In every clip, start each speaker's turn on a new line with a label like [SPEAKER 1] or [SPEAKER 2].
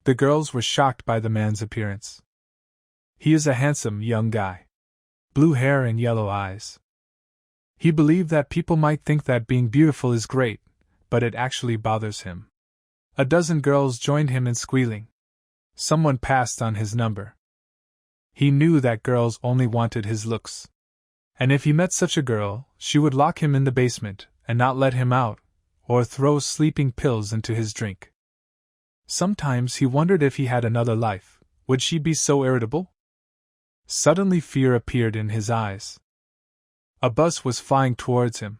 [SPEAKER 1] The girls were shocked by the man's appearance. He is a handsome young guy. Blue hair and yellow eyes. He believed that people might think that being beautiful is great, but it actually bothers him. A dozen girls joined him in squealing. Someone passed on his number. He knew that girls only wanted his looks. And if he met such a girl, she would lock him in the basement and not let him out, or throw sleeping pills into his drink. Sometimes he wondered if he had another life, would she be so irritable? Suddenly fear appeared in his eyes. A bus was flying towards him.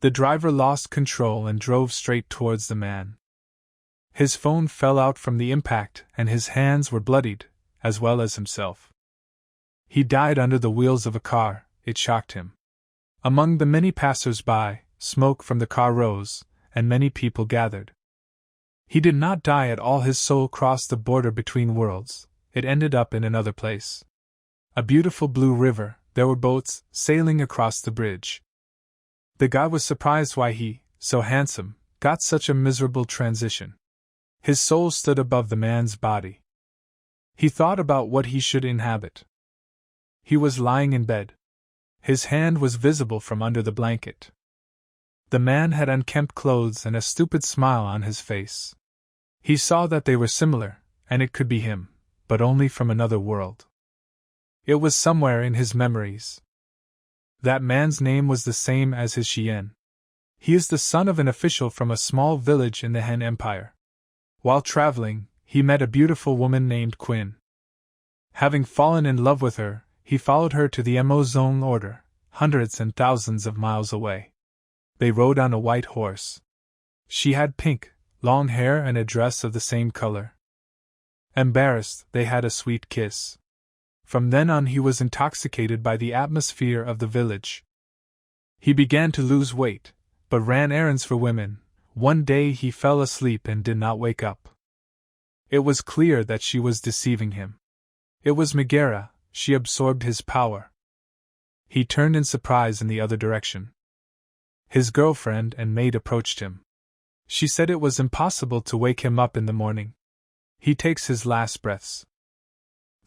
[SPEAKER 1] The driver lost control and drove straight towards the man. His phone fell out from the impact and his hands were bloodied, as well as himself. He died under the wheels of a car. It shocked him. Among the many passers-by, smoke from the car rose, and many people gathered. He did not die at all. His soul crossed the border between worlds. It ended up in another place. A beautiful blue river. There were boats sailing across the bridge. The guy was surprised why he, so handsome, got such a miserable transition. His soul stood above the man's body. He thought about what he should inhabit. He was lying in bed. His hand was visible from under the blanket. The man had unkempt clothes and a stupid smile on his face. He saw that they were similar, and it could be him, but only from another world. It was somewhere in his memories. That man's name was the same as his Xian. He is the son of an official from a small village in the Han Empire. While traveling, he met a beautiful woman named Quinn. Having fallen in love with her, he followed her to the Mo Zone order, hundreds and thousands of miles away. They rode on a white horse. She had pink, long hair and a dress of the same color. Embarrassed, they had a sweet kiss. From then on he was intoxicated by the atmosphere of the village. He began to lose weight, but ran errands for women. One day he fell asleep and did not wake up. It was clear that she was deceiving him. It was Megara, she absorbed his power. He turned in surprise in the other direction. His girlfriend and maid approached him. She said it was impossible to wake him up in the morning. He takes his last breaths.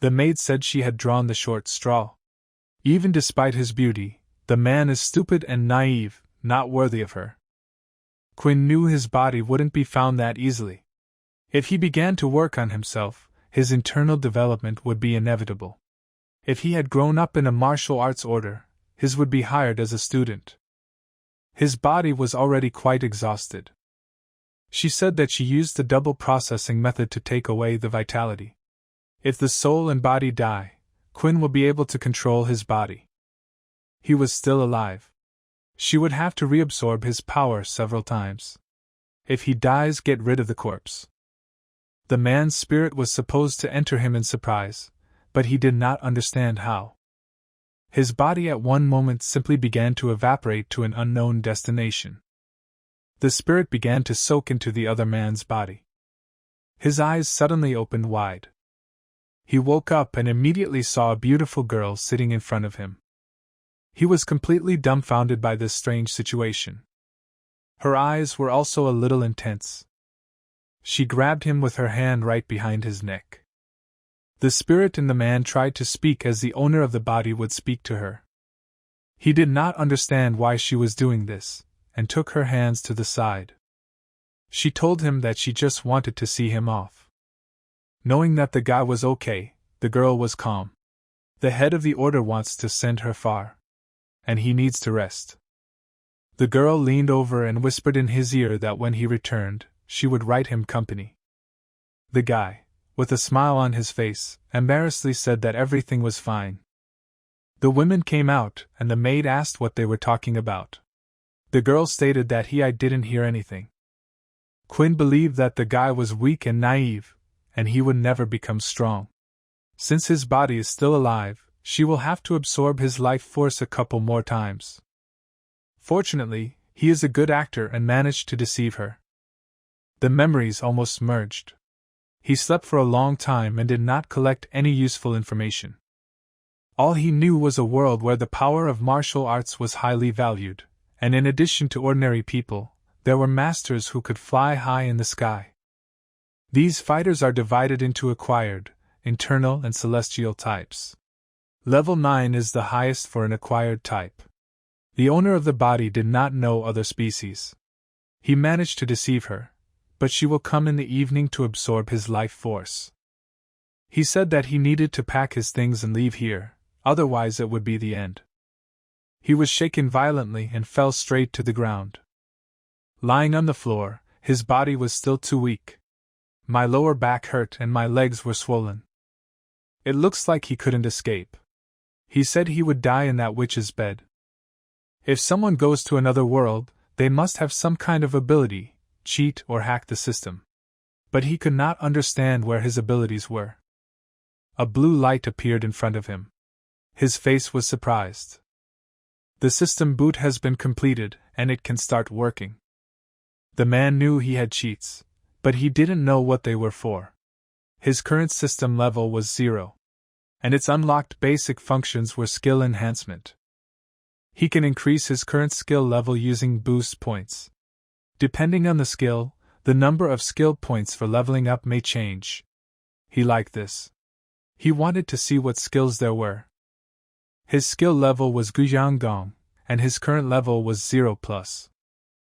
[SPEAKER 1] The maid said she had drawn the short straw. Even despite his beauty, the man is stupid and naive, not worthy of her. Quinn knew his body wouldn't be found that easily. If he began to work on himself, his internal development would be inevitable. If he had grown up in a martial arts order, his would be hired as a student. His body was already quite exhausted. She said that she used the double processing method to take away the vitality. If the soul and body die, Quinn will be able to control his body. He was still alive. She would have to reabsorb his power several times. If he dies, get rid of the corpse. The man's spirit was supposed to enter him in surprise, but he did not understand how. His body at one moment simply began to evaporate to an unknown destination. The spirit began to soak into the other man's body. His eyes suddenly opened wide. He woke up and immediately saw a beautiful girl sitting in front of him. He was completely dumbfounded by this strange situation. Her eyes were also a little intense. She grabbed him with her hand right behind his neck. The spirit in the man tried to speak as the owner of the body would speak to her. He did not understand why she was doing this, and took her hands to the side. She told him that she just wanted to see him off. Knowing that the guy was okay, the girl was calm. The head of the order wants to send her far. And he needs to rest. The girl leaned over and whispered in his ear that when he returned, she would write him company. The guy, with a smile on his face, embarrassedly said that everything was fine. The women came out, and the maid asked what they were talking about. The girl stated that I didn't hear anything. Quinn believed that the guy was weak and naive, and he would never become strong. Since his body is still alive, she will have to absorb his life force a couple more times. Fortunately, he is a good actor and managed to deceive her. The memories almost merged. He slept for a long time and did not collect any useful information. All he knew was a world where the power of martial arts was highly valued, and in addition to ordinary people, there were masters who could fly high in the sky. These fighters are divided into acquired, internal, and celestial types. Level 9 is the highest for an acquired type. The owner of the body did not know other species. He managed to deceive her, but she will come in the evening to absorb his life force. He said that he needed to pack his things and leave here, otherwise it would be the end. He was shaken violently and fell straight to the ground. Lying on the floor, his body was still too weak. My lower back hurt and my legs were swollen. It looks like he couldn't escape. He said he would die in that witch's bed. If someone goes to another world, they must have some kind of ability, cheat or hack the system. But he could not understand where his abilities were. A blue light appeared in front of him. His face was surprised. The system boot has been completed, and it can start working. The man knew he had cheats, but he didn't know what they were for. His current system level was 0. And its unlocked basic functions were skill enhancement. He can increase his current skill level using boost points. Depending on the skill, the number of skill points for leveling up may change. He liked this. He wanted to see what skills there were. His skill level was Guyanggong, and his current level was 0+.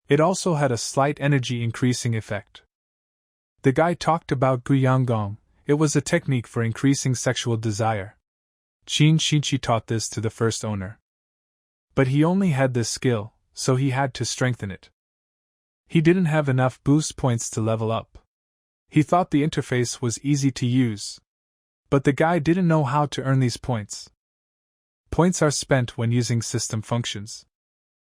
[SPEAKER 1] It also had a slight energy increasing effect. The guy talked about Guyanggong. It was a technique for increasing sexual desire. Qin Shinchi taught this to the first owner. But he only had this skill, so he had to strengthen it. He didn't have enough boost points to level up. He thought the interface was easy to use. But the guy didn't know how to earn these points. Points are spent when using system functions.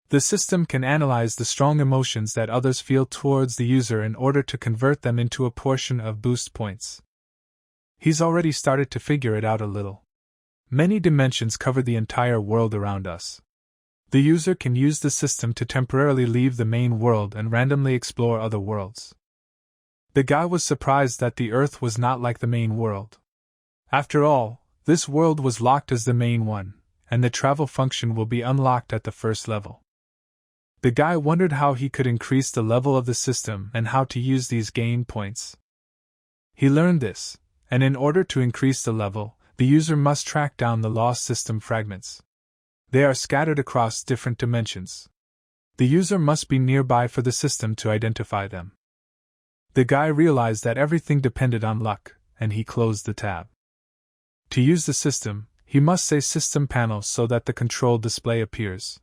[SPEAKER 1] The system can analyze the strong emotions that others feel towards the user in order to convert them into a portion of boost points. He's already started to figure it out a little. Many dimensions cover the entire world around us. The user can use the system to temporarily leave the main world and randomly explore other worlds. The guy was surprised that the Earth was not like the main world. After all, this world was locked as the main one, and the travel function will be unlocked at the first level. The guy wondered how he could increase the level of the system and how to use these gain points. He learned this, and in order to increase the level, the user must track down the lost system fragments. They are scattered across different dimensions. The user must be nearby for the system to identify them. The guy realized that everything depended on luck, and he closed the tab. To use the system, he must say System Panel so that the control display appears.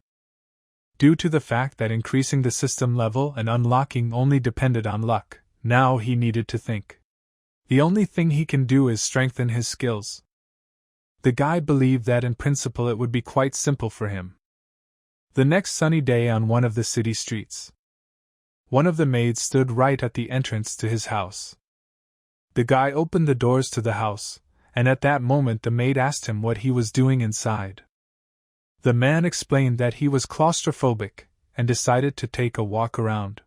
[SPEAKER 1] Due to the fact that increasing the system level and unlocking only depended on luck, now he needed to think. The only thing he can do is strengthen his skills. The guy believed that in principle it would be quite simple for him. The next sunny day on one of the city streets, one of the maids stood right at the entrance to his house. The guy opened the doors to the house, and at that moment the maid asked him what he was doing inside. The man explained that he was claustrophobic, and decided to take a walk around.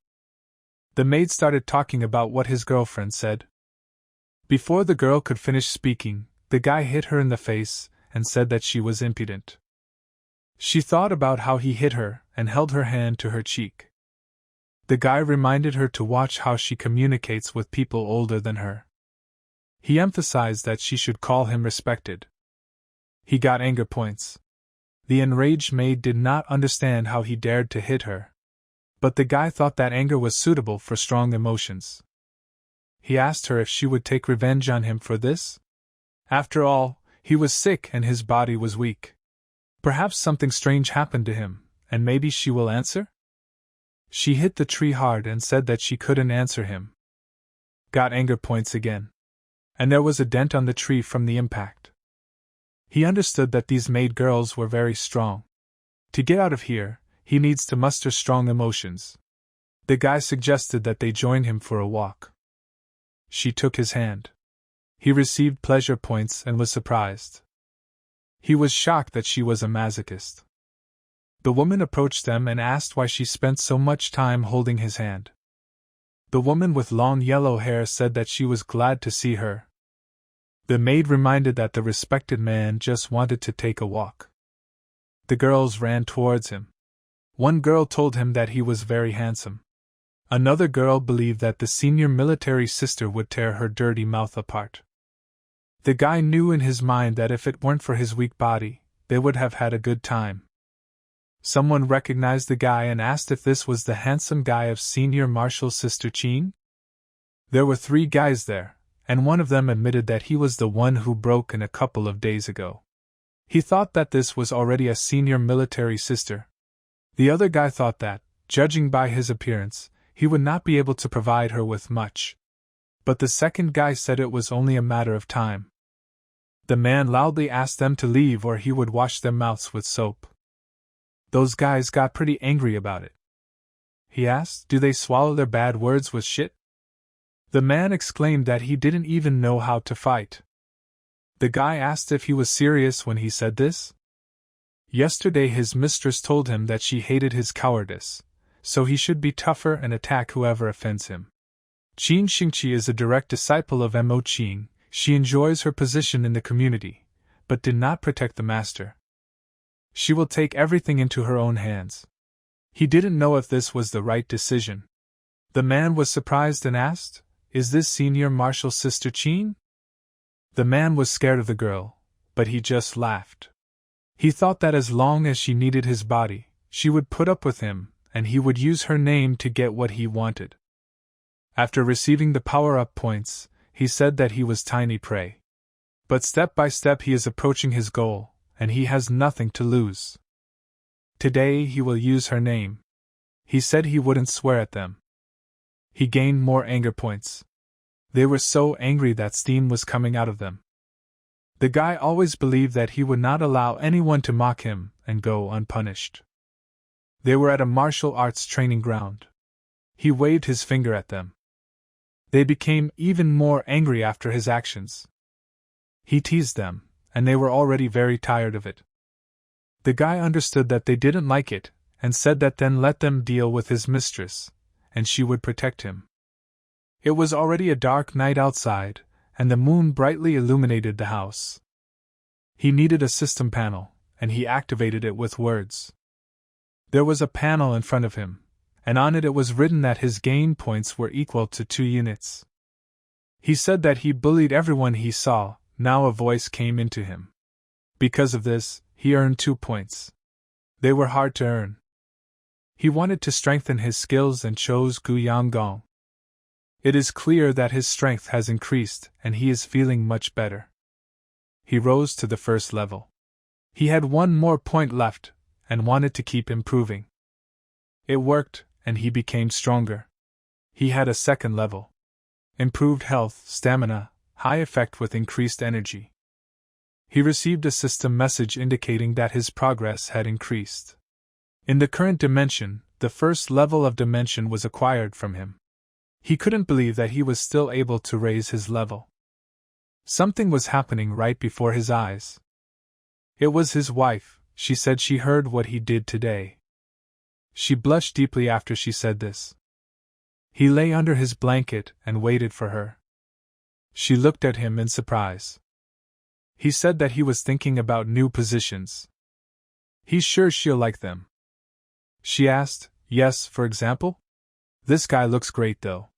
[SPEAKER 1] The maid started talking about what his girlfriend said. Before the girl could finish speaking, the guy hit her in the face and said that she was impudent. She thought about how he hit her and held her hand to her cheek. The guy reminded her to watch how she communicates with people older than her. He emphasized that she should call him respected. He got anger points. The enraged maid did not understand how he dared to hit her. But the guy thought that anger was suitable for strong emotions. He asked her if she would take revenge on him for this. After all, he was sick and his body was weak. Perhaps something strange happened to him, and maybe she will answer? She hit the tree hard and said that she couldn't answer him. Got anger points again. And there was a dent on the tree from the impact. He understood that these maid girls were very strong. To get out of here, he needs to muster strong emotions. The guy suggested that they join him for a walk. She took his hand. He received pleasure points and was surprised. He was shocked that she was a masochist. The woman approached them and asked why she spent so much time holding his hand. The woman with long yellow hair said that she was glad to see her. The maid reminded that the respected man just wanted to take a walk. The girls ran towards him. One girl told him that he was very handsome. Another girl believed that the senior military sister would tear her dirty mouth apart. The guy knew in his mind that if it weren't for his weak body, they would have had a good time. Someone recognized the guy and asked if this was the handsome guy of Senior Marshal Sister Chin. There were 3 guys there, and one of them admitted that he was the one who broke in a couple of days ago. He thought that this was already a senior military sister. The other guy thought that, judging by his appearance, he would not be able to provide her with much. But the second guy said it was only a matter of time. The man loudly asked them to leave or he would wash their mouths with soap. Those guys got pretty angry about it. He asked, "Do they swallow their bad words with shit?" The man exclaimed that he didn't even know how to fight. The guy asked if he was serious when he said this. Yesterday his mistress told him that she hated his cowardice, so he should be tougher and attack whoever offends him. Qin Xingqi is a direct disciple of Mo Qing. She enjoys her position in the community, but did not protect the master. She will take everything into her own hands. He didn't know if this was the right decision. The man was surprised and asked, "Is this Senior Marshal Sister Qin?" The man was scared of the girl, but he just laughed. He thought that as long as she needed his body, she would put up with him, and he would use her name to get what he wanted. After receiving the power-up points, he said that he was tiny prey. But step by step he is approaching his goal, and he has nothing to lose. Today he will use her name. He said he wouldn't swear at them. He gained more anger points. They were so angry that steam was coming out of them. The guy always believed that he would not allow anyone to mock him and go unpunished. They were at a martial arts training ground. He waved his finger at them. They became even more angry after his actions. He teased them, and they were already very tired of it. The guy understood that they didn't like it, and said that then let them deal with his mistress, and she would protect him. It was already a dark night outside, and the moon brightly illuminated the house. He needed a system panel, and he activated it with words. There was a panel in front of him, and on it was written that his gain points were equal to 2 units. He said that he bullied everyone he saw. Now a voice came into him. Because of this, he earned 2 points. They were hard to earn. He wanted to strengthen his skills and chose Gu Yanggong. It is clear that his strength has increased and he is feeling much better. He rose to the first level. He had 1 more point left and wanted to keep improving. It worked, and he became stronger. He had a second level. Improved health, stamina, high effect with increased energy. He received a system message indicating that his progress had increased. In the current dimension, the first level of dimension was acquired from him. He couldn't believe that he was still able to raise his level. Something was happening right before his eyes. It was his wife. She said she heard what he did today. She blushed deeply after she said this. He lay under his blanket and waited for her. She looked at him in surprise. He said that he was thinking about new positions. He's sure she'll like them. She asked, "Yes, for example? This guy looks great though.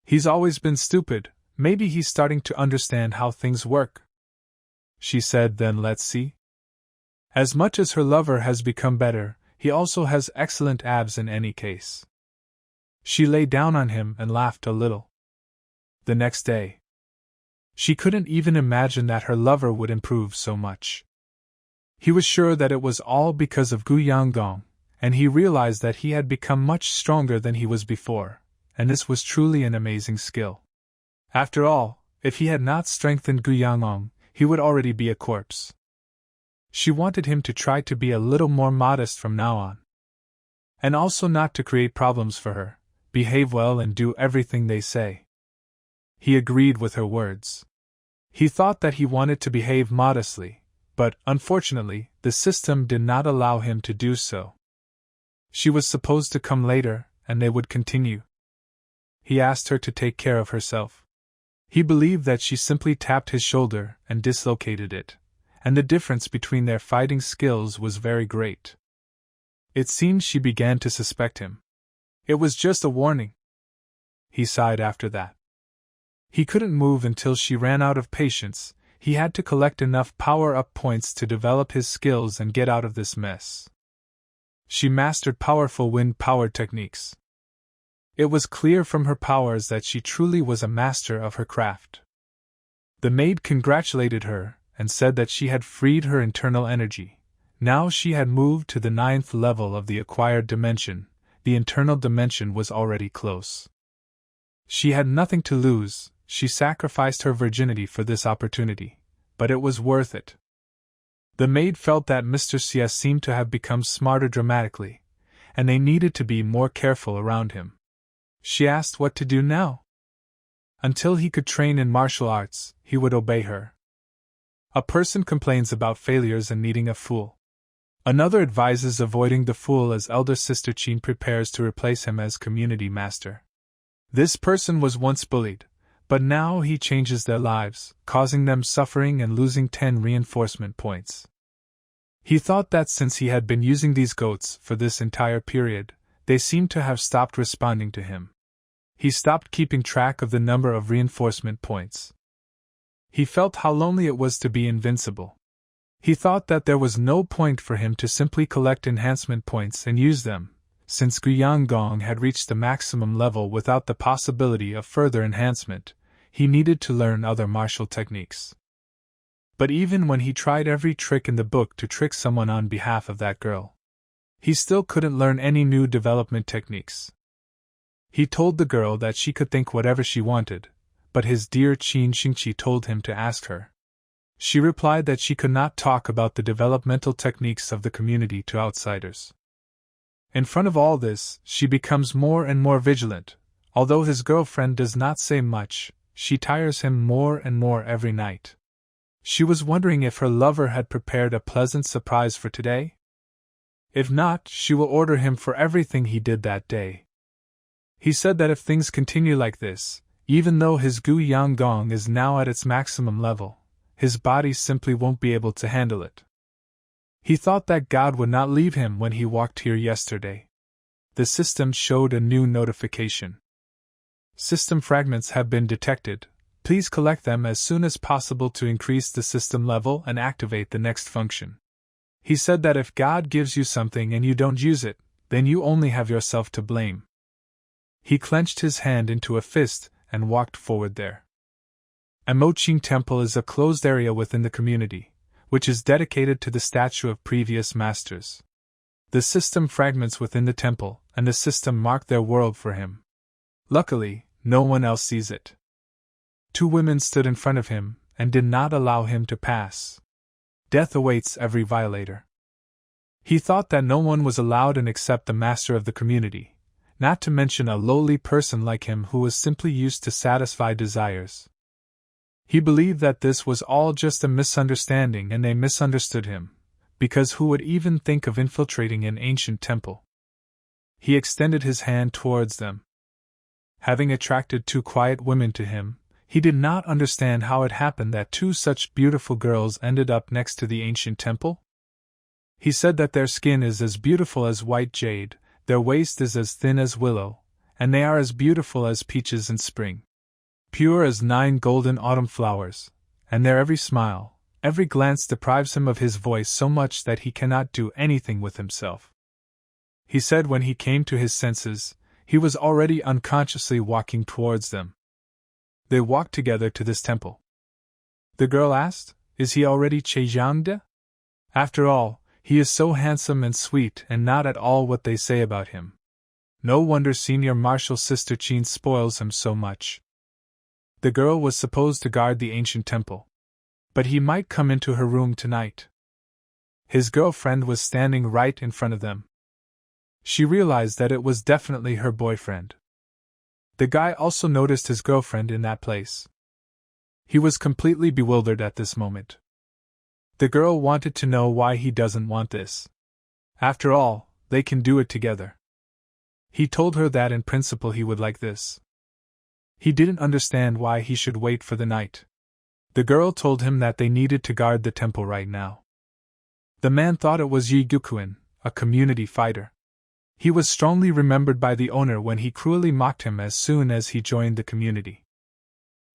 [SPEAKER 1] He's always been stupid, maybe he's starting to understand how things work." She said, "Then let's see." As much as her lover has become better, he also has excellent abs in any case. She lay down on him and laughed a little. The next day, she couldn't even imagine that her lover would improve so much. He was sure that it was all because of Gu Yanggong, and he realized that he had become much stronger than he was before, and this was truly an amazing skill. After all, if he had not strengthened Gu Yanggong, he would already be a corpse. She wanted him to try to be a little more modest from now on. And also not to create problems for her, behave well and do everything they say. He agreed with her words. He thought that he wanted to behave modestly, but, unfortunately, the system did not allow him to do so. She was supposed to come later, and they would continue. He asked her to take care of herself. He believed that she simply tapped his shoulder and dislocated it, and the difference between their fighting skills was very great. It seemed she began to suspect him. It was just a warning. he sighed after that. He couldn't move until she ran out of patience. He had to collect enough power-up points to develop his skills and get out of this mess. She mastered powerful wind-powered techniques. It was clear from her powers that she truly was a master of her craft. The maid congratulated her and said that she had freed her internal energy. Now she had moved to the 9th level of the acquired dimension. The internal dimension was already close. She had nothing to lose. She sacrificed her virginity for this opportunity, but it was worth it. The maid felt that Mr. CS seemed to have become smarter dramatically, and they needed to be more careful around him. She asked what to do now. Until he could train in martial arts, he would obey her. A person complains about failures and needing a fool. Another advises avoiding the fool as elder sister Chin prepares to replace him as community master. This person was once bullied, but now he changes their lives, causing them suffering and losing 10 reinforcement points. He thought that since he had been using these goats for this entire period, they seemed to have stopped responding to him. He stopped keeping track of the number of reinforcement points. He felt how lonely it was to be invincible. He thought that there was no point for him to simply collect enhancement points and use them, since Guiyang Gong had reached the maximum level without the possibility of further enhancement. He needed to learn other martial techniques. But even when he tried every trick in the book to trick someone on behalf of that girl, he still couldn't learn any new development techniques. He told the girl that she could think whatever she wanted, but his dear Qin Xingqi told him to ask her. She replied that she could not talk about the developmental techniques of the community to outsiders. In front of all this, she becomes more and more vigilant. Although his girlfriend does not say much, she tires him more and more every night. She was wondering if her lover had prepared a pleasant surprise for today. If not, she will order him for everything he did that day. He said that if things continue like this, even though his Gu Yang Gong is now at its maximum level, his body simply won't be able to handle it. He thought that God would not leave him when he walked here yesterday. The system showed a new notification. System fragments have been detected. Please collect them as soon as possible to increase the system level and activate the next function. He said that if God gives you something and you don't use it, then you only have yourself to blame. He clenched his hand into a fist and walked forward there. Amoqing Temple is a closed area within the community, which is dedicated to the statue of previous masters. The system fragments within the temple and the system mark their world for him. Luckily, no one else sees it. 2 women stood in front of him and did not allow him to pass. Death awaits every violator. He thought that no one was allowed in except the master of the community, not to mention a lowly person like him who was simply used to satisfy desires. He believed that this was all just a misunderstanding and they misunderstood him, because who would even think of infiltrating an ancient temple? He extended his hand towards them. Having attracted 2 quiet women to him, he did not understand how it happened that 2 such beautiful girls ended up next to the ancient temple. He said that their skin is as beautiful as white jade, their waist is as thin as willow, and they are as beautiful as peaches in spring. Pure as 9 golden autumn flowers, and their every smile, every glance deprives him of his voice so much that he cannot do anything with himself. He said when he came to his senses, he was already unconsciously walking towards them. They walked together to this temple. The girl asked, "Is he already Chejiangde? After all, he is so handsome and sweet and not at all what they say about him. No wonder Senior Marshal Sister Qin spoils him so much." The girl was supposed to guard the ancient temple. But he might come into her room tonight. His girlfriend was standing right in front of them. She realized that it was definitely her boyfriend. The guy also noticed his girlfriend in that place. He was completely bewildered at this moment. The girl wanted to know why he doesn't want this. After all, they can do it together. He told her that in principle he would like this. He didn't understand why he should wait for the night. The girl told him that they needed to guard the temple right now. The man thought it was Yi Gukuin, a community fighter. He was strongly remembered by the owner when he cruelly mocked him as soon as he joined the community.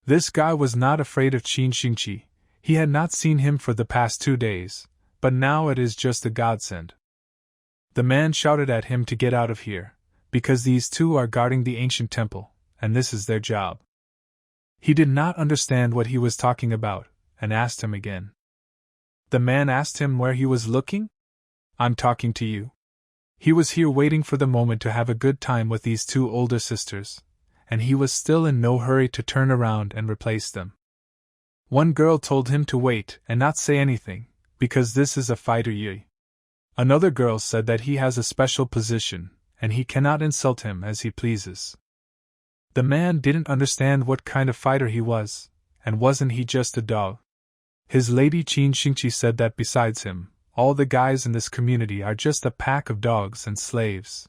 [SPEAKER 1] This guy was not afraid of Qin Xingqi. He had not seen him for the past 2 days, but now it is just a godsend. The man shouted at him to get out of here, because these two are guarding the ancient temple, and this is their job. He did not understand what he was talking about, and asked him again. The man asked him where he was looking. I'm talking to you. He was here waiting for the moment to have a good time with these 2 older sisters, and he was still in no hurry to turn around and replace them. One girl told him to wait and not say anything, because this is a fighter Yi. Another girl said that he has a special position, and he cannot insult him as he pleases. The man didn't understand what kind of fighter he was, and wasn't he just a dog? His lady Qin Xingqi said that besides him, all the guys in this community are just a pack of dogs and slaves.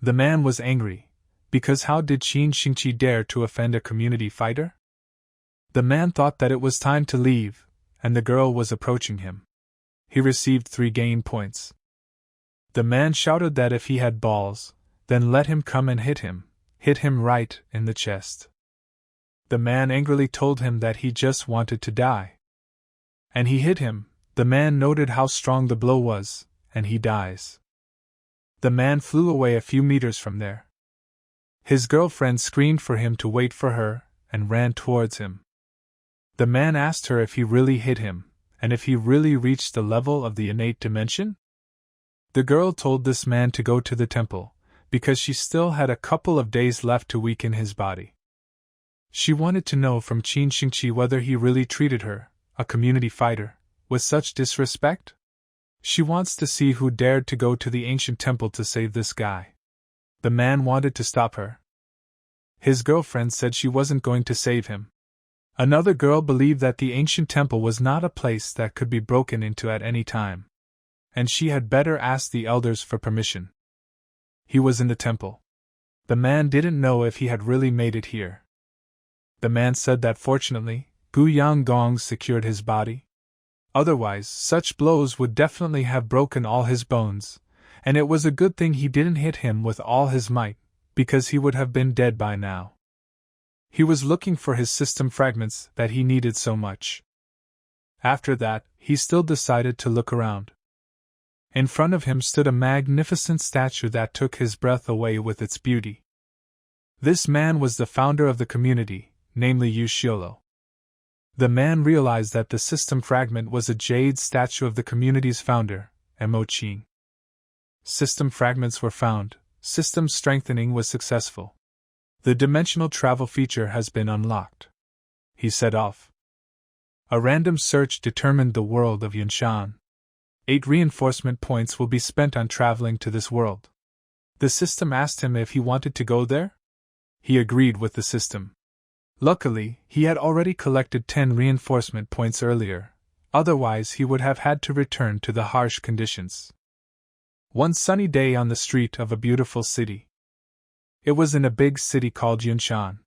[SPEAKER 1] The man was angry, because how did Qin Xingqi dare to offend a community fighter? The man thought that it was time to leave, and the girl was approaching him. He received 3 gain points. The man shouted that if he had balls, then let him come and hit him right in the chest. The man angrily told him that he just wanted to die. And he hit him. The man noted how strong the blow was, and he dies. The man flew away a few meters from there. His girlfriend screamed for him to wait for her, and ran towards him. The man asked her if he really hit him, and if he really reached the level of the innate dimension. The girl told this man to go to the temple, because she still had a couple of days left to weaken his body. She wanted to know from Qin Xingqi whether he really treated her, a community fighter, with such disrespect. She wants to see who dared to go to the ancient temple to save this guy. The man wanted to stop her. His girlfriend said she wasn't going to save him. Another girl believed that the ancient temple was not a place that could be broken into at any time, and she had better ask the elders for permission. He was in the temple. The man didn't know if he had really made it here. The man said that fortunately, Gu Yanggong secured his body. Otherwise, such blows would definitely have broken all his bones, and it was a good thing he didn't hit him with all his might, because he would have been dead by now. He was looking for his system fragments that he needed so much. After that, he still decided to look around. In front of him stood a magnificent statue that took his breath away with its beauty. This man was the founder of the community, namely Yu Xiolo. The man realized that the system fragment was a jade statue of the community's founder, Mo Qing. System fragments were found, system strengthening was successful. The dimensional travel feature has been unlocked. He set off. A random search determined the world of Yunshan. 8 reinforcement points will be spent on traveling to this world. The system asked him if he wanted to go there. He agreed with the system. Luckily, he had already collected 10 reinforcement points earlier, otherwise he would have had to return to the harsh conditions. One sunny day on the street of a beautiful city. It was in a big city called Yunshan.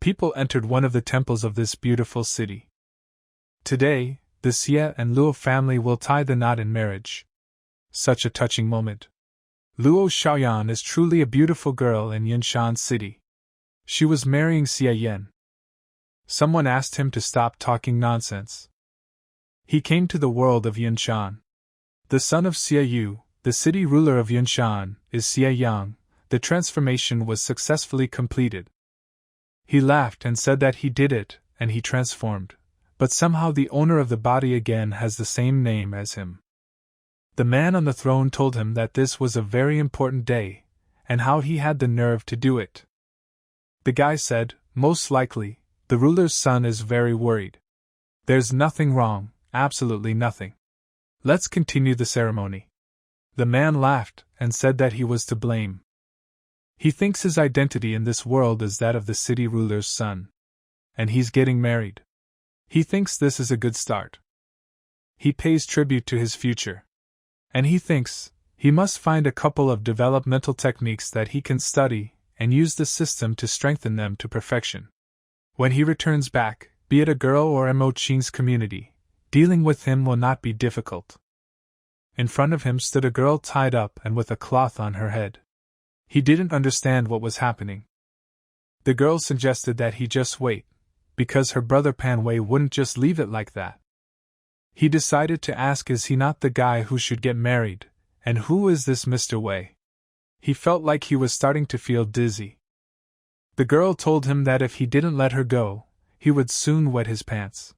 [SPEAKER 1] People entered one of the temples of this beautiful city. Today, the Xie and Luo family will tie the knot in marriage. Such a touching moment. Luo Xiaoyan is truly a beautiful girl in Yunshan City. She was marrying Xie Yan. Someone asked him to stop talking nonsense. He came to the world of Yunshan. The son of Xie Yu, the city ruler of Yunshan, is Xie Yang. The transformation was successfully completed. He laughed and said that he did it, and he transformed, but somehow the owner of the body again has the same name as him. The man on the throne told him that this was a very important day, and how he had the nerve to do it. The guy said, most likely, the ruler's son is very worried. There's nothing wrong, absolutely nothing. Let's continue the ceremony. The man laughed and said that he was to blame. He thinks his identity in this world is that of the city ruler's son. And he's getting married. He thinks this is a good start. He pays tribute to his future. And he thinks he must find a couple of developmental techniques that he can study and use the system to strengthen them to perfection. When he returns back, be it a girl or Mo Qing's community, dealing with him will not be difficult. In front of him stood a girl tied up and with a cloth on her head. He didn't understand what was happening. The girl suggested that he just wait, because her brother Pan Wei wouldn't just leave it like that. He decided to ask, is he not the guy who should get married, and who is this Mr. Wei? He felt like he was starting to feel dizzy. The girl told him that if he didn't let her go, he would soon wet his pants.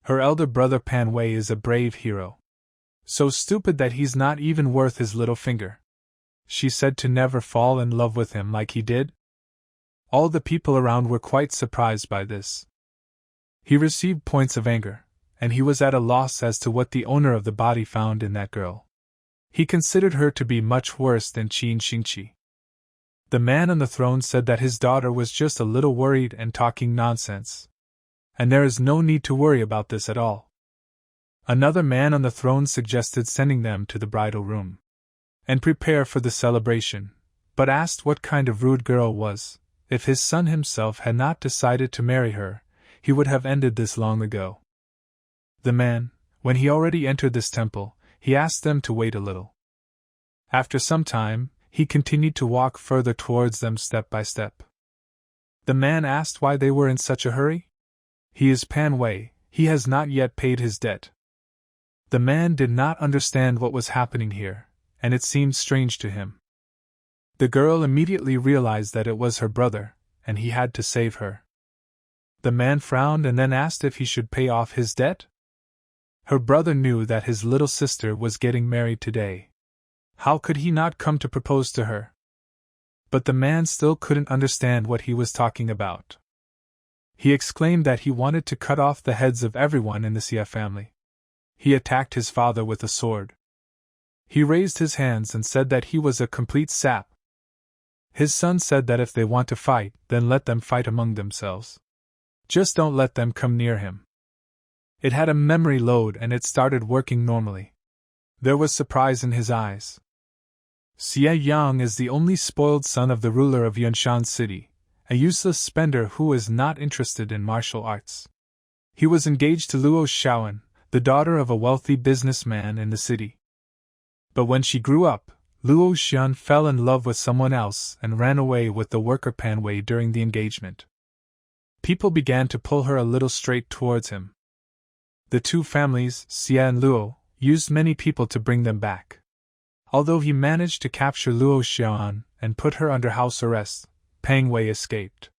[SPEAKER 1] Her elder brother Pan Wei is a brave hero. So stupid that he's not even worth his little finger. She said to never fall in love with him like he did. All the people around were quite surprised by this. He received points of anger, and he was at a loss as to what the owner of the body found in that girl. He considered her to be much worse than Qin Xingqi. The man on the throne said that his daughter was just a little worried and talking nonsense. And there is no need to worry about this at all. Another man on the throne suggested sending them to the bridal room and prepare for the celebration, but asked what kind of rude girl was. If his son himself had not decided to marry her, he would have ended this long ago. The man, when he already entered this temple, he asked them to wait a little. After some time, he continued to walk further towards them step by step. The man asked why they were in such a hurry. He is Pan Wei, he has not yet paid his debt. The man did not understand what was happening here, and it seemed strange to him. The girl immediately realized that it was her brother, and he had to save her. The man frowned and then asked if he should pay off his debt. Her brother knew that his little sister was getting married today. How could he not come to propose to her? But the man still couldn't understand what he was talking about. He exclaimed that he wanted to cut off the heads of everyone in the Xia family. He attacked his father with a sword. He raised his hands and said that he was a complete sap. His son said that if they want to fight, then let them fight among themselves. Just don't let them come near him. It had a memory load and it started working normally. There was surprise in his eyes. Xie Yang is the only spoiled son of the ruler of Yunshan City, a useless spender who is not interested in martial arts. He was engaged to Luo Shaoan, the daughter of a wealthy businessman in the city. But when she grew up, Luo Xian fell in love with someone else and ran away with the worker Pan Wei during the engagement. People began to pull her a little straight towards him. The two families, Xia and Luo, used many people to bring them back. Although he managed to capture Luo Xian and put her under house arrest, Pang Wei escaped.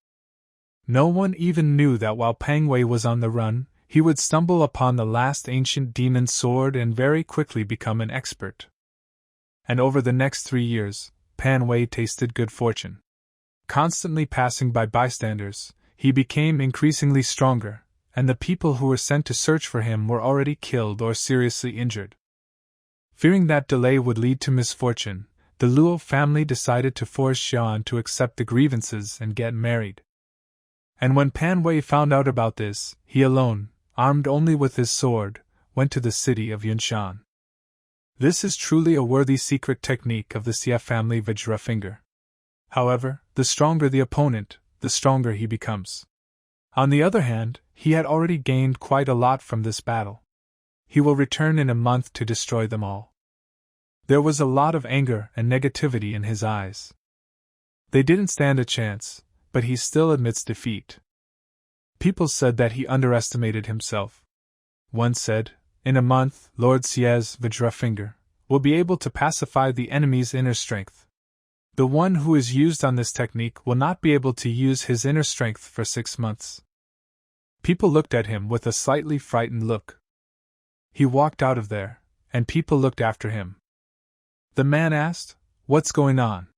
[SPEAKER 1] No one even knew that while Pang Wei was on the run, he would stumble upon the last ancient demon sword and very quickly become an expert. And over the next 3 years, Pan Wei tasted good fortune. Constantly passing by bystanders, he became increasingly stronger, and the people who were sent to search for him were already killed or seriously injured. Fearing that delay would lead to misfortune, the Luo family decided to force Xian to accept the grievances and get married. And when Pan Wei found out about this, he alone, armed only with his sword, went to the city of Yunshan. This is truly a worthy secret technique of the Xia family Vajra finger. However, the stronger the opponent, the stronger he becomes. On the other hand, he had already gained quite a lot from this battle. He will return in a month to destroy them all. There was a lot of anger and negativity in his eyes. They didn't stand a chance, but he still admits defeat. People said that he underestimated himself. One said, in a month, Lord Xia's Vajra finger will be able to pacify the enemy's inner strength. The one who is used on this technique will not be able to use his inner strength for 6 months. People looked at him with a slightly frightened look. He walked out of there, and people looked after him. The man asked, "What's going on?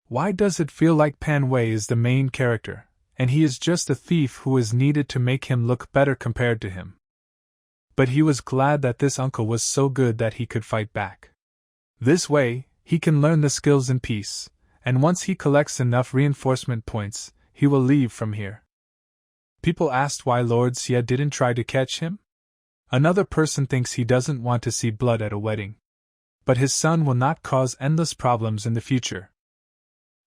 [SPEAKER 1] Why does it feel like Pan Wei is the main character, and he is just a thief who is needed to make him look better compared to him?" But he was glad that this uncle was so good that he could fight back. This way, he can learn the skills in peace, and once he collects enough reinforcement points, he will leave from here. People asked why Lord Xia didn't try to catch him. Another person thinks he doesn't want to see blood at a wedding. But his son will not cause endless problems in the future.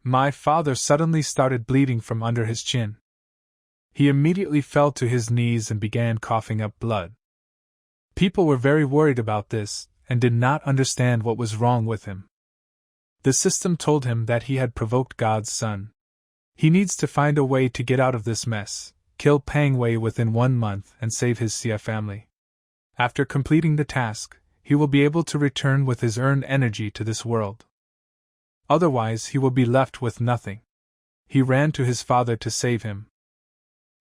[SPEAKER 1] My father suddenly started bleeding from under his chin. He immediately fell to his knees and began coughing up blood. People were very worried about this, and did not understand what was wrong with him. The system told him that he had provoked God's son. He needs to find a way to get out of this mess, kill Pang Wei within 1 month, and save his Xia family. After completing the task, he will be able to return with his earned energy to this world. Otherwise, he will be left with nothing. He ran to his father to save him.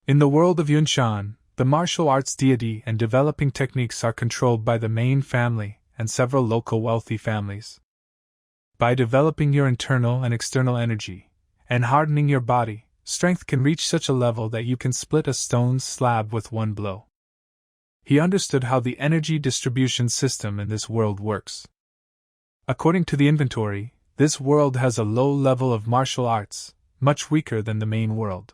[SPEAKER 1] In the world of Yunshan, the martial arts deity and developing techniques are controlled by the main family and several local wealthy families. By developing your internal and external energy, and hardening your body, strength can reach such a level that you can split a stone slab with one blow. He understood how the energy distribution system in this world works. According to the inventory, this world has a low level of martial arts, much weaker than the main world.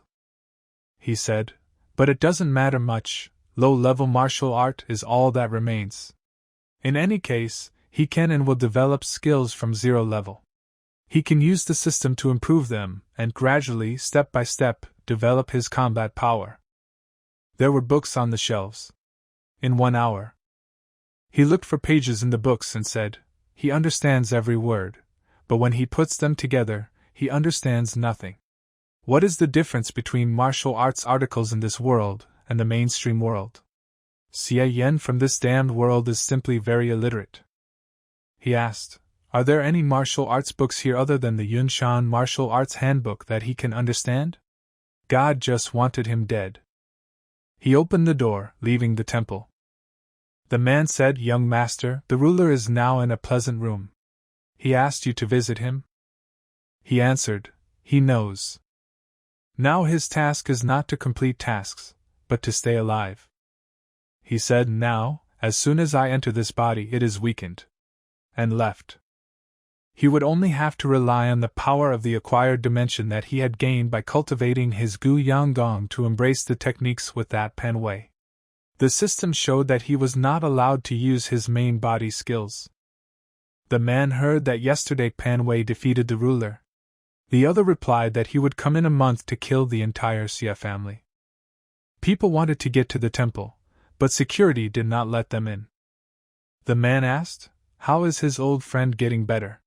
[SPEAKER 1] He said, but it doesn't matter much, low-level martial art is all that remains. In any case, he can and will develop skills from 0 level. He can use the system to improve them, and gradually, step by step, develop his combat power. There were books on the shelves. In 1 hour. He looked for pages in the books and said, he understands every word, but when he puts them together, he understands nothing. What is the difference between martial arts articles in this world and the mainstream world? Xie Yan from this damned world is simply very illiterate. He asked, are there any martial arts books here other than the Yunshan Martial Arts Handbook that he can understand? God just wanted him dead. He opened the door, leaving the temple. The man said, young master, the ruler is now in a pleasant room. He asked you to visit him? He answered, he knows. Now his task is not to complete tasks, but to stay alive. He said, now, as soon as I enter this body it is weakened. And left. He would only have to rely on the power of the acquired dimension that he had gained by cultivating his Gu Yang Gong to embrace the techniques with that Pan Wei. The system showed that he was not allowed to use his main body skills. The man heard that yesterday Pan Wei defeated the ruler. The other replied that he would come in a month to kill the entire Xia family. People wanted to get to the temple, but security did not let them in. The man asked, how is his old friend getting better?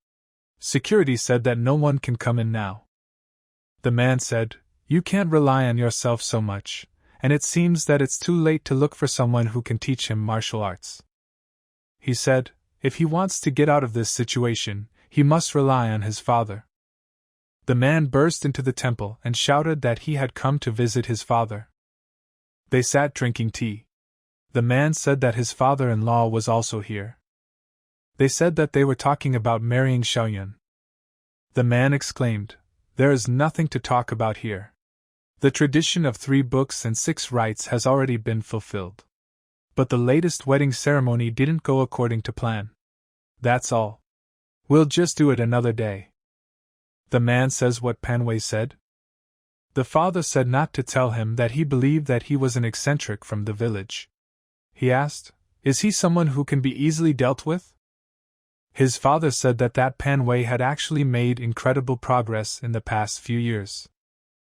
[SPEAKER 1] Security said that no one can come in now. The man said, you can't rely on yourself so much, and it seems that it's too late to look for someone who can teach him martial arts. He said, if he wants to get out of this situation, he must rely on his father. The man burst into the temple and shouted that he had come to visit his father. They sat drinking tea. The man said that his father-in-law was also here. They said that they were talking about marrying Xiaoyun. The man exclaimed, there is nothing to talk about here. The tradition of 3 books and 6 rites has already been fulfilled. But the latest wedding ceremony didn't go according to plan. That's all. We'll just do it another day. The man says what Pan Wei said. The father said not to tell him that he believed that he was an eccentric from the village. He asked, is he someone who can be easily dealt with? His father said that Pan Wei had actually made incredible progress in the past few years.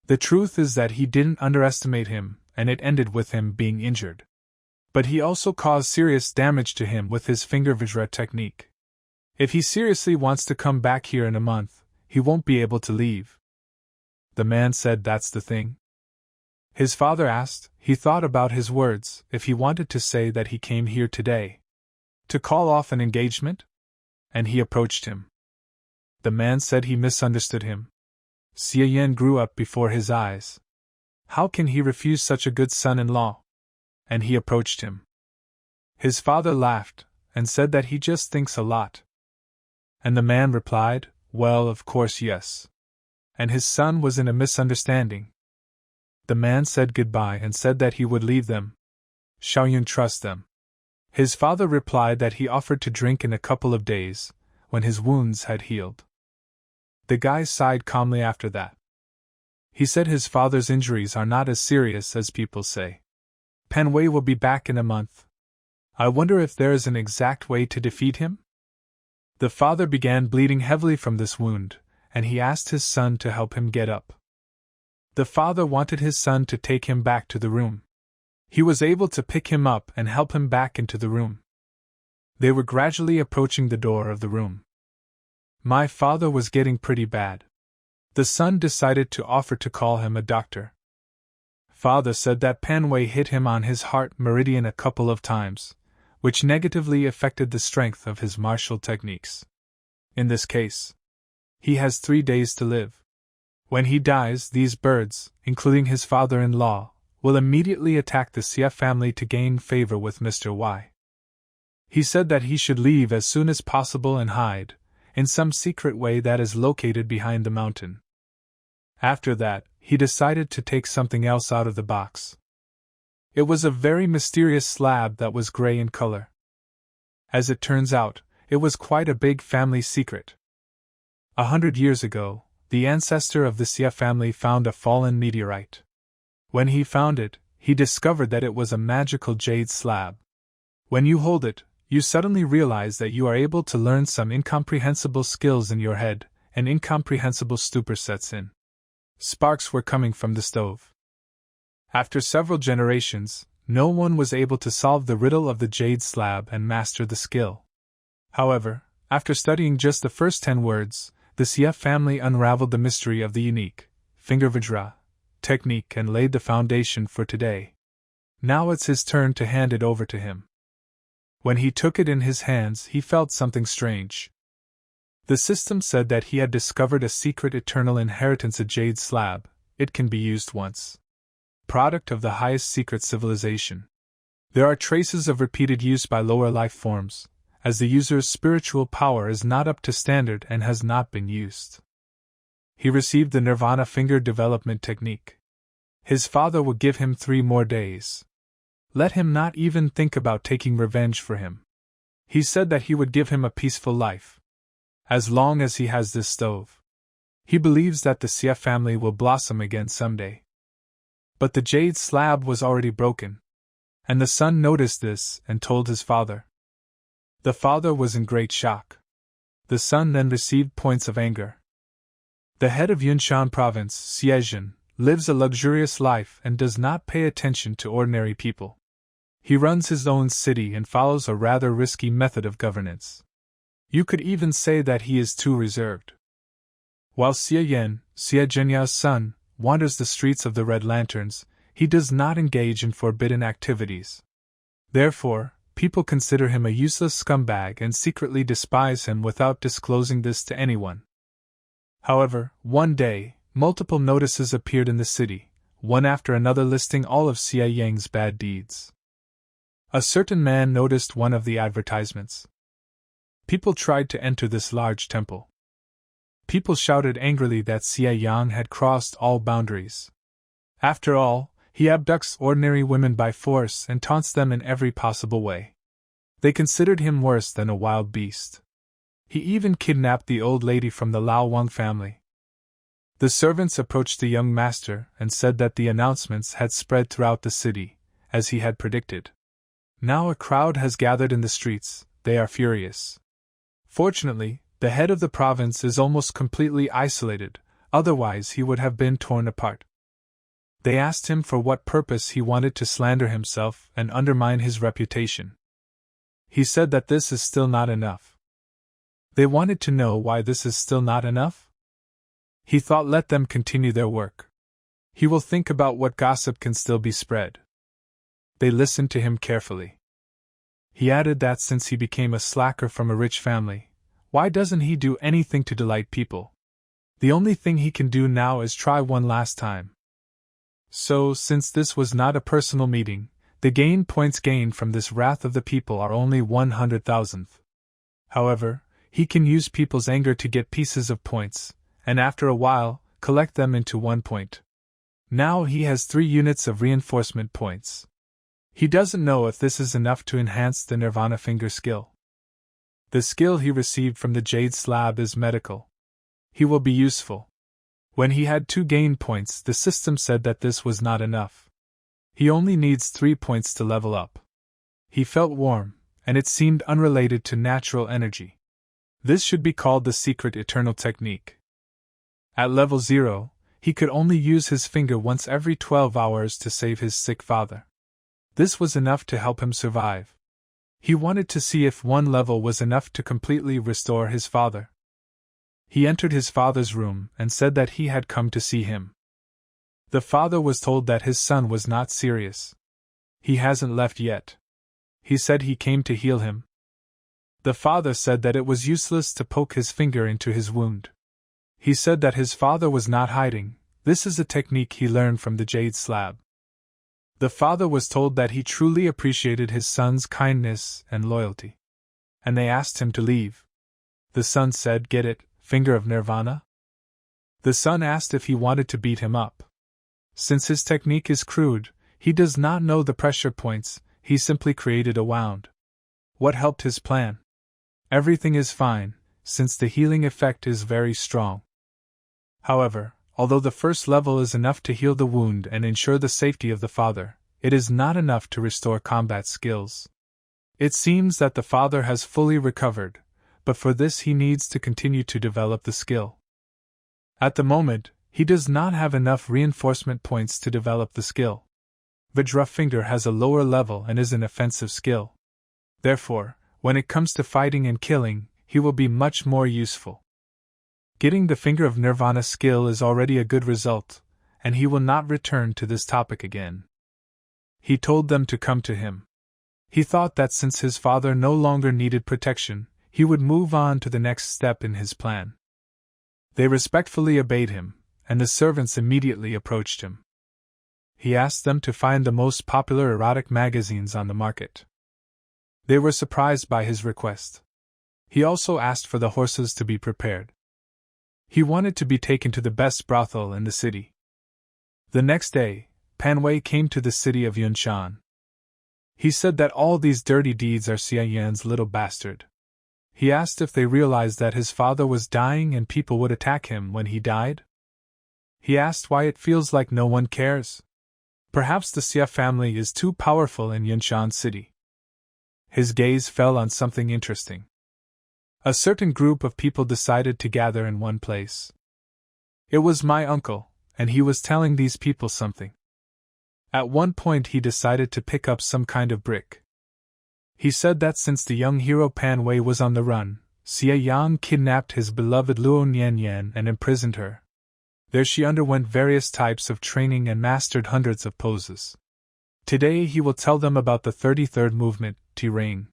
[SPEAKER 1] The truth is that he didn't underestimate him, and it ended with him being injured. But he also caused serious damage to him with his finger vajra technique. If he seriously wants to come back here in a month, he won't be able to leave. The man said that's the thing. His father asked, he thought about his words, if he wanted to say that he came here today to call off an engagement? And he approached him. The man said he misunderstood him. Xie Yan grew up before his eyes. How can he refuse such a good son-in-law? And he approached him. His father laughed, and said that he just thinks a lot. And the man replied, well, of course yes. And his son was in a misunderstanding. The man said goodbye and said that he would leave them. Xiaoyun trusts them. His father replied that he offered to drink in a couple of days, when his wounds had healed. The guy sighed calmly after that. He said his father's injuries are not as serious as people say. Pan Wei will be back in a month. I wonder if there is an exact way to defeat him? The father began bleeding heavily from this wound, and he asked his son to help him get up. The father wanted his son to take him back to the room. He was able to pick him up and help him back into the room. They were gradually approaching the door of the room. My father was getting pretty bad. The son decided to offer to call him a doctor. Father said that Panway hit him on his heart meridian a couple of times, which negatively affected the strength of his martial techniques. In this case, he has 3 days to live. When he dies, these birds, including his father-in-law, will immediately attack the Xia family to gain favor with Mr. Y. He said that he should leave as soon as possible and hide, in some secret way that is located behind the mountain. After that, he decided to take something else out of the box. It was a very mysterious slab that was gray in color. As it turns out, it was quite a big family secret. 100 years ago, the ancestor of the Xia family found a fallen meteorite. When he found it, he discovered that it was a magical jade slab. When you hold it, you suddenly realize that you are able to learn some incomprehensible skills in your head, and incomprehensible stupor sets in. Sparks were coming from the stove. After several generations, no one was able to solve the riddle of the jade slab and master the skill. However, after studying just the first 10 words, the Xia family unraveled the mystery of the unique finger vajra technique and laid the foundation for today. Now it's his turn to hand it over to him. When he took it in his hands, he felt something strange. The system said that he had discovered a secret eternal inheritance, a jade slab. It can be used once. Product of the highest secret civilization. There are traces of repeated use by lower life forms, as the user's spiritual power is not up to standard and has not been used. He received the Nirvana finger development technique. His father would give him 3 more days. Let him not even think about taking revenge for him. He said that he would give him a peaceful life. As long as he has this stove. He believes that the Xia family will blossom again someday. But the jade slab was already broken. And the son noticed this and told his father. The father was in great shock. The son then received points of anger. The head of Yunshan province, Xiezhen, lives a luxurious life and does not pay attention to ordinary people. He runs his own city and follows a rather risky method of governance. You could even say that he is too reserved. While Xie Yan, Xie Zhenya's son, wanders the streets of the Red Lanterns, he does not engage in forbidden activities. Therefore, people consider him a useless scumbag and secretly despise him without disclosing this to anyone. However, one day, multiple notices appeared in the city, one after another listing all of Xie Yang's bad deeds. A certain man noticed one of the advertisements. People tried to enter this large temple. People shouted angrily that Xie Yang had crossed all boundaries. After all, he abducts ordinary women by force and taunts them in every possible way. They considered him worse than a wild beast. He even kidnapped the old lady from the Lao Wang family. The servants approached the young master and said that the announcements had spread throughout the city, as he had predicted. Now a crowd has gathered in the streets. They are furious. Fortunately, the head of the province is almost completely isolated, otherwise he would have been torn apart. They asked him for what purpose he wanted to slander himself and undermine his reputation. He said that this is still not enough. They wanted to know why this is still not enough? He thought, let them continue their work. He will think about what gossip can still be spread. They listened to him carefully. He added that since he became a slacker from a rich family, why doesn't he do anything to delight people? The only thing he can do now is try one last time. So, since this was not a personal meeting, the points gained from this wrath of the people are only 100,000th. However, he can use people's anger to get pieces of points, and after a while, collect them into 1 point. Now he has 3 units of reinforcement points. He doesn't know if this is enough to enhance the Nirvana finger skill. The skill he received from the jade slab is medical. He will be useful. When he had 2 gain points, the system said that this was not enough. He only needs 3 points to level up. He felt warm, and it seemed unrelated to natural energy. This should be called the secret eternal technique. At level 0, he could only use his finger once every 12 hours to save his sick father. This was enough to help him survive. He wanted to see if one level was enough to completely restore his father. He entered his father's room and said that he had come to see him. The father was told that his son was not serious. He hasn't left yet. He said he came to heal him. The father said that it was useless to poke his finger into his wound. He said that his father was not hiding. This is a technique he learned from the jade slab. The father was told that he truly appreciated his son's kindness and loyalty. And they asked him to leave. The son said, "Get it, finger of nirvana?" The son asked if he wanted to beat him up. Since his technique is crude, he does not know the pressure points, he simply created a wound. What helped his plan? Everything is fine, since the healing effect is very strong. However, although the first level is enough to heal the wound and ensure the safety of the father, it is not enough to restore combat skills. It seems that the father has fully recovered, but for this he needs to continue to develop the skill. At the moment, he does not have enough reinforcement points to develop the skill. Vajrafinger has a lower level and is an offensive skill. Therefore, when it comes to fighting and killing, he will be much more useful. Getting the Finger of Nirvana skill is already a good result, and he will not return to this topic again. He told them to come to him. He thought that since his father no longer needed protection, he would move on to the next step in his plan. They respectfully obeyed him, and the servants immediately approached him. He asked them to find the most popular erotic magazines on the market. They were surprised by his request. He also asked for the horses to be prepared. He wanted to be taken to the best brothel in the city. The next day, Pan Wei came to the city of Yunshan. He said that all these dirty deeds are Xia Yan's little bastard. He asked if they realized that his father was dying and people would attack him when he died. He asked why it feels like no one cares. Perhaps the Xia family is too powerful in Yunshan City. His gaze fell on something interesting. A certain group of people decided to gather in one place. It was my uncle, and he was telling these people something. At one point he decided to pick up some kind of brick. He said that since the young hero Pan Wei was on the run, Xia Yang kidnapped his beloved Luo Nianyan and imprisoned her. There she underwent various types of training and mastered hundreds of poses. Today he will tell them about the 33rd movement, Tirang.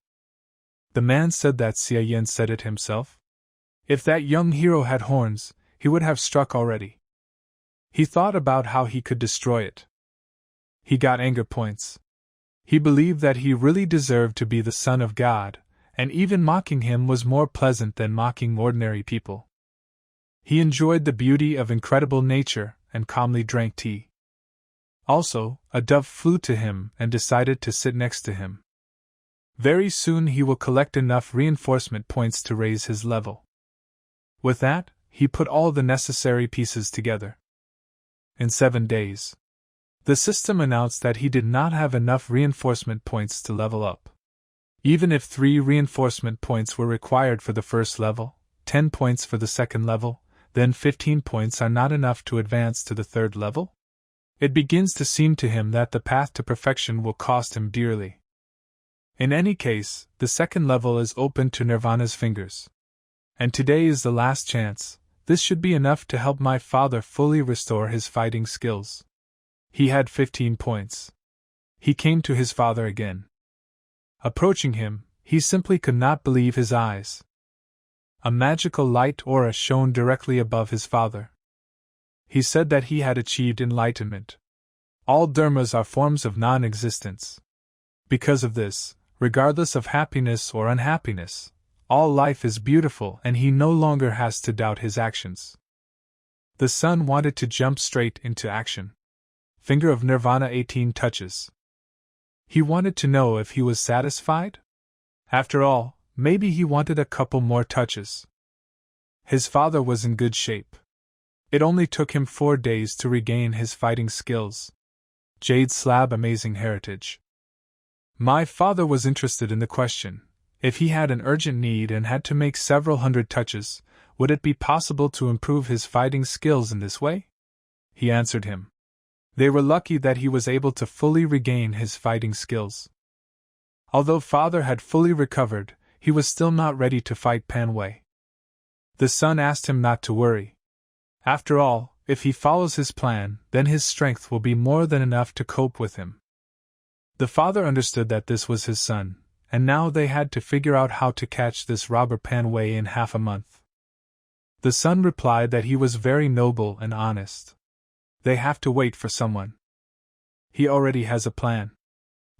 [SPEAKER 1] The man said that Xia Yan said it himself. If that young hero had horns, he would have struck already. He thought about how he could destroy it. He got anger points. He believed that he really deserved to be the son of God, and even mocking him was more pleasant than mocking ordinary people. He enjoyed the beauty of incredible nature and calmly drank tea. Also, a dove flew to him and decided to sit next to him. Very soon he will collect enough reinforcement points to raise his level. With that, he put all the necessary pieces together. In 7 days, the system announced that he did not have enough reinforcement points to level up. Even if 3 reinforcement points were required for the first level, 10 points for the second level, then 15 points are not enough to advance to the third level? It begins to seem to him that the path to perfection will cost him dearly. In any case, the second level is open to Nirvana's fingers. And today is the last chance. This should be enough to help my father fully restore his fighting skills. He had 15 points. He came to his father again. Approaching him, he simply could not believe his eyes. A magical light aura shone directly above his father. He said that he had achieved enlightenment. All dharmas are forms of non-existence. Because of this, regardless of happiness or unhappiness, all life is beautiful and he no longer has to doubt his actions. The son wanted to jump straight into action. Finger of Nirvana 18 touches. He wanted to know if he was satisfied? After all, maybe he wanted a couple more touches. His father was in good shape. It only took him 4 days to regain his fighting skills. Jade slab amazing heritage. My father was interested in the question. If he had an urgent need and had to make several hundred touches, would it be possible to improve his fighting skills in this way? He answered him. They were lucky that he was able to fully regain his fighting skills. Although father had fully recovered, he was still not ready to fight Pan Wei. The son asked him not to worry. After all, if he follows his plan, then his strength will be more than enough to cope with him. The father understood that this was his son, and now they had to figure out how to catch this robber Pan Wei in half a month. The son replied that he was very noble and honest. They have to wait for someone. He already has a plan.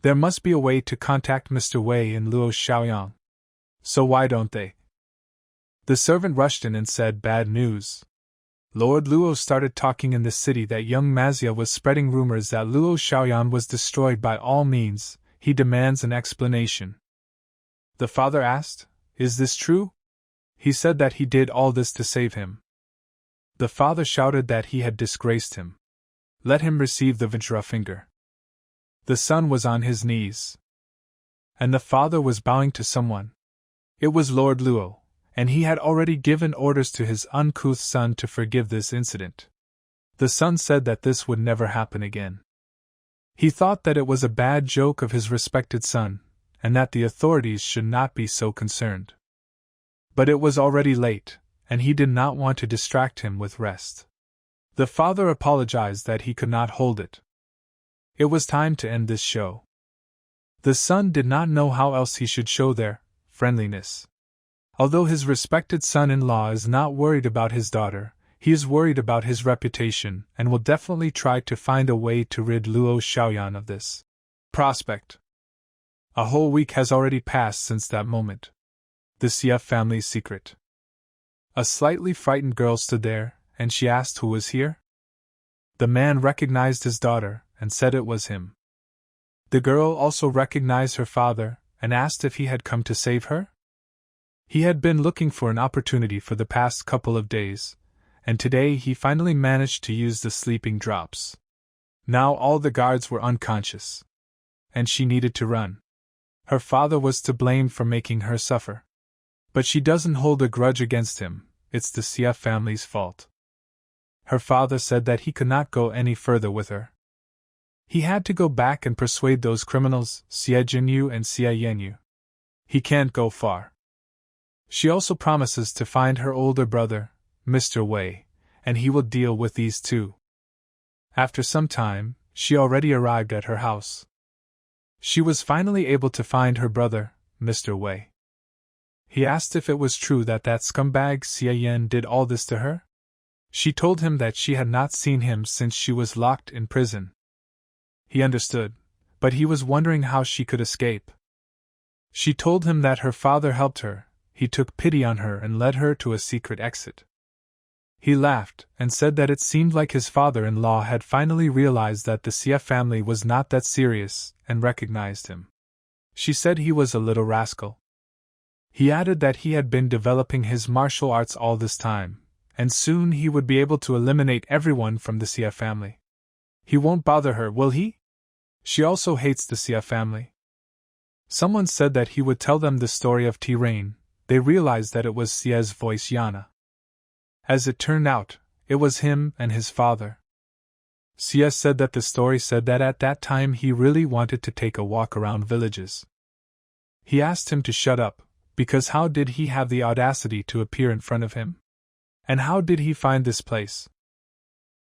[SPEAKER 1] There must be a way to contact Mr. Wei in Luo Xiaoyang. So why don't they? The servant rushed in and said bad news. Lord Luo started talking in the city that young Mazia was spreading rumors that Luo Xiaoyan was destroyed by all means. He demands an explanation. The father asked, "Is this true?" He said that he did all this to save him. The father shouted that he had disgraced him. Let him receive the Vajra finger. The son was on his knees. And the father was bowing to someone. It was Lord Luo, and he had already given orders to his uncouth son to forgive this incident. The son said that this would never happen again. He thought that it was a bad joke of his respected son, and that the authorities should not be so concerned. But it was already late, and he did not want to distract him with rest. The father apologized that he could not hold it. It was time to end this show. The son did not know how else he should show their friendliness. Although his respected son-in-law is not worried about his daughter, he is worried about his reputation and will definitely try to find a way to rid Luo Xiaoyan of this prospect. A whole week has already passed since that moment. The Xie family's secret. A slightly frightened girl stood there, and she asked who was here. The man recognized his daughter and said it was him. The girl also recognized her father and asked if he had come to save her. He had been looking for an opportunity for the past couple of days, and today he finally managed to use the sleeping drops. Now all the guards were unconscious, and she needed to run. Her father was to blame for making her suffer. But she doesn't hold a grudge against him, it's the Xie family's fault. Her father said that he could not go any further with her. He had to go back and persuade those criminals, Xie Jinyu and Xie Yanyu. He can't go far. She also promises to find her older brother, Mr. Wei, and he will deal with these two. After some time, she already arrived at her house. She was finally able to find her brother, Mr. Wei. He asked if it was true that scumbag Xie Yan did all this to her. She told him that she had not seen him since she was locked in prison. He understood, but he was wondering how she could escape. She told him that her father helped her. He took pity on her and led her to a secret exit. He laughed and said that it seemed like his father-in-law had finally realized that the Xie family was not that serious and recognized him. She said he was a little rascal. He added that he had been developing his martial arts all this time, and soon he would be able to eliminate everyone from the Xie family. He won't bother her, will he? She also hates the Xie family. Someone said that he would tell them the story of T-Rain. They realized that it was Xie's voice Yana. As it turned out, it was him and his father. Xie said that the story said that at that time he really wanted to take a walk around villages. He asked him to shut up, because how did he have the audacity to appear in front of him? And how did he find this place?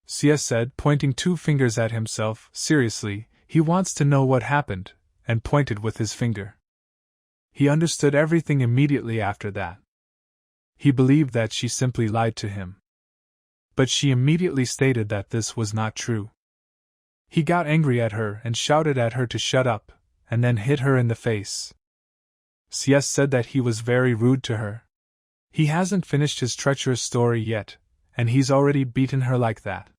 [SPEAKER 1] Xie said, pointing two fingers at himself, seriously, he wants to know what happened, and pointed with his finger. He understood everything immediately after that. He believed that she simply lied to him. But she immediately stated that this was not true. He got angry at her and shouted at her to shut up, and then hit her in the face. Xie said that he was very rude to her. He hasn't finished his treacherous story yet, and he's already beaten her like that.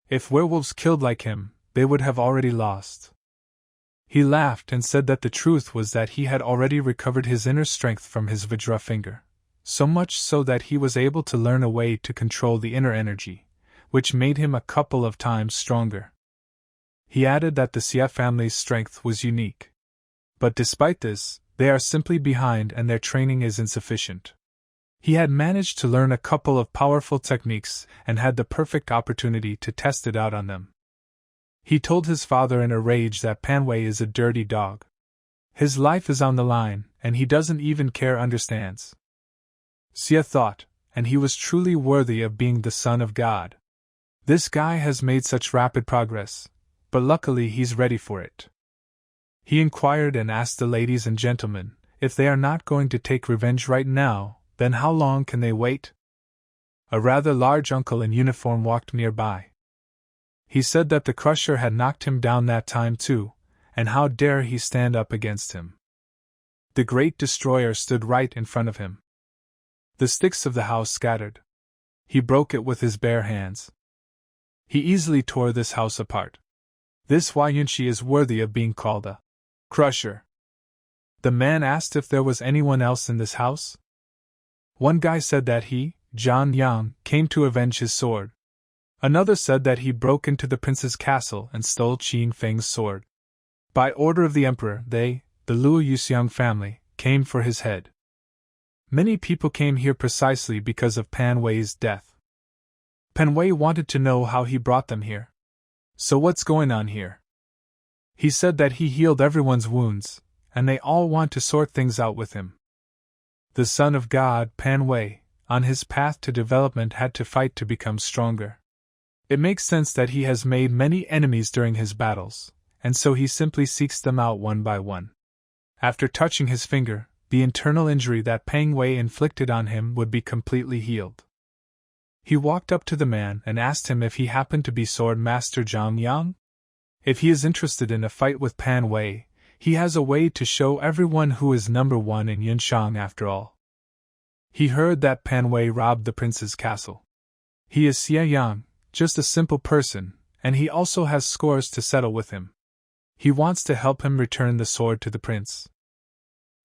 [SPEAKER 1] If werewolves killed like him, they would have already lost. He laughed and said that the truth was that he had already recovered his inner strength from his Vajra finger, so much so that he was able to learn a way to control the inner energy, which made him a couple of times stronger. He added that the Xie family's strength was unique. But despite this, they are simply behind and their training is insufficient. He had managed to learn a couple of powerful techniques and had the perfect opportunity to test it out on them. He told his father in a rage that Pan Wei is a dirty dog. His life is on the line, and he doesn't even care understands. Xia thought, and he was truly worthy of being the son of God. This guy has made such rapid progress, but luckily he's ready for it. He inquired and asked the ladies and gentlemen, if they are not going to take revenge right now, then how long can they wait? A rather large uncle in uniform walked nearby. He said that the Crusher had knocked him down that time too, and how dare he stand up against him. The great destroyer stood right in front of him. The sticks of the house scattered. He broke it with his bare hands. He easily tore this house apart. This Huayunshi is worthy of being called a Crusher. The man asked if there was anyone else in this house. One guy said that he, Zhang Yang, came to avenge his sword. Another said that he broke into the prince's castle and stole Qin Feng's sword. By order of the emperor, they, the Luo Yuxiang family, came for his head. Many people came here precisely because of Pan Wei's death. Pan Wei wanted to know how he brought them here. So what's going on here? He said that he healed everyone's wounds, and they all want to sort things out with him. The son of God, Pan Wei, on his path to development had to fight to become stronger. It makes sense that he has made many enemies during his battles, and so he simply seeks them out one by one. After touching his finger, the internal injury that Pang Wei inflicted on him would be completely healed. He walked up to the man and asked him if he happened to be Sword Master Zhang Yang. If he is interested in a fight with Pan Wei, he has a way to show everyone who is number one in Yunshang after all. He heard that Pan Wei robbed the prince's castle. He is Xia Yang, just a simple person, and he also has scores to settle with him. He wants to help him return the sword to the prince.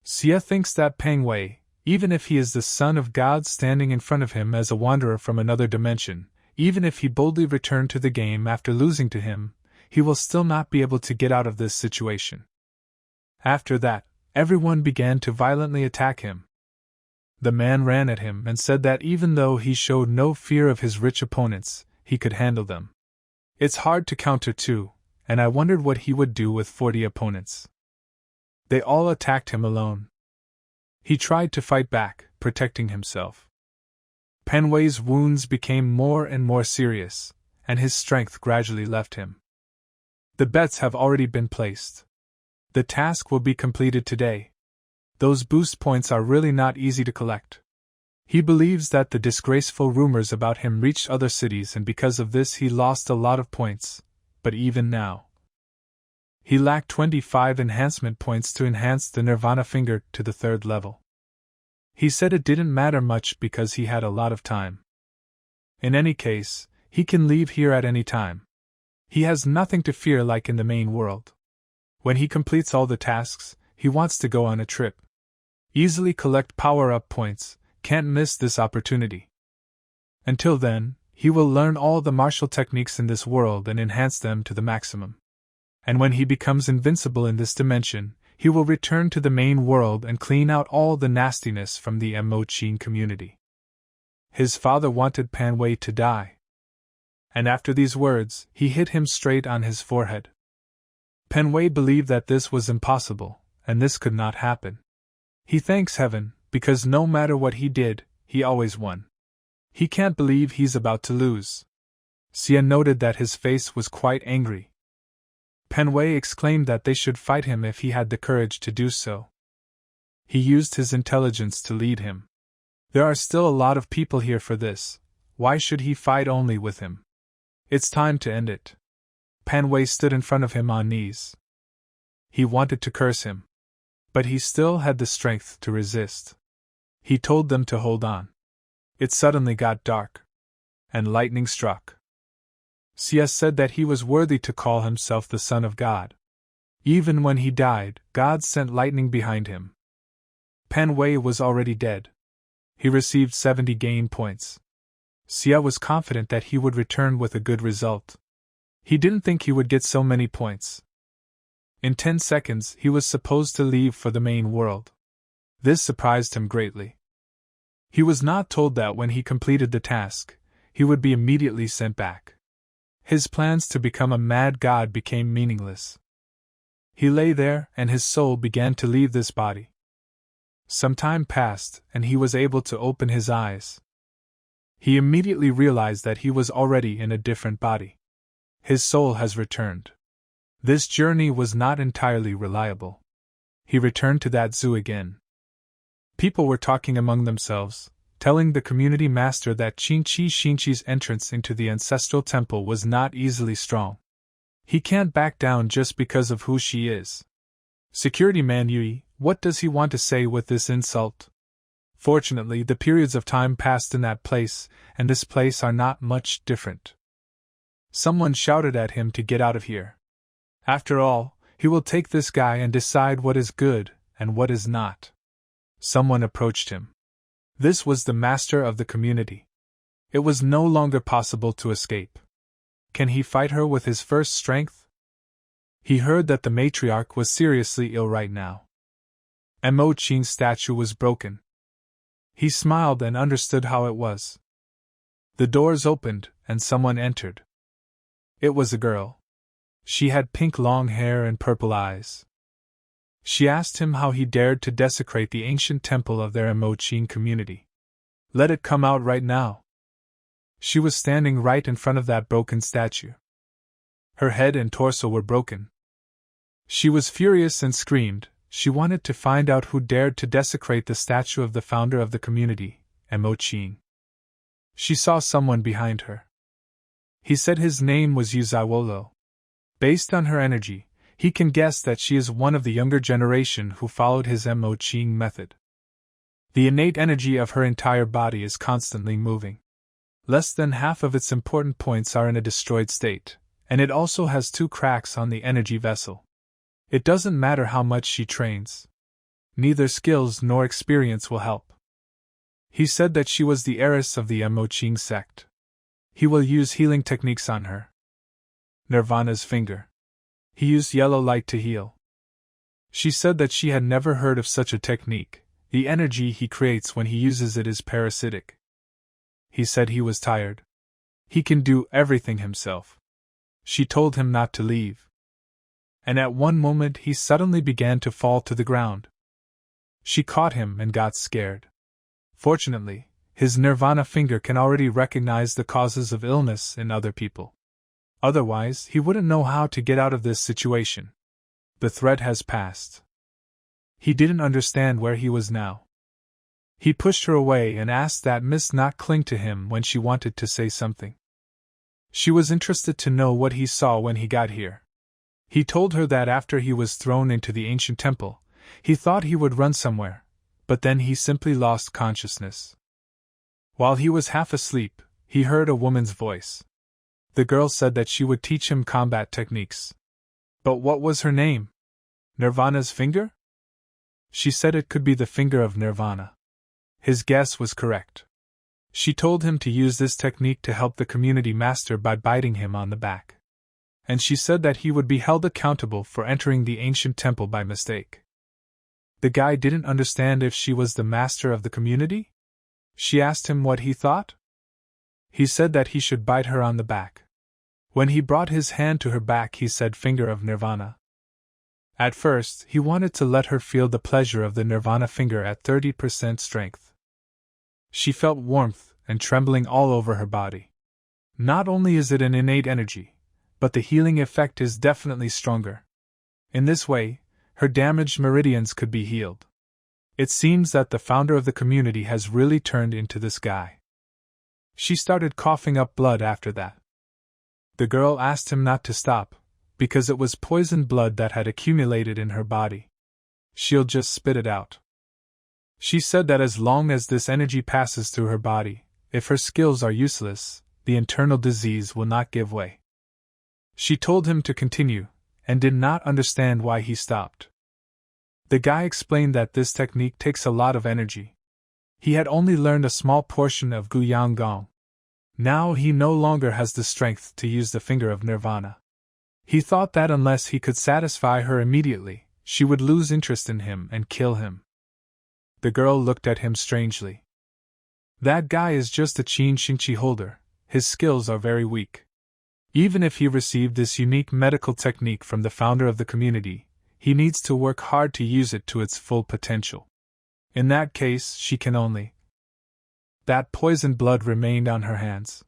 [SPEAKER 1] Xia thinks that Pang Wei, even if he is the son of God standing in front of him as a wanderer from another dimension, even if he boldly returned to the game after losing to him, he will still not be able to get out of this situation. After that, everyone began to violently attack him. The man ran at him and said that even though he showed no fear of his rich opponents, he could handle them. It's hard to counter too, and I wondered what he would do with 40 opponents. They all attacked him alone. He tried to fight back, protecting himself. Pan Wei's wounds became more and more serious, and his strength gradually left him. The bets have already been placed. The task will be completed today. Those boost points are really not easy to collect. He believes that the disgraceful rumors about him reached other cities, and because of this he lost a lot of points, but even now, he lacked 25 enhancement points to enhance the Nirvana finger to the 3rd level. He said it didn't matter much because he had a lot of time. In any case, he can leave here at any time. He has nothing to fear like in the main world. When he completes all the tasks, he wants to go on a trip. Easily collect power-up points, can't miss this opportunity. Until then, he will learn all the martial techniques in this world and enhance them to the maximum. And when he becomes invincible in this dimension, he will return to the main world and clean out all the nastiness from the Mo-Chin community. His father wanted Pan Wei to die. And after these words, he hit him straight on his forehead. Pan Wei believed that this was impossible, and this could not happen. He thanks heaven, because no matter what he did, he always won. He can't believe he's about to lose. Xia noted that his face was quite angry. Pan Wei exclaimed that they should fight him if he had the courage to do so. He used his intelligence to lead him. There are still a lot of people here for this. Why should he fight only with him? It's time to end it. Pan Wei stood in front of him on knees. He wanted to curse him, but he still had the strength to resist. He told them to hold on. It suddenly got dark, and lightning struck. Xia said that he was worthy to call himself the Son of God. Even when he died, God sent lightning behind him. Pan Wei was already dead. He received 70 game points. Xia was confident that he would return with a good result. He didn't think he would get so many points. In 10 seconds, he was supposed to leave for the main world. This surprised him greatly. He was not told that when he completed the task, he would be immediately sent back. His plans to become a mad god became meaningless. He lay there, and his soul began to leave this body. Some time passed, and he was able to open his eyes. He immediately realized that he was already in a different body. His soul has returned. This journey was not entirely reliable. He returned to that zoo again. People were talking among themselves, telling the community master that Shinchi's entrance into the ancestral temple was not easily strong. He can't back down just because of who she is. Security man Yui, what does he want to say with this insult? Fortunately, the periods of time passed in that place and this place are not much different. Someone shouted at him to get out of here. After all, he will take this guy and decide what is good and what is not. Someone approached him. This was the master of the community. It was no longer possible to escape. Can he fight her with his first strength? He heard that the matriarch was seriously ill right now. Mo Qing's statue was broken. He smiled and understood how it was. The doors opened, and someone entered. It was a girl. She had pink long hair and purple eyes. She asked him how he dared to desecrate the ancient temple of their Mo Qing community. Let it come out right now. She was standing right in front of that broken statue. Her head and torso were broken. She was furious and screamed. She wanted to find out who dared to desecrate the statue of the founder of the community, Mo Qing. She saw someone behind her. He said his name was Yuzaewolo. Based on her energy, he can guess that she is one of the younger generation who followed his Mo Qing method. The innate energy of her entire body is constantly moving. Less than half of its important points are in a destroyed state, and it also has 2 cracks on the energy vessel. It doesn't matter how much she trains. Neither skills nor experience will help. He said that she was the heiress of the Mo Qing sect. He will use healing techniques on her. Nirvana's finger. He used yellow light to heal. She said that she had never heard of such a technique. The energy he creates when he uses it is parasitic. He said he was tired. He can do everything himself. She told him not to leave. And at one moment he suddenly began to fall to the ground. She caught him and got scared. Fortunately, his nirvana finger can already recognize the causes of illness in other people. Otherwise, he wouldn't know how to get out of this situation. The threat has passed. He didn't understand where he was now. He pushed her away and asked that Miss not cling to him when she wanted to say something. She was interested to know what he saw when he got here. He told her that after he was thrown into the ancient temple, he thought he would run somewhere, but then he simply lost consciousness. While he was half asleep, he heard a woman's voice. The girl said that she would teach him combat techniques. But what was her name? Nirvana's finger? She said it could be the finger of Nirvana. His guess was correct. She told him to use this technique to help the community master by biting him on the back. And she said that he would be held accountable for entering the ancient temple by mistake. The guy didn't understand if she was the master of the community? She asked him what he thought? He said that he should bite her on the back. When he brought his hand to her back, he said finger of Nirvana. At first, he wanted to let her feel the pleasure of the Nirvana finger at 30% strength. She felt warmth and trembling all over her body. Not only is it an innate energy, but the healing effect is definitely stronger. In this way, her damaged meridians could be healed. It seems that the founder of the community has really turned into this guy. She started coughing up blood after that. The girl asked him not to stop, because it was poisoned blood that had accumulated in her body. She'll just spit it out. She said that as long as this energy passes through her body, if her skills are useless, the internal disease will not give way. She told him to continue, and did not understand why he stopped. The guy explained that this technique takes a lot of energy. He had only learned a small portion of Guyang Gong. Now he no longer has the strength to use the finger of Nirvana. He thought that unless he could satisfy her immediately, she would lose interest in him and kill him. The girl looked at him strangely. That guy is just a Qin Xingqi holder. His skills are very weak. Even if he received this unique medical technique from the founder of the community, he needs to work hard to use it to its full potential. In that case, she can only. That poisoned blood remained on her hands.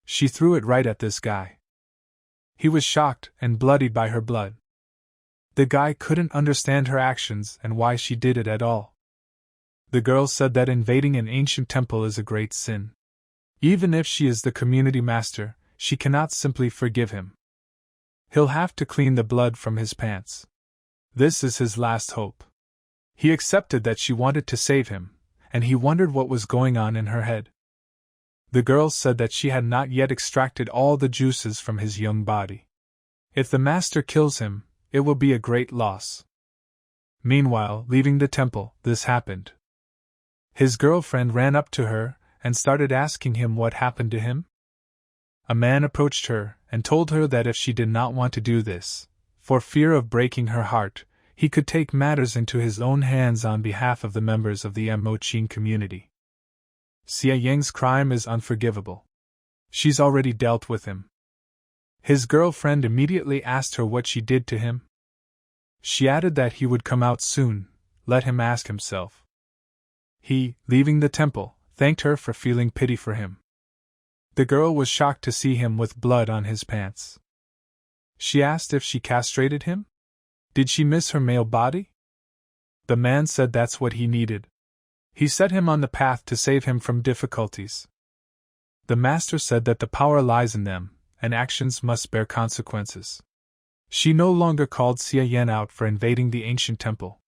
[SPEAKER 1] She threw it right at this guy. He was shocked and bloodied by her blood. The guy couldn't understand her actions and why she did it at all. The girl said that invading an ancient temple is a great sin. Even if she is the community master, she cannot simply forgive him. He'll have to clean the blood from his pants. This is his last hope. He accepted that she wanted to save him, and he wondered what was going on in her head. The girl said that she had not yet extracted all the juices from his young body. If the master kills him, it will be a great loss. Meanwhile, leaving the temple, this happened. His girlfriend ran up to her and started asking him what happened to him. A man approached her and told her that if she did not want to do this, for fear of breaking her heart, he could take matters into his own hands on behalf of the members of the Moching community. Xia Yang's crime is unforgivable. She's already dealt with him. His girlfriend immediately asked her what she did to him. She added that he would come out soon, let him ask himself. He, leaving the temple, thanked her for feeling pity for him. The girl was shocked to see him with blood on his pants. She asked if she castrated him? Did she miss her male body? The man said that's what he needed. He set him on the path to save him from difficulties. The master said that the power lies in them, and actions must bear consequences. She no longer called Xia Yan out for invading the ancient temple.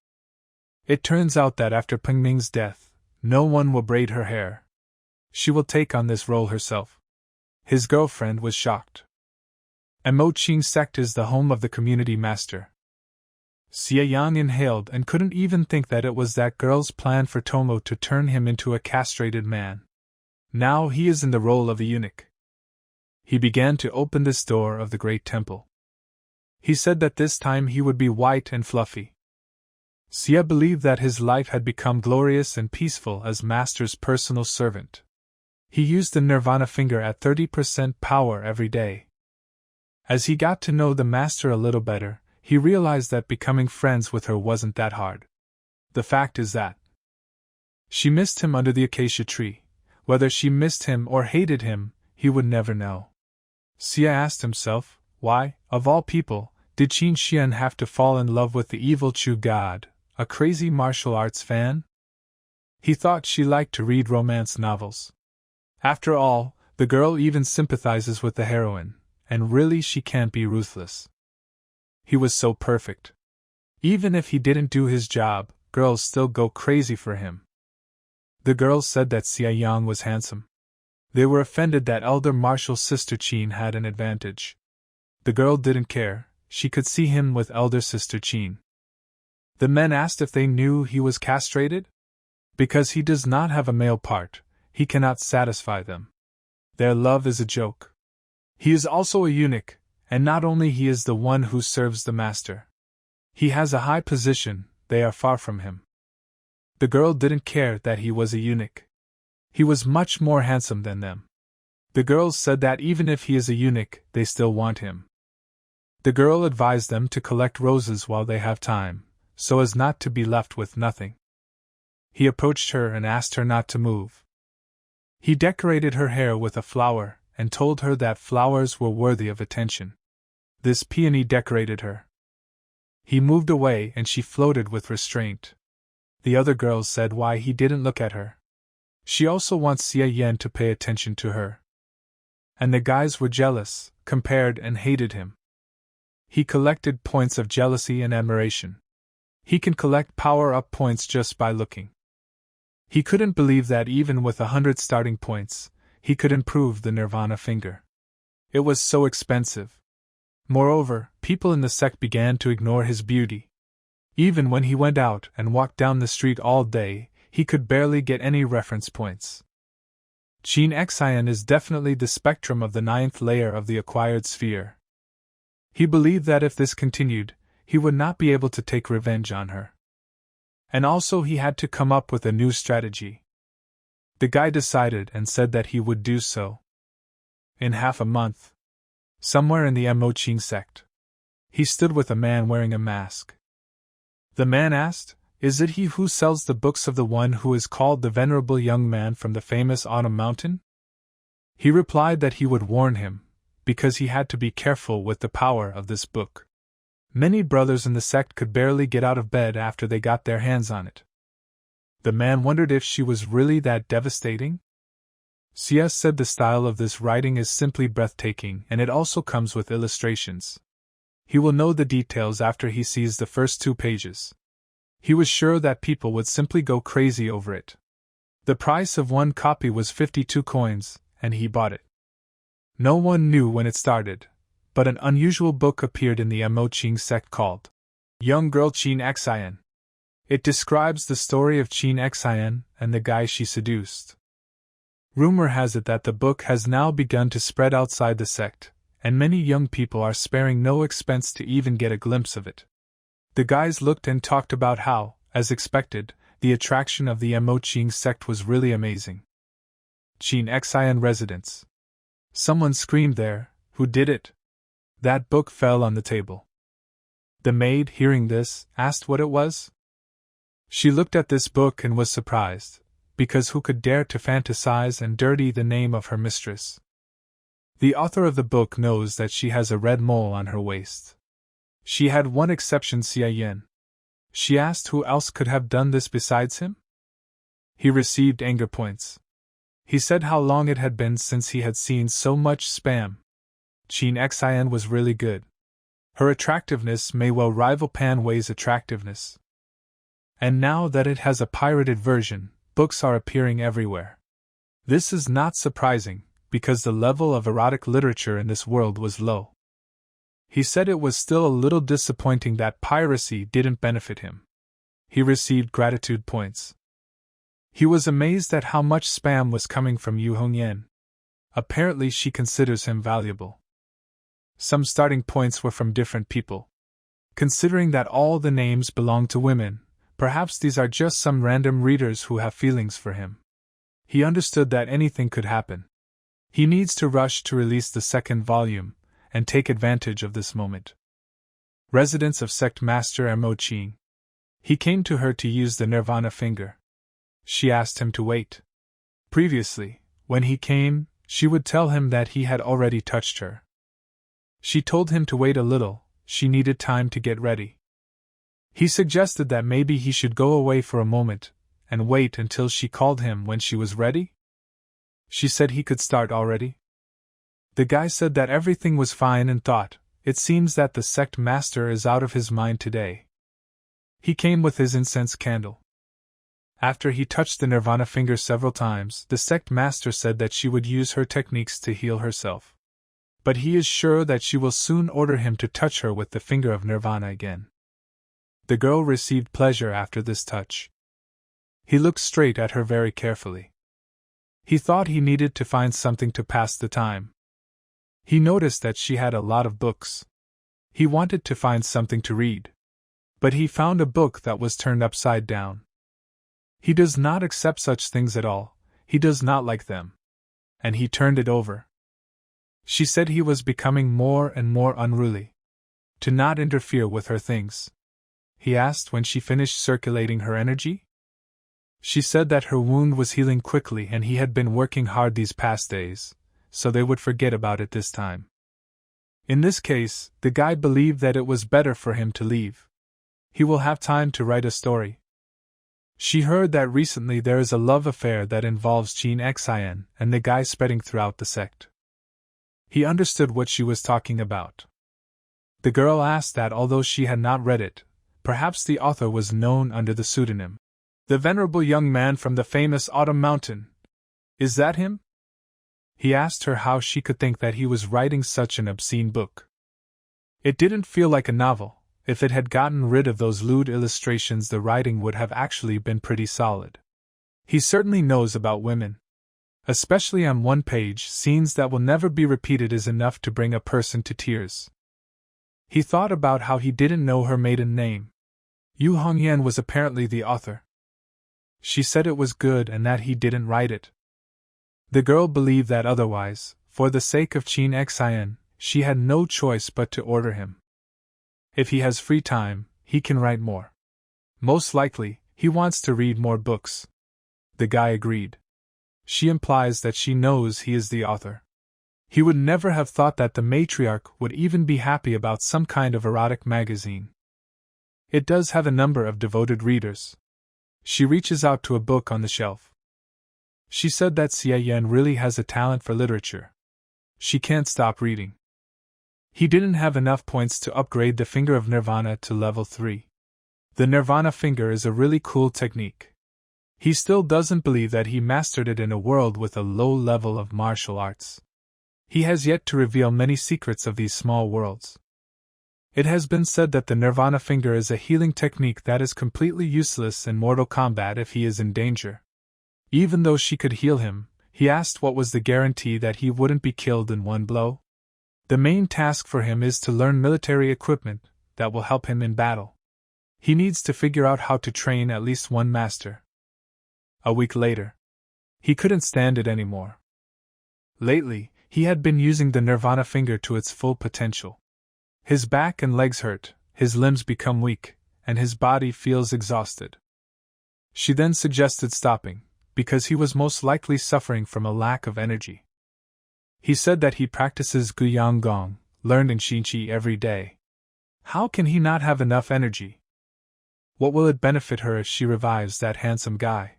[SPEAKER 1] It turns out that after Peng Ming's death, no one will braid her hair. She will take on this role herself. His girlfriend was shocked. Moching sect is the home of the community master. Xia Yan inhaled and couldn't even think that it was that girl's plan for Tomo to turn him into a castrated man. Now he is in the role of a eunuch. He began to open this door of the great temple. He said that this time he would be white and fluffy. Xia believed that his life had become glorious and peaceful as master's personal servant. He used the nirvana finger at 30% power every day. As he got to know the master a little better, he realized that becoming friends with her wasn't that hard. The fact is that she missed him under the acacia tree. Whether she missed him or hated him, he would never know. Xia asked himself, why, of all people, did Qin Xian have to fall in love with the evil Chu god, a crazy martial arts fan? He thought she liked to read romance novels. After all, the girl even sympathizes with the heroine, and really she can't be ruthless. He was so perfect. Even if he didn't do his job, girls still go crazy for him. The girls said that Xia Yang was handsome. They were offended that elder martial sister Qin had an advantage. The girl didn't care, she could see him with elder sister Qin. The men asked if they knew he was castrated? Because he does not have a male part, he cannot satisfy them. Their love is a joke. He is also a eunuch, and not only he is the one who serves the master. He has a high position, they are far from him. The girl didn't care that he was a eunuch. He was much more handsome than them. The girls said that even if he is a eunuch, they still want him. The girl advised them to collect roses while they have time, so as not to be left with nothing. He approached her and asked her not to move. He decorated her hair with a flower, and told her that flowers were worthy of attention. This peony decorated her. He moved away and she floated with restraint. The other girls said why he didn't look at her. She also wants Xia Yan to pay attention to her. And the guys were jealous, compared and hated him. He collected points of jealousy and admiration. He can collect power-up points just by looking. He couldn't believe that even with 100 starting points, he could improve the nirvana finger. It was so expensive. Moreover, people in the sect began to ignore his beauty. Even when he went out and walked down the street all day, he could barely get any reference points. Qin Xian is definitely the spectrum of the 9th layer of the acquired sphere. He believed that if this continued, he would not be able to take revenge on her. And also he had to come up with a new strategy. The guy decided and said that he would do so. In half a month. Somewhere in the Moching sect. He stood with a man wearing a mask. The man asked, "Is it he who sells the books of the one who is called the venerable young man from the famous Autumn Mountain?" He replied that he would warn him, because he had to be careful with the power of this book. Many brothers in the sect could barely get out of bed after they got their hands on it. The man wondered if she was really that devastating. CS said the style of this writing is simply breathtaking, and it also comes with illustrations. He will know the details after he sees the first 2 pages. He was sure that people would simply go crazy over it. The price of 1 copy was 52 coins, and he bought it. No one knew when it started, but an unusual book appeared in the Moching sect called Young Girl Chin Xian. It describes the story of Chin Xian and the guy she seduced. Rumor has it that the book has now begun to spread outside the sect, and many young people are sparing no expense to even get a glimpse of it. The guys looked and talked about how, as expected, the attraction of the Moching sect was really amazing. Chin Xian residence. Someone screamed there, "Who did it?" That book fell on the table. The maid, hearing this, asked what it was. She looked at this book and was surprised, because who could dare to fantasize and dirty the name of her mistress? The author of the book knows that she has a red mole on her waist. She had one exception, Xia Yin. She asked who else could have done this besides him? He received anger points. He said how long it had been since he had seen so much spam. Chin Xian was really good. Her attractiveness may well rival Pan Wei's attractiveness. And now that it has a pirated version, books are appearing everywhere. This is not surprising, because the level of erotic literature in this world was low. He said it was still a little disappointing that piracy didn't benefit him. He received gratitude points. He was amazed at how much spam was coming from Yu Hongyan. Apparently she considers him valuable. Some starting points were from different people. Considering that all the names belong to women, perhaps these are just some random readers who have feelings for him. He understood that anything could happen. He needs to rush to release the 2nd volume, and take advantage of this moment. Residence of Sect Master Mo Ching. He came to her to use the Nirvana finger. She asked him to wait. Previously, when he came, she would tell him that he had already touched her. She told him to wait a little, she needed time to get ready. He suggested that maybe he should go away for a moment, and wait until she called him when she was ready. She said he could start already. The guy said that everything was fine and thought, "It seems that the sect master is out of his mind today." He came with his incense candle. After he touched the Nirvana finger several times, the sect master said that she would use her techniques to heal herself. But he is sure that she will soon order him to touch her with the finger of Nirvana again. The girl received pleasure after this touch. He looked straight at her very carefully. He thought he needed to find something to pass the time. He noticed that she had a lot of books. He wanted to find something to read. But he found a book that was turned upside down. He does not accept such things at all, he does not like them. And he turned it over. She said he was becoming more and more unruly. To not interfere with her things. He asked when she finished circulating her energy. She said that her wound was healing quickly and he had been working hard these past days, so they would forget about it this time. In this case, the guy believed that it was better for him to leave. He will have time to write a story. She heard that recently there is a love affair that involves Chin Xian and the guy spreading throughout the sect. He understood what she was talking about. The girl asked that although she had not read it, perhaps the author was known under the pseudonym, "The venerable young man from the famous Autumn Mountain." Is that him? He asked her how she could think that he was writing such an obscene book. It didn't feel like a novel. If it had gotten rid of those lewd illustrations, the writing would have actually been pretty solid. He certainly knows about women. Especially on one page, scenes that will never be repeated is enough to bring a person to tears. He thought about how he didn't know her maiden name. Yu Hongyan was apparently the author. She said it was good and that he didn't write it. The girl believed that otherwise, for the sake of Chin Xian, she had no choice but to order him. If he has free time, he can write more. Most likely, he wants to read more books. The guy agreed. She implies that she knows he is the author. He would never have thought that the matriarch would even be happy about some kind of erotic magazine. It does have a number of devoted readers. She reaches out to a book on the shelf. She said that Xie Yan really has a talent for literature. She can't stop reading. He didn't have enough points to upgrade the Finger of Nirvana to level 3. The Nirvana finger is a really cool technique. He still doesn't believe that he mastered it in a world with a low level of martial arts. He has yet to reveal many secrets of these small worlds. It has been said that the Nirvana finger is a healing technique that is completely useless in Mortal Kombat if he is in danger. Even though she could heal him, he asked what was the guarantee that he wouldn't be killed in one blow. The main task for him is to learn military equipment that will help him in battle. He needs to figure out how to train at least one master. A week later. He couldn't stand it anymore. Lately, he had been using the Nirvana finger to its full potential. His back and legs hurt, his limbs become weak, and his body feels exhausted. She then suggested stopping, because he was most likely suffering from a lack of energy. He said that he practices Guyang Gong, learned in Xinqi every day. How can he not have enough energy? What will it benefit her if she revives that handsome guy?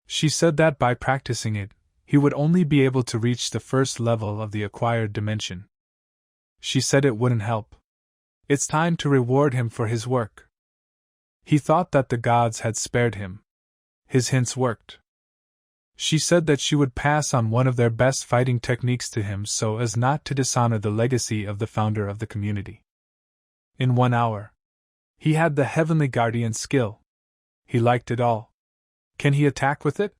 [SPEAKER 1] She said that by practicing it, he would only be able to reach the first level of the acquired dimension. She said it wouldn't help. It's time to reward him for his work. He thought that the gods had spared him. His hints worked. She said that she would pass on one of their best fighting techniques to him so as not to dishonor the legacy of the founder of the community. In 1 hour. He had the Heavenly Guardian skill. He liked it all. Can he attack with it?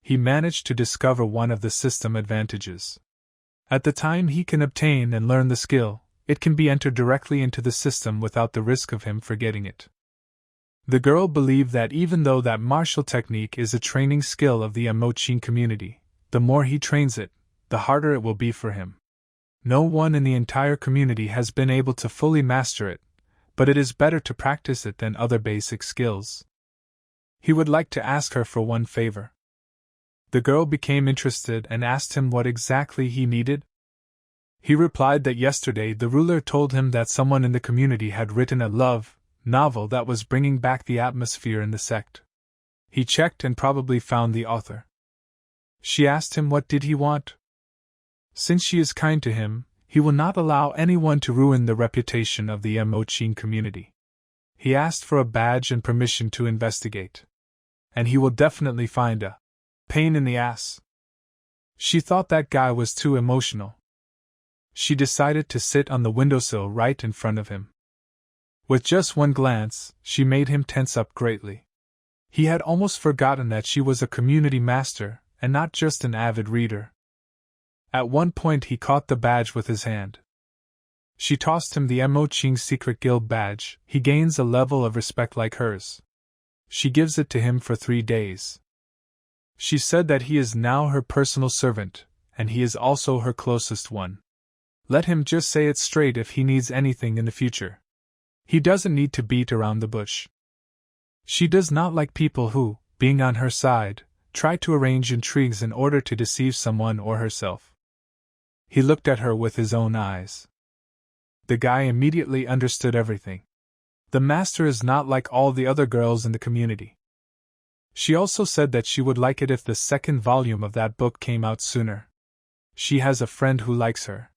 [SPEAKER 1] He managed to discover one of the system advantages. At the time he can obtain and learn the skill, it can be entered directly into the system without the risk of him forgetting it. The girl believed that even though that martial technique is a training skill of the Amochin community, the more he trains it, the harder it will be for him. No one in the entire community has been able to fully master it, but it is better to practice it than other basic skills. He would like to ask her for one favor. The girl became interested and asked him what exactly he needed. He replied that yesterday the ruler told him that someone in the community had written a love novel that was bringing back the atmosphere in the sect. He checked and probably found the author. She asked him what did he want. Since she is kind to him, he will not allow anyone to ruin the reputation of the Amochin community. He asked for a badge and permission to investigate. And he will definitely find a pain in the ass. She thought that guy was too emotional. She decided to sit on the windowsill right in front of him. With just one glance, she made him tense up greatly. He had almost forgotten that she was a community master, and not just an avid reader. At one point he caught the badge with his hand. She tossed him the Amochin Secret Guild badge. He gains a level of respect like hers. She gives it to him for 3 days. She said that he is now her personal servant, and he is also her closest one. Let him just say it straight if he needs anything in the future. He doesn't need to beat around the bush. She does not like people who, being on her side, try to arrange intrigues in order to deceive someone or herself. He looked at her with his own eyes. The guy immediately understood everything. The master is not like all the other girls in the community. She also said that she would like it if the second volume of that book came out sooner. She has a friend who likes her.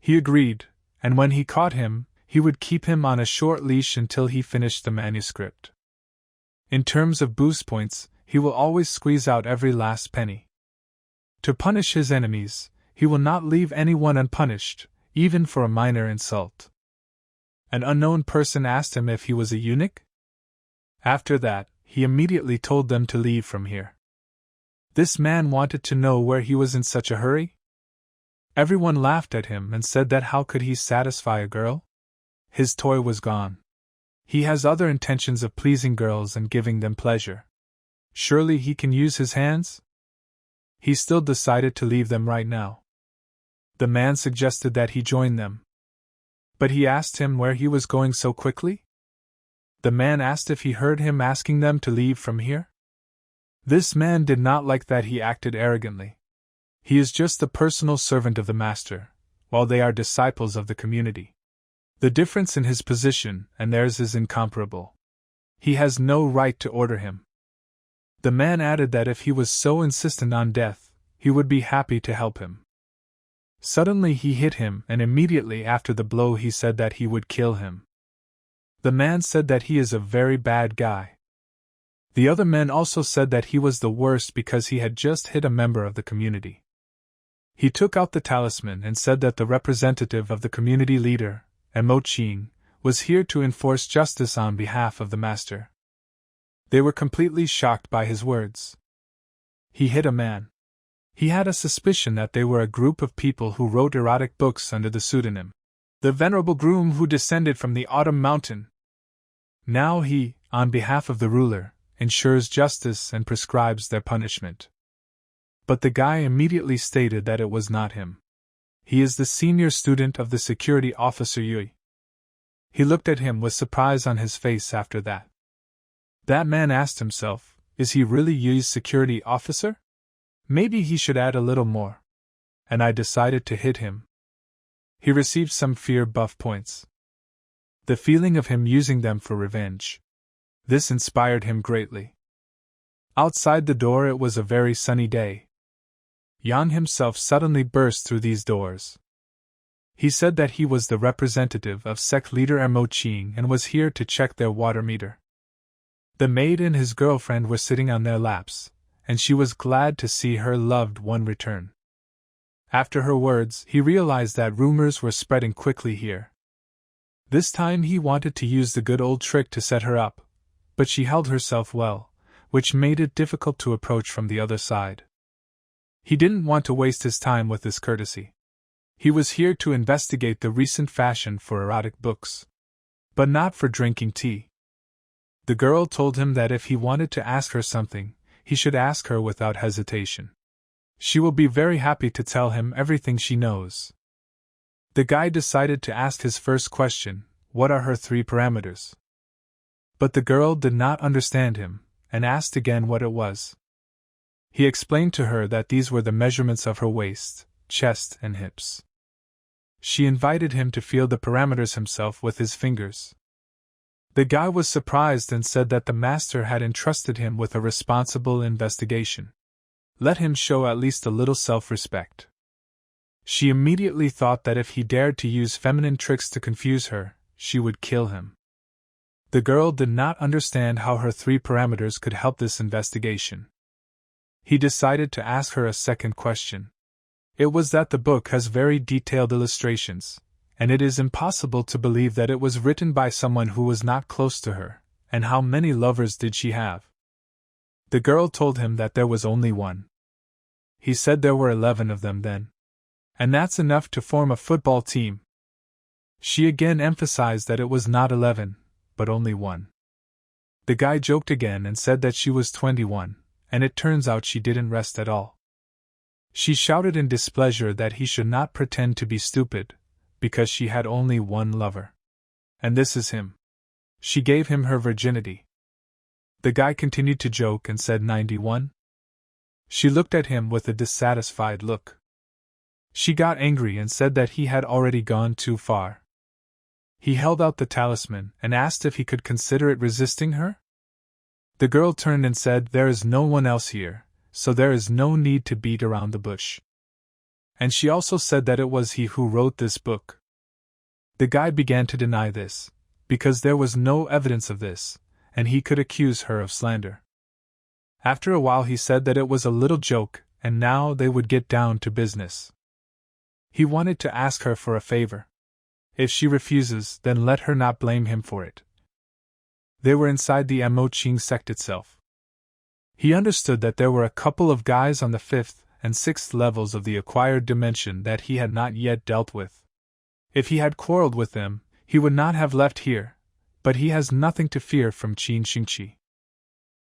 [SPEAKER 1] He agreed, and when he caught him, he would keep him on a short leash until he finished the manuscript. In terms of boost points, he will always squeeze out every last penny. To punish his enemies, he will not leave anyone unpunished, even for a minor insult. An unknown person asked him if he was a eunuch. After that, he immediately told them to leave from here. This man wanted to know where he was in such a hurry. Everyone laughed at him and said that how could he satisfy a girl? His toy was gone. He has other intentions of pleasing girls and giving them pleasure. Surely he can use his hands? He still decided to leave them right now. The man suggested that he join them. But he asked him where he was going so quickly? The man asked if he heard him asking them to leave from here. This man did not like that he acted arrogantly. He is just the personal servant of the master, while they are disciples of the community. The difference in his position and theirs is incomparable. He has no right to order him. The man added that if he was so insistent on death, he would be happy to help him. Suddenly he hit him, and immediately after the blow he said that he would kill him. The man said that he is a very bad guy. The other men also said that he was the worst because he had just hit a member of the community. He took out the talisman and said that the representative of the community leader, Moching, was here to enforce justice on behalf of the master. They were completely shocked by his words. He hit a man. He had a suspicion that they were a group of people who wrote erotic books under the pseudonym, the venerable groom who descended from the autumn mountain. Now he, on behalf of the ruler, ensures justice and prescribes their punishment. But the guy immediately stated that it was not him. He is the senior student of the security officer Yui. He looked at him with surprise on his face after that. That man asked himself, is he really Yui's security officer? Maybe he should add a little more. And I decided to hit him. He received some fear buff points. The feeling of him using them for revenge. This inspired him greatly. Outside the door it was a very sunny day. Yan himself suddenly burst through these doors. He said that he was the representative of sect leader Mo Qing and was here to check their water meter. The maid and his girlfriend were sitting on their laps, and she was glad to see her loved one return. After her words, he realized that rumors were spreading quickly here. This time he wanted to use the good old trick to set her up, but she held herself well, which made it difficult to approach from the other side. He didn't want to waste his time with this courtesy. He was here to investigate the recent fashion for erotic books, but not for drinking tea. The girl told him that if he wanted to ask her something, he should ask her without hesitation. She will be very happy to tell him everything she knows. The guy decided to ask his first question, what are her 3 parameters? But the girl did not understand him, and asked again what it was. He explained to her that these were the measurements of her waist, chest, and hips. She invited him to feel the parameters himself with his fingers. The guy was surprised and said that the master had entrusted him with a responsible investigation. Let him show at least a little self-respect. She immediately thought that if he dared to use feminine tricks to confuse her, she would kill him. The girl did not understand how her 3 parameters could help this investigation. He decided to ask her a second question. It was that the book has very detailed illustrations, and it is impossible to believe that it was written by someone who was not close to her, and how many lovers did she have? The girl told him that there was only one. He said there were 11 of them then. And that's enough to form a football team. She again emphasized that it was not 11, but only one. The guy joked again and said that she was 21, and it turns out she didn't rest at all. She shouted in displeasure that he should not pretend to be stupid, because she had only one lover. And this is him. She gave him her virginity. The guy continued to joke and said 91. She looked at him with a dissatisfied look. She got angry and said that he had already gone too far. He held out the talisman and asked if he could consider it resisting her. The girl turned and said, there is no one else here, so there is no need to beat around the bush. And she also said that it was he who wrote this book. The guy began to deny this, because there was no evidence of this, and he could accuse her of slander. After a while he said that it was a little joke, and now they would get down to business. He wanted to ask her for a favor. If she refuses, then let her not blame him for it. They were inside the Mo Qing sect itself. He understood that there were a couple of guys on the 5th and 6th levels of the acquired dimension that he had not yet dealt with. If he had quarreled with them, he would not have left here, but he has nothing to fear from Qin Xingqi.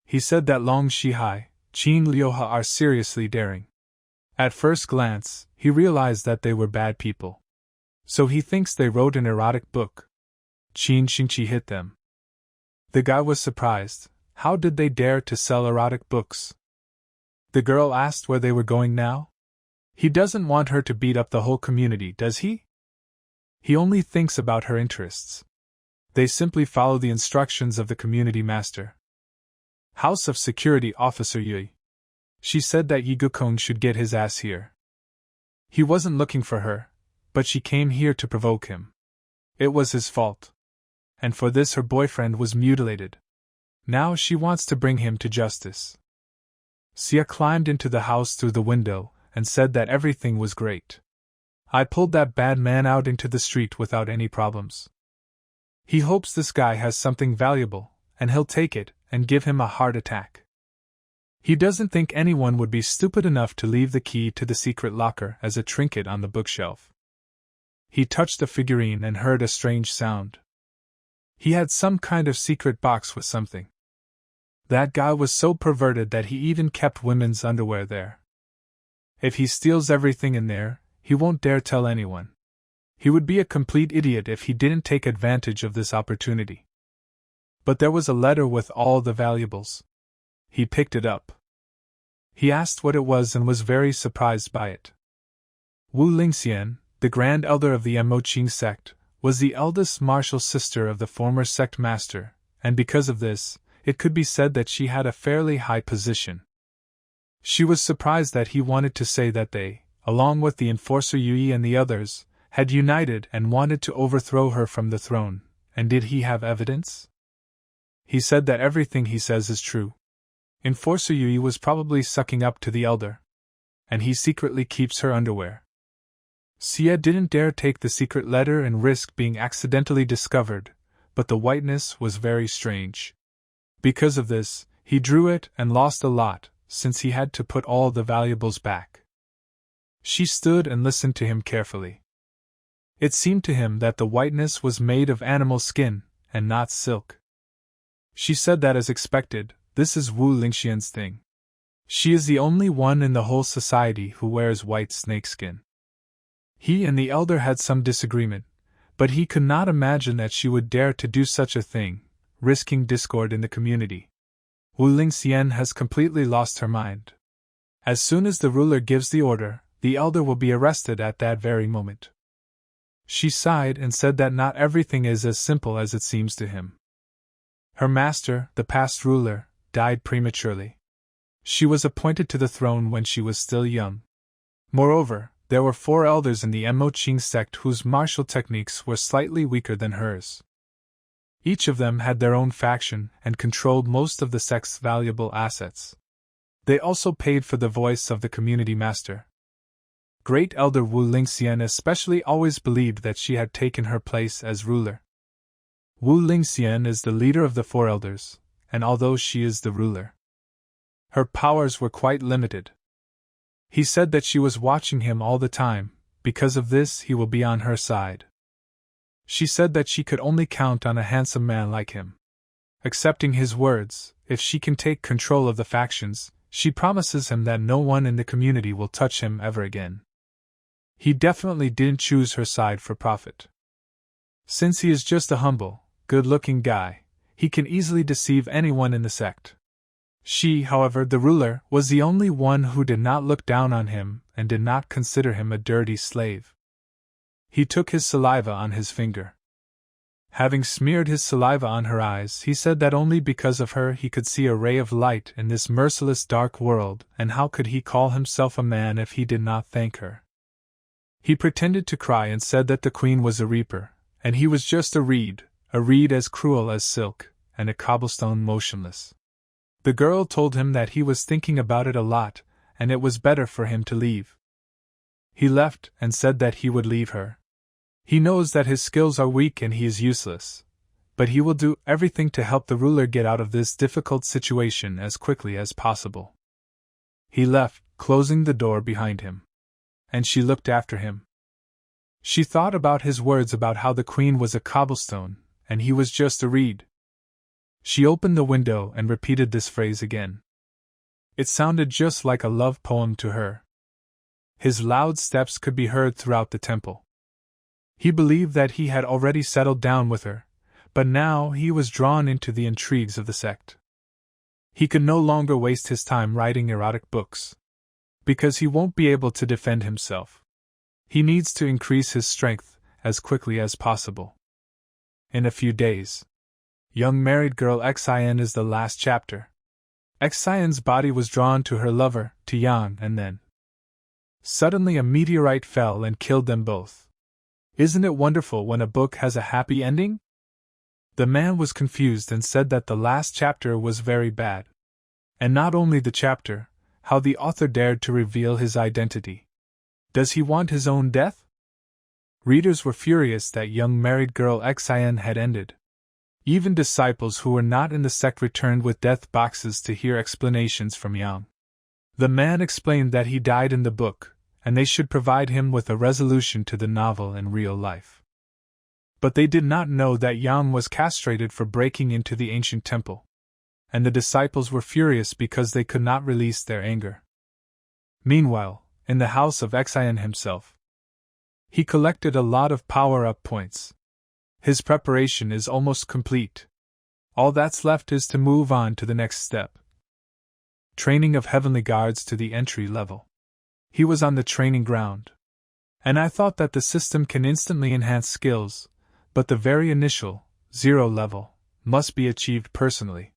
[SPEAKER 1] He said that Long Shihai, Qin Liuha are seriously daring. At first glance, he realized that they were bad people. So he thinks they wrote an erotic book. Qin Xingqi hit them. The guy was surprised. How did they dare to sell erotic books? The girl asked where they were going now. He doesn't want her to beat up the whole community, does he? He only thinks about her interests. They simply follow the instructions of the community master. House of Security Officer Yui. She said that Yigukong should get his ass here. He wasn't looking for her, but she came here to provoke him. It was his fault. And for this her boyfriend was mutilated. Now she wants to bring him to justice. Sia climbed into the house through the window and said that everything was great. I pulled that bad man out into the street without any problems. He hopes this guy has something valuable, and he'll take it and give him a heart attack. He doesn't think anyone would be stupid enough to leave the key to the secret locker as a trinket on the bookshelf. He touched the figurine and heard a strange sound. He had some kind of secret box with something. That guy was so perverted that he even kept women's underwear there. If he steals everything in there, he won't dare tell anyone. He would be a complete idiot if he didn't take advantage of this opportunity. But there was a letter with all the valuables. He picked it up. He asked what it was and was very surprised by it. Wu Lingxian, the Grand Elder of the Moqing sect, was the eldest martial sister of the former sect master, and because of this, it could be said that she had a fairly high position. She was surprised that he wanted to say that they, along with the enforcer Yui and the others, had united and wanted to overthrow her from the throne, and did he have evidence? He said that everything he says is true. Enforcer Yui was probably sucking up to the elder. And he secretly keeps her underwear. Sia didn't dare take the secret letter and risk being accidentally discovered, but the whiteness was very strange. Because of this, he drew it and lost a lot, since he had to put all the valuables back. She stood and listened to him carefully. It seemed to him that the whiteness was made of animal skin, and not silk. She said that as expected, this is Wu Lingxian's thing. She is the only one in the whole society who wears white snakeskin. He and the elder had some disagreement, but he could not imagine that she would dare to do such a thing, risking discord in the community. Wu Lingxian has completely lost her mind. As soon as the ruler gives the order, the elder will be arrested at that very moment. She sighed and said that not everything is as simple as it seems to him. Her master, the past ruler, died prematurely. She was appointed to the throne when she was still young. Moreover, there were 4 elders in the Moqing sect whose martial techniques were slightly weaker than hers. Each of them had their own faction and controlled most of the sect's valuable assets. They also paid for the voice of the community master. Great Elder Wu Lingxian especially always believed that she had taken her place as ruler. Wu Lingxian is the leader of the 4 elders, and although she is the ruler, her powers were quite limited. He said that she was watching him all the time, because of this he will be on her side. She said that she could only count on a handsome man like him. Accepting his words, if she can take control of the factions, she promises him that no one in the community will touch him ever again. He definitely didn't choose her side for profit. Since he is just a humble, good-looking guy, he can easily deceive anyone in the sect. She, however, the ruler, was the only one who did not look down on him and did not consider him a dirty slave. He took his saliva on his finger. Having smeared his saliva on her eyes, he said that only because of her he could see a ray of light in this merciless dark world, and how could he call himself a man if he did not thank her? He pretended to cry and said that the queen was a reaper, and he was just a reed as cruel as silk, and a cobblestone motionless. The girl told him that he was thinking about it a lot, and it was better for him to leave. He left and said that he would leave her. He knows that his skills are weak and he is useless, but he will do everything to help the ruler get out of this difficult situation as quickly as possible. He left, closing the door behind him. And she looked after him. She thought about his words about how the queen was a cobblestone, and he was just a reed. She opened the window and repeated this phrase again. It sounded just like a love poem to her. His loud steps could be heard throughout the temple. He believed that he had already settled down with her, but now he was drawn into the intrigues of the sect. He could no longer waste his time writing erotic books, because he won't be able to defend himself. He needs to increase his strength as quickly as possible. In a few days, Young Married Girl Xin is the last chapter. Xin's body was drawn to her lover, to Yang, and then suddenly a meteorite fell and killed them both. Isn't it wonderful when a book has a happy ending? The man was confused and said that the last chapter was very bad. And not only the chapter, how the author dared to reveal his identity. Does he want his own death? Readers were furious that Young Married Girl Xin had ended. Even disciples who were not in the sect returned with death boxes to hear explanations from Yang. The man explained that he died in the book, and they should provide him with a resolution to the novel in real life. But they did not know that Yang was castrated for breaking into the ancient temple, and the disciples were furious because they could not release their anger. Meanwhile, in the house of Xin himself, he collected a lot of power-up points. His preparation is almost complete. All that's left is to move on to the next step. Training of heavenly guards to the entry level. He was on the training ground. And I thought that the system can instantly enhance skills, but the very initial, 0 level, must be achieved personally.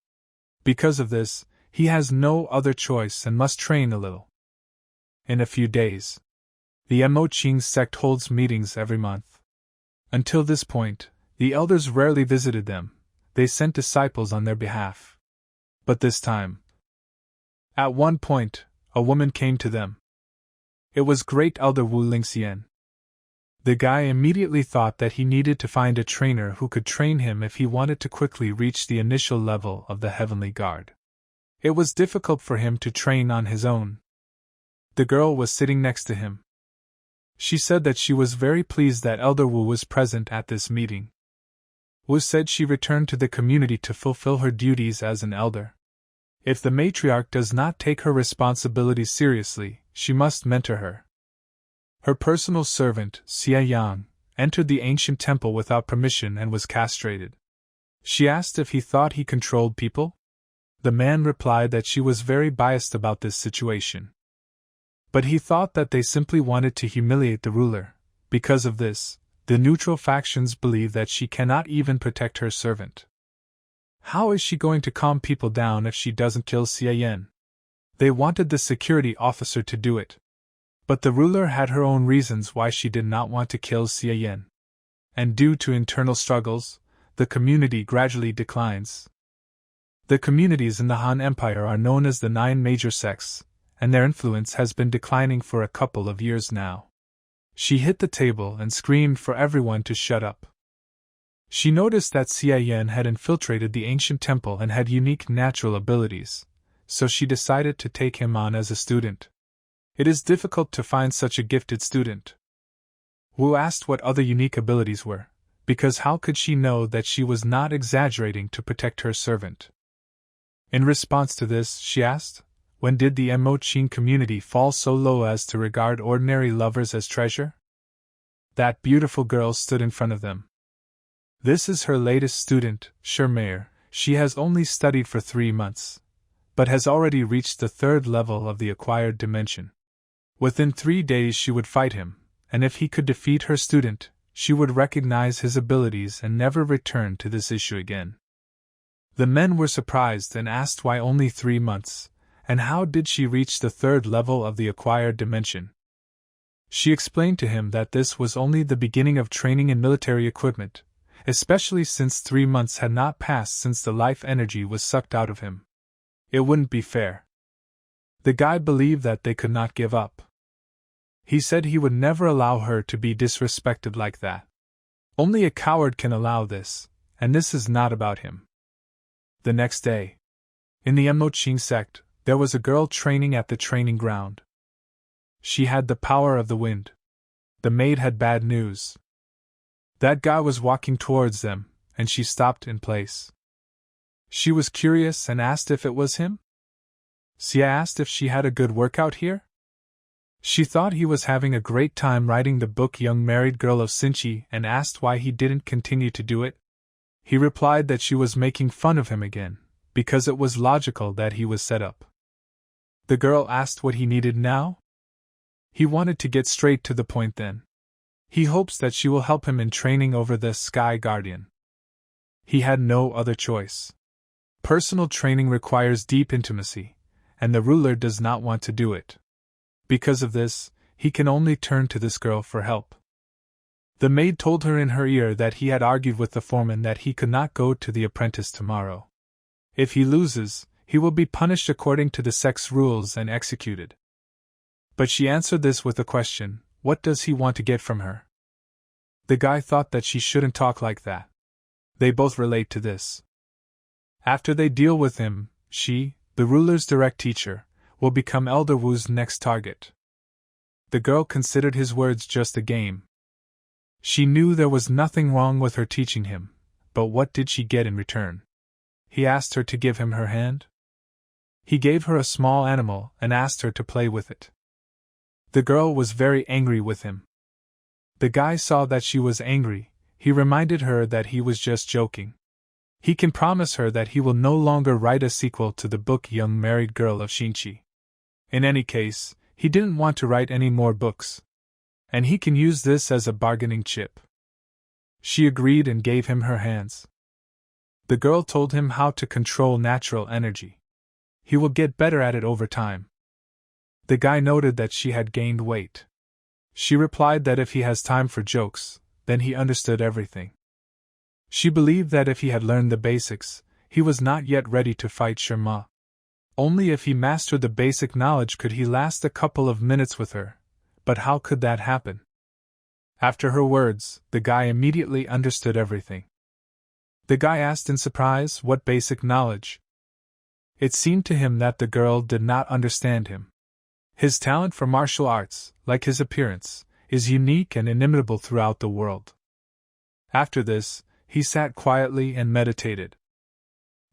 [SPEAKER 1] Because of this, he has no other choice and must train a little. In a few days, the Moqing sect holds meetings every month. Until this point, the elders rarely visited them, they sent disciples on their behalf. But this time, at one point, a woman came to them. It was Great Elder Wu Lingxian. The guy immediately thought that he needed to find a trainer who could train him if he wanted to quickly reach the initial level of the Heavenly Guard. It was difficult for him to train on his own. The girl was sitting next to him. She said that she was very pleased that Elder Wu was present at this meeting. Wu said she returned to the community to fulfill her duties as an elder. If the matriarch does not take her responsibilities seriously, she must mentor her. Her personal servant, Xia Yang, entered the ancient temple without permission and was castrated. She asked if he thought he controlled people. The man replied that she was very biased about this situation. But he thought that they simply wanted to humiliate the ruler. Because of this, the neutral factions believe that she cannot even protect her servant. How is she going to calm people down if she doesn't kill Xia Yan? They wanted the security officer to do it. But the ruler had her own reasons why she did not want to kill Xia Yan. And due to internal struggles, the community gradually declines. The communities in the Han Empire are known as the 9 major sects, and their influence has been declining for a couple of years now. She hit the table and screamed for everyone to shut up. She noticed that Xia Yan had infiltrated the ancient temple and had unique natural abilities, so she decided to take him on as a student. It is difficult to find such a gifted student. Wu asked what other unique abilities were, because how could she know that she was not exaggerating to protect her servant? In response to this, she asked, when did the Moqing community fall so low as to regard ordinary lovers as treasure? That beautiful girl stood in front of them. This is her latest student, Shermayer. She has only studied for 3 months, but has already reached the 3rd level of the acquired dimension. Within 3 days she would fight him, and if he could defeat her student, she would recognize his abilities and never return to this issue again. The men were surprised and asked why only 3 months. And how did she reach the 3rd level of the acquired dimension? She explained to him that this was only the beginning of training in military equipment, especially since 3 months had not passed since the life energy was sucked out of him. It wouldn't be fair. The guy believed that they could not give up. He said he would never allow her to be disrespected like that. Only a coward can allow this, and this is not about him. The next day, in the Moqing sect, there was a girl training at the training ground. She had the power of the wind. The maid had bad news. That guy was walking towards them, and she stopped in place. She was curious and asked if it was him. Xia asked if she had a good workout here. She thought he was having a great time writing the book Young Married Girl of Sinchi and asked why he didn't continue to do it. He replied that she was making fun of him again, because it was logical that he was set up. The girl asked what he needed now. He wanted to get straight to the point then. He hopes that she will help him in training over the Sky Guardian. He had no other choice. Personal training requires deep intimacy, and the ruler does not want to do it. Because of this, he can only turn to this girl for help. The maid told her in her ear that he had argued with the foreman that he could not go to the apprentice tomorrow. If he loses, he will be punished according to the sect's rules and executed. But she answered this with a question: what does he want to get from her? The guy thought that she shouldn't talk like that. They both relate to this. After they deal with him, she, the ruler's direct teacher, will become Elder Wu's next target. The girl considered his words just a game. She knew there was nothing wrong with her teaching him, but what did she get in return? He asked her to give him her hand. He gave her a small animal and asked her to play with it. The girl was very angry with him. The guy saw that she was angry. He reminded her that he was just joking. He can promise her that he will no longer write a sequel to the book Young Married Girl of Shinchi. In any case, he didn't want to write any more books. And he can use this as a bargaining chip. She agreed and gave him her hands. The girl told him how to control natural energy. He will get better at it over time. The guy noted that she had gained weight. She replied that if he has time for jokes, then he understood everything. She believed that if he had learned the basics, he was not yet ready to fight Sherma. Only if he mastered the basic knowledge could he last a couple of minutes with her. But how could that happen? After her words, the guy immediately understood everything. The guy asked in surprise what basic knowledge. It seemed to him that the girl did not understand him. His talent for martial arts, like his appearance, is unique and inimitable throughout the world. After this, he sat quietly and meditated.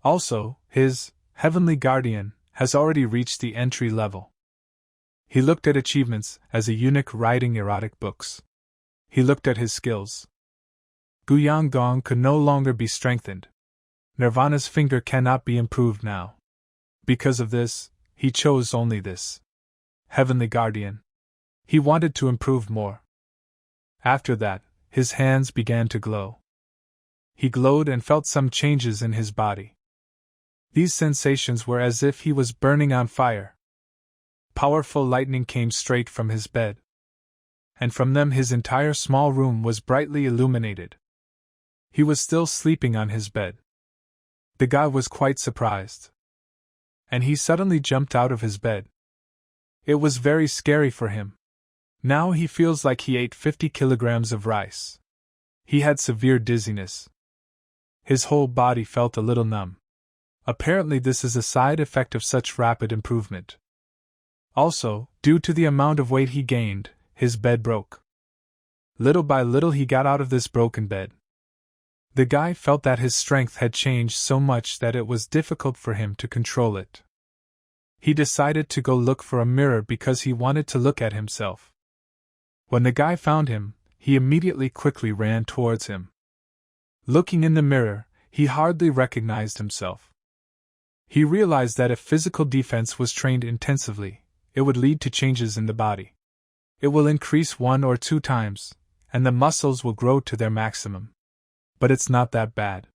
[SPEAKER 1] Also, his heavenly guardian has already reached the entry level. He looked at achievements as a eunuch writing erotic books. He looked at his skills. Guyang Gong could no longer be strengthened. Nirvana's finger cannot be improved now. Because of this, he chose only this heavenly guardian. He wanted to improve more. After that, his hands began to glow. He glowed and felt some changes in his body. These sensations were as if he was burning on fire. Powerful lightning came straight from his bed. And from them his entire small room was brightly illuminated. He was still sleeping on his bed. The guy was quite surprised. And he suddenly jumped out of his bed. It was very scary for him. Now he feels like he ate 50 kilograms of rice. He had severe dizziness. His whole body felt a little numb. Apparently this is a side effect of such rapid improvement. Also, due to the amount of weight he gained, his bed broke. Little by little he got out of this broken bed. The guy felt that his strength had changed so much that it was difficult for him to control it. He decided to go look for a mirror because he wanted to look at himself. When the guy found him, he immediately quickly ran towards him. Looking in the mirror, he hardly recognized himself. He realized that if physical defense was trained intensively, it would lead to changes in the body. It will increase 1 or 2 times, and the muscles will grow to their maximum. But it's not that bad.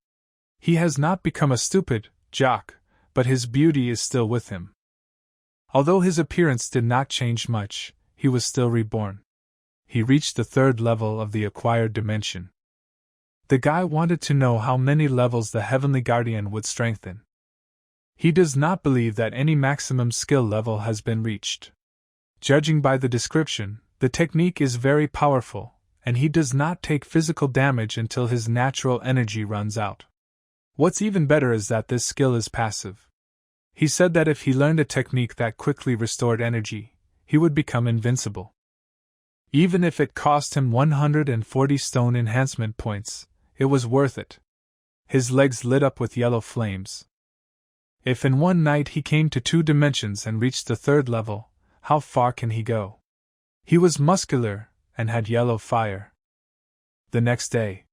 [SPEAKER 1] He has not become a stupid jock, but his beauty is still with him. Although his appearance did not change much, he was still reborn. He reached the 3rd level of the acquired dimension. The guy wanted to know how many levels the Heavenly Guardian would strengthen. He does not believe that any maximum skill level has been reached. Judging by the description, the technique is very powerful, and he does not take physical damage until his natural energy runs out. What's even better is that this skill is passive. He said that if he learned a technique that quickly restored energy, he would become invincible. Even if it cost him 140 stone enhancement points, it was worth it. His legs lit up with yellow flames. If in one night he came to 2 dimensions and reached the 3rd level, how far can he go? He was muscular and had yellow fire. The next day,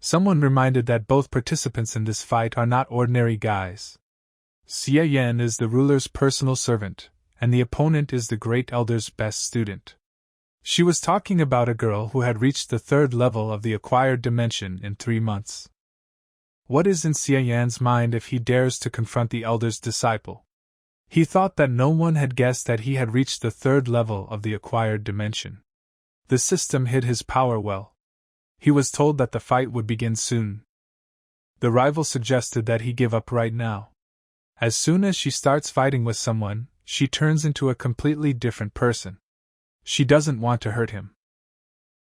[SPEAKER 1] someone reminded that both participants in this fight are not ordinary guys. Xie Yan is the ruler's personal servant, and the opponent is the great elder's best student. She was talking about a girl who had reached the 3rd level of the acquired dimension in 3 months. What is in Xie Yan's mind if he dares to confront the elder's disciple? He thought that no one had guessed that he had reached the 3rd level of the acquired dimension. The system hid his power well. He was told that the fight would begin soon. The rival suggested that he give up right now. As soon as she starts fighting with someone, she turns into a completely different person. She doesn't want to hurt him.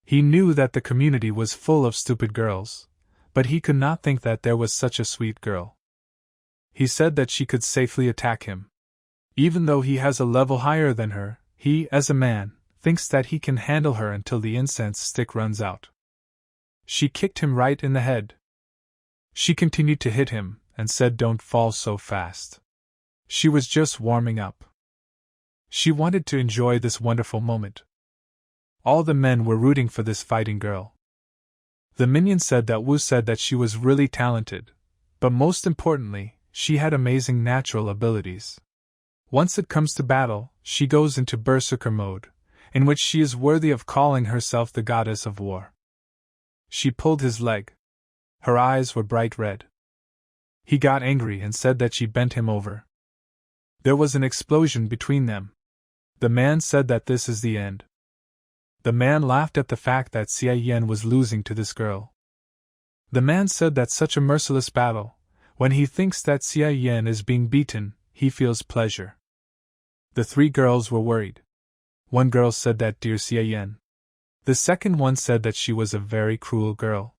[SPEAKER 1] He knew that the community was full of stupid girls, but he could not think that there was such a sweet girl. He said that she could safely attack him. Even though he has a level higher than her, he, as a man, thinks that he can handle her until the incense stick runs out. She kicked him right in the head. She continued to hit him, and said, "Don't fall so fast." She was just warming up. She wanted to enjoy this wonderful moment. All the men were rooting for this fighting girl. The minion said that Wu said that she was really talented, but most importantly, she had amazing natural abilities. Once it comes to battle, she goes into berserker mode, in which she is worthy of calling herself the goddess of war. She pulled his leg. Her eyes were bright red. He got angry and said that she bent him over. There was an explosion between them. The man said that this is the end. The man laughed at the fact that Xie Yan was losing to this girl. The man said that such a merciless battle, when he thinks that Xie Yan is being beaten, he feels pleasure. The 3 girls were worried. One girl said that, "Dear Xie Yan." The second one said that she was a very cruel girl.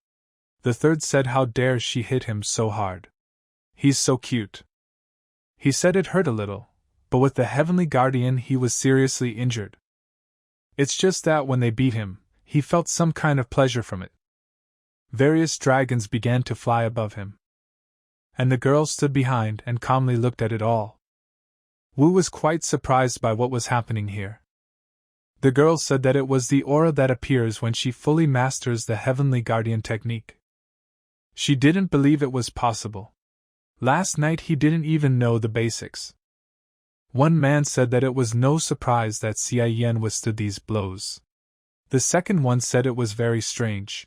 [SPEAKER 1] The third said, "How dare she hit him so hard? He's so cute." He said it hurt a little, but with the heavenly guardian he was seriously injured. It's just that when they beat him, he felt some kind of pleasure from it. Various dragons began to fly above him. And the girl stood behind and calmly looked at it all. Wu was quite surprised by what was happening here. The girl said that it was the aura that appears when she fully masters the heavenly guardian technique. She didn't believe it was possible. Last night he didn't even know the basics. One man said that it was no surprise that Xie Yan withstood these blows. The second one said it was very strange.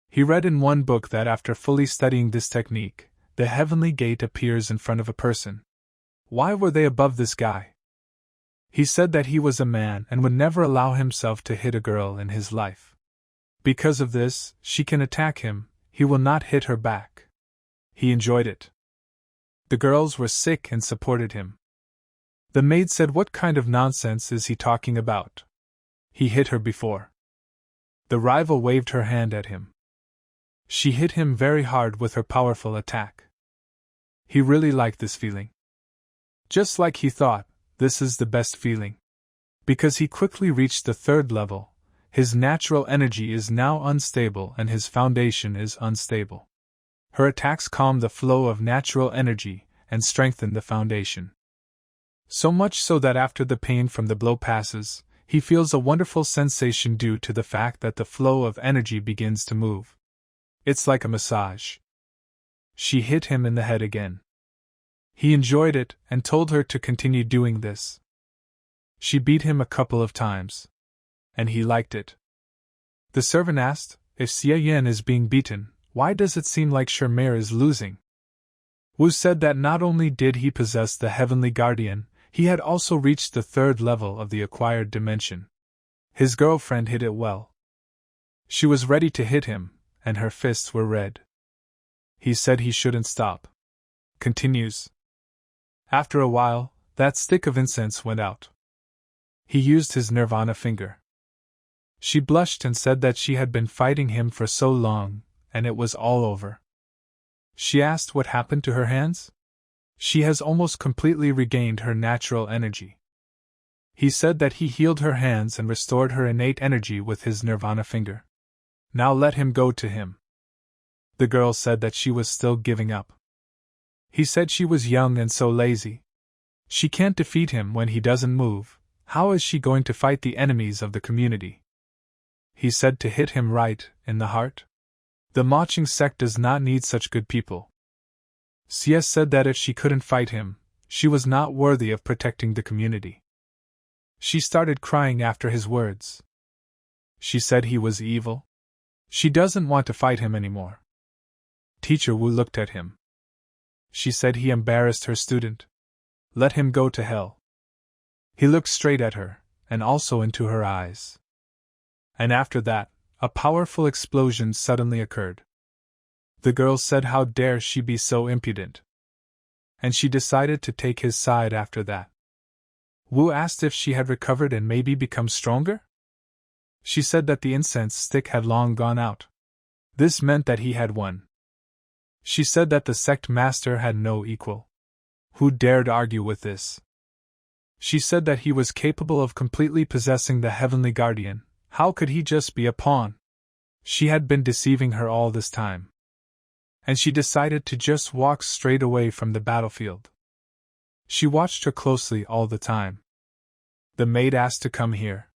[SPEAKER 1] He read in one book that after fully studying this technique, the heavenly gate appears in front of a person. Why were they above this guy? He said that he was a man and would never allow himself to hit a girl in his life. Because of this, she can attack him, he will not hit her back. He enjoyed it. The girls were sick and supported him. The maid said, "What kind of nonsense is he talking about? He hit her before." The rival waved her hand at him. She hit him very hard with her powerful attack. He really liked this feeling. Just like he thought, this is the best feeling. Because he quickly reached the 3rd level, his natural energy is now unstable and his foundation is unstable. Her attacks calmed the flow of natural energy and strengthened the foundation. So much so that after the pain from the blow passes, he feels a wonderful sensation due to the fact that the flow of energy begins to move. It's like a massage. She hit him in the head again. He enjoyed it and told her to continue doing this. She beat him a couple of times. And he liked it. The servant asked, "If Xie Yan is being beaten, why does it seem like Shermare is losing?" Wu said that not only did he possess the heavenly guardian, he had also reached the 3rd level of the acquired dimension. His girlfriend hit it well. She was ready to hit him, and her fists were red. He said he shouldn't stop. Continues. After a while, that stick of incense went out. He used his nirvana finger. She blushed and said that she had been fighting him for so long, and it was all over. She asked what happened to her hands. She has almost completely regained her natural energy. He said that he healed her hands and restored her innate energy with his nirvana finger. Now let him go to him. The girl said that she was still giving up. He said she was young and so lazy. She can't defeat him when he doesn't move, How is she going to fight the enemies of the community? He said to hit him right in the heart. The Matraich sect does not need such good people. CS said that if she couldn't fight him, she was not worthy of protecting the community. She started crying after his words. She said he was evil. She doesn't want to fight him anymore. Teacher Wu looked at him. She said he embarrassed her student. Let him go to hell. He looked straight at her, and also into her eyes. And after that, a powerful explosion suddenly occurred. The girl said how dare she be so impudent. And she decided to take his side after that. Wu asked if she had recovered and maybe become stronger? She said that the incense stick had long gone out. This meant that he had won. She said that the sect master had no equal. Who dared argue with this? She said that he was capable of completely possessing the heavenly guardian. How could he just be a pawn? She had been deceiving her all this time. And she decided to just walk straight away from the battlefield. She watched her closely all the time. The maid asked to come here.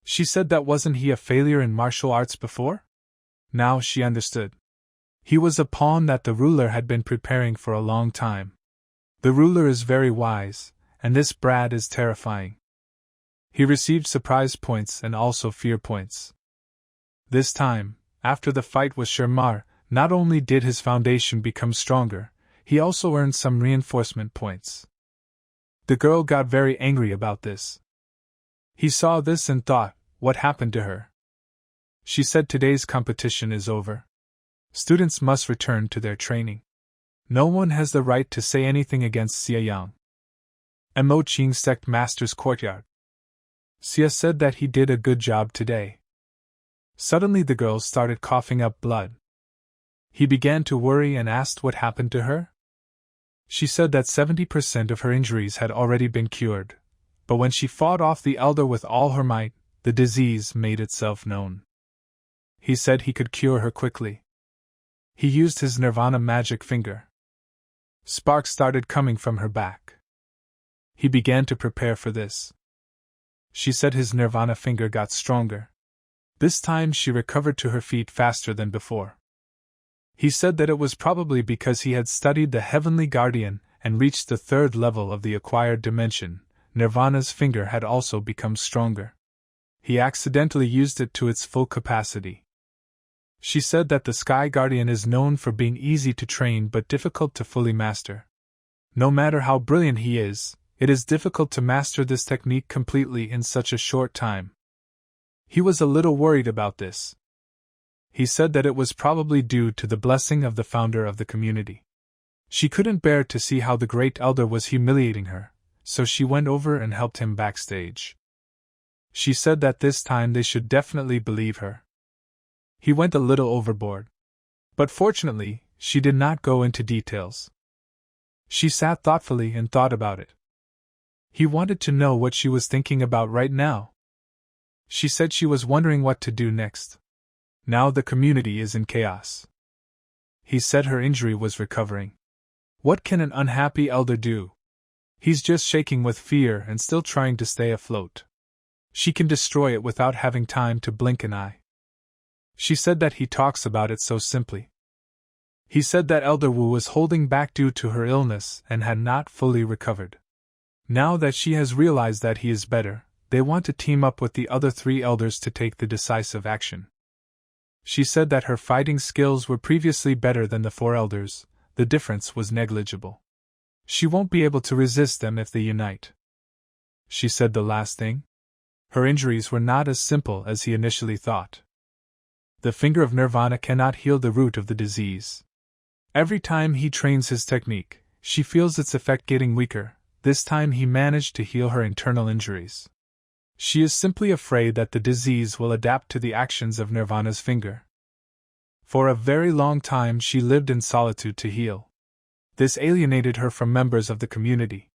[SPEAKER 1] She said that wasn't he a failure in martial arts before? Now she understood. He was a pawn that the ruler had been preparing for a long time. The ruler is very wise, and this brat is terrifying. He received surprise points and also fear points. This time, after the fight with Shermar, not only did his foundation become stronger, he also earned some reinforcement points. The girl got very angry about this. He saw this and thought, what happened to her? She said today's competition is over. Students must return to their training. No one has the right to say anything against Xia Yang. Emoching sect master's courtyard. Xia said that he did a good job today. Suddenly the girl started coughing up blood. He began to worry and asked what happened to her. She said that 70% of her injuries had already been cured, but when she fought off the elder with all her might, the disease made itself known. He said he could cure her quickly. He used his nirvana magic finger. Sparks started coming from her back. He began to prepare for this. She said his nirvana finger got stronger. This time she recovered to her feet faster than before. He said that it was probably because he had studied the heavenly guardian and reached the third level of the acquired dimension. Nirvana's finger had also become stronger. He accidentally used it to its full capacity. She said that the Sky Guardian is known for being easy to train but difficult to fully master. No matter how brilliant he is, it is difficult to master this technique completely in such a short time. He was a little worried about this. He said that it was probably due to the blessing of the founder of the community. She couldn't bear to see how the great elder was humiliating her, so she went over and helped him backstage. She said that this time they should definitely believe her. He went a little overboard. But fortunately, she did not go into details. She sat thoughtfully and thought about it. He wanted to know what she was thinking about right now. She said she was wondering what to do next. Now the community is in chaos. He said her injury was recovering. What can an unhappy elder do? He's just shaking with fear and still trying to stay afloat. She can destroy it without having time to blink an eye. She said that he talks about it so simply. He said that Elder Wu was holding back due to her illness and had not fully recovered. Now that she has realized that he is better, they want to team up with the other 3 elders to take the decisive action. She said that her fighting skills were previously better than the 4 elders, the difference was negligible. She won't be able to resist them if they unite. She said the last thing? Her injuries were not as simple as he initially thought. The finger of Nirvana cannot heal the root of the disease. Every time he trains his technique, she feels its effect getting weaker. This time he managed to heal her internal injuries. She is simply afraid that the disease will adapt to the actions of Nirvana's finger. For a very long time she lived in solitude to heal. This alienated her from members of the community.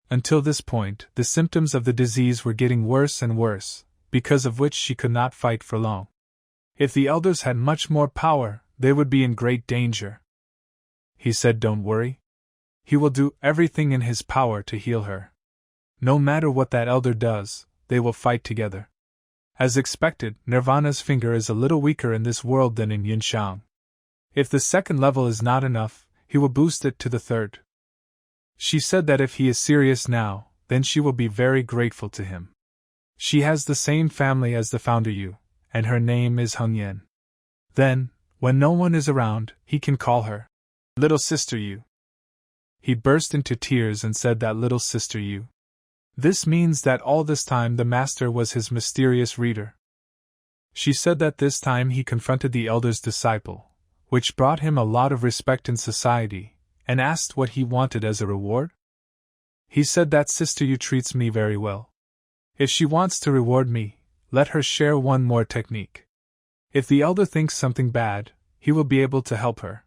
[SPEAKER 1] Until this point, the symptoms of the disease were getting worse and worse, because of which she could not fight for long. If the elders had much more power, they would be in great danger. He said, "Don't worry. He will do everything in his power to heal her." No matter what that elder does, they will fight together. As expected, Nirvana's finger is a little weaker in this world than in Yunshang. If the second level is not enough, he will boost it to the third. She said that if he is serious now, then she will be very grateful to him. She has the same family as the founder Yu, and her name is Hung Yen. Then, when no one is around, he can call her Little Sister Yu. He burst into tears and said that Little Sister Yu. This means that all this time the master was his mysterious reader. She said that this time he confronted the elder's disciple, which brought him a lot of respect in society, and asked what he wanted as a reward. He said that Sister Yu treats me very well. If she wants to reward me, let her share one more technique. If the elder thinks something bad, he will be able to help her.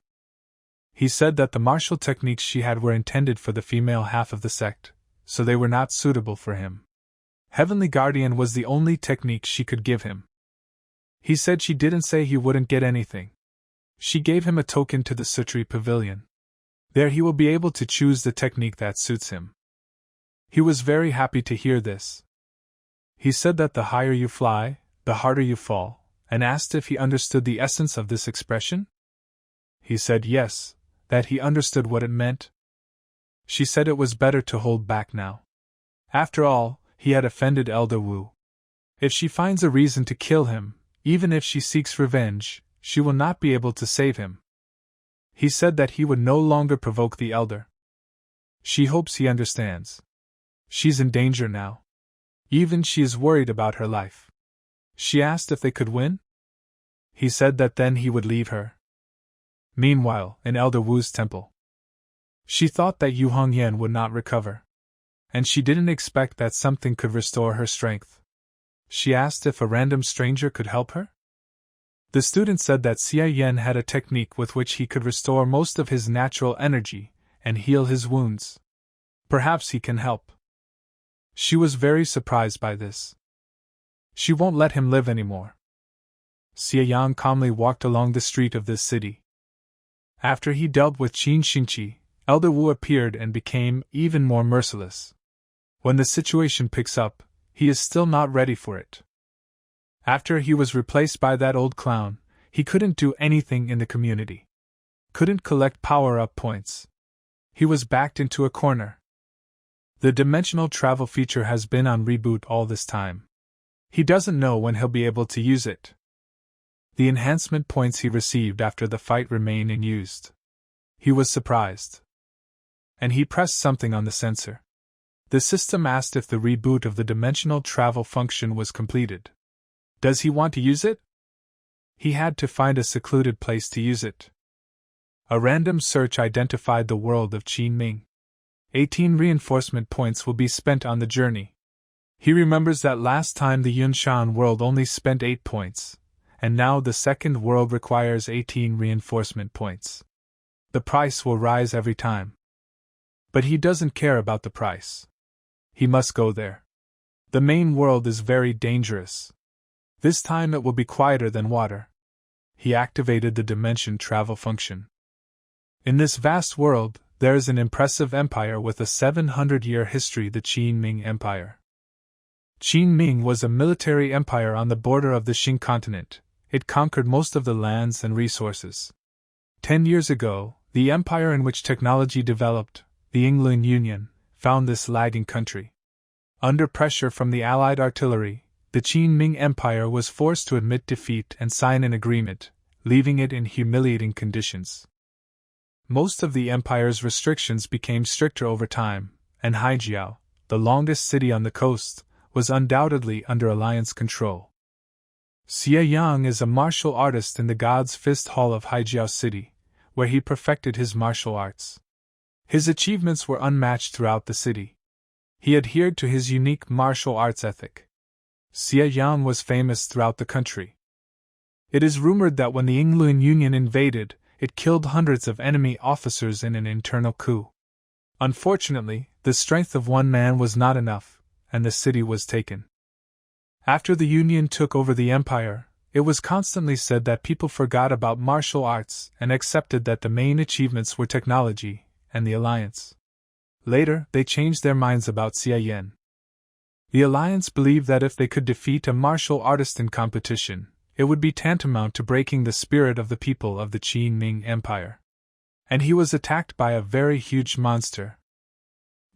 [SPEAKER 1] He said that the martial techniques she had were intended for the female half of the sect, so they were not suitable for him. Heavenly Guardian was the only technique she could give him. He said she didn't say he wouldn't get anything. She gave him a token to the Sutri Pavilion. There he will be able to choose the technique that suits him. He was very happy to hear this. He said that the higher you fly, the harder you fall, and asked if he understood the essence of this expression. He said yes, that he understood what it meant. She said it was better to hold back now. After all, he had offended Elder Wu. If she finds a reason to kill him, even if she seeks revenge, she will not be able to save him. He said that he would no longer provoke the elder. She hopes he understands. She's in danger now. Even she is worried about her life. She asked if they could win. He said that then he would leave her. Meanwhile, in Elder Wu's temple, she thought that Yu Hongyan would not recover, and she didn't expect that something could restore her strength. She asked if a random stranger could help her. The student said that Xia Yan had a technique with which he could restore most of his natural energy and heal his wounds. Perhaps he can help. She was very surprised by this. She won't let him live anymore. Xia Yang calmly walked along the street of this city. After he dealt with Qin Xingqi, Elder Wu appeared and became even more merciless. When the situation picks up, he is still not ready for it. After he was replaced by that old clown, he couldn't do anything in the community. Couldn't collect power-up points. He was backed into a corner. The dimensional travel feature has been on reboot all this time. He doesn't know when he'll be able to use it. The enhancement points he received after the fight remain unused. He was surprised. And he pressed something on the sensor. The system asked if the reboot of the dimensional travel function was completed. Does he want to use it? He had to find a secluded place to use it. A random search identified the world of Qin Ming. 18 reinforcement points will be spent on the journey. He remembers that last time the Yunshan world only spent 8 points, and now the second world requires 18 reinforcement points. The price will rise every time. But he doesn't care about the price. He must go there. The main world is very dangerous. This time it will be quieter than water. He activated the dimension travel function. In this vast world, there is an impressive empire with a 700-year history, the Qin Ming Empire. Qin Ming was a military empire on the border of the Qing continent. It conquered most of the lands and resources. 10 years ago, the empire in which technology developed, the Yinglun Union, found this lagging country. Under pressure from the Allied artillery, the Qin Ming Empire was forced to admit defeat and sign an agreement, leaving it in humiliating conditions. Most of the empire's restrictions became stricter over time, and Haijiao, the longest city on the coast, was undoubtedly under alliance control. Xia Yang is a martial artist in the God's Fist Hall of Haijiao City, where he perfected his martial arts. His achievements were unmatched throughout the city. He adhered to his unique martial arts ethic. Xia Yang was famous throughout the country. It is rumored that when the Yinglun Union invaded, it killed hundreds of enemy officers in an internal coup. Unfortunately, the strength of one man was not enough, and the city was taken. After the Union took over the empire, it was constantly said that people forgot about martial arts and accepted that the main achievements were technology and the alliance. Later, they changed their minds about Xia Yan, The Alliance believed that if they could defeat a martial artist in competition, it would be tantamount to breaking the spirit of the people of the Qi Ming Empire. And he was attacked by a very huge monster.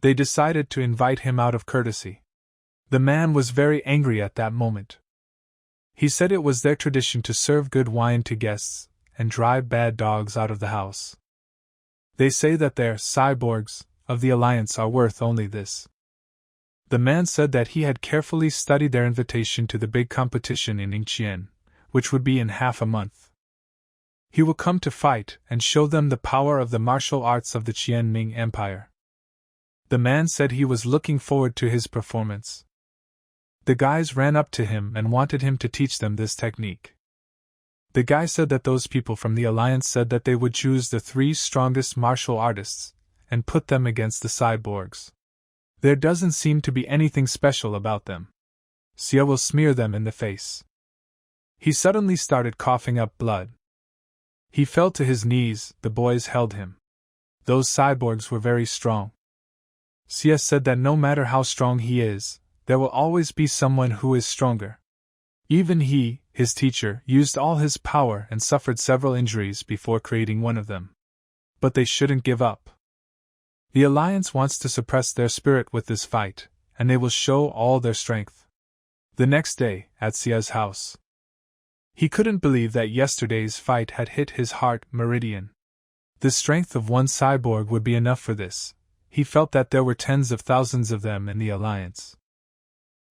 [SPEAKER 1] They decided to invite him out of courtesy. The man was very angry at that moment. He said it was their tradition to serve good wine to guests and drive bad dogs out of the house. They say that their cyborgs of the Alliance are worth only this. The man said that he had carefully studied their invitation to the big competition in Yingqian, which would be in half a month. He will come to fight and show them the power of the martial arts of the Qian Ming Empire. The man said he was looking forward to his performance. The guys ran up to him and wanted him to teach them this technique. The guy said that those people from the Alliance said that they would choose the 3 strongest martial artists and put them against the cyborgs. There doesn't seem to be anything special about them. Xia will smear them in the face. He suddenly started coughing up blood. He fell to his knees. The boys held him. Those cyborgs were very strong. Xia said that no matter how strong he is, there will always be someone who is stronger. Even he, his teacher, used all his power and suffered several injuries before creating one of them. But they shouldn't give up. The Alliance wants to suppress their spirit with this fight, and they will show all their strength. The next day, at Xia's house. He couldn't believe that yesterday's fight had hit his heart meridian. The strength of one cyborg would be enough for this. He felt that there were tens of thousands of them in the Alliance.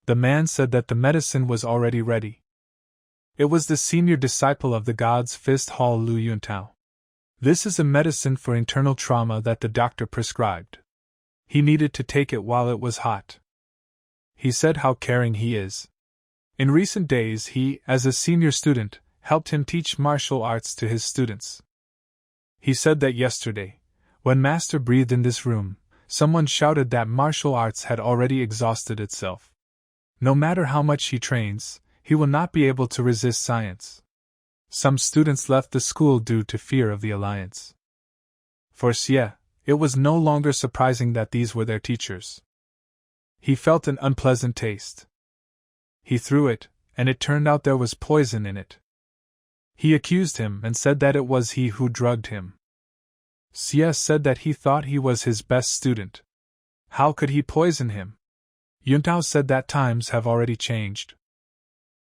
[SPEAKER 1] The man said that the medicine was already ready. It was the senior disciple of the God's Fist Hall Lu Yuntao. This is a medicine for internal trauma that the doctor prescribed. He needed to take it while it was hot. He said how caring he is. In recent days he, as a senior student, helped him teach martial arts to his students. He said that yesterday, when Master breathed in this room, someone shouted that martial arts had already exhausted itself. No matter how much he trains, he will not be able to resist science. Some students left the school due to fear of the Alliance. For Xie, it was no longer surprising that these were their teachers. He felt an unpleasant taste. He threw it, and it turned out there was poison in it. He accused him and said that it was he who drugged him. Xie said that he thought he was his best student. How could he poison him? Yuntao said that times have already changed.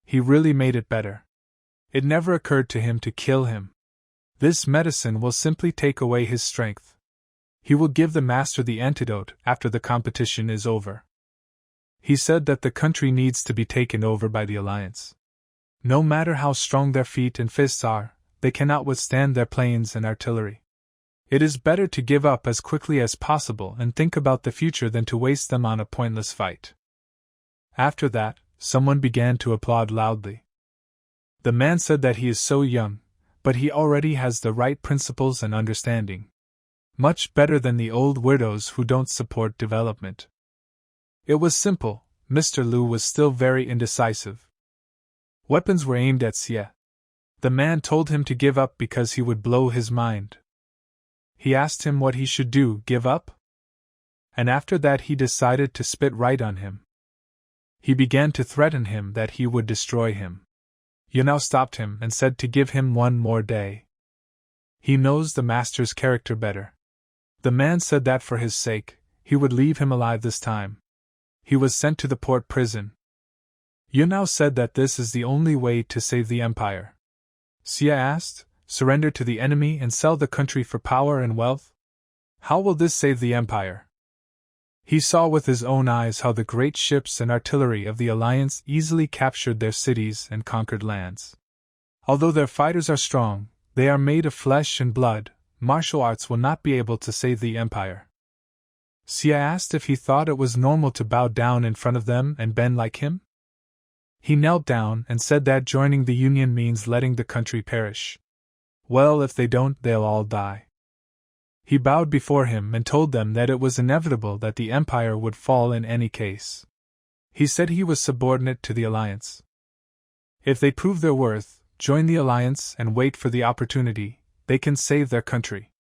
[SPEAKER 1] He really made it better. It never occurred to him to kill him. This medicine will simply take away his strength. He will give the master the antidote after the competition is over. He said that the country needs to be taken over by the Alliance. No matter how strong their feet and fists are, they cannot withstand their planes and artillery. It is better to give up as quickly as possible and think about the future than to waste them on a pointless fight. After that, someone began to applaud loudly. The man said that he is so young, but he already has the right principles and understanding. Much better than the old weirdos who don't support development. It was simple. Mr. Lu was still very indecisive. Weapons were aimed at Xie. The man told him to give up because he would blow his mind. He asked him what he should do, give up? And after that he decided to spit right on him. He began to threaten him that he would destroy him. Yunao stopped him and said to give him one more day. He knows the master's character better. The man said that for his sake, he would leave him alive this time. He was sent to the port prison. Yunao said that this is the only way to save the empire. Xie asked, surrender to the enemy and sell the country for power and wealth? How will this save the empire? He saw with his own eyes how the great ships and artillery of the Alliance easily captured their cities and conquered lands. Although their fighters are strong, they are made of flesh and blood. Martial arts will not be able to save the empire. Xie asked if he thought it was normal to bow down in front of them and bend like him. He knelt down and said that joining the Union means letting the country perish. Well, if they don't, they'll all die. He bowed before him and told them that it was inevitable that the empire would fall in any case. He said he was subordinate to the Alliance. If they prove their worth, join the Alliance and wait for the opportunity, they can save their country.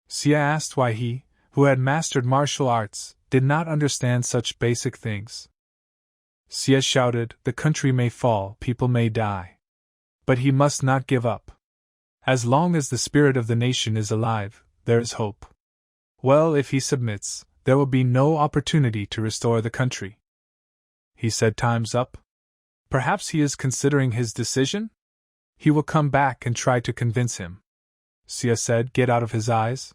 [SPEAKER 1] Xie asked why he, who had mastered martial arts, did not understand such basic things. Xie shouted, the country may fall, people may die. But he must not give up. As long as the spirit of the nation is alive, there is hope. Well, if he submits, there will be no opportunity to restore the country. He said, time's up. Perhaps he is considering his decision? He will come back and try to convince him. Xie said, get out of his eyes.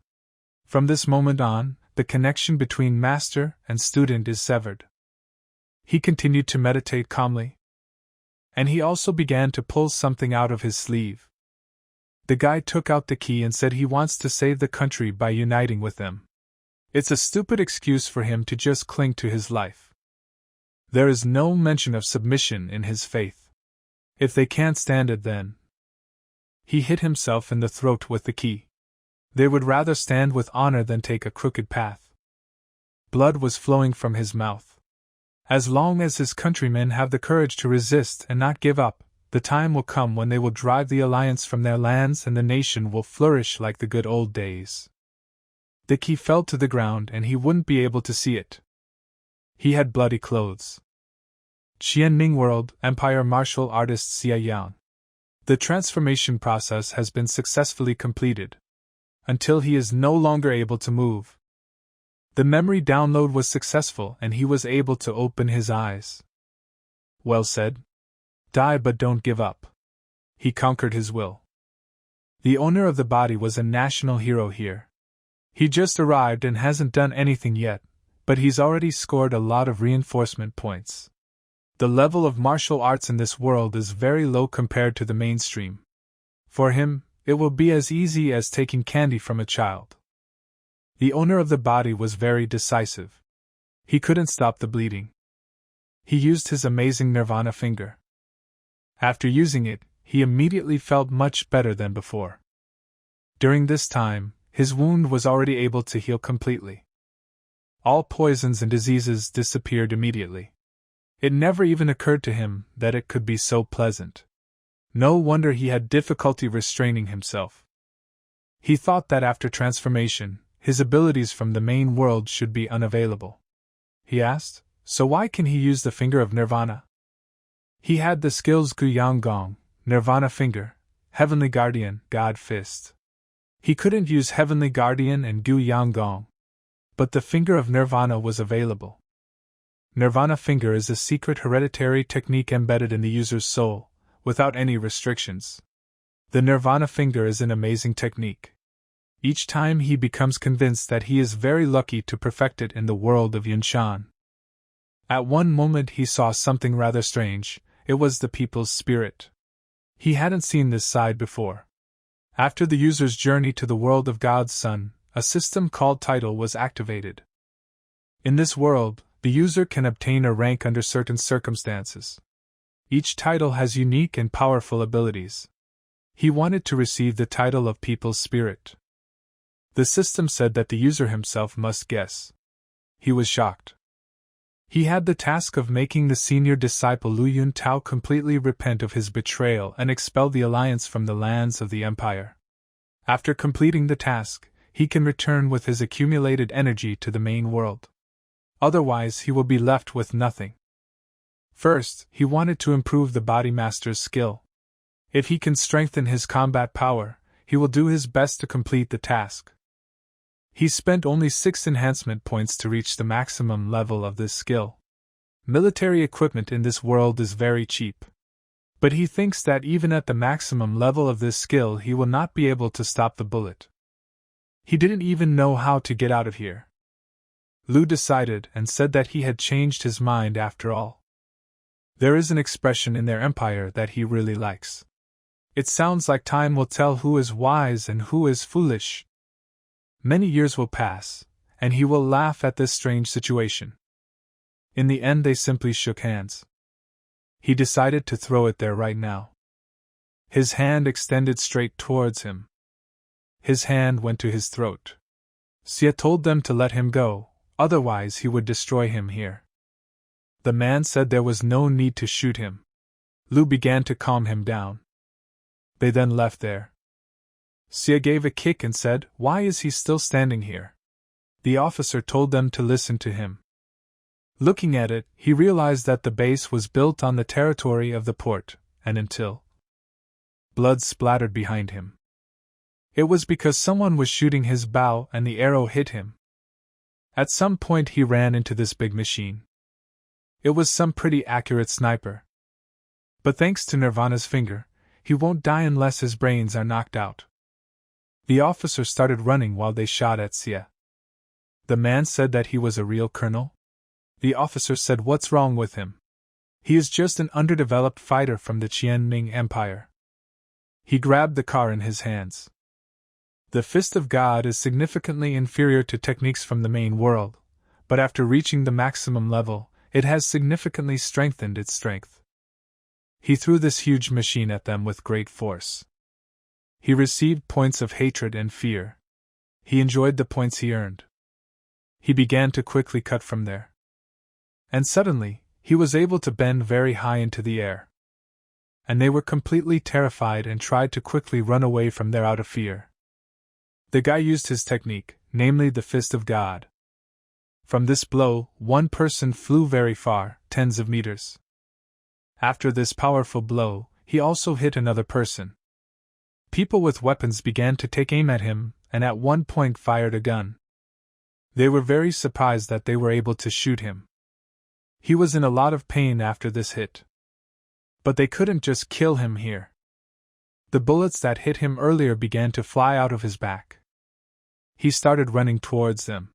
[SPEAKER 1] From this moment on, the connection between master and student is severed. He continued to meditate calmly. And he also began to pull something out of his sleeve. The guy took out the key and said he wants to save the country by uniting with them. It's a stupid excuse for him to just cling to his life. There is no mention of submission in his faith. If they can't stand it, then. He hit himself in the throat with the key. They would rather stand with honor than take a crooked path. Blood was flowing from his mouth. As long as his countrymen have the courage to resist and not give up, the time will come when they will drive the alliance from their lands and the nation will flourish like the good old days. The key fell to the ground and he wouldn't be able to see it. He had bloody clothes. Qianming World, Empire Martial Artist Xie Yang. The transformation process has been successfully completed. Until he is no longer able to move. The memory download was successful and he was able to open his eyes. Well said. Die but don't give up. He conquered his will. The owner of the body was a national hero here. He just arrived and hasn't done anything yet, but he's already scored a lot of reinforcement points. The level of martial arts in this world is very low compared to the mainstream. For him, it will be as easy as taking candy from a child. The owner of the body was very decisive. He couldn't stop the bleeding. He used his amazing Nirvana finger. After using it, he immediately felt much better than before. During this time, his wound was already able to heal completely. All poisons and diseases disappeared immediately. It never even occurred to him that it could be so pleasant. No wonder he had difficulty restraining himself. He thought that after transformation, his abilities from the main world should be unavailable. He asked, so why can he use the finger of Nirvana? He had the skills Gu Yang Gong, Nirvana Finger, Heavenly Guardian, God Fist. He couldn't use Heavenly Guardian and Gu Yang Gong. But the finger of Nirvana was available. Nirvana Finger is a secret hereditary technique embedded in the user's soul, without any restrictions. The Nirvana Finger is an amazing technique. Each time he becomes convinced that he is very lucky to perfect it in the world of Yunshan. At one moment he saw something rather strange. It was the people's spirit. He hadn't seen this side before. After the user's journey to the world of God's Son, a system called title was activated. In this world, the user can obtain a rank under certain circumstances. Each title has unique and powerful abilities. He wanted to receive the title of People's Spirit. The system said that the user himself must guess. He was shocked. He had the task of making the senior disciple Lu Yun Tao completely repent of his betrayal and expel the alliance from the lands of the empire. After completing the task, he can return with his accumulated energy to the main world. Otherwise, he will be left with nothing. First, he wanted to improve the body master's skill. If he can strengthen his combat power, he will do his best to complete the task. He spent only 6 enhancement points to reach the maximum level of this skill. Military equipment in this world is very cheap. But he thinks that even at the maximum level of this skill he will not be able to stop the bullet. He didn't even know how to get out of here. Lu decided and said that he had changed his mind after all. There is an expression in their empire that he really likes. It sounds like time will tell who is wise and who is foolish. Many years will pass, and he will laugh at this strange situation. In the end, they simply shook hands. He decided to throw it there right now. His hand extended straight towards him. His hand went to his throat. Xie told them to let him go, otherwise he would destroy him here. The man said there was no need to shoot him. Lu began to calm him down. They then left there. Xie gave a kick and said, "Why is he still standing here?" The officer told them to listen to him. Looking at it, he realized that the base was built on the territory of the port, and until blood splattered behind him. It was because someone was shooting his bow and the arrow hit him. At some point he ran into this big machine. It was some pretty accurate sniper. But thanks to Nirvana's finger, he won't die unless his brains are knocked out. The officer started running while they shot at Xia. The man said that he was a real colonel. The officer said, "What's wrong with him? He is just an underdeveloped fighter from the Qianming Empire." He grabbed the car in his hands. The Fist of God is significantly inferior to techniques from the main world, but after reaching the maximum level, it has significantly strengthened its strength. He threw this huge machine at them with great force. He received points of hatred and fear. He enjoyed the points he earned. He began to quickly cut from there. And suddenly, he was able to bend very high into the air. And they were completely terrified and tried to quickly run away from there out of fear. The guy used his technique, namely the Fist of God. From this blow, one person flew very far, tens of meters. After this powerful blow, he also hit another person. People with weapons began to take aim at him, and at one point fired a gun. They were very surprised that they were able to shoot him. He was in a lot of pain after this hit. But they couldn't just kill him here. The bullets that hit him earlier began to fly out of his back. He started running towards them.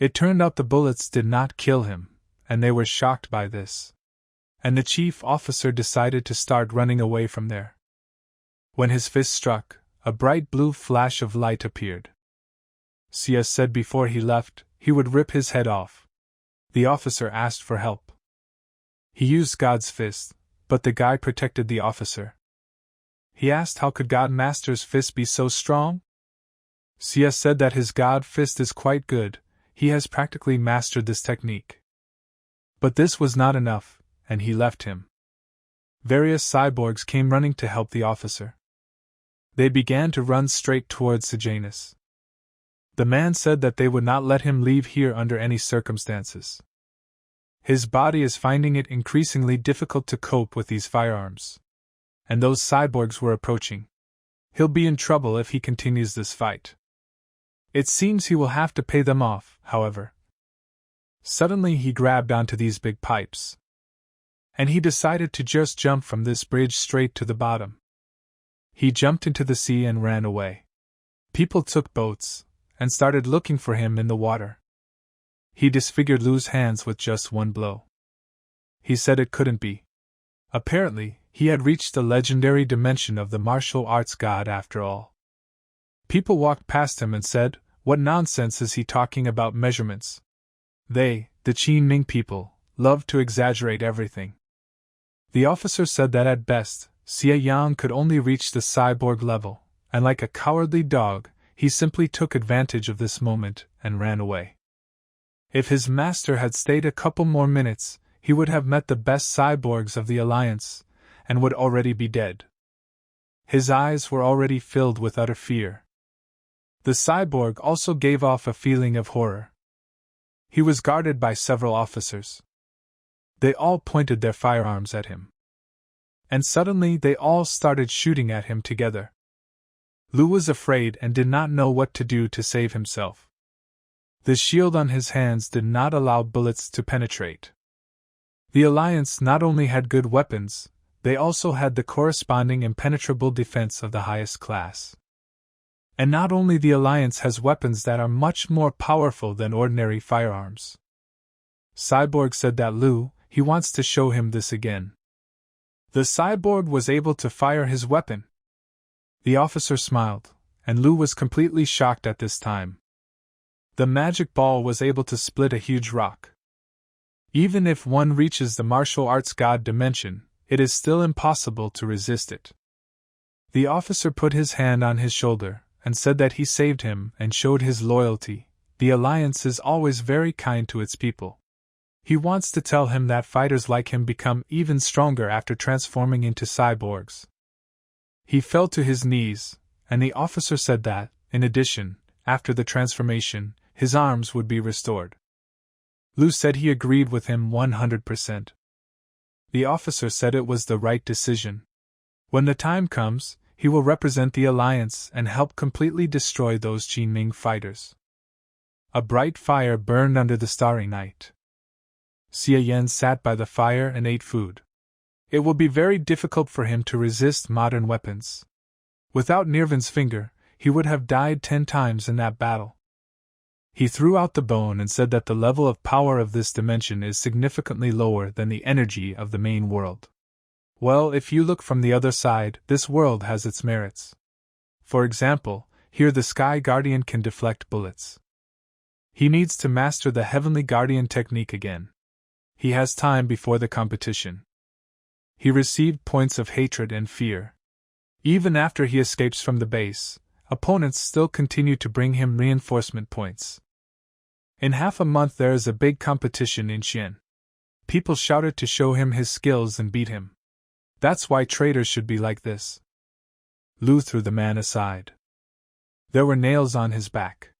[SPEAKER 1] It turned out the bullets did not kill him, and they were shocked by this. And the chief officer decided to start running away from there. When his fist struck, a bright blue flash of light appeared. Xia said before he left, he would rip his head off. The officer asked for help. He used God's fist, but the guy protected the officer. He asked how could God Master's fist be so strong? Xia said that his God fist is quite good, he has practically mastered this technique. But this was not enough, and he left him. Various cyborgs came running to help the officer. They began to run straight towards Sejanus. The man said that they would not let him leave here under any circumstances. His body is finding it increasingly difficult to cope with these firearms. And those cyborgs were approaching. He'll be in trouble if he continues this fight. It seems he will have to pay them off, however. Suddenly he grabbed onto these big pipes. And he decided to just jump from this bridge straight to the bottom. He jumped into the sea and ran away. People took boats and started looking for him in the water. He disfigured Lu's hands with just one blow. He said it couldn't be. Apparently, he had reached the legendary dimension of the martial arts god after all. People walked past him and said, "What nonsense is he talking about measurements?" They, the Qin people, loved to exaggerate everything. The officer said that at best, Xia Yang could only reach the cyborg level, and like a cowardly dog, he simply took advantage of this moment and ran away. If his master had stayed a couple more minutes, he would have met the best cyborgs of the Alliance, and would already be dead. His eyes were already filled with utter fear. The cyborg also gave off a feeling of horror. He was guarded by several officers. They all pointed their firearms at him. And suddenly they all started shooting at him together. Lu was afraid and did not know what to do to save himself. The shield on his hands did not allow bullets to penetrate. The Alliance not only had good weapons, they also had the corresponding impenetrable defense of the highest class. And not only the Alliance has weapons that are much more powerful than ordinary firearms. Cyborg said that Lu, he wants to show him this again. The cyborg was able to fire his weapon. The officer smiled, and Lu was completely shocked at this time. The magic ball was able to split a huge rock. Even if one reaches the martial arts god dimension, it is still impossible to resist it. The officer put his hand on his shoulder and said that he saved him and showed his loyalty. The Alliance is always very kind to its people. He wants to tell him that fighters like him become even stronger after transforming into cyborgs. He fell to his knees, and the officer said that, in addition, after the transformation, his arms would be restored. Lu said he agreed with him 100%. The officer said it was the right decision. When the time comes, he will represent the Alliance and help completely destroy those Qinming fighters. A bright fire burned under the starry night. Xie Yan sat by the fire and ate food. It will be very difficult for him to resist modern weapons. Without Nirvan's finger, he would have died 10 times in that battle. He threw out the bone and said that the level of power of this dimension is significantly lower than the energy of the main world. Well, if you look from the other side, this world has its merits. For example, here the Sky Guardian can deflect bullets. He needs to master the Heavenly Guardian technique again. He has time before the competition. He received points of hatred and fear. Even after he escapes from the base, opponents still continue to bring him reinforcement points. In half a month there is a big competition in Xian. People shouted to show him his skills and beat him. That's why traitors should be like this. Lu threw the man aside. There were nails on his back.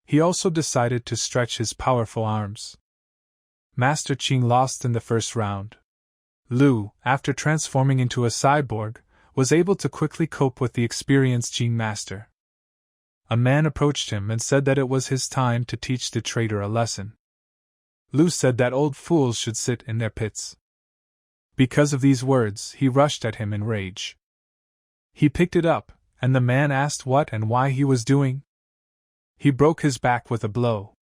[SPEAKER 1] He also decided to stretch his powerful arms. Master Qing lost in the first round. Lu, after transforming into a cyborg, was able to quickly cope with the experienced Qing master. A man approached him and said that it was his time to teach the traitor a lesson. Lu said that old fools should sit in their pits. Because of these words, he rushed at him in rage. He picked it up, and the man asked what and why he was doing. He broke his back with a blow.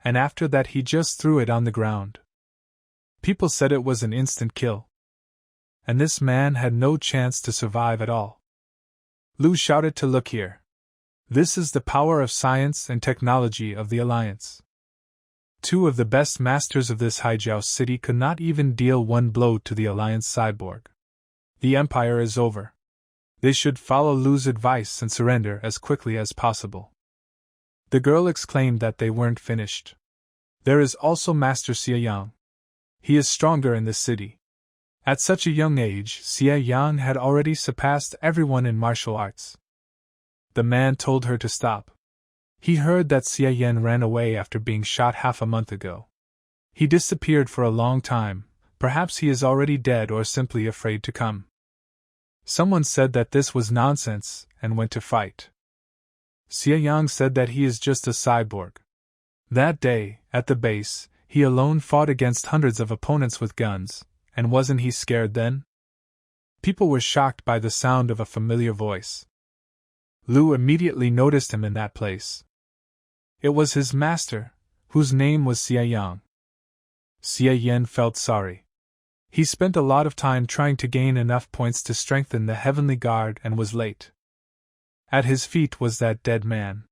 [SPEAKER 1] And after that he just threw it on the ground. People said it was an instant kill. And this man had no chance to survive at all. Lu shouted to look here. This is the power of science and technology of the Alliance. 2 of the best masters of this Haijiao city could not even deal one blow to the Alliance cyborg. The Empire is over. They should follow Lu's advice and surrender as quickly as possible. The girl exclaimed that they weren't finished. There is also Master Xie Yang. He is stronger in the city. At such a young age, Xie Yang had already surpassed everyone in martial arts. The man told her to stop. He heard that Xie Yan ran away after being shot half a month ago. He disappeared for a long time, perhaps he is already dead or simply afraid to come. Someone said that this was nonsense, and went to fight. Xie Yang said that he is just a cyborg. That day, at the base, he alone fought against hundreds of opponents with guns, and wasn't he scared then? People were shocked by the sound of a familiar voice. Lu immediately noticed him in that place. It was his master, whose name was Xie Yang. Xie Yan felt sorry. He spent a lot of time trying to gain enough points to strengthen the Heavenly Guard and was late. At his feet was that dead man.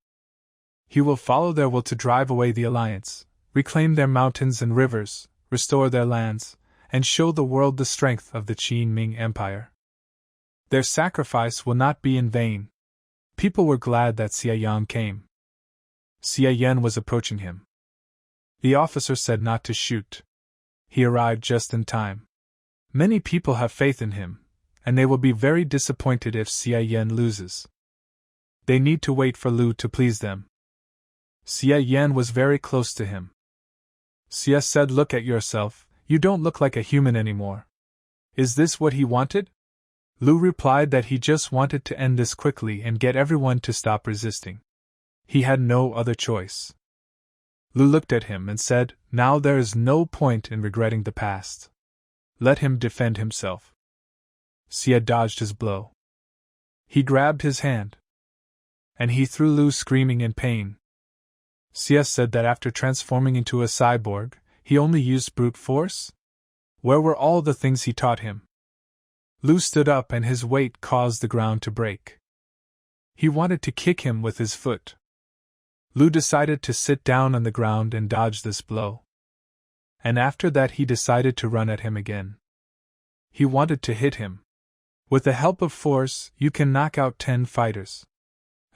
[SPEAKER 1] He will follow their will to drive away the Alliance, reclaim their mountains and rivers, restore their lands, and show the world the strength of the Qin-Ming Empire. Their sacrifice will not be in vain. People were glad that Xie Yang came. Xie Yan was approaching him. The officer said not to shoot. He arrived just in time. Many people have faith in him, and they will be very disappointed if Xie Yan loses. They need to wait for Lu to please them. Xie Yan was very close to him. Xie said, "Look at yourself, you don't look like a human anymore." Is this what he wanted? Lu replied that he just wanted to end this quickly and get everyone to stop resisting. He had no other choice. Lu looked at him and said, "Now there is no point in regretting the past. Let him defend himself." Xie dodged his blow. He grabbed his hand. And he threw Lu screaming in pain. Xie said that after transforming into a cyborg, he only used brute force? Where were all the things he taught him? Lu stood up and his weight caused the ground to break. He wanted to kick him with his foot. Lu decided to sit down on the ground and dodge this blow. And after that he decided to run at him again. He wanted to hit him. With the help of force, you can knock out 10 fighters.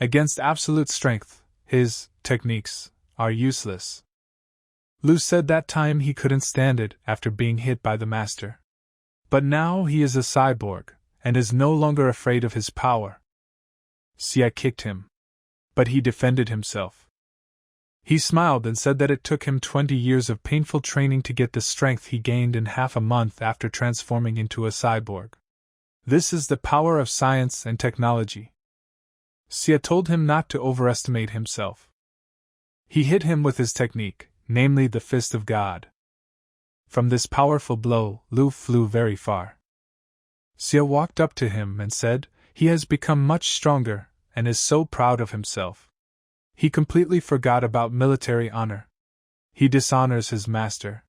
[SPEAKER 1] Against absolute strength, his techniques are useless. Lu said that time he couldn't stand it after being hit by the master. But now he is a cyborg, and is no longer afraid of his power. Xie kicked him. But he defended himself. He smiled and said that it took him 20 years of painful training to get the strength he gained in half a month after transforming into a cyborg. This is the power of science and technology. Xia told him not to overestimate himself. He hit him with his technique, namely the Fist of God. From this powerful blow, Lu flew very far. Xia walked up to him and said, "He has become much stronger, and is so proud of himself. He completely forgot about military honor. He dishonors his master."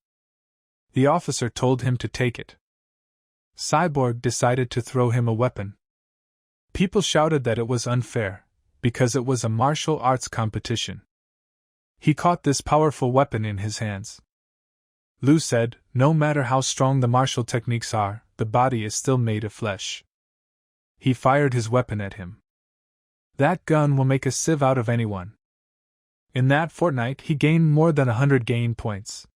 [SPEAKER 1] The officer told him to take it. Cyborg decided to throw him a weapon. People shouted that it was unfair, because it was a martial arts competition. He caught this powerful weapon in his hands. Lu said, "No matter how strong the martial techniques are, the body is still made of flesh." He fired his weapon at him. That gun will make a sieve out of anyone. In that fortnight he gained more than 100 gain points.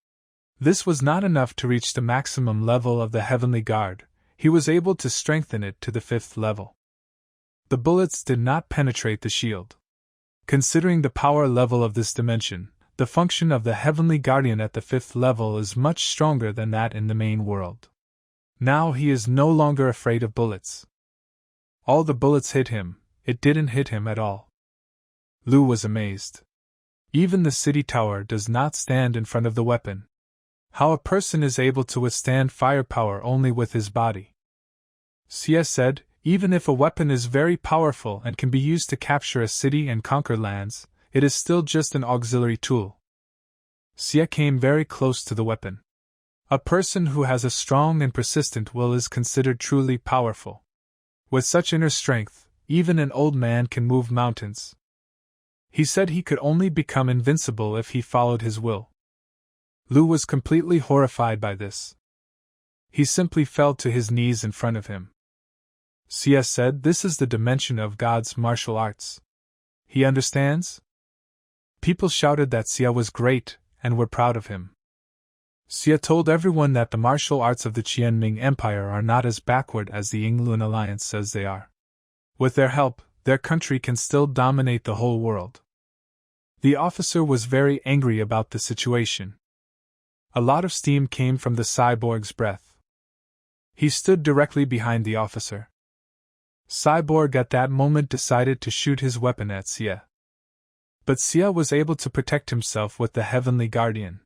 [SPEAKER 1] This was not enough to reach the maximum level of the Heavenly Guard. He was able to strengthen it to the 5th level. The bullets did not penetrate the shield. Considering the power level of this dimension, the function of the Heavenly Guardian at the 5th level is much stronger than that in the main world. Now he is no longer afraid of bullets. All the bullets hit him, it didn't hit him at all. Lu was amazed. Even the city tower does not stand in front of the weapon. How a person is able to withstand firepower only with his body. Xia said, "Even if a weapon is very powerful and can be used to capture a city and conquer lands, it is still just an auxiliary tool." Xia came very close to the weapon. A person who has a strong and persistent will is considered truly powerful. With such inner strength, even an old man can move mountains. He said he could only become invincible if he followed his will. Lu was completely horrified by this. He simply fell to his knees in front of him. Xia said, "This is the dimension of God's martial arts. He understands?" People shouted that Xia was great, and were proud of him. Xia told everyone that the martial arts of the Qianming Empire are not as backward as the Yinglun Alliance says they are. With their help, their country can still dominate the whole world. The officer was very angry about the situation. A lot of steam came from the cyborg's breath. He stood directly behind the officer. Cyborg at that moment decided to shoot his weapon at Xia. But Xia was able to protect himself with the Heavenly Guardian.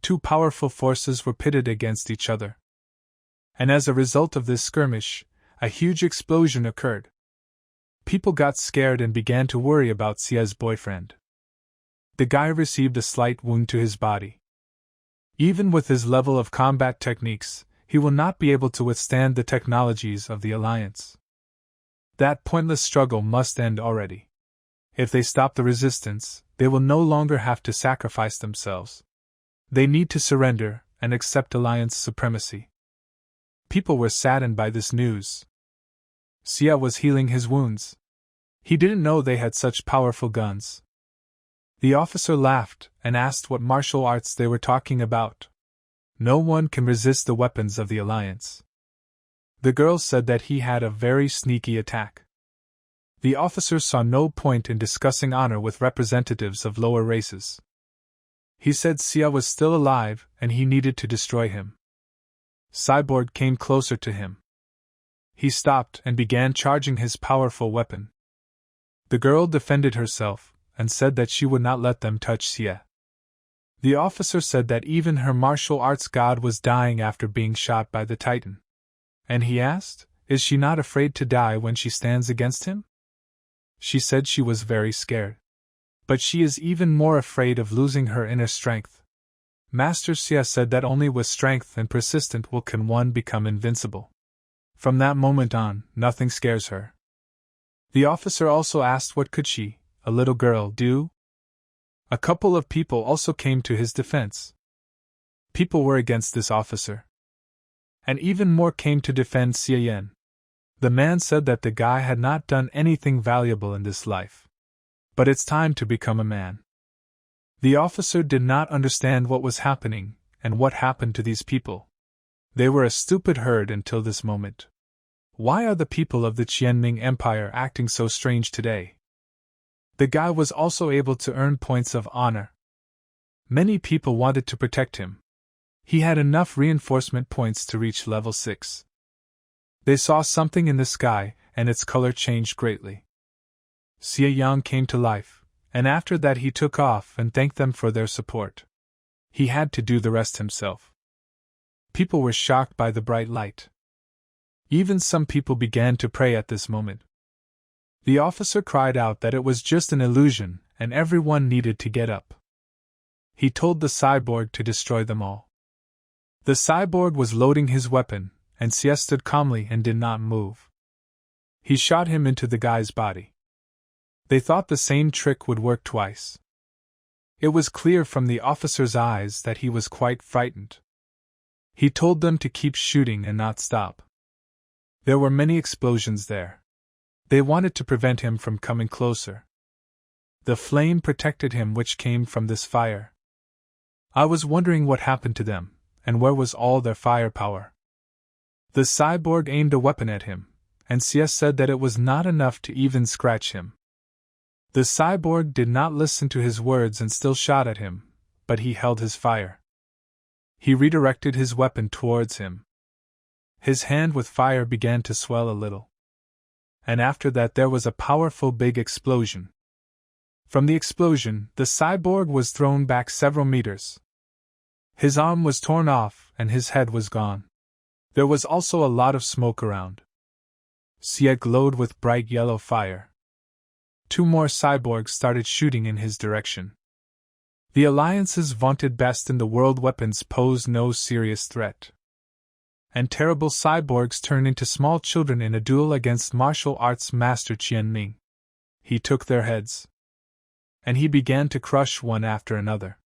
[SPEAKER 1] Two powerful forces were pitted against each other. And as a result of this skirmish, a huge explosion occurred. People got scared and began to worry about Xia's boyfriend. The guy received a slight wound to his body. Even with his level of combat techniques, he will not be able to withstand the technologies of the Alliance. That pointless struggle must end already. If they stop the resistance, they will no longer have to sacrifice themselves. They need to surrender and accept Alliance supremacy. People were saddened by this news. Xia was healing his wounds. He didn't know they had such powerful guns. The officer laughed and asked what martial arts they were talking about. No one can resist the weapons of the Alliance. The girl said that he had a very sneaky attack. The officer saw no point in discussing honor with representatives of lower races. He said Xia was still alive and he needed to destroy him. Cyborg came closer to him. He stopped and began charging his powerful weapon. The girl defended herself and said that she would not let them touch Xia. The officer said that even her martial arts god was dying after being shot by the Titan. And he asked, "Is she not afraid to die when she stands against him?" She said she was very scared. But she is even more afraid of losing her inner strength. Master Xia said that only with strength and persistence can one become invincible. From that moment on, nothing scares her. The officer also asked what could she, a little girl, do? A couple of people also came to his defense. People were against this officer. And even more came to defend Xia Yan. The man said that the guy had not done anything valuable in this life. But it's time to become a man. The officer did not understand what was happening, and what happened to these people. They were a stupid herd until this moment. Why are the people of the Qianming Empire acting so strange today? The guy was also able to earn points of honor. Many people wanted to protect him. He had enough reinforcement points to reach level 6. They saw something in the sky, and its color changed greatly. Xie Yang came to life, and after that he took off and thanked them for their support. He had to do the rest himself. People were shocked by the bright light. Even some people began to pray at this moment. The officer cried out that it was just an illusion, and everyone needed to get up. He told the cyborg to destroy them all. The cyborg was loading his weapon, and Xie stood calmly and did not move. He shot him into the guy's body. They thought the same trick would work twice. It was clear from the officer's eyes that he was quite frightened. He told them to keep shooting and not stop. There were many explosions there. They wanted to prevent him from coming closer. The flame protected him which came from this fire. I was wondering what happened to them, and where was all their firepower. The cyborg aimed a weapon at him, and Xie said that it was not enough to even scratch him. The cyborg did not listen to his words and still shot at him, but he held his fire. He redirected his weapon towards him. His hand with fire began to swell a little. And after that there was a powerful big explosion. From the explosion, the cyborg was thrown back several meters. His arm was torn off and his head was gone. There was also a lot of smoke around. Xie glowed with bright yellow fire. 2 more cyborgs started shooting in his direction. The Alliance's vaunted best in the world weapons posed no serious threat. And terrible cyborgs turned into small children in a duel against martial arts master Qianming. He took their heads. And he began to crush one after another.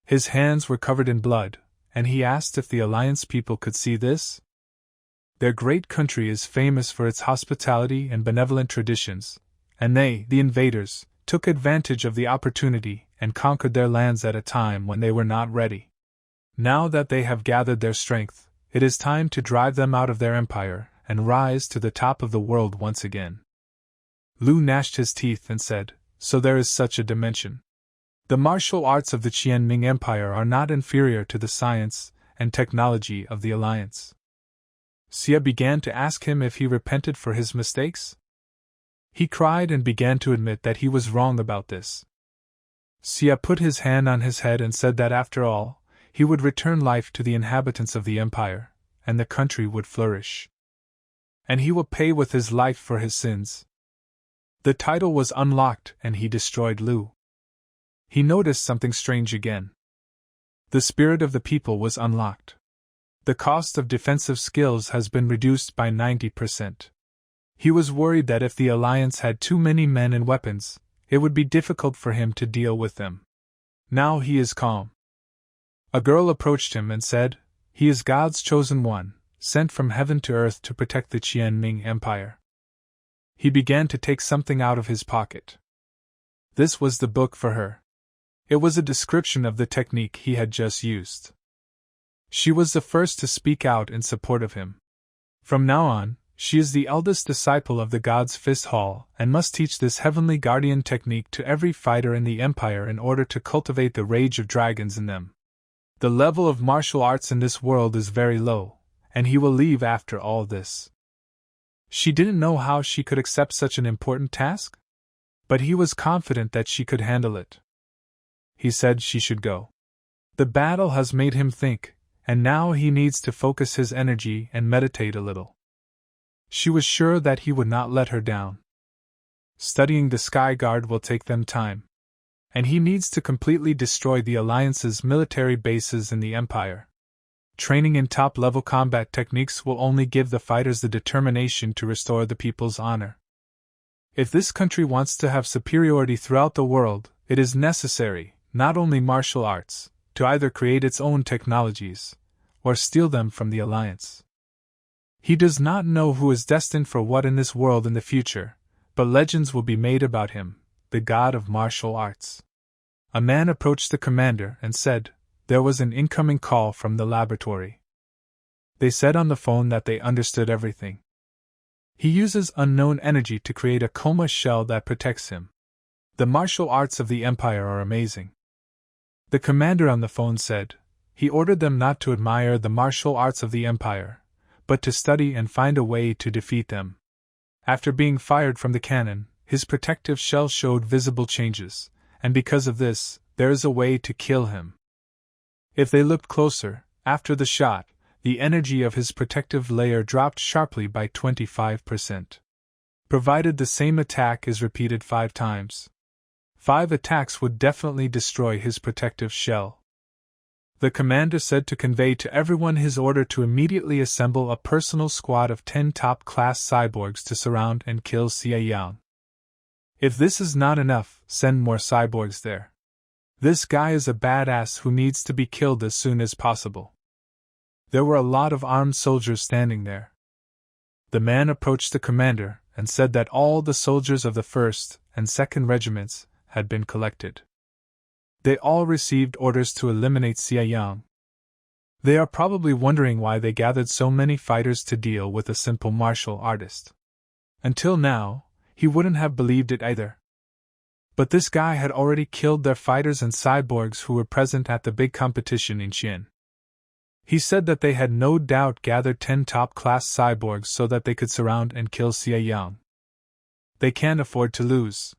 [SPEAKER 1] His hands were covered in blood, and he asked if the Alliance people could see this. Their great country is famous for its hospitality and benevolent traditions, and they, the invaders, took advantage of the opportunity and conquered their lands at a time when they were not ready. Now that they have gathered their strength, it is time to drive them out of their empire and rise to the top of the world once again. Lu gnashed his teeth and said, "So there is such a dimension. The martial arts of the Qianming Empire are not inferior to the science and technology of the Alliance." Xie began to ask him if he repented for his mistakes. He cried and began to admit that he was wrong about this. Xie put his hand on his head and said that after all, he would return life to the inhabitants of the empire, and the country would flourish. And he will pay with his life for his sins. The title was unlocked and he destroyed Lu. He noticed something strange again. The spirit of the people was unlocked. The cost of defensive skills has been reduced by 90%. He was worried that if the Alliance had too many men and weapons, it would be difficult for him to deal with them. Now he is calm. A girl approached him and said, "He is God's chosen one, sent from heaven to earth to protect the Qianming Empire." He began to take something out of his pocket. This was the book for her. It was a description of the technique he had just used. She was the first to speak out in support of him. From now on, she is the eldest disciple of the God's Fist Hall and must teach this heavenly guardian technique to every fighter in the Empire in order to cultivate the rage of dragons in them. The level of martial arts in this world is very low, and he will leave after all this. She didn't know how she could accept such an important task, but he was confident that she could handle it. He said she should go. The battle has made him think, and now he needs to focus his energy and meditate a little. She was sure that he would not let her down. Studying the Sky Guard will take them time. And he needs to completely destroy the Alliance's military bases in the Empire. Training in top-level combat techniques will only give the fighters the determination to restore the people's honor. If this country wants to have superiority throughout the world, it is necessary, not only martial arts, to either create its own technologies, or steal them from the Alliance. He does not know who is destined for what in this world in the future, but legends will be made about him, the god of martial arts. A man approached the commander and said, there was an incoming call from the laboratory. They said on the phone that they understood everything. He uses unknown energy to create a coma shell that protects him. The martial arts of the Empire are amazing. The commander on the phone said. He ordered them not to admire the martial arts of the Empire, but to study and find a way to defeat them. After being fired from the cannon, his protective shell showed visible changes, and because of this, there is a way to kill him. If they looked closer, after the shot, the energy of his protective layer dropped sharply by 25%. Provided the same attack is repeated 5 times. 5 attacks would definitely destroy his protective shell. The commander said to convey to everyone his order to immediately assemble a personal squad of 10 top-class cyborgs to surround and kill Xie Yang. If this is not enough, send more cyborgs there. This guy is a badass who needs to be killed as soon as possible. There were a lot of armed soldiers standing there. The man approached the commander and said that all the soldiers of the 1st and 2nd regiments had been collected. They all received orders to eliminate Xie Yang. They are probably wondering why they gathered so many fighters to deal with a simple martial artist. Until now, he wouldn't have believed it either. But this guy had already killed their fighters and cyborgs who were present at the big competition in Xian. He said that they had no doubt gathered 10 top-class cyborgs so that they could surround and kill Xie Yang. They can't afford to lose.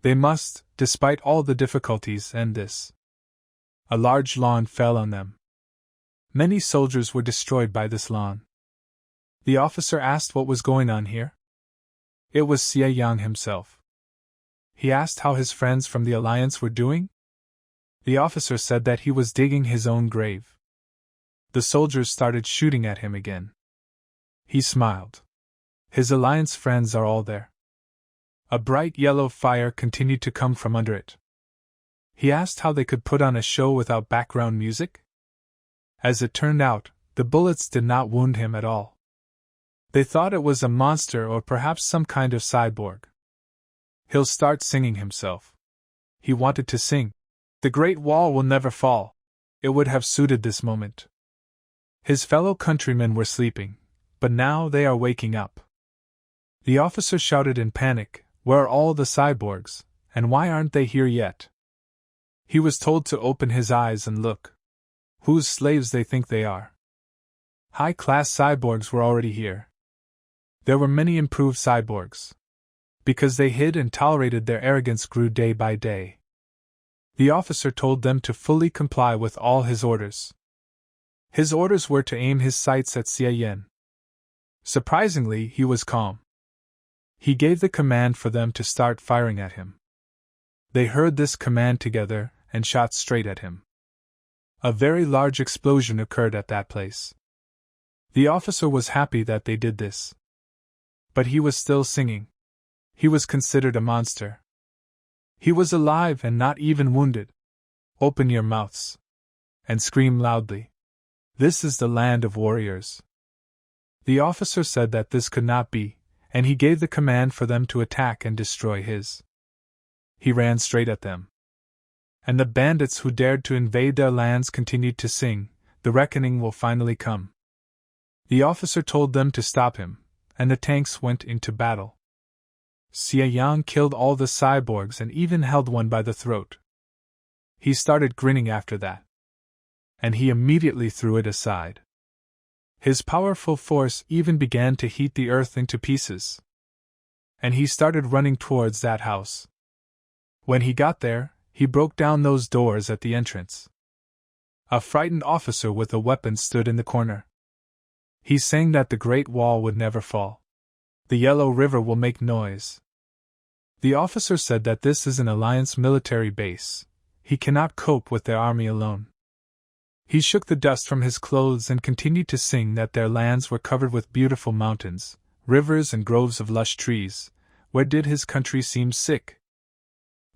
[SPEAKER 1] They must, despite all the difficulties, end this. A large lawn fell on them. Many soldiers were destroyed by this lawn. The officer asked what was going on here. It was Xie Yang himself. He asked how his friends from the Alliance were doing. The officer said that he was digging his own grave. The soldiers started shooting at him again. He smiled. His Alliance friends are all there. A bright yellow fire continued to come from under it. He asked how they could put on a show without background music. As it turned out, the bullets did not wound him at all. They thought it was a monster or perhaps some kind of cyborg. He'll start singing himself. He wanted to sing, "The Great Wall will never fall." It would have suited this moment. His fellow countrymen were sleeping, but now they are waking up. The officer shouted in panic, "Where are all the cyborgs, and why aren't they here yet?" He was told to open his eyes and look. Whose slaves they think they are. High-class cyborgs were already here. There were many improved cyborgs. Because they hid and tolerated, their arrogance grew day by day. The officer told them to fully comply with all his orders. His orders were to aim his sights at Xie Yan. Surprisingly, he was calm. He gave the command for them to start firing at him. They heard this command together and shot straight at him. A very large explosion occurred at that place. The officer was happy that they did this. But he was still singing. He was considered a monster. He was alive and not even wounded. Open your mouths. And scream loudly. This is the land of warriors. The officer said that this could not be, and he gave the command for them to attack and destroy his. He ran straight at them. And the bandits who dared to invade their lands continued to sing, "The reckoning will finally come." The officer told them to stop him, and the tanks went into battle. Xie Yang killed all the cyborgs and even held one by the throat. He started grinning after that. And he immediately threw it aside. His powerful force even began to heat the earth into pieces. And he started running towards that house. When he got there, he broke down those doors at the entrance. A frightened officer with a weapon stood in the corner. He sang that the Great Wall would never fall. The Yellow River will make noise. The officer said that this is an Alliance military base. He cannot cope with their army alone. He shook the dust from his clothes and continued to sing that their lands were covered with beautiful mountains, rivers and groves of lush trees. Where did his country seem sick?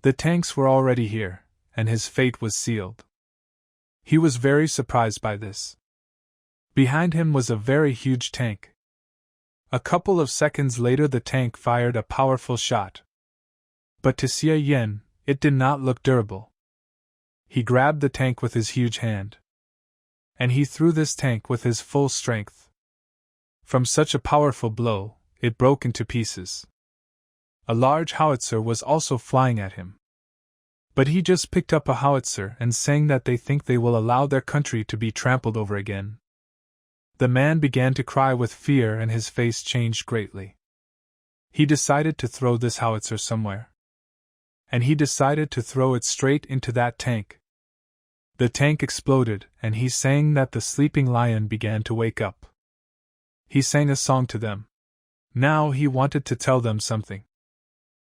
[SPEAKER 1] The tanks were already here, and his fate was sealed. He was very surprised by this. Behind him was a very huge tank. A couple of seconds later the tank fired a powerful shot. But to Xie Yan, it did not look durable. He grabbed the tank with his huge hand. And he threw this tank with his full strength. From such a powerful blow, it broke into pieces. A large howitzer was also flying at him. But he just picked up a howitzer and saying that they think they will allow their country to be trampled over again. The man began to cry with fear and his face changed greatly. He decided to throw this howitzer somewhere. And he decided to throw it straight into that tank. The tank exploded, and he's saying that the sleeping lion began to wake up. He sang a song to them. Now he wanted to tell them something.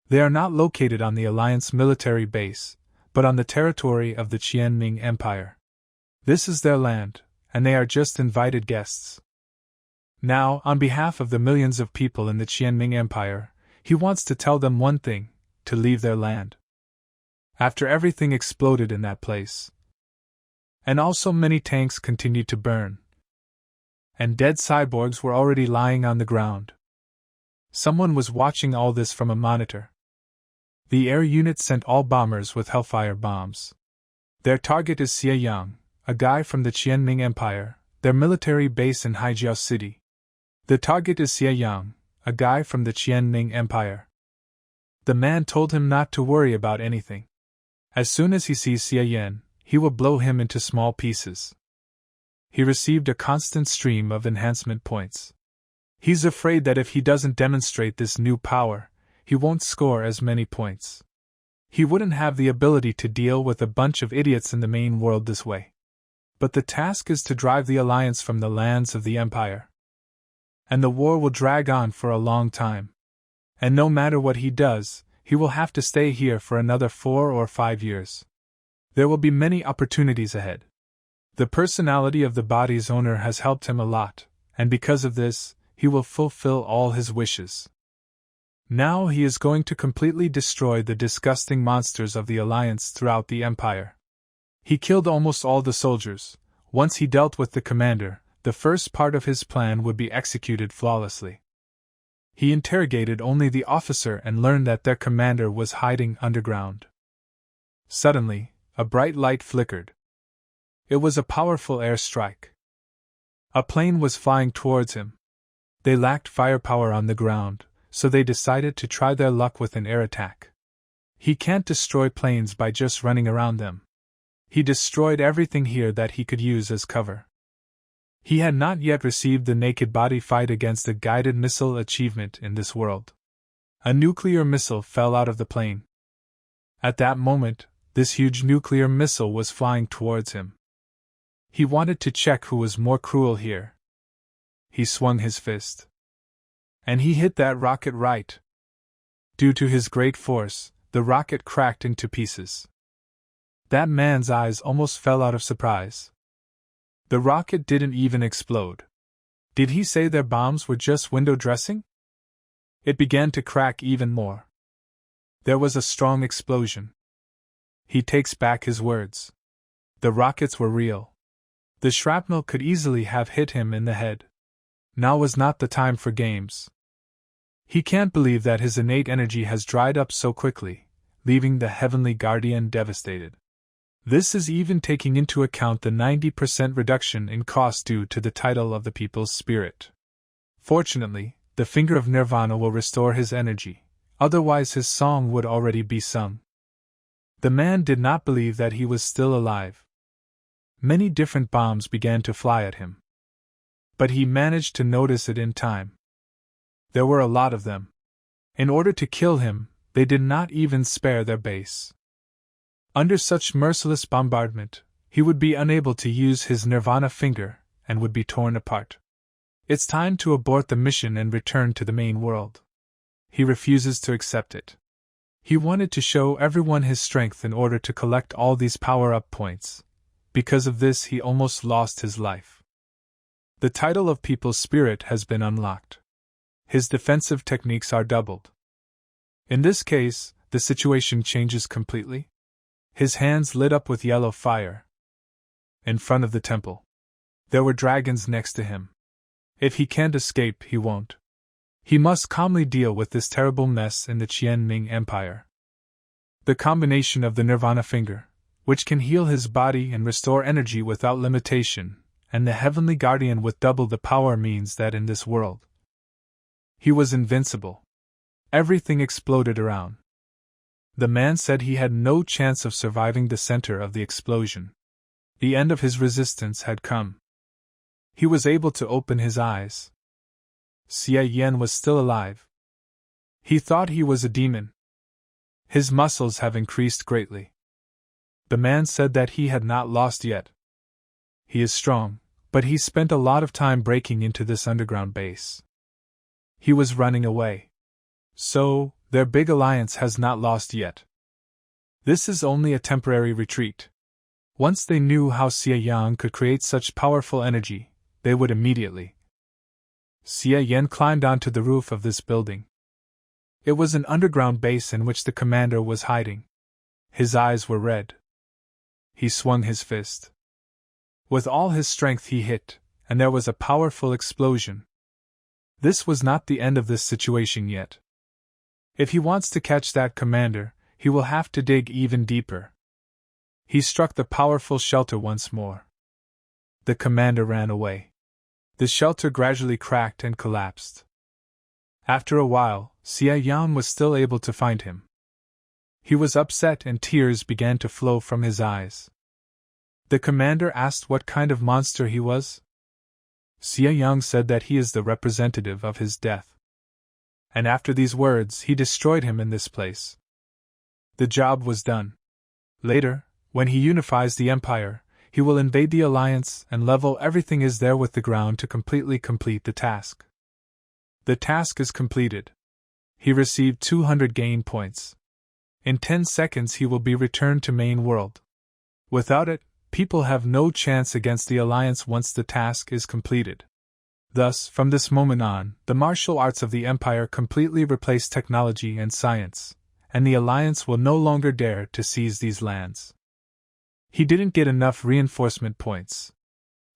[SPEAKER 1] They are not located on the Alliance military base, but on the territory of the Qianming Empire. This is their land, and they are just invited guests. Now, on behalf of the millions of people in the Qianming Empire, he wants to tell them one thing: to leave their land. After everything exploded in that place, and also many tanks continued to burn, and dead cyborgs were already lying on the ground. Someone was watching all this from a monitor. The air unit sent all bombers with Hellfire bombs. Their target is Xie Yang, a guy from the Qianming Empire, their military base in Haijiao City. The target is Xie Yang, a guy from the Qianming Empire. The man told him not to worry about anything. As soon as he sees Xie Yan, he will blow him into small pieces. He received a constant stream of enhancement points. He's afraid that if he doesn't demonstrate this new power, he won't score as many points. He wouldn't have the ability to deal with a bunch of idiots in the main world this way. But the task is to drive the Alliance from the lands of the Empire. And the war will drag on for a long time. And no matter what he does, he will have to stay here for another 4 or 5 years. There will be many opportunities ahead. The personality of the body's owner has helped him a lot, and because of this, he will fulfill all his wishes. Now he is going to completely destroy the disgusting monsters of the Alliance throughout the Empire. He killed almost all the soldiers. Once he dealt with the commander, the first part of his plan would be executed flawlessly. He interrogated only the officer and learned that their commander was hiding underground. Suddenly, a bright light flickered. It was a powerful airstrike. A plane was flying towards him. They lacked firepower on the ground, so they decided to try their luck with an air attack. He can't destroy planes by just running around them. He destroyed everything here that he could use as cover. He had not yet received the naked body fight against a guided missile achievement in this world. A nuclear missile fell out of the plane. At that moment, this huge nuclear missile was flying towards him. He wanted to check who was more cruel here. He swung his fist. And he hit that rocket right. Due to his great force, the rocket cracked into pieces. That man's eyes almost fell out of surprise. The rocket didn't even explode. Did he say their bombs were just window dressing? It began to crack even more. There was a strong explosion. He takes back his words. The rockets were real. The shrapnel could easily have hit him in the head. Now was not the time for games. He can't believe that his innate energy has dried up so quickly, leaving the Heavenly Guardian devastated. This is even taking into account the 90% reduction in cost due to the title of the People's Spirit. Fortunately, the Finger of Nirvana will restore his energy, otherwise his song would already be sung. The man did not believe that he was still alive. Many different bombs began to fly at him. But he managed to notice it in time. There were a lot of them. In order to kill him, they did not even spare their base. Under such merciless bombardment, he would be unable to use his Nirvana finger and would be torn apart. It's time to abort the mission and return to the main world. He refuses to accept it. He wanted to show everyone his strength in order to collect all these power-up points. Because of this, he almost lost his life. The title of People's Spirit has been unlocked. His defensive techniques are doubled. In this case, the situation changes completely. His hands lit up with yellow fire. In front of the temple, there were dragons next to him. If he can't escape, he won't. He must calmly deal with this terrible mess in the Qianming Empire. The combination of the Nirvana finger, which can heal his body and restore energy without limitation, and the Heavenly Guardian with double the power means that in this world, he was invincible. Everything exploded around. The man said he had no chance of surviving the center of the explosion. The end of his resistance had come. He was able to open his eyes. Xie Yan was still alive. He thought he was a demon. His muscles have increased greatly. The man said that he had not lost yet. He is strong, but he spent a lot of time breaking into this underground base. He was running away. So, their big alliance has not lost yet. This is only a temporary retreat. Once they knew how Xie Yang could create such powerful energy, they would immediately. Xie Yan climbed onto the roof of this building. It was an underground base in which the commander was hiding. His eyes were red. He swung his fist. With all his strength he hit, and there was a powerful explosion. This was not the end of this situation yet. If he wants to catch that commander, he will have to dig even deeper. He struck the powerful shelter once more. The commander ran away. The shelter gradually cracked and collapsed. After a while, Xie Yan was still able to find him. He was upset and tears began to flow from his eyes. The commander asked what kind of monster he was. Xie Yang said that he is the representative of his death. And after these words, he destroyed him in this place. The job was done. Later, when he unifies the empire, he will invade the alliance and level everything is there with the ground to completely complete the task. The task is completed. He received 200 gain points. In 10 seconds he will be returned to main world. Without it, people have no chance against the alliance once the task is completed. Thus, from this moment on, the martial arts of the empire completely replace technology and science, and the alliance will no longer dare to seize these lands. He didn't get enough reinforcement points.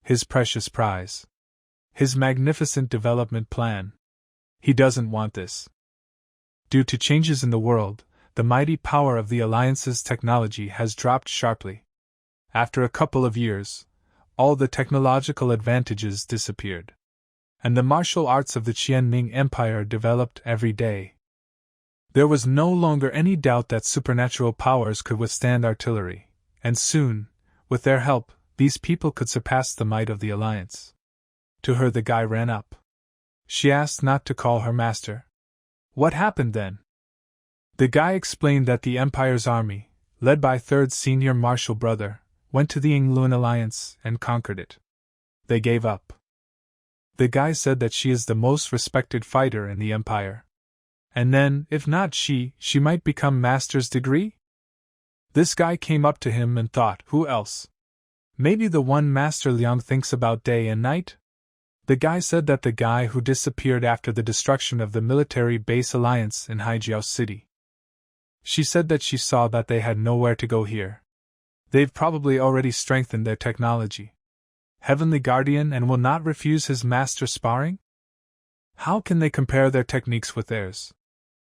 [SPEAKER 1] His precious prize. His magnificent development plan. He doesn't want this. Due to changes in the world, the mighty power of the alliance's technology has dropped sharply. After a couple of years, all the technological advantages disappeared. And the martial arts of the Qianming Empire developed every day. There was no longer any doubt that supernatural powers could withstand artillery, and soon, with their help, these people could surpass the might of the alliance. To her the guy ran up. She asked not to call her master. What happened then? The guy explained that the Empire's army, led by third senior marshal brother, went to the Yingluan alliance and conquered it. They gave up. The guy said that she is the most respected fighter in the Empire. And then, if not she might become master's degree? This guy came up to him and thought, who else? Maybe the one Master Liang thinks about day and night? The guy said that the guy who disappeared after the destruction of the military base alliance in Haijiao City. She said that she saw that they had nowhere to go here. They've probably already strengthened their technology. Heavenly Guardian and will not refuse his master sparring? How can they compare their techniques with theirs?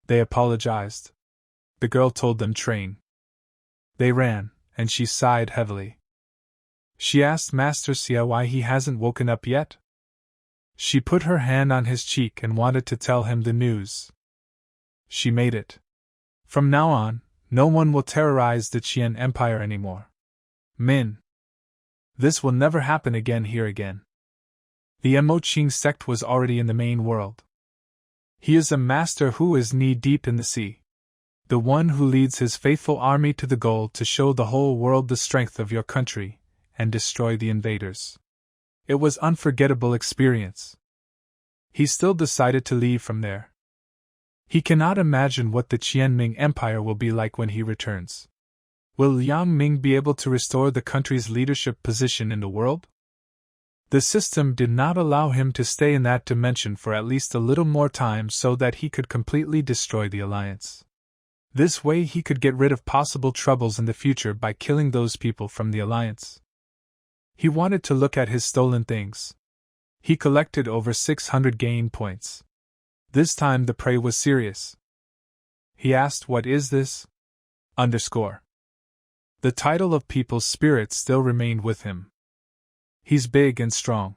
[SPEAKER 1] They apologized. The girl told them train. They ran, and she sighed heavily. She asked Master Xia why he hasn't woken up yet. She put her hand on his cheek and wanted to tell him the news. She made it. From now on, no one will terrorize the Qian Empire anymore. Min. This will never happen again here again. The Moqing sect was already in the main world. He is a master who is knee-deep in the sea. The one who leads his faithful army to the goal to show the whole world the strength of your country, and destroy the invaders. It was unforgettable experience. He still decided to leave from there. He cannot imagine what the Qianming Empire will be like when he returns. Will Liang Ming be able to restore the country's leadership position in the world? The system did not allow him to stay in that dimension for at least a little more time so that he could completely destroy the alliance. This way he could get rid of possible troubles in the future by killing those people from the alliance. He wanted to look at his stolen things. He collected over 600 gain points. This time the prey was serious. He asked, "What is this?" The title of people's spirit still remained with him. He's big and strong.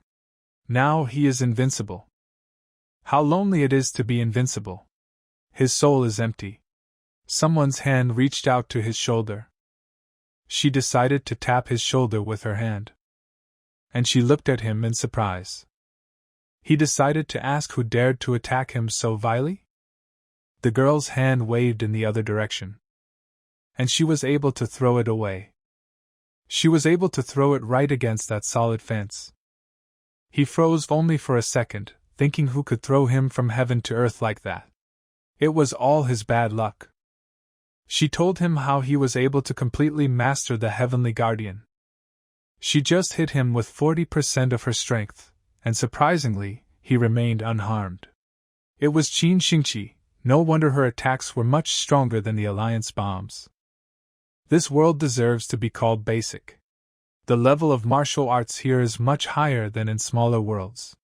[SPEAKER 1] Now he is invincible. How lonely it is to be invincible. His soul is empty. Someone's hand reached out to his shoulder. She decided to tap his shoulder with her hand. And she looked at him in surprise. He decided to ask who dared to attack him so vilely? The girl's hand waved in the other direction. And she was able to throw it away. She was able to throw it right against that solid fence. He froze only for a second, thinking who could throw him from heaven to earth like that. It was all his bad luck. She told him how he was able to completely master the heavenly guardian. She just hit him with 40% of her strength, and surprisingly, he remained unharmed. It was Qin Xingqi, no wonder her attacks were much stronger than the Alliance bombs. This world deserves to be called basic. The level of martial arts here is much higher than in smaller worlds.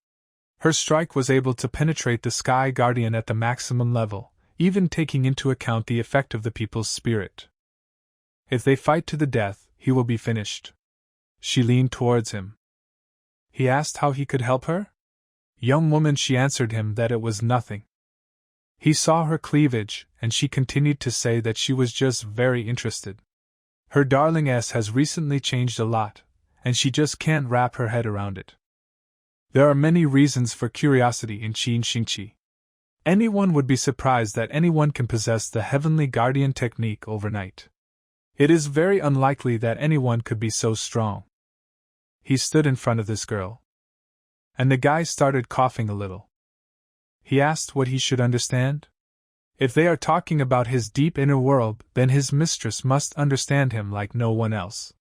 [SPEAKER 1] Her strike was able to penetrate the Sky Guardian at the maximum level, even taking into account the effect of the people's spirit. If they fight to the death, he will be finished. She leaned towards him. He asked how he could help her? Young woman, she answered him that it was nothing. He saw her cleavage, and she continued to say that she was just very interested. Her darling has recently changed a lot, and she just can't wrap her head around it. There are many reasons for curiosity in Qin Xingqi. Anyone would be surprised that anyone can possess the Heavenly Guardian technique overnight. It is very unlikely that anyone could be so strong. He stood in front of this girl. And the guy started coughing a little. He asked what he should understand. If they are talking about his deep inner world, then his mistress must understand him like no one else.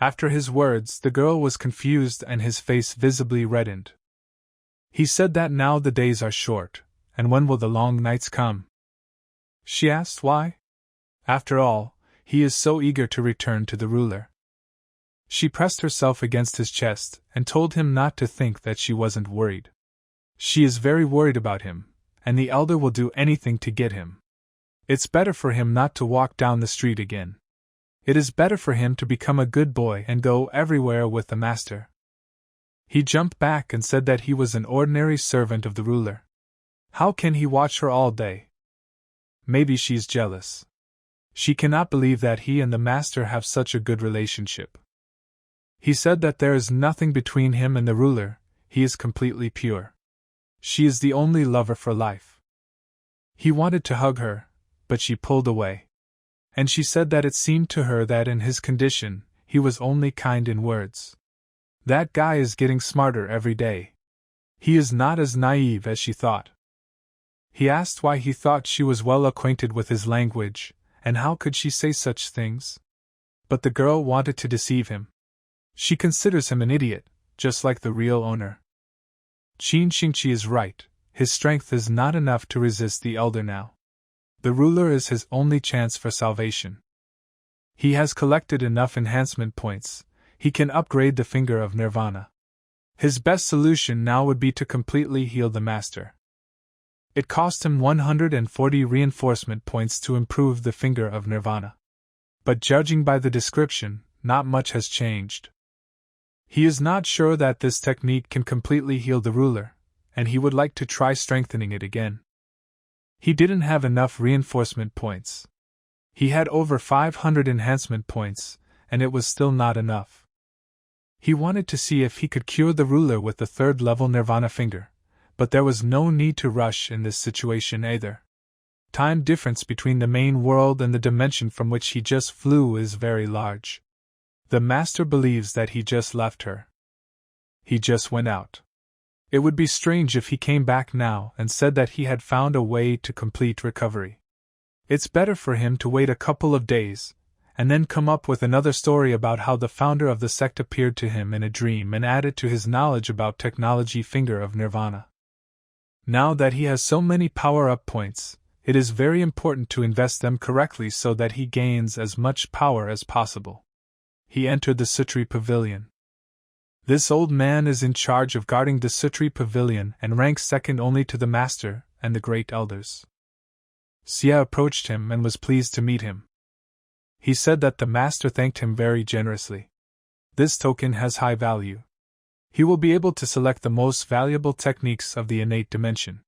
[SPEAKER 1] After his words, the girl was confused and his face visibly reddened. He said that now the days are short, and when will the long nights come? She asked why. After all, he is so eager to return to the ruler. She pressed herself against his chest and told him not to think that she wasn't worried. She is very worried about him, and the elder will do anything to get him. It's better for him not to walk down the street again. It is better for him to become a good boy and go everywhere with the master. He jumped back and said that he was an ordinary servant of the ruler. How can he watch her all day? Maybe she's jealous. She cannot believe that he and the master have such a good relationship. He said that there is nothing between him and the ruler, he is completely pure. She is the only lover for life. He wanted to hug her, but she pulled away. And she said that it seemed to her that in his condition, he was only kind in words. That guy is getting smarter every day. He is not as naive as she thought. He asked why he thought she was well acquainted with his language, and how could she say such things? But the girl wanted to deceive him. She considers him an idiot, just like the real owner. Qin Xingqi is right, his strength is not enough to resist the elder now. The ruler is his only chance for salvation. He has collected enough enhancement points, he can upgrade the finger of nirvana. His best solution now would be to completely heal the master. It cost him 140 reinforcement points to improve the finger of nirvana. But judging by the description, not much has changed. He is not sure that this technique can completely heal the ruler, and he would like to try strengthening it again. He didn't have enough reinforcement points. He had over 500 enhancement points, and it was still not enough. He wanted to see if he could cure the ruler with the third-level nirvana finger, but there was no need to rush in this situation either. Time difference between the main world and the dimension from which he just flew is very large. The master believes that he just left her. He just went out. It would be strange if he came back now and said that he had found a way to complete recovery. It's better for him to wait a couple of days, and then come up with another story about how the founder of the sect appeared to him in a dream and add it to his knowledge about technology finger of nirvana. Now that he has so many power-up points, it is very important to invest them correctly so that he gains as much power as possible. He entered the Sutri Pavilion. This old man is in charge of guarding the Sutri Pavilion and ranks second only to the master and the great elders. Xia approached him and was pleased to meet him. He said that the master thanked him very generously. This token has high value. He will be able to select the most valuable techniques of the innate dimension.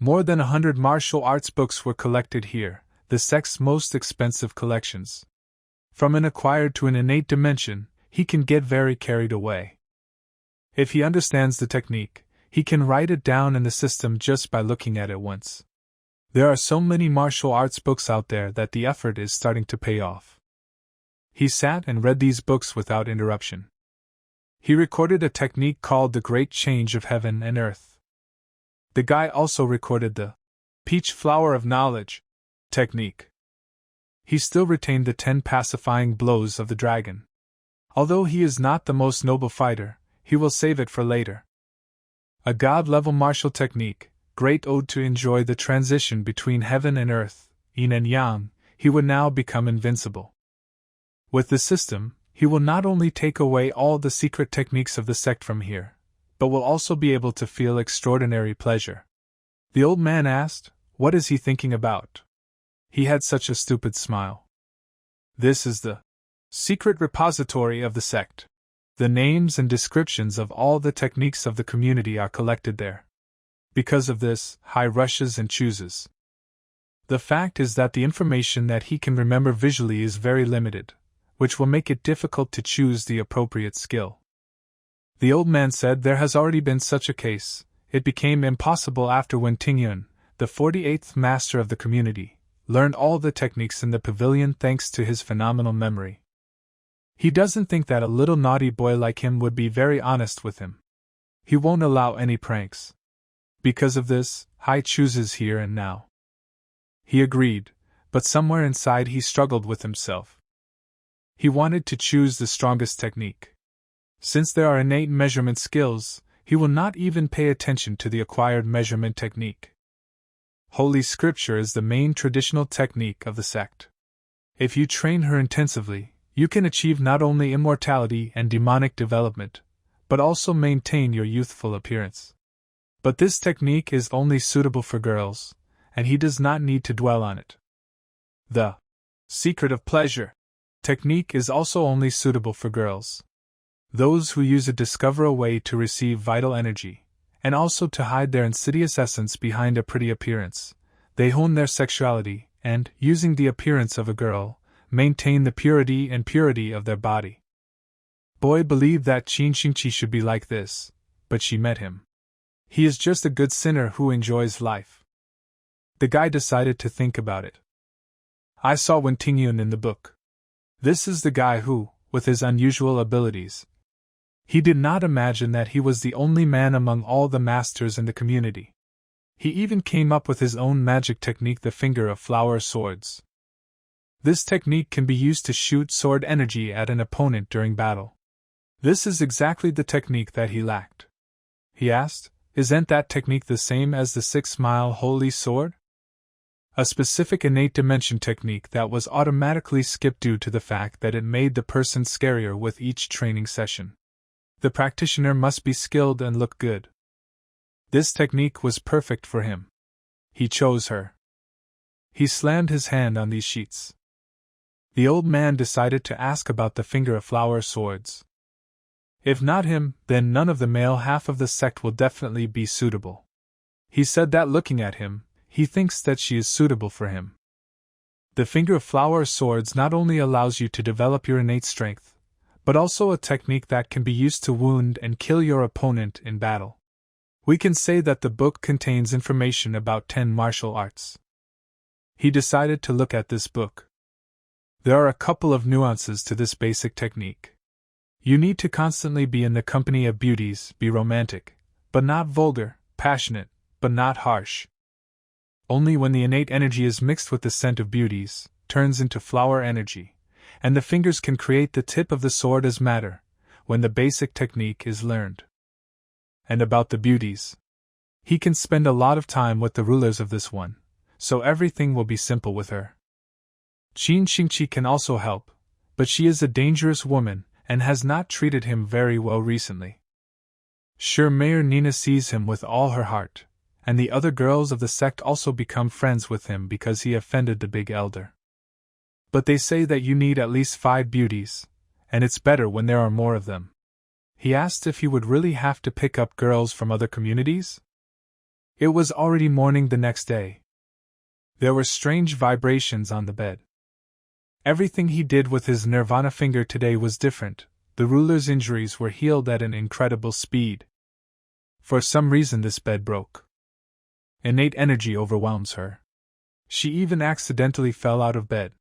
[SPEAKER 1] More than 100 martial arts books were collected here, the sect's most expensive collections. From an acquired to an innate dimension, he can get very carried away. If he understands the technique, he can write it down in the system just by looking at it once. There are so many martial arts books out there that the effort is starting to pay off. He sat and read these books without interruption. He recorded a technique called the Great Change of Heaven and Earth. The guy also recorded the Peach Flower of Knowledge technique. He still retained the 10 pacifying blows of the dragon. Although he is not the most noble fighter, he will save it for later. A god-level martial technique, great ode to enjoy the transition between heaven and earth, yin and yang, he would now become invincible. With the system, he will not only take away all the secret techniques of the sect from here, but will also be able to feel extraordinary pleasure. The old man asked, "What is he thinking about?" He had such a stupid smile. This is the secret repository of the sect. The names and descriptions of all the techniques of the community are collected there. Because of this, Hai rushes and chooses. The fact is that the information that he can remember visually is very limited, which will make it difficult to choose the appropriate skill. The old man said there has already been such a case. It became impossible after when Tingyun, the 48th master of the community, learned all the techniques in the pavilion thanks to his phenomenal memory. He doesn't think that a little naughty boy like him would be very honest with him. He won't allow any pranks. Because of this, Hai chooses here and now. He agreed, but somewhere inside he struggled with himself. He wanted to choose the strongest technique. Since there are innate measurement skills, he will not even pay attention to the acquired measurement technique. Holy Scripture is the main traditional technique of the sect. If you train her intensively, you can achieve not only immortality and demonic development, but also maintain your youthful appearance. But this technique is only suitable for girls, and he does not need to dwell on it. The secret of pleasure technique is also only suitable for girls. Those who use it discover a way to receive vital energy, and also to hide their insidious essence behind a pretty appearance. They hone their sexuality, and, using the appearance of a girl, maintain the purity of their body. Boy believed that Qin Xingqi should be like this, but she met him. He is just a good sinner who enjoys life. The guy decided to think about it. I saw Wen Tingyun in the book. This is the guy who, with his unusual abilities, he did not imagine that he was the only man among all the masters in the community. He even came up with his own magic technique, the Finger of Flower Swords. This technique can be used to shoot sword energy at an opponent during battle. This is exactly the technique that he lacked. He asked, "Isn't that technique the same as the 6-mile holy sword?" A specific innate dimension technique that was automatically skipped due to the fact that it made the person scarier with each training session. The practitioner must be skilled and look good. This technique was perfect for him. He chose her. He slammed his hand on these sheets. The old man decided to ask about the Finger of Flower Swords. If not him, then none of the male half of the sect will definitely be suitable. He said that looking at him, he thinks that she is suitable for him. The Finger of Flower Swords not only allows you to develop your innate strength, but also a technique that can be used to wound and kill your opponent in battle. We can say that the book contains information about 10 martial arts. He decided to look at this book. There are a couple of nuances to this basic technique. You need to constantly be in the company of beauties, be romantic, but not vulgar, passionate, but not harsh. Only when the innate energy is mixed with the scent of beauties, turns into flower energy, and the fingers can create the tip of the sword as matter, when the basic technique is learned. And about the beauties. He can spend a lot of time with the rulers of this one, so everything will be simple with her. Qin Xingqi can also help, but she is a dangerous woman, and has not treated him very well recently. Sure, Mayor Nina sees him with all her heart, and the other girls of the sect also become friends with him because he offended the big elder. But they say that you need at least 5 beauties, and it's better when there are more of them. He asked if he would really have to pick up girls from other communities. It was already morning the next day. There were strange vibrations on the bed. Everything he did with his nirvana finger today was different. The ruler's injuries were healed at an incredible speed. For some reason this bed broke. Innate energy overwhelms her. She even accidentally fell out of bed.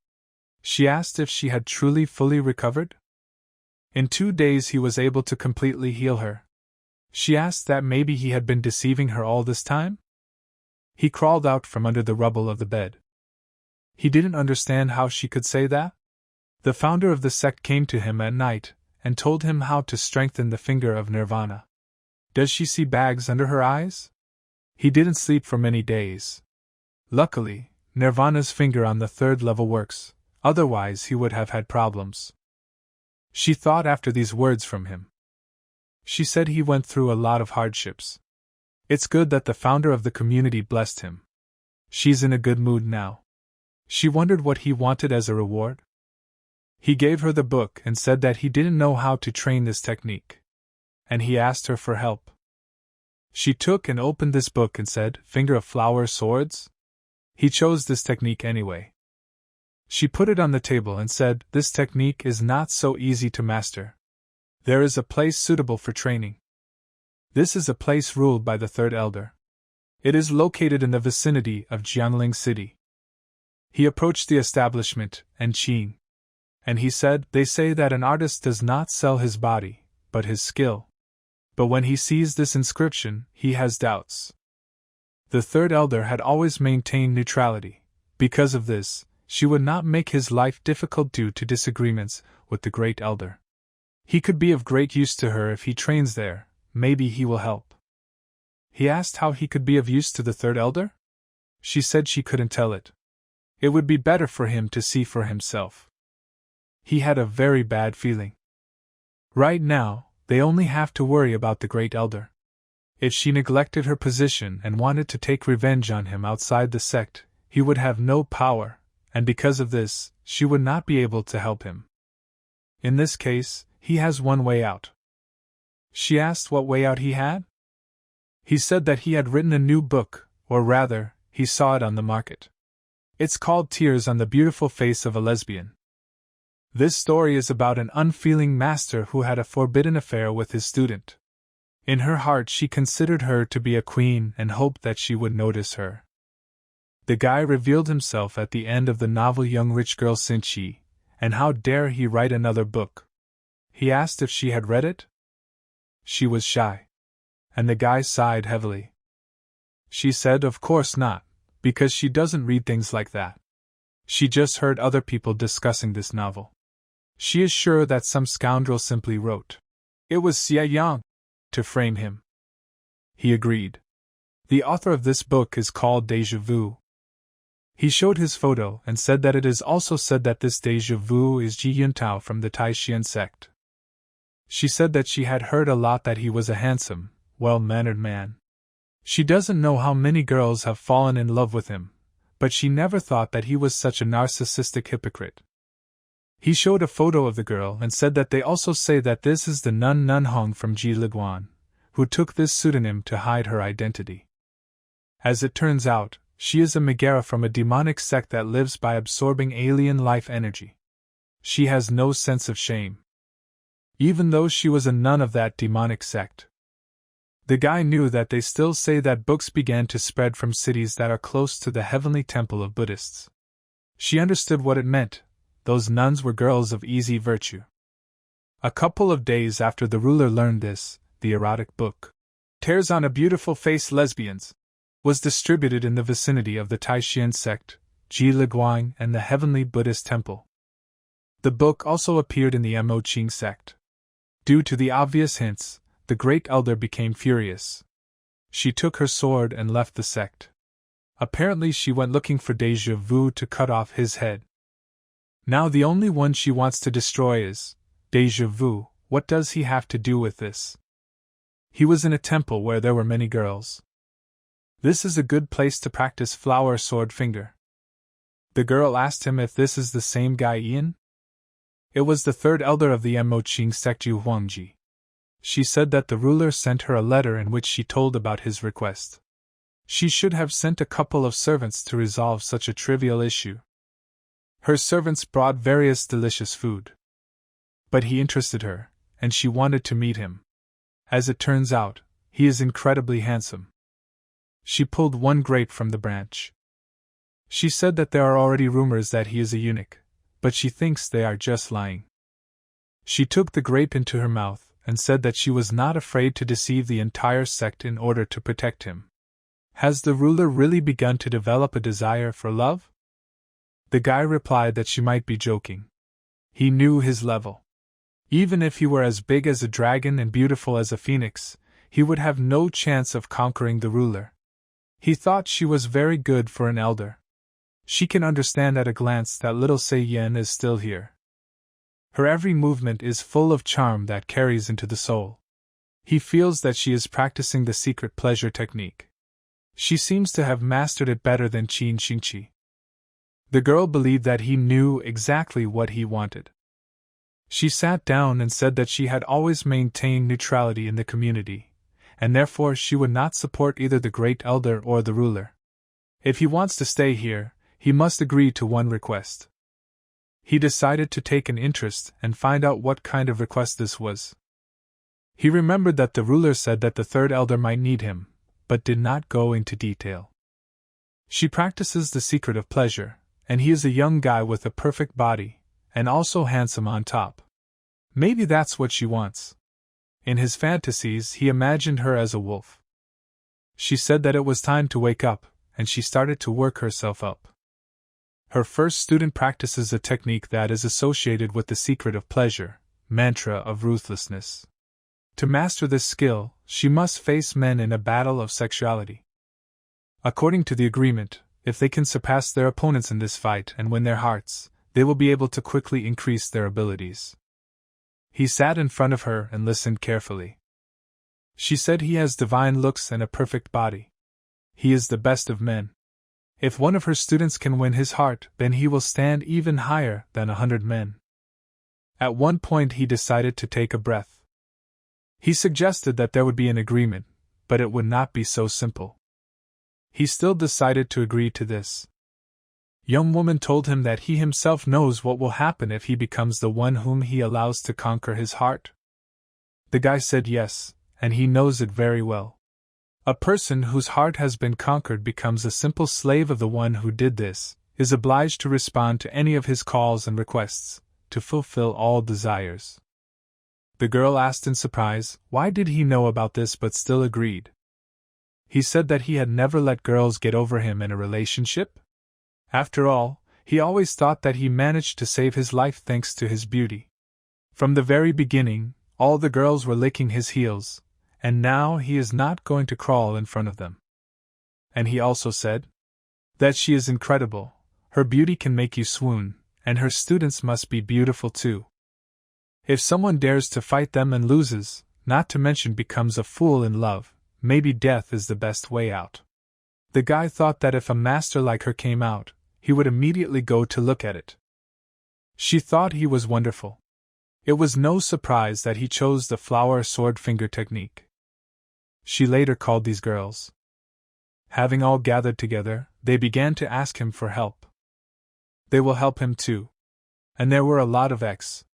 [SPEAKER 1] She asked if she had truly fully recovered. In 2 days he was able to completely heal her. She asked that maybe he had been deceiving her all this time? He crawled out from under the rubble of the bed. He didn't understand how she could say that. The founder of the sect came to him at night and told him how to strengthen the finger of nirvana. Does she see bags under her eyes? He didn't sleep for many days. Luckily, nirvana's finger on the 3rd level works, otherwise he would have had problems. She thought after these words from him. She said he went through a lot of hardships. It's good that the founder of the community blessed him. She's in a good mood now. She wondered what he wanted as a reward. He gave her the book and said that he didn't know how to train this technique. And he asked her for help. She took and opened this book and said, "Finger of flower swords?" He chose this technique anyway. She put it on the table and said, "This technique is not so easy to master. There is a place suitable for training. This is a place ruled by the 3rd elder. It is located in the vicinity of Jiangling City." He approached the establishment, and Qing. And he said, "They say that an artist does not sell his body, but his skill. But when he sees this inscription, he has doubts." The 3rd elder had always maintained neutrality. Because of this, she would not make his life difficult due to disagreements with the great elder. He could be of great use to her if he trains there. Maybe he will help. He asked how he could be of use to the 3rd elder? She said she couldn't tell it. It would be better for him to see for himself. He had a very bad feeling. Right now, they only have to worry about the great elder. If she neglected her position and wanted to take revenge on him outside the sect, he would have no power, and because of this, she would not be able to help him. In this case, he has one way out. She asked what way out he had? He said that he had written a new book, or rather, he saw it on the market. It's called Tears on the Beautiful Face of a Lesbian. This story is about an unfeeling master who had a forbidden affair with his student. In her heart she considered her to be a queen and hoped that she would notice her. The guy revealed himself at the end of the novel Young Rich Girl Sinchi, and how dare he write another book? He asked if she had read it. She was shy. And the guy sighed heavily. She said of course not, because she doesn't read things like that. She just heard other people discussing this novel. She is sure that some scoundrel simply wrote. It was Xie Yang to frame him. He agreed. The author of this book is called Deja Vu. He showed his photo and said that it is also said that this Deja Vu is Ji Yuntao from the Taishan sect. She said that she had heard a lot that he was a handsome, well-mannered man. She doesn't know how many girls have fallen in love with him, but she never thought that he was such a narcissistic hypocrite. He showed a photo of the girl and said that they also say that this is the Nun Hong from Ji Liguan, who took this pseudonym to hide her identity. As it turns out, she is a Megara from a demonic sect that lives by absorbing alien life energy. She has no sense of shame. Even though she was a nun of that demonic sect. The guy knew that they still say that books began to spread from cities that are close to the heavenly temple of Buddhists. She understood what it meant. Those nuns were girls of easy virtue. A couple of days after the ruler learned this, the erotic book, Tears on a Beautiful Face Lesbians, was distributed in the vicinity of the Taishan sect, Ji Liguang, and the Heavenly Buddhist Temple. The book also appeared in the Mo Qing sect. Due to the obvious hints, the great elder became furious. She took her sword and left the sect. Apparently she went looking for Deja Vu to cut off his head. Now the only one she wants to destroy is Deja Vu. What does he have to do with this? He was in a temple where there were many girls. This is a good place to practice flower sword finger. The girl asked him if this is the same guy Ian. It was the 3rd elder of the Mo Qing sect Yu Huangji. She said that the ruler sent her a letter in which she told about his request. She should have sent a couple of servants to resolve such a trivial issue. Her servants brought various delicious food. But he interested her, and she wanted to meet him. As it turns out, he is incredibly handsome. She pulled one grape from the branch. She said that there are already rumors that he is a eunuch, but she thinks they are just lying. She took the grape into her mouth and said that she was not afraid to deceive the entire sect in order to protect him. Has the ruler really begun to develop a desire for love? The guy replied that she might be joking. He knew his level. Even if he were as big as a dragon and beautiful as a phoenix, he would have no chance of conquering the ruler. He thought she was very good for an elder. She can understand at a glance that little Sei Yen is still here. Her every movement is full of charm that carries into the soul. He feels that she is practicing the secret pleasure technique. She seems to have mastered it better than Qin Xingqi. The girl believed that he knew exactly what he wanted. She sat down and said that she had always maintained neutrality in the community, and therefore she would not support either the great elder or the ruler. If he wants to stay here, he must agree to one request. He decided to take an interest and find out what kind of request this was. He remembered that the ruler said that the third elder might need him, but did not go into detail. She practices the secret of pleasure, and he is a young guy with a perfect body, and also handsome on top. Maybe that's what she wants. In his fantasies, he imagined her as a wolf. She said that it was time to wake up, and she started to work herself up. Her first student practices a technique that is associated with the secret of pleasure, mantra of ruthlessness. To master this skill, she must face men in a battle of sexuality. According to the agreement, if they can surpass their opponents in this fight and win their hearts, they will be able to quickly increase their abilities. He sat in front of her and listened carefully. She said he has divine looks and a perfect body. He is the best of men. If one of her students can win his heart, then he will stand even higher than 100 men. At one point he decided to take a breath. He suggested that there would be an agreement, but it would not be so simple. He still decided to agree to this. Young woman told him that he himself knows what will happen if he becomes the one whom he allows to conquer his heart. The guy said yes, and he knows it very well. A person whose heart has been conquered becomes a simple slave of the one who did this, is obliged to respond to any of his calls and requests, to fulfill all desires. The girl asked in surprise, why did he know about this but still agreed? He said that he had never let girls get over him in a relationship. After all, he always thought that he managed to save his life thanks to his beauty. From the very beginning, all the girls were licking his heels, and now he is not going to crawl in front of them. And he also said that she is incredible, her beauty can make you swoon, and her students must be beautiful too. If someone dares to fight them and loses, not to mention becomes a fool in love, maybe death is the best way out. The guy thought that if a master like her came out, he would immediately go to look at it. She thought he was wonderful. It was no surprise that he chose the flower sword finger technique. She later called these girls. Having all gathered together, they began to ask him for help. They will help him too. And there were a lot of X.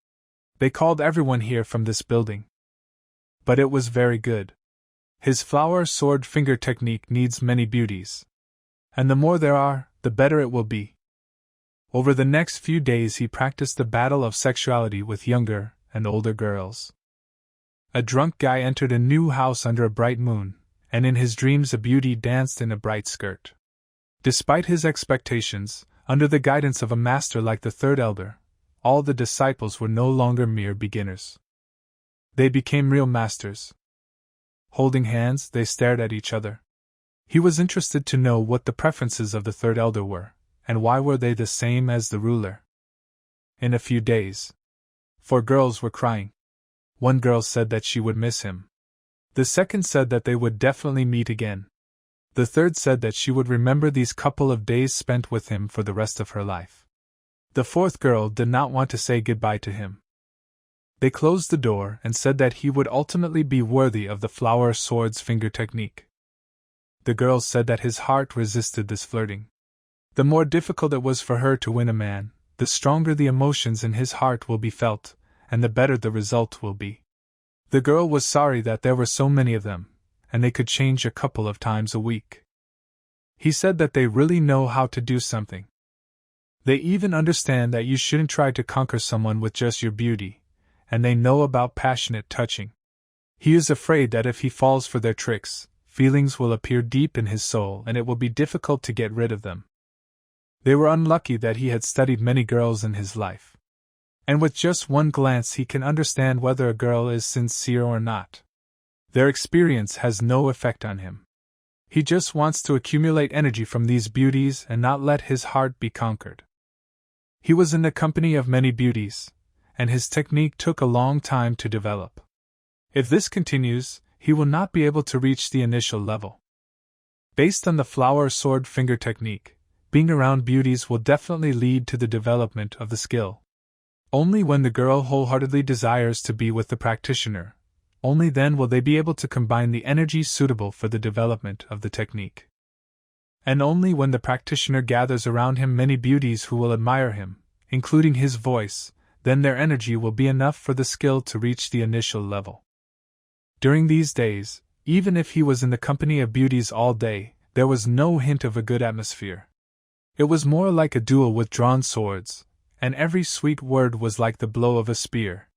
[SPEAKER 1] They called everyone here from this building. But it was very good. His flower sword finger technique needs many beauties. And the more there are, the better it will be. Over the next few days he practiced the battle of sexuality with younger and older girls. A drunk guy entered a new house under a bright moon, and in his dreams a beauty danced in a bright skirt. Despite his expectations, under the guidance of a master like the third elder, all the disciples were no longer mere beginners. They became real masters. Holding hands, they stared at each other. He was interested to know what the preferences of the third elder were, and why were they the same as the ruler. In a few days, 4 girls were crying. One girl said that she would miss him. The second said that they would definitely meet again. The third said that she would remember these couple of days spent with him for the rest of her life. The fourth girl did not want to say goodbye to him. They closed the door and said that he would ultimately be worthy of the flower sword's finger technique. The girl said that his heart resisted this flirting. The more difficult it was for her to win a man, the stronger the emotions in his heart will be felt, and the better the result will be. The girl was sorry that there were so many of them, and they could change a couple of times a week. He said that they really know how to do something. They even understand that you shouldn't try to conquer someone with just your beauty, and they know about passionate touching. He is afraid that if he falls for their tricks, feelings will appear deep in his soul and it will be difficult to get rid of them. They were unlucky that he had studied many girls in his life. And with just one glance he can understand whether a girl is sincere or not. Their experience has no effect on him. He just wants to accumulate energy from these beauties and not let his heart be conquered. He was in the company of many beauties, and his technique took a long time to develop. If this continues, he will not be able to reach the initial level. Based on the flower sword finger technique, being around beauties will definitely lead to the development of the skill. Only when the girl wholeheartedly desires to be with the practitioner, only then will they be able to combine the energy suitable for the development of the technique. And only when the practitioner gathers around him many beauties who will admire him, including his voice, then their energy will be enough for the skill to reach the initial level. During these days, even if he was in the company of beauties all day, there was no hint of a good atmosphere. It was more like a duel with drawn swords, and every sweet word was like the blow of a spear.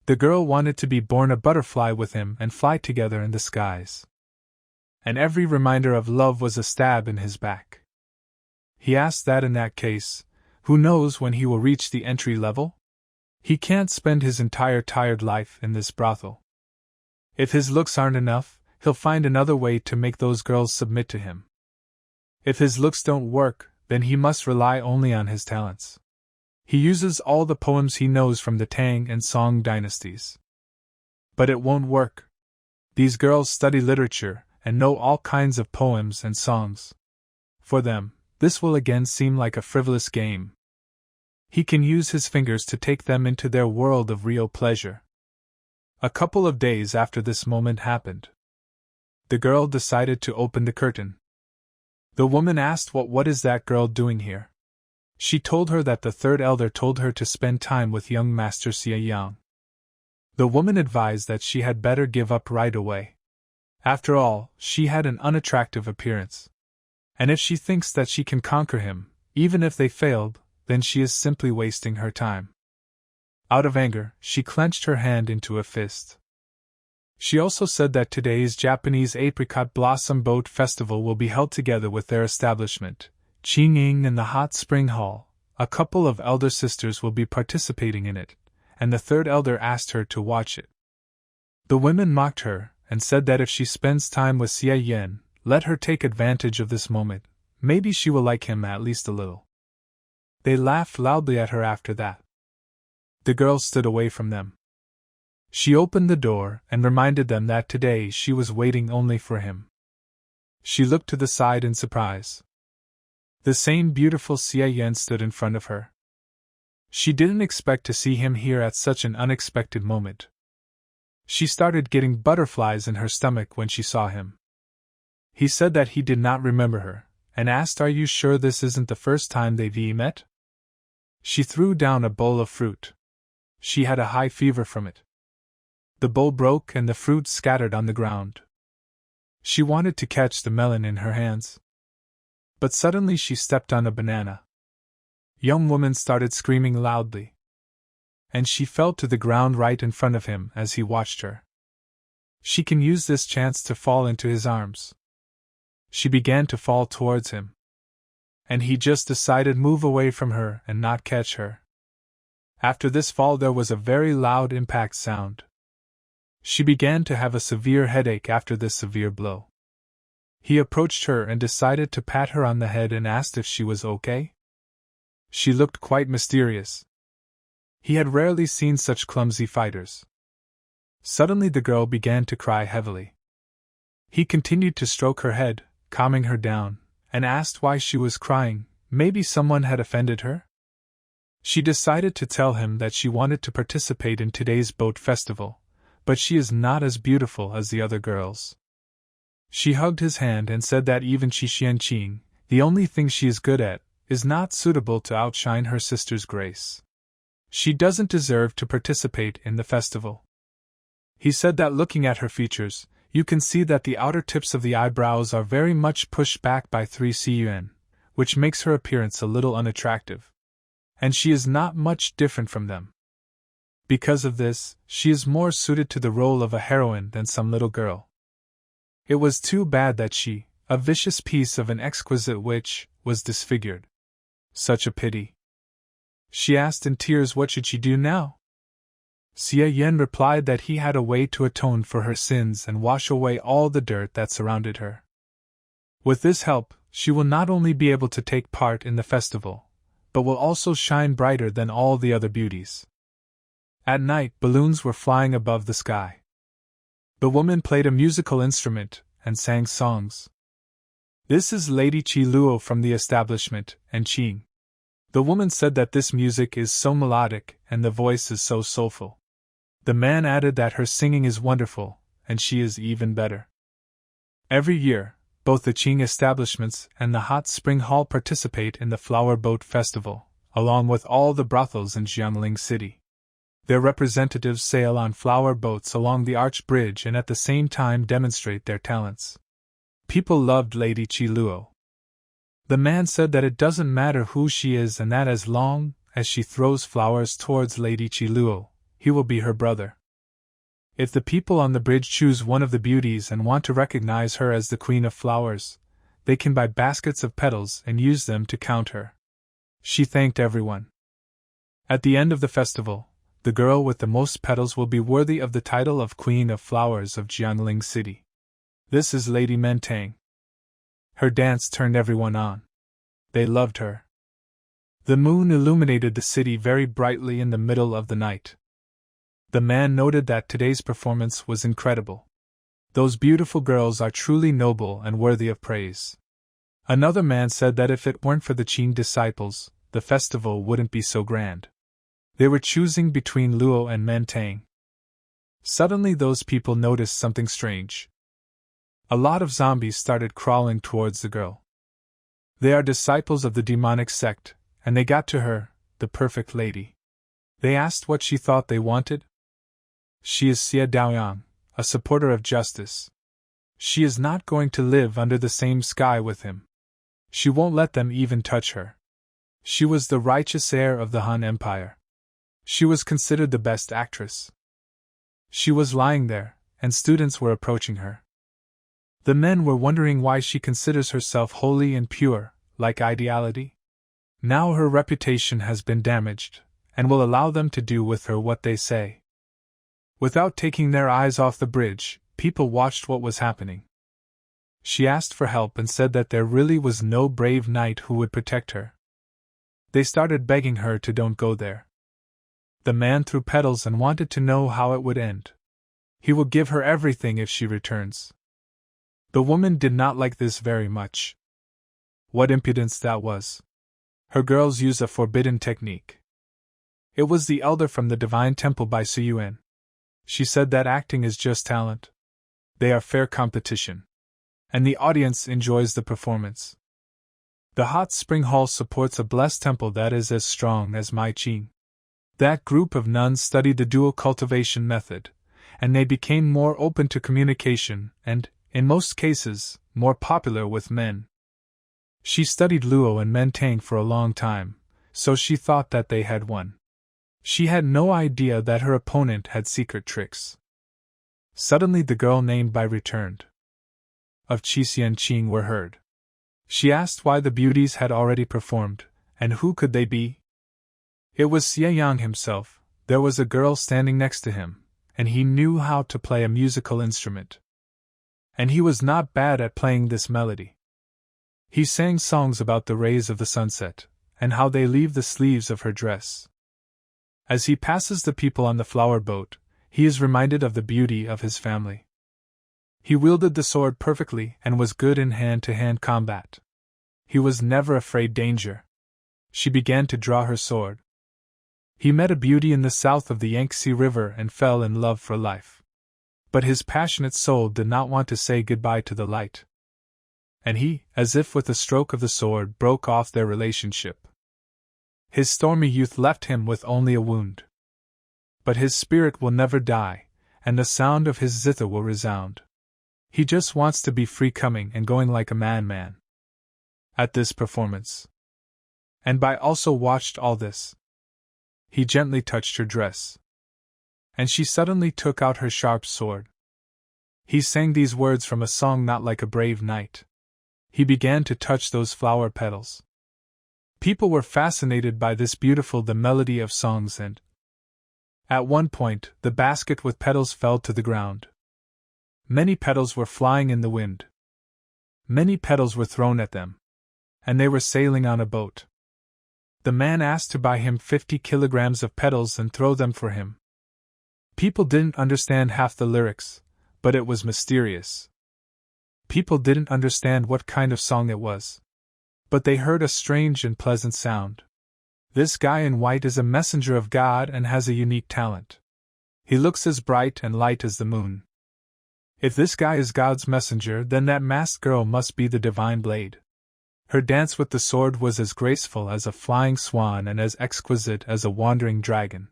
[SPEAKER 1] The girl wanted to be born a butterfly with him and fly together in the skies. And every reminder of love was a stab in his back. He asked that in that case, who knows when he will reach the entry level? He can't spend his entire tired life in this brothel. If his looks aren't enough, he'll find another way to make those girls submit to him. If his looks don't work, then he must rely only on his talents. He uses all the poems he knows from the Tang and Song dynasties. But it won't work. These girls study literature and know all kinds of poems and songs. For them, this will again seem like a frivolous game. He can use his fingers to take them into their world of real pleasure. A couple of days after this moment happened, the girl decided to open the curtain. The woman asked what is that girl doing here? She told her that the third elder told her to spend time with young Master Xie Yang. The woman advised that she had better give up right away. After all, she had an unattractive appearance. And if she thinks that she can conquer him, even if they failed, then she is simply wasting her time. Out of anger, she clenched her hand into a fist. She also said that today's Japanese Apricot Blossom Boat Festival will be held together with their establishment, Qingying, in the hot spring hall. A couple of elder sisters will be participating in it, and the third elder asked her to watch it. The women mocked her, and said that if she spends time with Xie Yan, let her take advantage of this moment, maybe she will like him at least a little. They laughed loudly at her after that. The girl stood away from them. She opened the door and reminded them that today she was waiting only for him. She looked to the side in surprise. The same beautiful Xie Yan stood in front of her. She didn't expect to see him here at such an unexpected moment. She started getting butterflies in her stomach when she saw him. He said that he did not remember her, and asked, "Are you sure this isn't the first time they've met?" She threw down a bowl of fruit. She had a high fever from it. The bowl broke and the fruit scattered on the ground. She wanted to catch the melon in her hands. But suddenly she stepped on a banana. Young woman started screaming loudly. And she fell to the ground right in front of him as he watched her. She can use this chance to fall into his arms. She began to fall towards him. And he just decided move away from her and not catch her. After this fall there was a very loud impact sound. She began to have a severe headache after this severe blow. He approached her and decided to pat her on the head and asked if she was okay. She looked quite mysterious. He had rarely seen such clumsy fighters. Suddenly the girl began to cry heavily. He continued to stroke her head, calming her down, and asked why she was crying. Maybe someone had offended her? She decided to tell him that she wanted to participate in today's boat festival, but she is not as beautiful as the other girls. She hugged his hand and said that even Qixianqing, the only thing she is good at, is not suitable to outshine her sister's grace. She doesn't deserve to participate in the festival. He said that looking at her features, you can see that the outer tips of the eyebrows are very much pushed back by 3 cun, which makes her appearance a little unattractive. And she is not much different from them. Because of this, she is more suited to the role of a heroine than some little girl. It was too bad that she, a vicious piece of an exquisite witch, was disfigured. Such a pity. She asked in tears what should she do now. Xie Yan replied that he had a way to atone for her sins and wash away all the dirt that surrounded her. With this help, she will not only be able to take part in the festival, but will also shine brighter than all the other beauties. At night, balloons were flying above the sky. The woman played a musical instrument and sang songs. This is Lady Qi Luo from the establishment, and Qing. The woman said that this music is so melodic and the voice is so soulful. The man added that her singing is wonderful, and she is even better. Every year, both the Qing establishments and the Hot Spring Hall participate in the Flower Boat Festival, along with all the brothels in Jiangling City. Their representatives sail on flower boats along the arch bridge and at the same time demonstrate their talents. People loved Lady Qi Luo. The man said that it doesn't matter who she is and that as long as she throws flowers towards Lady Qi Luo, he will be her brother. If the people on the bridge choose one of the beauties and want to recognize her as the Queen of Flowers, they can buy baskets of petals and use them to count her. She thanked everyone. At the end of the festival, the girl with the most petals will be worthy of the title of Queen of Flowers of Jiangling City. This is Lady Mentang. Her dance turned everyone on. They loved her. The moon illuminated the city very brightly in the middle of the night. The man noted that today's performance was incredible. Those beautiful girls are truly noble and worthy of praise. Another man said that if it weren't for the Qing disciples, the festival wouldn't be so grand. They were choosing between Luo and Mentang. Suddenly those people noticed something strange. A lot of zombies started crawling towards the girl. They are disciples of the demonic sect, and they got to her, the perfect lady. They asked what she thought they wanted. She is Xie Daoyang, a supporter of justice. She is not going to live under the same sky with him. She won't let them even touch her. She was the righteous heir of the Han Empire. She was considered the best actress. She was lying there, and students were approaching her. The men were wondering why she considers herself holy and pure, like Ideology. Now her reputation has been damaged, and will allow them to do with her what they say. Without taking their eyes off the bridge, people watched what was happening. She asked for help and said that there really was no brave knight who would protect her. They started begging her to don't go there. The man threw petals and wanted to know how it would end. He will give her everything if she returns. The woman did not like this very much. What impudence that was. Her girls use a forbidden technique. It was the elder from the Divine Temple by Suyuan. She said that acting is just talent. They are fair competition. And the audience enjoys the performance. The Hot Spring Hall supports a blessed temple that is as strong as Mai Qing. That group of nuns studied the dual cultivation method, and they became more open to communication and, in most cases, more popular with men. She studied Luo and Mentang for a long time, so she thought that they had won. She had no idea that her opponent had secret tricks. Suddenly the girl named Bai returned. Of Qixianqing were heard. She asked why the beauties had already performed, and who could they be? It was Xie Yang himself. There was a girl standing next to him, and he knew how to play a musical instrument. And he was not bad at playing this melody. He sang songs about the rays of the sunset, and how they leave the sleeves of her dress. As he passes the people on the flower boat, he is reminded of the beauty of his family. He wielded the sword perfectly and was good in hand-to-hand combat. He was never afraid danger. She began to draw her sword. He met a beauty in the south of the Yangtze River and fell in love for life. But his passionate soul did not want to say goodbye to the light. And he, as if with a stroke of the sword, broke off their relationship. His stormy youth left him with only a wound. But his spirit will never die, and the sound of his zither will resound. He just wants to be free, coming and going like a man. At this performance. And Bai also watched all this. He gently touched her dress. And she suddenly took out her sharp sword. He sang these words from a song not like a brave knight. He began to touch those flower petals. People were fascinated by this beautiful the melody of songs, and at one point the basket with petals fell to the ground. Many petals were flying in the wind. Many petals were thrown at them. And they were sailing on a boat. The man asked to buy him 50 kilograms of petals and throw them for him. People didn't understand half the lyrics, but it was mysterious. People didn't understand what kind of song it was. But they heard a strange and pleasant sound. This guy in white is a messenger of God and has a unique talent. He looks as bright and light as the moon. If this guy is God's messenger, then that masked girl must be the divine blade. Her dance with the sword was as graceful as a flying swan and as exquisite as a wandering dragon.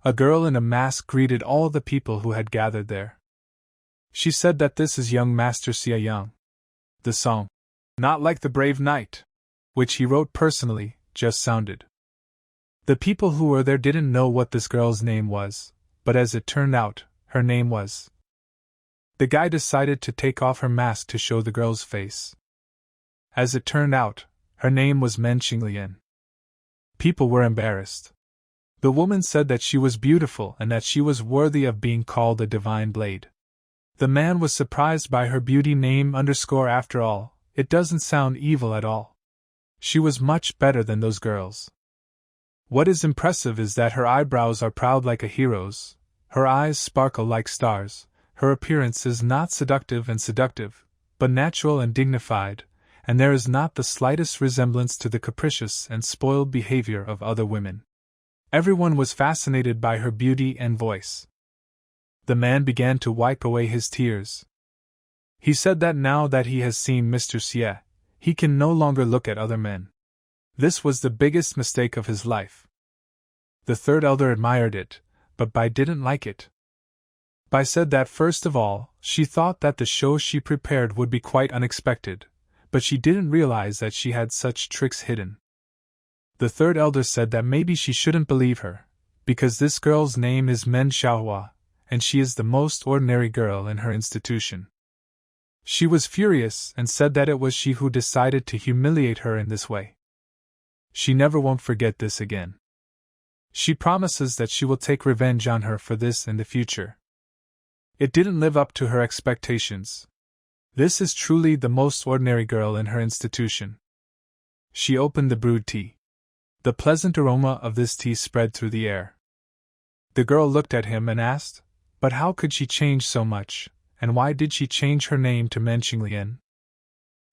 [SPEAKER 1] A girl in a mask greeted all the people who had gathered there. She said that this is young Master Xie Yang. The song, Not Like the Brave Knight, which he wrote personally, just sounded. The people who were there didn't know what this girl's name was, but as it turned out, her name was. The guy decided to take off her mask to show the girl's face. As it turned out, her name was Men Xinglian. People were embarrassed. The woman said that she was beautiful and that she was worthy of being called a divine blade. The man was surprised by her beauty name _ after all, it doesn't sound evil at all. She was much better than those girls. What is impressive is that her eyebrows are proud like a hero's, her eyes sparkle like stars, her appearance is not seductive, but natural and dignified, and there is not the slightest resemblance to the capricious and spoiled behavior of other women. Everyone was fascinated by her beauty and voice. The man began to wipe away his tears. He said that now that he has seen Mr. Xie, he can no longer look at other men. This was the biggest mistake of his life. The third elder admired it, but Bai didn't like it. Bai said that first of all, she thought that the show she prepared would be quite unexpected, but she didn't realize that she had such tricks hidden. The third elder said that maybe she shouldn't believe her, because this girl's name is Manhua, and she is the most ordinary girl in her institution. She was furious and said that it was she who decided to humiliate her in this way. She never won't forget this again. She promises that she will take revenge on her for this in the future. It didn't live up to her expectations. This is truly the most ordinary girl in her institution. She opened the brewed tea. The pleasant aroma of this tea spread through the air. The girl looked at him and asked, but how could she change so much, and why did she change her name to Men Xinglian?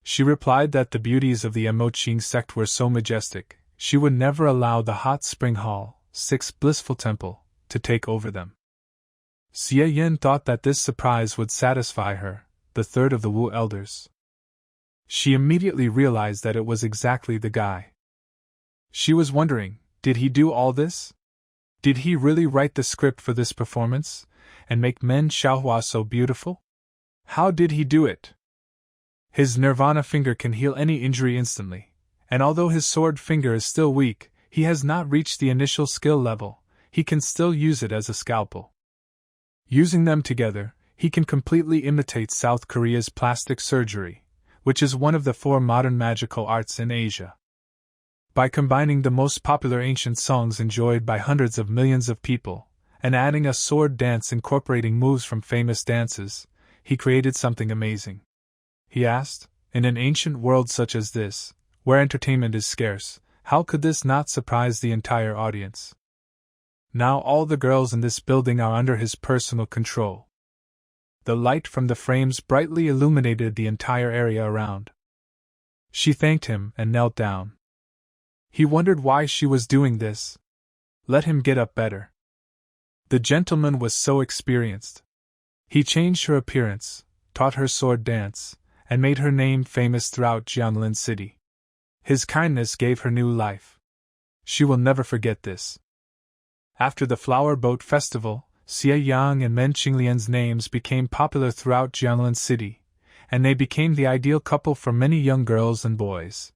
[SPEAKER 1] She replied that the beauties of the Moqing sect were so majestic, she would never allow the hot spring hall, 6th blissful temple, to take over them. Xie Yin thought that this surprise would satisfy her, the third of the Wu elders. She immediately realized that it was exactly the guy. She was wondering, did he do all this? Did he really write the script for this performance, and make Men Xiaohua so beautiful? How did he do it? His nirvana finger can heal any injury instantly, and although his sword finger is still weak, he has not reached the initial skill level, he can still use it as a scalpel. Using them together, he can completely imitate South Korea's plastic surgery, which is one of the 4 modern magical arts in Asia. By combining the most popular ancient songs enjoyed by hundreds of millions of people, and adding a sword dance incorporating moves from famous dances, he created something amazing. He asked, in an ancient world such as this, where entertainment is scarce, how could this not surprise the entire audience? Now all the girls in this building are under his personal control. The light from the frames brightly illuminated the entire area around. She thanked him and knelt down. He wondered why she was doing this. Let him get up better. The gentleman was so experienced. He changed her appearance, taught her sword dance, and made her name famous throughout Jianlin City. His kindness gave her new life. She will never forget this. After the Flower Boat Festival, Xie Yang and Men Qinglian's names became popular throughout Jianlin City, and they became the ideal couple for many young girls and boys.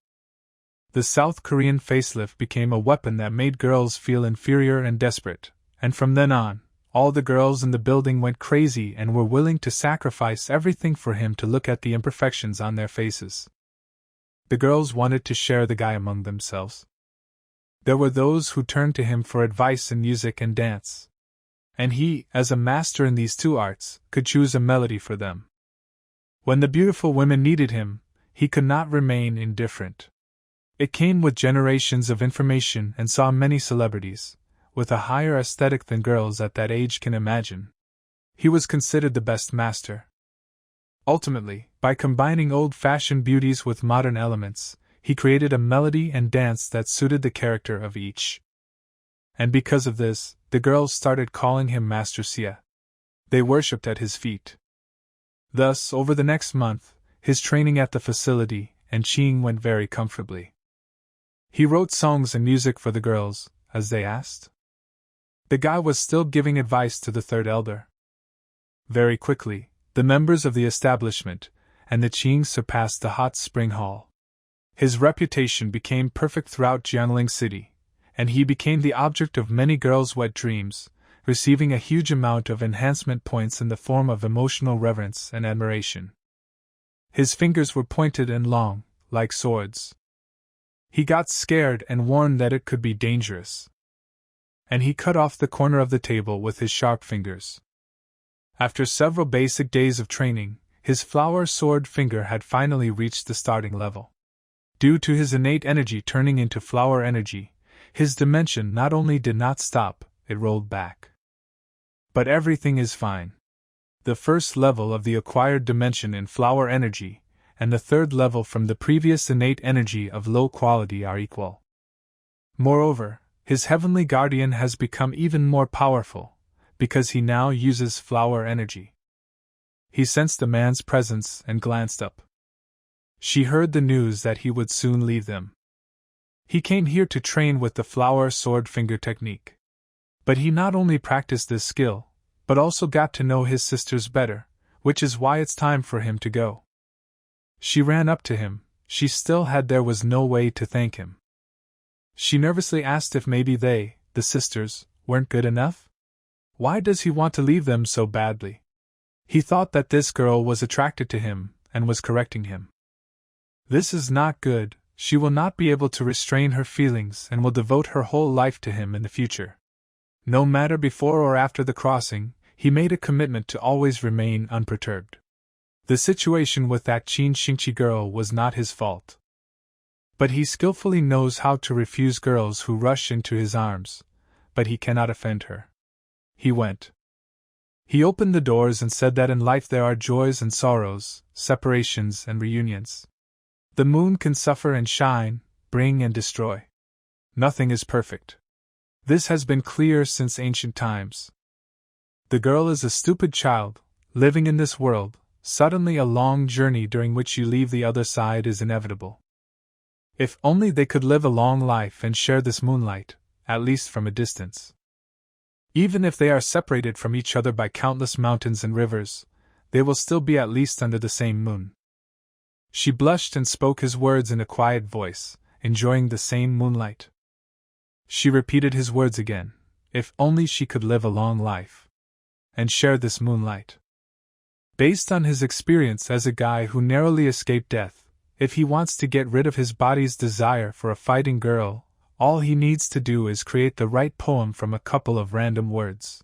[SPEAKER 1] The South Korean facelift became a weapon that made girls feel inferior and desperate, and from then on, all the girls in the building went crazy and were willing to sacrifice everything for him to look at the imperfections on their faces. The girls wanted to share the guy among themselves. There were those who turned to him for advice in music and dance. And he, as a master in these two arts, could choose a melody for them. When the beautiful women needed him, he could not remain indifferent. It came with generations of information and saw many celebrities, with a higher aesthetic than girls at that age can imagine. He was considered the best master. Ultimately, by combining old-fashioned beauties with modern elements, he created a melody and dance that suited the character of each. And because of this, the girls started calling him Master Xie. They worshipped at his feet. Thus, over the next month, his training at the facility and Qing went very comfortably. He wrote songs and music for the girls, as they asked. The guy was still giving advice to the third elder. Very quickly, the members of the establishment and the Qing surpassed the hot spring hall. His reputation became perfect throughout Jianling City, and he became the object of many girls' wet dreams, receiving a huge amount of enhancement points in the form of emotional reverence and admiration. His fingers were pointed and long, like swords. He got scared and warned that it could be dangerous. And he cut off the corner of the table with his sharp fingers. After several basic days of training, his flower sword finger had finally reached the starting level. Due to his innate energy turning into flower energy, his dimension not only did not stop, it rolled back. But everything is fine. The first level of the acquired dimension in flower energy, and the third level from the previous innate energy of low quality are equal. Moreover, his heavenly guardian has become even more powerful, because he now uses flower energy. He sensed the man's presence and glanced up. She heard the news that he would soon leave them. He came here to train with the flower sword finger technique. But he not only practiced this skill, but also got to know his sisters better, which is why it's time for him to go. She ran up to him. There was no way to thank him. She nervously asked if maybe they, the sisters, weren't good enough? Why does he want to leave them so badly? He thought that this girl was attracted to him, and was correcting him. This is not good. She will not be able to restrain her feelings and will devote her whole life to him in the future. No matter before or after the crossing, he made a commitment to always remain unperturbed. The situation with that Qin Xingqi girl was not his fault. But he skillfully knows how to refuse girls who rush into his arms, but he cannot offend her. He went. He opened the doors and said that in life there are joys and sorrows, separations and reunions. The moon can suffer and shine, bring and destroy. Nothing is perfect. This has been clear since ancient times. The girl is a stupid child, living in this world. Suddenly a long journey during which you leave the other side is inevitable. If only they could live a long life and share this moonlight, at least from a distance. Even if they are separated from each other by countless mountains and rivers, they will still be at least under the same moon. She blushed and spoke his words in a quiet voice, enjoying the same moonlight. She repeated his words again, if only she could live a long life and share this moonlight. Based on his experience as a guy who narrowly escaped death, if he wants to get rid of his body's desire for a fighting girl, all he needs to do is create the right poem from a couple of random words.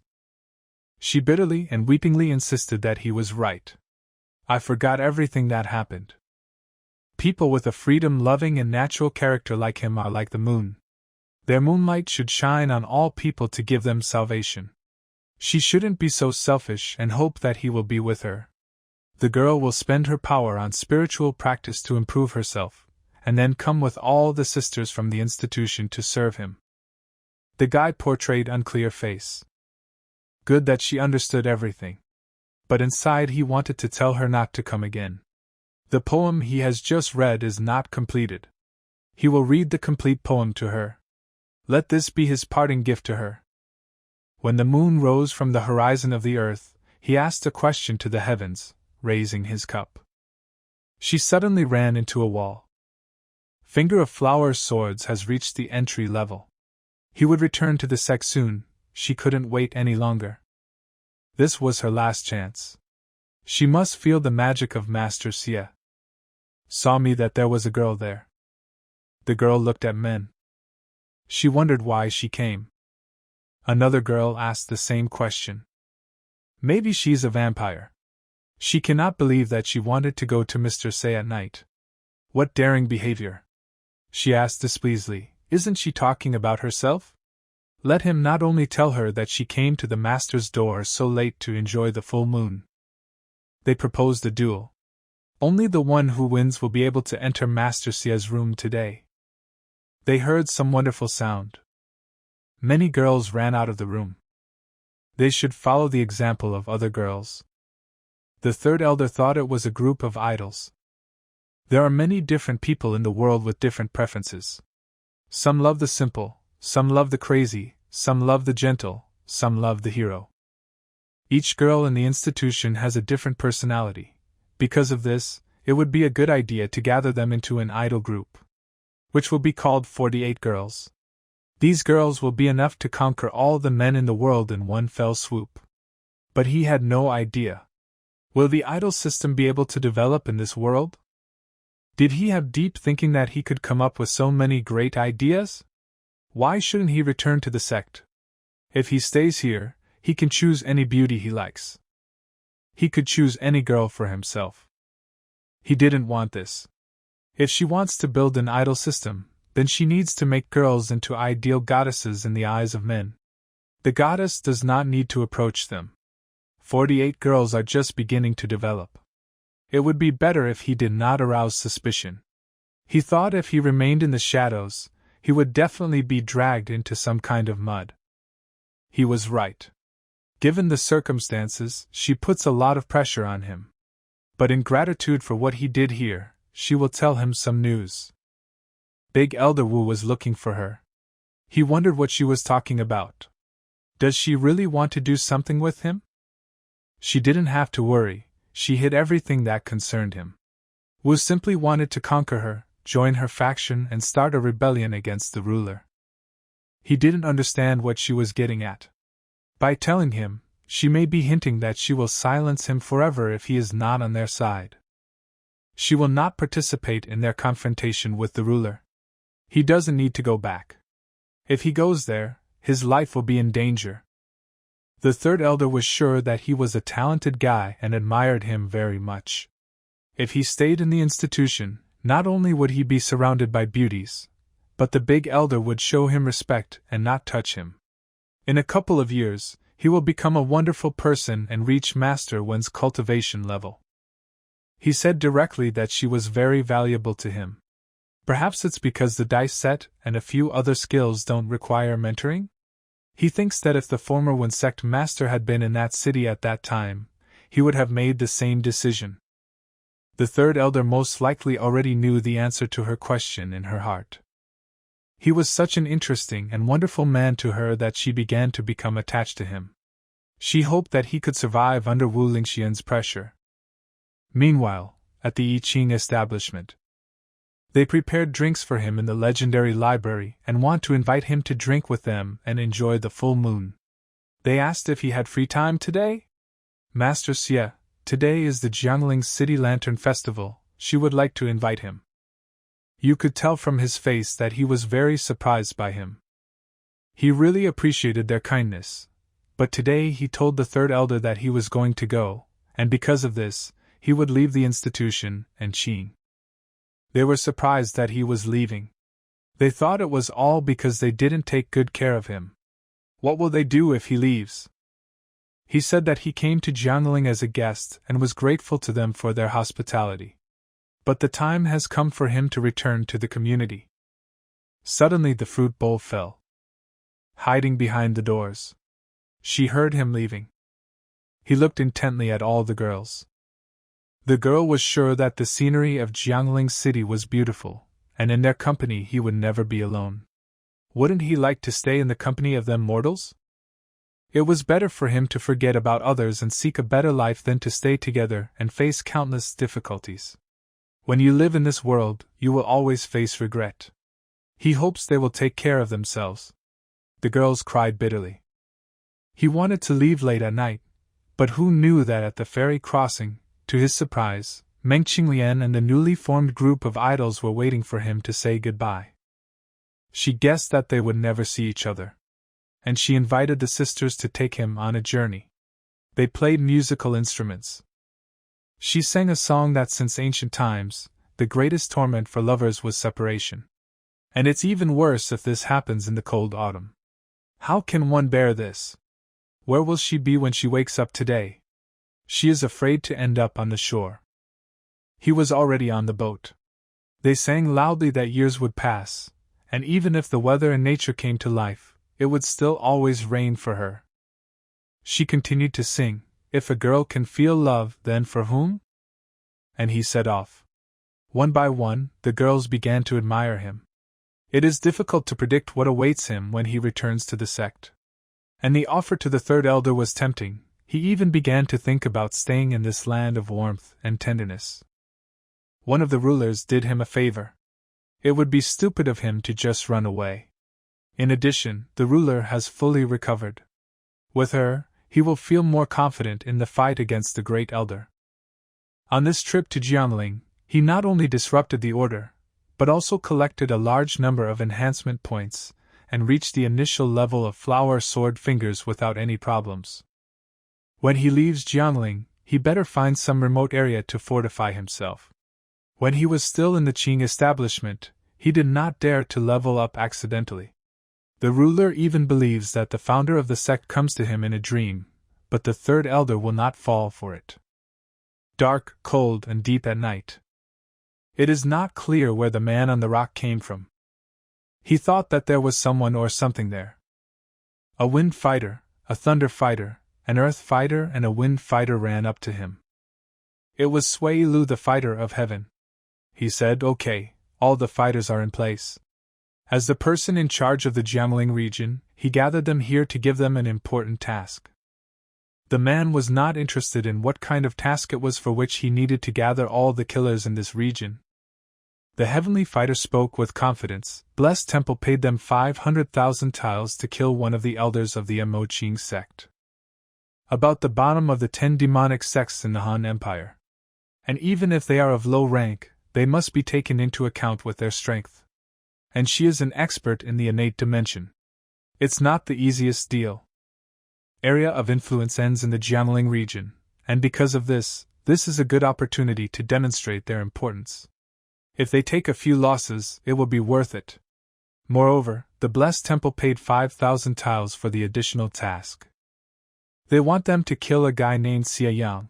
[SPEAKER 1] She bitterly and weepingly insisted that he was right. I forgot everything that happened. People with a freedom-loving and natural character like him are like the moon. Their moonlight should shine on all people to give them salvation. She shouldn't be so selfish and hope that he will be with her. The girl will spend her power on spiritual practice to improve herself, and then come with all the sisters from the institution to serve him. The guy portrayed unclear face. Good that she understood everything. but inside he wanted to tell her not to come again. The poem he has just read is not completed. He will read the complete poem to her. Let this be his parting gift to her. When the moon rose from the horizon of the earth, he asked a question to the heavens, raising his cup. She suddenly ran into a wall. Finger of Flower's swords has reached the entry level. He would return to the sect soon, she couldn't wait any longer. This was her last chance. She must feel the magic of Master Xie. Saw me that there was a girl there. The girl looked at men. She wondered why she came. Another girl asked the same question. Maybe she's a vampire. She cannot believe that she wanted to go to Mr. Xie at night. What daring behavior! She asked displeasingly, isn't she talking about herself? Let him not only tell her that she came to the master's door so late to enjoy the full moon. They proposed a duel. Only the one who wins will be able to enter Master Xie's room today. They heard some wonderful sound. Many girls ran out of the room. They should follow the example of other girls. The third elder thought it was a group of idols. There are many different people in the world with different preferences. Some love the simple, some love the crazy, some love the gentle, some love the hero. Each girl in the institution has a different personality. Because of this, it would be a good idea to gather them into an idol group, which will be called 48 girls. These girls will be enough to conquer all the men in the world in one fell swoop. But he had no idea. Will the idol system be able to develop in this world? Did he have deep thinking that he could come up with so many great ideas? Why shouldn't he return to the sect? If he stays here, he can choose any beauty he likes. He could choose any girl for himself. He didn't want this. If she wants to build an idol system, then she needs to make girls into ideal goddesses in the eyes of men. The goddess does not need to approach them. 48 girls are just beginning to develop. It would be better if he did not arouse suspicion. He thought if he remained in the shadows, he would definitely be dragged into some kind of mud. He was right. Given the circumstances, she puts a lot of pressure on him. But in gratitude for what he did here, she will tell him some news. Big Elder Wu was looking for her. He wondered what she was talking about. Does she really want to do something with him? She didn't have to worry, she hid everything that concerned him. Wu simply wanted to conquer her, join her faction and start a rebellion against the ruler. He didn't understand what she was getting at. By telling him, she may be hinting that she will silence him forever if he is not on their side. She will not participate in their confrontation with the ruler. He doesn't need to go back. If he goes there, his life will be in danger. The third elder was sure that he was a talented guy and admired him very much. If he stayed in the institution, not only would he be surrounded by beauties, but the big elder would show him respect and not touch him. In a couple of years, he will become a wonderful person and reach Master Wen's cultivation level. He said directly that she was very valuable to him. Perhaps it's because the dice set and a few other skills don't require mentoring? He thinks that if the former Wen sect master had been in that city at that time, he would have made the same decision. The third elder most likely already knew the answer to her question in her heart. He was such an interesting and wonderful man to her that she began to become attached to him. She hoped that he could survive under Wu Lingxian's pressure. Meanwhile, at the I Ching establishment, they prepared drinks for him in the legendary library and want to invite him to drink with them and enjoy the full moon. They asked if he had free time today. Master Xie, today is the Jiangling City Lantern Festival, she would like to invite him. You could tell from his face that he was very surprised by him. He really appreciated their kindness, but today he told the third elder that he was going to go, and because of this, he would leave the institution and Qing. They were surprised that he was leaving. They thought it was all because they didn't take good care of him. What will they do if he leaves? He said that he came to Jiangling as a guest and was grateful to them for their hospitality. But the time has come for him to return to the community. Suddenly the fruit bowl fell. Hiding behind the doors, she heard him leaving. He looked intently at all the girls. The girl was sure that the scenery of Jiangling City was beautiful, and in their company he would never be alone. Wouldn't he like to stay in the company of them mortals? It was better for him to forget about others and seek a better life than to stay together and face countless difficulties. When you live in this world, you will always face regret. He hopes they will take care of themselves. The girls cried bitterly. He wanted to leave late at night, but who knew that at the ferry crossing, to his surprise, Meng Qinglian and the newly formed group of idols were waiting for him to say goodbye. She guessed that they would never see each other, and she invited the sisters to take him on a journey. They played musical instruments. She sang a song that since ancient times, the greatest torment for lovers was separation. And it's even worse if this happens in the cold autumn. How can one bear this? Where will she be when she wakes up today? She is afraid to end up on the shore. He was already on the boat. They sang loudly that years would pass, and even if the weather and nature came to life, it would still always rain for her. She continued to sing, "If a girl can feel love, then for whom?" And he set off. One by one, the girls began to admire him. It is difficult to predict what awaits him when he returns to the sect. And the offer to the third elder was tempting. He even began to think about staying in this land of warmth and tenderness. One of the rulers did him a favor. It would be stupid of him to just run away. In addition, the ruler has fully recovered. With her, he will feel more confident in the fight against the great elder. On this trip to Jiangling, he not only disrupted the order, but also collected a large number of enhancement points, and reached the initial level of flower sword fingers without any problems. When he leaves Jiangling, he better find some remote area to fortify himself. When he was still in the Qing establishment, he did not dare to level up accidentally. The ruler even believes that the founder of the sect comes to him in a dream, but the third elder will not fall for it. Dark, cold, and deep at night. It is not clear where the man on the rock came from. He thought that there was someone or something there. A wind fighter, a thunder fighter, an earth fighter, and a wind fighter ran up to him. It was Sui Lu, the fighter of heaven. He said, "Okay, all the fighters are in place." As the person in charge of the Jiangling region, he gathered them here to give them an important task. The man was not interested in what kind of task it was for which he needed to gather all the killers in this region. The heavenly fighter spoke with confidence. Blessed Temple paid them 500,000 tiles to kill one of the elders of the Moqing sect. About the bottom of the 10 demonic sects in the Han Empire. And even if they are of low rank, they must be taken into account with their strength. And she is an expert in the innate dimension. It's not the easiest deal. Area of influence ends in the Jiangling region, and because of this is a good opportunity to demonstrate their importance. If they take a few losses, it will be worth it. Moreover, the Blessed Temple paid 5,000 tiles for the additional task. They want them to kill a guy named Xia Yang.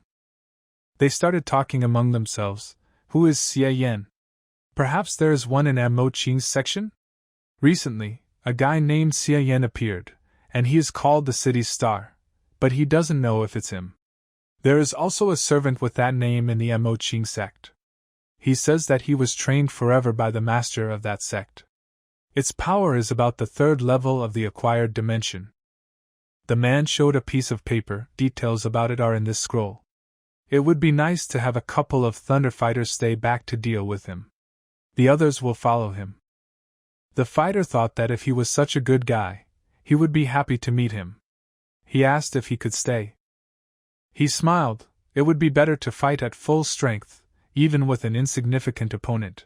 [SPEAKER 1] They started talking among themselves. Who is Xia Yan? Perhaps there is one in Moqing's section? Recently, a guy named Xia Yan appeared, and he is called the city's star, but he doesn't know if it's him. There is also a servant with that name in the Moqing sect. He says that he was trained forever by the master of that sect. Its power is about the third level of the acquired dimension. The man showed a piece of paper. Details about it are in this scroll. It would be nice to have a couple of thunder fighters stay back to deal with him. The others will follow him. The fighter thought that if he was such a good guy, he would be happy to meet him. He asked if he could stay. He smiled. It would be better to fight at full strength, even with an insignificant opponent.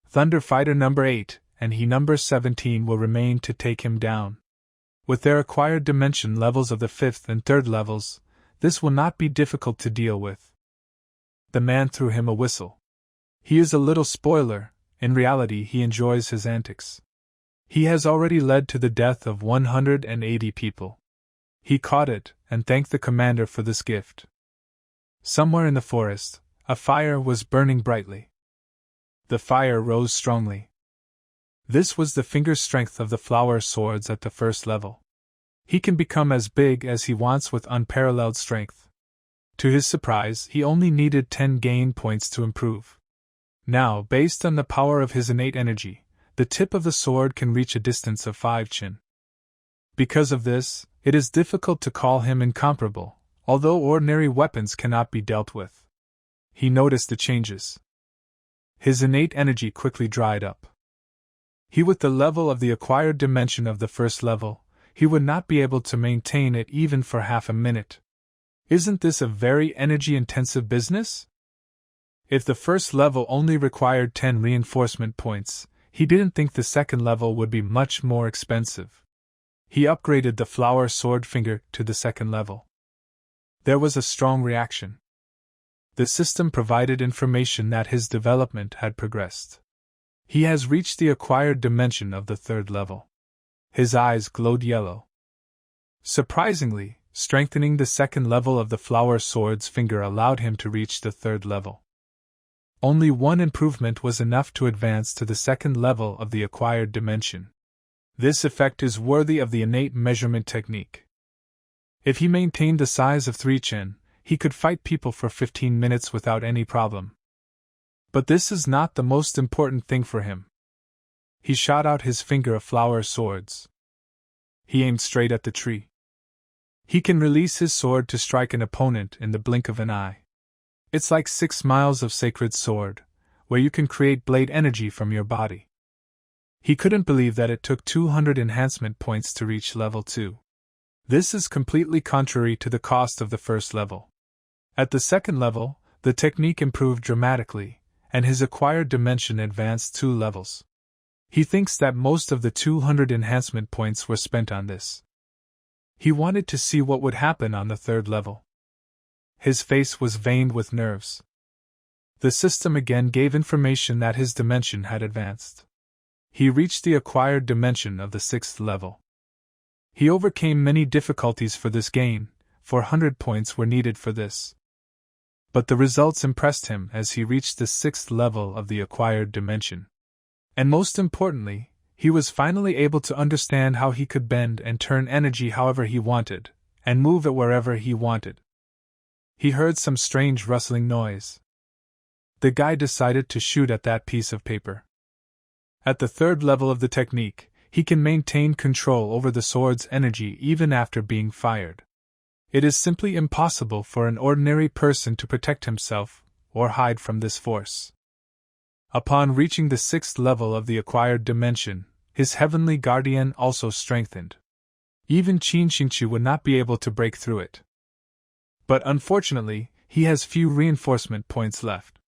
[SPEAKER 1] Thunder Fighter number 8 and he number 17 will remain to take him down. With their acquired dimension levels of the 5th and 3rd levels, this will not be difficult to deal with. The man threw him a whistle. He is a little spoiler. In reality he enjoys his antics. He has already led to the death of 180 people. He caught it, and thanked the commander for this gift. Somewhere in the forest, a fire was burning brightly. The fire rose strongly. This was the finger strength of the flower swords at the 1st level. He can become as big as he wants with unparalleled strength. To his surprise, he only needed 10 gain points to improve. Now, based on the power of his innate energy, the tip of the sword can reach a distance of 5 chin. Because of this, it is difficult to call him incomparable, although ordinary weapons cannot be dealt with. He noticed the changes. His innate energy quickly dried up. He, with the level of the acquired dimension of the first level, he would not be able to maintain it even for half a minute. Isn't this a very energy-intensive business? If the first level only required 10 reinforcement points, he didn't think the second level would be much more expensive. He upgraded the flower sword finger to the second level. There was a strong reaction. The system provided information that his development had progressed. He has reached the acquired dimension of the third level. His eyes glowed yellow. Surprisingly, strengthening the second level of the flower sword's finger allowed him to reach the third level. Only one improvement was enough to advance to the second level of the acquired dimension. This effect is worthy of the innate measurement technique. If he maintained the size of 3 chin, he could fight people for 15 minutes without any problem. But this is not the most important thing for him. He shot out his finger of flower swords. He aimed straight at the tree. He can release his sword to strike an opponent in the blink of an eye. It's like 6 miles of sacred sword, where you can create blade energy from your body. He couldn't believe that it took 200 enhancement points to reach level 2. This is completely contrary to the cost of the first level. At the second level, the technique improved dramatically, and his acquired dimension advanced 2 levels. He thinks that most of the 200 enhancement points were spent on this. He wanted to see what would happen on the third level. His face was veined with nerves. The system again gave information that his dimension had advanced. He reached the acquired dimension of the 6th level. He overcame many difficulties for this gain, 400 points were needed for this. But the results impressed him as he reached the 6th level of the acquired dimension. And most importantly, he was finally able to understand how he could bend and turn energy however he wanted, and move it wherever he wanted. He heard some strange rustling noise. The guy decided to shoot at that piece of paper. At the 3rd level of the technique, he can maintain control over the sword's energy even after being fired. It is simply impossible for an ordinary person to protect himself or hide from this force. Upon reaching the 6th level of the acquired dimension, his heavenly guardian also strengthened. Even Qin Xingqi would not be able to break through it. But unfortunately, he has few reinforcement points left.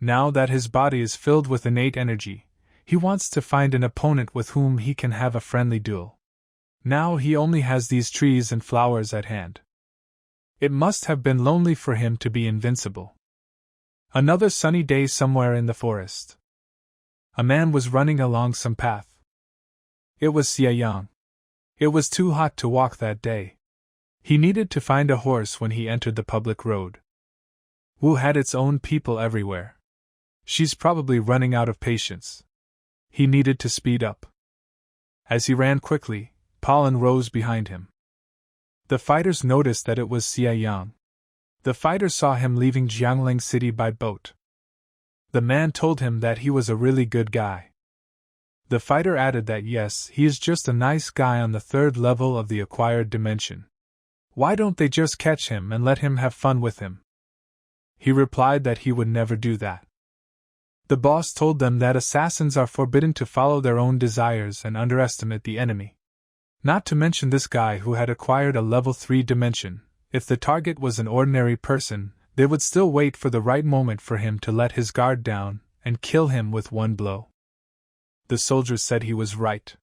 [SPEAKER 1] Now that his body is filled with innate energy, he wants to find an opponent with whom he can have a friendly duel. Now he only has these trees and flowers at hand. It must have been lonely for him to be invincible. Another sunny day somewhere in the forest. A man was running along some path. It was Xie Yang. It was too hot to walk that day. He needed to find a horse when he entered the public road. Wu had its own people everywhere. She's probably running out of patience. He needed to speed up. As he ran quickly, pollen rose behind him. The fighters noticed that it was Xie Yang. The fighters saw him leaving Jiangling City by boat. The man told him that he was a really good guy. The fighter added that yes, he is just a nice guy on the 3rd level of the acquired dimension. Why don't they just catch him and let him have fun with him? He replied that he would never do that. The boss told them that assassins are forbidden to follow their own desires and underestimate the enemy. Not to mention this guy who had acquired a level 3 dimension. If the target was an ordinary person, they would still wait for the right moment for him to let his guard down and kill him with one blow. The soldiers said he was right.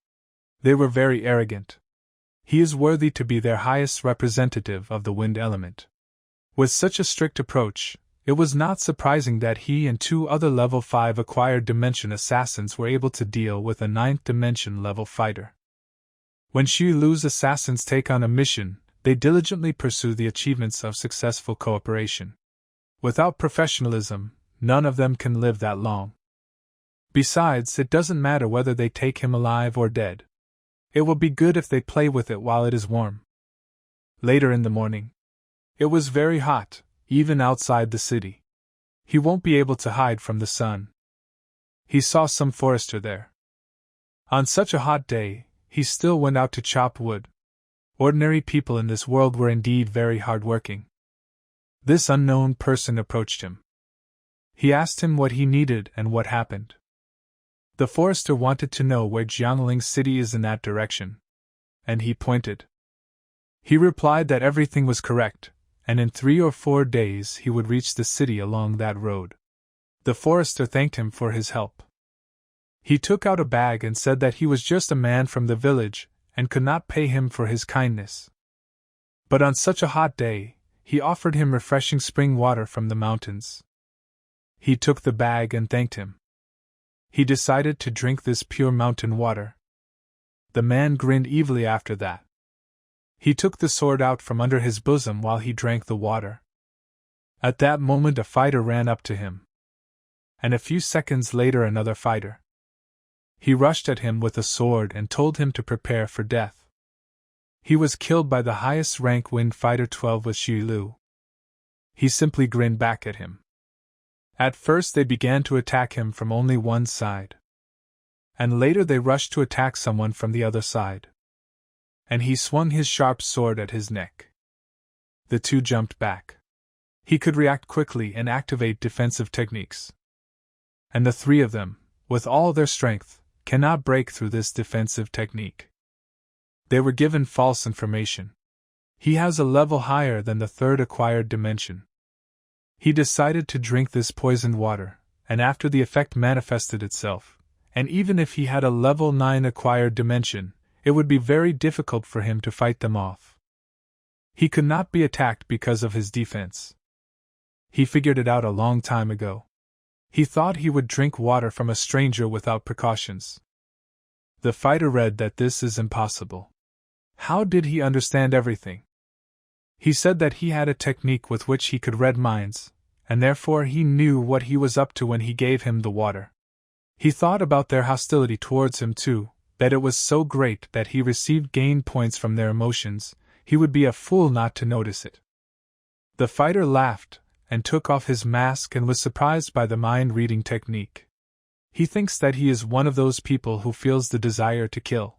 [SPEAKER 1] They were very arrogant. He is worthy to be their highest representative of the wind element. With such a strict approach, it was not surprising that he and 2 other level 5 acquired dimension assassins were able to deal with a 9th dimension level fighter. When Xu Lu's assassins take on a mission, they diligently pursue the achievements of successful cooperation. Without professionalism, none of them can live that long. Besides, it doesn't matter whether they take him alive or dead. It will be good if they play with it while it is warm. Later in the morning, It was very hot, even outside the city. He won't be able to hide from the sun. He saw some forester there. On such a hot day, he still went out to chop wood. Ordinary people in this world were indeed very hard-working. This unknown person approached him. He asked him what he needed and what happened. The forester wanted to know where Jiangling City is in that direction, and he pointed. He replied that everything was correct, and in 3 or 4 days he would reach the city along that road. The forester thanked him for his help. He took out a bag and said that he was just a man from the village and could not pay him for his kindness. But on such a hot day, he offered him refreshing spring water from the mountains. He took the bag and thanked him. He decided to drink this pure mountain water. The man grinned evilly after that. He took the sword out from under his bosom while he drank the water. At that moment a fighter ran up to him. And a few seconds later another fighter. He rushed at him with a sword and told him to prepare for death. He was killed by the highest rank Wind Fighter 12 with Xu Lu. He simply grinned back at him. At first they began to attack him from only one side. And later they rushed to attack someone from the other side. And he swung his sharp sword at his neck. The two jumped back. He could react quickly and activate defensive techniques. And the 3 of them, with all their strength, cannot break through this defensive technique. They were given false information. He has a level higher than the 3rd acquired dimension. He decided to drink this poisoned water, and after the effect manifested itself, and even if he had a level 9 acquired dimension, it would be very difficult for him to fight them off. He could not be attacked because of his defense. He figured it out a long time ago. He thought he would drink water from a stranger without precautions. The fighter read that this is impossible. How did he understand everything? He said that he had a technique with which he could read minds, and therefore he knew what he was up to when he gave him the water. He thought about their hostility towards him too, that it was so great that he received gain points from their emotions. He would be a fool not to notice it. The fighter laughed and took off his mask and was surprised by the mind-reading technique. He thinks that he is one of those people who feels the desire to kill.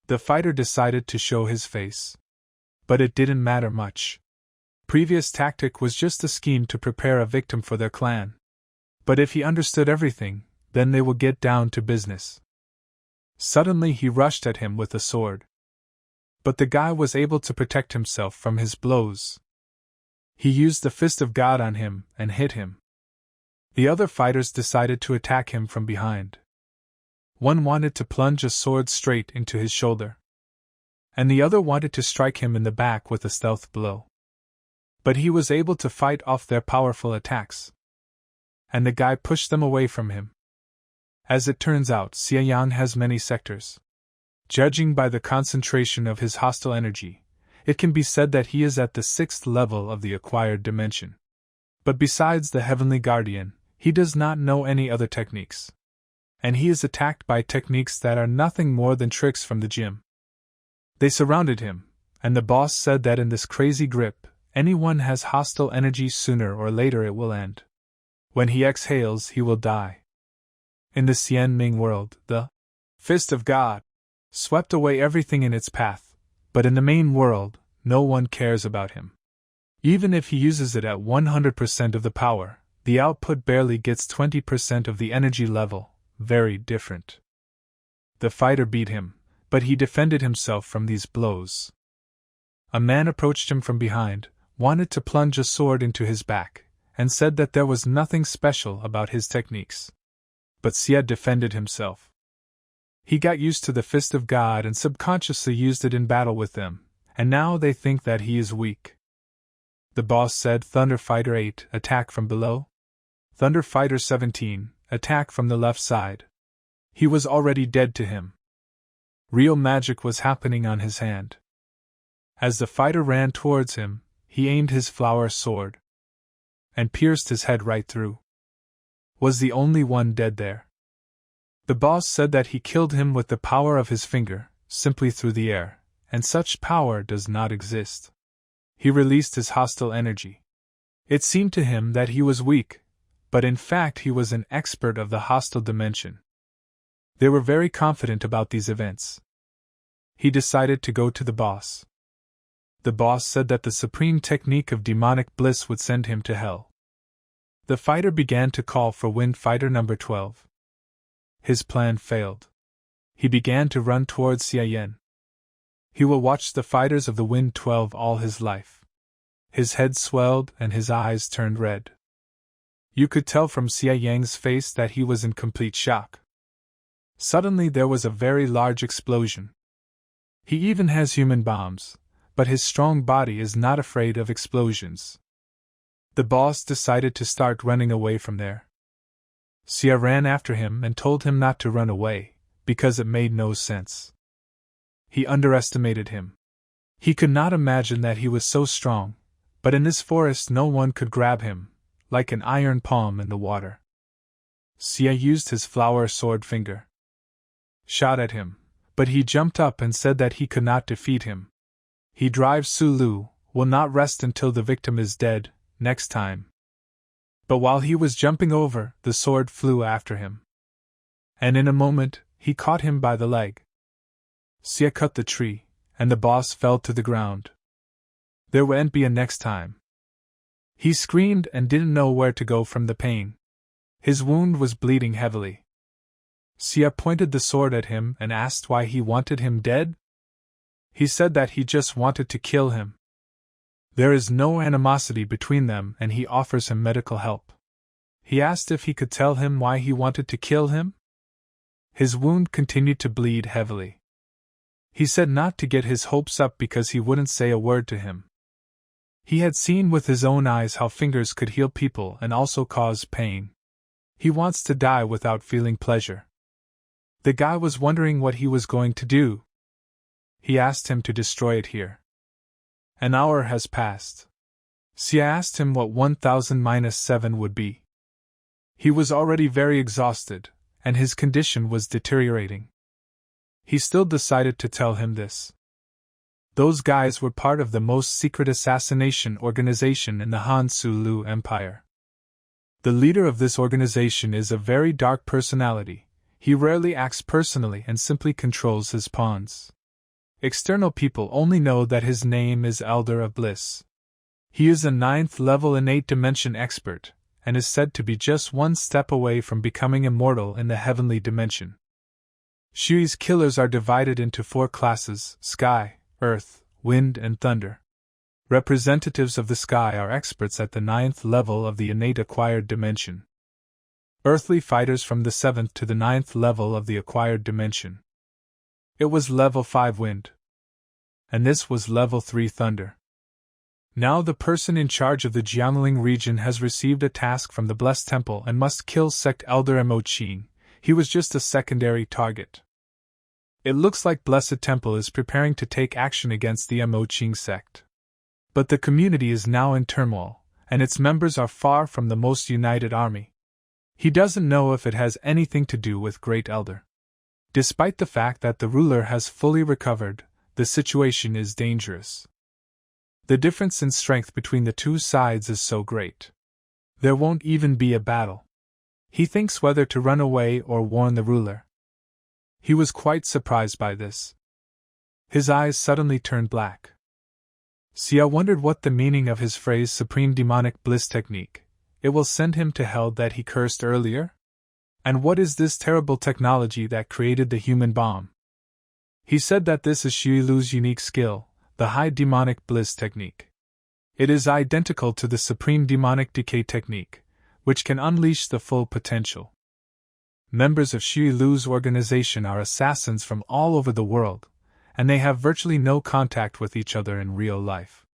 [SPEAKER 1] The fighter decided to show his face. But it didn't matter much. Previous tactic was just a scheme to prepare a victim for their clan. But if he understood everything, then they will get down to business. Suddenly he rushed at him with a sword. But the guy was able to protect himself from his blows. He used the fist of God on him and hit him. The other fighters decided to attack him from behind. One wanted to plunge a sword straight into his shoulder, and the other wanted to strike him in the back with a stealth blow. But he was able to fight off their powerful attacks, and the guy pushed them away from him. As it turns out, Xianyang has many sectors. Judging by the concentration of his hostile energy, it can be said that he is at the 6th level of the acquired dimension. But besides the Heavenly Guardian, he does not know any other techniques. And he is attacked by techniques that are nothing more than tricks from the gym. They surrounded him, and the boss said that in this crazy grip, anyone has hostile energy, sooner or later it will end. When he exhales, he will die. In the Xianming world, the Fist of God swept away everything in its path, but in the main world, no one cares about him. Even if he uses it at 100% of the power, the output barely gets 20% of the energy level, very different. The fighter beat him, but he defended himself from these blows. A man approached him from behind, wanted to plunge a sword into his back, and said that there was nothing special about his techniques. But Xie defended himself. He got used to the Fist of God and subconsciously used it in battle with them, and now they think that he is weak. The boss said, Thunder Fighter 8, attack from below. Thunder Fighter 17, attack from the left side. He was already dead to him. Real magic was happening on his hand. As the fighter ran towards him, he aimed his flower sword and pierced his head right through. Was the only one dead there. The boss said that he killed him with the power of his finger, simply through the air, and such power does not exist. He released his hostile energy. It seemed to him that he was weak, but in fact he was an expert of the hostile dimension. They were very confident about these events. He decided to go to the boss. The boss said that the supreme technique of demonic bliss would send him to hell. The fighter began to call for Wind Fighter number 12. His plan failed. He began to run towards Xiaoyan. He will watch the fighters of the Wind 12 all his life. His head swelled and his eyes turned red. You could tell from Xia Yang's face that he was in complete shock. Suddenly there was a very large explosion. He even has human bombs, but his strong body is not afraid of explosions. The boss decided to start running away from there. Xia ran after him and told him not to run away, because it made no sense. He underestimated him. He could not imagine that he was so strong, but in this forest no one could grab him, like an iron palm in the water. Xia used his flower sword finger. Shot at him, but he jumped up and said that he could not defeat him. He drives Sulu, will not rest until the victim is dead, next time. But while he was jumping over, the sword flew after him. And in a moment, he caught him by the leg. Xia cut the tree, and the boss fell to the ground. There wouldn't be a next time. He screamed and didn't know where to go from the pain. His wound was bleeding heavily. Xia pointed the sword at him and asked why he wanted him dead. He said that he just wanted to kill him. There is no animosity between them and he offers him medical help. He asked if he could tell him why he wanted to kill him. His wound continued to bleed heavily. He said not to get his hopes up because he wouldn't say a word to him. He had seen with his own eyes how fingers could heal people and also cause pain. He wants to die without feeling pleasure. The guy was wondering what he was going to do. He asked him to destroy it here. An hour has passed. Xia asked him what 1000-7 would be. He was already very exhausted, and his condition was deteriorating. He still decided to tell him this. Those guys were part of the most secret assassination organization in the Han Sulu Empire. The leader of this organization is a very dark personality. He rarely acts personally and simply controls his pawns. External people only know that his name is Elder of Bliss. He is a 9th level innate dimension expert, and is said to be just one step away from becoming immortal in the heavenly dimension. Shui's killers are divided into 4 classes: sky, earth, wind, and thunder. Representatives of the sky are experts at the 9th level of the innate acquired dimension. Earthly fighters from the 7th to the 9th level of the acquired dimension. It was level 5 wind. And this was level 3 thunder. Now the person in charge of the Jiangling region has received a task from the Blessed Temple and must kill sect elder Mo Qing. He was just a secondary target. It looks like Blessed Temple is preparing to take action against the Mo Qing sect. But the community is now in turmoil, and its members are far from the most united army. He doesn't know if it has anything to do with Great Elder. Despite the fact that the ruler has fully recovered, the situation is dangerous. The difference in strength between the two sides is so great. There won't even be a battle. He thinks whether to run away or warn the ruler. He was quite surprised by this. His eyes suddenly turned black. Xia wondered what the meaning of his phrase Supreme Demonic Bliss Technique, it will send him to hell, that he cursed earlier? And what is this terrible technology that created the human bomb? He said that this is Xu Lu's unique skill, the High Demonic Bliss Technique. It is identical to the Supreme Demonic Decay Technique, which can unleash the full potential. Members of Xu Lu's organization are assassins from all over the world, and they have virtually no contact with each other in real life.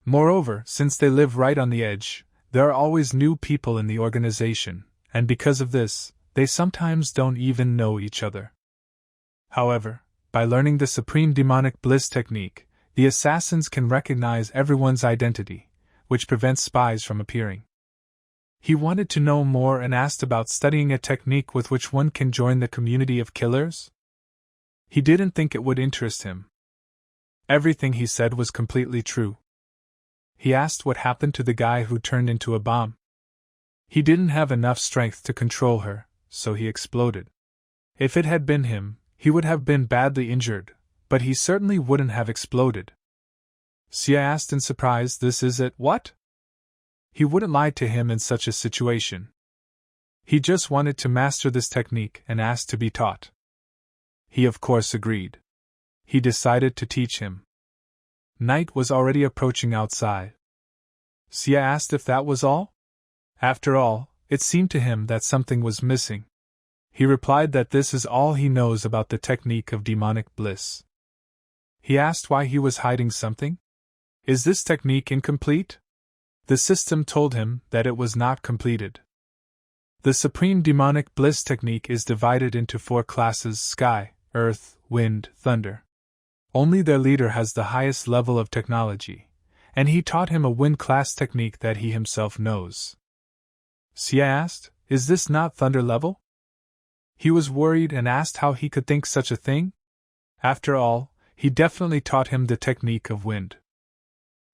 [SPEAKER 1] Moreover, since they live right on the edge, there are always new people in the organization, and because of this, they sometimes don't even know each other. However, by learning the Supreme Demonic Bliss Technique, the assassins can recognize everyone's identity, which prevents spies from appearing. He wanted to know more and asked about studying a technique with which one can join the community of killers. He didn't think it would interest him. Everything he said was completely true. He asked what happened to the guy who turned into a bomb. He didn't have enough strength to control her, so he exploded. If it had been him, he would have been badly injured, but he certainly wouldn't have exploded. Xia asked in surprise, "This is it, what?" He wouldn't lie to him in such a situation. He just wanted to master this technique and asked to be taught. He of course agreed. He decided to teach him. Night was already approaching outside. Xia asked if that was all? After all, it seemed to him that something was missing. He replied that this is all he knows about the technique of demonic bliss. He asked why he was hiding something. Is this technique incomplete? The system told him that it was not completed. The supreme demonic bliss technique is divided into 4 classes: sky, earth, wind, thunder. Only their leader has the highest level of technology, and he taught him a wind class technique that he himself knows. Xia asked, "Is this not thunder level?" He was worried and asked how he could think such a thing. After all, he definitely taught him the technique of wind.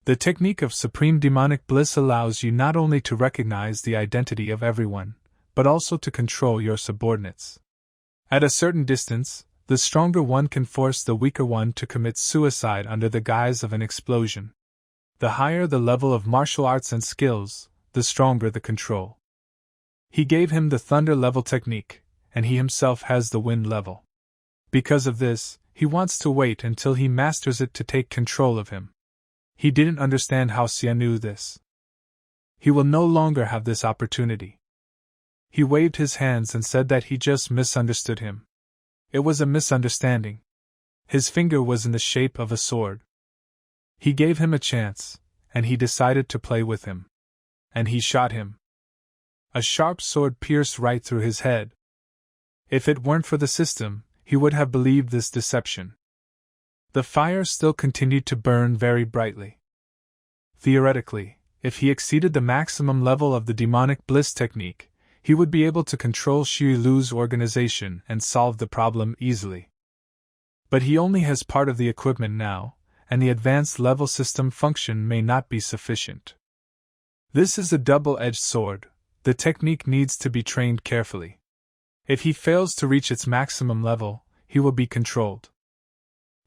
[SPEAKER 1] The technique of supreme demonic bliss allows you not only to recognize the identity of everyone, but also to control your subordinates. At a certain distance, the stronger one can force the weaker one to commit suicide under the guise of an explosion. The higher the level of martial arts and skills, the stronger the control. He gave him the thunder level technique, and he himself has the wind level. Because of this, he wants to wait until he masters it to take control of him. He didn't understand how Xia knew this. He will no longer have this opportunity. He waved his hands and said that he just misunderstood him. It was a misunderstanding. His finger was in the shape of a sword. He gave him a chance, and he decided to play with him. And he shot him. A sharp sword pierced right through his head. If it weren't for the system, he would have believed this deception. The fire still continued to burn very brightly. Theoretically, if he exceeded the maximum level of the demonic bliss technique, he would be able to control Xu Lu's organization and solve the problem easily. But he only has part of the equipment now, and the advanced level system function may not be sufficient. This is a double-edged sword. The technique needs to be trained carefully. If he fails to reach its maximum level, he will be controlled.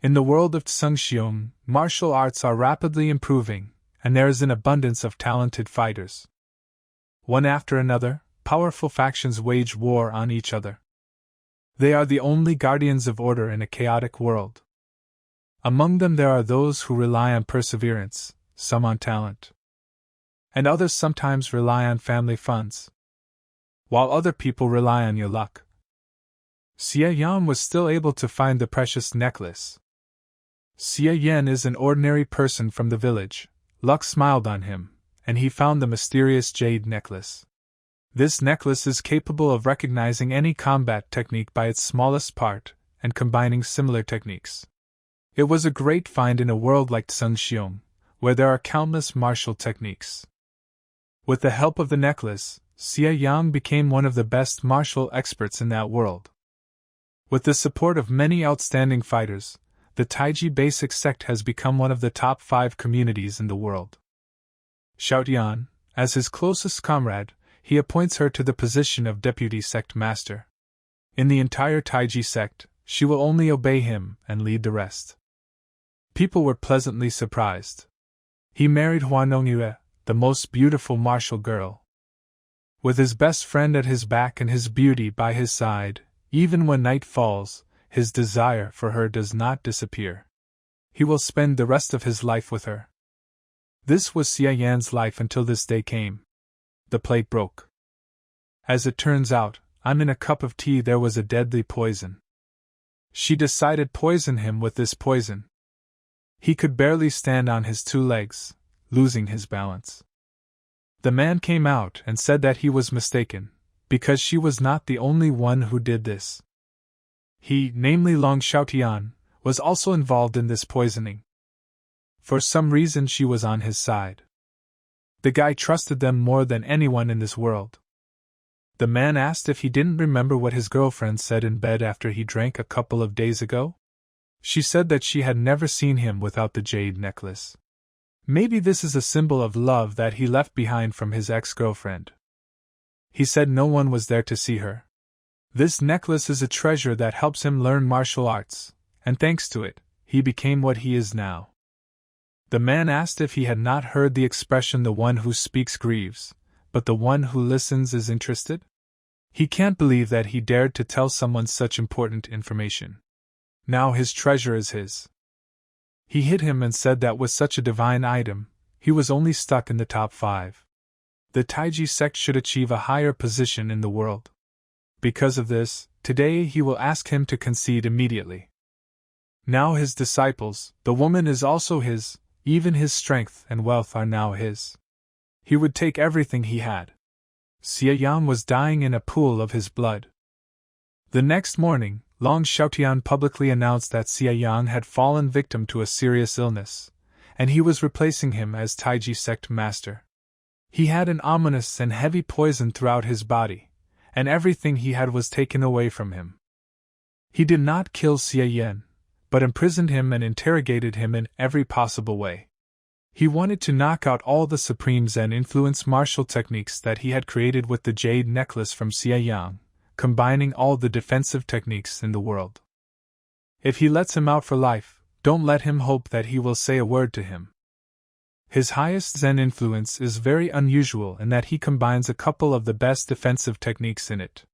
[SPEAKER 1] In the world of Tsungxiong, martial arts are rapidly improving, and there is an abundance of talented fighters. One after another, powerful factions wage war on each other. They are the only guardians of order in a chaotic world. Among them there are those who rely on perseverance, some on talent. And others sometimes rely on family funds. While other people rely on your luck. Xia Yan was still able to find the precious necklace. Xia Yan is an ordinary person from the village. Luck smiled on him, and he found the mysterious jade necklace. This necklace is capable of recognizing any combat technique by its smallest part, and combining similar techniques. It was a great find in a world like Tsungxiong, where there are countless martial techniques. With the help of the necklace, Xia Yang became one of the best martial experts in that world. With the support of many outstanding fighters, the Taiji Basic Sect has become one of the top 5 communities in the world. Xiaotian, as his closest comrade, he appoints her to the position of deputy sect master. In the entire Taiji sect, she will only obey him and lead the rest. People were pleasantly surprised. He married Huanongyue, the most beautiful martial girl. With his best friend at his back and his beauty by his side, even when night falls, his desire for her does not disappear. He will spend the rest of his life with her. This was Xia Yan's life until this day came. The plate broke. As it turns out, in a cup of tea there was a deadly poison. She decided poison him with this poison. He could barely stand on his 2 legs, losing his balance. The man came out and said that he was mistaken, because she was not the only one who did this. He, namely Long Xiaotian, was also involved in this poisoning. For some reason she was on his side. The guy trusted them more than anyone in this world. The man asked if he didn't remember what his girlfriend said in bed after he drank a couple of days ago. She said that she had never seen him without the jade necklace. Maybe this is a symbol of love that he left behind from his ex-girlfriend. He said no one was there to see her. This necklace is a treasure that helps him learn martial arts, and thanks to it, he became what he is now. The man asked if he had not heard the expression the one who speaks grieves, but the one who listens is interested? He can't believe that he dared to tell someone such important information. Now his treasure is his. He hit him and said that with such a divine item, he was only stuck in the top 5. The Taiji sect should achieve a higher position in the world. Because of this, today he will ask him to concede immediately. Now his disciples, the woman is also his, even his strength and wealth are now his. He would take everything he had. Xie Yang was dying in a pool of his blood. The next morning, Long Xiaotian publicly announced that Xie Yang had fallen victim to a serious illness, and he was replacing him as Taiji sect master. He had an ominous and heavy poison throughout his body, and everything he had was taken away from him. He did not kill Xie Yan, but imprisoned him and interrogated him in every possible way. He wanted to knock out all the supreme Zen influence martial techniques that he had created with the jade necklace from Xie Yang, combining all the defensive techniques in the world. If he lets him out for life, don't let him hope that he will say a word to him. His highest Zen influence is very unusual in that he combines a couple of the best defensive techniques in it.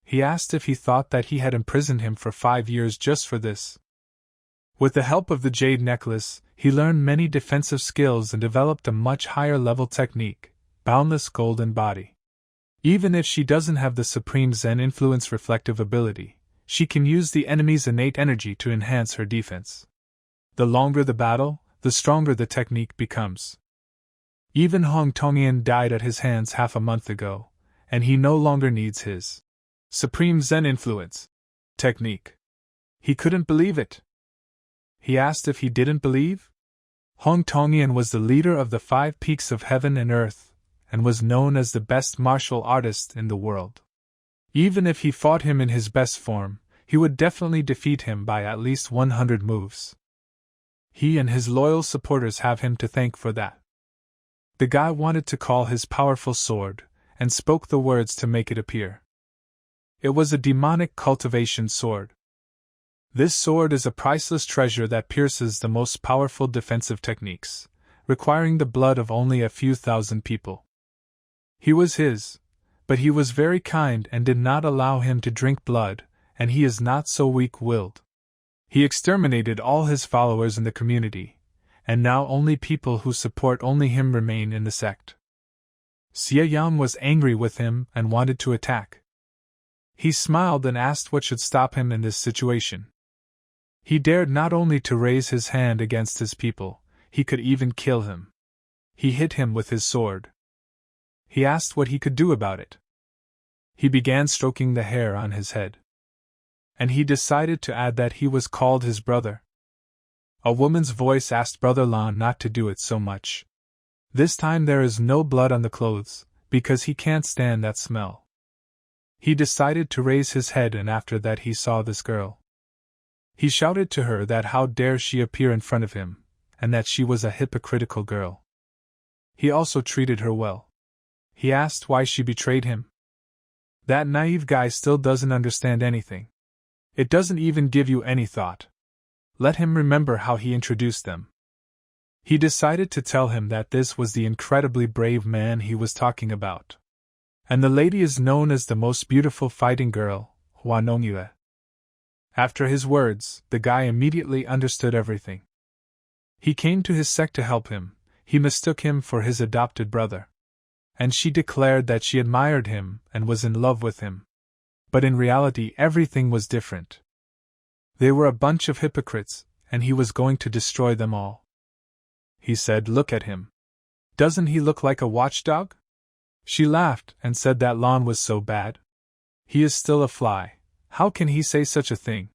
[SPEAKER 1] He asked if he thought that he had imprisoned him for 5 years just for this. With the help of the jade necklace, he learned many defensive skills and developed a much higher level technique, boundless golden body. Even if she doesn't have the supreme Zen influence reflective ability, she can use the enemy's innate energy to enhance her defense. The longer the battle, the stronger the technique becomes. Even Hong Tongyan died at his hands half a month ago, and he no longer needs his supreme Zen influence technique. He couldn't believe it. He asked if he didn't believe. Hong Tongyan was the leader of the 5 peaks of heaven and earth, and was known as the best martial artist in the world. Even if he fought him in his best form, he would definitely defeat him by at least 100 moves. He and his loyal supporters have him to thank for that. The guy wanted to call his powerful sword, and spoke the words to make it appear. It was a demonic cultivation sword. This sword is a priceless treasure that pierces the most powerful defensive techniques, requiring the blood of only a few thousand people. He was his, but he was very kind and did not allow him to drink blood, and he is not so weak-willed. He exterminated all his followers in the community, and now only people who support only him remain in the sect. Xie Yang was angry with him and wanted to attack. He smiled and asked what should stop him in this situation. He dared not only to raise his hand against his people, he could even kill him. He hit him with his sword. He asked what he could do about it. He began stroking the hair on his head. And he decided to add that he was called his brother. A woman's voice asked Brother Lan not to do it so much. This time there is no blood on the clothes, because he can't stand that smell. He decided to raise his head, and after that he saw this girl. He shouted to her that how dare she appear in front of him, and that she was a hypocritical girl. He also treated her well. He asked why she betrayed him. That naive guy still doesn't understand anything. It doesn't even give you any thought. Let him remember how he introduced them. He decided to tell him that this was the incredibly brave man he was talking about. And the lady is known as the most beautiful fighting girl, Hua Nongyue. After his words, the guy immediately understood everything. He came to his sect to help him, he mistook him for his adopted brother. And she declared that she admired him and was in love with him. But in reality everything was different. They were a bunch of hypocrites, and he was going to destroy them all. He said, "Look at him. Doesn't he look like a watchdog?" She laughed and said that Lan was so bad. He is still a fly. How can he say such a thing?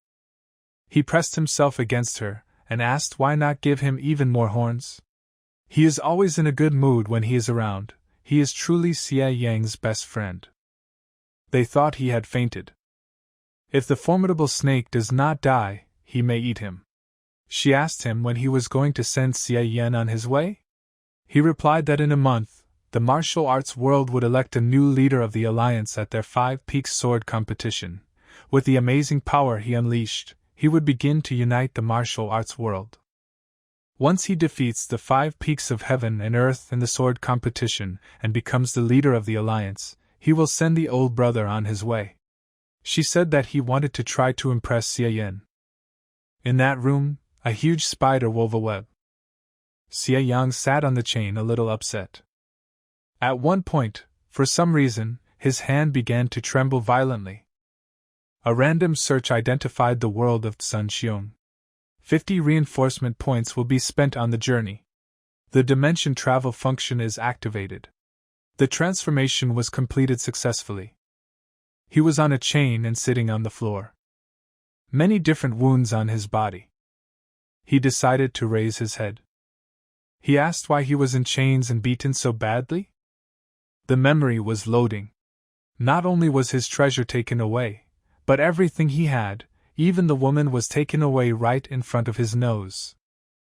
[SPEAKER 1] He pressed himself against her, and asked why not give him even more horns. He is always in a good mood when he is around. He is truly Xie Yang's best friend. They thought he had fainted. If the formidable snake does not die, he may eat him. She asked him when he was going to send Xie Yan on his way. He replied that in a month, the martial arts world would elect a new leader of the alliance at their 5 Peaks sword competition. With the amazing power he unleashed, he would begin to unite the martial arts world. Once he defeats the 5 Peaks of heaven and earth in the sword competition and becomes the leader of the alliance, he will send the old brother on his way. She said that he wanted to try to impress Xie Yan. In that room, a huge spider wove a web. Xie Yang sat on the chain a little upset. At one point, for some reason, his hand began to tremble violently. A random search identified the world of Sun Xiong. 50 reinforcement points will be spent on the journey. The dimension travel function is activated. The transformation was completed successfully. He was on a chain and sitting on the floor. Many different wounds on his body. He decided to raise his head. He asked why he was in chains and beaten so badly. The memory was loading. Not only was his treasure taken away, but everything he had, even the woman, was taken away right in front of his nose.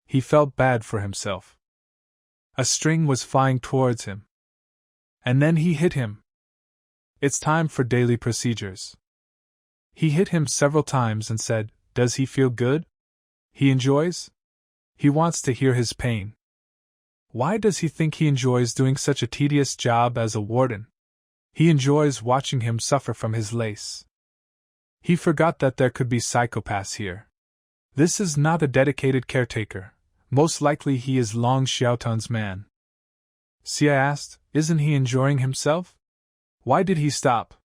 [SPEAKER 1] He felt bad for himself. A string was flying towards him. And then he hit him. It's time for daily procedures. He hit him several times and said, "Does he feel good? He enjoys? He wants to hear his pain. Why does he think he enjoys doing such a tedious job as a warden? He enjoys watching him suffer from his lace." He forgot that there could be psychopaths here. This is not a dedicated caretaker. Most likely he is Long Xiaotun's man. Xie asked, "Isn't he enjoying himself? Why did he stop?"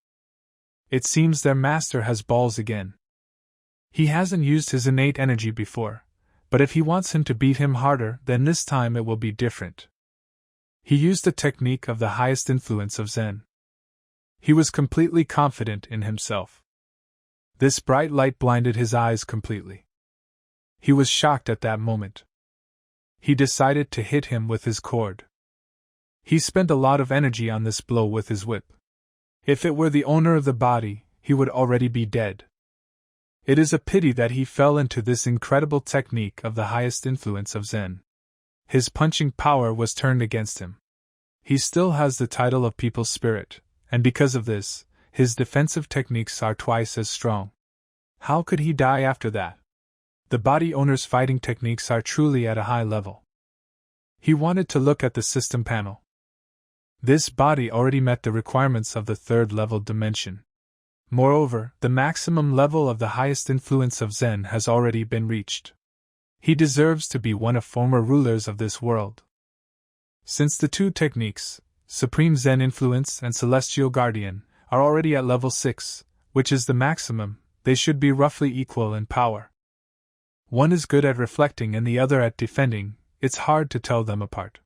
[SPEAKER 1] It seems their master has balls again. He hasn't used his innate energy before, but if he wants him to beat him harder, then this time it will be different. He used the technique of the highest influence of Zen. He was completely confident in himself. This bright light blinded his eyes completely. He was shocked at that moment. He decided to hit him with his cord. He spent a lot of energy on this blow with his whip. If it were the owner of the body, he would already be dead. It is a pity that he fell into this incredible technique of the highest influence of Zen. His punching power was turned against him. He still has the title of People's Spirit, and because of this, his defensive techniques are twice as strong. How could he die after that? The body owner's fighting techniques are truly at a high level. He wanted to look at the system panel. This body already met the requirements of the 3rd level dimension. Moreover, the maximum level of the highest influence of Zen has already been reached. He deserves to be one of former rulers of this world. Since the 2 techniques, Supreme Zen Influence and Celestial Guardian, are already at level 6, which is the maximum, they should be roughly equal in power. One is good at reflecting and the other at defending. It's hard to tell them apart.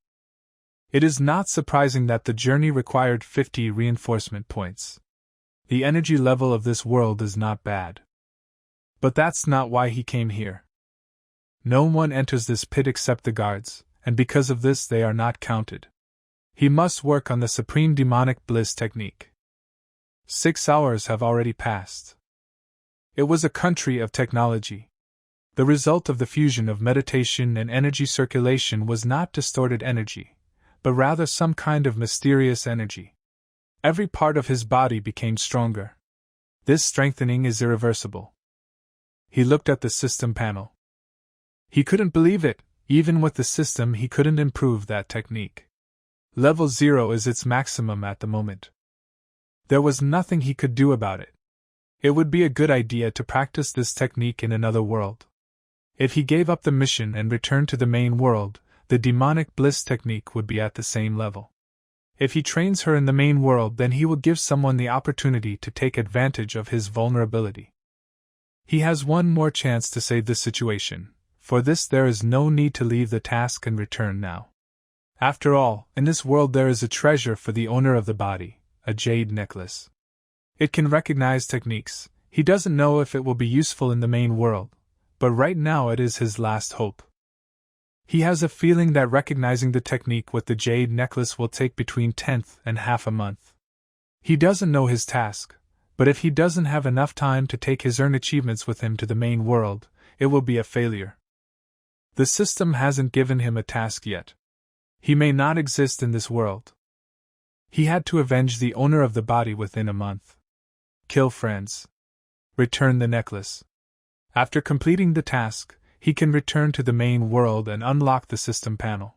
[SPEAKER 1] It is not surprising that the journey required 50 reinforcement points. The energy level of this world is not bad. But that's not why he came here. No one enters this pit except the guards, and because of this they are not counted. He must work on the Supreme Demonic Bliss technique. 6 hours have already passed. It was a country of technology. The result of the fusion of meditation and energy circulation was not distorted energy, but rather some kind of mysterious energy. Every part of his body became stronger. This strengthening is irreversible. He looked at the system panel. He couldn't believe it. Even with the system he couldn't improve that technique. Level 0 is its maximum at the moment. There was nothing he could do about it. It would be a good idea to practice this technique in another world. If he gave up the mission and returned to the main world, the demonic bliss technique would be at the same level. If he trains her in the main world, then he will give someone the opportunity to take advantage of his vulnerability. He has one more chance to save the situation. For this there is no need to leave the task and return now. After all, in this world there is a treasure for the owner of the body, a jade necklace. It can recognize techniques. He doesn't know if it will be useful in the main world, but right now it is his last hope. He has a feeling that recognizing the technique with the jade necklace will take between 10th and half a month. He doesn't know his task, but if he doesn't have enough time to take his earned achievements with him to the main world, it will be a failure. The system hasn't given him a task yet. He may not exist in this world. He had to avenge the owner of the body within a month. Kill friends. Return the necklace. After completing the task, he can return to the main world and unlock the system panel.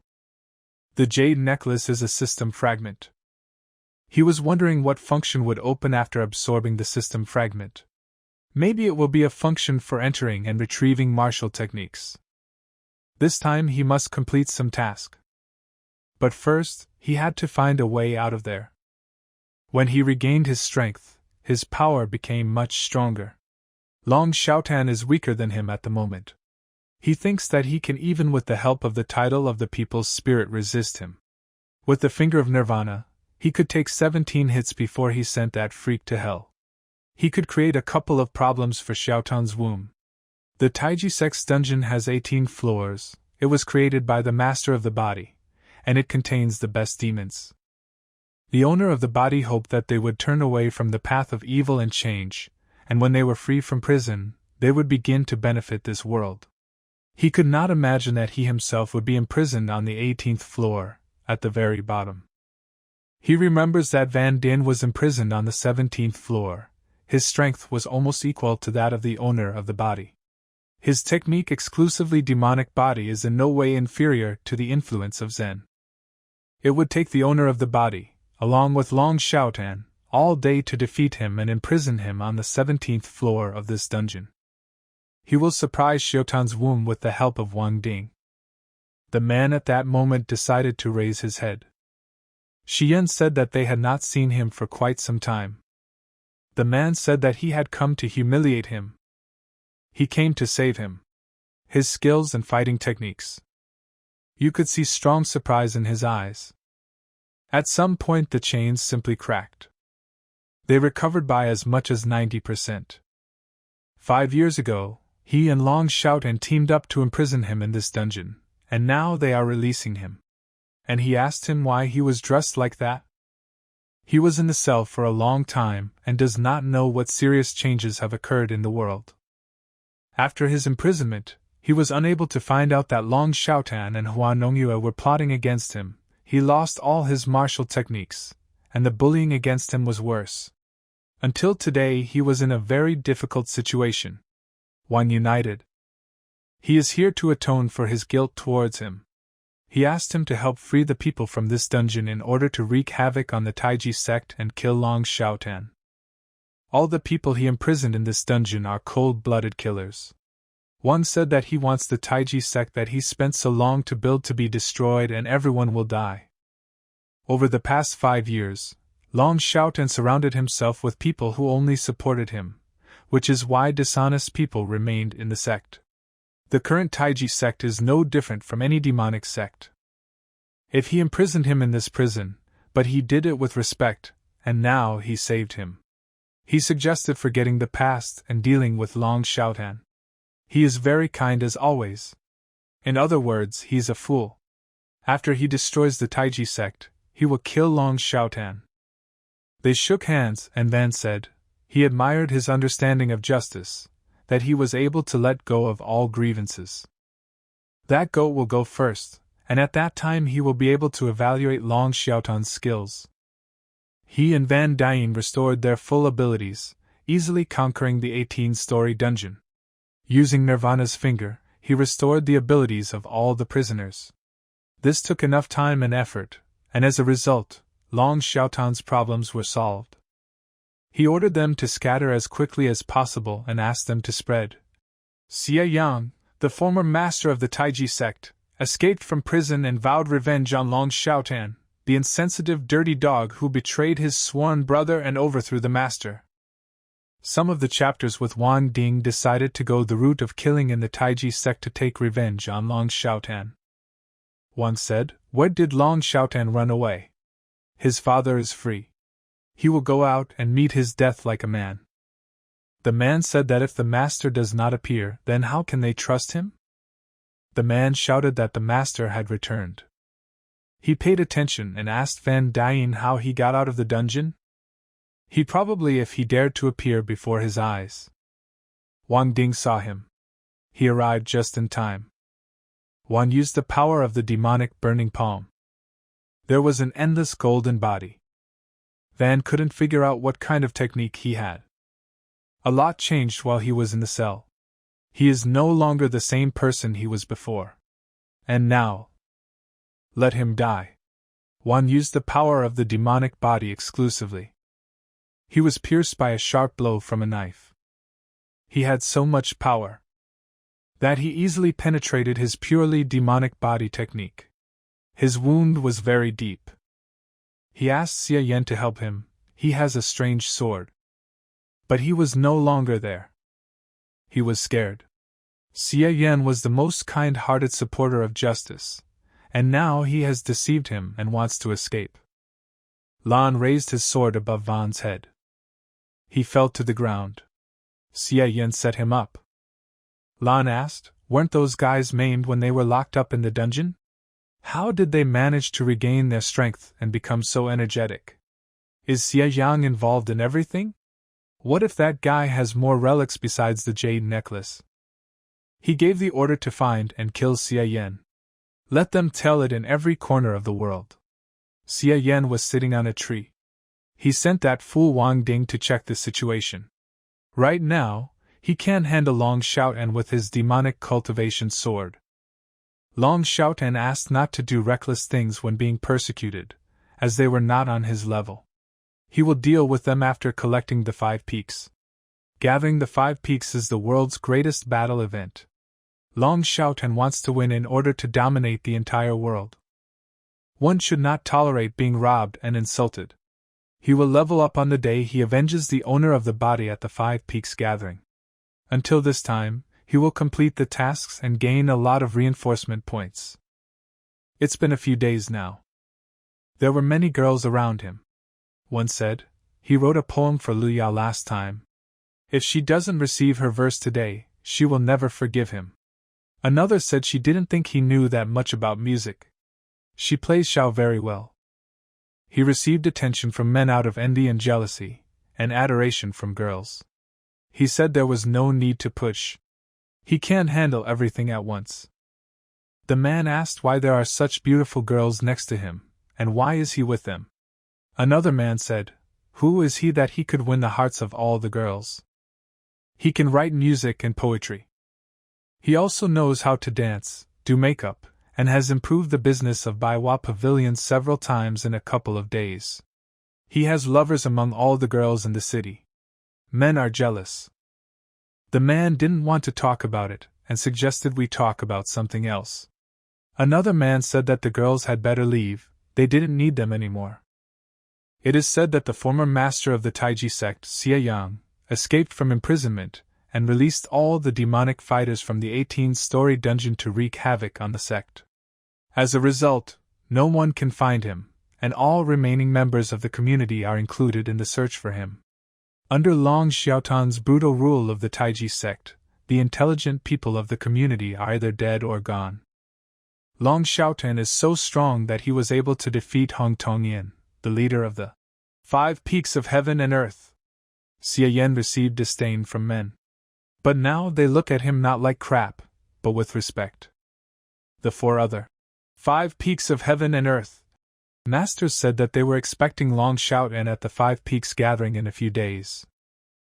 [SPEAKER 1] The jade necklace is a system fragment. He was wondering what function would open after absorbing the system fragment. Maybe it will be a function for entering and retrieving martial techniques. This time he must complete some task. But first, he had to find a way out of there. When he regained his strength, his power became much stronger. Long Shoutan is weaker than him at the moment. He thinks that he can, even with the help of the title of the people's spirit, resist him. With the finger of Nirvana, he could take 17 hits before he sent that freak to hell. He could create a couple of problems for Shoutan's womb. The Taiji sect's dungeon has 18 floors. It was created by the master of the body, and it contains the best demons. The owner of the body hoped that they would turn away from the path of evil and change, and when they were free from prison, they would begin to benefit this world. He could not imagine that he himself would be imprisoned on the 18th floor, at the very bottom. He remembers that Van Din was imprisoned on the 17th floor. His strength was almost equal to that of the owner of the body. His technique, exclusively demonic body, is in no way inferior to the influence of Zen. It would take the owner of the body, along with Long Shoutan, all day to defeat him and imprison him on the 17th floor of this dungeon. He will surprise Shoutan's womb with the help of Wang Ding. The man at that moment decided to raise his head. Xian said that they had not seen him for quite some time. The man said that he had come to humiliate him. He came to save him. His skills and fighting techniques. You could see strong surprise in his eyes. At some point the chains simply cracked. They recovered by as much as 90%. 5 years ago, he and Long Shoutan teamed up to imprison him in this dungeon, and now they are releasing him. And he asked him why he was dressed like that. He was in the cell for a long time and does not know what serious changes have occurred in the world. After his imprisonment, he was unable to find out that Long Shoutan and Hua Nongyue were plotting against him. He lost all his martial techniques, and the bullying against him was worse. Until today he was in a very difficult situation. One united. He is here to atone for his guilt towards him. He asked him to help free the people from this dungeon in order to wreak havoc on the Taiji sect and kill Long Shoutan. All the people he imprisoned in this dungeon are cold-blooded killers. One said that he wants the Taiji sect that he spent so long to build to be destroyed and everyone will die. Over the past 5 years, Long Shoutan surrounded himself with people who only supported him, which is why dishonest people remained in the sect. The current Taiji sect is no different from any demonic sect. If he imprisoned him in this prison, but he did it with respect, and now he saved him. He suggested forgetting the past and dealing with Long Shoutan. He is very kind as always. In other words, he's a fool. After he destroys the Taiji sect, he will kill Long Shoutan. They shook hands, and Van said he admired his understanding of justice, that he was able to let go of all grievances. That goat will go first, and at that time he will be able to evaluate Long Shoutan's skills. He and Van Dying restored their full abilities, easily conquering the 18-story dungeon. Using Nirvana's finger, he restored the abilities of all the prisoners. This took enough time and effort, and as a result, Long Shoutan's problems were solved. He ordered them to scatter as quickly as possible and asked them to spread. Xie Yang, the former master of the Taiji sect, escaped from prison and vowed revenge on Long Shoutan, the insensitive dirty dog who betrayed his sworn brother and overthrew the master. Some of the chapters with Wang Ding decided to go the route of killing in the Taiji sect to take revenge on Long Shoutan. One said, "Where did Long Shoutan run away? His father is free. He will go out and meet his death like a man." The man said that if the master does not appear, then how can they trust him? The man shouted that the master had returned. He paid attention and asked Van Dying how he got out of the dungeon. He probably if he dared to appear before his eyes. Wang Ding saw him. He arrived just in time. One used the power of the demonic burning palm. There was an endless golden body. Van couldn't figure out what kind of technique he had. A lot changed while he was in the cell. He is no longer the same person he was before. And now, let him die. One used the power of the demonic body exclusively. He was pierced by a sharp blow from a knife. He had so much power that he easily penetrated his purely demonic body technique. His wound was very deep. He asked Xia Yan to help him. He has a strange sword. But he was no longer there. He was scared. Xia Yan was the most kind-hearted supporter of justice, and now he has deceived him and wants to escape. Lan raised his sword above Van's head. He fell to the ground. Xia Yan set him up. Lan asked, "Weren't those guys maimed when they were locked up in the dungeon? How did they manage to regain their strength and become so energetic? Is Xia Yang involved in everything? What if that guy has more relics besides the jade necklace?" He gave the order to find and kill Xia Yan. Let them tell it in every corner of the world. Xia Yan was sitting on a tree. He sent that fool Wang Ding to check the situation. Right now, he can't handle Long Shoutan with his demonic cultivation sword. Long Shoutan asked not to do reckless things when being persecuted, as they were not on his level. He will deal with them after collecting the 5 peaks. Gathering the 5 peaks is the world's greatest battle event. Long Shoutan wants to win in order to dominate the entire world. One should not tolerate being robbed and insulted. He will level up on the day he avenges the owner of the body at the 5 peaks gathering. Until this time, he will complete the tasks and gain a lot of reinforcement points. It's been a few days now. There were many girls around him. One said, "He wrote a poem for Lu Ya last time. If she doesn't receive her verse today, she will never forgive him." Another said she didn't think he knew that much about music. She plays Xiao very well. He received attention from men out of envy and jealousy, and adoration from girls. He said there was no need to push. He can't handle everything at once. The man asked why there are such beautiful girls next to him, and why is he with them? Another man said, "Who is he that he could win the hearts of all the girls? He can write music and poetry. He also knows how to dance, do makeup, and has improved the business of Baiwa Pavilion several times in a couple of days. He has lovers among all the girls in the city. Men are jealous." The man didn't want to talk about it, and suggested we talk about something else. Another man said that the girls had better leave, they didn't need them anymore. It is said that the former master of the Taiji sect, Xia Yang, escaped from imprisonment, and released all the demonic fighters from the 18-story dungeon to wreak havoc on the sect. As a result, no one can find him, and all remaining members of the community are included in the search for him. Under Long Xiaotan's brutal rule of the Taiji sect, the intelligent people of the community are either dead or gone. Long Xiaotan is so strong that he was able to defeat Hong Tongyan, the leader of the 5 peaks of heaven and earth. Xia Yan received disdain from men. But now they look at him not like crap, but with respect. The 4 other 5 peaks of heaven and earth masters said that they were expecting Long Shoutan at the 5 peaks gathering in a few days.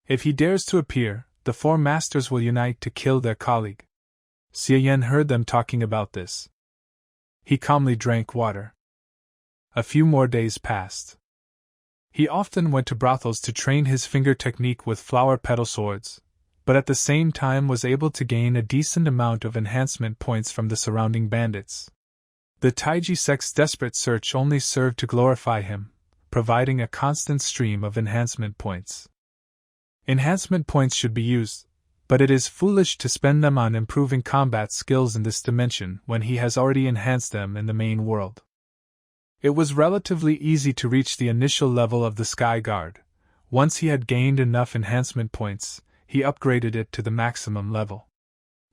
[SPEAKER 1] If he dares to appear, the 4 masters will unite to kill their colleague. Xia Yan heard them talking about this. He calmly drank water. A few more days passed. He often went to brothels to train his finger technique with flower petal swords, but at the same time was able to gain a decent amount of enhancement points from the surrounding bandits. The Taiji sect's desperate search only served to glorify him, providing a constant stream of enhancement points. Enhancement points should be used, but it is foolish to spend them on improving combat skills in this dimension when he has already enhanced them in the main world. It was relatively easy to reach the initial level of the Sky Guard. Once he had gained enough enhancement points, he upgraded it to the maximum level.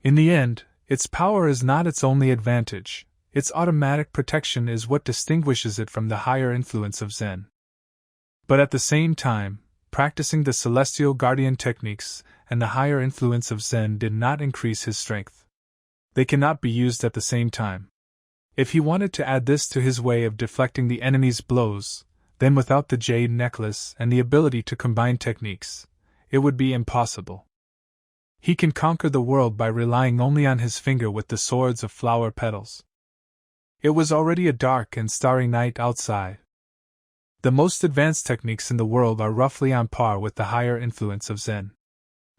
[SPEAKER 1] In the end, its power is not its only advantage, its automatic protection is what distinguishes it from the higher influence of Zen. But at the same time, practicing the Celestial Guardian techniques and the higher influence of Zen did not increase his strength. They cannot be used at the same time. If he wanted to add this to his way of deflecting the enemy's blows, then without the jade necklace and the ability to combine techniques, it would be impossible. He can conquer the world by relying only on his finger with the swords of flower petals. It was already a dark and starry night outside. The most advanced techniques in the world are roughly on par with the higher influence of Zen.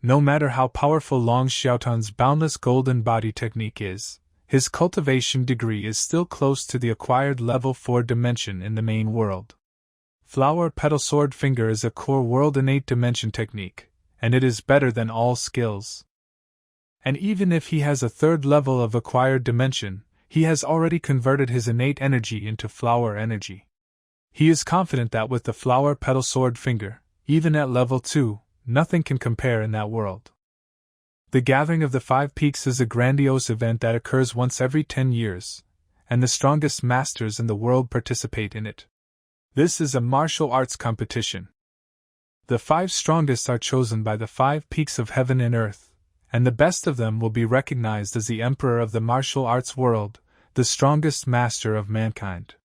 [SPEAKER 1] No matter how powerful Long Xiaotan's boundless golden body technique is, his cultivation degree is still close to the acquired level 4 dimension in the main world. Flower petal sword finger is a core world innate dimension technique, and it is better than all skills. And even if he has a third level of acquired dimension, he has already converted his innate energy into flower energy. He is confident that with the flower petal sword finger, even at level 2, nothing can compare in that world. The Gathering of the Five Peaks is a grandiose event that occurs once every 10 years, and the strongest masters in the world participate in it. This is a martial arts competition. The 5 strongest are chosen by the 5 peaks of heaven and earth, and the best of them will be recognized as the emperor of the martial arts world, the strongest master of mankind.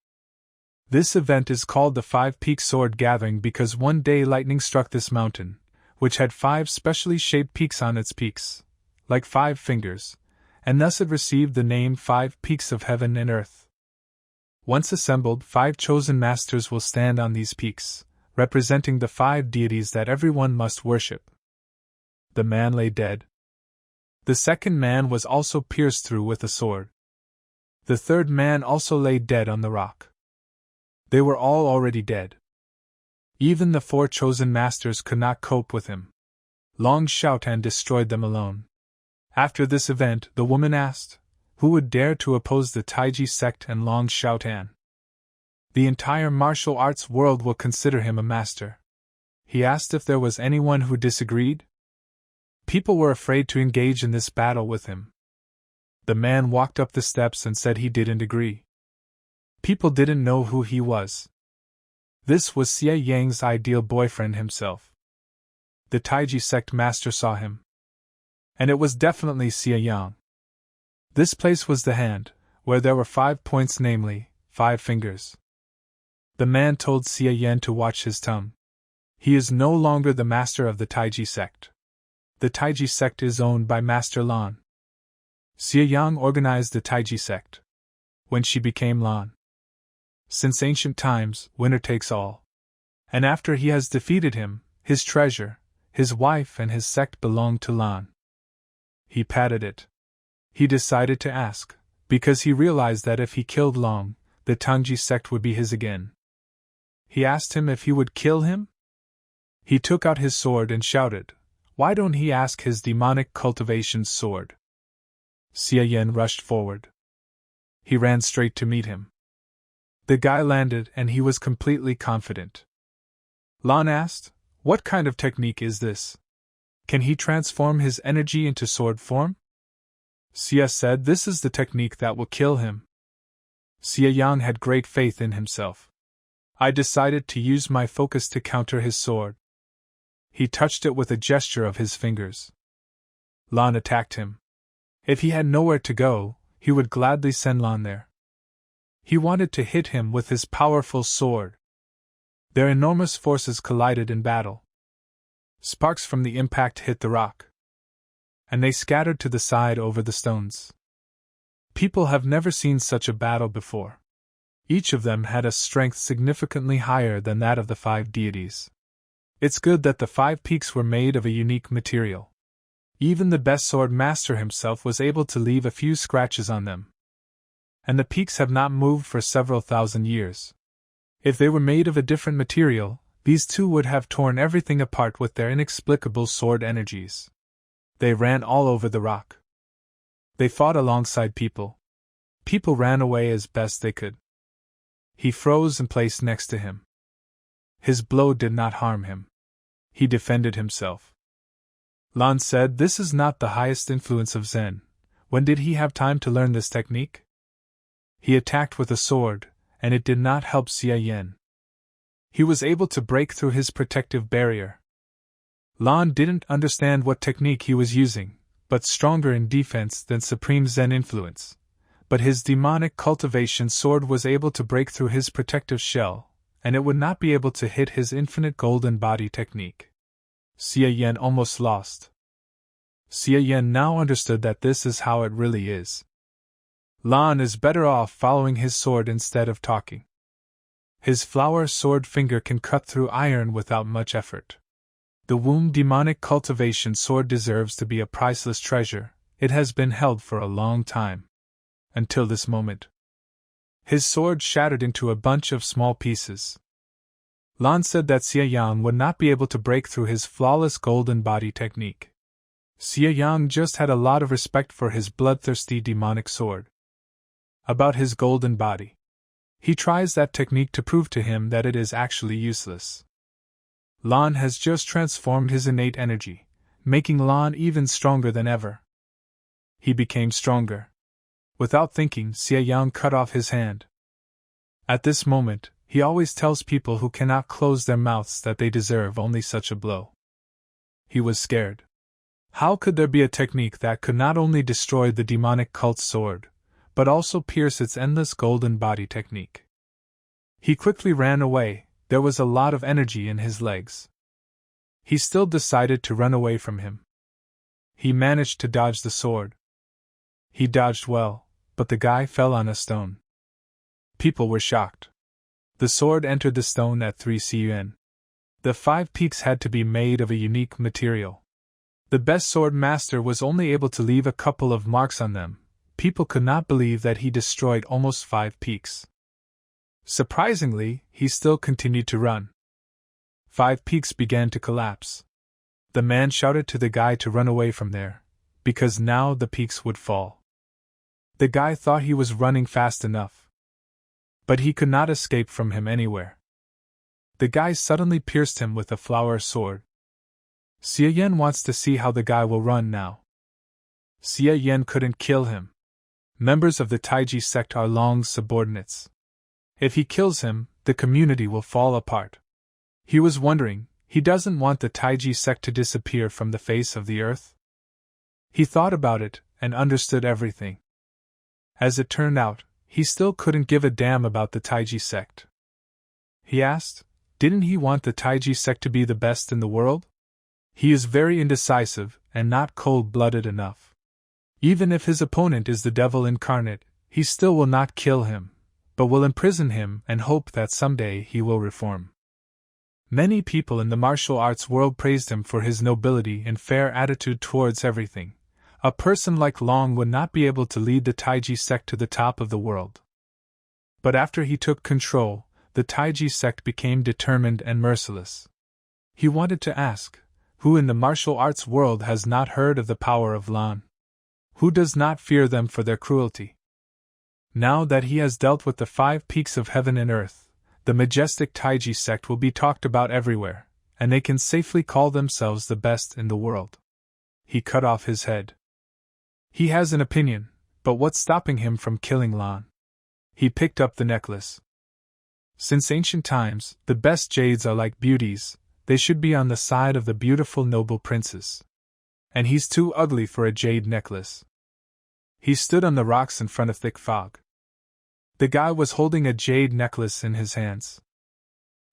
[SPEAKER 1] This event is called the 5 Peak Sword Gathering because one day lightning struck this mountain, which had 5 specially shaped peaks on its peaks, like 5 fingers, and thus it received the name 5 Peaks of Heaven and Earth. Once assembled, 5 chosen masters will stand on these peaks, representing the 5 deities that everyone must worship. The man lay dead. The second man was also pierced through with a sword. The third man also lay dead on the rock. They were all already dead. Even the 4 chosen masters could not cope with him. Long Xiaotan destroyed them alone. After this event, the woman asked, who would dare to oppose the Taiji sect and Long Xiaotan? The entire martial arts world will consider him a master. He asked if there was anyone who disagreed. People were afraid to engage in this battle with him. The man walked up the steps and said he didn't agree. People didn't know who he was. This was Xie Yang's ideal boyfriend himself. The Taiji sect master saw him. And it was definitely Xie Yang. This place was the hand, where there were 5 points, namely, 5 fingers. The man told Xie Yan to watch his tongue. He is no longer the master of the Taiji sect. The Taiji sect is owned by Master Lan. Xie Yang organized the Taiji sect. When she became Lan. Since ancient times, winner takes all. And after he has defeated him, his treasure, his wife and his sect belong to Lan. He patted it. He decided to ask, because he realized that if he killed Long, the Tangji sect would be his again. He asked him if he would kill him? He took out his sword and shouted, why don't he ask his demonic cultivation's sword? Xie Yan rushed forward. He ran straight to meet him. The guy landed and he was completely confident. Lan asked, what kind of technique is this? Can he transform his energy into sword form? Xie said this is the technique that will kill him. Xie Yang had great faith in himself. I decided to use my focus to counter his sword. He touched it with a gesture of his fingers. Lan attacked him. If he had nowhere to go, he would gladly send Lan there. He wanted to hit him with his powerful sword. Their enormous forces collided in battle. Sparks from the impact hit the rock. And they scattered to the side over the stones. People have never seen such a battle before. Each of them had a strength significantly higher than that of the 5 deities. It's good that the 5 peaks were made of a unique material. Even the best sword master himself was able to leave a few scratches on them. And the peaks have not moved for several thousand years. If they were made of a different material, these 2 would have torn everything apart with their inexplicable sword energies. They ran all over the rock. They fought alongside people. People ran away as best they could. He froze and placed next to him. His blow did not harm him. He defended himself. Lan said this is not the highest influence of Zen. When did he have time to learn this technique? He attacked with a sword, and it did not help Xie Yan. He was able to break through his protective barrier. Lan didn't understand what technique he was using, but stronger in defense than Supreme Zen influence. But his demonic cultivation sword was able to break through his protective shell, and it would not be able to hit his infinite golden body technique. Xie Yan almost lost. Xie Yan now understood that this is how it really is. Lan is better off following his sword instead of talking. His flower sword finger can cut through iron without much effort. The womb demonic cultivation sword deserves to be a priceless treasure. It has been held for a long time. Until this moment. His sword shattered into a bunch of small pieces. Lan said that Xie Yang would not be able to break through his flawless golden body technique. Xie Yang just had a lot of respect for his bloodthirsty demonic sword. About his golden body. He tries that technique to prove to him that it is actually useless. Lan has just transformed his innate energy, making Lan even stronger than ever. He became stronger. Without thinking, Xie Yang cut off his hand. At this moment, he always tells people who cannot close their mouths that they deserve only such a blow. He was scared. How could there be a technique that could not only destroy the demonic cult's sword, but also pierce its endless golden body technique? He quickly ran away. There was a lot of energy in his legs. He still decided to run away from him. He managed to dodge the sword. He dodged well, but the guy fell on a stone. People were shocked. The sword entered the stone at 3 cun. The 5 peaks had to be made of a unique material. The best sword master was only able to leave a couple of marks on them. People could not believe that he destroyed almost 5 peaks. Surprisingly, he still continued to run. 5 peaks began to collapse. The man shouted to the guy to run away from there, because now the peaks would fall. The guy thought he was running fast enough. But he could not escape from him anywhere. The guy suddenly pierced him with a flower sword. Xie Yan wants to see how the guy will run now. Xie Yan couldn't kill him. Members of the Taiji sect are Long's subordinates. If he kills him, the community will fall apart. He was wondering, he doesn't want the Taiji sect to disappear from the face of the earth? He thought about it, and understood everything. As it turned out, he still couldn't give a damn about the Taiji sect. He asked, didn't he want the Taiji sect to be the best in the world? He is very indecisive, and not cold-blooded enough. Even if his opponent is the devil incarnate, he still will not kill him, but will imprison him and hope that someday he will reform. Many people in the martial arts world praised him for his nobility and fair attitude towards everything. A person like Long would not be able to lead the Taiji sect to the top of the world. But after he took control, the Taiji sect became determined and merciless. He wanted to ask, who in the martial arts world has not heard of the power of Lan? Who does not fear them for their cruelty? Now that he has dealt with the 5 peaks of heaven and earth, the majestic Taiji sect will be talked about everywhere, and they can safely call themselves the best in the world. He cut off his head. He has an opinion, but what's stopping him from killing Lan? He picked up the necklace. Since ancient times, the best jades are like beauties, they should be on the side of the beautiful noble princes. And he's too ugly for a jade necklace. He stood on the rocks in front of thick fog. The guy was holding a jade necklace in his hands.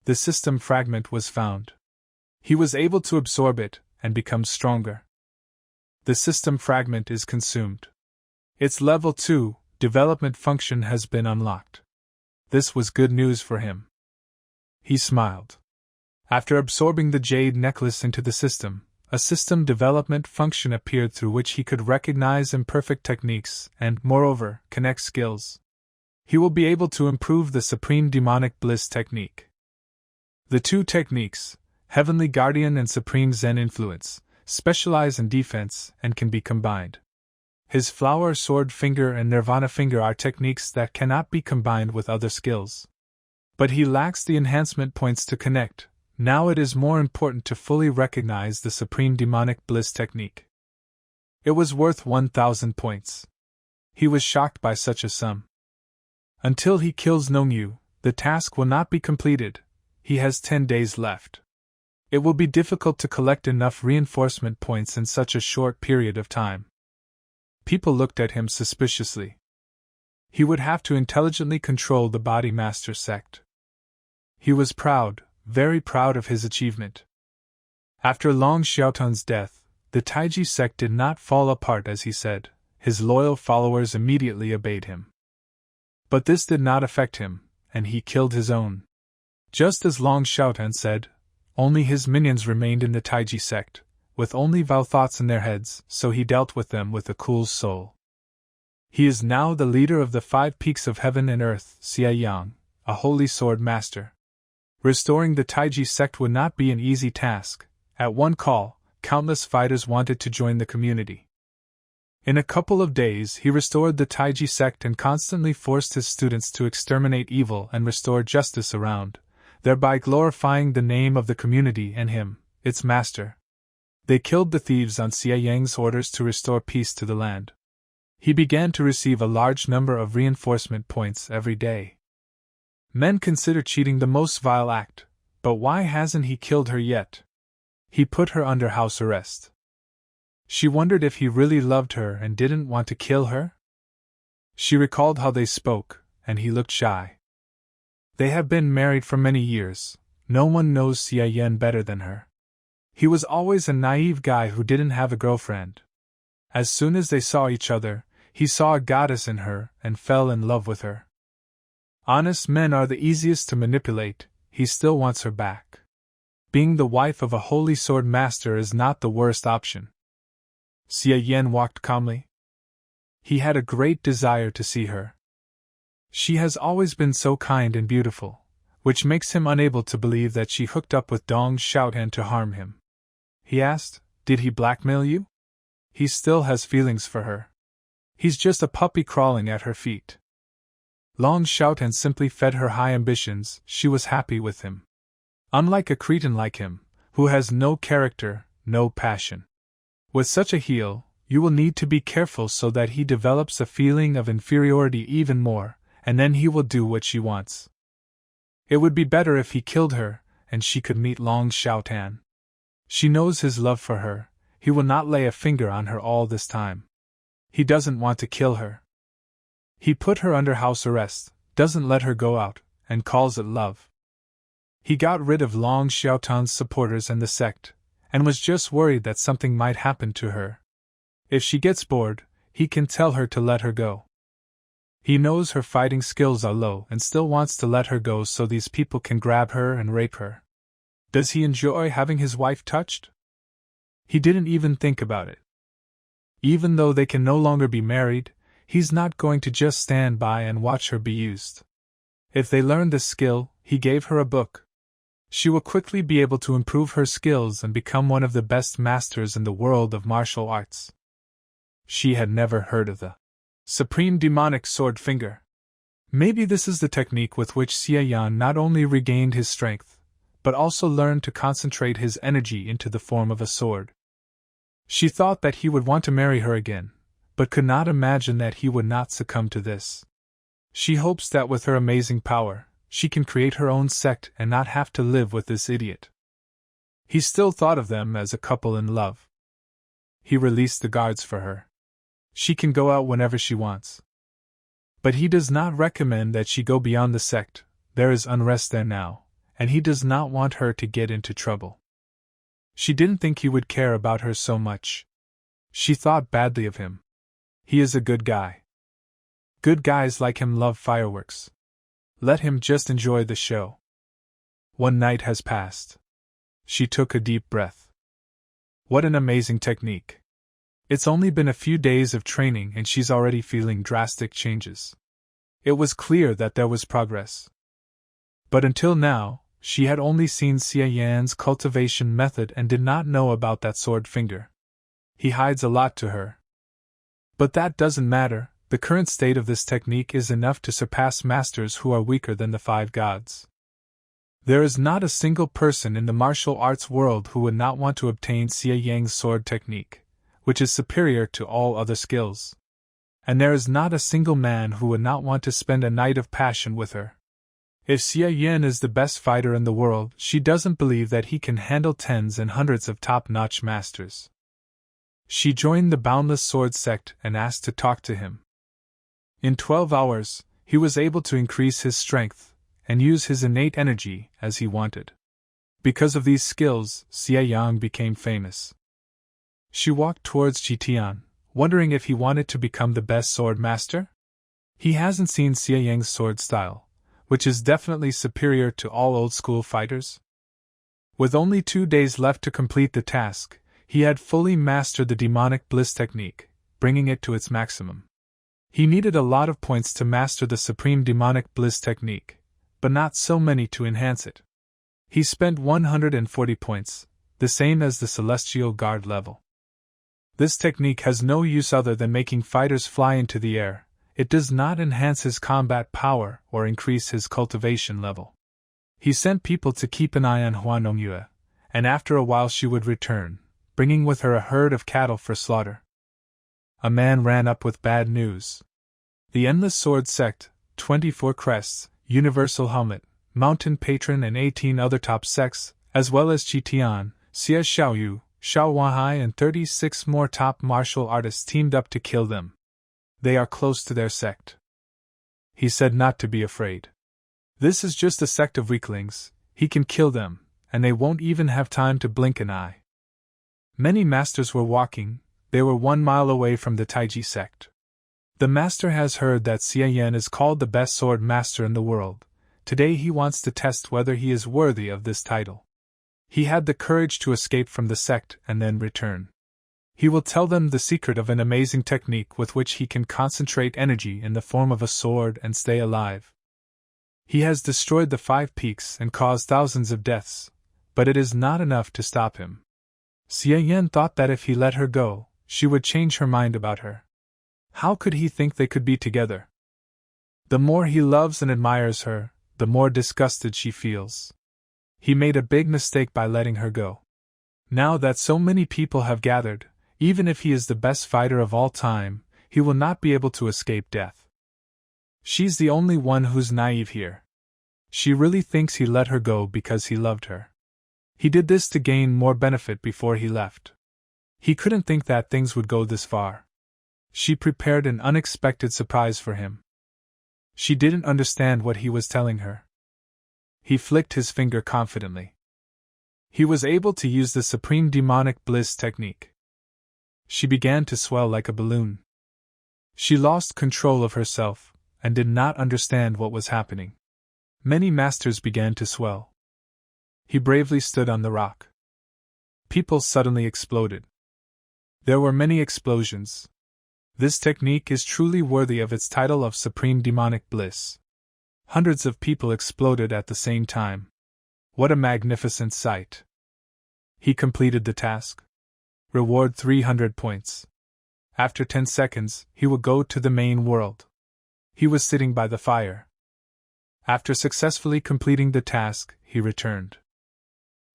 [SPEAKER 1] The system fragment was found. He was able to absorb it and become stronger. The system fragment is consumed. Its level 2 development function has been unlocked. This was good news for him. He smiled. After absorbing the jade necklace into the system, a system development function appeared through which he could recognize imperfect techniques and, moreover, connect skills. He will be able to improve the Supreme Demonic Bliss technique. The 2 techniques, Heavenly Guardian and Supreme Zen Influence, specialize in defense and can be combined. His Flower Sword Finger and Nirvana Finger are techniques that cannot be combined with other skills. But he lacks the enhancement points to connect. Now it is more important to fully recognize the Supreme Demonic Bliss technique. It was worth 1,000 points. He was shocked by such a sum. Until he kills Nongyu, the task will not be completed. He has 10 days left. It will be difficult to collect enough reinforcement points in such a short period of time. People looked at him suspiciously. He would have to intelligently control the Body Master sect. He was proud, very proud of his achievement. After Long Xiaotun's death, the Taiji sect did not fall apart as he said. His loyal followers immediately obeyed him. But this did not affect him, and he killed his own. Just as Long Xiaotun said, only his minions remained in the Taiji sect, with only vile thoughts in their heads, so he dealt with them with a cool soul. He is now the leader of the 5 peaks of heaven and earth, Xia Yang, a holy sword master. Restoring the Taiji sect would not be an easy task. At one call, countless fighters wanted to join the community. In a couple of days he restored the Taiji sect and constantly forced his students to exterminate evil and restore justice around, thereby glorifying the name of the community and him, its master. They killed the thieves on Xia Yang's orders to restore peace to the land. He began to receive a large number of reinforcement points every day. Men consider cheating the most vile act, but why hasn't he killed her yet? He put her under house arrest. She wondered if he really loved her and didn't want to kill her. She recalled how they spoke, and he looked shy. They have been married for many years. No one knows Xia Yan better than her. He was always a naive guy who didn't have a girlfriend. As soon as they saw each other, he saw a goddess in her and fell in love with her. Honest men are the easiest to manipulate. He still wants her back. Being the wife of a holy sword master is not the worst option. Xia Yan walked calmly. He had a great desire to see her. She has always been so kind and beautiful, which makes him unable to believe that she hooked up with Dong Xiaotan to harm him. He asked, "Did he blackmail you?" He still has feelings for her. He's just a puppy crawling at her feet. Long Xiaotan simply fed her high ambitions. She was happy with him. Unlike a cretin like him, who has no character, no passion. With such a heel, you will need to be careful so that he develops a feeling of inferiority even more, and then he will do what she wants. It would be better if he killed her, and she could meet Long Xiaotan. She knows his love for her. He will not lay a finger on her all this time. He doesn't want to kill her. He put her under house arrest, doesn't let her go out, and calls it love. He got rid of Long Xiaotan's supporters and the sect, and was just worried that something might happen to her. If she gets bored, he can tell her to let her go. He knows her fighting skills are low and still wants to let her go so these people can grab her and rape her. Does he enjoy having his wife touched? He didn't even think about it. Even though they can no longer be married, he's not going to just stand by and watch her be used. If they learn this skill, he gave her a book. She will quickly be able to improve her skills and become one of the best masters in the world of martial arts. She had never heard of the Supreme Demonic Sword Finger. Maybe this is the technique with which Xia Yan not only regained his strength, but also learned to concentrate his energy into the form of a sword. She thought that he would want to marry her again, but could not imagine that he would not succumb to this. She hopes that with her amazing power, she can create her own sect and not have to live with this idiot. He still thought of them as a couple in love. He released the guards for her. She can go out whenever she wants. But he does not recommend that she go beyond the sect. There is unrest there now, and he does not want her to get into trouble. She didn't think he would care about her so much. She thought badly of him. He is a good guy. Good guys like him love fireworks. Let him just enjoy the show. One night has passed. She took a deep breath. What an amazing technique. It's only been a few days of training and she's already feeling drastic changes. It was clear that there was progress. But until now, she had only seen Xia Yan's cultivation method and did not know about that sword finger. He hides a lot to her. But that doesn't matter. The current state of this technique is enough to surpass masters who are weaker than the 5 gods. There is not a single person in the martial arts world who would not want to obtain Xia Yang's sword technique, which is superior to all other skills. And there is not a single man who would not want to spend a night of passion with her. If Xie Yan is the best fighter in the world, she doesn't believe that he can handle tens and hundreds of top-notch masters. She joined the Boundless Sword sect and asked to talk to him. In 12 hours, he was able to increase his strength and use his innate energy as he wanted. Because of these skills, Xie Yang became famous. She walked towards Jitian, wondering if he wanted to become the best sword master. He hasn't seen Xie Yang's sword style, which is definitely superior to all old-school fighters. With only 2 days left to complete the task, he had fully mastered the demonic bliss technique, bringing it to its maximum. He needed a lot of points to master the supreme demonic bliss technique, but not so many to enhance it. He spent 140 points, the same as the Celestial Guard level. This technique has no use other than making fighters fly into the air. It does not enhance his combat power or increase his cultivation level. He sent people to keep an eye on Manhua, and after a while she would return, bringing with her a herd of cattle for slaughter. A man ran up with bad news. The Endless Sword sect, 24 crests, Universal Helmet, Mountain Patron and 18 other top sects, as well as Qitian, Xie Xiaoyu, Xiao Wanhai and 36 more top martial artists teamed up to kill them. They are close to their sect. He said not to be afraid. This is just a sect of weaklings, he can kill them, and they won't even have time to blink an eye. Many masters were walking, they were 1 mile away from the Taiji sect. The master has heard that Xie Yan is called the best sword master in the world. Today he wants to test whether he is worthy of this title. He had the courage to escape from the sect and then return. He will tell them the secret of an amazing technique with which he can concentrate energy in the form of a sword and stay alive. He has destroyed the 5 peaks and caused thousands of deaths, but it is not enough to stop him. Xie Yan thought that if he let her go, she would change her mind about her. How could he think they could be together? The more he loves and admires her, the more disgusted she feels. He made a big mistake by letting her go. Now that so many people have gathered, even if he is the best fighter of all time, he will not be able to escape death. She's the only one who's naive here. She really thinks he let her go because he loved her. He did this to gain more benefit before he left. He couldn't think that things would go this far. She prepared an unexpected surprise for him. She didn't understand what he was telling her. He flicked his finger confidently. He was able to use the supreme demonic bliss technique. She began to swell like a balloon. She lost control of herself and did not understand what was happening. Many masters began to swell. He bravely stood on the rock. People suddenly exploded. There were many explosions. This technique is truly worthy of its title of Supreme Demonic Bliss. Hundreds of people exploded at the same time. What a magnificent sight! He completed the task. Reward 300 points. After 10 seconds, he would go to the main world. He was sitting by the fire. After successfully completing the task, he returned.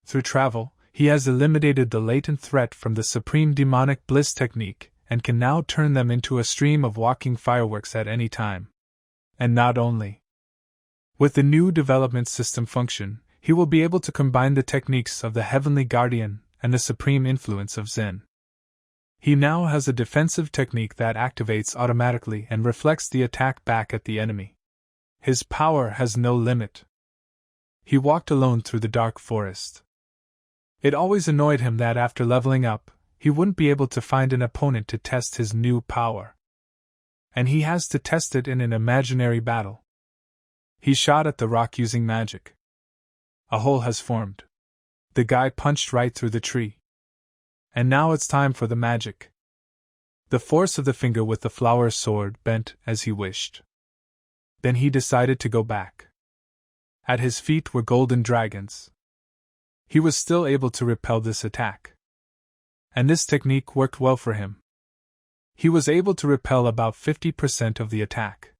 [SPEAKER 1] Through travel, he has eliminated the latent threat from the Supreme Demonic Bliss technique, and can now turn them into a stream of walking fireworks at any time. And not only. With the new development system function, he will be able to combine the techniques of the Heavenly Guardian and the supreme influence of Zen. He now has a defensive technique that activates automatically and reflects the attack back at the enemy. His power has no limit. He walked alone through the dark forest. It always annoyed him that after leveling up, he wouldn't be able to find an opponent to test his new power. And he has to test it in an imaginary battle. He shot at the rock using magic. A hole has formed. The guy punched right through the tree. And now it's time for the magic. The force of the finger with the flower sword bent as he wished. Then he decided to go back. At his feet were golden dragons. He was still able to repel this attack. And this technique worked well for him. He was able to repel about 50% of the attack.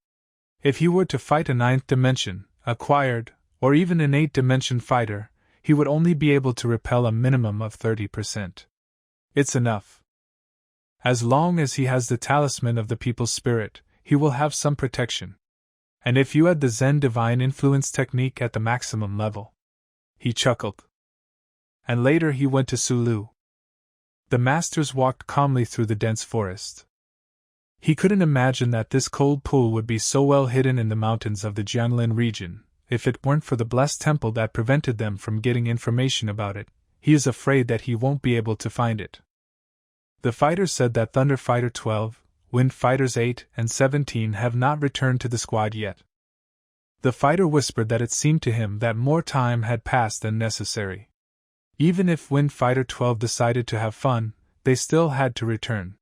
[SPEAKER 1] If he were to fight a 9th dimension, acquired, or even an 8th dimension fighter, he would only be able to repel a minimum of 30%. It's enough. As long as he has the talisman of the people's spirit, he will have some protection. And if you had the Zen divine influence technique at the maximum level? He chuckled. And later he went to Sulu. The masters walked calmly through the dense forest. He couldn't imagine that this cold pool would be so well hidden in the mountains of the Jianlin region, if it weren't for the blessed temple that prevented them from getting information about it. He is afraid that he won't be able to find it. The fighters said that Thunder Fighter 12, Wind Fighters 8 and 17 have not returned to the squad yet. The fighter whispered that it seemed to him that more time had passed than necessary. Even if Wind Fighter 12 decided to have fun, they still had to return.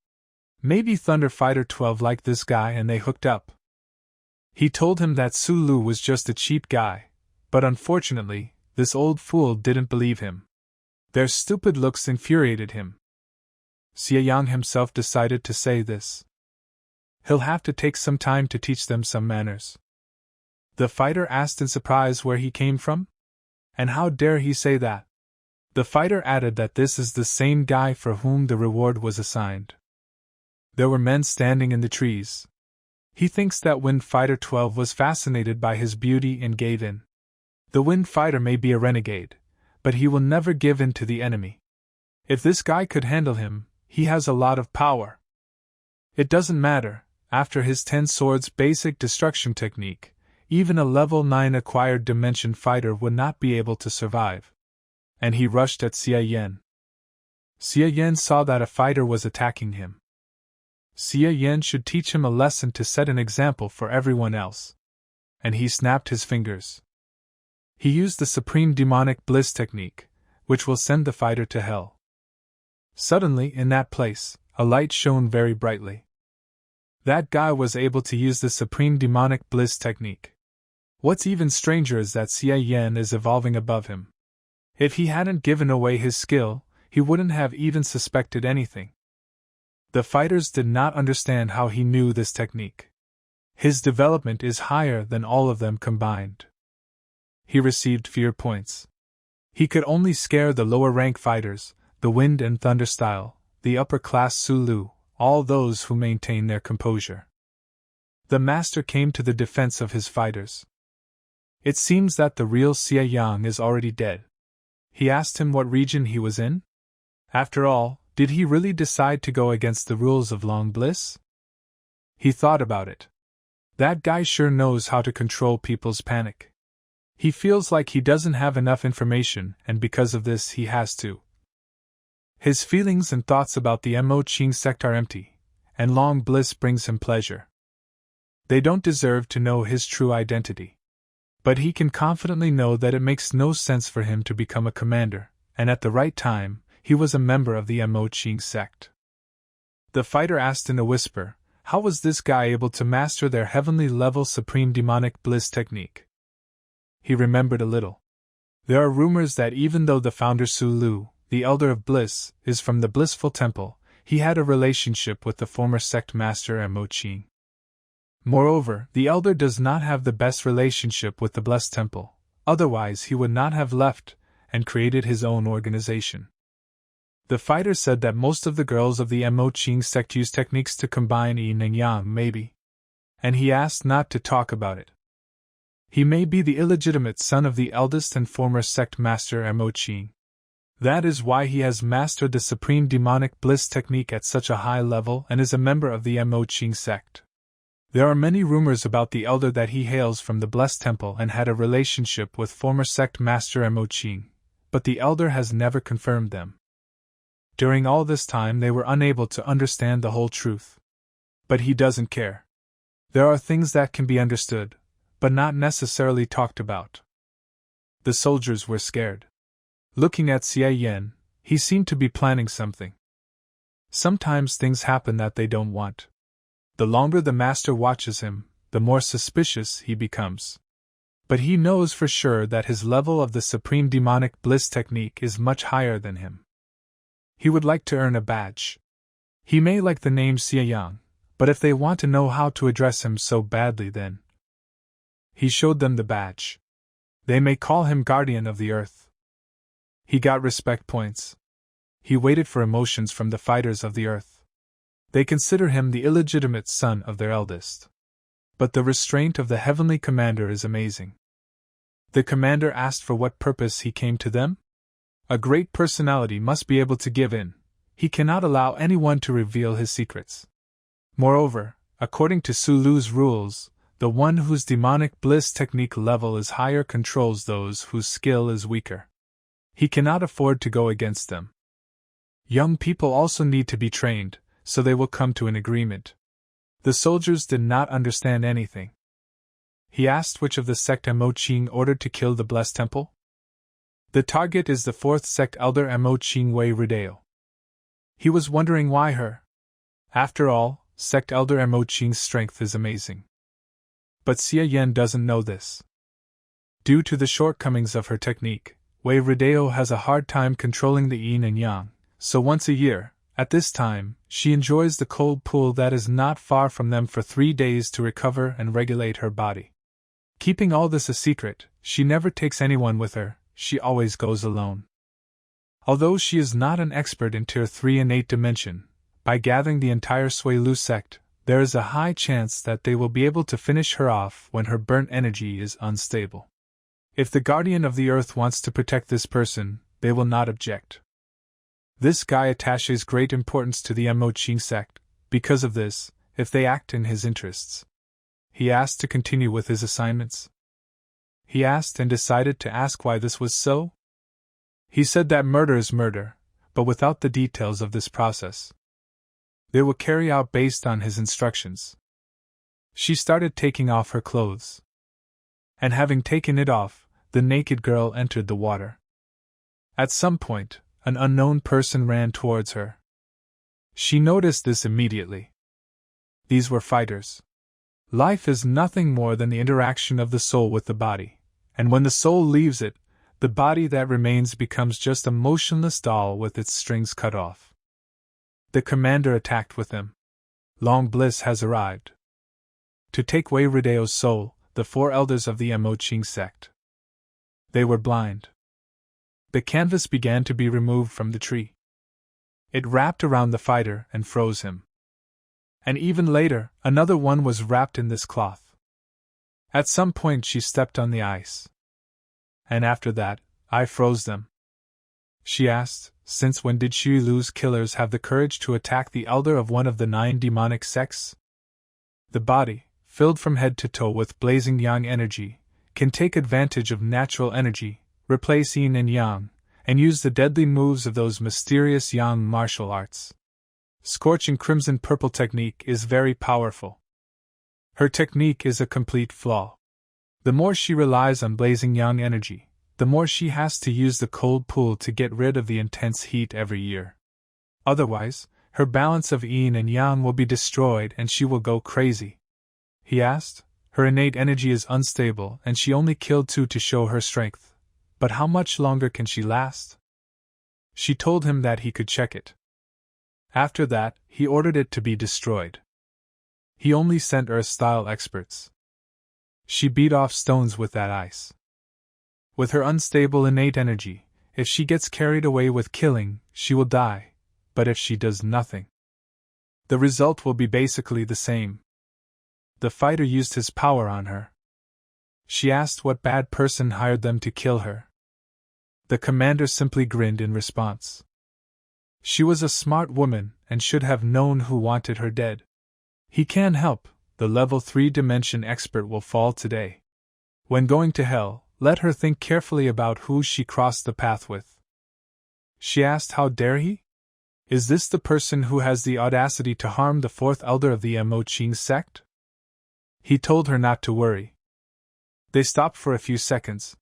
[SPEAKER 1] Maybe Thunder Fighter 12 liked this guy and they hooked up. He told him that Sulu was just a cheap guy, but unfortunately, this old fool didn't believe him. Their stupid looks infuriated him. Xie Yang himself decided to say this. He'll have to take some time to teach them some manners. The fighter asked in surprise where he came from? And how dare he say that? The fighter added that this is the same guy for whom the reward was assigned. There were men standing in the trees. He thinks that Wind Fighter 12 was fascinated by his beauty and gave in. The Wind Fighter may be a renegade, but he will never give in to the enemy. If this guy could handle him, he has a lot of power. It doesn't matter, after his 10 swords basic destruction technique, even a level 9 acquired dimension fighter would not be able to survive. And he rushed at Xie Yan. Xie Yan saw that a fighter was attacking him. Xie Yan should teach him a lesson to set an example for everyone else. And he snapped his fingers. He used the Supreme Demonic Bliss technique, which will send the fighter to hell. Suddenly, in that place, a light shone very brightly. That guy was able to use the Supreme Demonic Bliss technique. What's even stranger is that Xie Yan is evolving above him. If he hadn't given away his skill, he wouldn't have even suspected anything. The fighters did not understand how he knew this technique. His development is higher than all of them combined. He received fear points. He could only scare the lower rank fighters, the Wind and Thunder style, the upper class Sulu, all those who maintain their composure. The master came to the defense of his fighters. It seems that the real Xie Yang is already dead. He asked him what region he was in. After all, did he really decide to go against the rules of long bliss? He thought about it. That guy sure knows how to control people's panic. He feels like he doesn't have enough information, and because of this he has to. His feelings and thoughts about the Mo Qing sect are empty, and long bliss brings him pleasure. They don't deserve to know his true identity. But he can confidently know that it makes no sense for him to become a commander, and at the right time, he was a member of the Mo Qing sect. The fighter asked in a whisper, how was this guy able to master their heavenly level Supreme Demonic Bliss technique? He remembered a little. There are rumors that even though the founder Sulu, the Elder of Bliss, is from the Blissful Temple, he had a relationship with the former sect master Mo Qing. Moreover, the Elder does not have the best relationship with the Blessed Temple, otherwise he would not have left and created his own organization. The fighter said that most of the girls of the Mo Qing sect use techniques to combine yin and yang, maybe. And he asked not to talk about it. He may be the illegitimate son of the eldest and former sect master Mo Qing. That is why he has mastered the Supreme Demonic Bliss technique at such a high level and is a member of the Mo Qing sect. There are many rumors about the Elder that he hails from the Blessed Temple and had a relationship with former sect master Mo Qing, but the Elder has never confirmed them. During all this time they were unable to understand the whole truth. But he doesn't care. There are things that can be understood, but not necessarily talked about. The soldiers were scared. Looking at Xie Yan, he seemed to be planning something. Sometimes things happen that they don't want. The longer the master watches him, the more suspicious he becomes. But he knows for sure that his level of the Supreme Demonic Bliss technique is much higher than him. He would like to earn a badge. He may like the name Xie Yang, but if they want to know how to address him so badly, then. He showed them the badge. They may call him Guardian of the Earth. He got respect points. He waited for emotions from the fighters of the Earth. They consider him the illegitimate son of their eldest. But the restraint of the heavenly commander is amazing. The commander asked for what purpose he came to them? A great personality must be able to give in. He cannot allow anyone to reveal his secrets. Moreover, according to Sulu's rules, the one whose demonic bliss technique level is higher controls those whose skill is weaker. He cannot afford to go against them. Young people also need to be trained, so they will come to an agreement. The soldiers did not understand anything. He asked which of the sect Mo-Ching ordered to kill the Blessed Temple. The target is the 4th sect elder Mo-Ching Wei Rideo. He was wondering why her. After all, sect elder Mo-Ching's strength is amazing. But Xia Yan doesn't know this. Due to the shortcomings of her technique, Wei Rideo has a hard time controlling the yin and yang, so once a year, at this time, she enjoys the cold pool that is not far from them for 3 days to recover and regulate her body. Keeping all this a secret, she never takes anyone with her, she always goes alone. Although she is not an expert in Tier 3 and 8 dimension, by gathering the entire Sui Lu sect, there is a high chance that they will be able to finish her off when her burnt energy is unstable. If the Guardian of the Earth wants to protect this person, they will not object. This guy attaches great importance to the Mo-Ching sect. Because of this, if they act in his interests. He asked to continue with his assignments. He asked and decided to ask why this was so. He said that murder is murder, but without the details of this process. They will carry out based on his instructions. She started taking off her clothes. And having taken it off, the naked girl entered the water. At some point, an unknown person ran towards her. She noticed this immediately. These were fighters. Life is nothing more than the interaction of the soul with the body, and when the soul leaves it, the body that remains becomes just a motionless doll with its strings cut off. The commander attacked with them. Long bliss has arrived. To take Wei Rideo's soul, the 4 elders of the Mo-Ching sect. They were blind. The canvas began to be removed from the tree. It wrapped around the fighter and froze him. And even later, another one was wrapped in this cloth. At some point she stepped on the ice. And after that, I froze them. She asked, since when did Sui Lu's killers have the courage to attack the elder of one of the 9 demonic sects? The body, filled from head to toe with blazing yang energy, can take advantage of natural energy, replace yin and yang, and use the deadly moves of those mysterious yang martial arts. Scorching crimson purple technique is very powerful. Her technique is a complete flaw. The more she relies on blazing yang energy, the more she has to use the cold pool to get rid of the intense heat every year. Otherwise, her balance of yin and yang will be destroyed and she will go crazy. He asked. Her innate energy is unstable and she only killed 2 to show her strength. But how much longer can she last? She told him that he could check it. After that, he ordered it to be destroyed. He only sent Earth-style experts. She beat off stones with that ice. With her unstable innate energy, if she gets carried away with killing, she will die, but if she does nothing, the result will be basically the same. The fighter used his power on her. She asked what bad person hired them to kill her. The commander simply grinned in response. She was a smart woman and should have known who wanted her dead. He can help, the level 3 dimension expert will fall today. When going to hell, let her think carefully about who she crossed the path with. She asked how dare he? Is this the person who has the audacity to harm the 4th elder of the Mo-Ching sect? He told her not to worry. They stopped for a few seconds.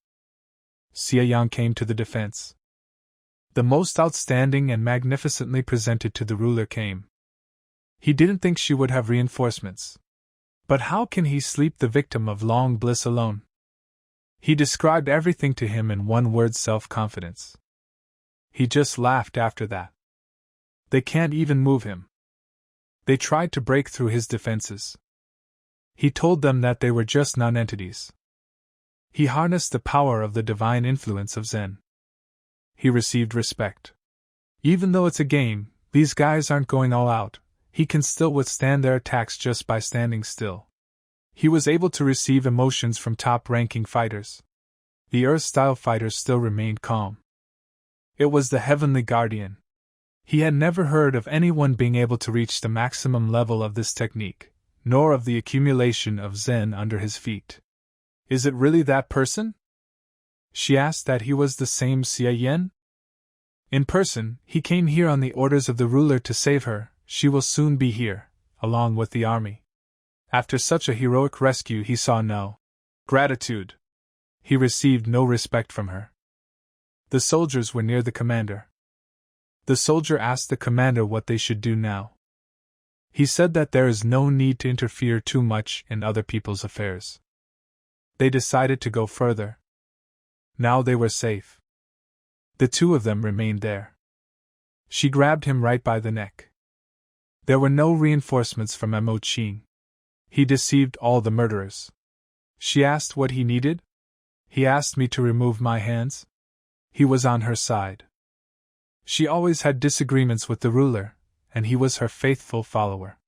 [SPEAKER 1] Xia Yang came to the defense. The most outstanding and magnificently presented to the ruler came. He didn't think she would have reinforcements. But how can he sleep the victim of long bliss alone? He described everything to him in one word: self-confidence. He just laughed after that. They can't even move him. They tried to break through his defenses. He told them that they were just non-entities. He harnessed the power of the divine influence of Zen. He received respect. Even though it's a game, these guys aren't going all out, he can still withstand their attacks just by standing still. He was able to receive emotions from top-ranking fighters. The Earth-style fighters still remained calm. It was the Heavenly Guardian. He had never heard of anyone being able to reach the maximum level of this technique, nor of the accumulation of Zen under his feet. Is it really that person? She asked that he was the same Xia Yan? In person, he came here on the orders of the ruler to save her. She will soon be here, along with the army. After such a heroic rescue, he saw no gratitude. He received no respect from her. The soldiers were near the commander. The soldier asked the commander what they should do now. He said that there is no need to interfere too much in other people's affairs. They decided to go further. Now they were safe. The two of them remained there. She grabbed him right by the neck. There were no reinforcements from Mo Qing. He deceived all the murderers. She asked what he needed. He asked me to remove my hands. He was on her side. She always had disagreements with the ruler, and he was her faithful follower.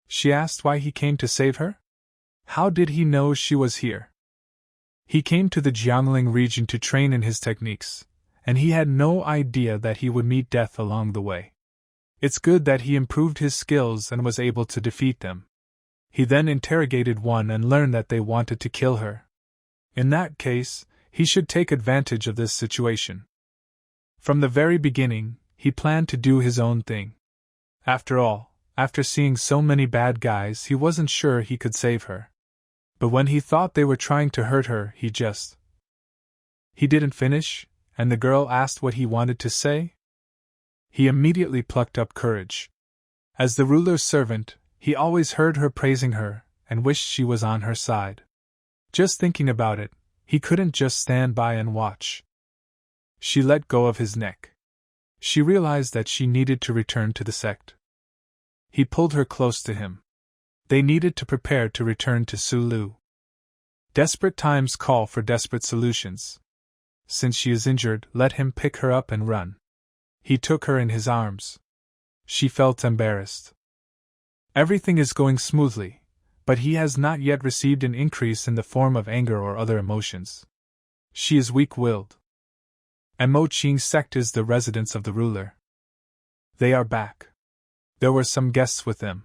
[SPEAKER 1] She asked why he came to save her? How did he know she was here? He came to the Jiangling region to train in his techniques, and he had no idea that he would meet death along the way. It's good that he improved his skills and was able to defeat them. He then interrogated one and learned that they wanted to kill her. In that case, he should take advantage of this situation. From the very beginning, he planned to do his own thing. After all, after seeing so many bad guys, he wasn't sure he could save her. But when he thought they were trying to hurt her, he didn't finish, and the girl asked what he wanted to say. He immediately plucked up courage. As the ruler's servant, he always heard her praising her, and wished she was on her side. Just thinking about it, he couldn't just stand by and watch. She let go of his neck. She realized that she needed to return to the sect. He pulled her close to him. They needed to prepare to return to Sulu. Desperate times call for desperate solutions. Since she is injured, let him pick her up and run. He took her in his arms. She felt embarrassed. Everything is going smoothly, but he has not yet received an increase in the form of anger or other emotions. She is weak-willed. Mo Qing's sect is the residence of the ruler. They are back. There were some guests with them.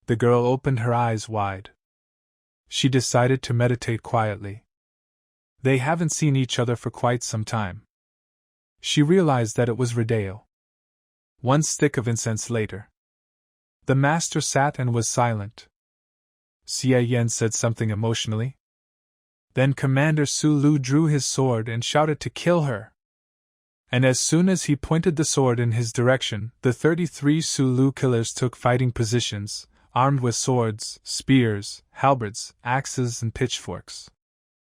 [SPEAKER 1] The girl opened her eyes wide. She decided to meditate quietly. They haven't seen each other for quite some time. She realized that it was Rodeo. One stick of incense later. The master sat and was silent. Xia Yan said something emotionally. Then Commander Sulu drew his sword and shouted to kill her. And as soon as he pointed the sword in his direction, the 33 Sulu killers took fighting positions, armed with swords, spears, halberds, axes, and pitchforks.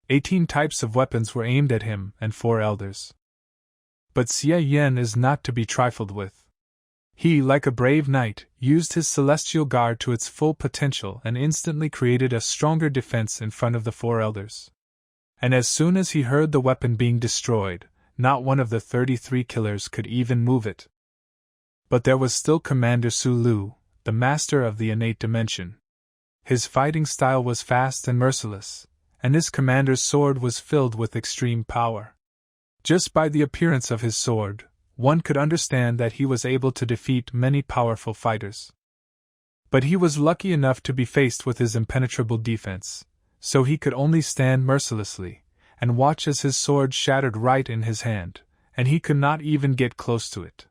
[SPEAKER 1] 18 types of weapons were aimed at him and 4 elders. But Xia Yan is not to be trifled with. He, like a brave knight, used his celestial guard to its full potential and instantly created a stronger defense in front of the 4 elders. And as soon as he heard the weapon being destroyed, not one of the 33 killers could even move it. But there was still Commander Sulu, the master of the innate dimension. His fighting style was fast and merciless, and his commander's sword was filled with extreme power. Just by the appearance of his sword, one could understand that he was able to defeat many powerful fighters. But he was lucky enough to be faced with his impenetrable defense, so he could only stand mercilessly and watch as his sword shattered right in his hand, and he could not even get close to it.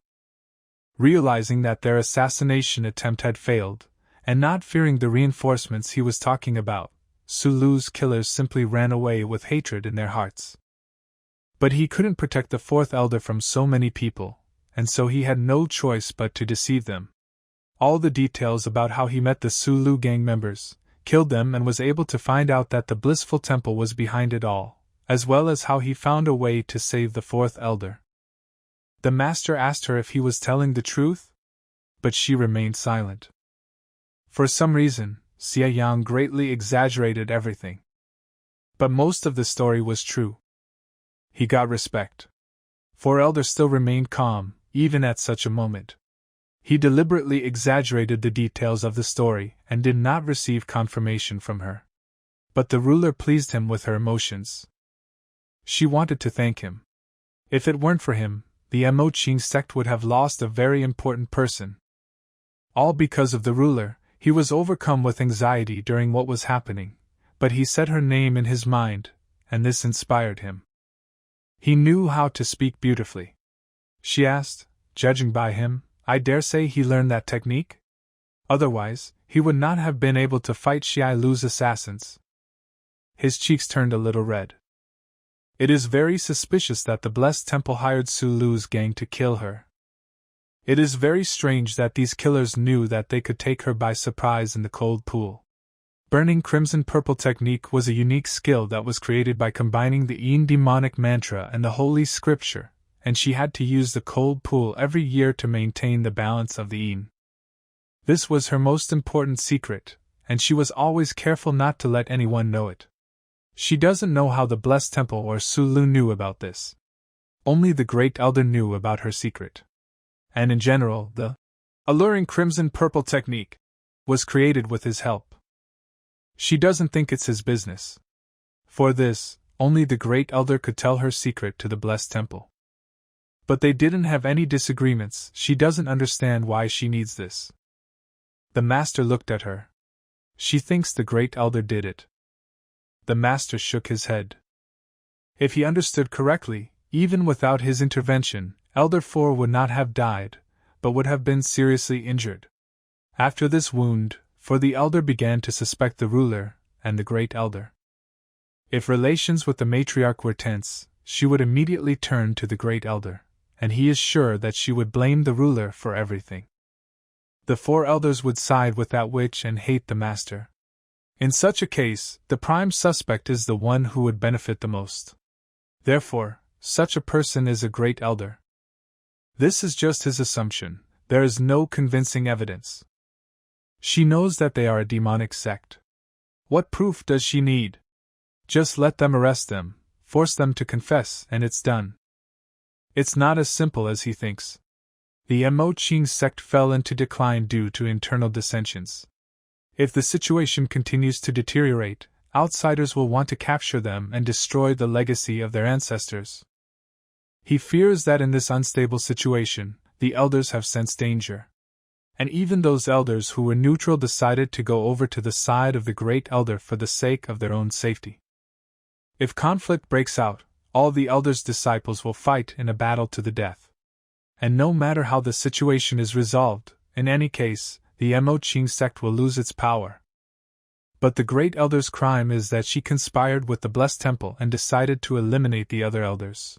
[SPEAKER 1] Realizing that their assassination attempt had failed, and not fearing the reinforcements he was talking about, Sulu's killers simply ran away with hatred in their hearts. But he couldn't protect the 4th elder from so many people, and so he had no choice but to deceive them. All the details about how he met the Sulu gang members, killed them, and was able to find out that the blissful temple was behind it all, as well as how he found a way to save the 4th elder. The master asked her if he was telling the truth, but she remained silent. For some reason, Xia Yang greatly exaggerated everything. But most of the story was true. He got respect. 4 elders still remained calm, even at such a moment. He deliberately exaggerated the details of the story and did not receive confirmation from her. But the ruler pleased him with her emotions. She wanted to thank him. If it weren't for him, the MANHUA sect would have lost a very important person. All because of the ruler. He was overcome with anxiety during what was happening, but he said her name in his mind, and this inspired him. He knew how to speak beautifully. She asked, judging by him, I dare say he learned that technique? Otherwise, he would not have been able to fight Xi Lu's assassins. His cheeks turned a little red. It is very suspicious that the Blessed Temple hired Su Lu's gang to kill her. It is very strange that these killers knew that they could take her by surprise in the cold pool. Burning Crimson Purple technique was a unique skill that was created by combining the Yin demonic mantra and the Holy Scripture, and she had to use the cold pool every year to maintain the balance of the Yin. This was her most important secret, and she was always careful not to let anyone know it. She doesn't know how the Blessed Temple or Su Lu knew about this. Only the Great Elder knew about her secret. And in general, the alluring Crimson Purple technique was created with his help. She doesn't think it's his business. For this, only the Great Elder could tell her secret to the Blessed Temple. But they didn't have any disagreements. She doesn't understand why she needs this. The Master looked at her. She thinks the Great Elder did it. The Master shook his head. If he understood correctly, even without his intervention, Elder 4 would not have died, but would have been seriously injured. After this wound, for the Elder began to suspect the ruler and the Great Elder. If relations with the matriarch were tense, she would immediately turn to the Great Elder, and he is sure that she would blame the ruler for everything. The 4 elders would side with that witch and hate the Master. In such a case, the prime suspect is the one who would benefit the most. Therefore, such a person is a Great Elder. This is just his assumption. There is no convincing evidence. She knows that they are a demonic sect. What proof does she need? Just let them arrest them, force them to confess, and it's done. It's not as simple as he thinks. The MANHUA sect fell into decline due to internal dissensions. If the situation continues to deteriorate, outsiders will want to capture them and destroy the legacy of their ancestors. He fears that in this unstable situation, the elders have sensed danger. And even those elders who were neutral decided to go over to the side of the Great Elder for the sake of their own safety. If conflict breaks out, all the elders' disciples will fight in a battle to the death. And no matter how the situation is resolved, in any case, the MANHUA sect will lose its power. But the Great Elder's crime is that she conspired with the Blessed Temple and decided to eliminate the other elders.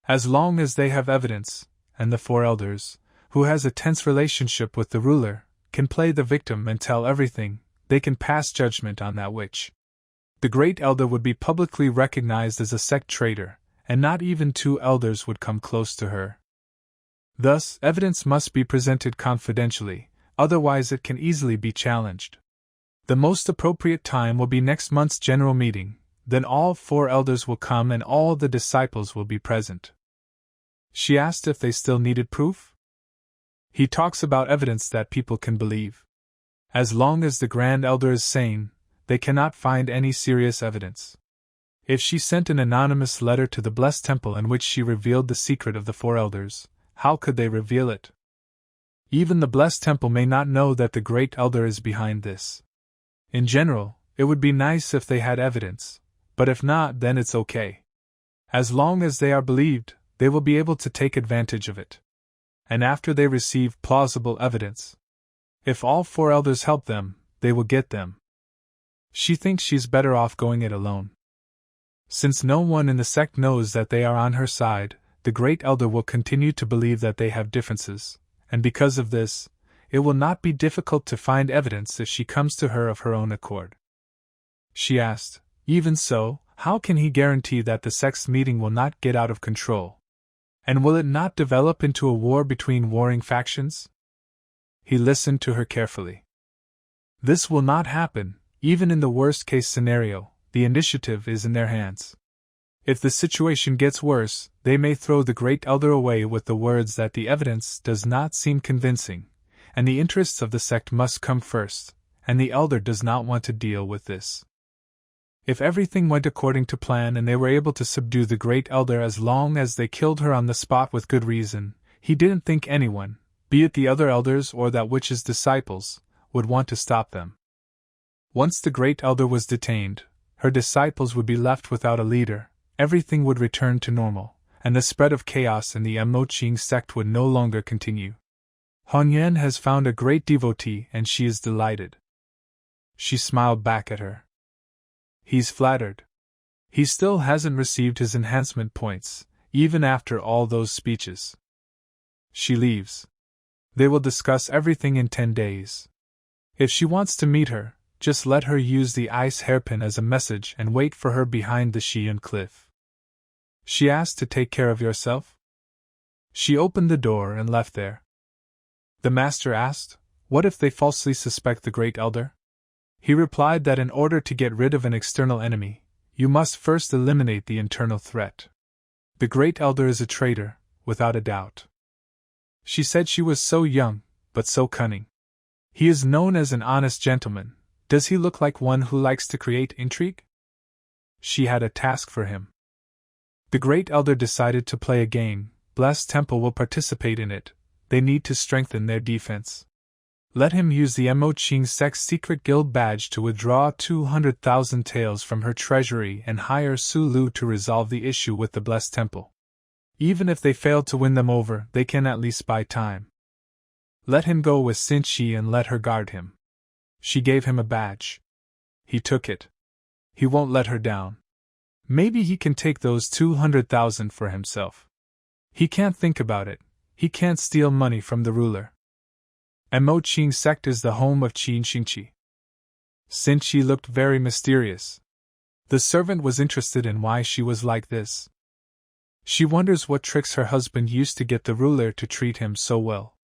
[SPEAKER 1] As long as they have evidence, and the 4 elders, who has a tense relationship with the ruler, can play the victim and tell everything, they can pass judgment on that witch. The Great Elder would be publicly recognized as a sect traitor, and not even 2 elders would come close to her. Thus, evidence must be presented confidentially, otherwise it can easily be challenged. The most appropriate time will be next month's general meeting, then all 4 elders will come and all the disciples will be present. She asked if they still needed proof. He talks about evidence that people can believe. As long as the Grand Elder is sane, they cannot find any serious evidence. If she sent an anonymous letter to the Blessed Temple in which she revealed the secret of the 4 elders, how could they reveal it? Even the Blessed Temple may not know that the Great Elder is behind this. In general, it would be nice if they had evidence, but if not, then it's okay. As long as they are believed, they will be able to take advantage of it. And after they receive plausible evidence, if all 4 elders help them, they will get them. She thinks she's better off going it alone. Since no one in the sect knows that they are on her side, the Great Elder will continue to believe that they have differences, and because of this, it will not be difficult to find evidence if she comes to her of her own accord. She asked, even so, how can he guarantee that the sect's meeting will not get out of control? And will it not develop into a war between warring factions? He listened to her carefully. This will not happen, even in the worst-case scenario. The initiative is in their hands. If the situation gets worse, they may throw the Great Elder away with the words that the evidence does not seem convincing, and the interests of the sect must come first, and the Elder does not want to deal with this. If everything went according to plan and they were able to subdue the Great Elder as long as they killed her on the spot with good reason, he didn't think anyone, be it the other elders or that witch's disciples, would want to stop them. Once the Great Elder was detained, her disciples would be left without a leader, everything would return to normal, and the spread of chaos in the Manhwa sect would no longer continue. Han Yan has found a great devotee and she is delighted. She smiled back at her. He's flattered. He still hasn't received his enhancement points, even after all those speeches. She leaves. They will discuss everything in 10 days. If she wants to meet her, just let her use the ice hairpin as a message and wait for her behind the Xian cliff. She asked to take care of yourself. She opened the door and left there. The master asked, what if they falsely suspect the Great Elder? He replied that in order to get rid of an external enemy, you must first eliminate the internal threat. The Great Elder is a traitor, without a doubt. She said she was so young, but so cunning. He is known as an honest gentleman. Does he look like one who likes to create intrigue? She had a task for him. The Great Elder decided to play a game. Blessed Temple will participate in it. They need to strengthen their defense. Let him use the Manhwa sect's secret guild badge to withdraw 200,000 taels from her treasury and hire Su Lu to resolve the issue with the Blessed Temple. Even if they fail to win them over, they can at least buy time. Let him go with Xin Shi and let her guard him. She gave him a badge. He took it. He won't let her down. Maybe he can take those 200,000 for himself. He can't think about it. He can't steal money from the ruler. Manhwa sect is the home of Qin Xingqi. Xin Shi looked very mysterious. The servant was interested in why she was like this. She wonders what tricks her husband used to get the ruler to treat him so well.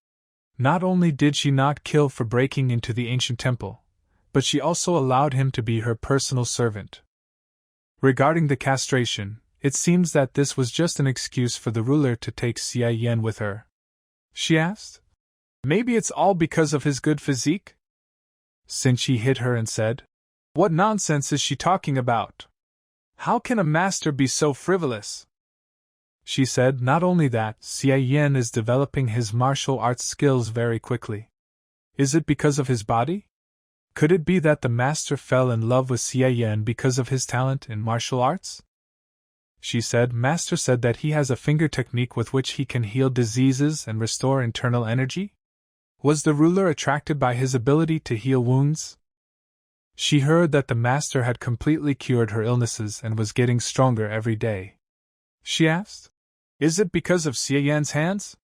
[SPEAKER 1] Not only did she not kill for breaking into the ancient temple, but she also allowed him to be her personal servant. Regarding the castration, it seems that this was just an excuse for the ruler to take Xia Yan with her. She asked. Maybe it's all because of his good physique? Xin Shi hit her and said, what nonsense is she talking about? How can a master be so frivolous? She said not only that, Xia Yan is developing his martial arts skills very quickly. Is it because of his body? Could it be that the master fell in love with Xia Yan because of his talent in martial arts? She said, Master said that he has a finger technique with which he can heal diseases and restore internal energy? Was the ruler attracted by his ability to heal wounds? She heard that the master had completely cured her illnesses and was getting stronger every day. She asked, is it because of Xia Yan's hands?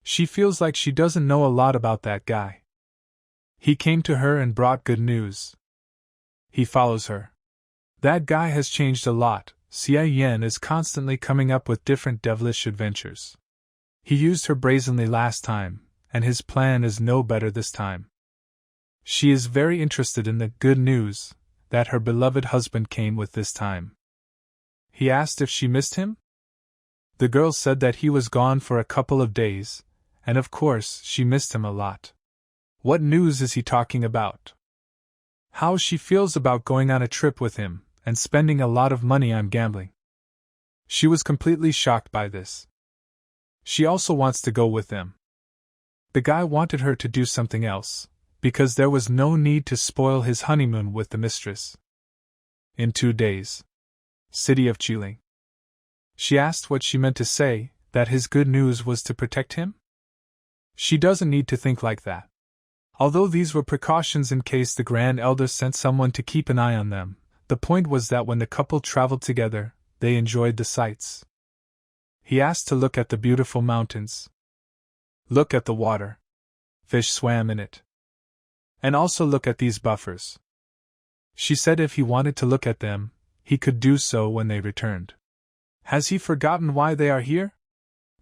[SPEAKER 1] She feels like she doesn't know a lot about that guy. He came to her and brought good news. He follows her. That guy has changed a lot. Xia Yan is constantly coming up with different devilish adventures. He used her brazenly last time, and his plan is no better this time. She is very interested in the good news that her beloved husband came with this time. He asked if she missed him? The girl said that he was gone for a couple of days, and of course she missed him a lot. What news is he talking about? How she feels about going on a trip with him and spending a lot of money on gambling. She was completely shocked by this. She also wants to go with them. The guy wanted her to do something else, because there was no need to spoil his honeymoon with the mistress. In 2 days. City of Chiling. She asked what she meant to say, that his good news was to protect him? She doesn't need to think like that. Although these were precautions in case the Grand Elder sent someone to keep an eye on them, the point was that when the couple traveled together, they enjoyed the sights. He asked to look at the beautiful mountains. Look at the water. Fish swam in it. And also look at these buffers. She said if he wanted to look at them, he could do so when they returned. Has he forgotten why they are here?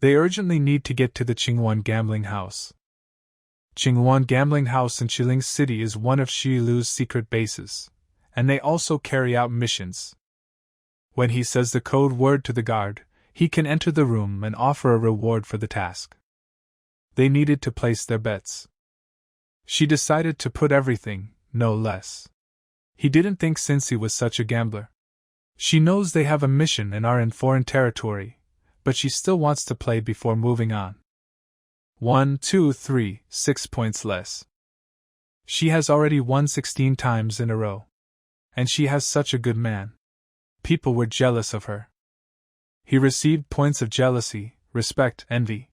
[SPEAKER 1] They urgently need to get to the Qingwan gambling house. Qingwan gambling house in Chiling City is one of Shi Lu's secret bases, and they also carry out missions. When he says the code word to the guard, he can enter the room and offer a reward for the task. They needed to place their bets. She decided to put everything, no less. He didn't think Cincy was such a gambler. She knows they have a mission and are in foreign territory, but she still wants to play before moving on. 1, 2, 3, 6 points less. She has already won 16 times in a row. And she has such a good man. People were jealous of her. He received points of jealousy, respect, envy.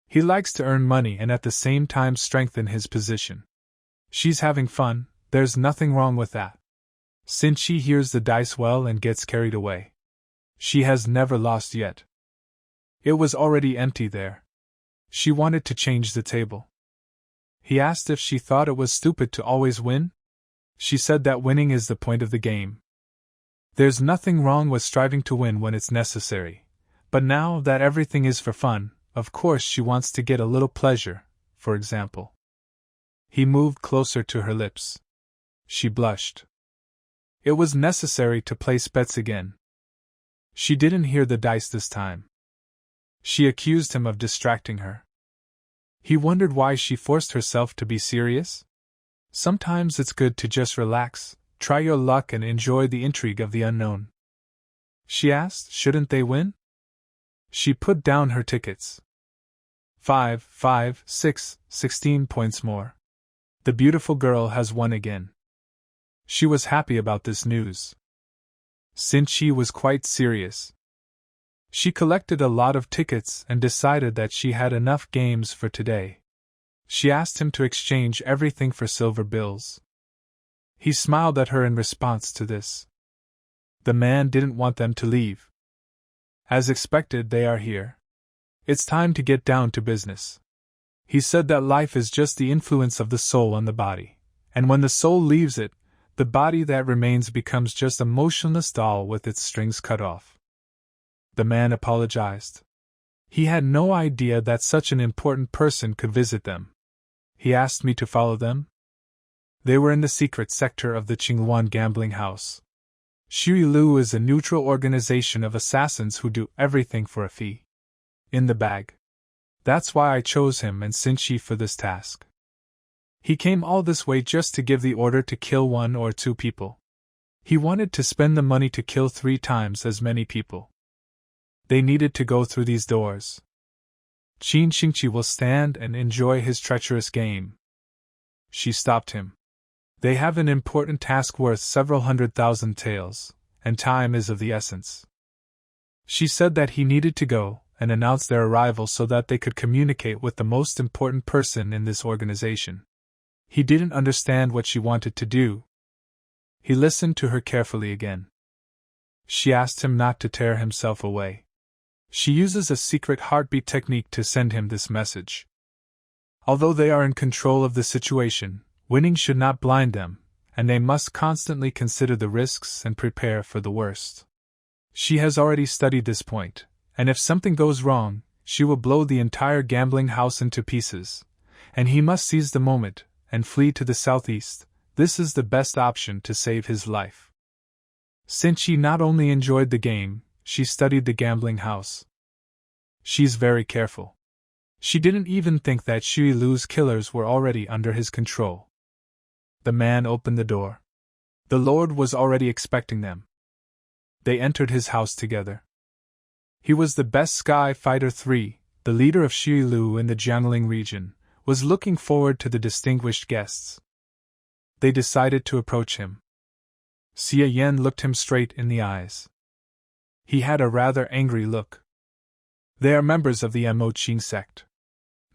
[SPEAKER 1] He likes to earn money and at the same time strengthen his position. She's having fun, there's nothing wrong with that. Since she hears the dice well and gets carried away. She has never lost yet. It was already empty there. She wanted to change the table. He asked if she thought it was stupid to always win. She said that winning is the point of the game. There's nothing wrong with striving to win when it's necessary, but now that everything is for fun, of course she wants to get a little pleasure, for example. He moved closer to her lips. She blushed. It was necessary to place bets again. She didn't hear the dice this time. She accused him of distracting her. He wondered why she forced herself to be serious. Sometimes it's good to just relax, try your luck and enjoy the intrigue of the unknown. She asked, shouldn't they win? She put down her tickets. 5, 5, 6, 16 points more. The beautiful girl has won again. She was happy about this news. Since she was quite serious. She collected a lot of tickets and decided that she had enough games for today. She asked him to exchange everything for silver bills. He smiled at her in response to this. The man didn't want them to leave. As expected, they are here. It's time to get down to business. He said that life is just the influence of the soul on the body, and when the soul leaves it, the body that remains becomes just a motionless doll with its strings cut off. The man apologized. He had no idea that such an important person could visit them. He asked me to follow them. They were in the secret sector of the Qinghuan gambling house. Shui Lu is a neutral organization of assassins who do everything for a fee. In the bag. That's why I chose him and Xinqi for this task. He came all this way just to give the order to kill 1 or 2 people. He wanted to spend the money to kill 3 times as many people. They needed to go through these doors. Qin Xingqi will stand and enjoy his treacherous game. She stopped him. They have an important task worth several 100,000 taels, and time is of the essence. She said that he needed to go, and announced their arrival so that they could communicate with the most important person in this organization. He didn't understand what she wanted to do. He listened to her carefully again. She asked him not to tear himself away. She uses a secret heartbeat technique to send him this message. Although they are in control of the situation, winning should not blind them, and they must constantly consider the risks and prepare for the worst. She has already studied this point, and if something goes wrong, she will blow the entire gambling house into pieces, and he must seize the moment and flee to the southeast. This is the best option to save his life. Since she not only enjoyed the game, she studied the gambling house. She's very careful. She didn't even think that Shui Lu's killers were already under his control. The man opened the door. The Lord was already expecting them. They entered his house together. He was the best Sky Fighter 3, the leader of Shui Lu in the Jiangling region, was looking forward to the distinguished guests. They decided to approach him. Xie Yan looked him straight in the eyes. He had a rather angry look. They are members of the Mo Qing sect.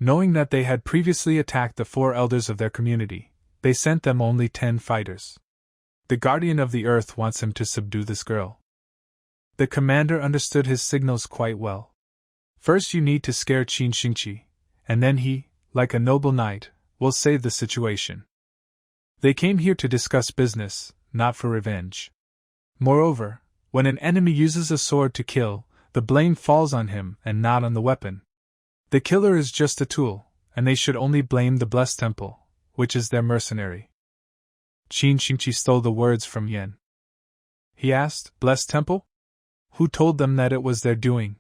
[SPEAKER 1] Knowing that they had previously attacked the 4 elders of their community, they sent them only 10 fighters. The guardian of the earth wants him to subdue this girl. The commander understood his signals quite well. First you need to scare Qin Xingqi, and then he, like a noble knight, will save the situation. They came here to discuss business, not for revenge. Moreover, when an enemy uses a sword to kill, the blame falls on him and not on the weapon. The killer is just a tool, and they should only blame the blessed temple, which is their mercenary. Qin Xingqi stole the words from Yan. He asked, Blessed temple? Who told them that it was their doing?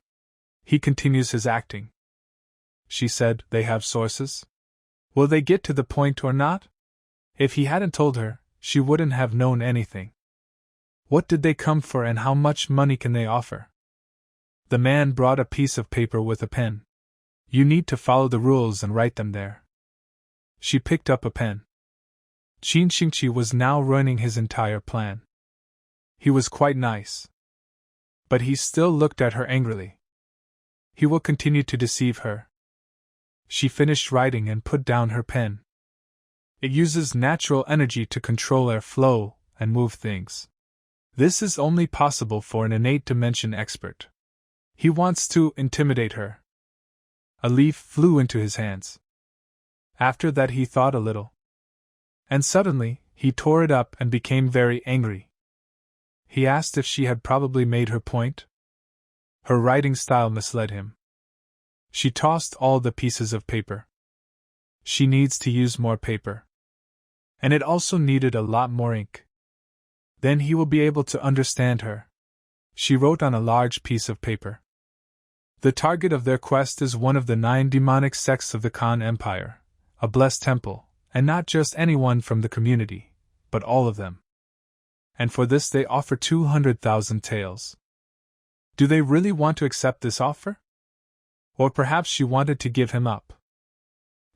[SPEAKER 1] He continues his acting. She said, they have sources? Will they get to the point or not? If he hadn't told her, she wouldn't have known anything. What did they come for and how much money can they offer? The man brought a piece of paper with a pen. You need to follow the rules and write them there. She picked up a pen. Qin Xingqi was now running his entire plan. He was quite nice. But he still looked at her angrily. He will continue to deceive her. She finished writing and put down her pen. It uses natural energy to control air flow and move things. This is only possible for an innate dimension expert. He wants to intimidate her. A leaf flew into his hands. After that he thought a little. And suddenly, he tore it up and became very angry. He asked if she had probably made her point. Her writing style misled him. She tossed all the pieces of paper. She needs to use more paper. And it also needed a lot more ink. Then he will be able to understand her. She wrote on a large piece of paper. The target of their quest is one of the 9 demonic sects of the Khan Empire, a blessed temple, and not just anyone from the community, but all of them. And for this they offer 200,000 taels. Do they really want to accept this offer? Or perhaps she wanted to give him up.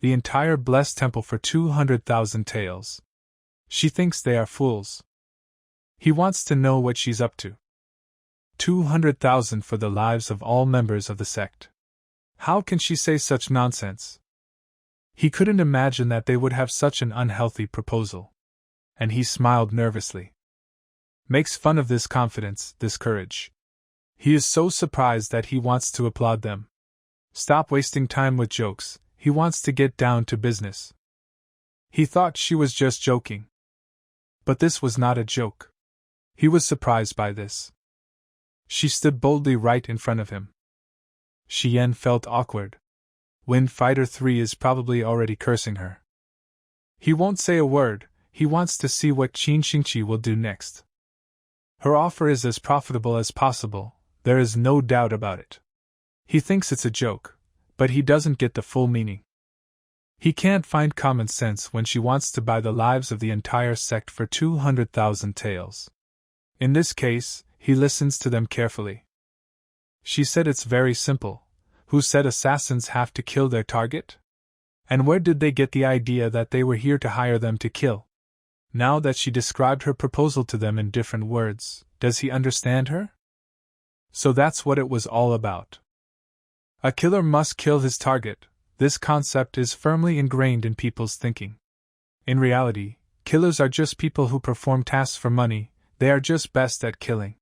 [SPEAKER 1] The entire blessed temple for 200,000 taels. She thinks they are fools. He wants to know what she's up to. 200,000 for the lives of all members of the sect. How can she say such nonsense? He couldn't imagine that they would have such an unhealthy proposal. And he smiled nervously. Makes fun of this confidence, this courage. He is so surprised that he wants to applaud them. Stop wasting time with jokes, he wants to get down to business. He thought she was just joking. But this was not a joke. He was surprised by this. She stood boldly right in front of him. Xian felt awkward. Wind Fighter 3 is probably already cursing her. He won't say a word, he wants to see what Qin Xingqi will do next. Her offer is as profitable as possible, there is no doubt about it. He thinks it's a joke, but he doesn't get the full meaning. He can't find common sense when she wants to buy the lives of the entire sect for 200,000 taels. In this case, he listens to them carefully. She said it's very simple. Who said assassins have to kill their target? And where did they get the idea that they were here to hire them to kill? Now that she described her proposal to them in different words, does he understand her? So that's what it was all about. A killer must kill his target. This concept is firmly ingrained in people's thinking. In reality, killers are just people who perform tasks for money, they are just best at killing.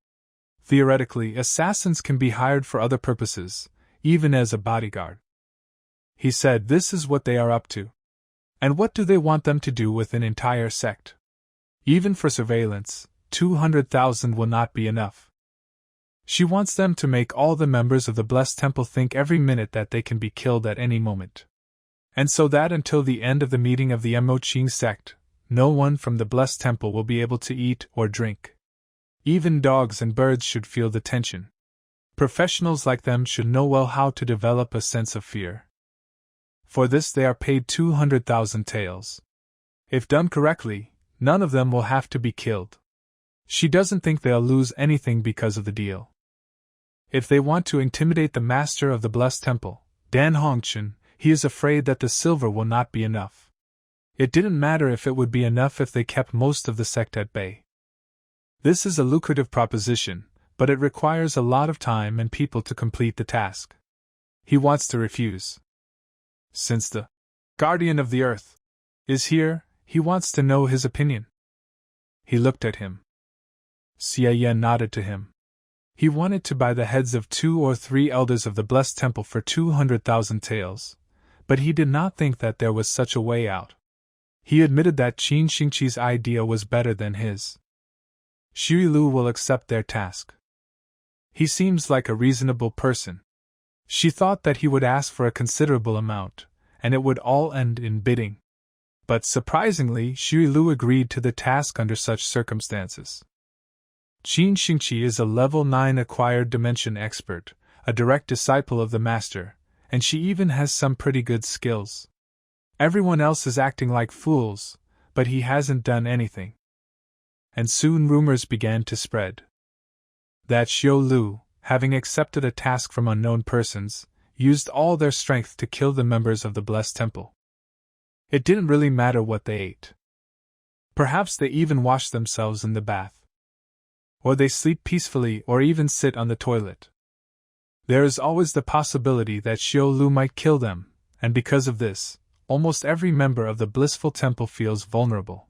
[SPEAKER 1] Theoretically, assassins can be hired for other purposes, even as a bodyguard. He said this is what they are up to. And what do they want them to do with an entire sect? Even for surveillance, 200,000 will not be enough. She wants them to make all the members of the Blessed Temple think every minute that they can be killed at any moment. And so that until the end of the meeting of the Moqing sect, no one from the Blessed Temple will be able to eat or drink. Even dogs and birds should feel the tension. Professionals like them should know well how to develop a sense of fear. For this they are paid 200,000 taels. If done correctly, none of them will have to be killed. She doesn't think they'll lose anything because of the deal. If they want to intimidate the master of the Blessed Temple, Dan Hongchen, he is afraid that the silver will not be enough. It didn't matter if it would be enough if they kept most of the sect at bay. This is a lucrative proposition, but it requires a lot of time and people to complete the task. He wants to refuse. Since the guardian of the earth is here, he wants to know his opinion. He looked at him. Xie Yan nodded to him. He wanted to buy the heads of 2 or 3 elders of the Blessed Temple for 200,000 taels, but he did not think that there was such a way out. He admitted that Qin Xingqi's idea was better than his. Xu Lu will accept their task. He seems like a reasonable person. She thought that he would ask for a considerable amount, and it would all end in bidding. But surprisingly, Xu Lu agreed to the task under such circumstances. Qin Xingqi is a level 9 acquired dimension expert, a direct disciple of the master, and she even has some pretty good skills. Everyone else is acting like fools, but he hasn't done anything. And soon rumors began to spread that Xiu Lu, having accepted a task from unknown persons, used all their strength to kill the members of the Blessed Temple. It didn't really matter what they ate. Perhaps they even washed themselves in the bath. Or they sleep peacefully or even sit on the toilet. There is always the possibility that Xiu Lu might kill them, and because of this, almost every member of the blissful temple feels vulnerable.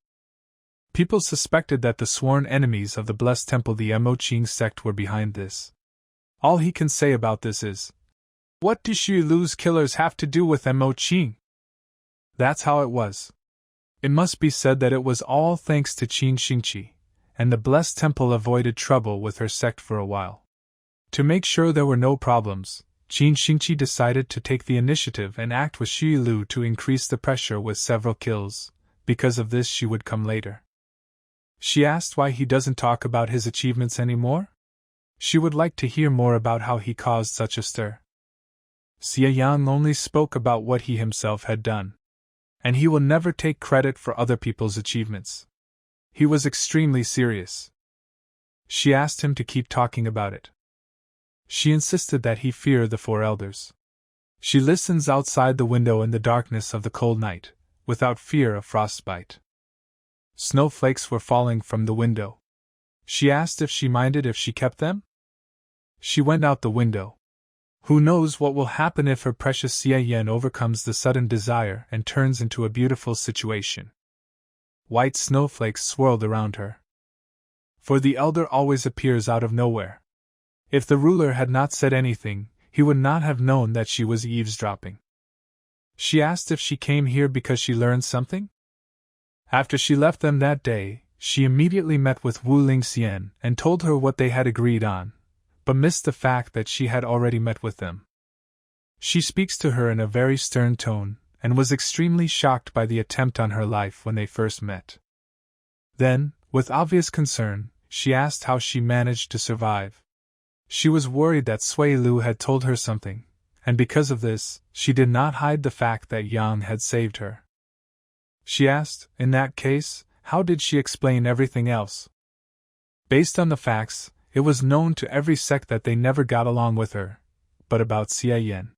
[SPEAKER 1] People suspected that the sworn enemies of the Blessed Temple, the Mo Qing sect, were behind this. All he can say about this is, "What do Xiu Lu's killers have to do with Mo Qing?" That's how it was. It must be said that it was all thanks to Qin Xingqi, and the Blessed Temple avoided trouble with her sect for a while. To make sure there were no problems, Qin Xingqi decided to take the initiative and act with Xiu Lu to increase the pressure with several kills. Because of this, she would come later. She asked why he doesn't talk about his achievements anymore. She would like to hear more about how he caused such a stir. Xie Yang only spoke about what he himself had done. And he will never take credit for other people's achievements. He was extremely serious. She asked him to keep talking about it. She insisted that he fear the four elders. She listens outside the window in the darkness of the cold night, without fear of frostbite. Snowflakes were falling from the window. She asked if she minded if she kept them. She went out the window. Who knows what will happen if her precious Xie Yan overcomes the sudden desire and turns into a beautiful situation. White snowflakes swirled around her. For the elder always appears out of nowhere. If the ruler had not said anything, he would not have known that she was eavesdropping. She asked if she came here because she learned something. After she left them that day, she immediately met with Wu Lingxian and told her what they had agreed on, but missed the fact that she had already met with them. She speaks to her in a very stern tone, and was extremely shocked by the attempt on her life when they first met. Then, with obvious concern, she asked how she managed to survive. She was worried that Sui Lu had told her something, and because of this, she did not hide the fact that Yang had saved her. She asked, in that case, how did she explain everything else? Based on the facts, it was known to every sect that they never got along with her, but about Xie Yan.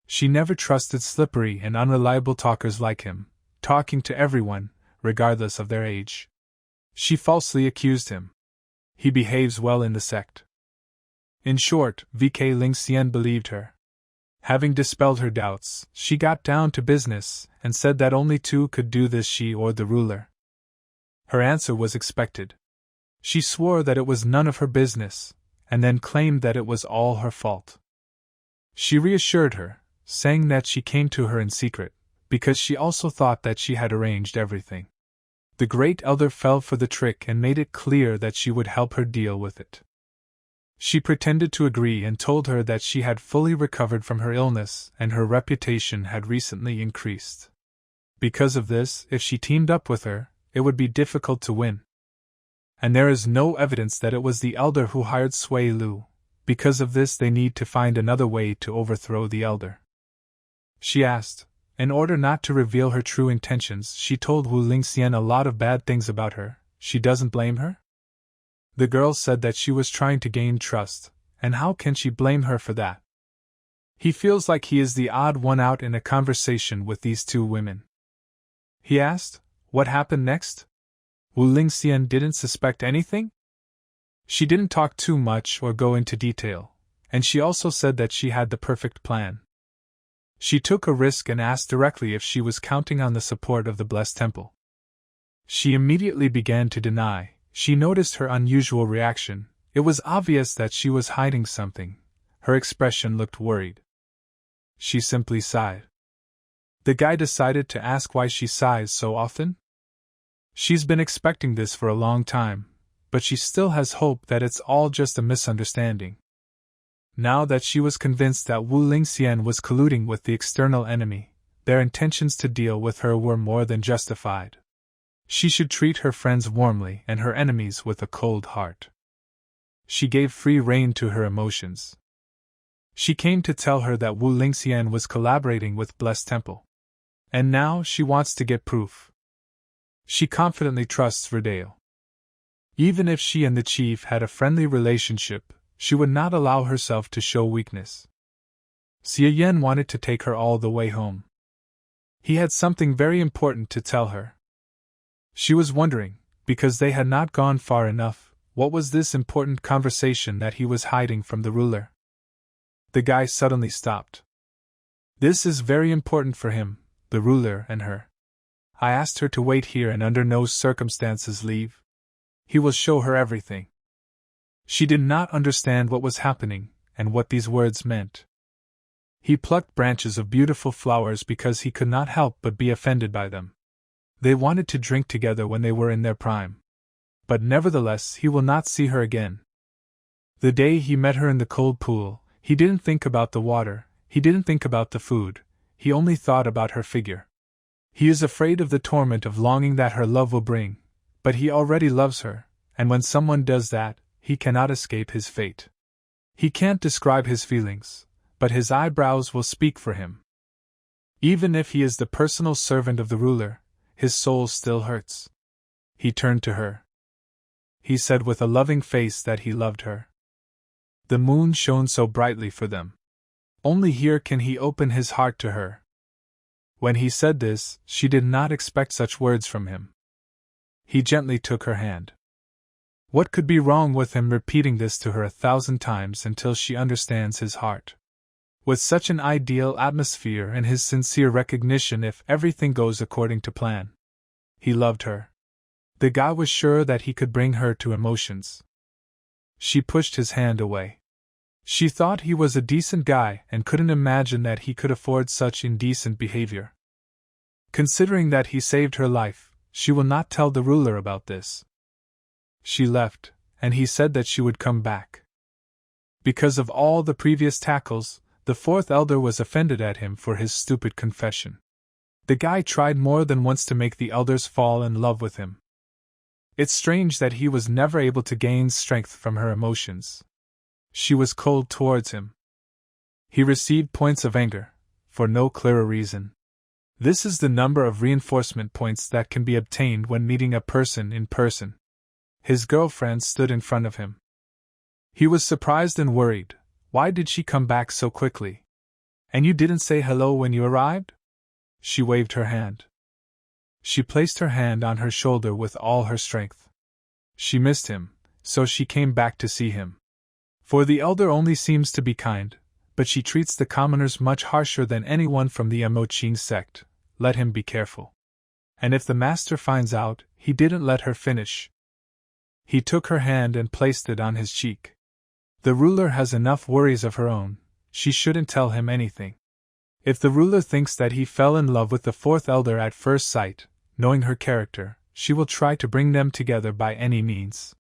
[SPEAKER 1] She never trusted slippery and unreliable talkers like him, talking to everyone, regardless of their age. She falsely accused him. He behaves well in the sect. In short, VK Lingxian believed her. Having dispelled her doubts, she got down to business and said that only two could do this, she or the ruler. Her answer was expected. She swore that it was none of her business, and then claimed that it was all her fault. She reassured her, saying that she came to her in secret, because she also thought that she had arranged everything. The great elder fell for the trick and made it clear that she would help her deal with it. She pretended to agree and told her that she had fully recovered from her illness and her reputation had recently increased. Because of this, if she teamed up with her, it would be difficult to win. And there is no evidence that it was the elder who hired Sui Lu. Because of this, they need to find another way to overthrow the elder. She asked. In order not to reveal her true intentions, she told Wu Lingxian a lot of bad things about her. She doesn't blame her? The girl said that she was trying to gain trust, and how can she blame her for that? He feels like he is the odd one out in a conversation with these two women. He asked, what happened next? Wu Lingxian didn't suspect anything? She didn't talk too much or go into detail, and she also said that she had the perfect plan. She took a risk and asked directly if she was counting on the support of the Blessed Temple. She immediately began to deny. She noticed her unusual reaction. It was obvious that she was hiding something. Her expression looked worried. She simply sighed. The guy decided to ask why she sighs so often. She's been expecting this for a long time, but she still has hope that it's all just a misunderstanding. Now that she was convinced that Wu Lingxian was colluding with the external enemy, their intentions to deal with her were more than justified. She should treat her friends warmly and her enemies with a cold heart. she gave free rein to her emotions. She came to tell her that Wu Lingxian was collaborating with Blessed Temple. And now she wants to get proof. She confidently trusts Verdale. Even if she and the chief had a friendly relationship, she would not allow herself to show weakness. Xie Yan wanted to take her all the way home. He had something very important to tell her. She was wondering, because they had not gone far enough, what was this important conversation that he was hiding from the ruler? The guy suddenly stopped. This is very important for him, the ruler and her. I asked her to wait here and under no circumstances leave. He will show her everything. She did not understand what was happening, and what these words meant. He plucked branches of beautiful flowers because he could not help but be offended by them. They wanted to drink together when they were in their prime. But nevertheless he will not see her again. The day he met her in the cold pool, he didn't think about the water, he didn't think about the food, he only thought about her figure. He is afraid of the torment of longing that her love will bring, but he already loves her, and when someone does that, he cannot escape his fate. He can't describe his feelings, but his eyebrows will speak for him. Even if he is the personal servant of the ruler, his soul still hurts. He turned to her. He said with a loving face that he loved her. The moon shone so brightly for them. Only here can he open his heart to her. When he said this, she did not expect such words from him. He gently took her hand. What could be wrong with him repeating this to her 1,000 times until she understands his heart? With such an ideal atmosphere and his sincere recognition if everything goes according to plan. He loved her. The guy was sure that he could bring her to emotions. She pushed his hand away. She thought he was a decent guy and couldn't imagine that he could afford such indecent behavior. Considering that he saved her life, she will not tell the ruler about this. She left, and he said that she would come back. Because of all the previous tackles, the fourth elder was offended at him for his stupid confession. The guy tried more than once to make the elders fall in love with him. It's strange that he was never able to gain strength from her emotions. She was cold towards him. He received points of anger, for no clearer reason. This is the number of reinforcement points that can be obtained when meeting a person in person. His girlfriend stood in front of him. He was surprised and worried. Why did she come back so quickly? And you didn't say hello when you arrived? She waved her hand. She placed her hand on her shoulder with all her strength. She missed him, so she came back to see him. For the elder only seems to be kind, but she treats the commoners much harsher than anyone from the Moqing sect. Let him be careful. And if the master finds out, he didn't let her finish. He took her hand and placed it on his cheek. The ruler has enough worries of her own, she shouldn't tell him anything. If the ruler thinks that he fell in love with the fourth elder at first sight, knowing her character, she will try to bring them together by any means.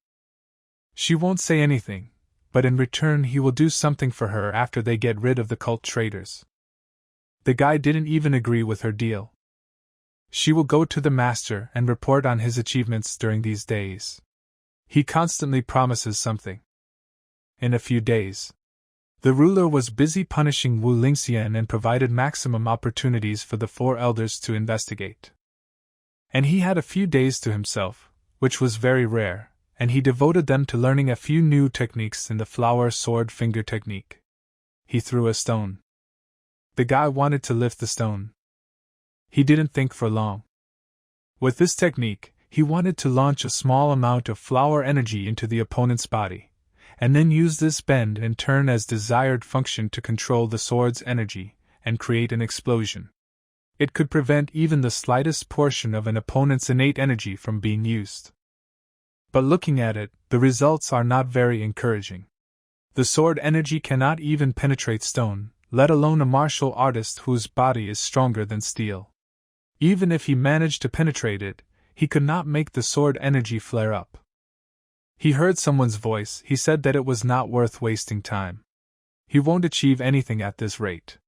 [SPEAKER 1] She won't say anything, but in return he will do something for her after they get rid of the cult traitors. The guy didn't even agree with her deal. She will go to the master and report on his achievements during these days. He constantly promises something. In a few days, the ruler was busy punishing Wu Lingxian and provided maximum opportunities for the four elders to investigate. And he had a few days to himself, which was very rare, and he devoted them to learning a few new techniques in the flower sword finger technique. He threw a stone. The guy wanted to lift the stone. He didn't think for long. With this technique, he wanted to launch a small amount of flower energy into the opponent's body, and then use this bend and turn as desired function to control the sword's energy and create an explosion. It could prevent even the slightest portion of an opponent's innate energy from being used. But looking at it, the results are not very encouraging. The sword energy cannot even penetrate stone, let alone a martial artist whose body is stronger than steel. Even if he managed to penetrate it, he could not make the sword energy flare up. He heard someone's voice. He said that it was not worth wasting time. He won't achieve anything at this rate.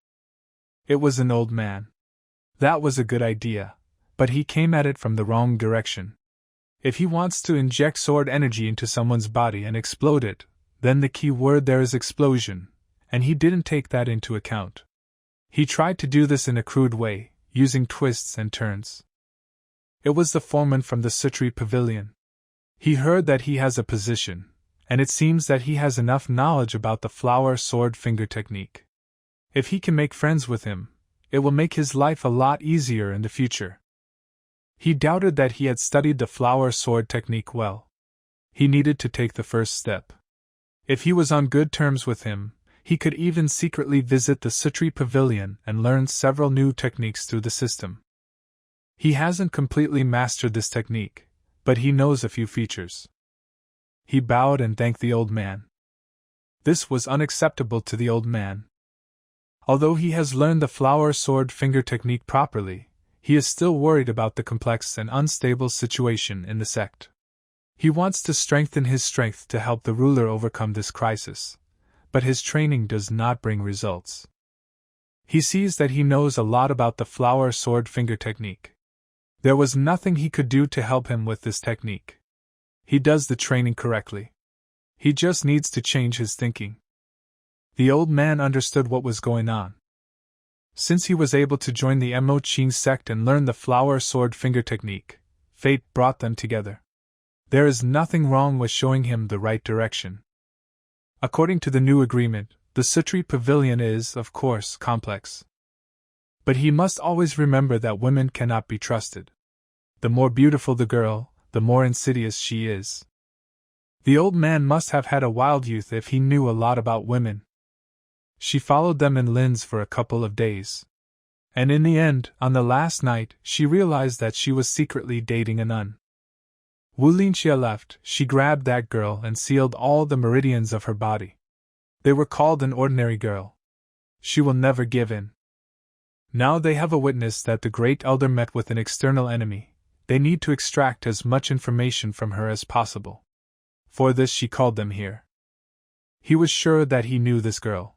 [SPEAKER 1] It was an old man. That was a good idea, but he came at it from the wrong direction. If he wants to inject sword energy into someone's body and explode it, Then the key word there is explosion, and he didn't take that into account. He tried to do this in a crude way, using twists and turns. It was the foreman from the Sutri Pavilion. He heard that he has a position, and it seems that he has enough knowledge about the flower sword finger technique. If he can make friends with him, it will make his life a lot easier in the future. He doubted that he had studied the flower sword technique well. He needed to take the first step. If he was on good terms with him, he could even secretly visit the Sutri Pavilion and learn several new techniques through the system. He hasn't completely mastered this technique, but he knows a few features. He bowed and thanked the old man. This was unacceptable to the old man. Although he has learned the flower sword finger technique properly, he is still worried about the complex and unstable situation in the sect. He wants to strengthen his strength to help the ruler overcome this crisis, but his training does not bring results. He sees that he knows a lot about the flower sword finger technique. There was nothing he could do to help him with this technique. He does the training correctly. He just needs to change his thinking. The old man understood what was going on. Since he was able to join the Mo-Ching sect and learn the flower sword finger technique, fate brought them together. There is nothing wrong with showing him the right direction. According to the new agreement, the Sutri Pavilion is, of course, complex. But he must always remember that women cannot be trusted. The more beautiful the girl, the more insidious she is. The old man must have had a wild youth if he knew a lot about women. She followed them in Linz for a couple of days. And in the end, on the last night, she realized that she was secretly dating a nun. Wu Linxia left, she grabbed that girl and sealed all the meridians of her body. They were called an ordinary girl. She will never give in. Now they have a witness that the great elder met with an external enemy. They need to extract as much information from her as possible. For this she called them here. He was sure that he knew this girl.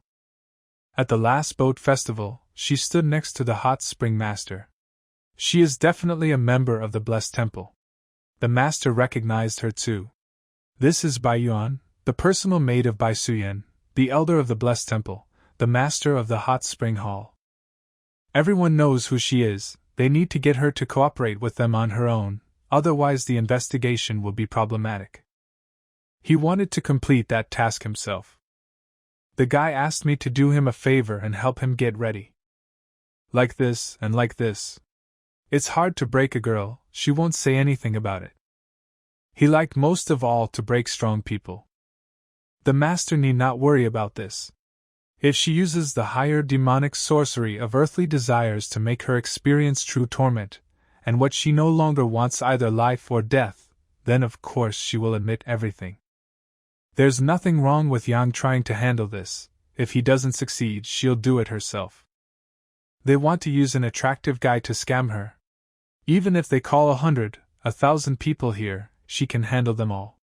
[SPEAKER 1] At the last boat festival, she stood next to the hot spring master. She is definitely a member of the Blessed Temple. The master recognized her too. This is Bai Yuan, the personal maid of Bai Suyan, the elder of the Blessed Temple, the master of the hot spring hall. Everyone knows who she is. They need to get her to cooperate with them on her own, otherwise the investigation will be problematic. He wanted to complete that task himself. The guy asked me to do him a favor and help him get ready. Like this and like this. It's hard to break a girl, she won't say anything about it. He liked most of all to break strong people. The master need not worry about this. If she uses the higher demonic sorcery of earthly desires to make her experience true torment, and what she no longer wants either life or death, then of course she will admit everything. There's nothing wrong with Yang trying to handle this. If he doesn't succeed, she'll do it herself. They want to use an attractive guy to scam her. Even if they call 100, 1,000 people here, she can handle them all.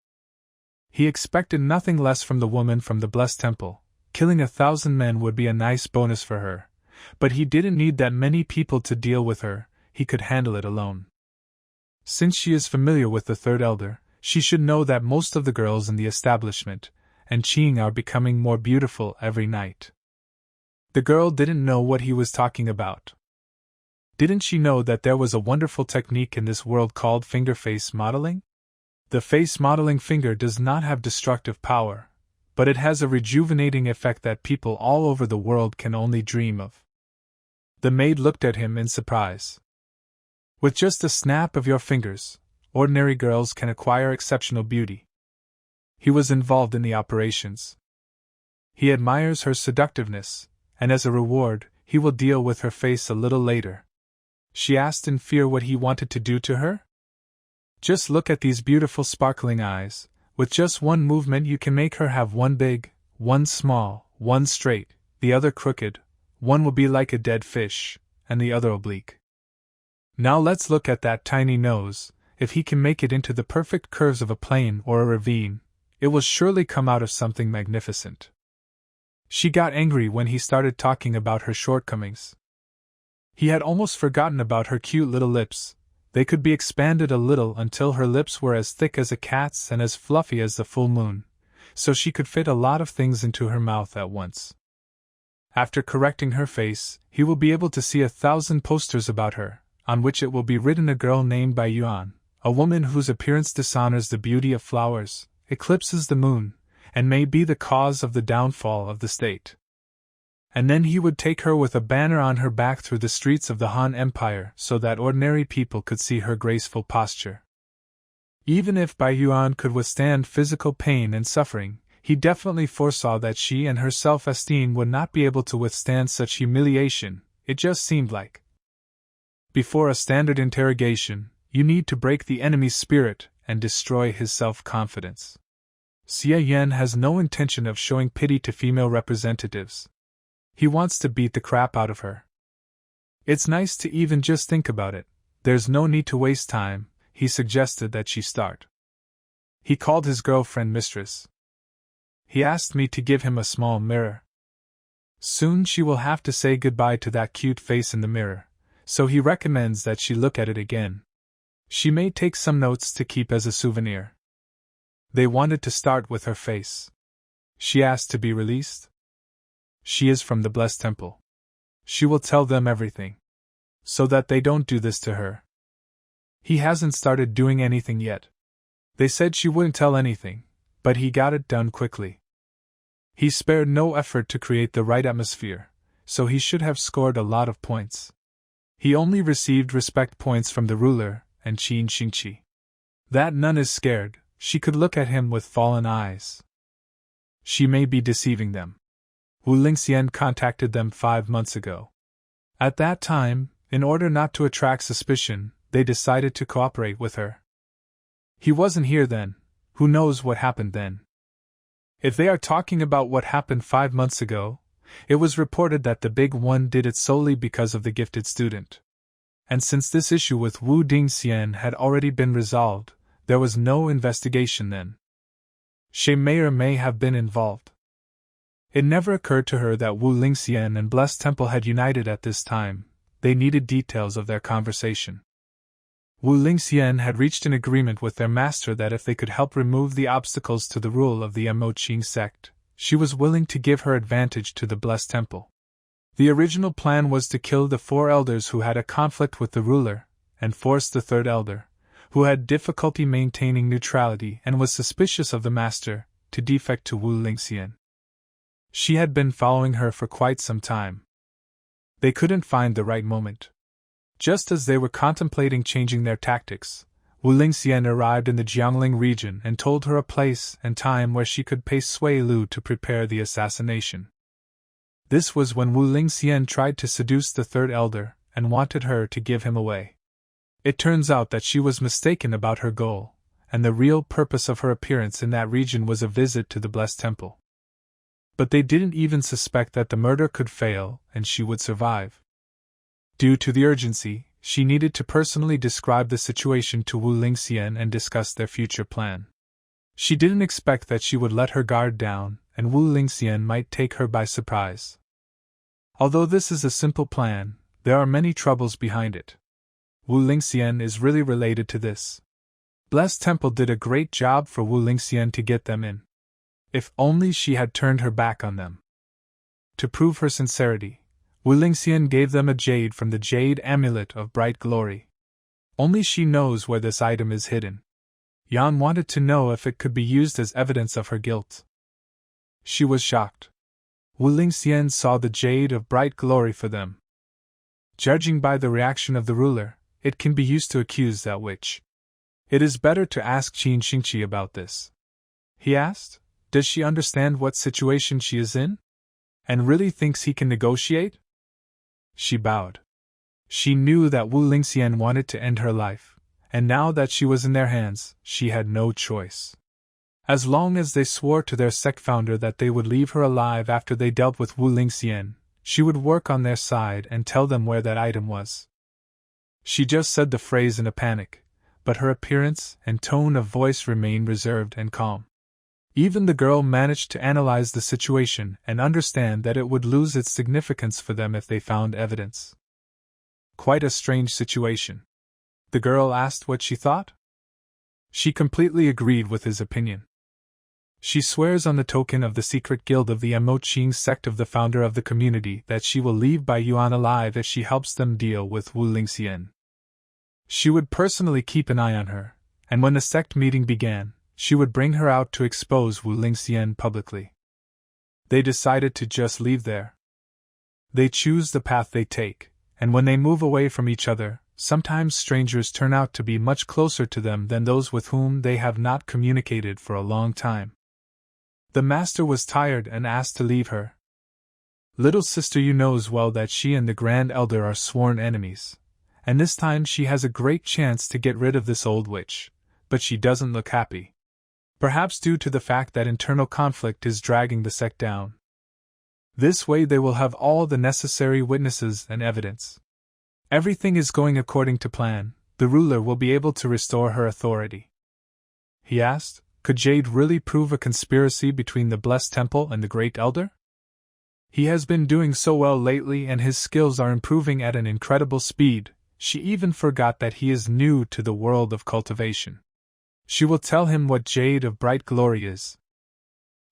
[SPEAKER 1] He expected nothing less from the woman from the Blessed Temple. Killing 1,000 men would be a nice bonus for her, but he didn't need that many people to deal with her, he could handle it alone. Since she is familiar with the third elder, she should know that most of the girls in the establishment and Qing are becoming more beautiful every night. The girl didn't know what he was talking about. Didn't she know that there was a wonderful technique in this world called finger face modeling? The face modeling finger does not have destructive power, but it has a rejuvenating effect that people all over the world can only dream of. The maid looked at him in surprise. With just a snap of your fingers, ordinary girls can acquire exceptional beauty. He was involved in the operations. He admires her seductiveness, and as a reward, he will deal with her face a little later. She asked in fear what he wanted to do to her. Just look at these beautiful sparkling eyes. With just one movement you can make her have one big, one small, one straight, the other crooked, one will be like a dead fish, and the other oblique. Now let's look at that tiny nose. If he can make it into the perfect curves of a plain or a ravine, it will surely come out of something magnificent. She got angry when he started talking about her shortcomings. He had almost forgotten about her cute little lips. They could be expanded a little until her lips were as thick as a cat's and as fluffy as the full moon. so she could fit a lot of things into her mouth at once. After correcting her face, he will be able to see 1,000 posters about her, on which it will be written a girl named Bai Yuan, a woman whose appearance dishonors the beauty of flowers, eclipses the moon, and may be the cause of the downfall of the state. And then he would take her with a banner on her back through the streets of the Han Empire so that ordinary people could see her graceful posture. Even if Bai Yuan could withstand physical pain and suffering, he definitely foresaw that she and her self-esteem would not be able to withstand such humiliation. It just seemed like. Before a standard interrogation, you need to break the enemy's spirit and destroy his self-confidence. Xie Yan has no intention of showing pity to female representatives. He wants to beat the crap out of her. It's nice to even just think about it. There's no need to waste time. He suggested that she start. He called his girlfriend mistress. He asked me to give him a small mirror. Soon she will have to say goodbye to that cute face in the mirror, so he recommends that she look at it again. She may take some notes to keep as a souvenir. They wanted to start with her face. She asked to be released. She is from the Blessed Temple. She will tell them everything, so that they don't do this to her. He hasn't started doing anything yet. They said she wouldn't tell anything, but he got it done quickly. He spared no effort to create the right atmosphere, so he should have scored a lot of points. He only received respect points from the ruler and Qin Xingqi. That nun is scared. She could look at him with fallen eyes. She may be deceiving them. Wu Lingxian contacted them 5 months ago. At that time, in order not to attract suspicion, they decided to cooperate with her. He wasn't here then. Who knows what happened then? If they are talking about what happened 5 months ago, it was reported that the big one did it solely because of the gifted student. And since this issue with Wu Dingxian had already been resolved, there was no investigation then. She may or may have been involved. It never occurred to her that Wu Lingxian and Blessed Temple had united at this time. They needed details of their conversation. Wu Lingxian had reached an agreement with their master that if they could help remove the obstacles to the rule of the Mo Qing sect, she was willing to give her advantage to the Blessed Temple. The original plan was to kill the 4 elders who had a conflict with the ruler, and force the 3rd elder, who had difficulty maintaining neutrality and was suspicious of the master, to defect to Wu Lingxian. She had been following her for quite some time. They couldn't find the right moment. Just as they were contemplating changing their tactics, Wu Lingxian arrived in the Jiangling region and told her a place and time where she could pay Sui Lu to prepare the assassination. This was when Wu Lingxian tried to seduce the 3rd elder and wanted her to give him away. It turns out that she was mistaken about her goal, and the real purpose of her appearance in that region was a visit to the Blessed Temple. But they didn't even suspect that the murder could fail and she would survive. Due to the urgency, she needed to personally describe the situation to Wu Lingxian and discuss their future plan. She didn't expect that she would let her guard down, and Wu Lingxian might take her by surprise. Although this is a simple plan, there are many troubles behind it. Wu Lingxian is really related to this. Blessed Temple did a great job for Wu Lingxian to get them in. If only she had turned her back on them. To prove her sincerity, Wu Lingxian gave them a jade from the jade amulet of bright glory. Only she knows where this item is hidden. Yan wanted to know if it could be used as evidence of her guilt. She was shocked. Wu Lingxian saw the jade of bright glory for them. Judging by the reaction of the ruler, it can be used to accuse that witch. It is better to ask Qin Xingqi about this. He asked, does she understand what situation she is in? And really thinks he can negotiate? She bowed. She knew that Wu Lingxian wanted to end her life, and now that she was in their hands, she had no choice. As long as they swore to their sect founder that they would leave her alive after they dealt with Wu Lingxian, she would work on their side and tell them where that item was. She just said the phrase in a panic, but her appearance and tone of voice remained reserved and calm. Even the girl managed to analyze the situation and understand that it would lose its significance for them if they found evidence. Quite a strange situation. The girl asked what she thought. She completely agreed with his opinion. She swears on the token of the secret guild of the Moching sect of the founder of the community that she will leave Bai Yuan alive if she helps them deal with Wu Lingxian. She would personally keep an eye on her, and when the sect meeting began, she would bring her out to expose Wu Lingxian publicly. They decided to just leave there. They choose the path they take, and when they move away from each other, sometimes strangers turn out to be much closer to them than those with whom they have not communicated for a long time. The master was tired and asked to leave her. Little sister, you knows well that she and the Grand Elder are sworn enemies, and this time she has a great chance to get rid of this old witch, but she doesn't look happy. Perhaps due to the fact that internal conflict is dragging the sect down. This way they will have all the necessary witnesses and evidence. Everything is going according to plan. The ruler will be able to restore her authority. He asked, could Jade really prove a conspiracy between the Blessed Temple and the Great Elder? He has been doing so well lately and his skills are improving at an incredible speed. She even forgot that he is new to the world of cultivation. She will tell him what Jade of Bright Glory is.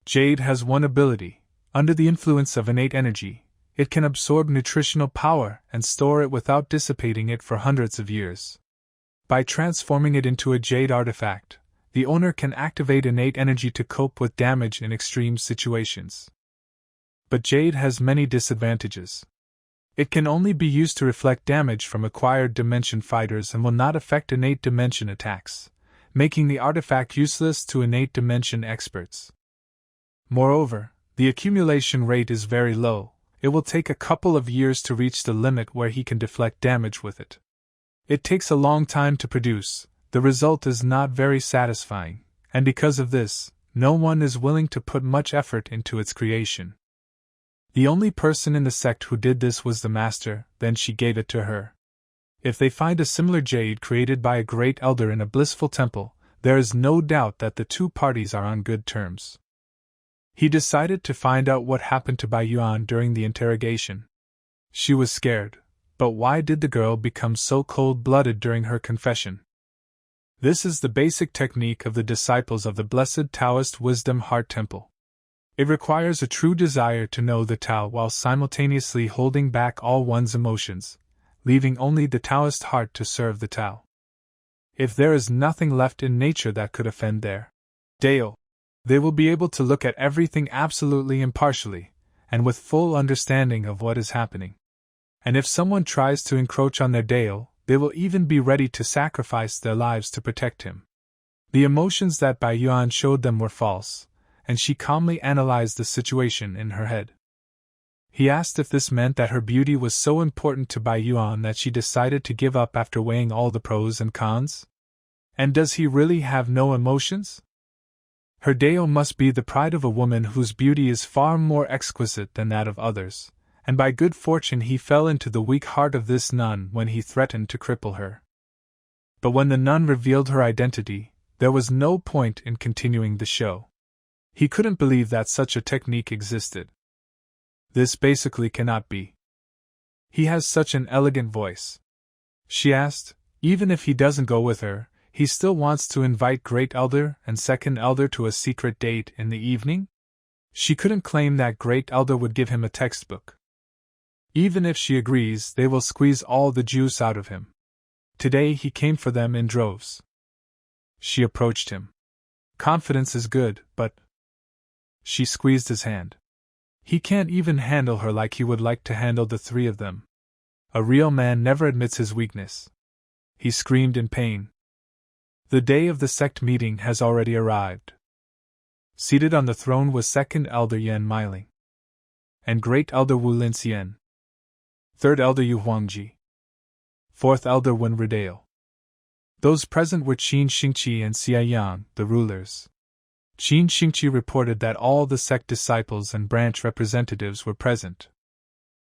[SPEAKER 1] Jade has one ability. Under the influence of innate energy, it can absorb nutritional power and store it without dissipating it for hundreds of years. By transforming it into a jade artifact, the owner can activate innate energy to cope with damage in extreme situations. But jade has many disadvantages. It can only be used to reflect damage from acquired dimension fighters and will not affect innate dimension attacks, making the artifact useless to innate dimension experts. Moreover, the accumulation rate is very low. It will take a couple of years to reach the limit where he can deflect damage with it. It takes a long time to produce, the result is not very satisfying, and because of this, no one is willing to put much effort into its creation. The only person in the sect who did this was the master, then she gave it to her. If they find a similar jade created by a great elder in a blissful temple, there is no doubt that the two parties are on good terms. He decided to find out what happened to Bai Yuan during the interrogation. She was scared, but why did the girl become so cold-blooded during her confession? This is the basic technique of the disciples of the Blessed Taoist Wisdom Heart Temple. It requires a true desire to know the Tao while simultaneously holding back all one's emotions, leaving only the Taoist heart to serve the Tao. If there is nothing left in nature that could offend their Dao, they will be able to look at everything absolutely impartially, and with full understanding of what is happening. And if someone tries to encroach on their Dao, they will even be ready to sacrifice their lives to protect him. The emotions that Bai Yuan showed them were false, and she calmly analyzed the situation in her head. He asked if this meant that her beauty was so important to Bai Yuan that she decided to give up after weighing all the pros and cons? And does he really have no emotions? Her Dao must be the pride of a woman whose beauty is far more exquisite than that of others, and by good fortune he fell into the weak heart of this nun when he threatened to cripple her. But when the nun revealed her identity, there was no point in continuing the show. He couldn't believe that such a technique existed. This basically cannot be. He has such an elegant voice. She asked, even if he doesn't go with her, he still wants to invite Great Elder and Second Elder to a secret date in the evening? She couldn't claim that Great Elder would give him a textbook. Even if she agrees, they will squeeze all the juice out of him. Today he came for them in droves. She approached him. Confidence is good, but... She squeezed his hand. He can't even handle her like he would like to handle the three of them. A real man never admits his weakness. He screamed in pain. The day of the sect meeting has already arrived. Seated on the throne was Second Elder Yan Miling, and Great Elder Wu Linxian, Third Elder Yu Huangji, Fourth Elder Wen Ridale. Those present were Qin Xingqi and Xia Yang, the rulers. Qin Xingqi reported that all the sect disciples and branch representatives were present.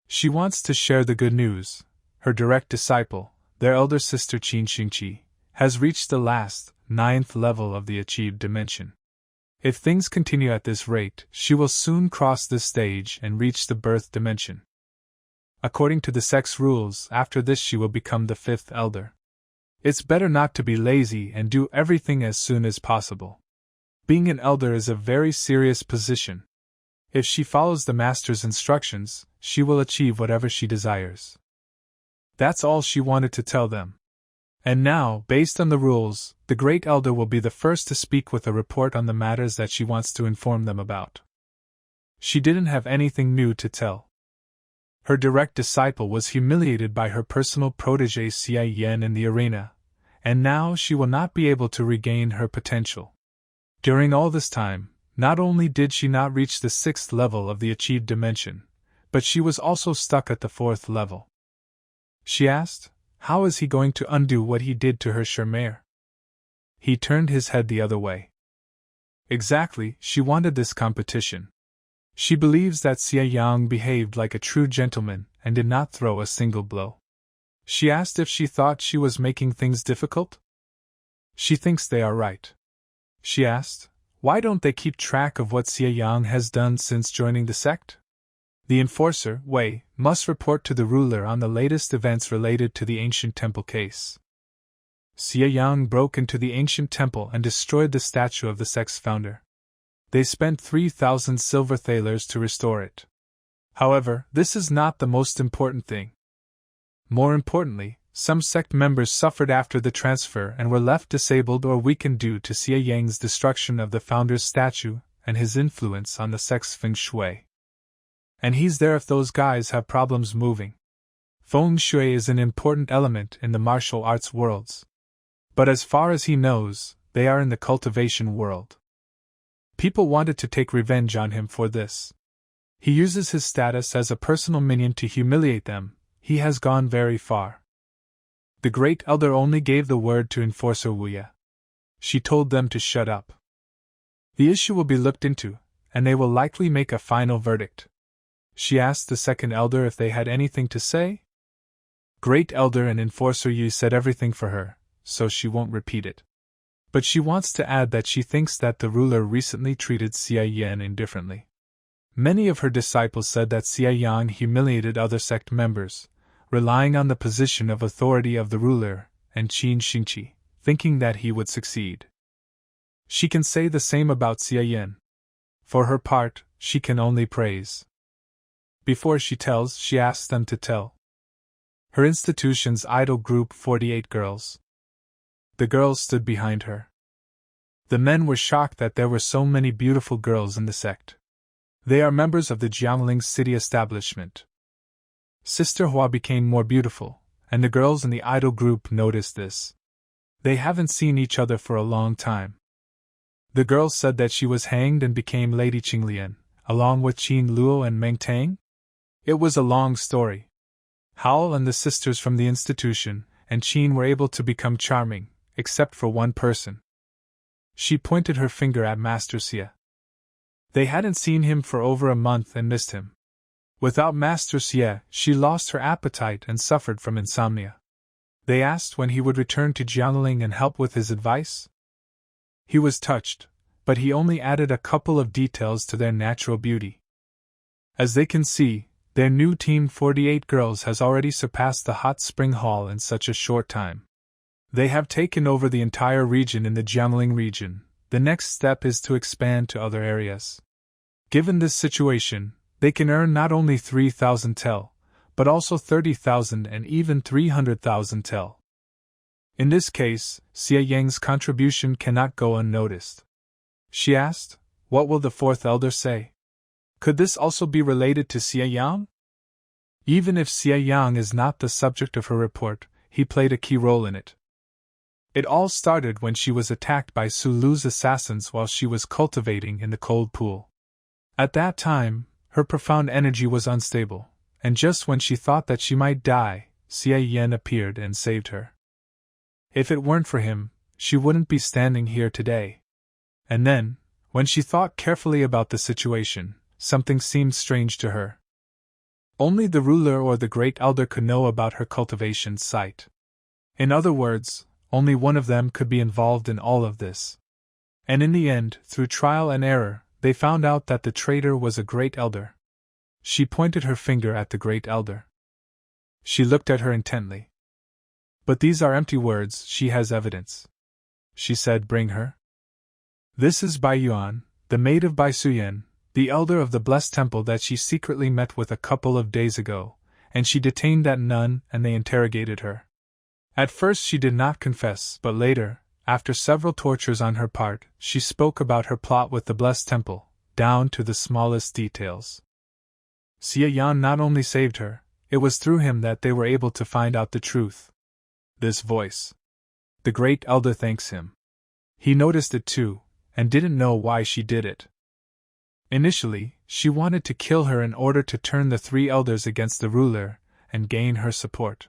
[SPEAKER 1] She wants to share the good news. Her direct disciple, their elder sister Qin Xingqi, has reached the last, 9th level of the achieved dimension. If things continue at this rate, she will soon cross this stage and reach the birth dimension. According to the sect's rules, after this she will become the 5th elder. It's better not to be lazy and do everything as soon as possible. Being an elder is a very serious position. If she follows the master's instructions, she will achieve whatever she desires. That's all she wanted to tell them. And now, based on the rules, the Great Elder will be the first to speak with a report on the matters that she wants to inform them about. She didn't have anything new to tell. Her direct disciple was humiliated by her personal protégé Xia Yan in the arena, and now she will not be able to regain her potential. During all this time, not only did she not reach the 6th level of the achieved dimension, but she was also stuck at the 4th level. She asked, how is he going to undo what he did to her Shermare? He turned his head the other way. Exactly, she wanted this competition. She believes that Xia Yang behaved like a true gentleman and did not throw a single blow. She asked if she thought she was making things difficult. She thinks they are right. She asked, why don't they keep track of what Xia Yang has done since joining the sect? The enforcer, Wei, must report to the ruler on the latest events related to the ancient temple case. Xia Yang broke into the ancient temple and destroyed the statue of the sect's founder. They spent 3,000 silver thalers to restore it. However, this is not the most important thing. More importantly, some sect members suffered after the transfer and were left disabled or weakened due to Xia Yang's destruction of the founder's statue and his influence on the sect's feng shui. And he's there if those guys have problems moving. Feng shui is an important element in the martial arts worlds. But as far as he knows, they are in the cultivation world. People wanted to take revenge on him for this. He uses his status as a personal minion to humiliate them. He has gone very far. The Great Elder only gave the word to Enforcer Wuya. She told them to shut up. The issue will be looked into, and they will likely make a final verdict. She asked the second elder if they had anything to say. Great Elder and Enforcer Yu said everything for her, so she won't repeat it. But she wants to add that she thinks that the ruler recently treated Xia Yan indifferently. Many of her disciples said that Xia Yang humiliated other sect members, relying on the position of authority of the ruler, and Qin Xingqi, thinking that he would succeed. She can say the same about Xia Yan. For her part, she can only praise. Before she tells, she asks them to tell. Her institution's idol group 48 girls. The girls stood behind her. The men were shocked that there were so many beautiful girls in the sect. They are members of the Jiangling city establishment. Sister Hua became more beautiful, and the girls in the idol group noticed this. They haven't seen each other for a long time. The girls said that she was hanged and became Lady Qinglian, along with Qin Luo and Meng Tang. It was a long story. Howell and the sisters from the institution and Qin were able to become charming, except for one person. She pointed her finger at Master Xia. They hadn't seen him for over a month and missed him. Without Master Xia, she lost her appetite and suffered from insomnia. They asked when he would return to Jiangling and help with his advice. He was touched, but he only added a couple of details to their natural beauty. As they can see, their new team 48 girls has already surpassed the hot spring hall in such a short time. They have taken over the entire region in the Jiangling region. The next step is to expand to other areas. Given this situation, they can earn not only 3,000 tel, but also 30,000 and even 300,000 tel. In this case, Xia Yang's contribution cannot go unnoticed. She asked, what will the fourth elder say? Could this also be related to Xia Yang? Even if Xia Yang is not the subject of her report, he played a key role in it. It all started when she was attacked by Su Lu's assassins while she was cultivating in the cold pool. At that time, her profound energy was unstable, and just when she thought that she might die, Xia Yan appeared and saved her. If it weren't for him, she wouldn't be standing here today. And then, when she thought carefully about the situation, something seemed strange to her. Only the ruler or the great elder could know about her cultivation site. In other words, only one of them could be involved in all of this. And in the end, through trial and error, they found out that the traitor was a great elder. She pointed her finger at the great elder. She looked at her intently. But these are empty words, she has evidence. She said, bring her. This is Bai Yuan, the maid of Bai Suyen, the elder of the blessed temple that she secretly met with a couple of days ago, and she detained that nun and they interrogated her. At first she did not confess, but later, after several tortures on her part, she spoke about her plot with the blessed temple, down to the smallest details. Xie Yan not only saved her, it was through him that they were able to find out the truth. This voice. The great elder thanks him. He noticed it too, and didn't know why she did it. Initially, she wanted to kill her in order to turn the three elders against the ruler and gain her support.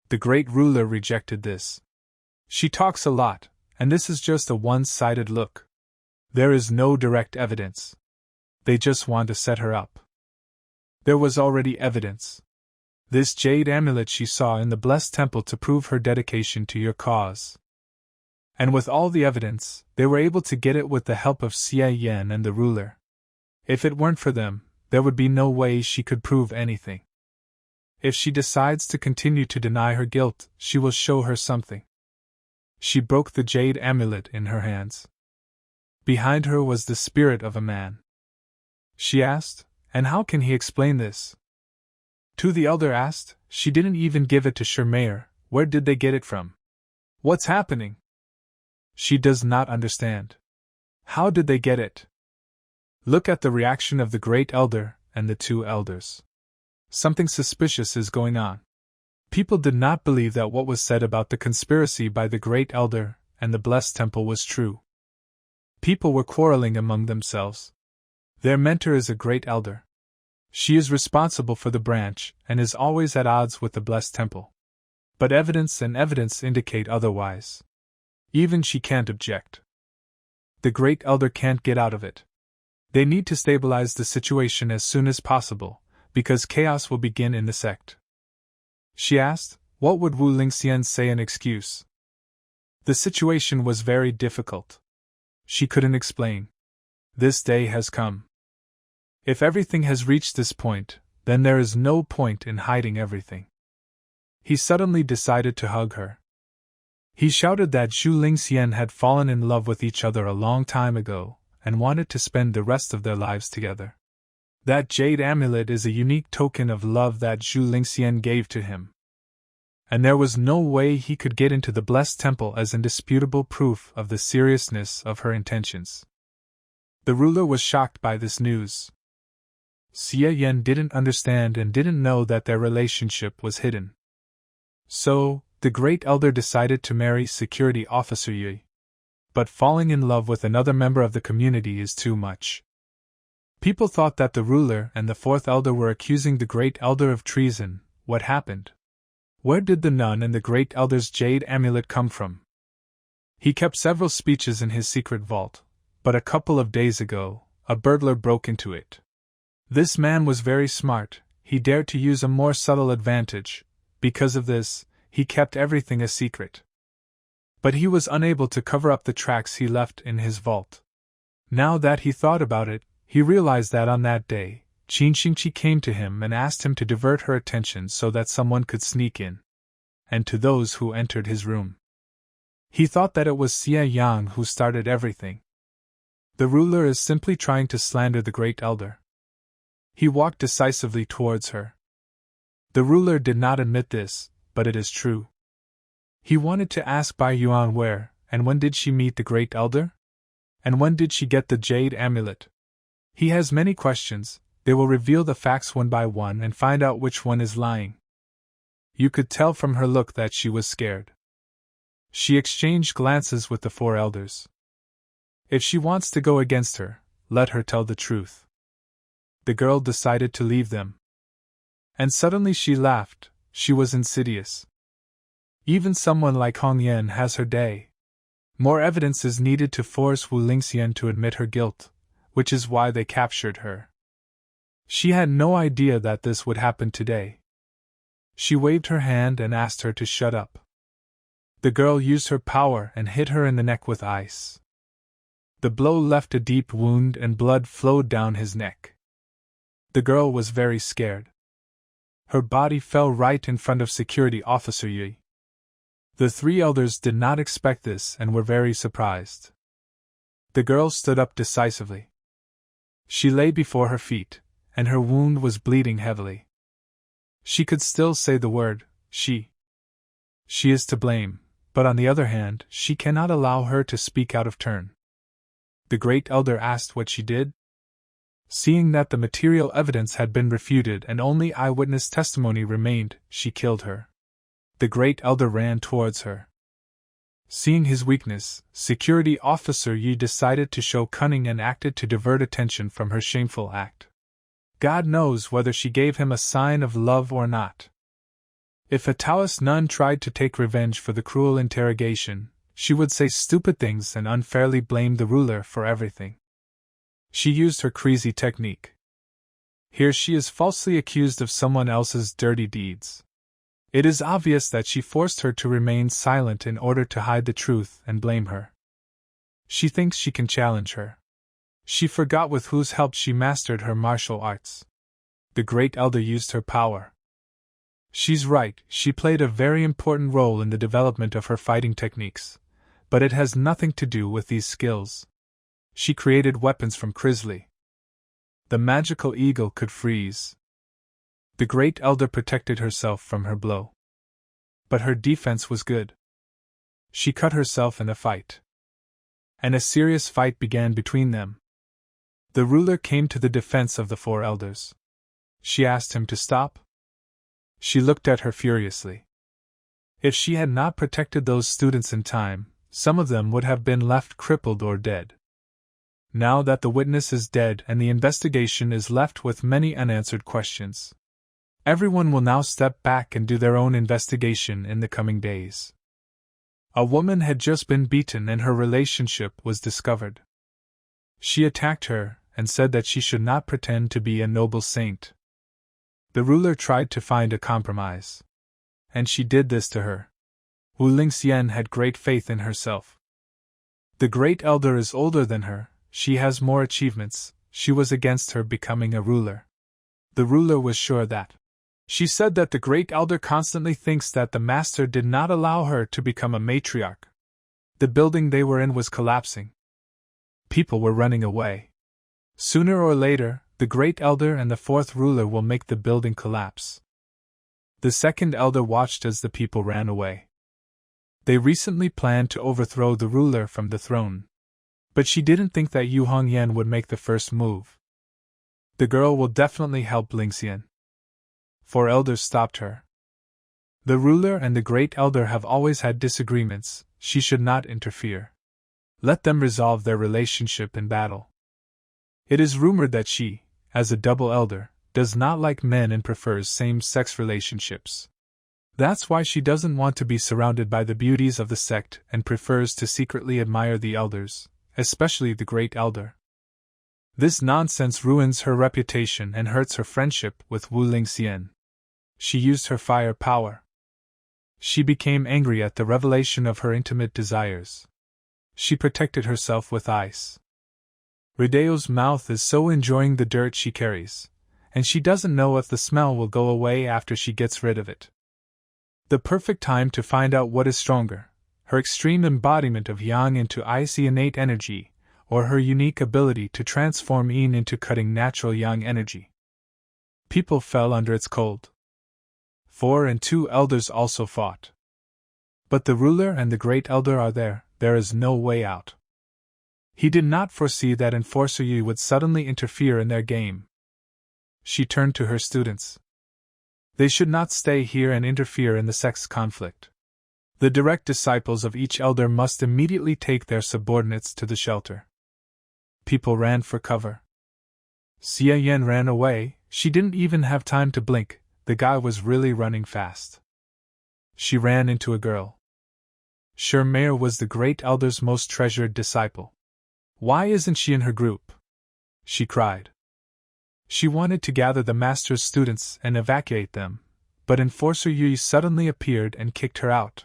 [SPEAKER 1] The great ruler rejected this. She talks a lot, and this is just a one-sided look. There is no direct evidence. They just want to set her up. There was already evidence. This jade amulet she saw in the blessed temple to prove her dedication to your cause. And with all the evidence, they were able to get it with the help of Xie Yan and the ruler. If it weren't for them, there would be no way she could prove anything. If she decides to continue to deny her guilt, she will show her something. She broke the jade amulet in her hands. Behind her was the spirit of a man. She asked, and how can he explain this? To the elder asked, she didn't even give it to Shermayer, where did they get it from? What's happening? She does not understand. How did they get it? Look at the reaction of the great elder and the two elders. Something suspicious is going on. People did not believe that what was said about the conspiracy by the great elder and the blessed temple was true. People were quarreling among themselves. Their mentor is a great elder. She is responsible for the branch and is always at odds with the blessed temple. But evidence indicate otherwise. Even she can't object. The great elder can't get out of it. They need to stabilize the situation as soon as possible, because chaos will begin in the sect. She asked, what would Wu Lingxian say in excuse? The situation was very difficult. She couldn't explain. This day has come. If everything has reached this point, then there is no point in hiding everything. He suddenly decided to hug her. He shouted that Zhu Lingxian had fallen in love with each other a long time ago, and wanted to spend the rest of their lives together. That jade amulet is a unique token of love that Zhu Lingxian gave to him. And there was no way he could get into the blessed temple as indisputable proof of the seriousness of her intentions. The ruler was shocked by this news. Xie Yan didn't understand and didn't know that their relationship was hidden. So, the great elder decided to marry security officer Yui. But falling in love with another member of the community is too much. People thought that the ruler and the fourth elder were accusing the great elder of treason. What happened? Where did the nun and the great elder's jade amulet come from? He kept several speeches in his secret vault, but a couple of days ago, a burglar broke into it. This man was very smart, he dared to use a more subtle advantage. Because of this, he kept everything a secret. But he was unable to cover up the tracks he left in his vault. Now that he thought about it, he realized that on that day, Qin Xingqi came to him and asked him to divert her attention so that someone could sneak in. And to those who entered his room. He thought that it was Xie Yang who started everything. The ruler is simply trying to slander the great elder. He walked decisively towards her. The ruler did not admit this, but it is true. He wanted to ask Bai Yuan where and when did she meet the great elder? And when did she get the jade amulet? He has many questions. They will reveal the facts one by one and find out which one is lying. You could tell from her look that she was scared. She exchanged glances with the four elders. If she wants to go against her, let her tell the truth. The girl decided to leave them. And suddenly she laughed. She was insidious. Even someone like Hong Yan has her day. More evidence is needed to force Wu Lingxian to admit her guilt, which is why they captured her. She had no idea that this would happen today. She waved her hand and asked her to shut up. The girl used her power and hit her in the neck with ice. The blow left a deep wound and blood flowed down his neck. The girl was very scared. Her body fell right in front of security officer Yui. The three elders did not expect this and were very surprised. The girl stood up decisively. She lay before her feet, and her wound was bleeding heavily. She could still say the word, she. She is to blame, but on the other hand, she cannot allow her to speak out of turn. The great elder asked what she did. Seeing that the material evidence had been refuted and only eyewitness testimony remained, she killed her. The great elder ran towards her. Seeing his weakness, Security Officer Yi decided to show cunning and acted to divert attention from her shameful act. God knows whether she gave him a sign of love or not. If a Taoist nun tried to take revenge for the cruel interrogation, she would say stupid things and unfairly blame the ruler for everything. She used her crazy technique. Here she is falsely accused of someone else's dirty deeds. It is obvious that she forced her to remain silent in order to hide the truth and blame her. She thinks she can challenge her. She forgot with whose help she mastered her martial arts. The great elder used her power. She's right, she played a very important role in the development of her fighting techniques, but it has nothing to do with these skills. She created weapons from Crisley. The magical eagle could freeze. The great elder protected herself from her blow. But her defense was good. She cut herself in a fight. And a serious fight began between them. The ruler came to the defense of the four elders. She asked him to stop. She looked at her furiously. If she had not protected those students in time, some of them would have been left crippled or dead. Now that the witness is dead and the investigation is left with many unanswered questions, everyone will now step back and do their own investigation in the coming days. A woman had just been beaten and her relationship was discovered. She attacked her and said that she should not pretend to be a noble saint. The ruler tried to find a compromise. And she did this to her. Wu Lingxian had great faith in herself. The great elder is older than her, she has more achievements, she was against her becoming a ruler. The ruler was sure that. She said that the great elder constantly thinks that the master did not allow her to become a matriarch. The building they were in was collapsing. People were running away. Sooner or later, the great elder and the fourth ruler will make the building collapse. The second elder watched as the people ran away. They recently planned to overthrow the ruler from the throne. But she didn't think that Yu Hongyan would make the first move. The girl will definitely help Lingxian. Four elders stopped her. The ruler and the great elder have always had disagreements, she should not interfere. Let them resolve their relationship in battle. It is rumored that she, as a double elder, does not like men and prefers same-sex relationships. That's why she doesn't want to be surrounded by the beauties of the sect and prefers to secretly admire the elders, especially the great elder. This nonsense ruins her reputation and hurts her friendship with Wu Lingxian. She used her fire power. She became angry at the revelation of her intimate desires. She protected herself with ice. Rideo's mouth is so enjoying the dirt she carries, and she doesn't know if the smell will go away after she gets rid of it. The perfect time to find out what is stronger, her extreme embodiment of yang into icy innate energy, or her unique ability to transform yin into cutting natural yang energy. People fell under its cold. 4 and 2 elders also fought. But the ruler and the great elder are there is no way out. He did not foresee that Enforcer Yi would suddenly interfere in their game. She turned to her students. They should not stay here and interfere in the sect's conflict. The direct disciples of each elder must immediately take their subordinates to the shelter. People ran for cover. Xia Yan ran away, she didn't even have time to blink, the guy was really running fast. She ran into a girl. Shermayer was the great elder's most treasured disciple. Why isn't she in her group? She cried. She wanted to gather the master's students and evacuate them, but Enforcer Yi suddenly appeared and kicked her out.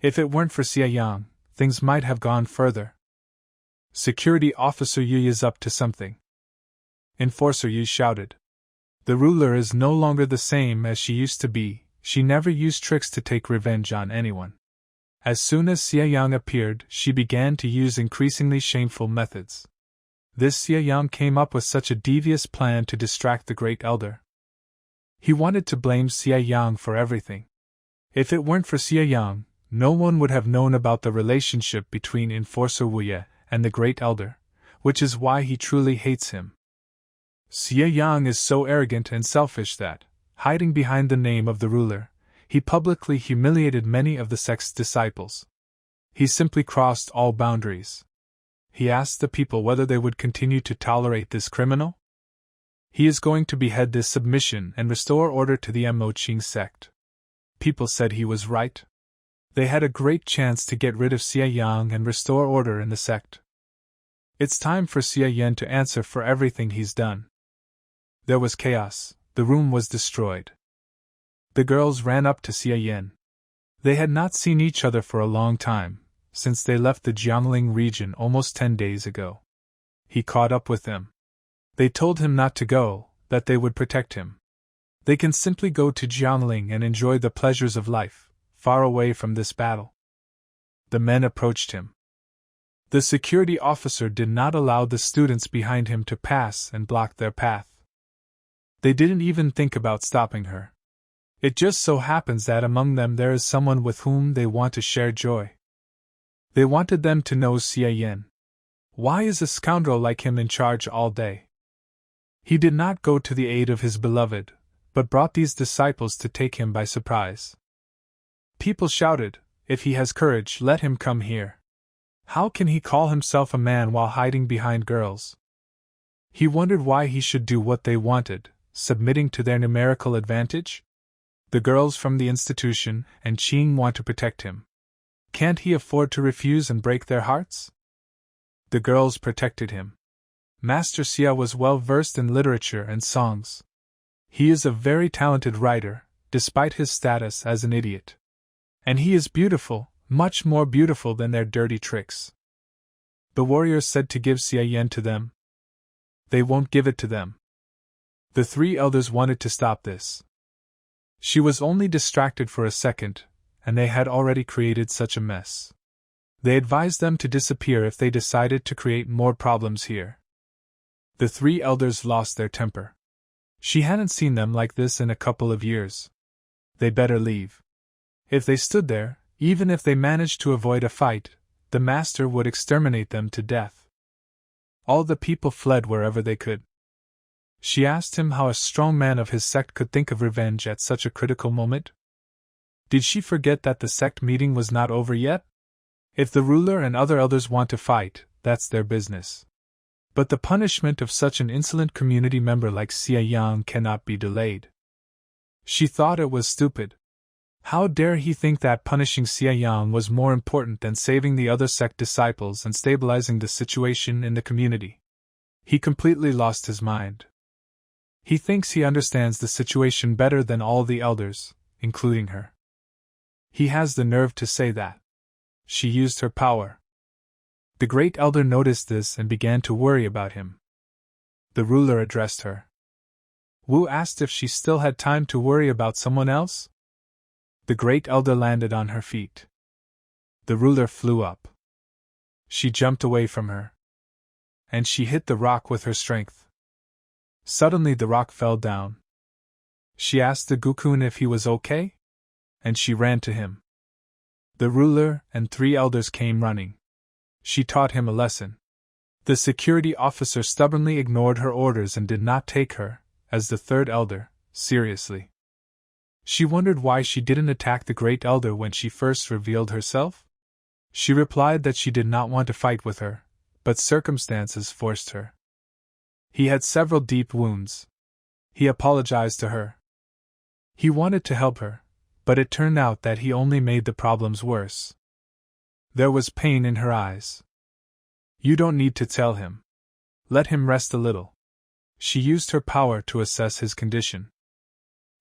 [SPEAKER 1] If it weren't for Xia Yang, things might have gone further. Security Officer Yi is up to something. Enforcer Yi shouted. The ruler is no longer the same as she used to be, she never used tricks to take revenge on anyone. As soon as Xie Yang appeared, she began to use increasingly shameful methods. This Xie Yang came up with such a devious plan to distract the Great Elder. He wanted to blame Xie Yang for everything. If it weren't for Xie Yang, no one would have known about the relationship between Enforcer Wu Ye and the Great Elder, which is why he truly hates him. Xie Yang is so arrogant and selfish that, hiding behind the name of the ruler, he publicly humiliated many of the sect's disciples. He simply crossed all boundaries. He asked the people whether they would continue to tolerate this criminal. He is going to behead this submission and restore order to the Moqing sect. People said he was right. They had a great chance to get rid of Xie Yang and restore order in the sect. It's time for Xie Yan to answer for everything he's done. There was chaos. The room was destroyed. The girls ran up to Xie Yan. They had not seen each other for a long time, since they left the Jiangling region almost 10 days ago. He caught up with them. They told him not to go, that they would protect him. They can simply go to Jiangling and enjoy the pleasures of life, far away from this battle. The men approached him. The security officer did not allow the students behind him to pass and blocked their path. They didn't even think about stopping her. It just so happens that among them there is someone with whom they want to share joy. They wanted them to know Xie Yan. Why is a scoundrel like him in charge all day? He did not go to the aid of his beloved, but brought these disciples to take him by surprise. People shouted, "If he has courage, let him come here. How can he call himself a man while hiding behind girls?" He wondered why he should do what they wanted, submitting to their numerical advantage. The girls from the institution and Qing want to protect him. Can't he afford to refuse and break their hearts? The girls protected him. Master Xia was well versed in literature and songs. He is a very talented writer, despite his status as an idiot. And he is beautiful, much more beautiful than their dirty tricks. The warriors said to give Xie Yan to them. They won't give it to them. The three elders wanted to stop this. She was only distracted for a second, and they had already created such a mess. They advised them to disappear if they decided to create more problems here. The three elders lost their temper. She hadn't seen them like this in a couple of years. They better leave. If they stood there, even if they managed to avoid a fight, the master would exterminate them to death. All the people fled wherever they could. She asked him how a strong man of his sect could think of revenge at such a critical moment. Did she forget that the sect meeting was not over yet? If the ruler and other elders want to fight, that's their business. But the punishment of such an insolent community member like Xie Yang cannot be delayed. She thought it was stupid. How dare he think that punishing Xie Yang was more important than saving the other sect disciples and stabilizing the situation in the community? He completely lost his mind. He thinks he understands the situation better than all the elders, including her. He has the nerve to say that. She used her power. The great elder noticed this and began to worry about him. The ruler addressed her. Wu asked if she still had time to worry about someone else. The great elder landed on her feet. The ruler flew up. She jumped away from her. And she hit the rock with her strength. Suddenly the rock fell down. She asked the Gukun if he was okay, and she ran to him. The ruler and three elders came running. She taught him a lesson. The security officer stubbornly ignored her orders and did not take her, as the third elder, seriously. She wondered why she didn't attack the great elder when she first revealed herself. She replied that she did not want to fight with her, but circumstances forced her. He had several deep wounds. He apologized to her. He wanted to help her, but it turned out that he only made the problems worse. There was pain in her eyes. You don't need to tell him. Let him rest a little. She used her power to assess his condition.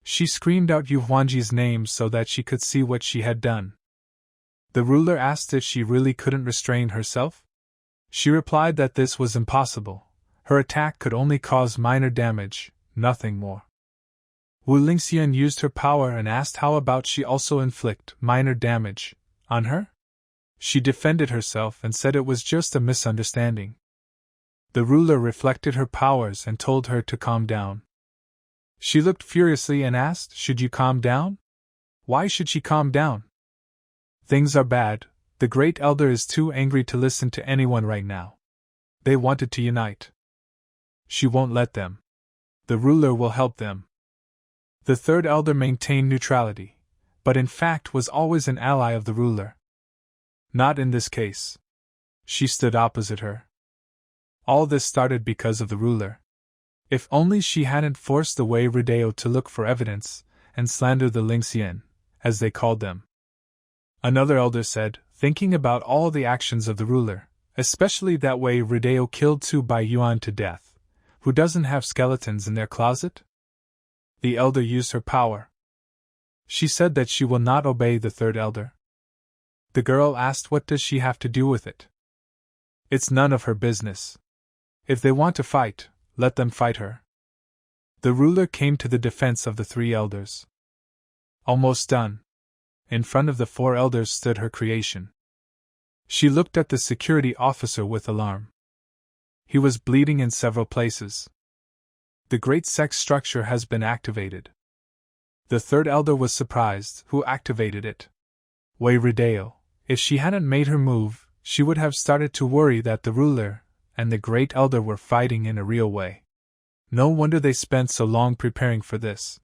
[SPEAKER 1] She screamed out Yu Huangji's name so that she could see what she had done. The ruler asked if she really couldn't restrain herself. She replied that this was impossible. Her attack could only cause minor damage, nothing more. Wu Lingxian used her power and asked how about she also inflict minor damage On her? She defended herself and said it was just a misunderstanding. The ruler reflected her powers and told her to calm down. She looked furiously and asked, "Should you calm down? Why should she calm down? Things are bad. The Great Elder is too angry to listen to anyone right now. They wanted to unite. She won't let them. The ruler will help them." The third elder maintained neutrality, but in fact was always an ally of the ruler. Not in this case. She stood opposite her. All this started because of the ruler. If only she hadn't forced the Wei Rideo to look for evidence and slander the Lingxian, as they called them. Another elder said, thinking about all the actions of the ruler, especially that Wei Rideo killed Tu Bai Yuan to death, who doesn't have skeletons in their closet? The elder used her power. She said that she will not obey the third elder. The girl asked, what does she have to do with it? It's none of her business. If they want to fight, let them fight her. The ruler came to the defense of the three elders. Almost done. In front of the four elders stood her creation. She looked at the security officer with alarm. He was bleeding in several places. The great sect structure has been activated. The third elder was surprised. Who activated it? Wei Rideo. If she hadn't made her move, she would have started to worry that the ruler and the great elder were fighting in a real way. No wonder they spent so long preparing for this.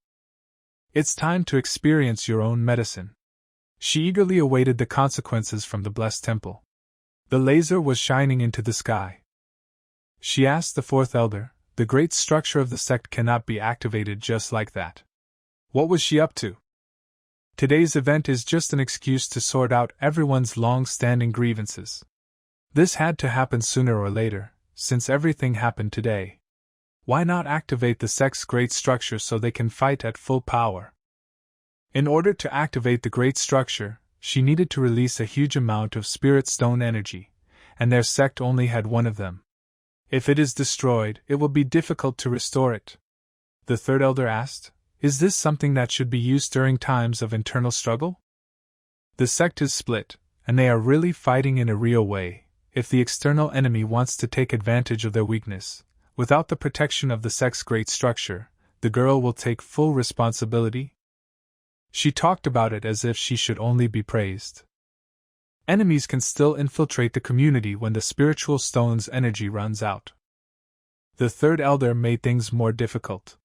[SPEAKER 1] It's time to experience your own medicine. She eagerly awaited the consequences from the blessed temple. The laser was shining into the sky. She asked the fourth elder, the great structure of the sect cannot be activated just like that. What was she up to? Today's event is just an excuse to sort out everyone's long-standing grievances. This had to happen sooner or later, since everything happened today. Why not activate the sect's great structure so they can fight at full power? In order to activate the great structure, she needed to release a huge amount of spirit stone energy, and their sect only had one of them. If it is destroyed, it will be difficult to restore it. The third elder asked, is this something that should be used during times of internal struggle? The sect is split, and they are really fighting in a real way. If the external enemy wants to take advantage of their weakness, without the protection of the sect's great structure, the girl will take full responsibility. She talked about it as if she should only be praised. Enemies can still infiltrate the community when the spiritual stone's energy runs out. The third elder made things more difficult.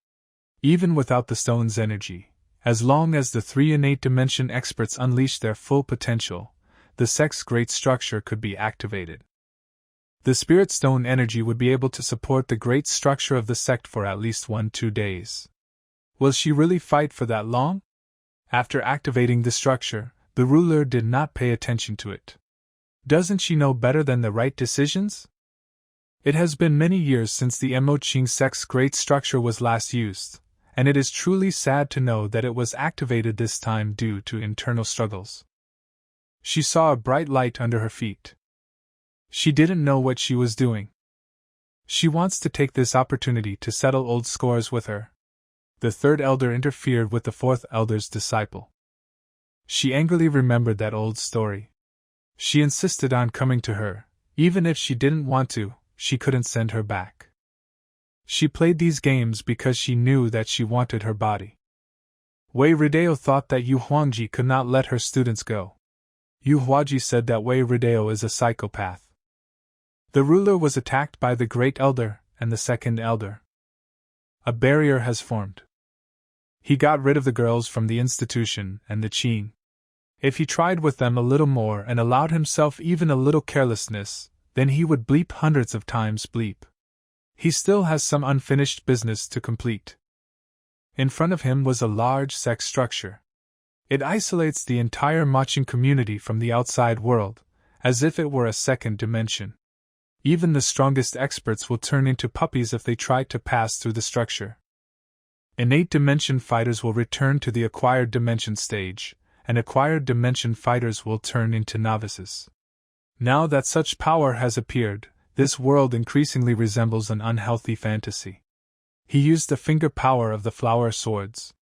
[SPEAKER 1] Even without the stone's energy, as long as the three innate dimension experts unleashed their full potential, the sect's great structure could be activated. The spirit stone energy would be able to support the great structure of the sect for at least 1-2 days. Will she really fight for that long? After activating the structure, the ruler did not pay attention to it. Doesn't she know better than the right decisions? It has been many years since the Moqing sect's great structure was last used, and it is truly sad to know that it was activated this time due to internal struggles. She saw a bright light under her feet. She didn't know what she was doing. She wants to take this opportunity to settle old scores with her. The third elder interfered with the fourth elder's disciple. She angrily remembered that old story. She insisted on coming to her. Even if she didn't want to, she couldn't send her back. She played these games because she knew that she wanted her body. Wei Rideo thought that Yu Huangji could not let her students go. Yu Huangji said that Wei Rideo is a psychopath. The ruler was attacked by the great elder and the second elder. A barrier has formed. He got rid of the girls from the institution and the Qin. If he tried with them a little more and allowed himself even a little carelessness, then he would bleep hundreds of times bleep. He still has some unfinished business to complete. In front of him was a large sect structure. It isolates the entire Moqing community from the outside world, as if it were a second dimension. Even the strongest experts will turn into puppies if they try to pass through the structure. Innate dimension fighters will return to the acquired dimension stage, and acquired dimension fighters will turn into novices. Now that such power has appeared, this world increasingly resembles an unhealthy fantasy. He used the finger power of the flower swords.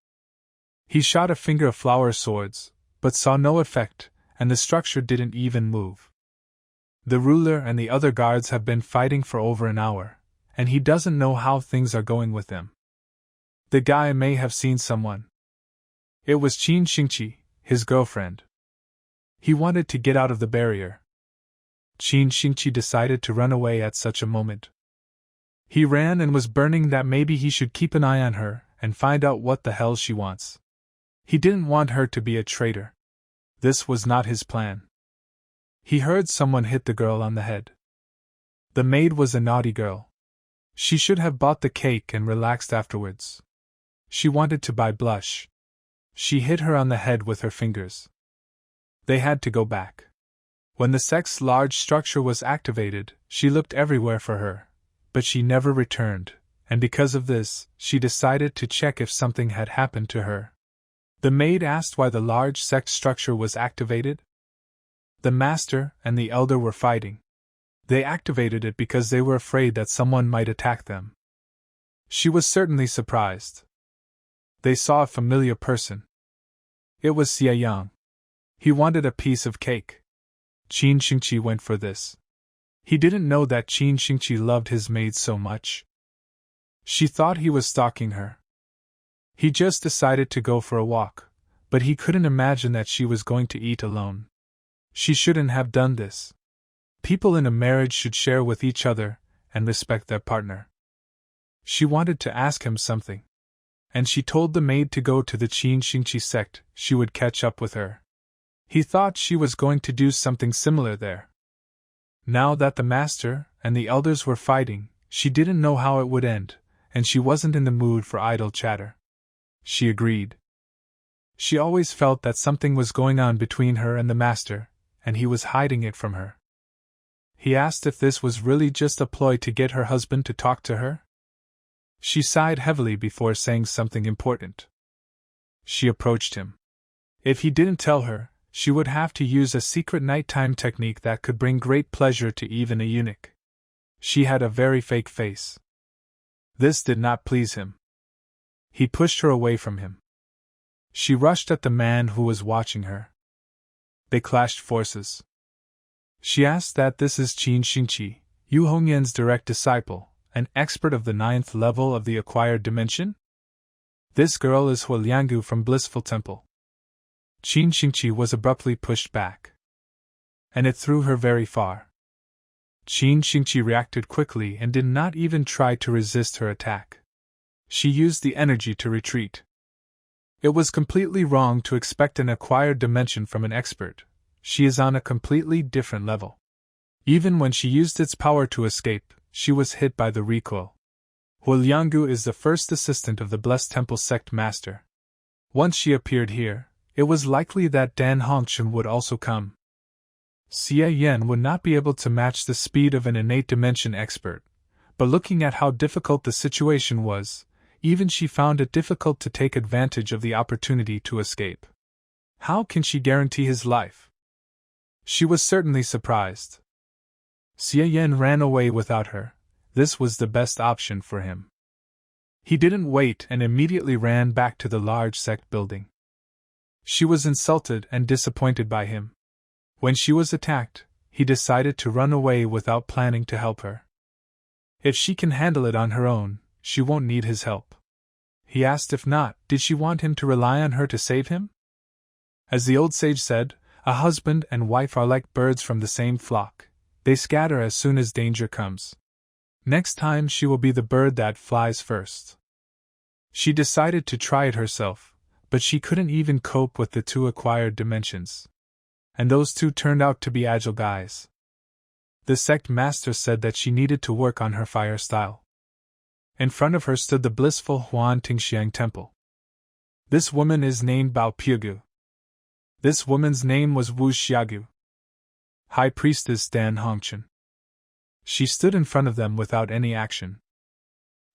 [SPEAKER 1] He shot a finger of flower swords, but saw no effect, and the structure didn't even move. The ruler and the other guards have been fighting for over an hour, and he doesn't know how things are going with them. The guy may have seen someone. It was Qin Xingqi, his girlfriend. He wanted to get out of the barrier. Qin Xingqi decided to run away at such a moment. He ran and was burning that maybe he should keep an eye on her and find out what the hell she wants. He didn't want her to be a traitor. This was not his plan. He heard someone hit the girl on the head. The maid was a naughty girl. She should have bought the cake and relaxed afterwards. She wanted to buy blush. She hit her on the head with her fingers. They had to go back. When the sect's large structure was activated, she looked everywhere for her, but she never returned, and because of this, she decided to check if something had happened to her. The maid asked why the large sect structure was activated. The master and the elder were fighting. They activated it because they were afraid that someone might attack them. She was certainly surprised. They saw a familiar person. It was Xie Yang. He wanted a piece of cake. Qin Xingqi went for this. He didn't know that Qin Xingqi loved his maid so much. She thought he was stalking her. He just decided to go for a walk, but he couldn't imagine that she was going to eat alone. She shouldn't have done this. People in a marriage should share with each other and respect their partner. She wanted to ask him something, and she told the maid to go to the Qin Xingqi sect. She would catch up with her. He thought she was going to do something similar there. Now that the master and the elders were fighting, she didn't know how it would end, and she wasn't in the mood for idle chatter. She agreed. She always felt that something was going on between her and the master, and he was hiding it from her. He asked if this was really just a ploy to get her husband to talk to her. She sighed heavily before saying something important. She approached him. If he didn't tell her, she would have to use a secret nighttime technique that could bring great pleasure to even a eunuch. She had a very fake face. This did not please him. He pushed her away from him. She rushed at the man who was watching her. They clashed forces. She asked that this is Qin Xingqi, Yu Hongyan's direct disciple, an expert of the 9th level of the acquired dimension? This girl is Huoliangu from Blissful Temple. Qin Xingqi was abruptly pushed back. And it threw her very far. Qin Xingqi reacted quickly and did not even try to resist her attack. She used the energy to retreat. It was completely wrong to expect an acquired dimension from an expert. She is on a completely different level. Even when she used its power to escape, she was hit by the recoil. Huoliangu is the first assistant of the Blessed Temple sect master. Once she appeared here, it was likely that Dan Hongchen would also come. Xie Yan would not be able to match the speed of an innate dimension expert, but looking at how difficult the situation was, even she found it difficult to take advantage of the opportunity to escape. How can she guarantee his life? She was certainly surprised. Xie Yan ran away without her. This was the best option for him. He didn't wait and immediately ran back to the large sect building. She was insulted and disappointed by him. When she was attacked, he decided to run away without planning to help her. If she can handle it on her own, she won't need his help. He asked if not, did she want him to rely on her to save him? As the old sage said, a husband and wife are like birds from the same flock. They scatter as soon as danger comes. Next time she will be the bird that flies first. She decided to try it herself, but she couldn't even cope with the 2 acquired dimensions. And those 2 turned out to be agile guys. The sect master said that she needed to work on her fire style. In front of her stood the blissful Huan Tingxiang temple. This woman is named Bao Pugu. This woman's name was Wu Xiagu. High Priestess Dan Hongchen. She stood in front of them without any action.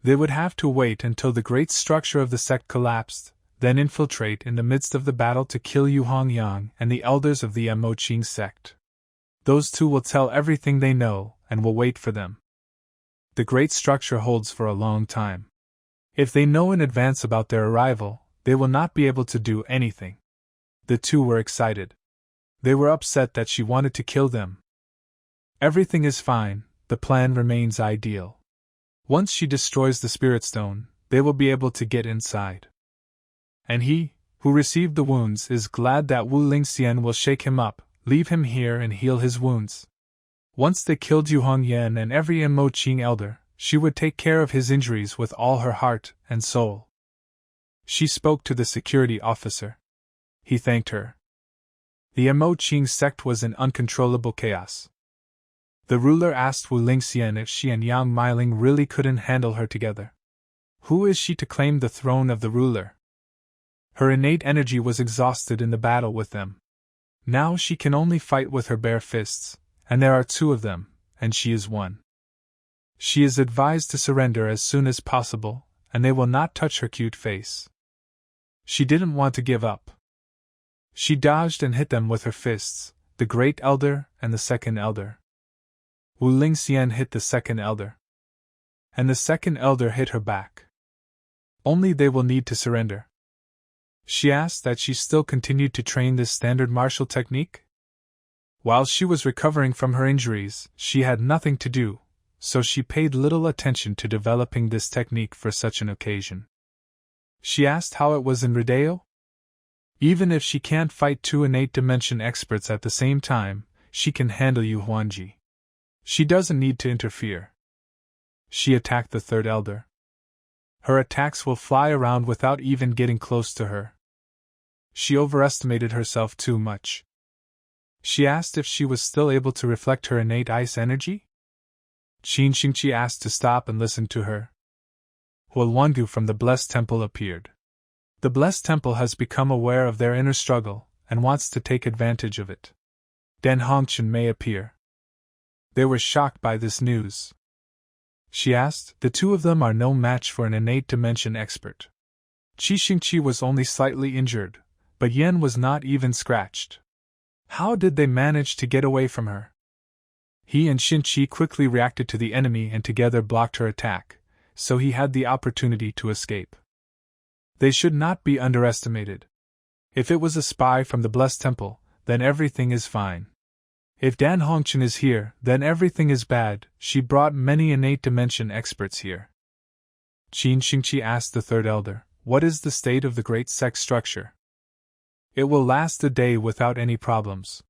[SPEAKER 1] They would have to wait until the great structure of the sect collapsed, then infiltrate in the midst of the battle to kill Yu Hongyang and the elders of the Mo Qing sect. Those 2 will tell everything they know and will wait for them. The great structure holds for a long time. If they know in advance about their arrival, they will not be able to do anything. The 2 were excited. They were upset that she wanted to kill them. Everything is fine, the plan remains ideal. Once she destroys the Spirit Stone, they will be able to get inside. And he, who received the wounds, is glad that Wu Lingxian will shake him up, leave him here and heal his wounds. Once they killed Yu Hongyan and every Emoqing elder, she would take care of his injuries with all her heart and soul. She spoke to the security officer. He thanked her. The Emoqing sect was in uncontrollable chaos. The ruler asked Wu Lingxian if she and Yang Meiling really couldn't handle her together. Who is she to claim the throne of the ruler? Her innate energy was exhausted in the battle with them. Now she can only fight with her bare fists, and there are 2 of them, and she is one. She is advised to surrender as soon as possible, and they will not touch her cute face. She didn't want to give up. She dodged and hit them with her fists, the Great Elder and the Second Elder. Wu Lingxian hit the Second Elder. And the Second Elder hit her back. Only they will need to surrender. She asked that she still continued to train this standard martial technique. While she was recovering from her injuries, she had nothing to do, so she paid little attention to developing this technique for such an occasion. She asked how it was in Rodeo. Even if she can't fight 2 innate dimension experts at the same time, she can handle Yu Huanji. She doesn't need to interfere. She attacked the Third Elder. Her attacks will fly around without even getting close to her. She overestimated herself too much. She asked if she was still able to reflect her innate ice energy. Qin Xingqi asked to stop and listen to her. Huolwangu from the Blessed Temple appeared. The Blessed Temple has become aware of their inner struggle and wants to take advantage of it. Dan Hongchen may appear. They were shocked by this news. She asked, the 2 of them are no match for an innate dimension expert. Qi Xingqi was only slightly injured, but Yen was not even scratched. How did they manage to get away from her? He and Xinqi quickly reacted to the enemy and together blocked her attack, so he had the opportunity to escape. They should not be underestimated. If it was a spy from the Blessed Temple, then everything is fine. If Dan Hongchen is here, then everything is bad. She brought many innate dimension experts here. Qin Xingqi asked the Third Elder, what is the state of the great sect structure? It will last a day without any problems.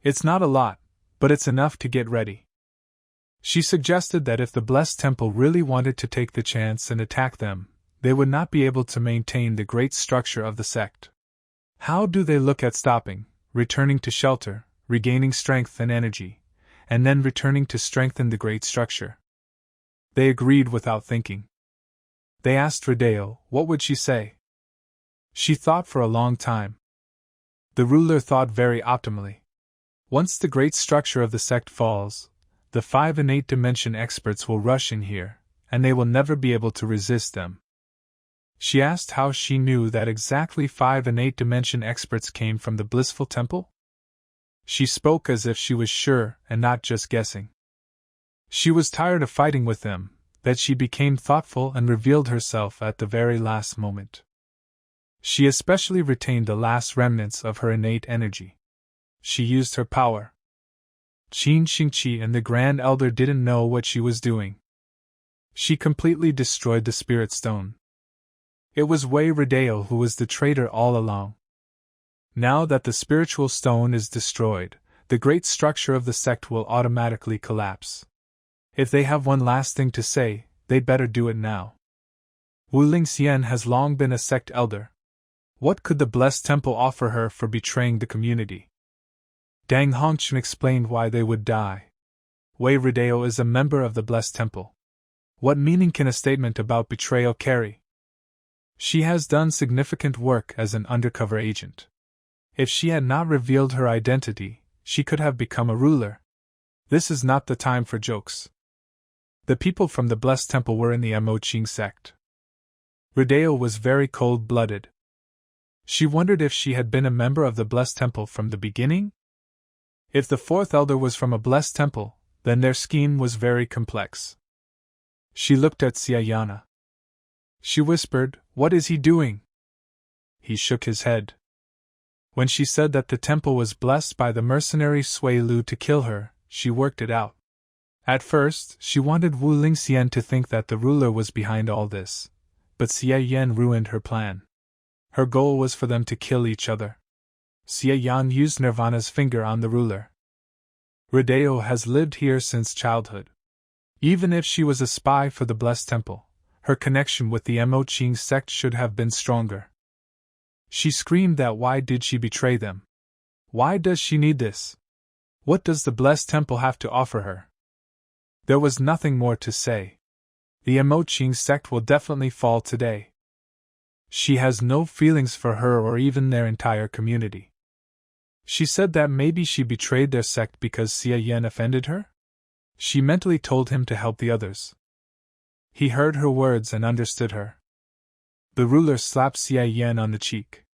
[SPEAKER 1] It's not a lot, but it's enough to get ready. She suggested that if the Blessed Temple really wanted to take the chance and attack them, they would not be able to maintain the great structure of the sect. How do they look at stopping, returning to shelter, regaining strength and energy, and then returning to strengthen the great structure? They agreed without thinking. They asked Rodeo, what would she say? She thought for a long time. The ruler thought very optimally. Once the great structure of the sect falls, the 5 innate dimension experts will rush in here, and they will never be able to resist them. She asked how she knew that exactly 5 innate dimension experts came from the Blissful Temple. She spoke as if she was sure and not just guessing. She was tired of fighting with them, that she became thoughtful and revealed herself at the very last moment. She especially retained the last remnants of her innate energy. She used her power. Qin Xingqi and the Grand Elder didn't know what she was doing. She completely destroyed the Spirit Stone. It was Wei Rodeo who was the traitor all along. Now that the spiritual stone is destroyed, the great structure of the sect will automatically collapse. If they have one last thing to say, they'd better do it now. Wu Lingxian has long been a sect elder. What could the Blessed Temple offer her for betraying the community? Dang Hongchen explained why they would die. Wei Rodeo is a member of the Blessed Temple. What meaning can a statement about betrayal carry? She has done significant work as an undercover agent. If she had not revealed her identity, she could have become a ruler. This is not the time for jokes. The people from the Blessed Temple were in the Emoqing sect. Rodeo was very cold-blooded. She wondered if she had been a member of the Blessed Temple from the beginning? If the 4th Elder was from a Blessed Temple, then their scheme was very complex. She looked at Xiayana. She whispered, "What is he doing?" He shook his head. When she said that the temple was blessed by the mercenary Sui Lu to kill her, she worked it out. At first, she wanted Wu Lingxian to think that the ruler was behind all this, but Xie Yan ruined her plan. Her goal was for them to kill each other. Xie Yan used Nirvana's finger on the ruler. Rodeo has lived here since childhood. Even if she was a spy for the Blessed Temple, her connection with the Moqing sect should have been stronger. She screamed that why did she betray them? Why does she need this? What does the Blessed Temple have to offer her? There was nothing more to say. The Moqing sect will definitely fall today. She has no feelings for her or even their entire community. She said that maybe she betrayed their sect because Xie Yan offended her? She mentally told him to help the others. He heard her words and understood her. The ruler slapped Xie Yan on the cheek.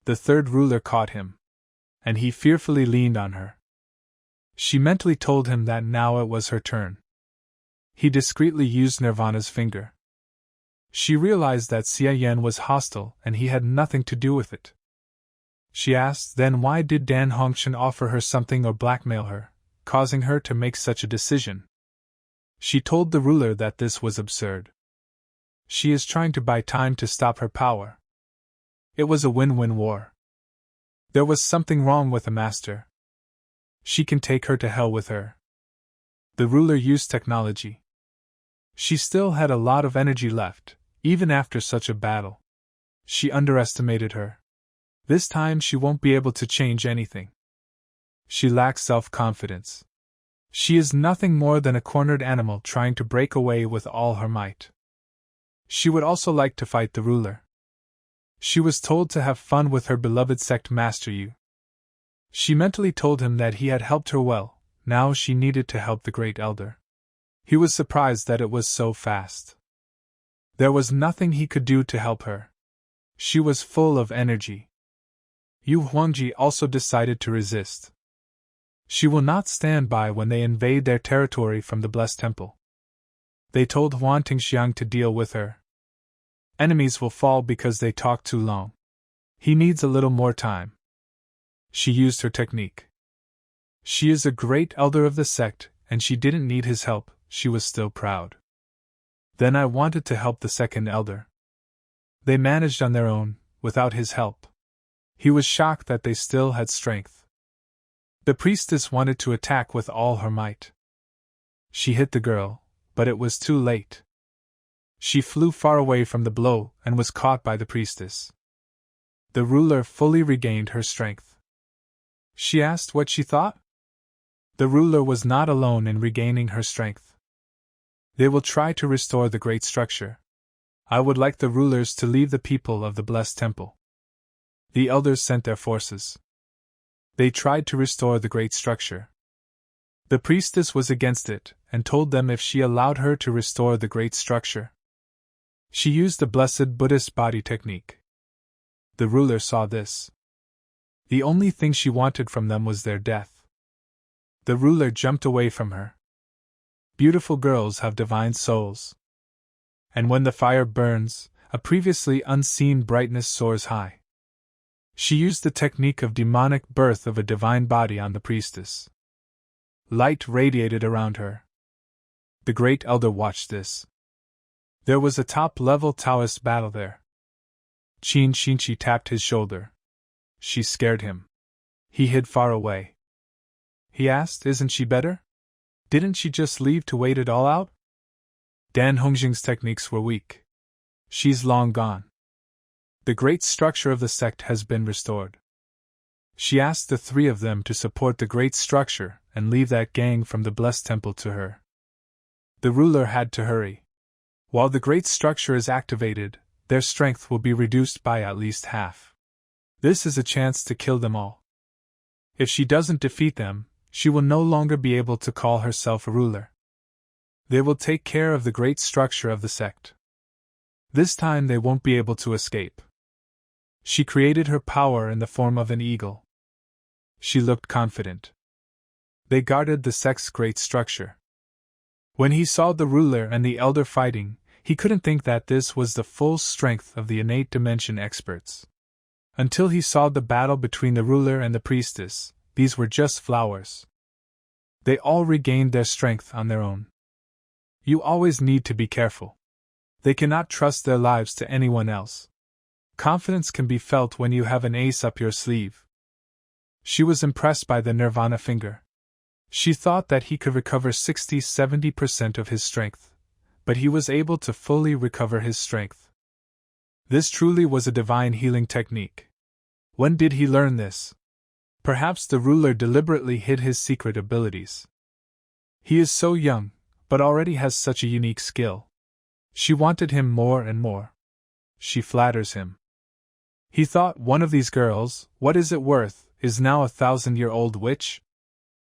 [SPEAKER 1] The third ruler caught him, and he fearfully leaned on her. She mentally told him that now it was her turn. He discreetly used Nirvana's finger. She realized that Xie Yan was hostile and he had nothing to do with it. She asked then why did Dan Hongshan offer her something or blackmail her, causing her to make such a decision. She told the ruler that this was absurd. She is trying to buy time to stop her power. It was a win-win war. There was something wrong with the master. She can take her to hell with her. The ruler used technology. She still had a lot of energy left, even after such a battle. She underestimated her. This time she won't be able to change anything. She lacks self-confidence. She is nothing more than a cornered animal trying to break away with all her might. She would also like to fight the ruler. She was told to have fun with her beloved sect master Yu. She mentally told him that he had helped her well, now she needed to help the great elder. He was surprised that it was so fast. There was nothing he could do to help her. She was full of energy. Yu Huangji also decided to resist. She will not stand by when they invade their territory from the Blessed Temple. They told Huan Tingxiang to deal with her. Enemies will fall because they talk too long. He needs a little more time. She used her technique. She is a great elder of the sect, and she didn't need his help, she was still proud. Then I wanted to help the second elder. They managed on their own, without his help. He was shocked that they still had strength. The priestess wanted to attack with all her might. She hit the girl, but it was too late. She flew far away from the blow and was caught by the priestess. The ruler fully regained her strength. She asked what she thought? The ruler was not alone in regaining her strength. They will try to restore the great structure. I would like the rulers to leave the people of the Blessed Temple. The elders sent their forces. They tried to restore the great structure. The priestess was against it, and told them if she allowed her to restore the great structure. She used the blessed Buddhist body technique. The ruler saw this. The only thing she wanted from them was their death. The ruler jumped away from her. Beautiful girls have divine souls. And when the fire burns, a previously unseen brightness soars high. She used the technique of demonic birth of a divine body on the priestess. Light radiated around her. The great elder watched this. There was a top-level Taoist battle there. Qin Xinqi tapped his shoulder. She scared him. He hid far away. He asked, "Isn't she better? Didn't she just leave to wait it all out?" Dan Hongxing's techniques were weak. She's long gone. The great structure of the sect has been restored. She asked the three of them to support the great structure and leave that gang from the Blessed Temple to her. The ruler had to hurry. While the great structure is activated, their strength will be reduced by at least half. This is a chance to kill them all. If she doesn't defeat them, she will no longer be able to call herself a ruler. They will take care of the great structure of the sect. This time they won't be able to escape. She created her power in the form of an eagle. She looked confident. They guarded the sect's great structure. When he saw the ruler and the elder fighting, he couldn't think that this was the full strength of the innate dimension experts. Until he saw the battle between the ruler and the priestess, these were just flowers. They all regained their strength on their own. You always need to be careful. They cannot trust their lives to anyone else. Confidence can be felt when you have an ace up your sleeve. She was impressed by the Nirvana finger. She thought that he could recover 60-70% of his strength, but he was able to fully recover his strength. This truly was a divine healing technique. When did he learn this? Perhaps the ruler deliberately hid his secret abilities. He is so young, but already has such a unique skill. She wanted him more and more. She flatters him. He thought, one of these girls, what is it worth, is now a 1,000-year-old witch?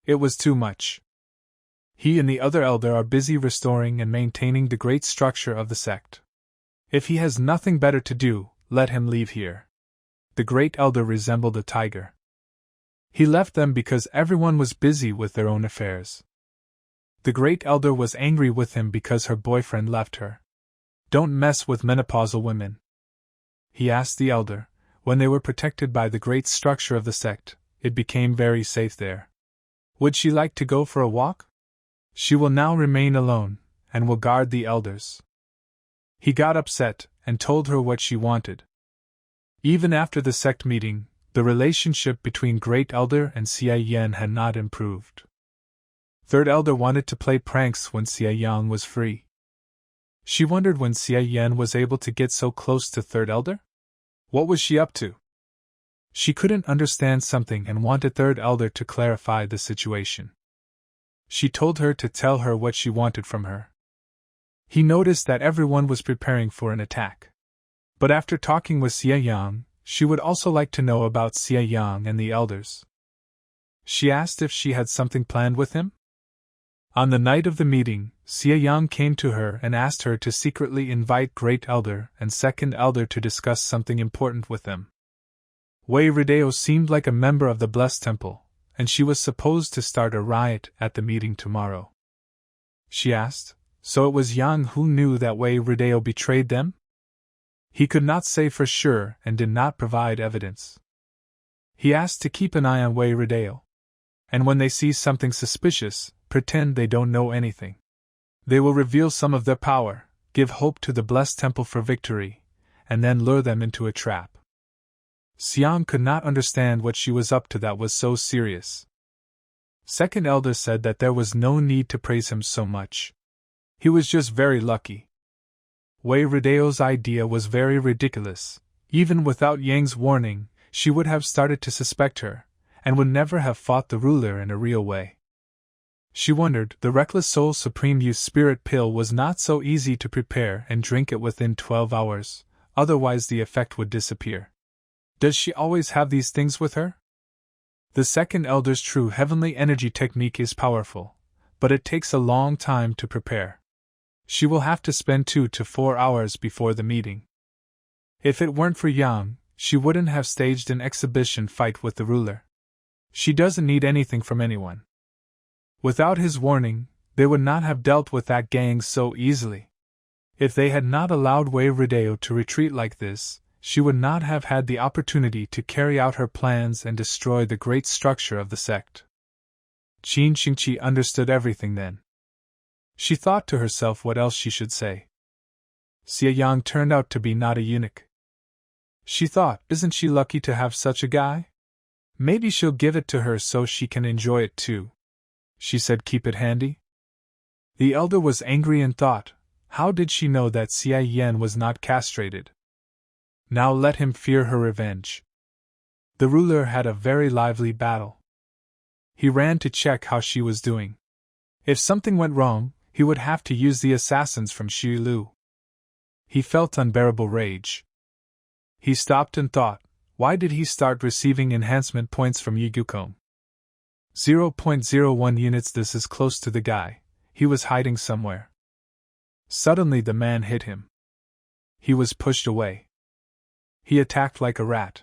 [SPEAKER 1] It was too much. He and the other elder are busy restoring and maintaining the great structure of the sect. If he has nothing better to do, let him leave here. The great elder resembled a tiger. He left them because everyone was busy with their own affairs. The great elder was angry with him because her boyfriend left her. Don't mess with menopausal women. He asked the elder. When they were protected by the great structure of the sect, it became very safe there. Would she like to go for a walk? She will now remain alone, and will guard the elders. He got upset, and told her what she wanted. Even after the sect meeting, the relationship between Great Elder and Xia Yan had not improved. Third Elder wanted to play pranks when Xia Yang was free. She wondered when Xia Yan was able to get so close to Third Elder? What was she up to? She couldn't understand something and wanted Third Elder to clarify the situation. She told her to tell her what she wanted from her. He noticed that everyone was preparing for an attack. But after talking with Xia Yang, she would also like to know about Xia Yang and the elders. She asked if she had something planned with him. On the night of the meeting, Xia Yang came to her and asked her to secretly invite Great Elder and Second Elder to discuss something important with them. Wei Rideo seemed like a member of the Blessed Temple, and she was supposed to start a riot at the meeting tomorrow. She asked, so it was Yang who knew that Wei Rideo betrayed them? He could not say for sure and did not provide evidence. He asked to keep an eye on Wei Rideo. And when they see something suspicious, pretend they don't know anything. They will reveal some of their power, give hope to the Blessed Temple for victory, and then lure them into a trap. Xiang could not understand what she was up to that was so serious. Second Elder said that there was no need to praise him so much. He was just very lucky. Wei Rideo's idea was very ridiculous. Even without Yang's warning, she would have started to suspect her, and would never have fought the ruler in a real way. She wondered, the Reckless Soul Supreme Youth Spirit Pill was not so easy to prepare and drink it within 12 hours, otherwise the effect would disappear. Does she always have these things with her? The Second Elder's true heavenly energy technique is powerful, but it takes a long time to prepare. She will have to spend 2 to 4 hours before the meeting. If it weren't for Yang, she wouldn't have staged an exhibition fight with the ruler. She doesn't need anything from anyone. Without his warning, they would not have dealt with that gang so easily. If they had not allowed Wei Rideo to retreat like this, she would not have had the opportunity to carry out her plans and destroy the great structure of the sect. Qin Xingqi understood everything then. She thought to herself what else she should say. Xia Yang turned out to be not a eunuch. She thought, isn't she lucky to have such a guy? Maybe she'll give it to her so she can enjoy it too. She said, keep it handy. The elder was angry and thought, how did she know that Xia Yan was not castrated? Now let him fear her revenge. The ruler had a very lively battle. He ran to check how she was doing. If something went wrong, he would have to use the assassins from Shilu. He felt unbearable rage. He stopped and thought, why did he start receiving enhancement points from Yigukom? 0.01 units. This is close to the guy. He was hiding somewhere. Suddenly the man hit him. He was pushed away. He attacked like a rat.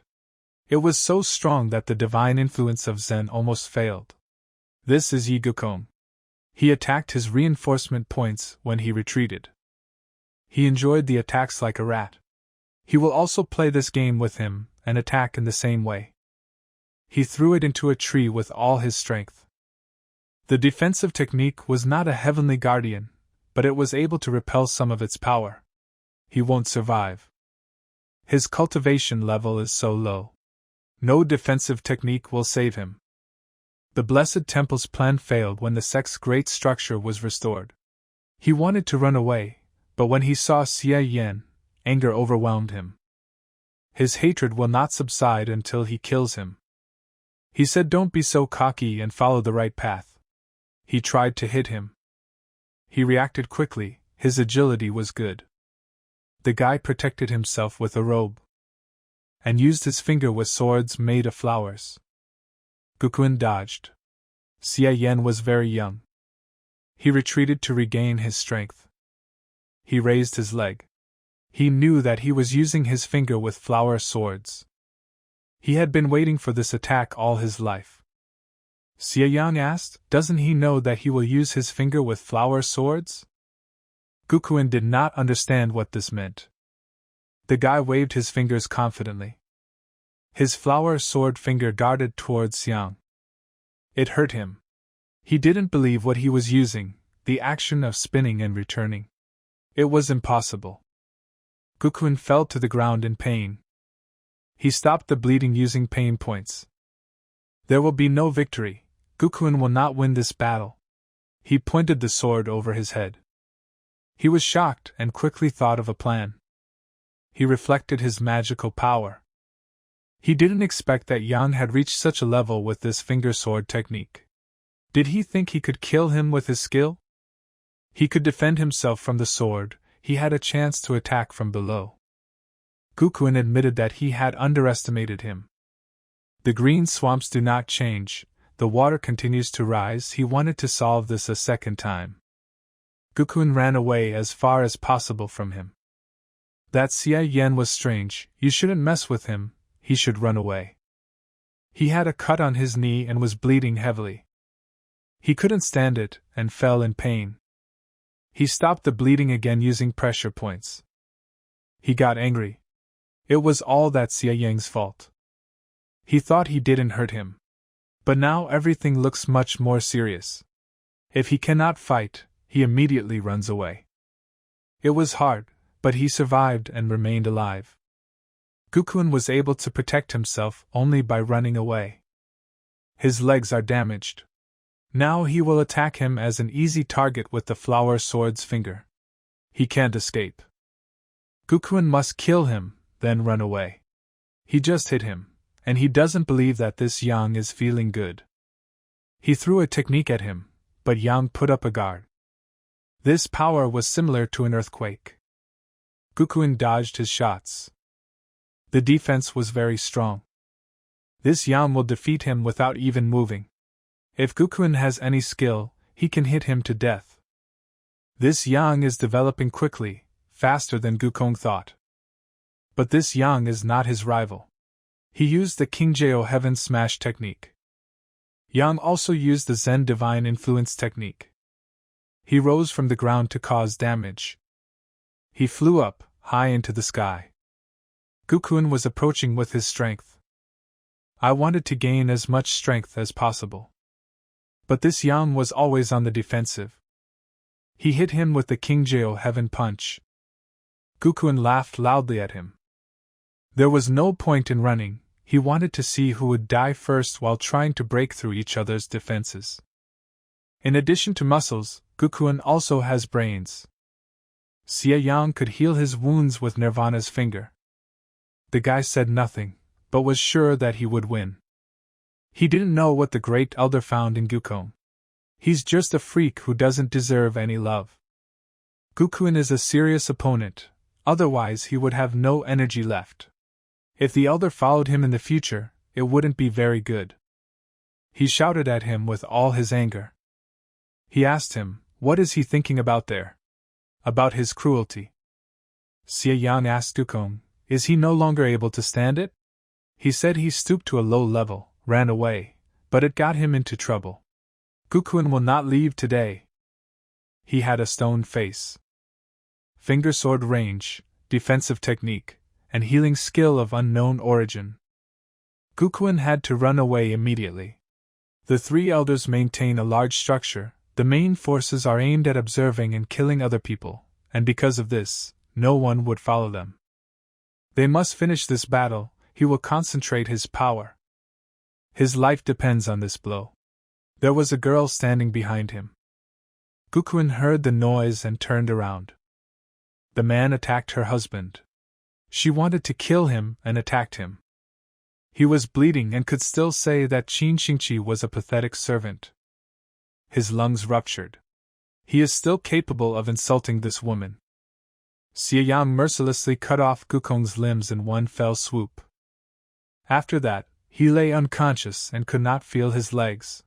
[SPEAKER 1] It was so strong that the divine influence of Zen almost failed. This is Yigukom. He attacked his reinforcement points when he retreated. He enjoyed the attacks like a rat. He will also play this game with him, and attack in the same way. He threw it into a tree with all his strength. The defensive technique was not a heavenly guardian, but it was able to repel some of its power. He won't survive. His cultivation level is so low. No defensive technique will save him. The Blessed Temple's plan failed when the sect's great structure was restored. He wanted to run away, but when he saw Xie Yan, anger overwhelmed him. His hatred will not subside until he kills him. He said, "Don't be so cocky and follow the right path." He tried to hit him. He reacted quickly, his agility was good. The guy protected himself with a robe and used his finger with swords made of flowers. Gukuen dodged. Xie Yan was very young. He retreated to regain his strength. He raised his leg. He knew that he was using his finger with flower swords. He had been waiting for this attack all his life. Xie Yan asked, "Doesn't he know that he will use his finger with flower swords?" Gukuen did not understand what this meant. The guy waved his fingers confidently. His flower sword finger darted towards Xiang. It hurt him. He didn't believe what he was using, the action of spinning and returning. It was impossible. Gukuen fell to the ground in pain. He stopped the bleeding using pain points. There will be no victory. Gukuen will not win this battle. He pointed the sword over his head. He was shocked and quickly thought of a plan. He reflected his magical power. He didn't expect that Yang had reached such a level with this finger sword technique. Did he think he could kill him with his skill? He could defend himself from the sword, he had a chance to attack from below. Gukuen admitted that he had underestimated him. The green swamps do not change, the water continues to rise. He wanted to solve this a second time. Gukuen ran away as far as possible from him. That Xie Yan was strange, you shouldn't mess with him, he should run away. He had a cut on his knee and was bleeding heavily. He couldn't stand it, and fell in pain. He stopped the bleeding again using pressure points. He got angry. It was all that Xie Yang's fault. He thought he didn't hurt him. But now everything looks much more serious. If he cannot fight, he immediately runs away. It was hard, but he survived and remained alive. Gukuen was able to protect himself only by running away. His legs are damaged. Now he will attack him as an easy target with the flower sword's finger. He can't escape. Gukuen must kill him, then run away. He just hit him, and he doesn't believe that this Yang is feeling good. He threw a technique at him, but Yang put up a guard. This power was similar to an earthquake. Gukuen dodged his shots. The defense was very strong. This Yang will defeat him without even moving. If Gukuen has any skill, he can hit him to death. This Yang is developing quickly, faster than Gukeng thought. But this Yang is not his rival. He used the Qingjao Heaven Smash technique. Yang also used the Zen Divine Influence technique. He rose from the ground to cause damage. He flew up, high into the sky. Gukuen was approaching with his strength. I wanted to gain as much strength as possible. But this Yang was always on the defensive. He hit him with the Qingjao Heaven Punch. Gukuen laughed loudly at him. There was no point in running, he wanted to see who would die first while trying to break through each other's defenses. In addition to muscles, Gukuen also has brains. Xie Yang could heal his wounds with Nirvana's finger. The guy said nothing, but was sure that he would win. He didn't know what the Great Elder found in Gukeng. He's just a freak who doesn't deserve any love. Gukuen is a serious opponent, otherwise he would have no energy left. If the Elder followed him in the future, it wouldn't be very good. He shouted at him with all his anger. He asked him, what is he thinking about there? About his cruelty. Xie Yan asked Gukeng, is he no longer able to stand it? He said he stooped to a low level, ran away, but it got him into trouble. Gukuen will not leave today. He had a stone face. Finger sword range, defensive technique, and healing skill of unknown origin. Gukuin had to run away immediately. The three elders maintain a large structure. The main forces are aimed at observing and killing other people, and because of this, no one would follow them. They must finish this battle. He will concentrate his power. His life depends on this blow. There was a girl standing behind him. Gukuin heard the noise and turned around. The man attacked her husband. She wanted to kill him and attacked him. He was bleeding and could still say that Qin Xingqi was a pathetic servant. His lungs ruptured. He is still capable of insulting this woman. Xie Yang mercilessly cut off Gukong's limbs in one fell swoop. After that, he lay unconscious and could not feel his legs.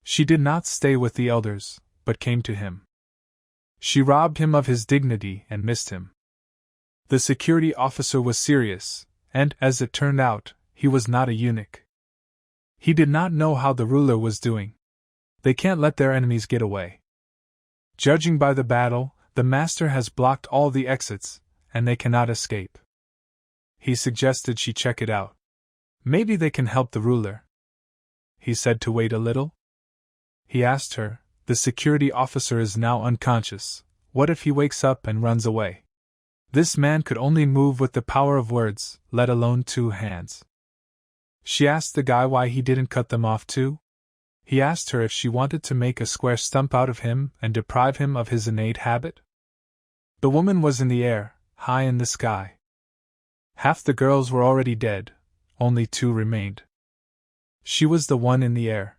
[SPEAKER 1] She did not stay with the elders, but came to him. She robbed him of his dignity and missed him. The security officer was serious, and, as it turned out, he was not a eunuch. He did not know how the ruler was doing. They can't let their enemies get away. Judging by the battle, the master has blocked all the exits, and they cannot escape. He suggested she check it out. Maybe they can help the ruler. He said to wait a little. He asked her, the security officer is now unconscious. What if he wakes up and runs away? This man could only move with the power of words, let alone 2 hands. She asked the guy why he didn't cut them off too. He asked her if she wanted to make a square stump out of him and deprive him of his innate habit. The woman was in the air, high in the sky. Half the girls were already dead, only 2 remained. She was the one in the air.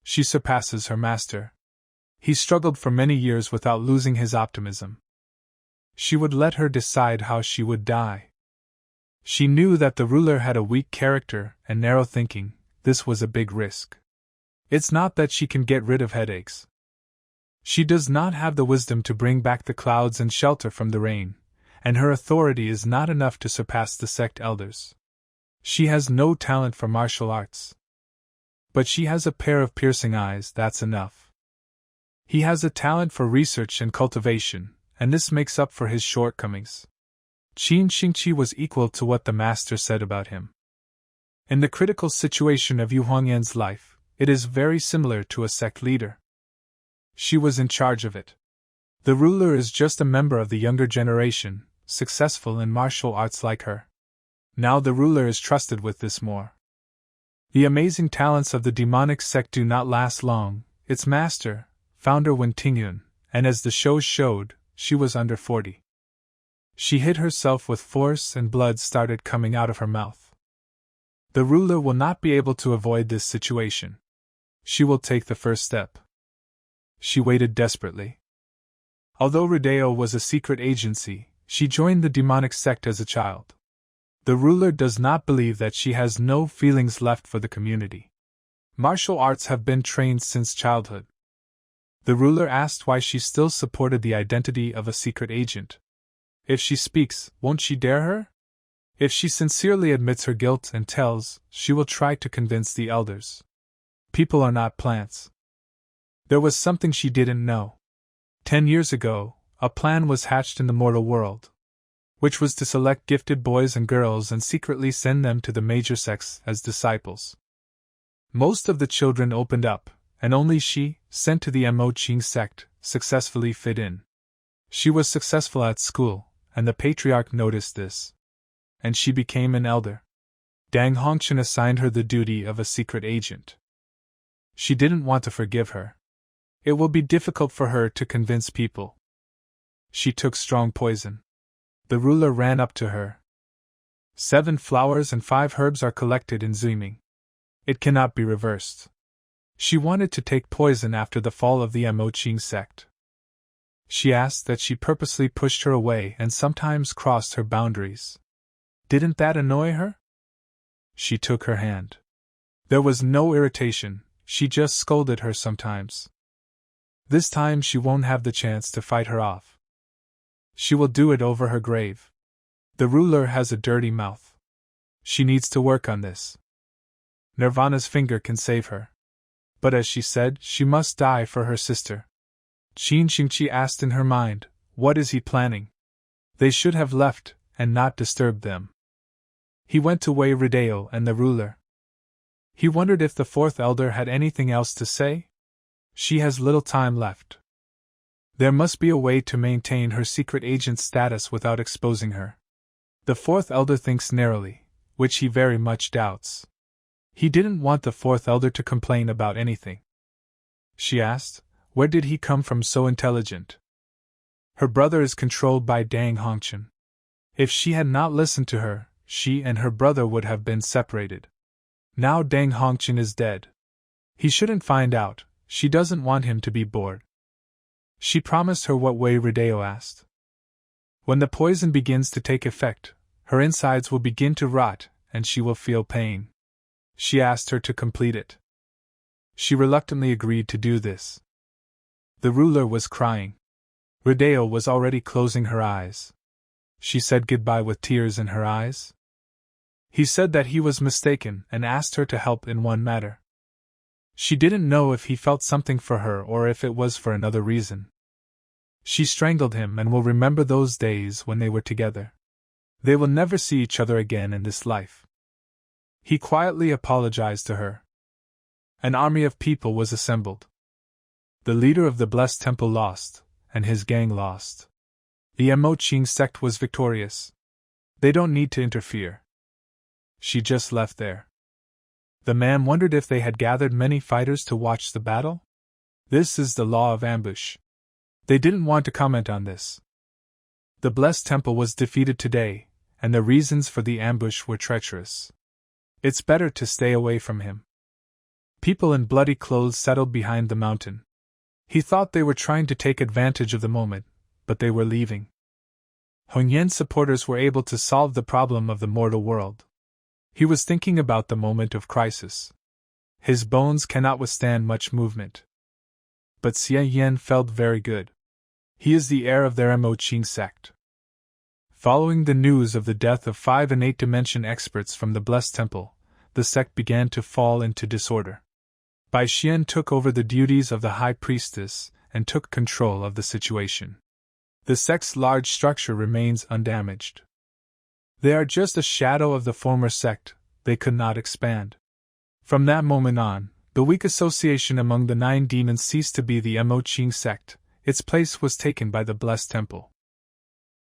[SPEAKER 1] She surpasses her master. He struggled for many years without losing his optimism. She would let her decide how she would die. She knew that the ruler had a weak character and narrow thinking. This was a big risk. It's not that she can get rid of headaches. She does not have the wisdom to bring back the clouds and shelter from the rain, and her authority is not enough to surpass the sect elders. She has no talent for martial arts. But she has a pair of piercing eyes, that's enough. He has a talent for research and cultivation, and this makes up for his shortcomings. Qin Xingqi was equal to what the master said about him. In the critical situation of Yu Huangyan's life, it is very similar to a sect leader. She was in charge of it. The ruler is just a member of the younger generation, successful in martial arts like her. Now the ruler is trusted with this more. The amazing talents of the demonic sect do not last long. Its master, founder Wen Tingyun, and as the shows showed, she was under 40. She hit herself with force and blood started coming out of her mouth. The ruler will not be able to avoid this situation. She will take the first step. She waited desperately. Although Rodeo was a secret agency, she joined the demonic sect as a child. The ruler does not believe that she has no feelings left for the community. Martial arts have been trained since childhood. The ruler asked why she still supported the identity of a secret agent. If she speaks, won't she dare her? If she sincerely admits her guilt and tells, she will try to convince the elders. People are not plants. There was something she didn't know. 10 years ago, a plan was hatched in the mortal world, which was to select gifted boys and girls and secretly send them to the major sects as disciples. Most of the children opened up, and only she, sent to the Mo-Ching sect, successfully fit in. She was successful at school, and the patriarch noticed this. And she became an elder. Dang Hongchen assigned her the duty of a secret agent. She didn't want to forgive her. It will be difficult for her to convince people. She took strong poison. The ruler ran up to her. 7 flowers and 5 herbs are collected in Zuiming. It cannot be reversed. She wanted to take poison after the fall of the Mo-Ching sect. She asked that she purposely pushed her away and sometimes crossed her boundaries. Didn't that annoy her? She took her hand. There was no irritation, she just scolded her sometimes. This time she won't have the chance to fight her off. She will do it over her grave. The ruler has a dirty mouth. She needs to work on this. Nirvana's finger can save her. But as she said, she must die for her sister. Qin Xingqi asked in her mind, what is he planning? They should have left, and not disturb them. He went to Wei Rideo and the ruler. He wondered if the fourth elder had anything else to say. She has little time left. There must be a way to maintain her secret agent status without exposing her. The fourth elder thinks narrowly, which he very much doubts. He didn't want the fourth elder to complain about anything. She asked, where did he come from so intelligent? Her brother is controlled by Dang Hongchen. If she had not listened to her, she and her brother would have been separated. Now Dang Hongchen is dead. He shouldn't find out. She doesn't want him to be bored. She promised her what Wei Rideo asked. When the poison begins to take effect, her insides will begin to rot, and she will feel pain. She asked her to complete it. She reluctantly agreed to do this. The ruler was crying. Rideo was already closing her eyes. She said goodbye with tears in her eyes. He said that he was mistaken and asked her to help in one matter. She didn't know if he felt something for her or if it was for another reason. She strangled him and will remember those days when they were together. They will never see each other again in this life. He quietly apologized to her. An army of people was assembled. The leader of the Blessed Temple lost, and his gang lost. The Mo-Ching sect was victorious. They don't need to interfere. She just left there. The man wondered if they had gathered many fighters to watch the battle. This is the law of ambush. They didn't want to comment on this. The Blessed Temple was defeated today, and the reasons for the ambush were treacherous. It's better to stay away from him. People in bloody clothes settled behind the mountain. He thought they were trying to take advantage of the moment, but they were leaving. Hong Yen's supporters were able to solve the problem of the mortal world. He was thinking about the moment of crisis. His bones cannot withstand much movement. But Xie Yan felt very good. He is the heir of their Mo-Ching sect. Following the news of the death of 5 and 8 dimension experts from the Blessed Temple, the sect began to fall into disorder. Bai Xian took over the duties of the High Priestess and took control of the situation. The sect's large structure remains undamaged. They are just a shadow of the former sect, they could not expand. From that moment on, the weak association among the 9 demons ceased to be the Mo-Ching sect, its place was taken by the Blessed Temple.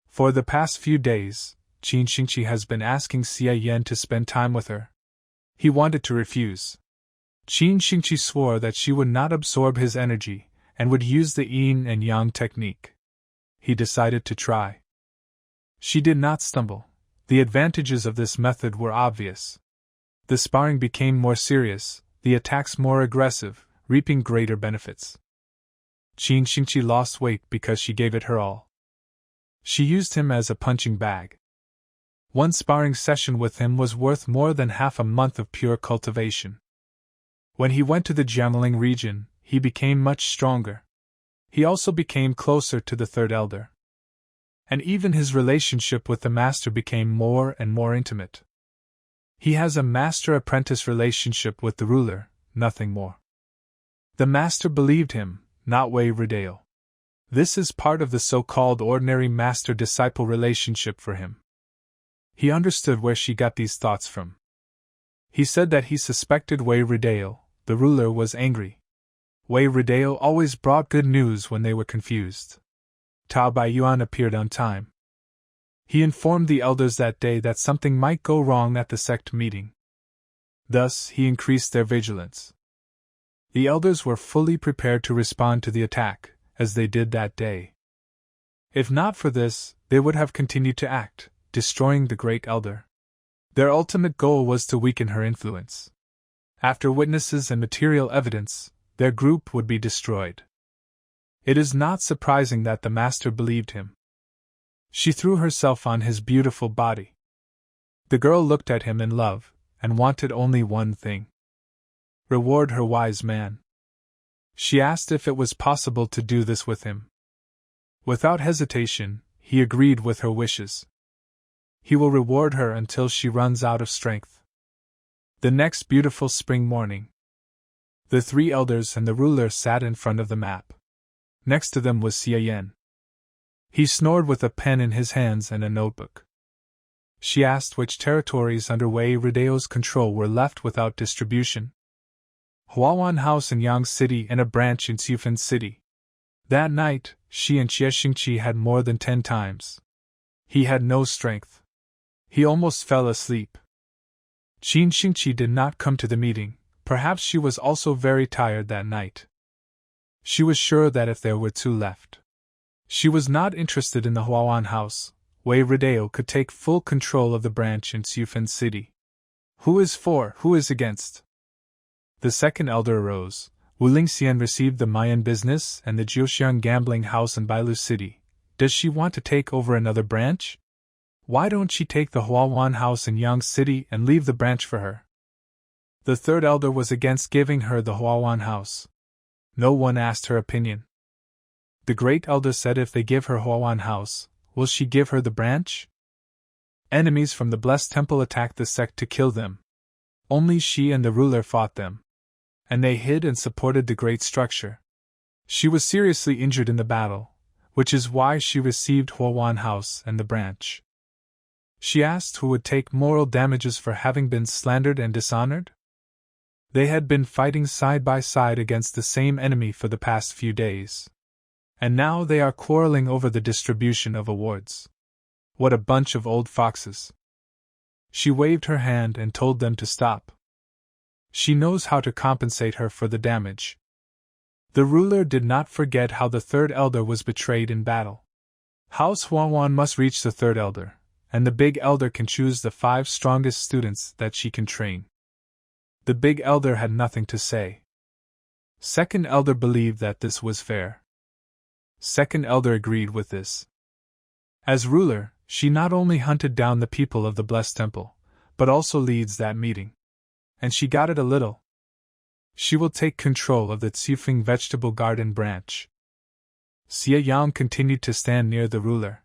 [SPEAKER 1] For the past few days, Qin Xingqi has been asking Xie Yan to spend time with her. He wanted to refuse. Qin Xingqi swore that she would not absorb his energy, and would use the yin and yang technique. He decided to try. She did not stumble. The advantages of this method were obvious. The sparring became more serious, the attacks more aggressive, reaping greater benefits. Qin Xingqi lost weight because she gave it her all. She used him as a punching bag. One sparring session with him was worth more than half a month of pure cultivation. When he went to the Jiangling region, he became much stronger. He also became closer to the third elder. And even his relationship with the master became more and more intimate. He has a master-apprentice relationship with the ruler, nothing more. The master believed him, not Wei Rideo. This is part of the so-called ordinary master-disciple relationship for him. He understood where she got these thoughts from. He said that he suspected Wei Rideo, the ruler, was angry. Wei Rideo always brought good news when they were confused. Tao Baiyuan appeared on time. He informed the elders that day that something might go wrong at the sect meeting. Thus, he increased their vigilance. The elders were fully prepared to respond to the attack, as they did that day. If not for this, they would have continued to act, destroying the great elder. Their ultimate goal was to weaken her influence. After witnesses and material evidence, their group would be destroyed. It is not surprising that the master believed him. She threw herself on his beautiful body. The girl looked at him in love, and wanted only one thing: reward her wise man. She asked if it was possible to do this with him. Without hesitation, he agreed with her wishes. He will reward her until she runs out of strength. The next beautiful spring morning, the 3 elders and the ruler sat in front of the map. Next to them was Xie Yan. He snored with a pen in his hands and a notebook. She asked which territories under Wei Rideo's control were left without distribution. Huawan House in Yang City and a branch in Xufan City. That night, she and Xie Xingqi had more than 10 times. He had no strength. He almost fell asleep. Qin Xingqi did not come to the meeting. Perhaps she was also very tired that night. She was sure that if there were 2 left, she was not interested in the Huawan House. Wei Rideo could take full control of the branch in Xufan City. Who is for, who is against? The second elder arose. Wu Lingxian received the Mayan business and the Jiuxiang gambling house in Bailu City. Does she want to take over another branch? Why don't she take the Huawan House in Yang City and leave the branch for her? The third elder was against giving her the Huawan House. No one asked her opinion. The great elder said if they give her Huawan House, will she give her the branch? Enemies from the blessed temple attacked the sect to kill them. Only she and the ruler fought them. And they hid and supported the great structure. She was seriously injured in the battle, which is why she received Huawan House and the branch. She asked who would take moral damages for having been slandered and dishonored. They had been fighting side by side against the same enemy for the past few days. And now they are quarreling over the distribution of awards. What a bunch of old foxes. She waved her hand and told them to stop. She knows how to compensate her for the damage. The ruler did not forget how the third elder was betrayed in battle. House Huawan must reach the third elder, and the big elder can choose the 5 strongest students that she can train. The big elder had nothing to say. Second elder believed that this was fair. Second elder agreed with this. As ruler, she not only hunted down the people of the blessed temple, but also leads that meeting. And she got it a little. She will take control of the Xifeng vegetable garden branch. Xie Yang continued to stand near the ruler.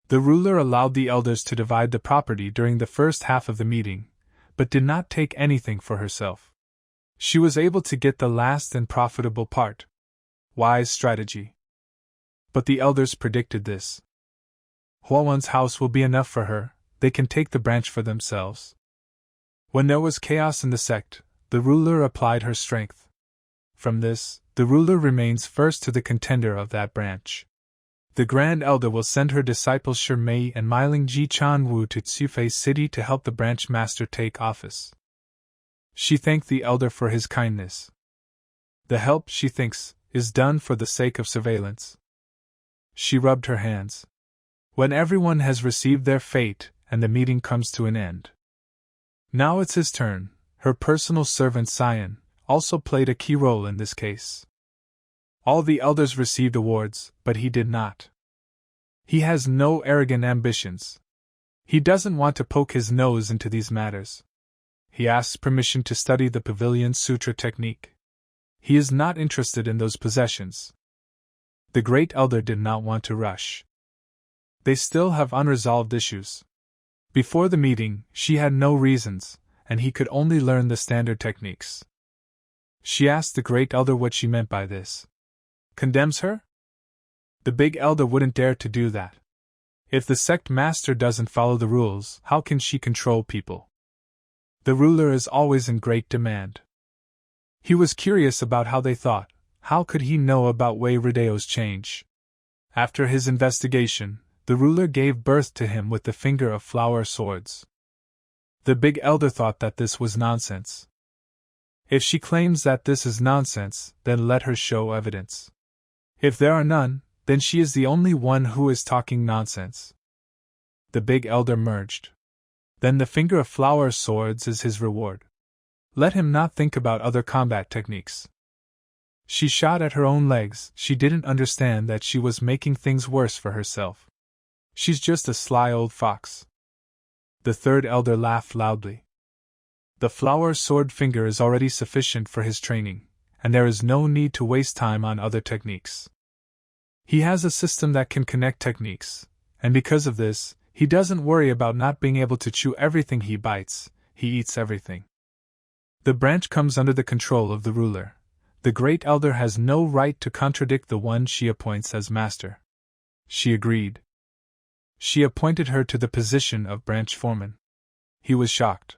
[SPEAKER 1] The ruler allowed the elders to divide the property during the first half of the meeting, but did not take anything for herself. She was able to get the last and profitable part. Wise strategy. But the elders predicted this. Huawan's house will be enough for her, they can take the branch for themselves. When there was chaos in the sect, the ruler applied her strength. From this, the ruler remains first to the contender of that branch. The Grand Elder will send her disciples Shimei and Miling Ji Chanwu to Xufei City to help the branch master take office. She thanked the elder for his kindness. The help, she thinks, is done for the sake of surveillance. She rubbed her hands. When everyone has received their fate and the meeting comes to an end. Now it's his turn. Her personal servant Sion also played a key role in this case. All the elders received awards, but he did not. He has no arrogant ambitions. He doesn't want to poke his nose into these matters. He asks permission to study the Pavilion Sutra technique. He is not interested in those possessions. The great elder did not want to rush. They still have unresolved issues. Before the meeting, she had no reasons, and he could only learn the standard techniques. She asked the great elder what she meant by this. Condemns her? The big elder wouldn't dare to do that. If the sect master doesn't follow the rules, how can she control people? The ruler is always in great demand. He was curious about how they thought. How could he know about Wei Rideo's change? After his investigation, the ruler gave birth to him with the finger of flower swords. The big elder thought that this was nonsense. If she claims that this is nonsense, then let her show evidence. If there are none, then she is the only one who is talking nonsense. The big elder merged. Then the finger of flower swords is his reward. Let him not think about other combat techniques. She shot at her own legs. She didn't understand that she was making things worse for herself. She's just a sly old fox. The third elder laughed loudly. The flower sword finger is already sufficient for his training, and there is no need to waste time on other techniques. He has a system that can connect techniques, and because of this, he doesn't worry about not being able to chew everything he bites, he eats everything. The branch comes under the control of the ruler. The great elder has no right to contradict the one she appoints as master. She agreed. she appointed her to the position of branch foreman. He was shocked.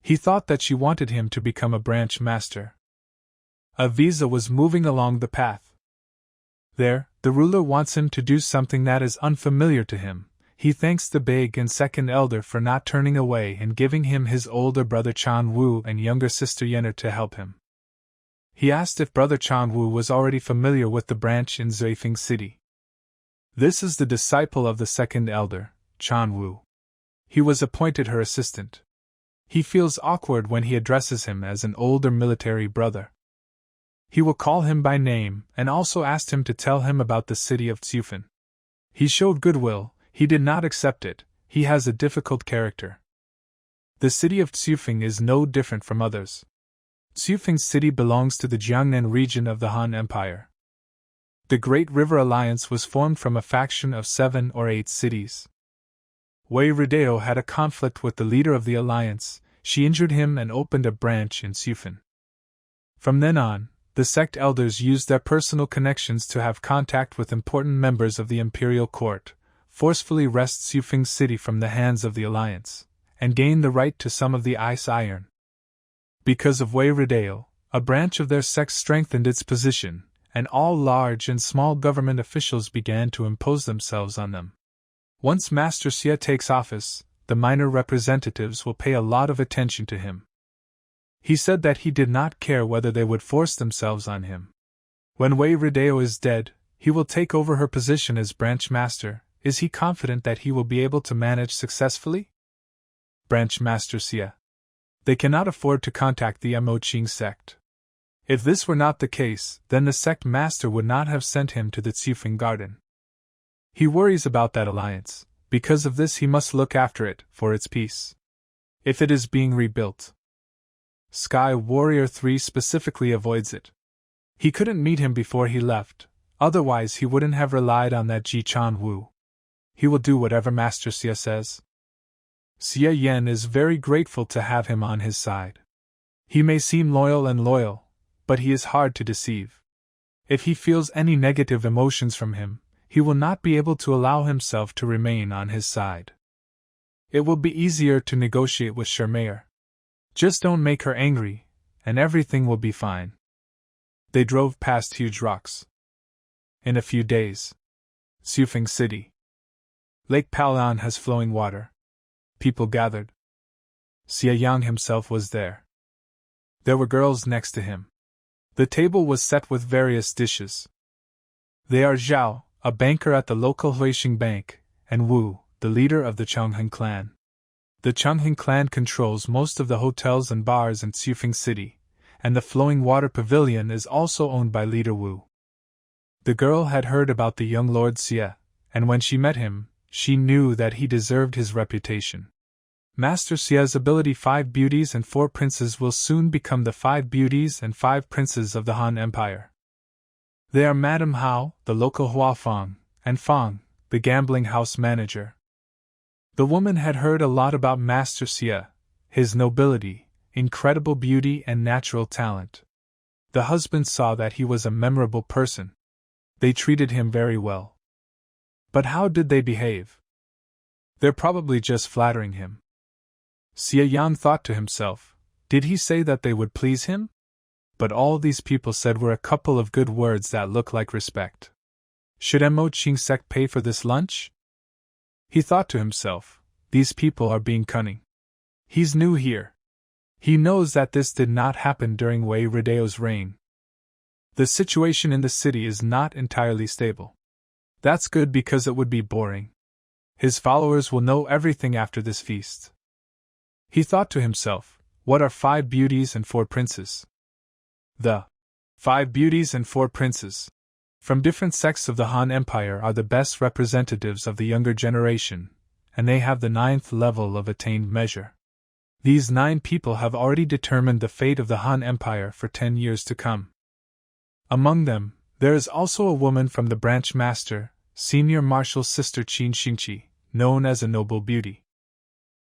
[SPEAKER 1] He thought that she wanted him to become a branch master. A visa was moving along the path. There, the ruler wants him to do something that is unfamiliar to him. He thanks the big and second elder for not turning away and giving him his older brother Chan Wu and younger sister Yener to help him. He asked if brother Chan Wu was already familiar with the branch in Zhuifeng City. This is the disciple of the second elder, Chan Wu. He was appointed her assistant. He feels awkward when he addresses him as an older military brother. He will call him by name and also asked him to tell him about the city of Zhuifeng. He showed goodwill. He did not accept it. He has a difficult character. The city of Zhuifeng is no different from others. Zhuifeng City belongs to the Jiangnan region of the Han Empire. The Great River Alliance was formed from a faction of 7 or 8 cities. Wei Rideo had a conflict with the leader of the alliance. She injured him and opened a branch in Zhuifeng. From then on, the sect elders used their personal connections to have contact with important members of the imperial court, forcefully wrest Zhuifeng City from the hands of the alliance, and gain the right to some of the ice iron. Because of Wei Rideo, a branch of their sect strengthened its position, and all large and small government officials began to impose themselves on them. Once Master Xie takes office, the minor representatives will pay a lot of attention to him. He said that he did not care whether they would force themselves on him. When Wei Rideo is dead, he will take over her position as branch master. Is he confident that he will be able to manage successfully? Branch Master Xie. They cannot afford to contact the Moqing sect. If this were not the case, then the sect master would not have sent him to the Zhuifeng garden. He worries about that alliance. Because of this he must look after it, for its peace. If it is being rebuilt. Sky Warrior 3 specifically avoids it. He couldn't meet him before he left, otherwise he wouldn't have relied on that Ji Chan Wu. He will do whatever Master Xie says. Xie Yan is very grateful to have him on his side. He may seem loyal, but he is hard to deceive. If he feels any negative emotions from him, he will not be able to allow himself to remain on his side. It will be easier to negotiate with Shermayer. Just don't make her angry, and everything will be fine. They drove past huge rocks. In a few days. Zhuifeng City. Lake Palan has flowing water. People gathered. Xie Yang himself was there. There were girls next to him. The table was set with various dishes. They are Zhao, a banker at the local Huixing Bank, and Wu, the leader of the Chonghen clan. The Chonghen clan controls most of the hotels and bars in Zhuifeng City, and the flowing water pavilion is also owned by leader Wu. The girl had heard about the young Lord Xie, and when she met him, she knew that he deserved his reputation. Master Xie's ability 5 beauties and 4 princes will soon become the 5 beauties and 5 princes of the Han Empire. They are Madame Hao, the local Huafeng, and Fang, the gambling house manager. The woman had heard a lot about Master Xie, his nobility, incredible beauty and natural talent. The husband saw that he was a memorable person. They treated him very well. But how did they behave? They're probably just flattering him. Xie Yan thought to himself, did he say that they would please him? But all these people said were a couple of good words that look like respect. Should Moqing sect pay for this lunch? He thought to himself, these people are being cunning. He's new here. He knows that this did not happen during Wei Rideo's reign. The situation in the city is not entirely stable. That's good because it would be boring. His followers will know everything after this feast. He thought to himself, what are 5 beauties and 4 princes? The 5 beauties and 4 princes from different sects of the Han Empire are the best representatives of the younger generation, and they have the 9th level of attained measure. These 9 people have already determined the fate of the Han Empire for 10 years to come. Among them, there is also a woman from the branch master, Senior Marshal's sister Qin Xingqi, known as a noble beauty.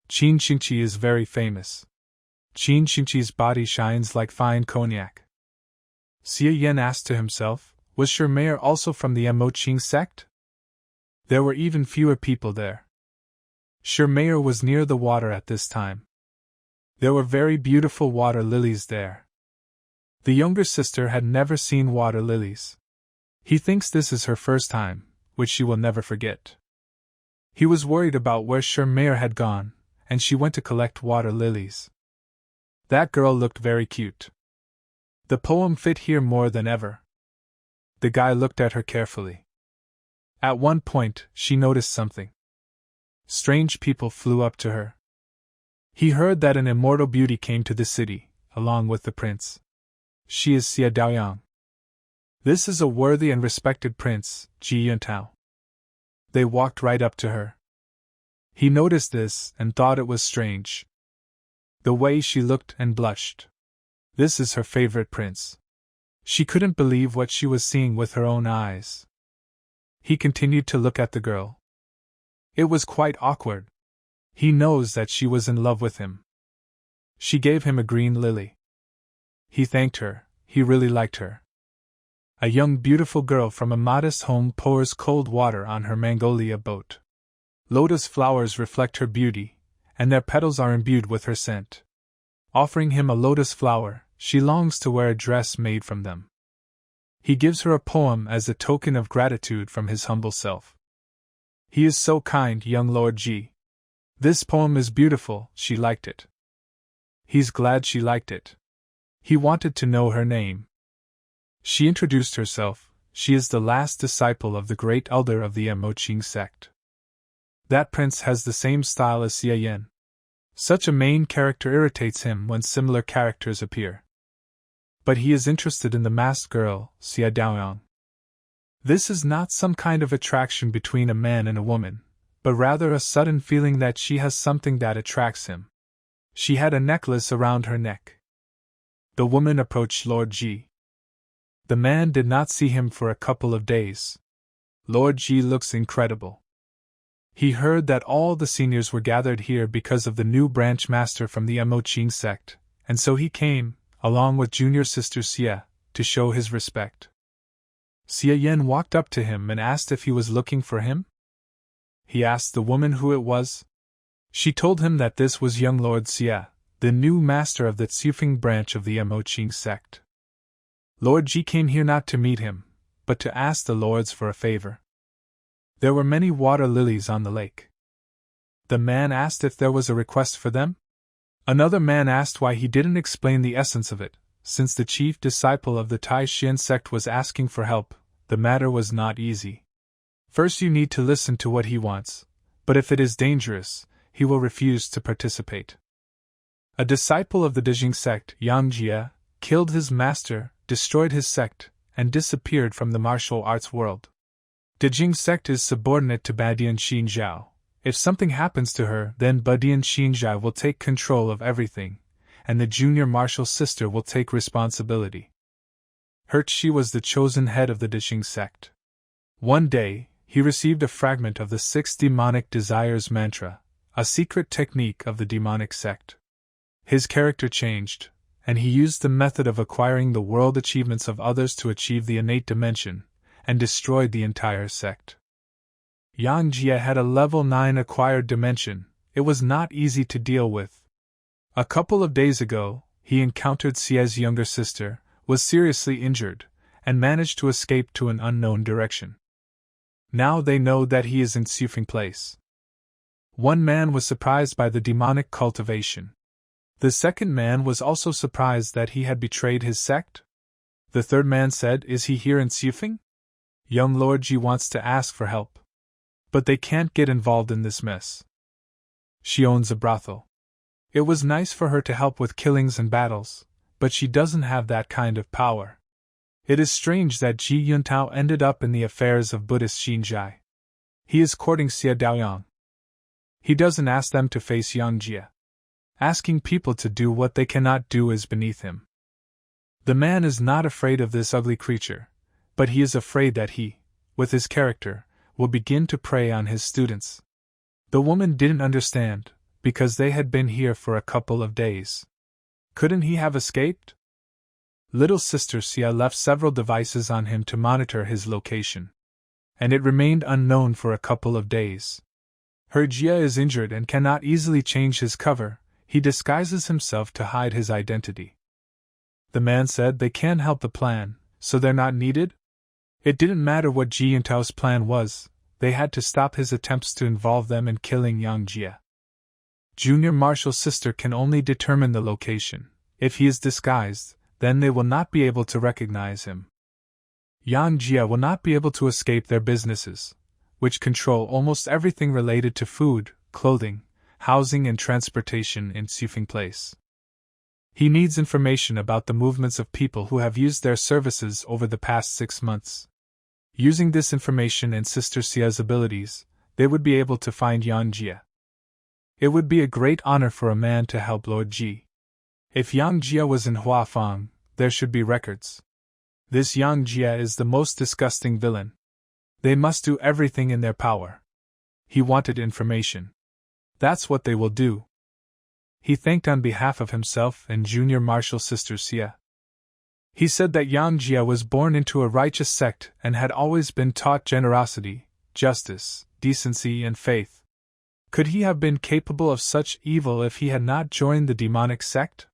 [SPEAKER 1] Qin Xingqi is very famous. Qin Xingqi's body shines like fine cognac. Xie Yan asked to himself, was Shermayer also from the Moqing sect? There were even fewer people there. Schirmeyer was near the water at this time. There were very beautiful water lilies there. The younger sister had never seen water lilies. He thinks this is her first time, which she will never forget. He was worried about where Schirmeyer had gone, and she went to collect water lilies. That girl looked very cute. The poem fit here more than ever. The guy looked at her carefully. At one point, she noticed something. Strange people flew up to her. He heard that an immortal beauty came to the city, along with the prince. She is Xia Daoyang. This is a worthy and respected prince, Ji Yuntao. They walked right up to her. He noticed this and thought it was strange. The way she looked and blushed. This is her favorite prince. She couldn't believe what she was seeing with her own eyes. He continued to look at the girl. It was quite awkward. He knows that she was in love with him. She gave him a green lily. He thanked her, he really liked her. A young beautiful girl from a modest home pours cold water on her Mongolia boat. Lotus flowers reflect her beauty, and their petals are imbued with her scent. Offering him a lotus flower, she longs to wear a dress made from them. He gives her a poem as a token of gratitude from his humble self. He is so kind, young Lord Ji. This poem is beautiful, she liked it. He's glad she liked it. He wanted to know her name. She introduced herself. She is the last disciple of the great elder of the Moqing sect. That prince has the same style as Xia Yan. Such a main character irritates him when similar characters appear. But he is interested in the masked girl, Xia Daoyang. This is not some kind of attraction between a man and a woman, but rather a sudden feeling that she has something that attracts him. She had a necklace around her neck. The woman approached Lord Ji. The man did not see him for a couple of days. Lord Ji looks incredible. He heard that all the seniors were gathered here because of the new branch master from the Moqing sect, and so he came, along with junior sister Xia, to show his respect. Xia Yan walked up to him and asked if he was looking for him. He asked the woman who it was. She told him that this was young Lord Xia, the new master of the Tsufeng branch of the Moqing sect. Lord Ji came here not to meet him, but to ask the lords for a favor. There were many water lilies on the lake. The man asked if there was a request for them. Another man asked why he didn't explain the essence of it. Since the chief disciple of the Tai Xian sect was asking for help, the matter was not easy. First you need to listen to what he wants, but if it is dangerous, he will refuse to participate. A disciple of the Dijing sect, Yang Jie, killed his master, destroyed his sect, and disappeared from the martial arts world. Dijing sect is subordinate to Badian Xinjiao. If something happens to her, then Badian Xinjiao will take control of everything, and the junior martial sister will take responsibility. She was the chosen head of the Dijing sect. One day, he received a fragment of the 6 demonic desires mantra, a secret technique of the demonic sect. His character changed, and he used the method of acquiring the world achievements of others to achieve the innate dimension, and destroyed the entire sect. Yang Jie had a level 9 acquired dimension. It was not easy to deal with. A couple of days ago, he encountered Xia's younger sister, was seriously injured, and managed to escape to an unknown direction. Now they know that he is in Tsufeng Place. One man was surprised by the demonic cultivation. The second man was also surprised that he had betrayed his sect. The third man said, "Is he here in Tsufeng? Young Lord Ji wants to ask for help. But they can't get involved in this mess. She owns a brothel. It was nice for her to help with killings and battles, but she doesn't have that kind of power. It is strange that Ji Yuntao ended up in the affairs of Buddhist Xinjiai. He is courting Xia Daoyang. He doesn't ask them to face Yang Jie. Asking people to do what they cannot do is beneath him. The man is not afraid of this ugly creature, but he is afraid that he, with his character, will begin to prey on his students. The woman didn't understand, because they had been here for a couple of days. Couldn't he have escaped? Little sister Xia left several devices on him to monitor his location. and it remained unknown for a couple of days. Her Jia is injured and cannot easily change his cover. He disguises himself to hide his identity. The man said they can't help the plan, so they're not needed? It didn't matter what Ji Yuntao's plan was, they had to stop his attempts to involve them in killing Yang Jia. Junior Marshal's sister can only determine the location. If he is disguised, then they will not be able to recognize him. Yang Jia will not be able to escape their businesses, which control almost everything related to food, clothing, housing and transportation in Xufeng Place. He needs information about the movements of people who have used their services over the past 6 months. Using this information and Sister Xia's abilities, they would be able to find Yang Jia. It would be a great honor for a man to help Lord Ji. If Yang Jia was in Huafang, there should be records. This Yang Jia is the most disgusting villain. They must do everything in their power. He wanted information. That's what they will do. He thanked on behalf of himself and Junior Marshal Sister Xia. He said that Yang Jia was born into a righteous sect and had always been taught generosity, justice, decency and faith. Could he have been capable of such evil if he had not joined the demonic sect?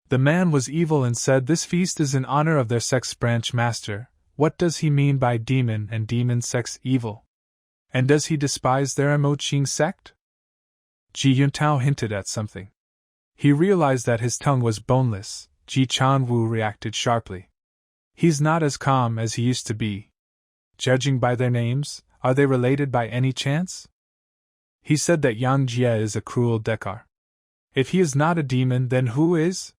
[SPEAKER 1] The man was evil and said this feast is in honor of their sect's branch master. What does he mean by demon and demon sect's evil? And does he despise their Moqing sect? Ji Yuntao hinted at something. He realized that his tongue was boneless. Ji Chanwu reacted sharply. He's not as calm as he used to be. Judging by their names, are they related by any chance? He said that Yang Jia is a cruel Dekar. If he is not a demon, then who is?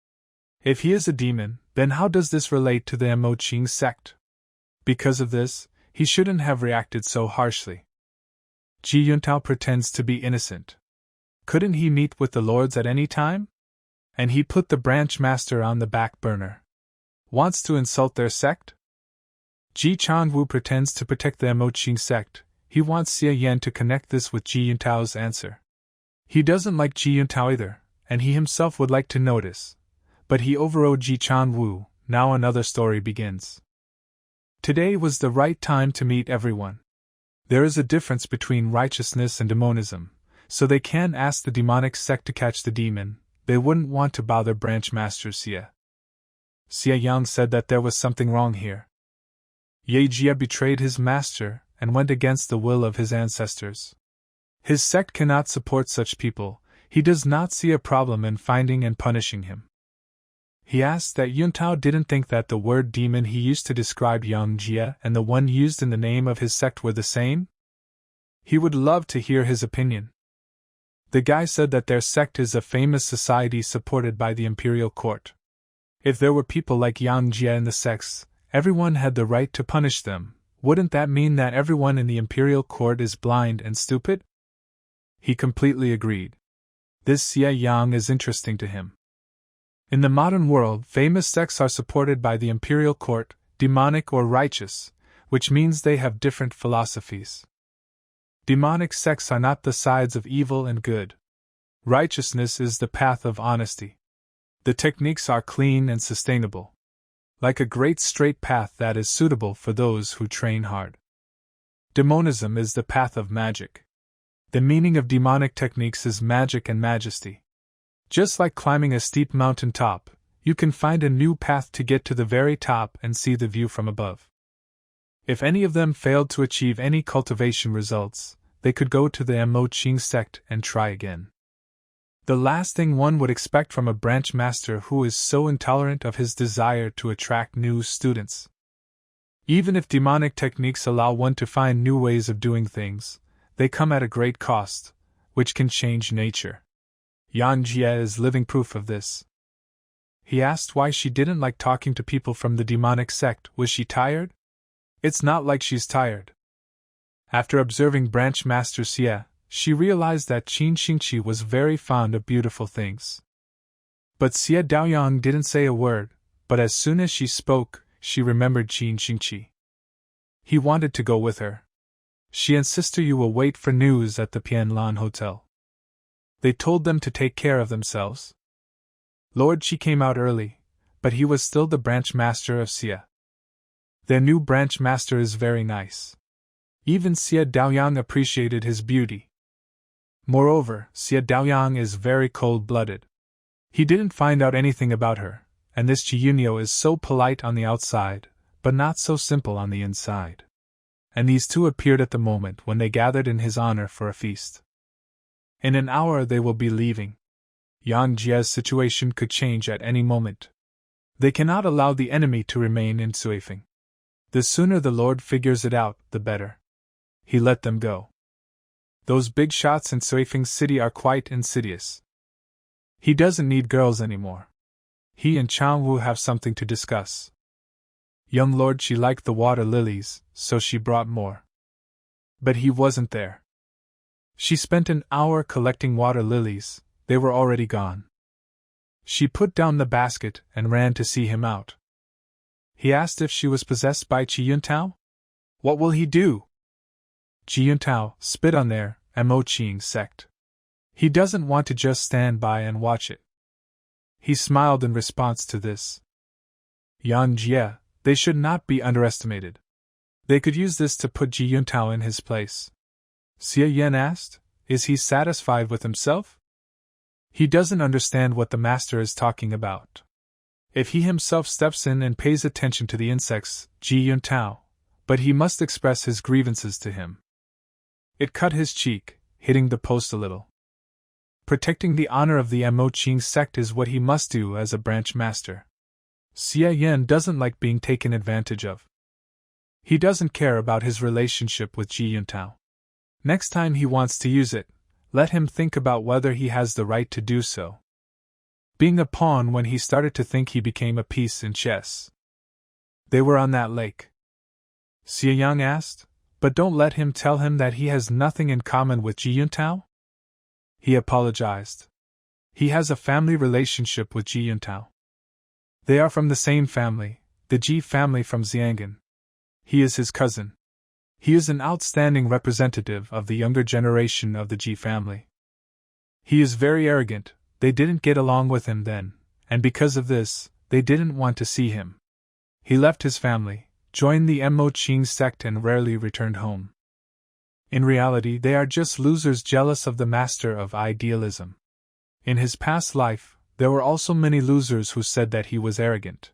[SPEAKER 1] If he is a demon, then how does this relate to the Moqing sect? Because of this, he shouldn't have reacted so harshly. Ji Yuntao pretends to be innocent. Couldn't he meet with the lords at any time? And he put the branch master on the back burner. Wants to insult their sect? Ji Chanwu pretends to protect the Moqing sect. He wants Xia Yan to connect this with Ji Yuntao's answer. He doesn't like Ji Yuntao either, and he himself would like to notice. But he overrode Ji Chanwu. Now another story begins. Today was the right time to meet everyone. There is a difference between righteousness and demonism, so they can ask the demonic sect to catch the demon. They wouldn't want to bother branch master Xia. Xia Yang said that there was something wrong here. Ye Jia betrayed his master and went against the will of his ancestors. His sect cannot support such people. He does not see a problem in finding and punishing him. He asked that Yuntao didn't think that the word demon he used to describe Yang Jia and the one used in the name of his sect were the same? He would love to hear his opinion. The guy said that their sect is a famous society supported by the imperial court. If there were people like Yang Jia in the sects, everyone had the right to punish them. Wouldn't that mean that everyone in the imperial court is blind and stupid? He completely agreed. This Xia Yang is interesting to him. In the modern world, famous sects are supported by the imperial court, demonic or righteous, which means they have different philosophies. Demonic sects are not the sides of evil and good. Righteousness is the path of honesty. The techniques are clean and sustainable. Like a great straight path that is suitable for those who train hard. Demonism is the path of magic. The meaning of demonic techniques is magic and majesty. Just like climbing a steep mountain top, you can find a new path to get to the very top and see the view from above. If any of them failed to achieve any cultivation results, they could go to the Moqing sect and try again. The last thing one would expect from a branch master who is so intolerant of his desire to attract new students. Even if demonic techniques allow one to find new ways of doing things, they come at a great cost, which can change nature. Yang Jia is living proof of this. He asked why she didn't like talking to people from the demonic sect. Was she tired? It's not like she's tired. After observing Branch Master Xia, she realized that Qin Xingqi was very fond of beautiful things. But Xia Daoyang didn't say a word, but as soon as she spoke, she remembered Qin Xingqi. He wanted to go with her. She and Sister Yu will wait for news at the Pianlan Hotel. They told them to take care of themselves. Lord Qi came out early, but he was still the branch master of Xia. Their new branch master is very nice. Even Xie Daoyang appreciated his beauty. Moreover, Xie Daoyang is very cold-blooded. He didn't find out anything about her, and this Chiyunyo is so polite on the outside, but not so simple on the inside. And these two appeared at the moment when they gathered in his honor for a feast. In an hour they will be leaving. Yang Jie's situation could change at any moment. They cannot allow the enemy to remain in Suifeng. The sooner the Lord figures it out, the better. He let them go. Those big shots in Suifeng City are quite insidious. He doesn't need girls anymore. He and Chang Wu have something to discuss. Young Lord, she liked the water lilies, so she brought more. But he wasn't there. She spent an hour collecting water lilies, they were already gone. She put down the basket and ran to see him out. He asked if she was possessed by Qi Yuntao. What will he do? Qi Yuntao spit on their Moqing sect. He doesn't want to just stand by and watch it. He smiled in response to this. Yang Jie, they should not be underestimated. They could use this to put Ji Yuntao in his place. Xie Yan asked, is he satisfied with himself? He doesn't understand what the master is talking about. If he himself steps in and pays attention to the insects, Ji Yuntao, but he must express his grievances to him. It cut his cheek, hitting the post a little. Protecting the honor of the Moqing sect is what he must do as a branch master. Xie Yan doesn't like being taken advantage of. He doesn't care about his relationship with Ji Yuntao. Next time he wants to use it, let him think about whether he has the right to do so. Being a pawn when he started to think he became a piece in chess. They were on that lake. Xie Yang asked, but don't let him tell him that he has nothing in common with Ji Yuntao? He apologized. He has a family relationship with Ji Yuntao. They are from the same family, the Ji family from Xiangan. He is his cousin. He is an outstanding representative of the younger generation of the Ji family. He is very arrogant, they didn't get along with him then, and because of this, they didn't want to see him. He left his family, joined the Moqing sect and rarely returned home. In reality, they are just losers jealous of the master of idealism. In his past life, there were also many losers who said that he was arrogant.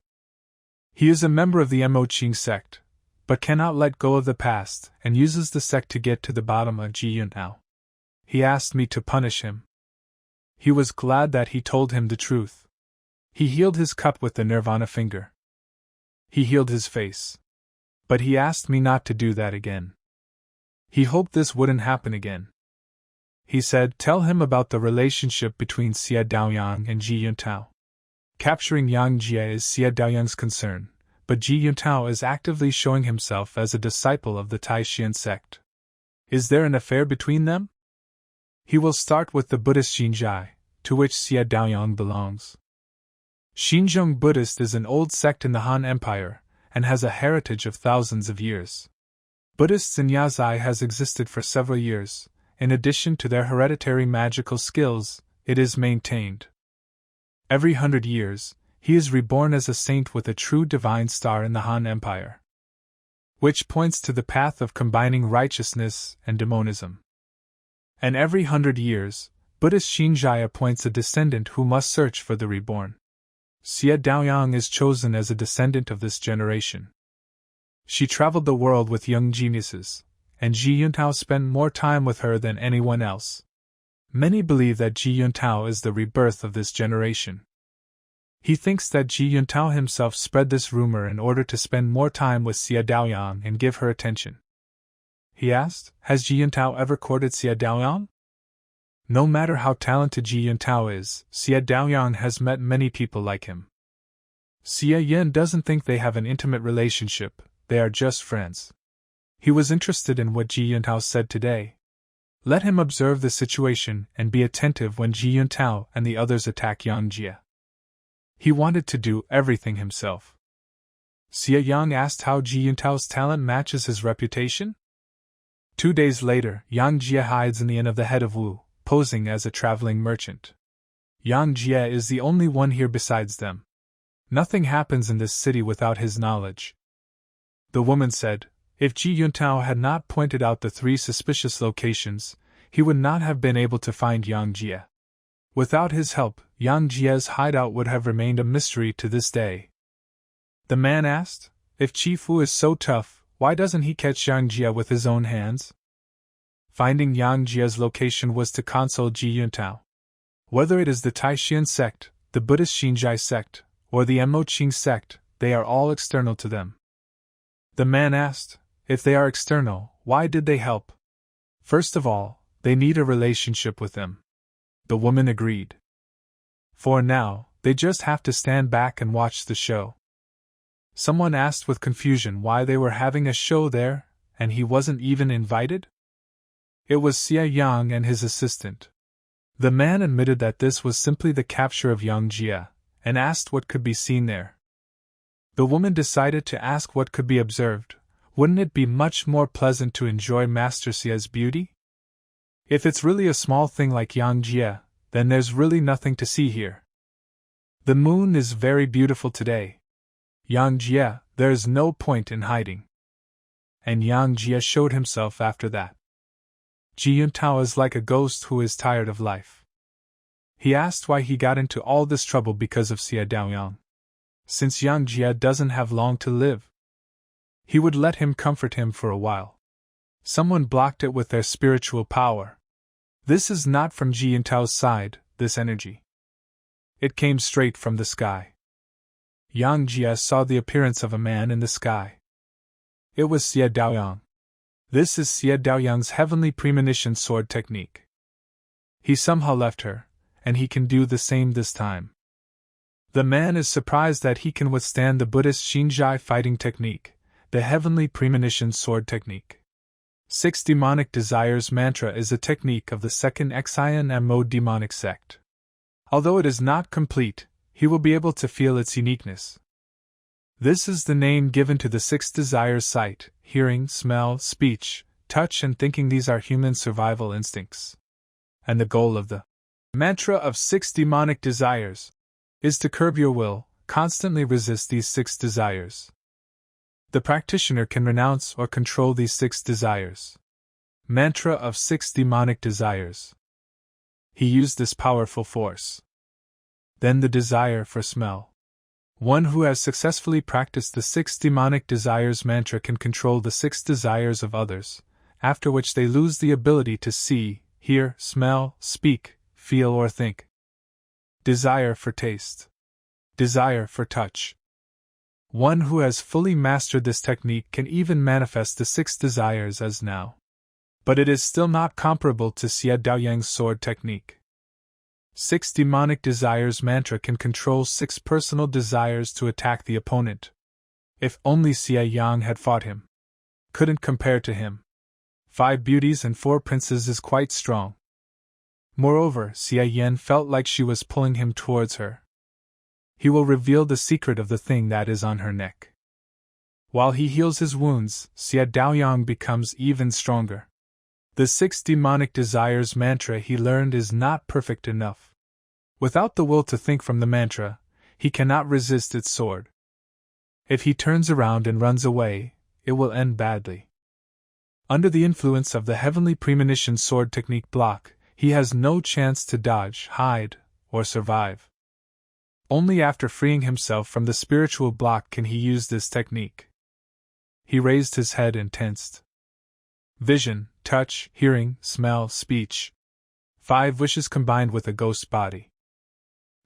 [SPEAKER 1] He is a member of the Moqing sect, but cannot let go of the past and uses the sect to get to the bottom of Ji Yuntao. He asked me to punish him. He was glad that he told him the truth. He healed his cup with the nirvana finger. He healed his face. But he asked me not to do that again. He hoped this wouldn't happen again. He said, tell him about the relationship between Xie Daoyang and Ji Yuntao. Capturing Yang Jie is Xie Daoyang's concern, but Ji Yuntao is actively showing himself as a disciple of the Taishan sect. Is there an affair between them? He will start with the Buddhist Xinzhai, to which Xie Daoyang belongs. Xinzhong Buddhist is an old sect in the Han Empire, and has a heritage of thousands of years. Buddhists in Yazai has existed for several years. In addition to their hereditary magical skills, it is maintained. Every 100 years, he is reborn as a saint with a true divine star in the Han Empire, which points to the path of combining righteousness and demonism. And every 100 years, Buddhist Xinzhai appoints a descendant who must search for the reborn. Xie Daoyang is chosen as a descendant of this generation. She traveled the world with young geniuses, and Ji Yuntao spent more time with her than anyone else. Many believe that Ji Yuntao is the rebirth of this generation. He thinks that Ji Yuntao himself spread this rumor in order to spend more time with Xie Daoyang and give her attention. He asked, has Ji Yuntao ever courted Xie Daoyang? No matter how talented Ji Yuntao is, Xie Daoyang has met many people like him. Xie Yan doesn't think they have an intimate relationship, they are just friends. He was interested in what Ji Yuntao said today. Let him observe the situation and be attentive when Ji Yuntao and the others attack Yang Jie. He wanted to do everything himself. Xie Yang asked how Ji Yuntao's talent matches his reputation. 2 days later, Yang Jie hides in the inn of the head of Wu, posing as a traveling merchant. Yang Jie is the only one here besides them. Nothing happens in this city without his knowledge. The woman said, If Ji Yuntao had not pointed out the 3 suspicious locations, he would not have been able to find Yang Jie. Without his help, Yang Jie's hideout would have remained a mystery to this day. The man asked, if Chi Fu is so tough, why doesn't he catch Yang Jie with his own hands? Finding Yang Jie's location was to console Ji Yuntao. Whether it is the Taishan sect, the Buddhist Xinjai sect, or the Mo Qing sect, they are all external to them. The man asked, if they are external, why did they help? First of all, they need a relationship with them. The woman agreed. For now, they just have to stand back and watch the show. Someone asked with confusion why they were having a show there, and he wasn't even invited? It was Xia Yang and his assistant. The man admitted that this was simply the capture of Yang Jie, and asked what could be seen there. The woman decided to ask what could be observed. Wouldn't it be much more pleasant to enjoy Master Xia's beauty? If it's really a small thing like Yang Jie, then there's really nothing to see here. The moon is very beautiful today. Yang Jie, there's no point in hiding. And Yang Jie showed himself after that. Ji Yuntao is like a ghost who is tired of life. He asked why he got into all this trouble because of Xia Daoyang. Since Yang Jie doesn't have long to live, he would let him comfort him for a while. Someone blocked it with their spiritual power. This is not from Ji Yuntao's side, this energy. It came straight from the sky. Yang Jie saw the appearance of a man in the sky. It was Xia Daoyang. This is Xia Daoyang's heavenly premonition sword technique. He somehow left her, and he can do the same this time. The man is surprised that he can withstand the Buddhist Xinjai fighting technique, the heavenly premonition sword technique. 6 demonic desires mantra is a technique of the second Xian Mo demonic sect. Although it is not complete, he will be able to feel its uniqueness. This is the name given to the 6 desires: sight, hearing, smell, speech, touch, and thinking. These are human survival instincts. And the goal of the mantra of 6 demonic desires is to curb your will, constantly resist these 6 desires. The practitioner can renounce or control these 6 desires. Mantra of 6 demonic desires. He used this powerful force. Then the desire for smell. One who has successfully practiced the 6 demonic desires mantra can control the 6 desires of others, after which they lose the ability to see, hear, smell, speak, feel, or think. Desire for taste. Desire for touch. One who has fully mastered this technique can even manifest the 6 desires as now. But it is still not comparable to Xia Daoyang's sword technique. 6 demonic desires mantra can control 6 personal desires to attack the opponent. If only Xia Yang had fought him. Couldn't compare to him. 5 beauties and 4 princes is quite strong. Moreover, Xia Yan felt like she was pulling him towards her. He will reveal the secret of the thing that is on her neck. While he heals his wounds, Xia Daoyang becomes even stronger. The 6 demonic desires mantra he learned is not perfect enough. Without the will to think from the mantra, he cannot resist its sword. If he turns around and runs away, it will end badly. Under the influence of the heavenly premonition sword technique block, he has no chance to dodge, hide, or survive. Only after freeing himself from the spiritual block can he use this technique. He raised his head and tensed. Vision, touch, hearing, smell, speech. 5 wishes combined with a ghost body.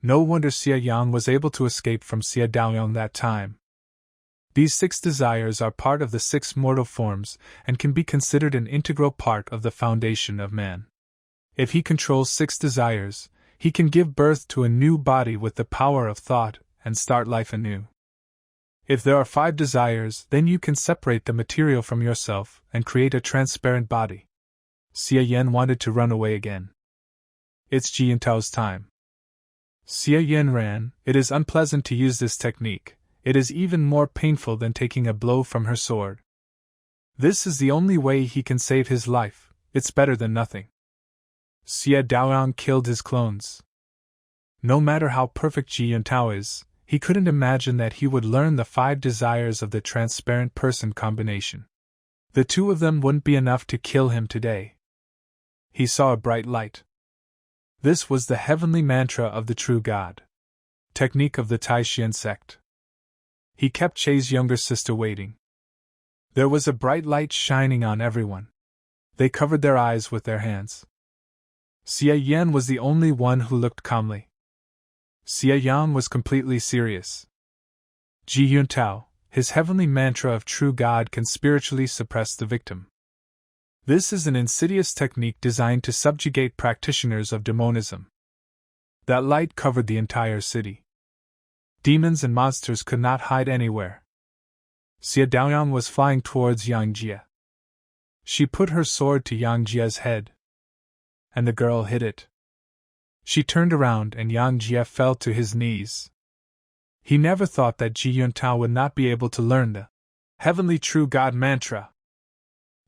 [SPEAKER 1] No wonder Xia Yang was able to escape from Xia Daoyang that time. These 6 desires are part of the 6 mortal forms and can be considered an integral part of the foundation of man. If he controls 6 desires, he can give birth to a new body with the power of thought and start life anew. If there are 5 desires, then you can separate the material from yourself and create a transparent body. Xia Yan wanted to run away again. It's Ji Yuntao's time. Xia Yan ran. It is unpleasant to use this technique. It is even more painful than taking a blow from her sword. This is the only way he can save his life. It's better than nothing. Xia Daoyang killed his clones. No matter how perfect Ji Yuntao is, he couldn't imagine that he would learn the 5 desires of the transparent person combination. The two of them wouldn't be enough to kill him today. He saw a bright light. This was the heavenly mantra of the true God. Technique of the Taishan sect. He kept Che's younger sister waiting. There was a bright light shining on everyone. They covered their eyes with their hands. Xie Yan was the only one who looked calmly. Xie Yang was completely serious. Ji Yuntao, his heavenly mantra of true God, can spiritually suppress the victim. This is an insidious technique designed to subjugate practitioners of demonism. That light covered the entire city. Demons and monsters could not hide anywhere. Xie Daoyang was flying towards Yang Jie. She put her sword to Yang Jie's head, and the girl hit it. She turned around and Yang Jie fell to his knees. He never thought that Ji Yuntao would not be able to learn the heavenly true God mantra.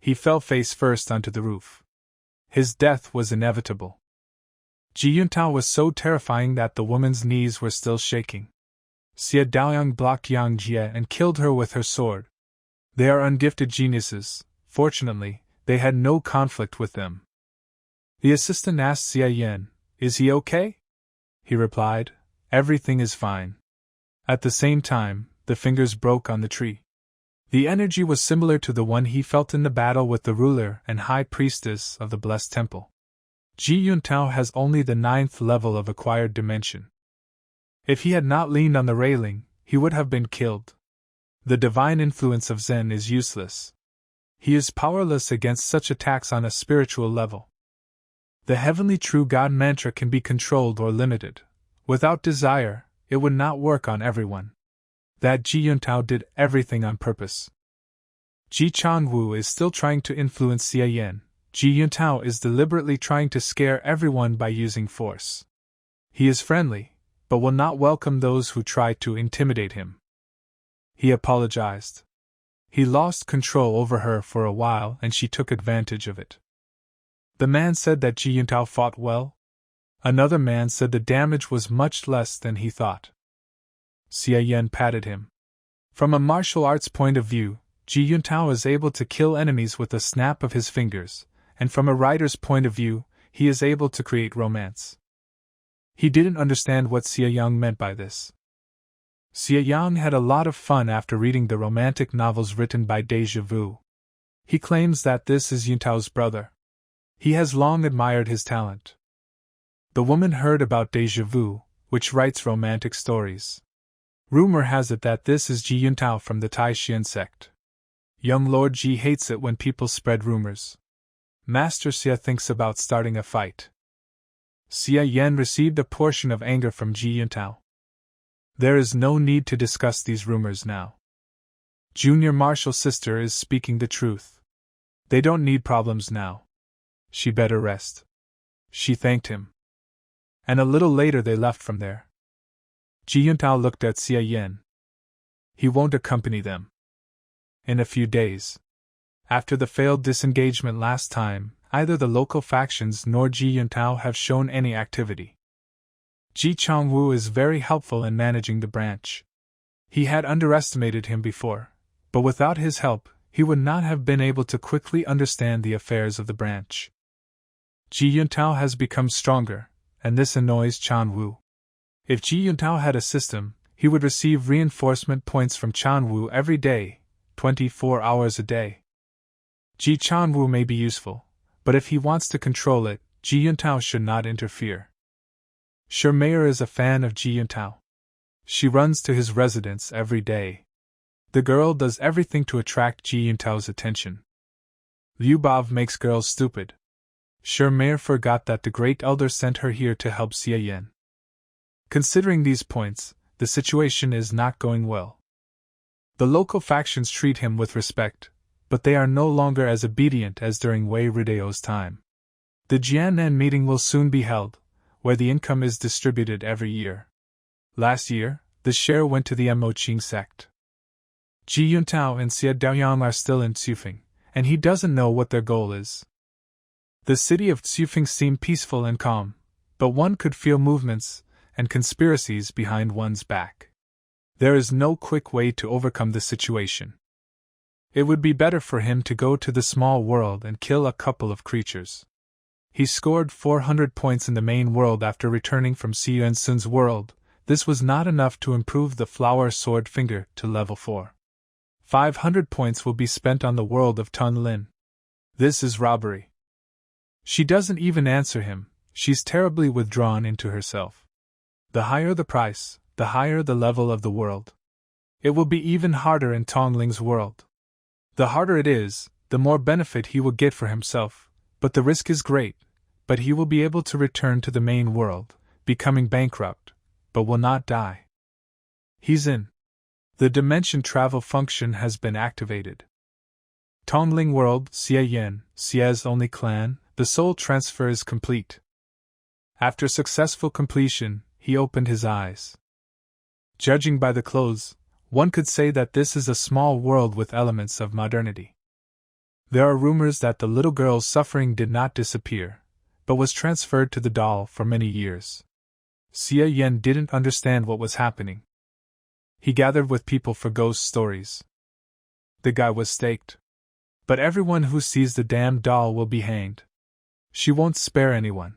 [SPEAKER 1] He fell face first onto the roof. His death was inevitable. Ji Yuntao was so terrifying that the woman's knees were still shaking. Xie Daoyang blocked Yang Jie and killed her with her sword. They are ungifted geniuses. Fortunately, they had no conflict with them. The assistant asked Xie Yan, "Is he okay?" He replied, "Everything is fine." At the same time, the fingers broke on the tree. The energy was similar to the one he felt in the battle with the ruler and high priestess of the blessed temple. Ji Yuntao has only the 9th level of acquired dimension. If he had not leaned on the railing, he would have been killed. The divine influence of Zen is useless. He is powerless against such attacks on a spiritual level. The heavenly true God mantra can be controlled or limited. Without desire, it would not work on everyone. That Ji Yuntao did everything on purpose. Ji Changwu is still trying to influence Xie Yan. Ji Yuntao is deliberately trying to scare everyone by using force. He is friendly, but will not welcome those who try to intimidate him. He apologized. He lost control over her for a while and she took advantage of it. The man said that Ji Yuntao fought well. Another man said the damage was much less than he thought. Xie Yan patted him. From a martial arts point of view, Ji Yuntao is able to kill enemies with a snap of his fingers, and from a writer's point of view, he is able to create romance. He didn't understand what Xie Yang meant by this. Xie Yang had a lot of fun after reading the romantic novels written by Deja Vu. He claims that this is Yuntao's brother. He has long admired his talent. The woman heard about Deja Vu, which writes romantic stories. Rumor has it that this is Ji Yuntao from the Taishan sect. Young Lord Ji hates it when people spread rumors. Master Xie thinks about starting a fight. Xie Yan received a portion of anger from Ji Yuntao. There is no need to discuss these rumors now. Junior Marshal Sister is speaking the truth. They don't need problems now. She better rest. She thanked him. And a little later they left from there. Ji Yuntao looked at Xie Yan. He won't accompany them. In a few days. After the failed disengagement last time, neither the local factions nor Ji Yuntao have shown any activity. Ji Changwu is very helpful in managing the branch. He had underestimated him before, but without his help, he would not have been able to quickly understand the affairs of the branch. Ji Yuntao has become stronger, and this annoys Changwu. If Ji Yuntao had a system, he would receive reinforcement points from Changwu every day, 24 hours a day. Ji Changwu may be useful, but if he wants to control it, Ji Yuntao should not interfere. Shermayer is a fan of Ji Yuntao. She runs to his residence every day. The girl does everything to attract Ji Yuntao's attention. Liu Bav makes girls stupid. Shermayer forgot that the Great Elder sent her here to help Xie Yan. Considering these points, the situation is not going well. The local factions treat him with respect, but they are no longer as obedient as during Wei Rideo's time. The Jianan meeting will soon be held, where the income is distributed every year. Last year, the share went to the Moqing sect. Ji Yuntao and Xie Daoyang are still in Tsufing, and he doesn't know what their goal is. The city of Tsufing seemed peaceful and calm, but one could feel movements and conspiracies behind one's back. There is no quick way to overcome the situation. It would be better for him to go to the small world and kill a couple of creatures. He scored 400 points in the main world after returning from Sion Sun's world. This was not enough to improve the flower sword finger to level 4. 500 points will be spent on the world of Tun Lin. This is robbery. She doesn't even answer him, she's terribly withdrawn into herself. The higher the price, the higher the level of the world. It will be even harder in Tongling's world. The harder it is, the more benefit he will get for himself, but the risk is great. But he will be able to return to the main world, becoming bankrupt, but will not die. He's in. The dimension travel function has been activated. Tongling World, Xie Yin, Xie's only clan, the soul transfer is complete. After successful completion, he opened his eyes. Judging by the clothes, one could say that this is a small world with elements of modernity. There are rumors that the little girl's suffering did not disappear, but was transferred to the doll for many years. Xie Yin didn't understand what was happening. He gathered with people for ghost stories. The guy was staked. But everyone who sees the damned doll will be hanged. She won't spare anyone.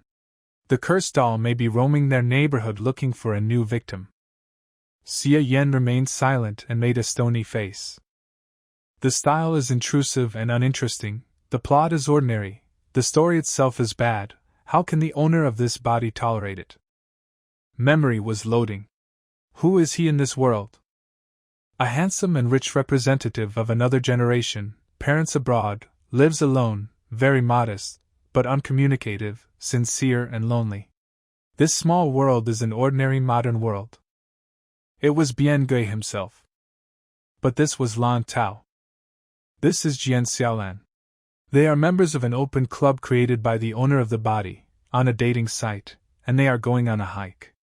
[SPEAKER 1] The cursed doll may be roaming their neighborhood looking for a new victim. Xie Yin remained silent and made a stony face. The style is intrusive and uninteresting, the plot is ordinary, the story itself is bad. How can the owner of this body tolerate it? Memory was loading. Who is he in this world? A handsome and rich representative of another generation, parents abroad, lives alone, very modest, but uncommunicative, sincere and lonely. This small world is an ordinary modern world. It was Bian Gui himself. But this was Lan Tao. This is Jian Xiaolan. They are members of an open club created by the owner of the body, on a dating site, and they are going on a hike.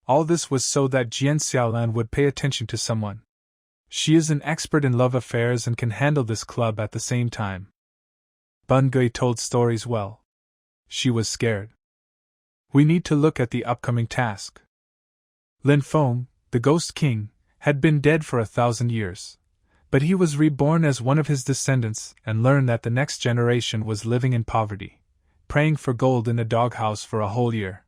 [SPEAKER 1] All this was so that Jian Xiaolan would pay attention to someone. She is an expert in love affairs and can handle this club at the same time. Bun Gui told stories well. She was scared. We need to look at the upcoming task. Lin Feng, the Ghost King, had been dead for 1,000 years. But he was reborn as one of his descendants and learned that the next generation was living in poverty, praying for gold in a doghouse for a whole year.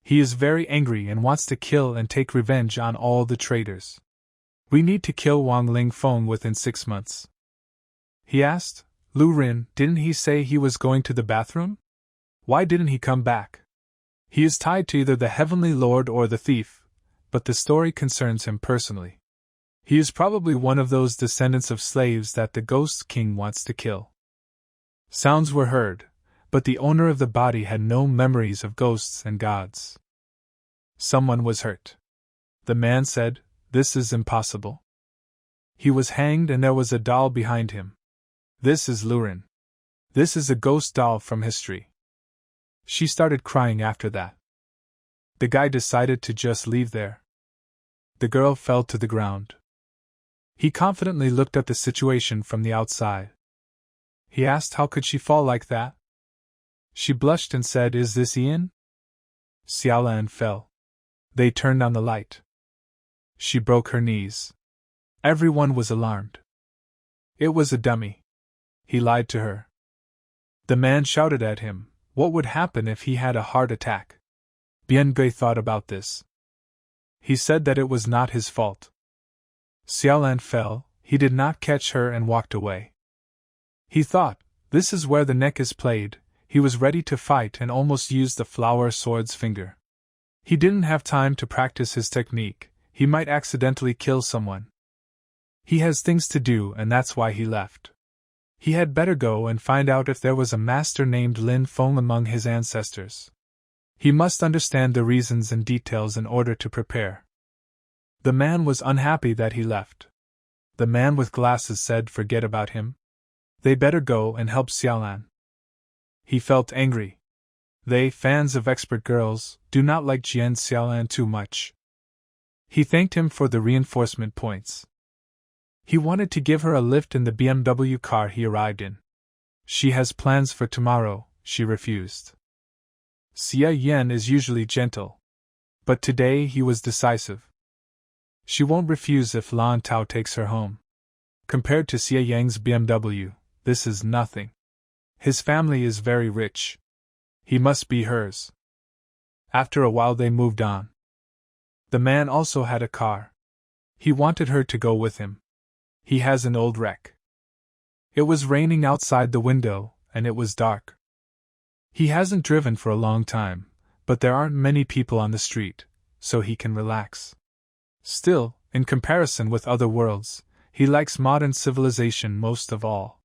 [SPEAKER 1] He is very angry and wants to kill and take revenge on all the traitors. We need to kill Wang Lingfeng within 6 months. He asked, Lu Rin, didn't he say he was going to the bathroom? Why didn't he come back? He is tied to either the Heavenly Lord or the thief, but the story concerns him personally. He is probably one of those descendants of slaves that the Ghost King wants to kill. Sounds were heard, but the owner of the body had no memories of ghosts and gods. Someone was hurt. The man said, This is impossible. He was hanged and there was a doll behind him. This is Lurin. This is a ghost doll from history. She started crying after that. The guy decided to just leave there. The girl fell to the ground. He confidently looked at the situation from the outside. He asked how could she fall like that? She blushed and said, Is this Ian? Xiaolan fell. They turned on the light. She broke her knees. Everyone was alarmed. It was a dummy. He lied to her. The man shouted at him, What would happen if he had a heart attack? Bian Gui thought about this. He said that it was not his fault. Xiaolan fell, he did not catch her and walked away. He thought, This is where the neck is played. He was ready to fight and almost used the flower sword's finger. He didn't have time to practice his technique, he might accidentally kill someone. He has things to do and that's why he left. He had better go and find out if there was a master named Lin Feng among his ancestors. He must understand the reasons and details in order to prepare. The man was unhappy that he left. The man with glasses said forget about him. They better go and help Xiaolan. He felt angry. They, fans of expert girls, do not like Jian Xiaolan too much. He thanked him for the reinforcement points. He wanted to give her a lift in the BMW car he arrived in. She has plans for tomorrow, she refused. Xie Yin is usually gentle. But today he was decisive. She won't refuse if Lan Tao takes her home. Compared to Xie Yang's BMW, this is nothing. His family is very rich. He must be hers. After a while they moved on. The man also had a car. He wanted her to go with him. He has an old wreck. It was raining outside the window, and it was dark. He hasn't driven for a long time, but there aren't many people on the street, so he can relax. Still, in comparison with other worlds, he likes modern civilization most of all.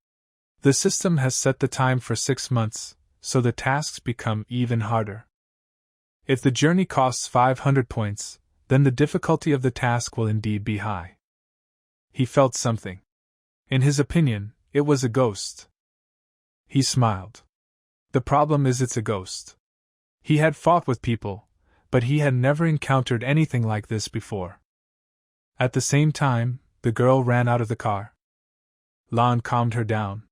[SPEAKER 1] The system has set the time for 6 months, so the tasks become even harder. If the journey costs 500 points, then the difficulty of the task will indeed be high. He felt something. In his opinion, it was a ghost. He smiled. The problem is it's a ghost. He had fought with people, but he had never encountered anything like this before. At the same time, the girl ran out of the car. Lan calmed her down.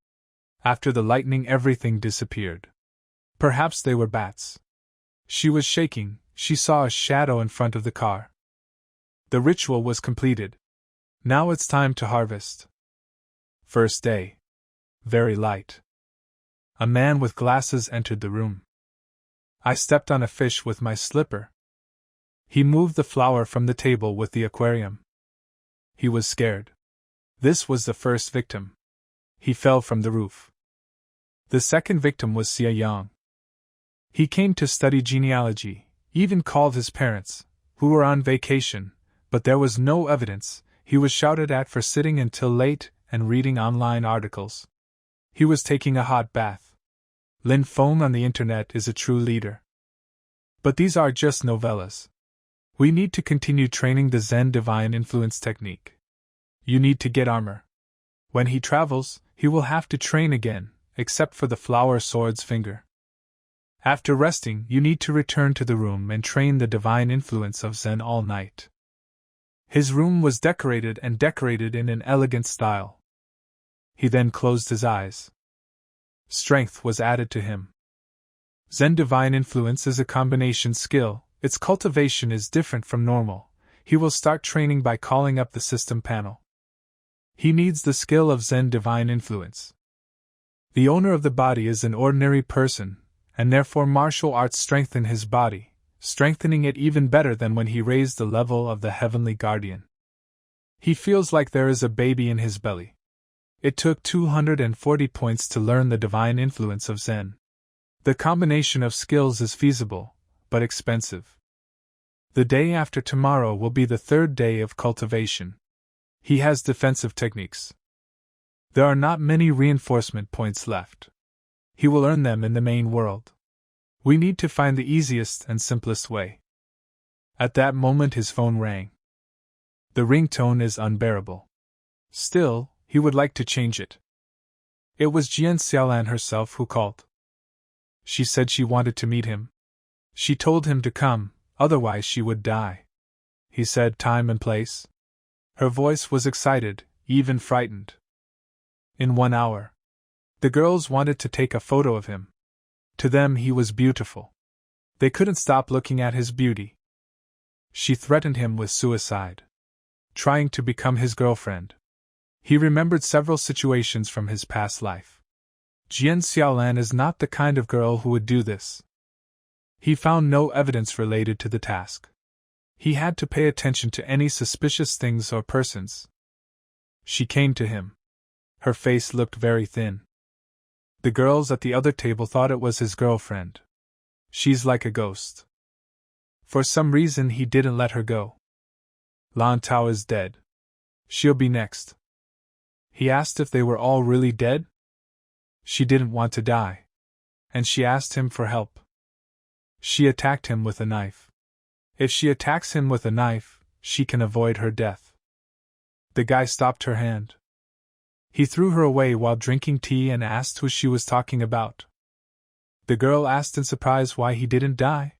[SPEAKER 1] After the lightning, everything disappeared. Perhaps they were bats. She was shaking. She saw a shadow in front of the car. The ritual was completed. Now it's time to harvest. First day. Very light. A man with glasses entered the room. I stepped on a fish with my slipper. He moved the flower from the table with the aquarium. He was scared. This was the first victim. He fell from the roof. The second victim was Xie Yang. He came to study genealogy, even called his parents, who were on vacation, but there was no evidence. He was shouted at for sitting until late and reading online articles. He was taking a hot bath. Lin Feng on the internet is a true leader. But these are just novellas. We need to continue training the Zen divine influence technique. You need to get armor. When he travels, he will have to train again, except for the flower sword's finger. After resting, you need to return to the room and train the divine influence of Zen all night. His room was decorated in an elegant style. He then closed his eyes. Strength was added to him. Zen divine influence is a combination skill. Its cultivation is different from normal. He will start training by calling up the system panel. He needs the skill of Zen divine influence. The owner of the body is an ordinary person, and therefore martial arts strengthen his body, strengthening it even better than when he raised the level of the heavenly guardian. He feels like there is a baby in his belly. It took 240 points to learn the divine influence of Zen. The combination of skills is feasible, but expensive. The day after tomorrow will be the third day of cultivation. He has defensive techniques. There are not many reinforcement points left. He will earn them in the main world. We need to find the easiest and simplest way. At that moment his phone rang. The ringtone is unbearable. Still, he would like to change it. It was Jian Xiaolan herself who called. She said she wanted to meet him. She told him to come, otherwise she would die. He said time and place. Her voice was excited, even frightened. In 1 hour. The girls wanted to take a photo of him. To them he was beautiful. They couldn't stop looking at his beauty. She threatened him with suicide. Trying to become his girlfriend. He remembered several situations from his past life. Jian Xiaolan is not the kind of girl who would do this. He found no evidence related to the task. He had to pay attention to any suspicious things or persons. She came to him. Her face looked very thin. The girls at the other table thought it was his girlfriend. She's like a ghost. For some reason he didn't let her go. Lan Tao is dead. She'll be next. He asked if they were all really dead. She didn't want to die. And she asked him for help. She attacked him with a knife. If she attacks him with a knife, she can avoid her death. The guy stopped her hand. He threw her away while drinking tea and asked who she was talking about. The girl asked in surprise why he didn't die.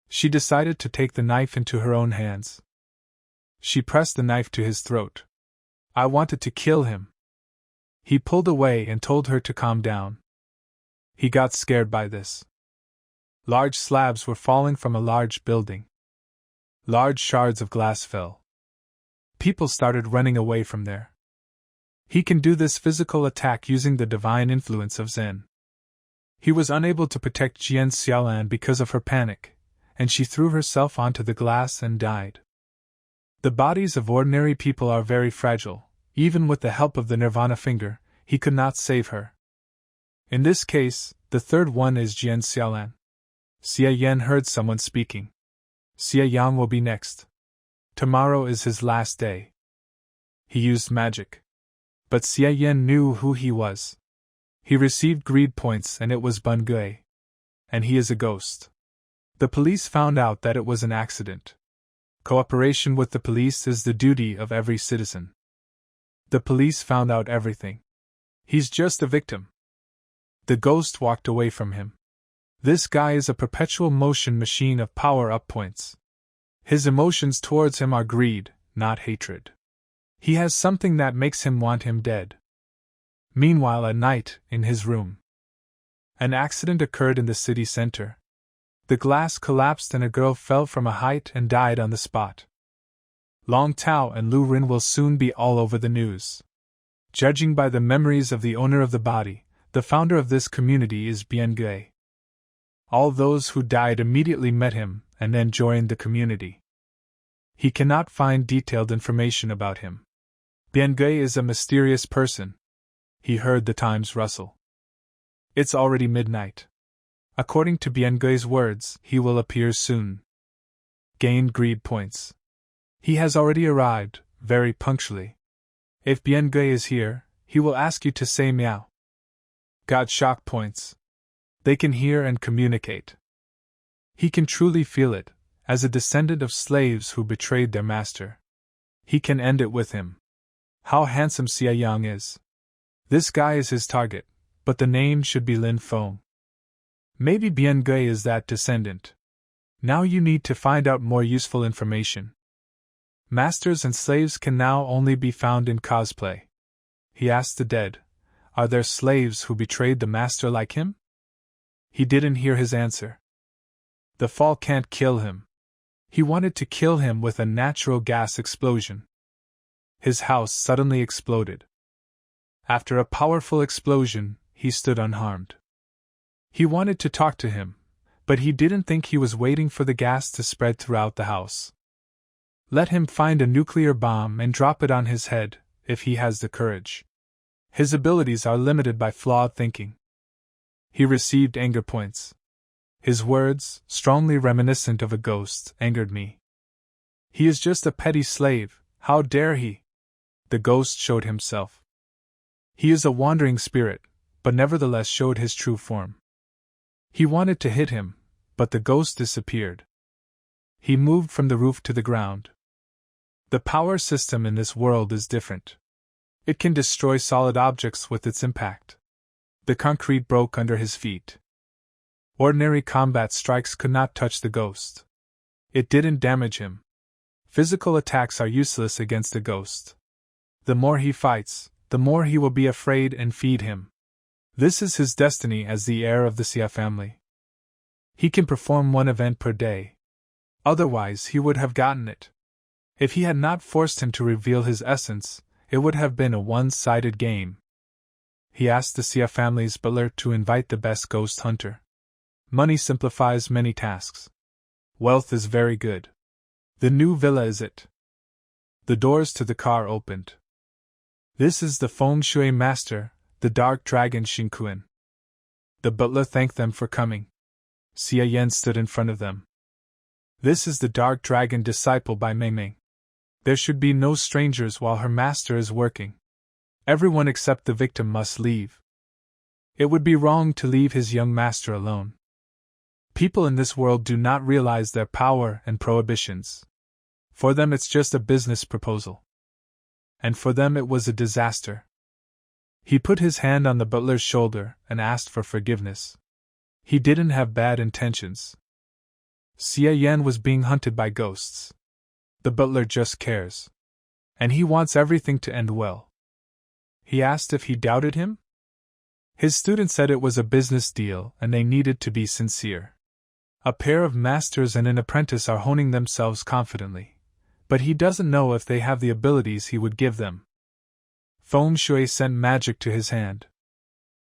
[SPEAKER 1] She decided to take the knife into her own hands. She pressed the knife to his throat. I wanted to kill him. He pulled away and told her to calm down. He got scared by this. Large slabs were falling from a large building. Large shards of glass fell. People started running away from there. He can do this physical attack using the divine influence of Zen. He was unable to protect Jian Xiaolan because of her panic, and she threw herself onto the glass and died. The bodies of ordinary people are very fragile. Even with the help of the Nirvana finger, he could not save her. In this case, the third one is Jian Xiaolan. Xia Yan heard someone speaking. Xia Yang will be next. Tomorrow is his last day. He used magic. But Xia Yan knew who he was. He received greed points and it was Bun Gui. And he is a ghost. The police found out that it was an accident. Cooperation with the police is the duty of every citizen. The police found out everything. He's just a victim. The ghost walked away from him. This guy is a perpetual motion machine of power-up points. His emotions towards him are greed, not hatred. He has something that makes him want him dead. Meanwhile, at night, in his room, an accident occurred in the city center. The glass collapsed and a girl fell from a height and died on the spot. Long Tao and Lu Rin will soon be all over the news. Judging by the memories of the owner of the body, the founder of this community is Bian Gui. All those who died immediately met him and then joined the community. He cannot find detailed information about him. Bian Gui is a mysterious person. He heard the times rustle. It's already midnight. According to Bian Gui's words, he will appear soon. Gained greed points. He has already arrived, very punctually. If Bian Gui is here, he will ask you to say meow. Got shock points. They can hear and communicate. He can truly feel it, as a descendant of slaves who betrayed their master. He can end it with him. How handsome Xia Yang is. This guy is his target, but the name should be Lin Feng. Maybe Bian Gui is that descendant. Now you need to find out more useful information. Masters and slaves can now only be found in cosplay. He asked the dead, are there slaves who betrayed the master like him? He didn't hear his answer. The fall can't kill him. He wanted to kill him with a natural gas explosion. His house suddenly exploded. After a powerful explosion, he stood unharmed. He wanted to talk to him, but he didn't think he was waiting for the gas to spread throughout the house. Let him find a nuclear bomb and drop it on his head, if he has the courage. His abilities are limited by flawed thinking. He received anger points. His words, strongly reminiscent of a ghost, angered me. He is just a petty slave, how dare he? The ghost showed himself. He is a wandering spirit, but nevertheless showed his true form. He wanted to hit him, but the ghost disappeared. He moved from the roof to the ground. The power system in this world is different. It can destroy solid objects with its impact. The concrete broke under his feet. Ordinary combat strikes could not touch the ghost. It didn't damage him. Physical attacks are useless against a ghost. The more he fights, the more he will be afraid and feed him. This is his destiny as the heir of the Xia family. He can perform one event per day. Otherwise, he would have gotten it. If he had not forced him to reveal his essence, it would have been a one-sided game. He asked the Xia family's butler to invite the best ghost hunter. Money simplifies many tasks. Wealth is very good. The new villa is it. The doors to the car opened. This is the feng shui master, the dark dragon Xingquan. The butler thanked them for coming. Xia Yan stood in front of them. This is the dark dragon disciple by Meng Meng. There should be no strangers while her master is working. Everyone except the victim must leave. It would be wrong to leave his young master alone. People in this world do not realize their power and prohibitions. For them it's just a business proposal. And for them it was a disaster. He put his hand on the butler's shoulder and asked for forgiveness. He didn't have bad intentions. Xia Yan was being hunted by ghosts. The butler just cares. And he wants everything to end well. He asked if he doubted him? His student said it was a business deal and they needed to be sincere. A pair of masters and an apprentice are honing themselves confidently, but he doesn't know if they have the abilities he would give them. Feng Shui sent magic to his hand.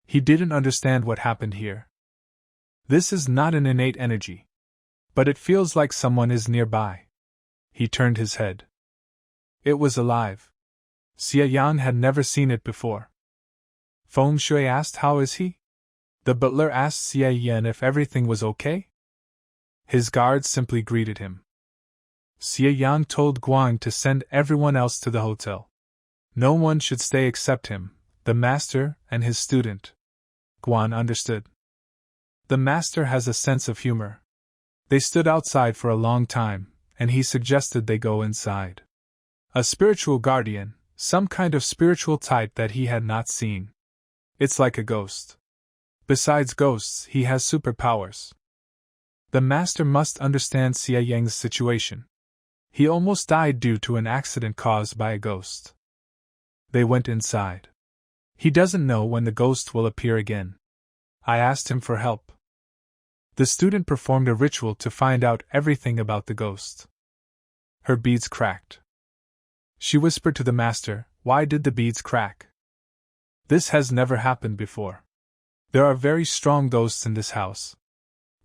[SPEAKER 1] He didn't understand what happened here. This is not an innate energy. But it feels like someone is nearby. He turned his head. It was alive. Xie Yan had never seen it before. Feng Shui asked, "How is he?" The butler asked Xie Yan if everything was okay. His guards simply greeted him. Xie Yan told Guang to send everyone else to the hotel. No one should stay except him, the master, and his student. Guan understood. The master has a sense of humor. They stood outside for a long time, and he suggested they go inside. A spiritual guardian, some kind of spiritual type that he had not seen. It's like a ghost. Besides ghosts, he has superpowers. The master must understand Xie Yang's situation. He almost died due to an accident caused by a ghost. They went inside. He doesn't know when the ghost will appear again. I asked him for help. The student performed a ritual to find out everything about the ghost. Her beads cracked. She whispered to the master, "Why did the beads crack? This has never happened before. There are very strong ghosts in this house.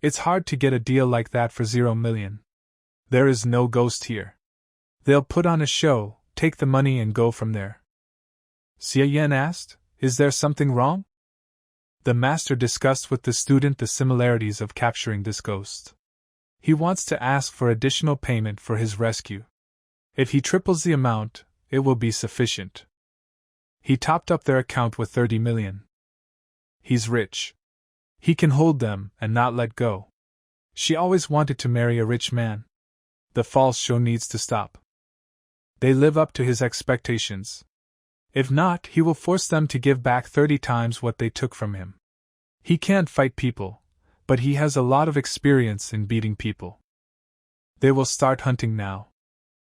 [SPEAKER 1] It's hard to get a deal like that for 0 million. There is no ghost here. They'll put on a show, take the money and go from there." Xie Yan asked, "Is there something wrong?" The master discussed with the student the similarities of capturing this ghost. He wants to ask for additional payment for his rescue. If he triples the amount, it will be sufficient. He topped up their account with 30 million. He's rich. He can hold them and not let go. She always wanted to marry a rich man. The false show needs to stop. They live up to his expectations. If not, he will force them to give back 30 times what they took from him. He can't fight people, but he has a lot of experience in beating people. They will start hunting now.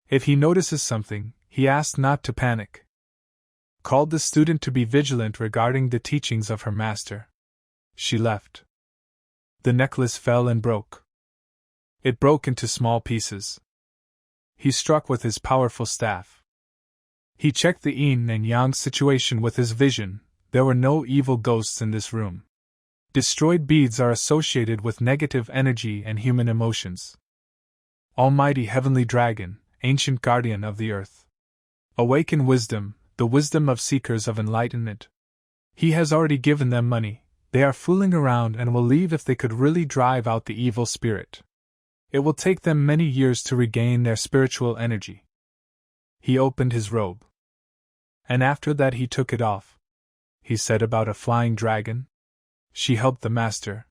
[SPEAKER 1] If he notices something, he asked not to panic. Called the student to be vigilant regarding the teachings of her master. She left. The necklace fell and broke. It broke into small pieces. He struck with his powerful staff. He checked the yin and yang situation with his vision. There were no evil ghosts in this room. Destroyed beads are associated with negative energy and human emotions. Almighty Heavenly Dragon, ancient guardian of the earth. Awaken wisdom, the wisdom of seekers of enlightenment. He has already given them money. They are fooling around and will leave if they could really drive out the evil spirit. It will take them many years to regain their spiritual energy. He opened his robe. And after that he took it off. He said about a flying dragon. She helped the master.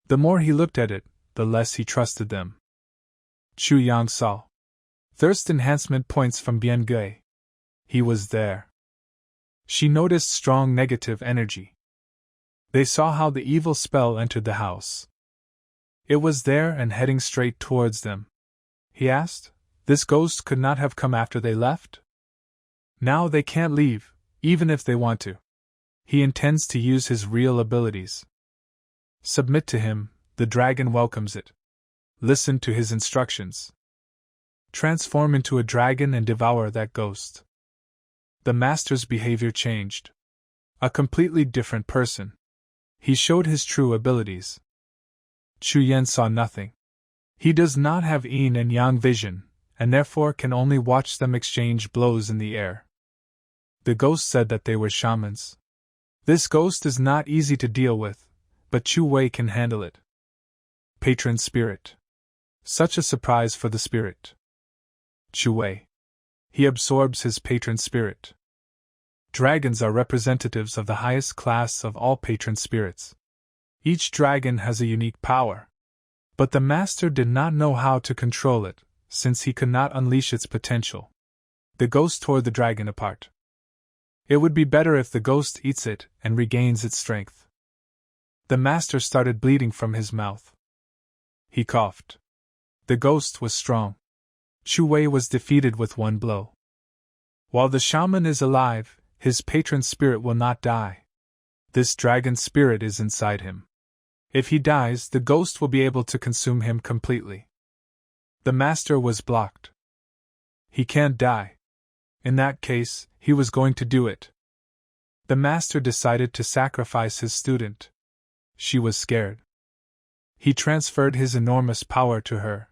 [SPEAKER 1] The more he looked at it, the less he trusted them. Chu Yang saw. Thirst enhancement points from Bien Gui. He was there. She noticed strong negative energy. They saw how the evil spell entered the house. It was there and heading straight towards them. He asked, "This ghost could not have come after they left?" "Now they can't leave, even if they want to. He intends to use his real abilities. Submit to him, the dragon welcomes it. Listen to his instructions. Transform into a dragon and devour that ghost." The master's behavior changed. A completely different person. He showed his true abilities. Chu Yan saw nothing. He does not have yin and yang vision, and therefore can only watch them exchange blows in the air. The ghost said that they were shamans. This ghost is not easy to deal with, but Chu Wei can handle it. Patron spirit. Such a surprise for the spirit. Chu Wei. He absorbs his patron spirit. Dragons are representatives of the highest class of all patron spirits. Each dragon has a unique power. But the master did not know how to control it, since he could not unleash its potential. The ghost tore the dragon apart. It would be better if the ghost eats it and regains its strength. The master started bleeding from his mouth. He coughed. The ghost was strong. Chu Wei was defeated with one blow. While the shaman is alive, his patron spirit will not die. This dragon spirit is inside him. If he dies, the ghost will be able to consume him completely. The master was blocked. He can't die. In that case, he was going to do it. The master decided to sacrifice his student. She was scared. He transferred his enormous power to her.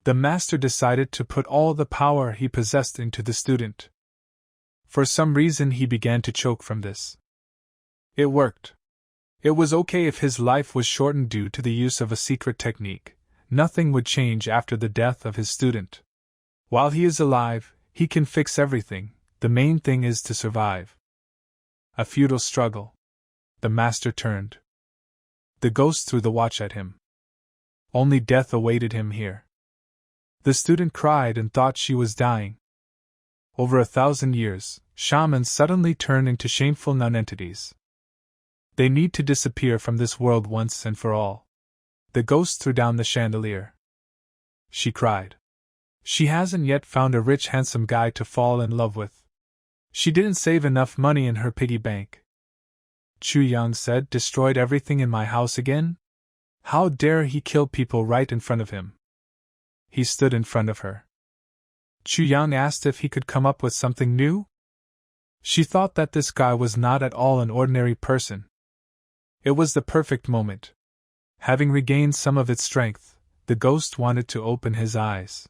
[SPEAKER 1] The master decided to put all the power he possessed into the student. For some reason he began to choke from this. It worked. It was okay if his life was shortened due to the use of a secret technique. Nothing would change after the death of his student. While he is alive, he can fix everything. The main thing is to survive. A futile struggle. The master turned. The ghost threw the watch at him. Only death awaited him here. The student cried and thought she was dying. Over 1,000 years, shamans suddenly turn into shameful nonentities. They need to disappear from this world once and for all. The ghost threw down the chandelier. She cried. She hasn't yet found a rich, handsome guy to fall in love with. She didn't save enough money in her piggy bank. Chu Yang said, destroyed everything in my house again? How dare he kill people right in front of him? He stood in front of her. Chu Yang asked if he could come up with something new. She thought that this guy was not at all an ordinary person. It was the perfect moment. Having regained some of its strength, the ghost wanted to open his eyes.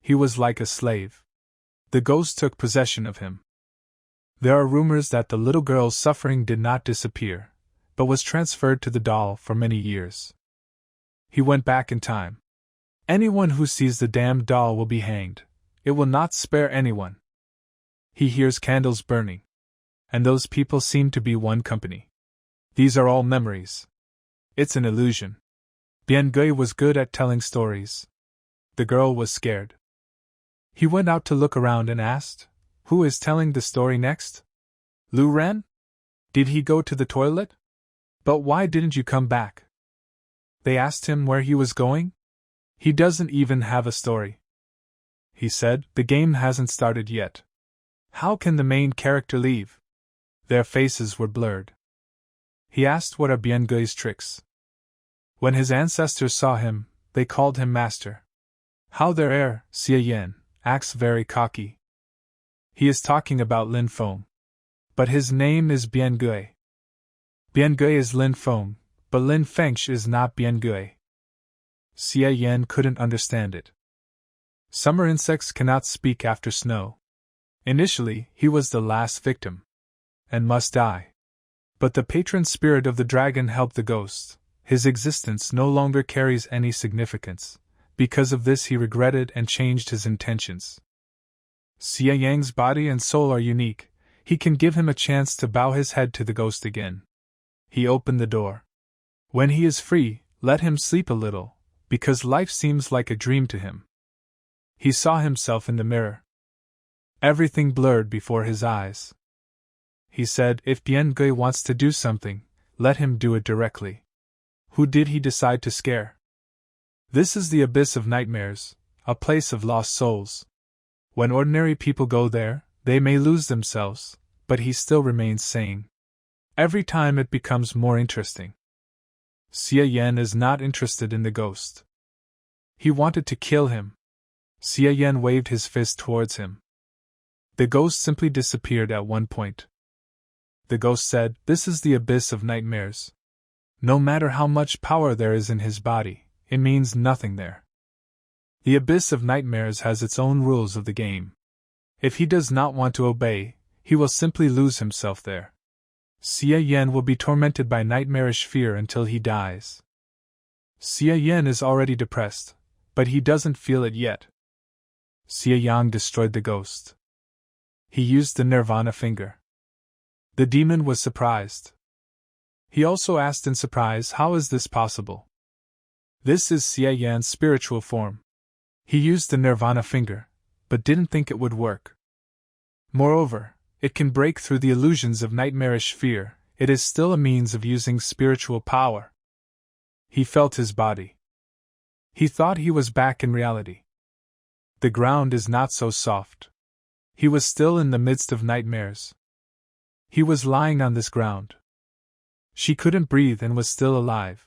[SPEAKER 1] He was like a slave. The ghost took possession of him. There are rumors that the little girl's suffering did not disappear, but was transferred to the doll for many years. He went back in time. Anyone who sees the damned doll will be hanged. It will not spare anyone. He hears candles burning. And those people seem to be one company. These are all memories. It's an illusion. Bian Gui was good at telling stories. The girl was scared. He went out to look around and asked, who is telling the story next? Lu Ren? Did he go to the toilet? But why didn't you come back? They asked him where he was going. He doesn't even have a story. He said, the game hasn't started yet. How can the main character leave? Their faces were blurred. He asked what are Bian Gui's tricks. When his ancestors saw him, they called him master. How their heir, Xie Yan, acts very cocky. He is talking about Lin Feng. But his name is Bian Gui. Bian Gui is Lin Feng, but Lin Fengsh is not Bian Gui. Xie Yan couldn't understand it. Summer insects cannot speak after snow. Initially, he was the last victim. And must die. But the patron spirit of the dragon helped the ghost. His existence no longer carries any significance. Because of this he regretted and changed his intentions. Xie Yang's body and soul are unique. He can give him a chance to bow his head to the ghost again. He opened the door. When he is free, let him sleep a little, because life seems like a dream to him. He saw himself in the mirror. Everything blurred before his eyes. He said, if Bian Gui wants to do something, let him do it directly. Who did he decide to scare? This is the abyss of nightmares, a place of lost souls. When ordinary people go there, they may lose themselves, but he still remains sane. Every time it becomes more interesting. Xie Yan is not interested in the ghost. He wanted to kill him. Xie Yan waved his fist towards him. The ghost simply disappeared at one point. The ghost said, this is the abyss of nightmares. No matter how much power there is in his body, it means nothing there. The abyss of nightmares has its own rules of the game. If he does not want to obey, he will simply lose himself there. Xie Yan will be tormented by nightmarish fear until he dies. Xie Yan is already depressed, but he doesn't feel it yet. Xie Yang destroyed the ghost. He used the Nirvana finger. The demon was surprised. He also asked in surprise, how is this possible? This is Xie Yan's spiritual form. He used the Nirvana finger, but didn't think it would work. Moreover, it can break through the illusions of nightmarish fear. It is still a means of using spiritual power. He felt his body. He thought he was back in reality. The ground is not so soft. He was still in the midst of nightmares. He was lying on this ground. She couldn't breathe and was still alive.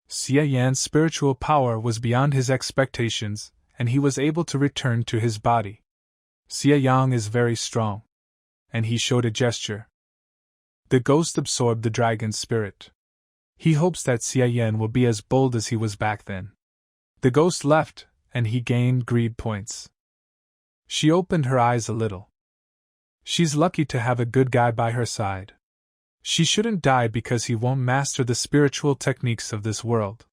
[SPEAKER 1] Xie Yan's spiritual power was beyond his expectations, and he was able to return to his body. Xia Yang is very strong. And he showed a gesture. The ghost absorbed the dragon's spirit. He hopes that Xia Yan will be as bold as he was back then. The ghost left, and he gained greed points. She opened her eyes a little. She's lucky to have a good guy by her side. She shouldn't die because he won't master the spiritual techniques of this world.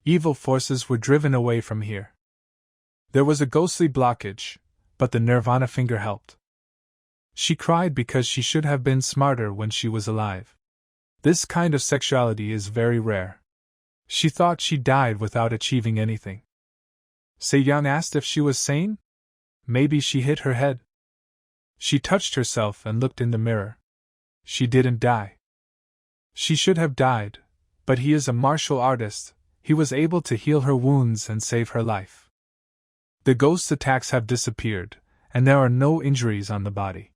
[SPEAKER 1] Evil forces were driven away from here. There was a ghostly blockage, but the Nirvana finger helped. She cried because she should have been smarter when she was alive. This kind of sexuality is very rare. She thought she died without achieving anything. Se-young asked if she was sane? Maybe she hit her head. She touched herself and looked in the mirror. She didn't die. She should have died, but he is a martial artist. He was able to heal her wounds and save her life. The ghost attacks have disappeared, and there are no injuries on the body.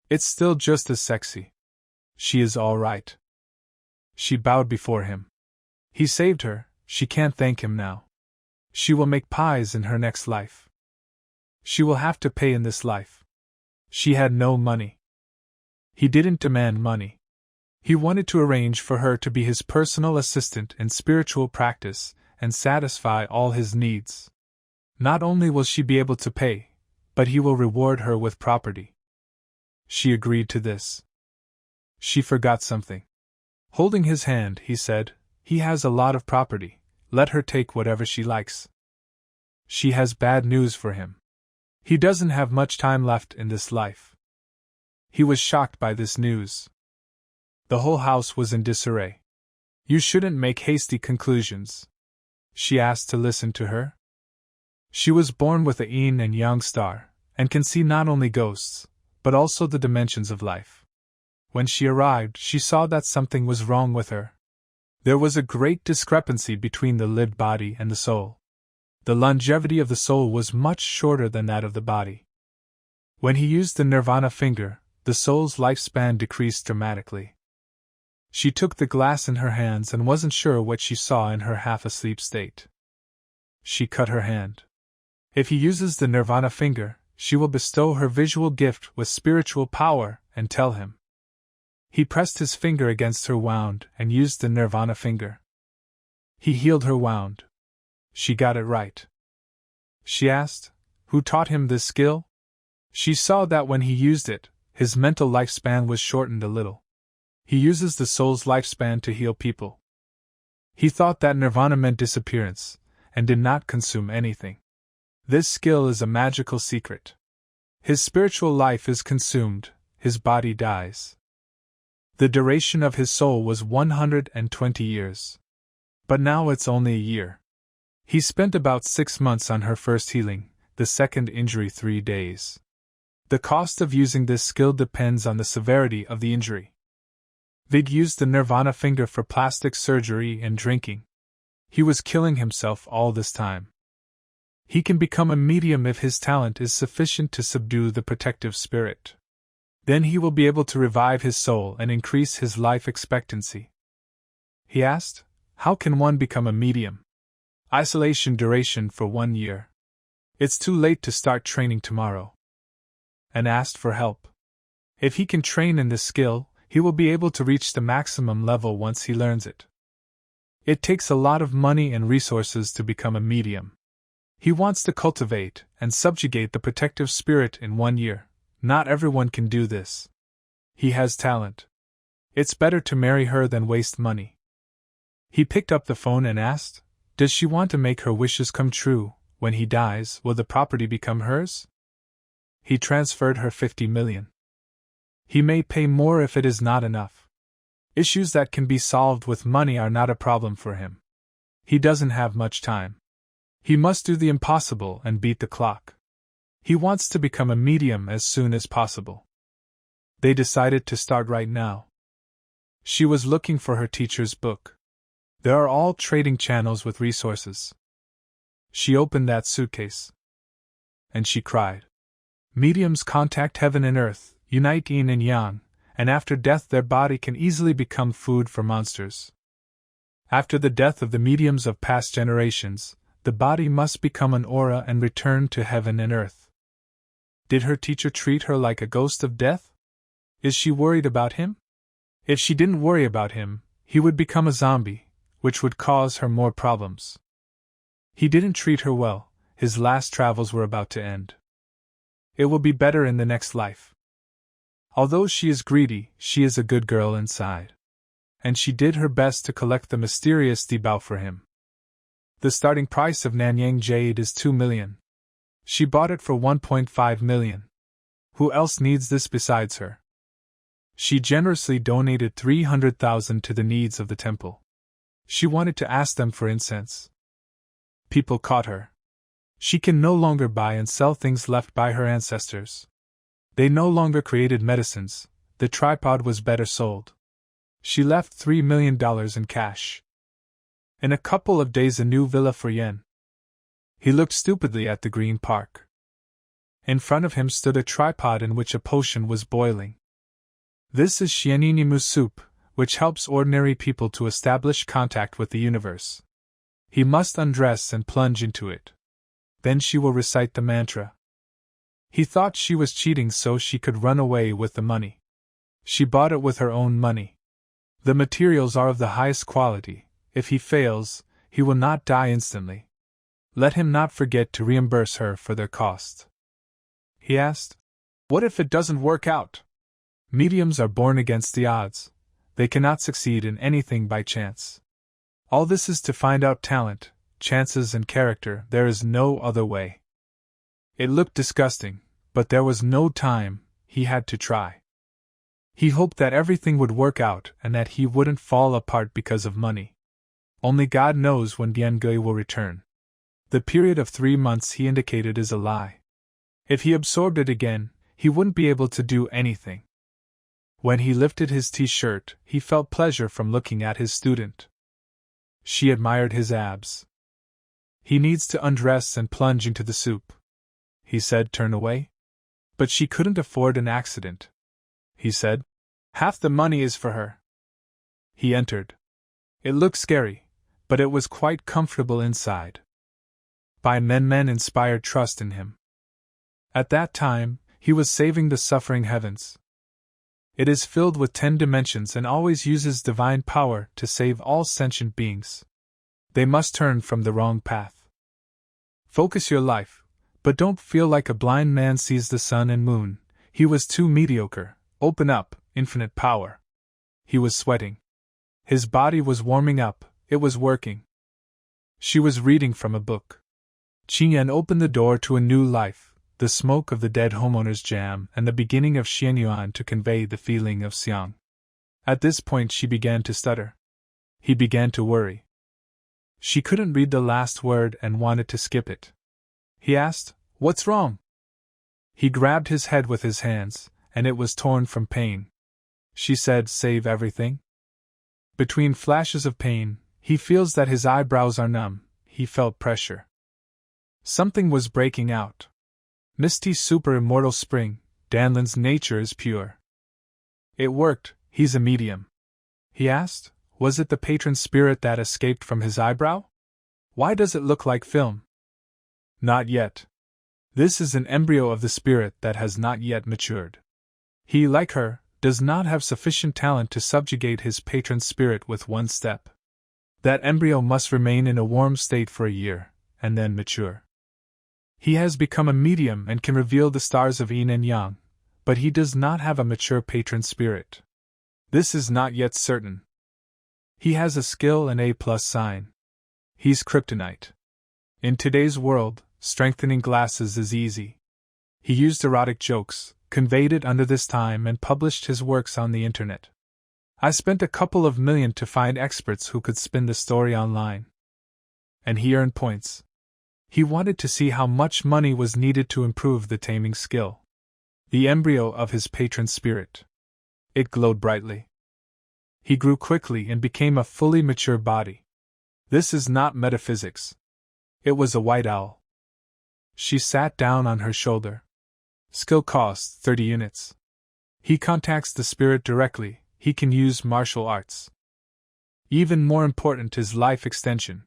[SPEAKER 1] It's still just as sexy. She is all right. She bowed before him. He saved her, she can't thank him now. She will make pies in her next life. She will have to pay in this life. She had no money. He didn't demand money. He wanted to arrange for her to be his personal assistant in spiritual practice and satisfy all his needs. Not only will she be able to pay, but he will reward her with property. She agreed to this. She forgot something. Holding his hand, he said, "He has a lot of property, let her take whatever she likes." She has bad news for him. He doesn't have much time left in this life. He was shocked by this news. The whole house was in disarray. "You shouldn't make hasty conclusions," she asked to listen to her. She was born with a yin and yang star, and can see not only ghosts, but also the dimensions of life. When she arrived, she saw that something was wrong with her. There was a great discrepancy between the lived body and the soul. The longevity of the soul was much shorter than that of the body. When he used the Nirvana finger, the soul's lifespan decreased dramatically. She took the glass in her hands and wasn't sure what she saw in her half-asleep state. She cut her hand. If he uses the Nirvana finger, she will bestow her visual gift with spiritual power and tell him. He pressed his finger against her wound and used the Nirvana finger. He healed her wound. She got it right. She asked, "Who taught him this skill?" She saw that when he used it, his mental lifespan was shortened a little. He uses the soul's lifespan to heal people. He thought that Nirvana meant disappearance, and did not consume anything. This skill is a magical secret. His spiritual life is consumed, his body dies. The duration of his soul was 120 years. But now it's only a year. He spent about 6 months on her first healing, the second injury 3 days. The cost of using this skill depends on the severity of the injury. Vid used the Nirvana finger for plastic surgery and drinking. He was killing himself all this time. He can become a medium if his talent is sufficient to subdue the protective spirit. Then he will be able to revive his soul and increase his life expectancy. He asked, "How can one become a medium?" Isolation duration for 1 year. It's too late to start training tomorrow. And asked for help. If he can train in this skill, he will be able to reach the maximum level once he learns it. It takes a lot of money and resources to become a medium. He wants to cultivate and subjugate the protective spirit in 1 year. Not everyone can do this. He has talent. It's better to marry her than waste money. He picked up the phone and asked, "Does she want to make her wishes come true? When he dies, will the property become hers?" He transferred her 50 million. He may pay more if it is not enough. Issues that can be solved with money are not a problem for him. He doesn't have much time. He must do the impossible and beat the clock. He wants to become a medium as soon as possible. They decided to start right now. She was looking for her teacher's book. There are all trading channels with resources. She opened that suitcase. And she cried. Mediums contact heaven and earth, unite yin and yang, and after death their body can easily become food for monsters. After the death of the mediums of past generations, the body must become an aura and return to heaven and earth. Did her teacher treat her like a ghost of death? Is she worried about him? If she didn't worry about him, he would become a zombie, which would cause her more problems. He didn't treat her well, his last travels were about to end. It will be better in the next life. Although she is greedy, she is a good girl inside. And she did her best to collect the mysterious debao for him. The starting price of Nanyang jade is 2 million. She bought it for 1.5 million. Who else needs this besides her? She generously donated 300,000 to the needs of the temple. She wanted to ask them for incense. People caught her. She can no longer buy and sell things left by her ancestors. They no longer created medicines, the tripod was better sold. She left $3 million in cash. In a couple of days, a new villa for Yen. He looked stupidly at the green park. In front of him stood a tripod in which a potion was boiling. This is Xianinimu soup, which helps ordinary people to establish contact with the universe. He must undress and plunge into it. Then she will recite the mantra. He thought she was cheating so she could run away with the money. She bought it with her own money. The materials are of the highest quality. If he fails, he will not die instantly. Let him not forget to reimburse her for their cost. He asked, "What if it doesn't work out?" Mediums are born against the odds. They cannot succeed in anything by chance. All this is to find out talent, chances, and character. There is no other way. It looked disgusting, but there was no time, he had to try. He hoped that everything would work out and that he wouldn't fall apart because of money. Only God knows when Diangui will return. The period of 3 months he indicated is a lie. If he absorbed it again, he wouldn't be able to do anything. When he lifted his t-shirt, he felt pleasure from looking at his student. She admired his abs. "He needs to undress and plunge into the soup," he said. "Turn away." But she couldn't afford an accident. He said, "Half the money is for her." He entered. It looked scary, but it was quite comfortable inside. Bai Men inspired trust in him. At that time, he was saving the suffering heavens. It is filled with 10 dimensions and always uses divine power to save all sentient beings. They must turn from the wrong path. Focus your life, but don't feel like a blind man sees the sun and moon. He was too mediocre. Open up, infinite power. He was sweating. His body was warming up, it was working. She was reading from a book. Qingyan opened the door to a new life. The smoke of the dead homeowner's jam and the beginning of Xianyuan to convey the feeling of Xiang. At this point she began to stutter. He began to worry. She couldn't read the last word and wanted to skip it. He asked, "What's wrong?" He grabbed his head with his hands, and it was torn from pain. She said, "Save everything?" Between flashes of pain, he feels that his eyebrows are numb. He felt pressure. Something was breaking out. Misty super immortal spring, Danlin's nature is pure. It worked, he's a medium. He asked, was it the patron spirit that escaped from his eyebrow? Why does it look like film? Not yet. This is an embryo of the spirit that has not yet matured. He, like her, does not have sufficient talent to subjugate his patron spirit with one step. That embryo must remain in a warm state for a year, and then mature. He has become a medium and can reveal the stars of yin and yang, but he does not have a mature patron spirit. This is not yet certain. He has a skill and A+ sign. He's kryptonite. In today's world, strengthening glasses is easy. He used erotic jokes, conveyed it under this time, and published his works on the internet. I spent a couple of million to find experts who could spin the story online. And he earned points. He wanted to see how much money was needed to improve the taming skill. The embryo of his patron spirit. It glowed brightly. He grew quickly and became a fully mature body. This is not metaphysics. It was a white owl. She sat down on her shoulder. Skill costs 30 units. He contacts the spirit directly, he can use martial arts. Even more important is life extension.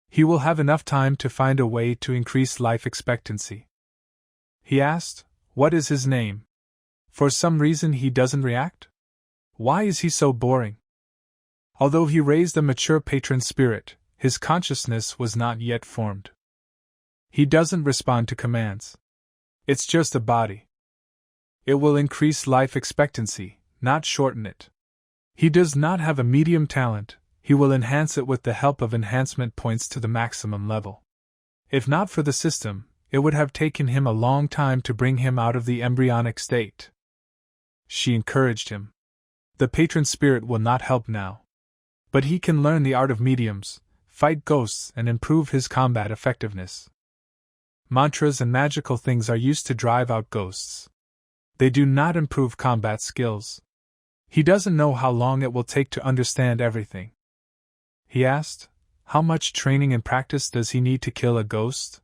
[SPEAKER 1] He will have enough time to find a way to increase life expectancy. He asked, What is his name? For some reason he doesn't react? Why is he so boring? Although he raised a mature patron spirit, his consciousness was not yet formed. He doesn't respond to commands. It's just a body. It will increase life expectancy, not shorten it. He does not have a medium talent, he will enhance it with the help of enhancement points to the maximum level. If not for the system, it would have taken him a long time to bring him out of the embryonic state. She encouraged him. The patron spirit will not help now. But he can learn the art of mediums, fight ghosts, and improve his combat effectiveness. Mantras and magical things are used to drive out ghosts. They do not improve combat skills. He doesn't know how long it will take to understand everything. He asked, how much training and practice does he need to kill a ghost?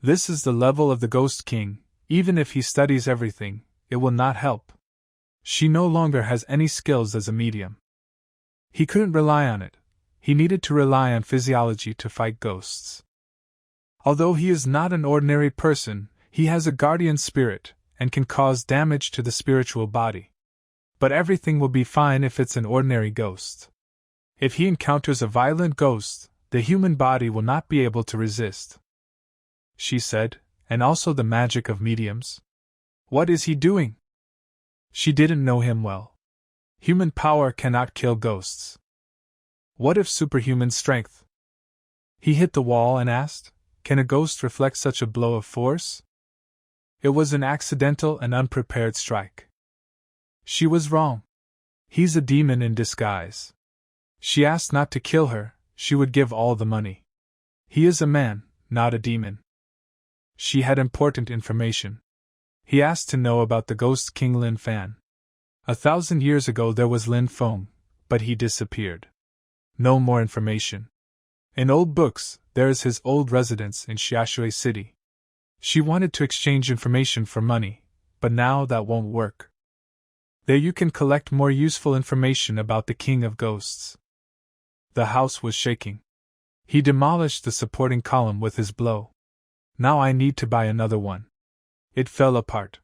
[SPEAKER 1] This is the level of the Ghost King. Even if he studies everything, it will not help. She no longer has any skills as a medium. He couldn't rely on it. He needed to rely on physiology to fight ghosts. Although he is not an ordinary person, he has a guardian spirit, and can cause damage to the spiritual body. But everything will be fine if it's an ordinary ghost. If he encounters a violent ghost, the human body will not be able to resist. She said, and also the magic of mediums. What is he doing? She didn't know him well. Human power cannot kill ghosts. What if superhuman strength? He hit the wall and asked, can a ghost reflect such a blow of force? It was an accidental and unprepared strike. She was wrong. He's a demon in disguise. She asked not to kill her, she would give all the money. He is a man, not a demon. She had important information. He asked to know about the Ghost King Lin Fan. 1,000 years ago there was Lin Feng, but he disappeared. No more information. In old books, there is his old residence in Xiaoshui City. She wanted to exchange information for money, but now that won't work. There you can collect more useful information about the King of Ghosts. The house was shaking. He demolished the supporting column with his blow. Now I need to buy another one. It fell apart.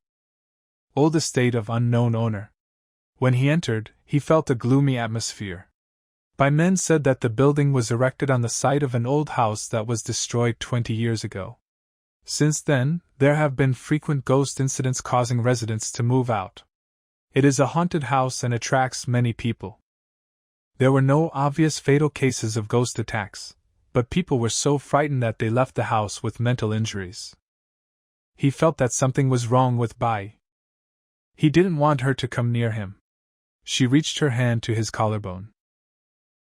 [SPEAKER 1] Old estate of unknown owner. When he entered, he felt a gloomy atmosphere. By men said that the building was erected on the site of an old house that was destroyed 20 years ago. Since then, there have been frequent ghost incidents causing residents to move out. It is a haunted house and attracts many people. There were no obvious fatal cases of ghost attacks, but people were so frightened that they left the house with mental injuries. He felt that something was wrong with Bai. He didn't want her to come near him. She reached her hand to his collarbone.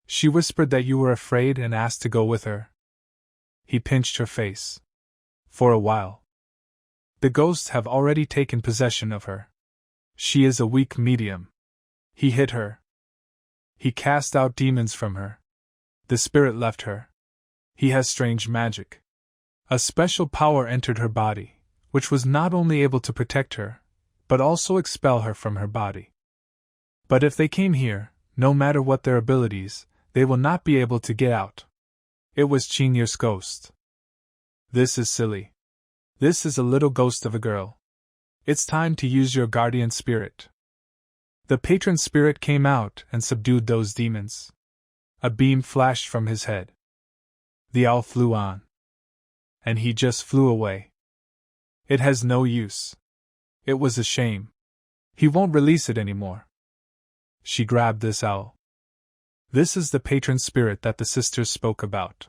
[SPEAKER 1] She whispered that you were afraid and asked to go with her. He pinched her face. For a while. The ghosts have already taken possession of her. She is a weak medium. He hit her. He cast out demons from her. The spirit left her. He has strange magic. A special power entered her body, which was not only able to protect her, but also expel her from her body. But if they came here, no matter what their abilities, they will not be able to get out. It was Qingyer's ghost. This is silly. This is a little ghost of a girl. It's time to use your guardian spirit. The patron spirit came out and subdued those demons. A beam flashed from his head. The owl flew on. And he just flew away. It has no use. It was a shame. He won't release it anymore. She grabbed this owl. This is the patron spirit that the sisters spoke about.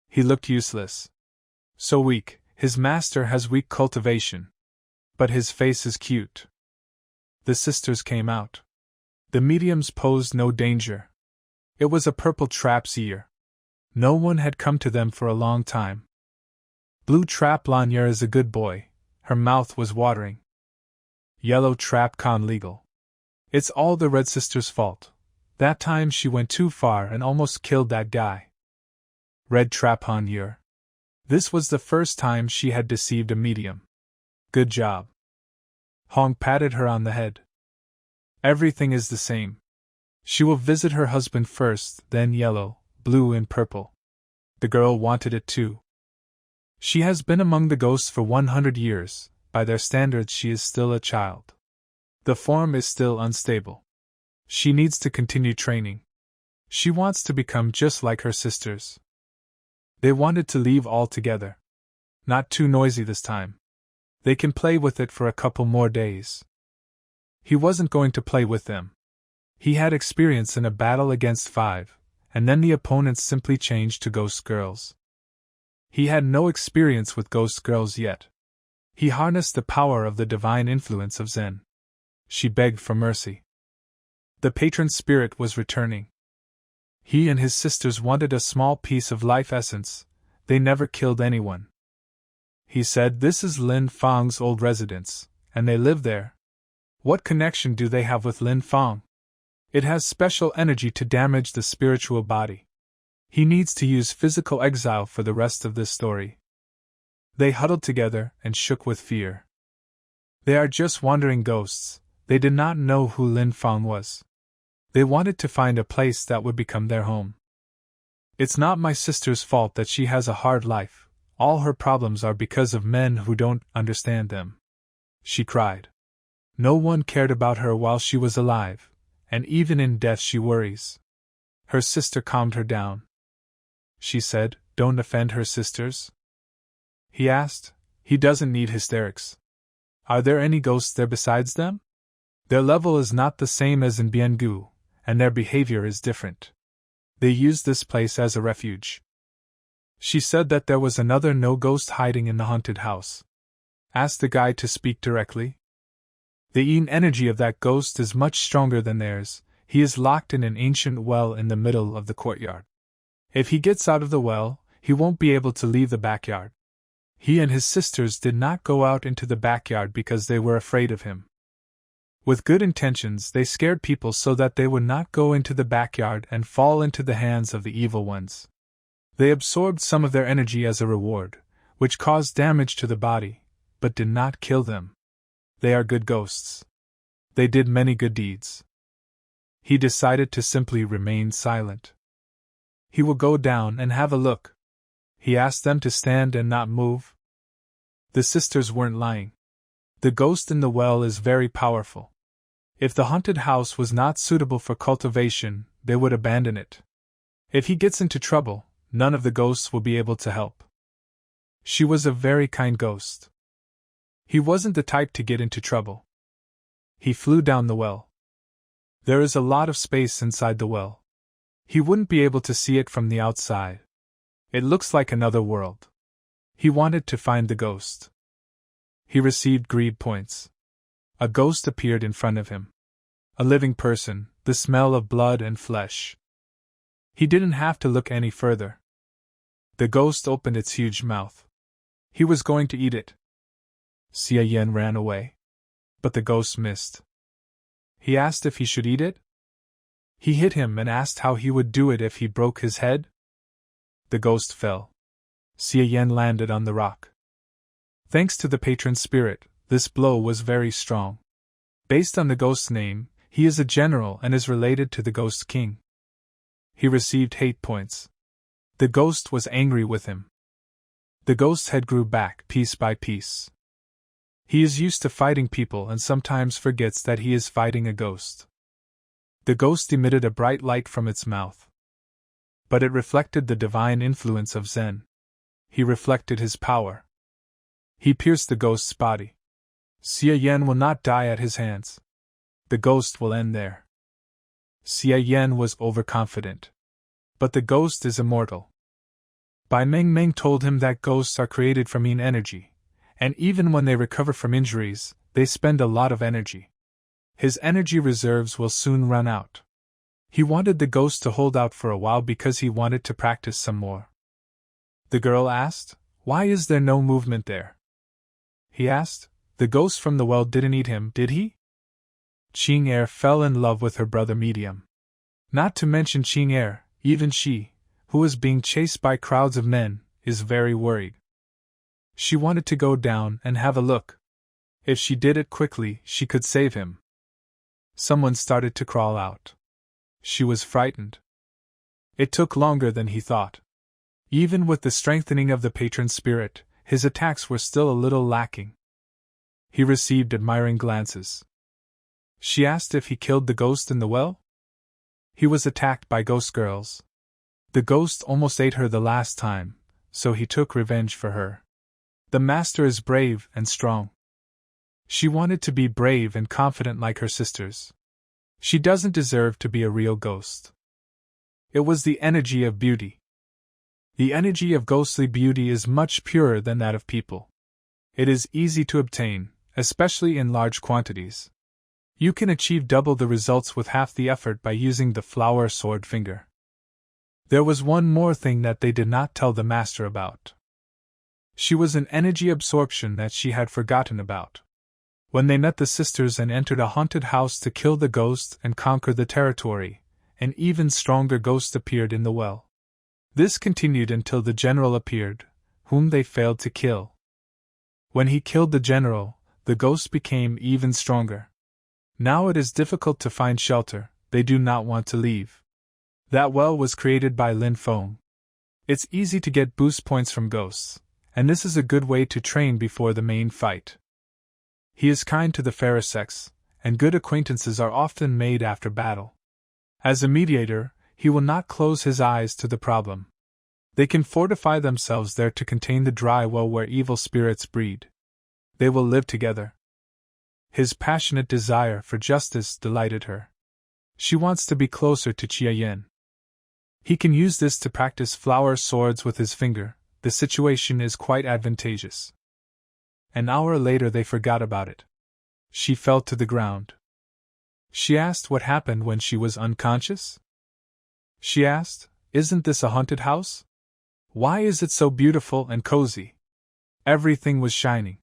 [SPEAKER 1] He looked useless. So weak, his master has weak cultivation. But his face is cute. The sisters came out. The mediums posed no danger. It was a purple trap's ear. No one had come to them for a long time. Blue trap Lanier is a good boy. Her mouth was watering. Yellow trap con legal. It's all the Red Sisters' fault. That time she went too far and almost killed that guy. Red trap Han Yer. This was the first time she had deceived a medium. Good job. Hong patted her on the head. Everything is the same. She will visit her husband first, then yellow, blue and purple. The girl wanted it too. She has been among the ghosts for 100 years, by their standards she is still a child. The form is still unstable. She needs to continue training. She wants to become just like her sisters. They wanted to leave altogether. Not too noisy this time. They can play with it for a couple more days. He wasn't going to play with them. He had experience in a battle against 5, and then the opponents simply changed to ghost girls. He had no experience with ghost girls yet. He harnessed the power of the divine influence of Zen. She begged for mercy. The patron spirit was returning. He and his sisters wanted a small piece of life essence. They never killed anyone. He said, "This is Lin Fang's old residence, and they live there." What connection do they have with Lin Fang? It has special energy to damage the spiritual body. He needs to use physical exile for the rest of this story. They huddled together and shook with fear. They are just wandering ghosts. They did not know who Lin Fang was. They wanted to find a place that would become their home. "It's not my sister's fault that she has a hard life. All her problems are because of men who don't understand them," she cried. "No one cared about her while she was alive, and even in death she worries." Her sister calmed her down. She said, "Don't offend her sisters." He asked, "He doesn't need hysterics. Are there any ghosts there besides them?" "Their level is not the same as in Biengu, and their behavior is different. They use this place as a refuge." She said that there was another no-ghost hiding in the haunted house. Asked the guide to speak directly. "The yin energy of that ghost is much stronger than theirs. He is locked in an ancient well in the middle of the courtyard. If he gets out of the well, he won't be able to leave the backyard." He and his sisters did not go out into the backyard because they were afraid of him. With good intentions, they scared people so that they would not go into the backyard and fall into the hands of the evil ones. They absorbed some of their energy as a reward, which caused damage to the body, but did not kill them. They are good ghosts. They did many good deeds. He decided to simply remain silent. He will go down and have a look. He asked them to stand and not move. The sisters weren't lying. The ghost in the well is very powerful. If the haunted house was not suitable for cultivation, they would abandon it. If he gets into trouble, none of the ghosts will be able to help. She was a very kind ghost. He wasn't the type to get into trouble. He flew down the well. There is a lot of space inside the well. He wouldn't be able to see it from the outside. It looks like another world. He wanted to find the ghost. He received greed points. A ghost appeared in front of him. A living person, the smell of blood and flesh. He didn't have to look any further. The ghost opened its huge mouth. He was going to eat it. Xia Yan ran away. But the ghost missed. He asked if he should eat it. He hit him and asked how he would do it if he broke his head. The ghost fell. Xia Yan landed on the rock. Thanks to the patron spirit, this blow was very strong. Based on the ghost's name, he is a general and is related to the ghost king. He received hate points. The ghost was angry with him. The ghost's head grew back piece by piece. He is used to fighting people and sometimes forgets that he is fighting a ghost. The ghost emitted a bright light from its mouth. But it reflected the divine influence of Zen. He reflected his power. He pierced the ghost's body. Xia Yan will not die at his hands. The ghost will end there. Xia Yan was overconfident. But the ghost is immortal. Bai Meng Meng told him that ghosts are created from yin energy, and even when they recover from injuries, they spend a lot of energy. His energy reserves will soon run out. He wanted the ghost to hold out for a while because he wanted to practice some more. The girl asked, "Why is there no movement there?" He asked, "The ghost from the well didn't eat him, did he?" Qing Er fell in love with her brother medium. Not to mention Qing Er, even she, who is being chased by crowds of men, is very worried. She wanted to go down and have a look. If she did it quickly, she could save him. Someone started to crawl out. She was frightened. It took longer than he thought. Even with the strengthening of the patron spirit, his attacks were still a little lacking. He received admiring glances. She asked if he killed the ghost in the well. He was attacked by ghost girls. The ghost almost ate her the last time, so he took revenge for her. The master is brave and strong. She wanted to be brave and confident like her sisters. She doesn't deserve to be a real ghost. It was the energy of beauty. The energy of ghostly beauty is much purer than that of people. It is easy to obtain, especially in large quantities. You can achieve double the results with half the effort by using the flower sword finger. There was one more thing that they did not tell the master about. She was an energy absorption that she had forgotten about. When they met the sisters and entered a haunted house to kill the ghost and conquer the territory, an even stronger ghost appeared in the well. This continued until the general appeared, whom they failed to kill. When he killed the general, the ghost became even stronger. Now it is difficult to find shelter, they do not want to leave. That well was created by Lin Feng. It's easy to get boost points from ghosts, and this is a good way to train before the main fight. He is kind to the fairer sex, and good acquaintances are often made after battle. As a mediator, he will not close his eyes to the problem. They can fortify themselves there to contain the dry well where evil spirits breed. They will live together. His passionate desire for justice delighted her. She wants to be closer to Chia Yen. He can use this to practice flower swords with his finger. The situation is quite advantageous. An hour later they forgot about it. She fell to the ground. She asked what happened when she was unconscious. She asked, "Isn't this a haunted house? Why is it so beautiful and cozy?" Everything was shining.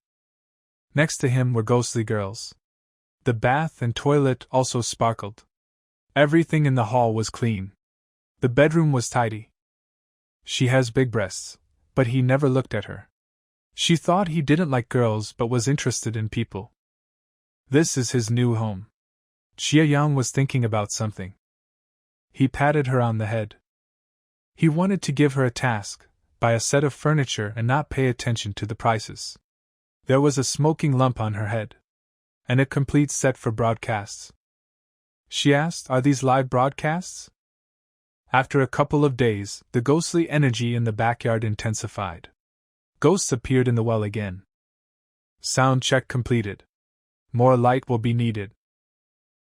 [SPEAKER 1] Next to him were ghostly girls. The bath and toilet also sparkled. Everything in the hall was clean. The bedroom was tidy. She has big breasts, but he never looked at her. She thought he didn't like girls but was interested in people. This is his new home. Chia Yang was thinking about something. He patted her on the head. He wanted to give her a task, buy a set of furniture and not pay attention to the prices. There was a smoking lump on her head. And a complete set for broadcasts. She asked, "Are these live broadcasts?" After a couple of days, the ghostly energy in the backyard intensified. Ghosts appeared in the well again. Sound check completed. More light will be needed.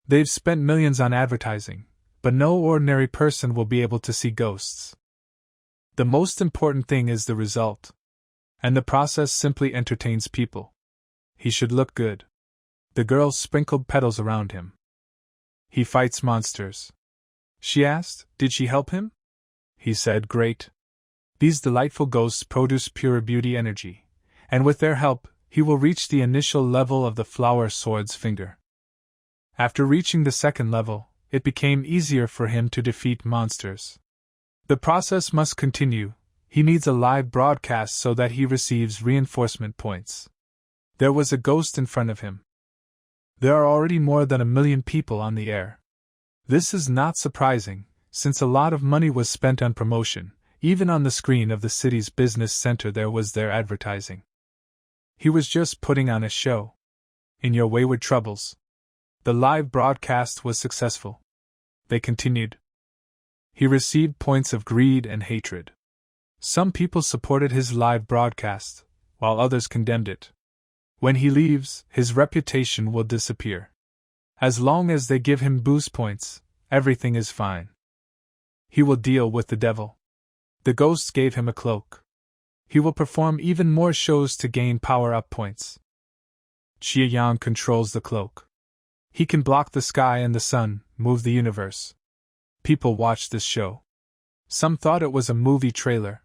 [SPEAKER 1] They've spent millions on advertising, but no ordinary person will be able to see ghosts. The most important thing is the result. And the process simply entertains people. He should look good. The girl sprinkled petals around him. He fights monsters. She asked, "Did she help him?" He said, "Great. These delightful ghosts produce pure beauty energy, and with their help, he will reach the initial level of the flower sword's finger. After reaching the second level, it became easier for him to defeat monsters. The process must continue. He needs a live broadcast so that he receives reinforcement points." There was a ghost in front of him. There are already more than 1,000,000 people on the air. This is not surprising, since a lot of money was spent on promotion. Even on the screen of the city's business center there was their advertising. He was just putting on a show. In your wayward troubles. The live broadcast was successful. They continued. He received points of greed and hatred. Some people supported his live broadcast, while others condemned it. When he leaves, his reputation will disappear. As long as they give him boost points, everything is fine. He will deal with the devil. The ghosts gave him a cloak. He will perform even more shows to gain power-up points. Chia Yang controls the cloak. He can block the sky and the sun, move the universe. People watched this show. Some thought it was a movie trailer.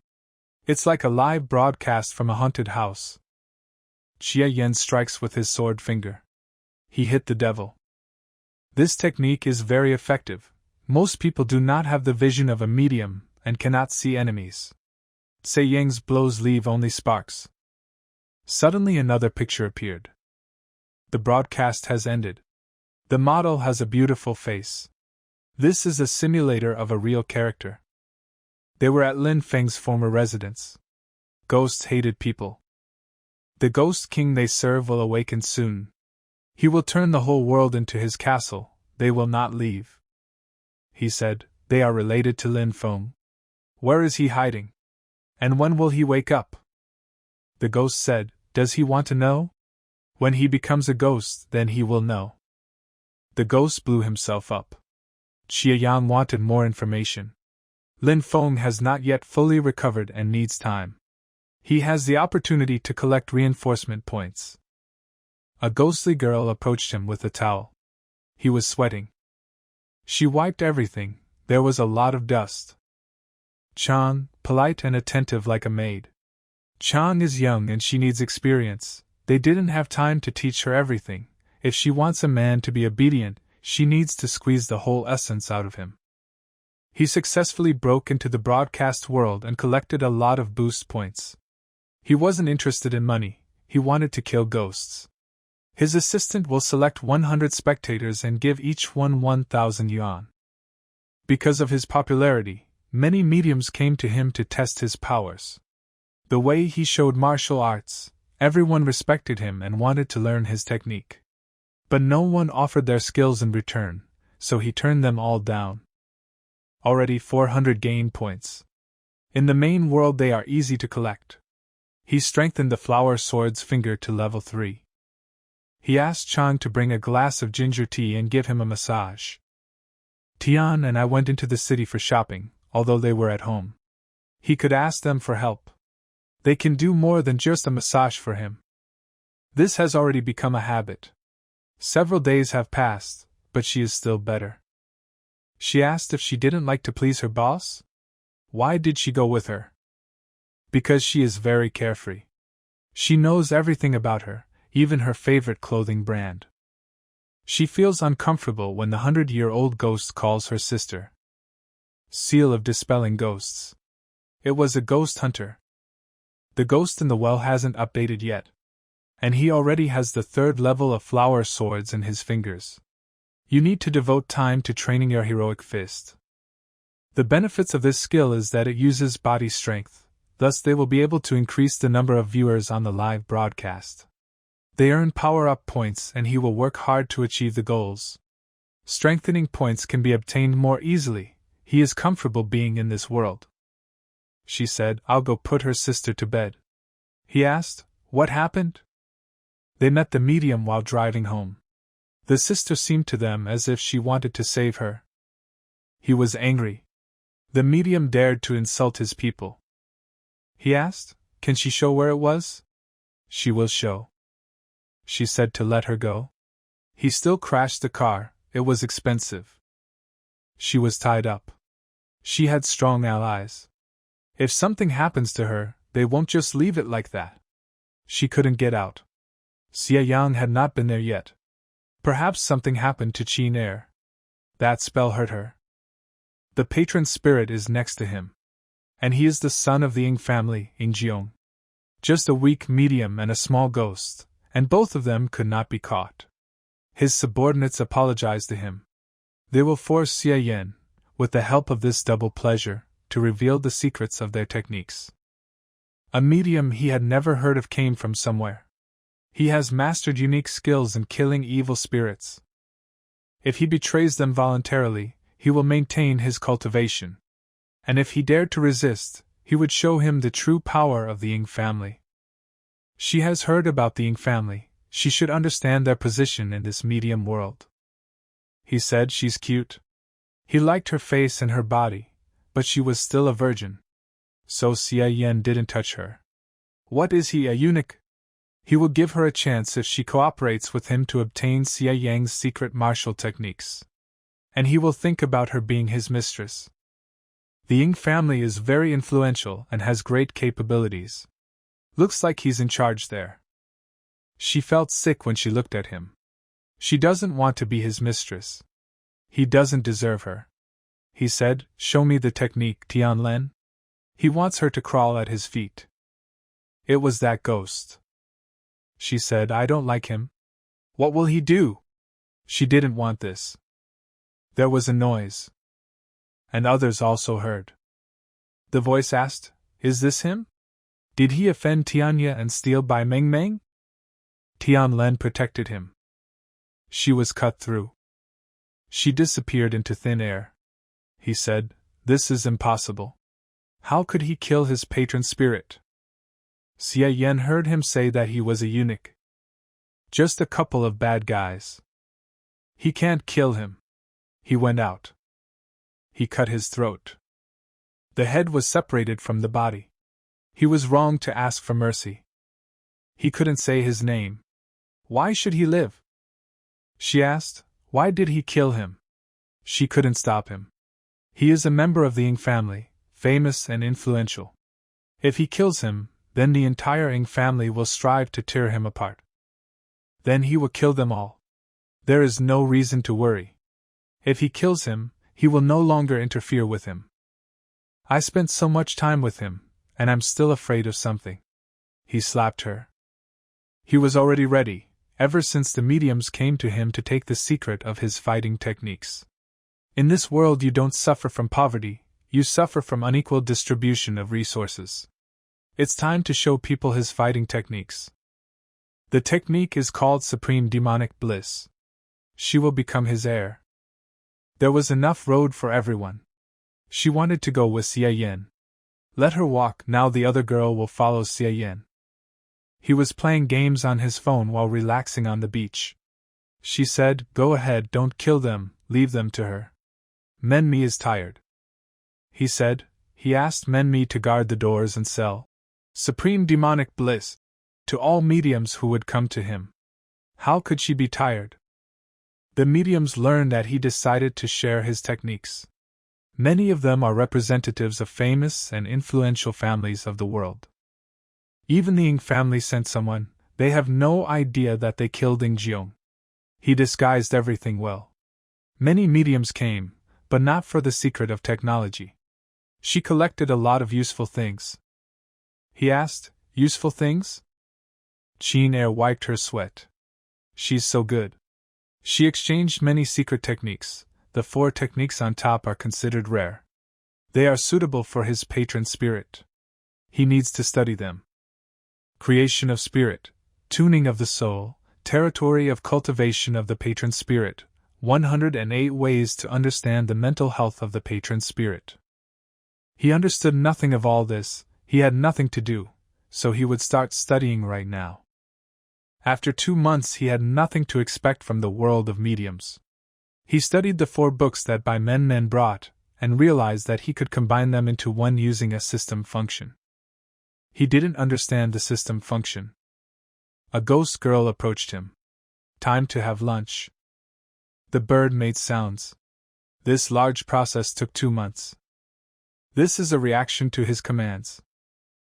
[SPEAKER 1] It's like a live broadcast from a haunted house. Chia Yen strikes with his sword finger. He hit the devil. This technique is very effective. Most people do not have the vision of a medium and cannot see enemies. Sei Yang's blows leave only sparks. Suddenly another picture appeared. The broadcast has ended. The model has a beautiful face. This is a simulator of a real character. They were at Lin Feng's former residence. Ghosts hated people. The ghost king they serve will awaken soon. He will turn the whole world into his castle, they will not leave. He said, they are related to Lin Feng. Where is he hiding? And when will he wake up? The ghost said, does he want to know? When he becomes a ghost, then he will know. The ghost blew himself up. Xie Yang wanted more information. Lin Feng has not yet fully recovered and needs time. He has the opportunity to collect reinforcement points. A ghostly girl approached him with a towel. He was sweating. She wiped everything, there was a lot of dust. Chang, polite and attentive like a maid. Chang is young and she needs experience. They didn't have time to teach her everything. If she wants a man to be obedient, she needs to squeeze the whole essence out of him. He successfully broke into the broadcast world and collected a lot of boost points. He wasn't interested in money, he wanted to kill ghosts. His assistant will select 100 spectators and give each one 1,000 yuan. Because of his popularity, many mediums came to him to test his powers. The way he showed martial arts, everyone respected him and wanted to learn his technique. But no one offered their skills in return, so he turned them all down. Already 400 gain points. In the main world they are easy to collect. He strengthened the flower sword's finger to level 3. He asked Chang to bring a glass of ginger tea and give him a massage. Tian and I went into the city for shopping, although they were at home. He could ask them for help. They can do more than just a massage for him. This has already become a habit. Several days have passed, but she is still better. She asked if she didn't like to please her boss. Why did she go with her? Because she is very carefree. She knows everything about her, even her favorite clothing brand. She feels uncomfortable when the 100-year-old ghost calls her sister. Seal of dispelling ghosts. It was a ghost hunter. The ghost in the well hasn't updated yet. And he already has the 3rd level of flower swords in his fingers. You need to devote time to training your heroic fist. The benefits of this skill is that it uses body strength, thus they will be able to increase the number of viewers on the live broadcast. They earn power-up points and he will work hard to achieve the goals. Strengthening points can be obtained more easily, he is comfortable being in this world. She said, I'll go put her sister to bed. He asked, what happened? They met the medium while driving home. The sister seemed to them as if she wanted to save her. He was angry. The medium dared to insult his people. He asked, can she show where it was? She will show. She said to let her go. He still crashed the car, it was expensive. She was tied up. She had strong allies. If something happens to her, they won't just leave it like that. She couldn't get out. Xie Yang had not been there yet. Perhaps something happened to Qin Er. That spell hurt her. The patron spirit is next to him. And he is the son of the Ying family, Ying Jiong. Just a weak medium and a small ghost, and both of them could not be caught. His subordinates apologized to him. They will force Xie Yan, with the help of this double pleasure, to reveal the secrets of their techniques. A medium he had never heard of came from somewhere. He has mastered unique skills in killing evil spirits. If he betrays them voluntarily, he will maintain his cultivation. And if he dared to resist, he would show him the true power of the Ying family. She has heard about the Ying family, she should understand their position in this medium world. He said she's cute. He liked her face and her body, but she was still a virgin. So Xie Yan didn't touch her. What is he, a eunuch? He will give her a chance if she cooperates with him to obtain Xie Yang's secret martial techniques. And he will think about her being his mistress. The Ying family is very influential and has great capabilities. Looks like he's in charge there. She felt sick when she looked at him. She doesn't want to be his mistress. He doesn't deserve her. He said, show me the technique, Tianlen. He wants her to crawl at his feet. It was that ghost. She said, I don't like him. What will he do? She didn't want this. There was a noise. And others also heard. The voice asked, is this him? Did he offend Tianya and steal by Meng Meng? Tian Len protected him. She was cut through. She disappeared into thin air. He said, "This is impossible. How could he kill his patron spirit?" Xie Yan heard him say that he was a eunuch. Just a couple of bad guys. He can't kill him. He went out. He cut his throat. The head was separated from the body. He was wrong to ask for mercy. He couldn't say his name. Why should he live? She asked, why did he kill him? She couldn't stop him. He is a member of the Ying family, famous and influential. If he kills him, then the entire Ying family will strive to tear him apart. Then he will kill them all. There is no reason to worry. If he kills him, he will no longer interfere with him. I spent so much time with him, and I'm still afraid of something. He slapped her. He was already ready, ever since the mediums came to him to take the secret of his fighting techniques. In this world you don't suffer from poverty, you suffer from unequal distribution of resources. It's time to show people his fighting techniques. The technique is called Supreme Demonic Bliss. She will become his heir. There was enough road for everyone. She wanted to go with Xie Yan. Let her walk, now the other girl will follow Xie Yan. He was playing games on his phone while relaxing on the beach. She said, "Go ahead, don't kill them, leave them to her. Menmi is tired." He said, he asked Menmi to guard the doors and sell Supreme Demonic Bliss to all mediums who would come to him. How could she be tired? The mediums learned that he decided to share his techniques. Many of them are representatives of famous and influential families of the world. Even the Ying family sent someone. They have no idea that they killed Ying Jiong. He disguised everything well. Many mediums came, but not for the secret of technology. She collected a lot of useful things. He asked, "Useful things?" Qin Er wiped her sweat. "She's so good." She exchanged many secret techniques. The 4 techniques on top are considered rare. They are suitable for his patron spirit. He needs to study them. Creation of spirit, tuning of the soul, territory of cultivation of the patron spirit, 108 ways to understand the mental health of the patron spirit. He understood nothing of all this, he had nothing to do, so he would start studying right now. After 2 months he had nothing to expect from the world of mediums. He studied the 4 books that Bai Men brought, and realized that he could combine them into one using a system function. He didn't understand the system function. A ghost girl approached him. "Time to have lunch." The bird made sounds. This large process took 2 months. This is a reaction to his commands.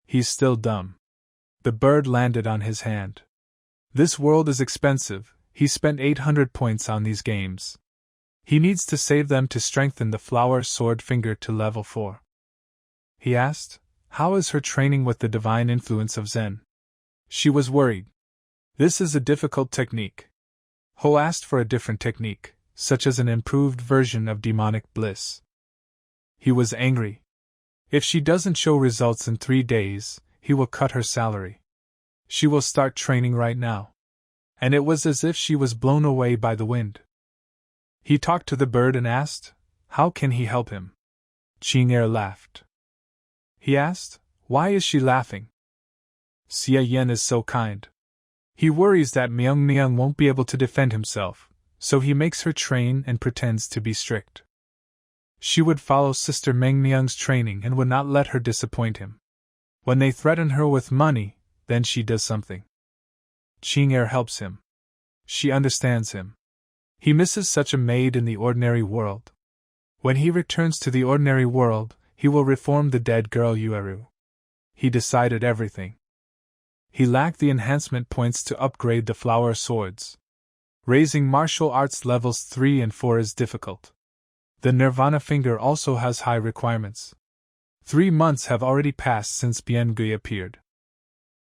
[SPEAKER 1] He's still dumb. The bird landed on his hand. This world is expensive, he spent 800 points on these games. He needs to save them to strengthen the flower sword finger to level 4. He asked, "How is her training with the divine influence of Zen?" She was worried. This is a difficult technique. Ho asked for a different technique, such as an improved version of demonic bliss. He was angry. If she doesn't show results in 3 days, he will cut her salary. She will start training right now. And it was as if she was blown away by the wind. He talked to the bird and asked, how can he help him? Qing Er laughed. He asked, why is she laughing? Xie Yan is so kind. He worries that Myung won't be able to defend himself, so he makes her train and pretends to be strict. She would follow Sister Meng Myung's training and would not let her disappoint him. When they threaten her with money, then she does something. Qing Er helps him. She understands him. He misses such a maid in the ordinary world. When he returns to the ordinary world, he will reform the dead girl Yueru. He decided everything. He lacked the enhancement points to upgrade the flower swords. Raising martial arts levels 3 and 4 is difficult. The Nirvana finger also has high requirements. 3 months have already passed since Bian Gui appeared.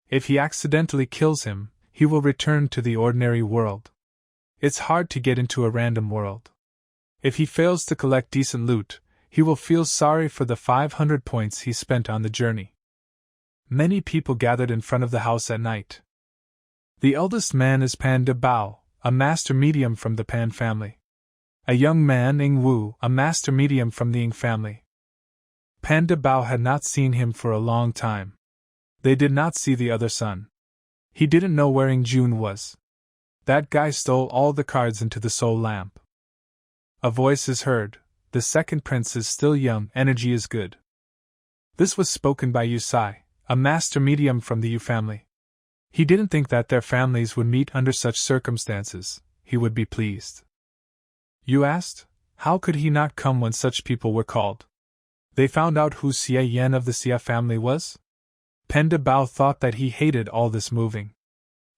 [SPEAKER 1] If he accidentally kills him, he will return to the ordinary world. It's hard to get into a random world. If he fails to collect decent loot, he will feel sorry for the 500 points he spent on the journey. Many people gathered in front of the house at night. The eldest man is Pan de Bao, a master medium from the Pan family. A young man, Ing Wu, a master medium from the Ing family. Pan de Bao had not seen him for a long time. They did not see the other son. He didn't know where Ing Jun was. That guy stole all the cards into the soul lamp. A voice is heard. The second prince is still young, energy is good. This was spoken by Yu Sai, a master medium from the Yu family. He didn't think that their families would meet under such circumstances. He would be pleased. Yu asked, how could he not come when such people were called? They found out who Xie Yan of the Xia family was? Pen de Bao thought that he hated all this moving.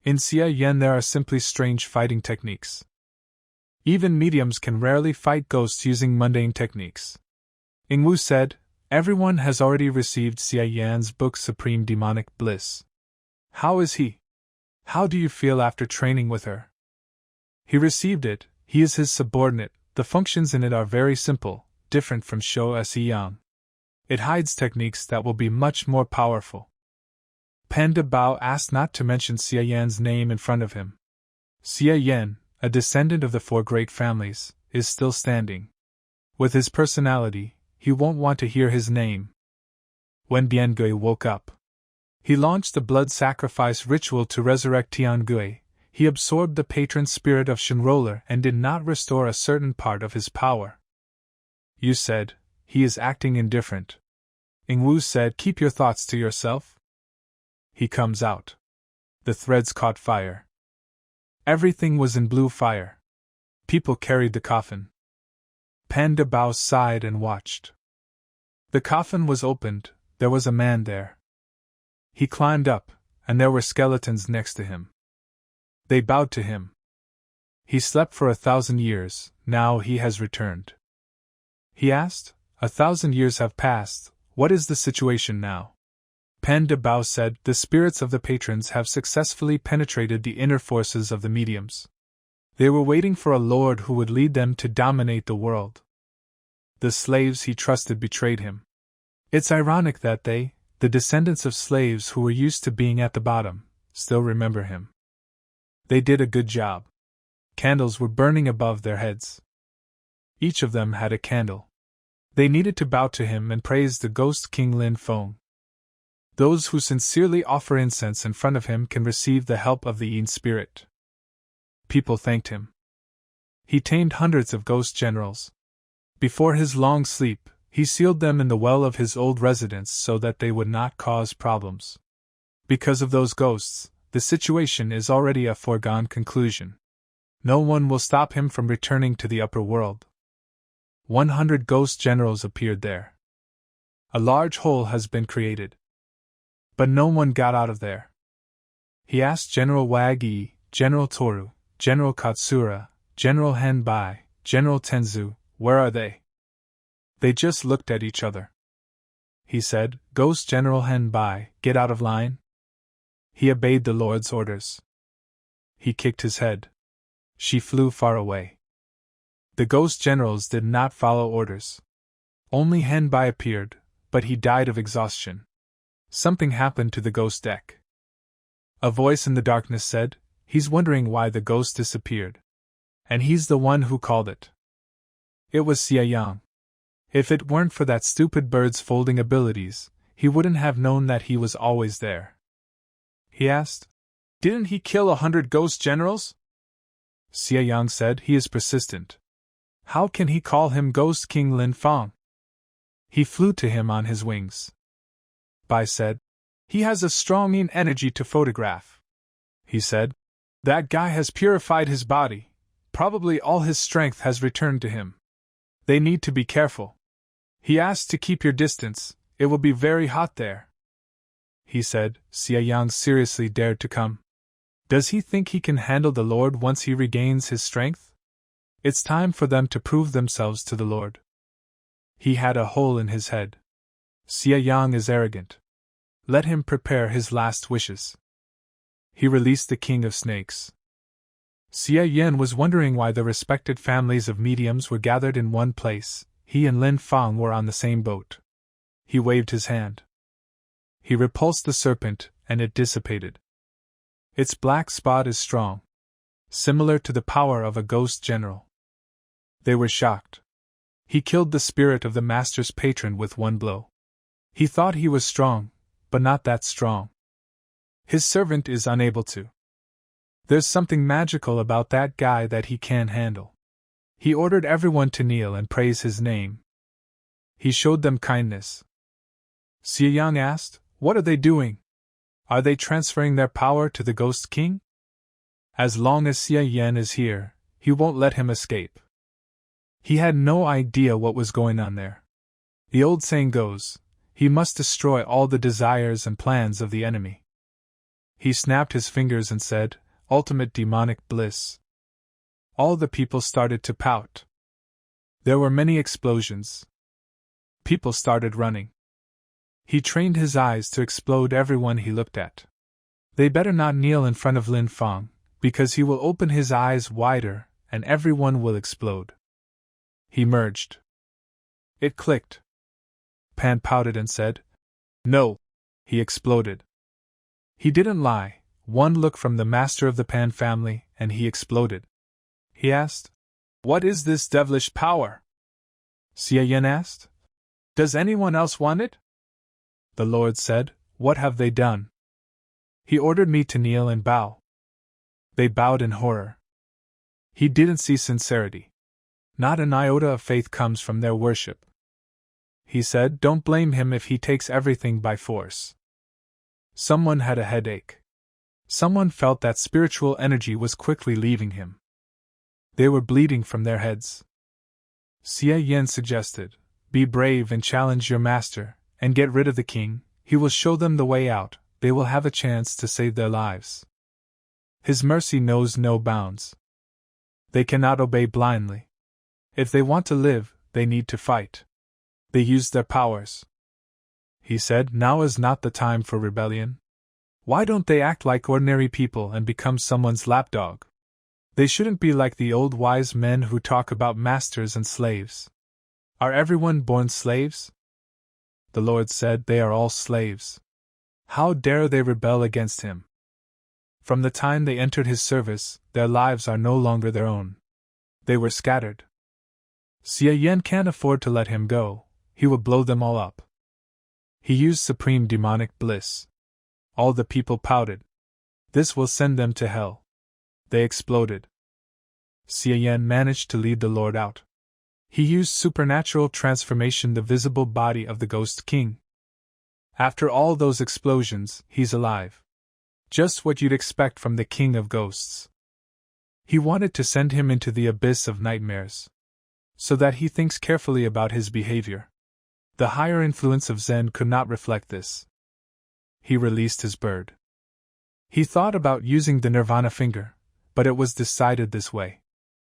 [SPEAKER 1] In Xia Yan there are simply strange fighting techniques. Even mediums can rarely fight ghosts using mundane techniques. Ing Wu said, everyone has already received Xia Yan's book Supreme Demonic Bliss. How is he? How do you feel after training with her? He received it, he is his subordinate, the functions in it are very simple, different from Shou Se Yang. It hides techniques that will be much more powerful. Pan de Bao asked not to mention Xia Yan's name in front of him. Xia Yan, a descendant of the four great families, is still standing. With his personality, he won't want to hear his name. When Biangui woke up, he launched a blood sacrifice ritual to resurrect Tiangui. He absorbed the patron spirit of Shenroller and did not restore a certain part of his power. You said, he is acting indifferent. Ing Wu said, keep your thoughts to yourself. He comes out. The threads caught fire. Everything was in blue fire. People carried the coffin. Pan de Bao sighed and watched. The coffin was opened, there was a man there. He climbed up, and there were skeletons next to him. They bowed to him. He slept for 1,000 years, now he has returned. He asked, 1,000 years have passed, what is the situation now? Pan de Bao said, the spirits of the patrons have successfully penetrated the inner forces of the mediums. They were waiting for a lord who would lead them to dominate the world. The slaves he trusted betrayed him. It's ironic that they, the descendants of slaves who were used to being at the bottom, still remember him. They did a good job. Candles were burning above their heads. Each of them had a candle. They needed to bow to him and praise the ghost King Lin Feng. Those who sincerely offer incense in front of him can receive the help of the Yin spirit. People thanked him. He tamed hundreds of ghost generals. Before his long sleep, he sealed them in the well of his old residence so that they would not cause problems. Because of those ghosts, the situation is already a foregone conclusion. No one will stop him from returning to the upper world. 100 ghost generals appeared there. A large hole has been created. But no one got out of there. He asked General Wagi, General Toru, General Katsura, General Henbai, General Tenzu, where are they? They just looked at each other. He said, Ghost General Henbai, get out of line. He obeyed the Lord's orders. He kicked his head. She flew far away. The ghost generals did not follow orders. Only Henbai appeared, but he died of exhaustion. Something happened to the ghost deck. A voice in the darkness said, he's wondering why the ghost disappeared. And he's the one who called it. It was Xie Yang. If it weren't for that stupid bird's folding abilities, he wouldn't have known that he was always there. He asked, didn't he kill 100 ghost generals? Xie Yang said, he is persistent. How can he call him Ghost King Lin Feng? He flew to him on his wings. Bai said, he has a strong Yin energy to photograph. He said, that guy has purified his body, probably all his strength has returned to him. They need to be careful. He asked to keep your distance, it will be very hot there. He said, Xie Yang seriously dared to come. Does he think he can handle the Lord once he regains his strength? It's time for them to prove themselves to the Lord. He had a hole in his head. Xie Yang is arrogant. Let him prepare his last wishes. He released the King of Snakes. Xie Yan was wondering why the respected families of mediums were gathered in one place. He and Lin Feng were on the same boat. He waved his hand. He repulsed the serpent, and it dissipated. Its black spot is strong, similar to the power of a ghost general. They were shocked. He killed the spirit of the master's patron with one blow. He thought he was strong, but not that strong. His servant is unable to. There's something magical about that guy that he can't handle. He ordered everyone to kneel and praise his name. He showed them kindness. Xie Yang asked, "What are they doing? Are they transferring their power to the Ghost King?" "As long as Xie Yan is here, he won't let him escape." He had no idea what was going on there. The old saying goes, he must destroy all the desires and plans of the enemy. He snapped his fingers and said, "Ultimate demonic bliss." All the people started to pout. There were many explosions. People started running. He trained his eyes to explode everyone he looked at. They better not kneel in front of Lin Fang, because he will open his eyes wider and everyone will explode. He merged. It clicked. Pan pouted and said, "No." He exploded. He didn't lie. One look from the master of the Pan family, and he exploded. He asked, "What is this devilish power?" Xie Yan asked, "Does anyone else want it?" The Lord said, "What have they done?" He ordered me to kneel and bow. They bowed in horror. He didn't see sincerity. Not an iota of faith comes from their worship. He said, "Don't blame him if he takes everything by force." Someone had a headache. Someone felt that spiritual energy was quickly leaving him. They were bleeding from their heads. Xie Yan suggested, "Be brave and challenge your master, and get rid of the king. He will show them the way out. They will have a chance to save their lives. His mercy knows no bounds. They cannot obey blindly. If they want to live, they need to fight." They used their powers. He said, "Now is not the time for rebellion. Why don't they act like ordinary people and become someone's lapdog? They shouldn't be like the old wise men who talk about masters and slaves. Are everyone born slaves?" The Lord said, "They are all slaves. How dare they rebel against him? From the time they entered his service, their lives are no longer their own. They were scattered. Xie Yan can't afford to let him go. He will blow them all up." He used supreme demonic bliss. All the people pouted. "This will send them to hell." They exploded. Xie Yan managed to lead the Lord out. He used supernatural transformation, the visible body of the Ghost King. After all those explosions, he's alive. Just what you'd expect from the King of Ghosts. He wanted to send him into the abyss of nightmares, so that he thinks carefully about his behavior. The higher influence of Zen could not reflect this. He released his bird. He thought about using the Nirvana finger, but it was decided this way.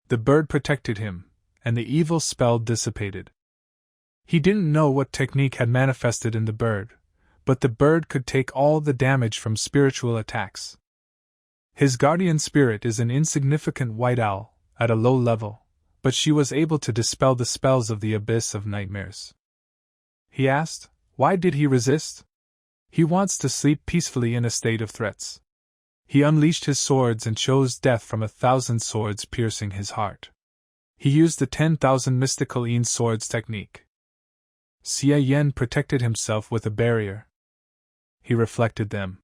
[SPEAKER 1] The bird protected him, and the evil spell dissipated. He didn't know what technique had manifested in the bird, but the bird could take all the damage from spiritual attacks. His guardian spirit is an insignificant white owl, at a low level, but she was able to dispel the spells of the abyss of nightmares. He asked, "Why did he resist?" "He wants to sleep peacefully in a state of threats." He unleashed his swords and chose death from 1,000 swords piercing his heart. He used the 10,000 mystical Yin swords technique. Xie Yan protected himself with a barrier. He reflected them.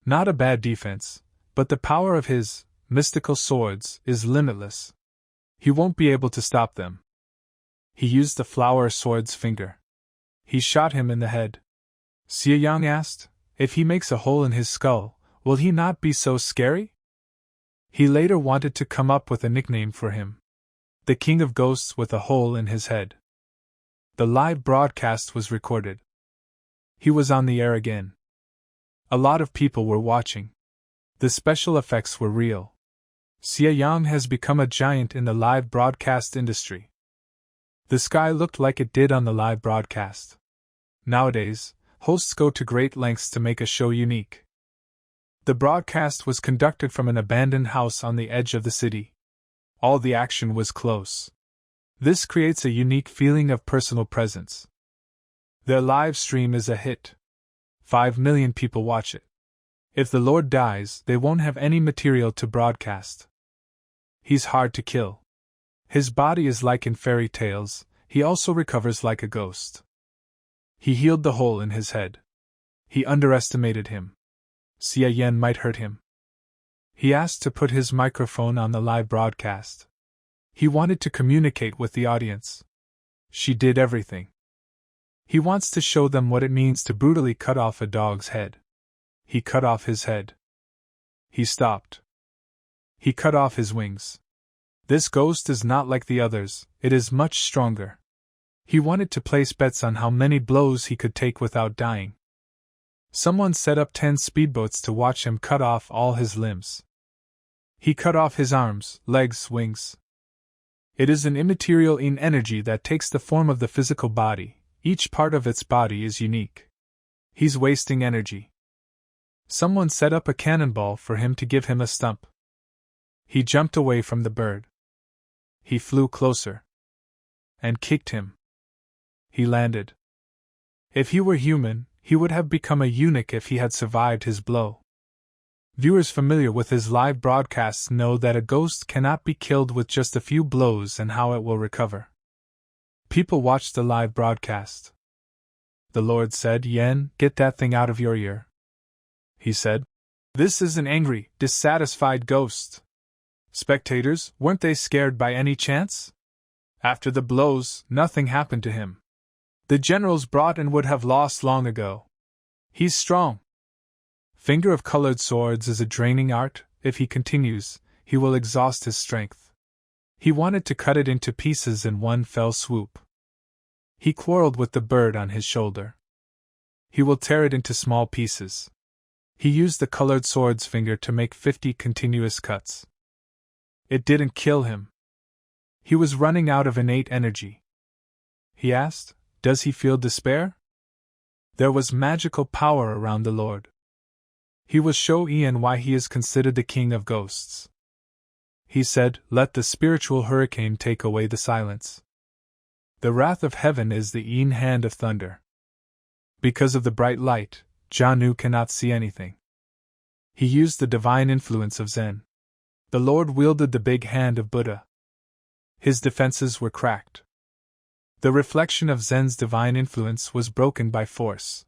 [SPEAKER 1] Not a bad defense, but the power of his mystical swords is limitless. He won't be able to stop them. He used the flower sword's finger. He shot him in the head. Xie Yang asked, "If he makes a hole in his skull, will he not be so scary?" He later wanted to come up with a nickname for him. The King of Ghosts with a hole in his head. The live broadcast was recorded. He was on the air again. A lot of people were watching. The special effects were real. Xie Yang has become a giant in the live broadcast industry. The sky looked like it did on the live broadcast. Nowadays, hosts go to great lengths to make a show unique. The broadcast was conducted from an abandoned house on the edge of the city. All the action was close. This creates a unique feeling of personal presence. Their live stream is a hit. 5 million people watch it. If the Lord dies, they won't have any material to broadcast. He's hard to kill. His body is like in fairy tales, he also recovers like a ghost. He healed the hole in his head. He underestimated him. Xia Yan might hurt him. He asked to put his microphone on the live broadcast. He wanted to communicate with the audience. She did everything. He wants to show them what it means to brutally cut off a dog's head. He cut off his head. He stopped. He cut off his wings. This ghost is not like the others, it is much stronger. He wanted to place bets on how many blows he could take without dying. Someone set up 10 speedboats to watch him cut off all his limbs. He cut off his arms, legs, wings. It is an immaterial energy that takes the form of the physical body. Each part of its body is unique. He's wasting energy. Someone set up a cannonball for him to give him a stump. He jumped away from the bird. He flew closer. And kicked him. He landed. If he were human, he would have become a eunuch if he had survived his blow. Viewers familiar with his live broadcasts know that a ghost cannot be killed with just a few blows and how it will recover. People watched the live broadcast. The Lord said, "Yen, get that thing out of your ear." He said, "This is an angry, dissatisfied ghost." Spectators, weren't they scared by any chance? After the blows, nothing happened to him. The generals brought and would have lost long ago. He's strong. Finger of colored swords is a draining art. If he continues, he will exhaust his strength. He wanted to cut it into pieces in one fell swoop. He quarreled with the bird on his shoulder. He will tear it into small pieces. He used the colored sword's finger to make 50 continuous cuts. It didn't kill him. He was running out of innate energy. He asked, "Does he feel despair?" There was magical power around the Lord. He will show Ian why he is considered the king of ghosts. He said, "Let the spiritual hurricane take away the silence." The wrath of heaven is the Ian hand of thunder. Because of the bright light, Janu cannot see anything. He used the divine influence of Zen. The Lord wielded the big hand of Buddha. His defenses were cracked. The reflection of Zen's divine influence was broken by force.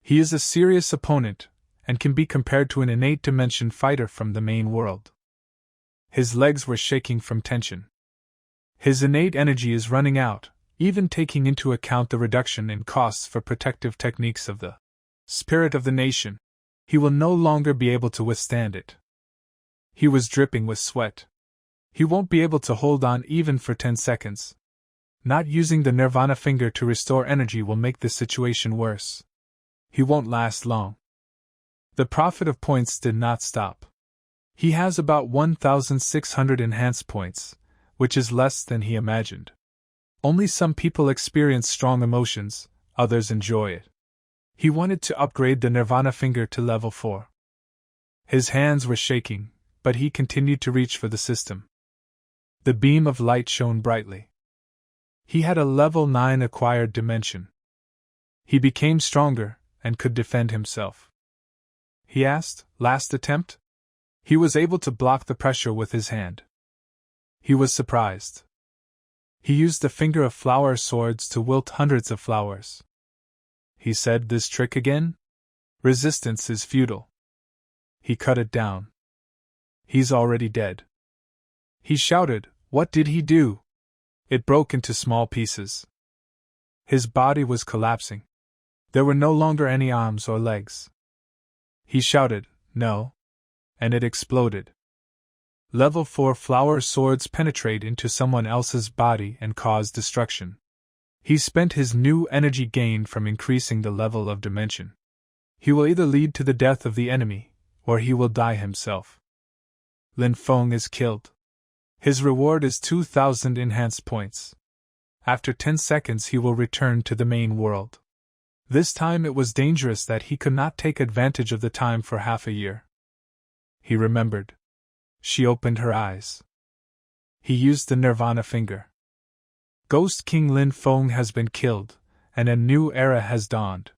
[SPEAKER 1] He is a serious opponent, and can be compared to an innate dimension fighter from the main world. His legs were shaking from tension. His innate energy is running out, even taking into account the reduction in costs for protective techniques of the spirit of the nation. He will no longer be able to withstand it. He was dripping with sweat. He won't be able to hold on even for 10 seconds. Not using the nirvana finger to restore energy will make the situation worse. He won't last long. The prophet of points did not stop. He has about 1,600 enhanced points, which is less than he imagined. Only some people experience strong emotions, others enjoy it. He wanted to upgrade the nirvana finger to level 4. His hands were shaking, but he continued to reach for the system. The beam of light shone brightly. He had a level 9 acquired dimension. He became stronger, and could defend himself. He asked, "Last attempt?" He was able to block the pressure with his hand. He was surprised. He used the finger of flower swords to wilt hundreds of flowers. He said, "This trick again? Resistance is futile." He cut it down. He's already dead. He shouted, "What did he do?" It broke into small pieces. His body was collapsing. There were no longer any arms or legs. He shouted, "No!" and it exploded. Level 4 flower swords penetrate into someone else's body and cause destruction. He spent his new energy gained from increasing the level of dimension. He will either lead to the death of the enemy, or he will die himself. Lin Feng is killed. His reward is 2,000 enhanced points. After 10 seconds he will return to the main world. This time it was dangerous that he could not take advantage of the time for half a year. He remembered. She opened her eyes. He used the nirvana finger. Ghost King Lin Feng has been killed, and a new era has dawned.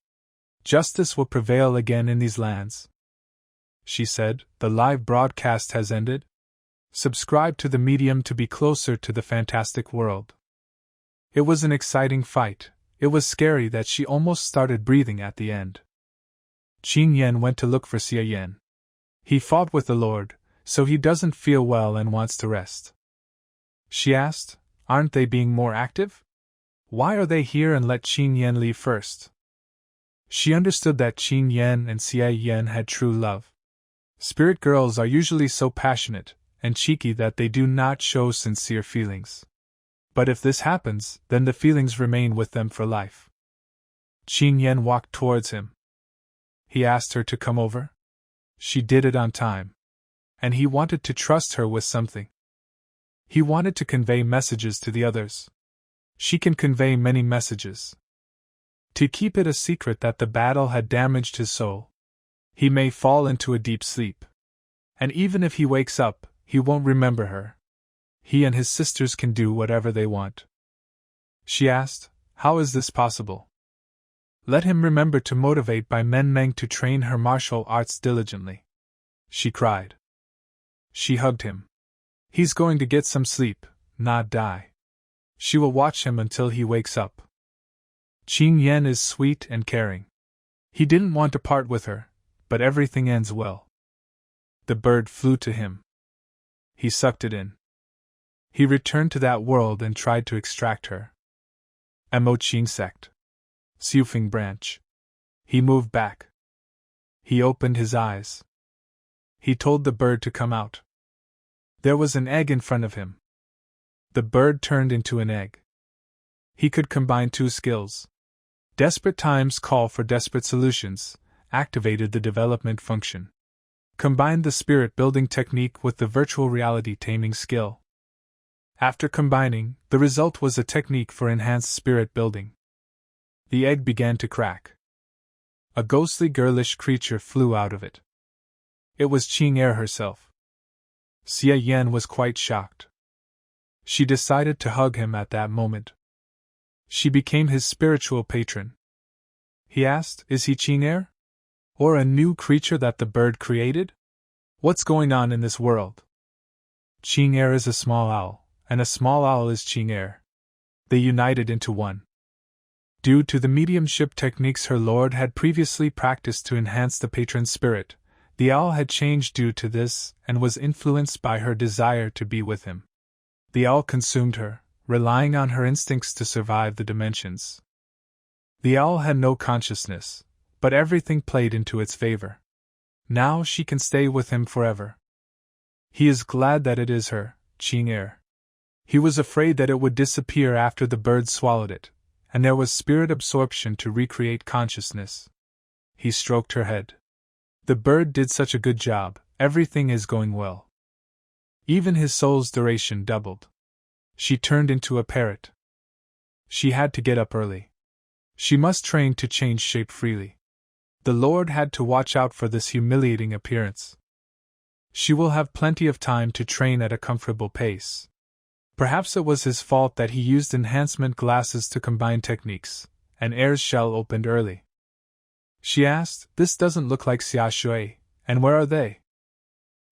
[SPEAKER 1] Justice will prevail again in these lands. She said, the live broadcast has ended. Subscribe to the medium to be closer to the fantastic world. It was an exciting fight. It was scary that she almost started breathing at the end. Qing Yan went to look for Xia Yan. He fought with the Lord, so he doesn't feel well and wants to rest. She asked, aren't they being more active? Why are they here and let Qing Yan leave first? She understood that Qing Yan and Xia Yan had true love. Spirit girls are usually so passionate and cheeky that they do not show sincere feelings. But if this happens, then the feelings remain with them for life. Qing Yan walked towards him. He asked her to come over. She did it on time. And he wanted to trust her with something. He wanted to convey messages to the others. She can convey many messages. To keep it a secret that the battle had damaged his soul. He may fall into a deep sleep. And even if he wakes up, he won't remember her. He and his sisters can do whatever they want. She asked, how is this possible? Let him remember to motivate Bai Meng to train her martial arts diligently. She cried. She hugged him. He's going to get some sleep, not die. She will watch him until he wakes up. Qing Yan is sweet and caring. He didn't want to part with her, but everything ends well. The bird flew to him. He sucked it in. He returned to that world and tried to extract her. Mo Qing sect. Xufeng branch. He moved back. He opened his eyes. He told the bird to come out. There was an egg in front of him. The bird turned into an egg. He could combine two skills. Desperate times call for desperate solutions, activated the development function. Combined the spirit building technique with the virtual reality taming skill. After combining, the result was a technique for enhanced spirit building. The egg began to crack. A ghostly girlish creature flew out of it. It was Qing Er herself. Xia Yan was quite shocked. She decided to hug him at that moment. She became his spiritual patron. He asked, is he Qing Er? Or a new creature that the bird created? What's going on in this world? Qing Er is a small owl, and a small owl is Qing Er. They united into one. Due to the mediumship techniques her lord had previously practiced to enhance the patron's spirit, the owl had changed due to this and was influenced by her desire to be with him. The owl consumed her, relying on her instincts to survive the dimensions. The owl had no consciousness, but everything played into its favor. Now she can stay with him forever. He is glad that it is her, Qing Er. He was afraid that it would disappear after the bird swallowed it, and there was spirit absorption to recreate consciousness. He stroked her head. The bird did such a good job, everything is going well. Even his soul's duration doubled. She turned into a parrot. She had to get up early. She must train to change shape freely. The Lord had to watch out for this humiliating appearance. She will have plenty of time to train at a comfortable pace. Perhaps it was his fault that he used enhancement glasses to combine techniques, and Air's shell opened early. She asked, this doesn't look like Xia Shui, and where are they?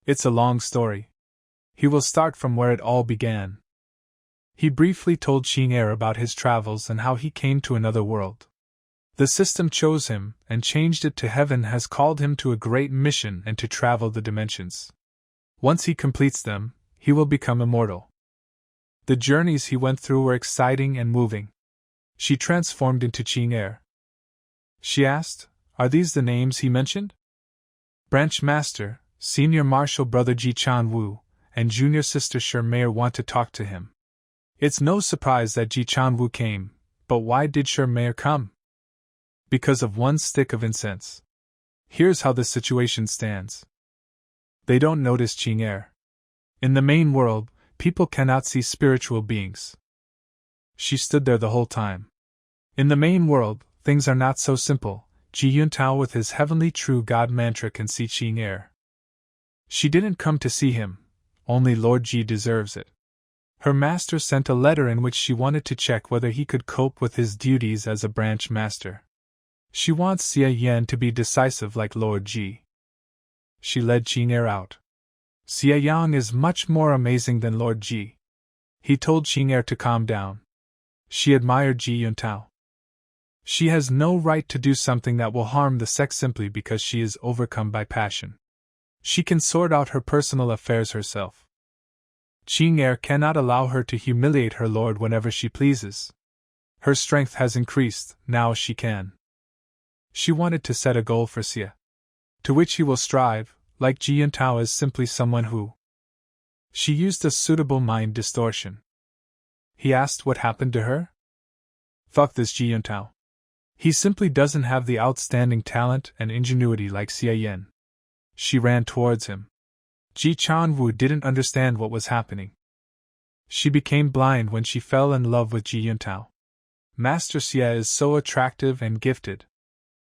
[SPEAKER 1] It's a long story. He will start from where it all began. He briefly told Qing Er about his travels and how he came to another world. The system chose him, and changed it to heaven has called him to a great mission and to travel the dimensions. Once he completes them, he will become immortal. The journeys he went through were exciting and moving. She transformed into Qing Er. She asked, are these the names he mentioned? Branch Master, Senior Marshal Brother Ji Chan Wu, and Junior Sister Shermayer want to talk to him. It's no surprise that Ji Chan Wu came, but why did Shermayer come? Because of one stick of incense. Here's how the situation stands. They don't notice Qing Er. In the main world, people cannot see spiritual beings. She stood there the whole time. In the main world, things are not so simple. Ji Yuntao with his heavenly true God mantra can see Qing Er. She didn't come to see him, only Lord Ji deserves it. Her master sent a letter in which she wanted to check whether he could cope with his duties as a branch master. She wants Xie Yan to be decisive like Lord Ji. She led Qing'er out. Xie Yang is much more amazing than Lord Ji. He told Qing'er to calm down. She admired Ji Yuntao. She has no right to do something that will harm the sect simply because she is overcome by passion. She can sort out her personal affairs herself. Qing'er cannot allow her to humiliate her lord whenever she pleases. Her strength has increased, now she can. She wanted to set a goal for Xie, to which he will strive, like Ji Yuntao is simply someone who. She used a suitable mind distortion. He asked what happened to her? Fuck this Ji Yuntao. He simply doesn't have the outstanding talent and ingenuity like Xie Yan. She ran towards him. Ji Chanwu didn't understand what was happening. She became blind when she fell in love with Ji Yuntao. Master Xie is so attractive and gifted.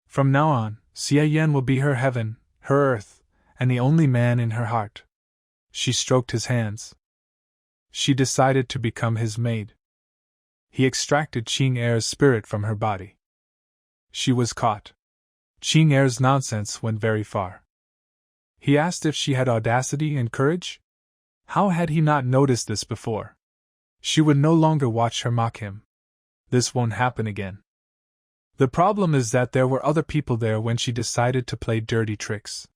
[SPEAKER 1] From now on, Xie Yan will be her heaven, her earth, and the only man in her heart. She stroked his hands. She decided to become his maid. He extracted Qing'er's spirit from her body. She was caught. Qing'er's nonsense went very far. He asked if she had audacity and courage? How had he not noticed this before? She would no longer watch her mock him. This won't happen again. The problem is that there were other people there when she decided to play dirty tricks.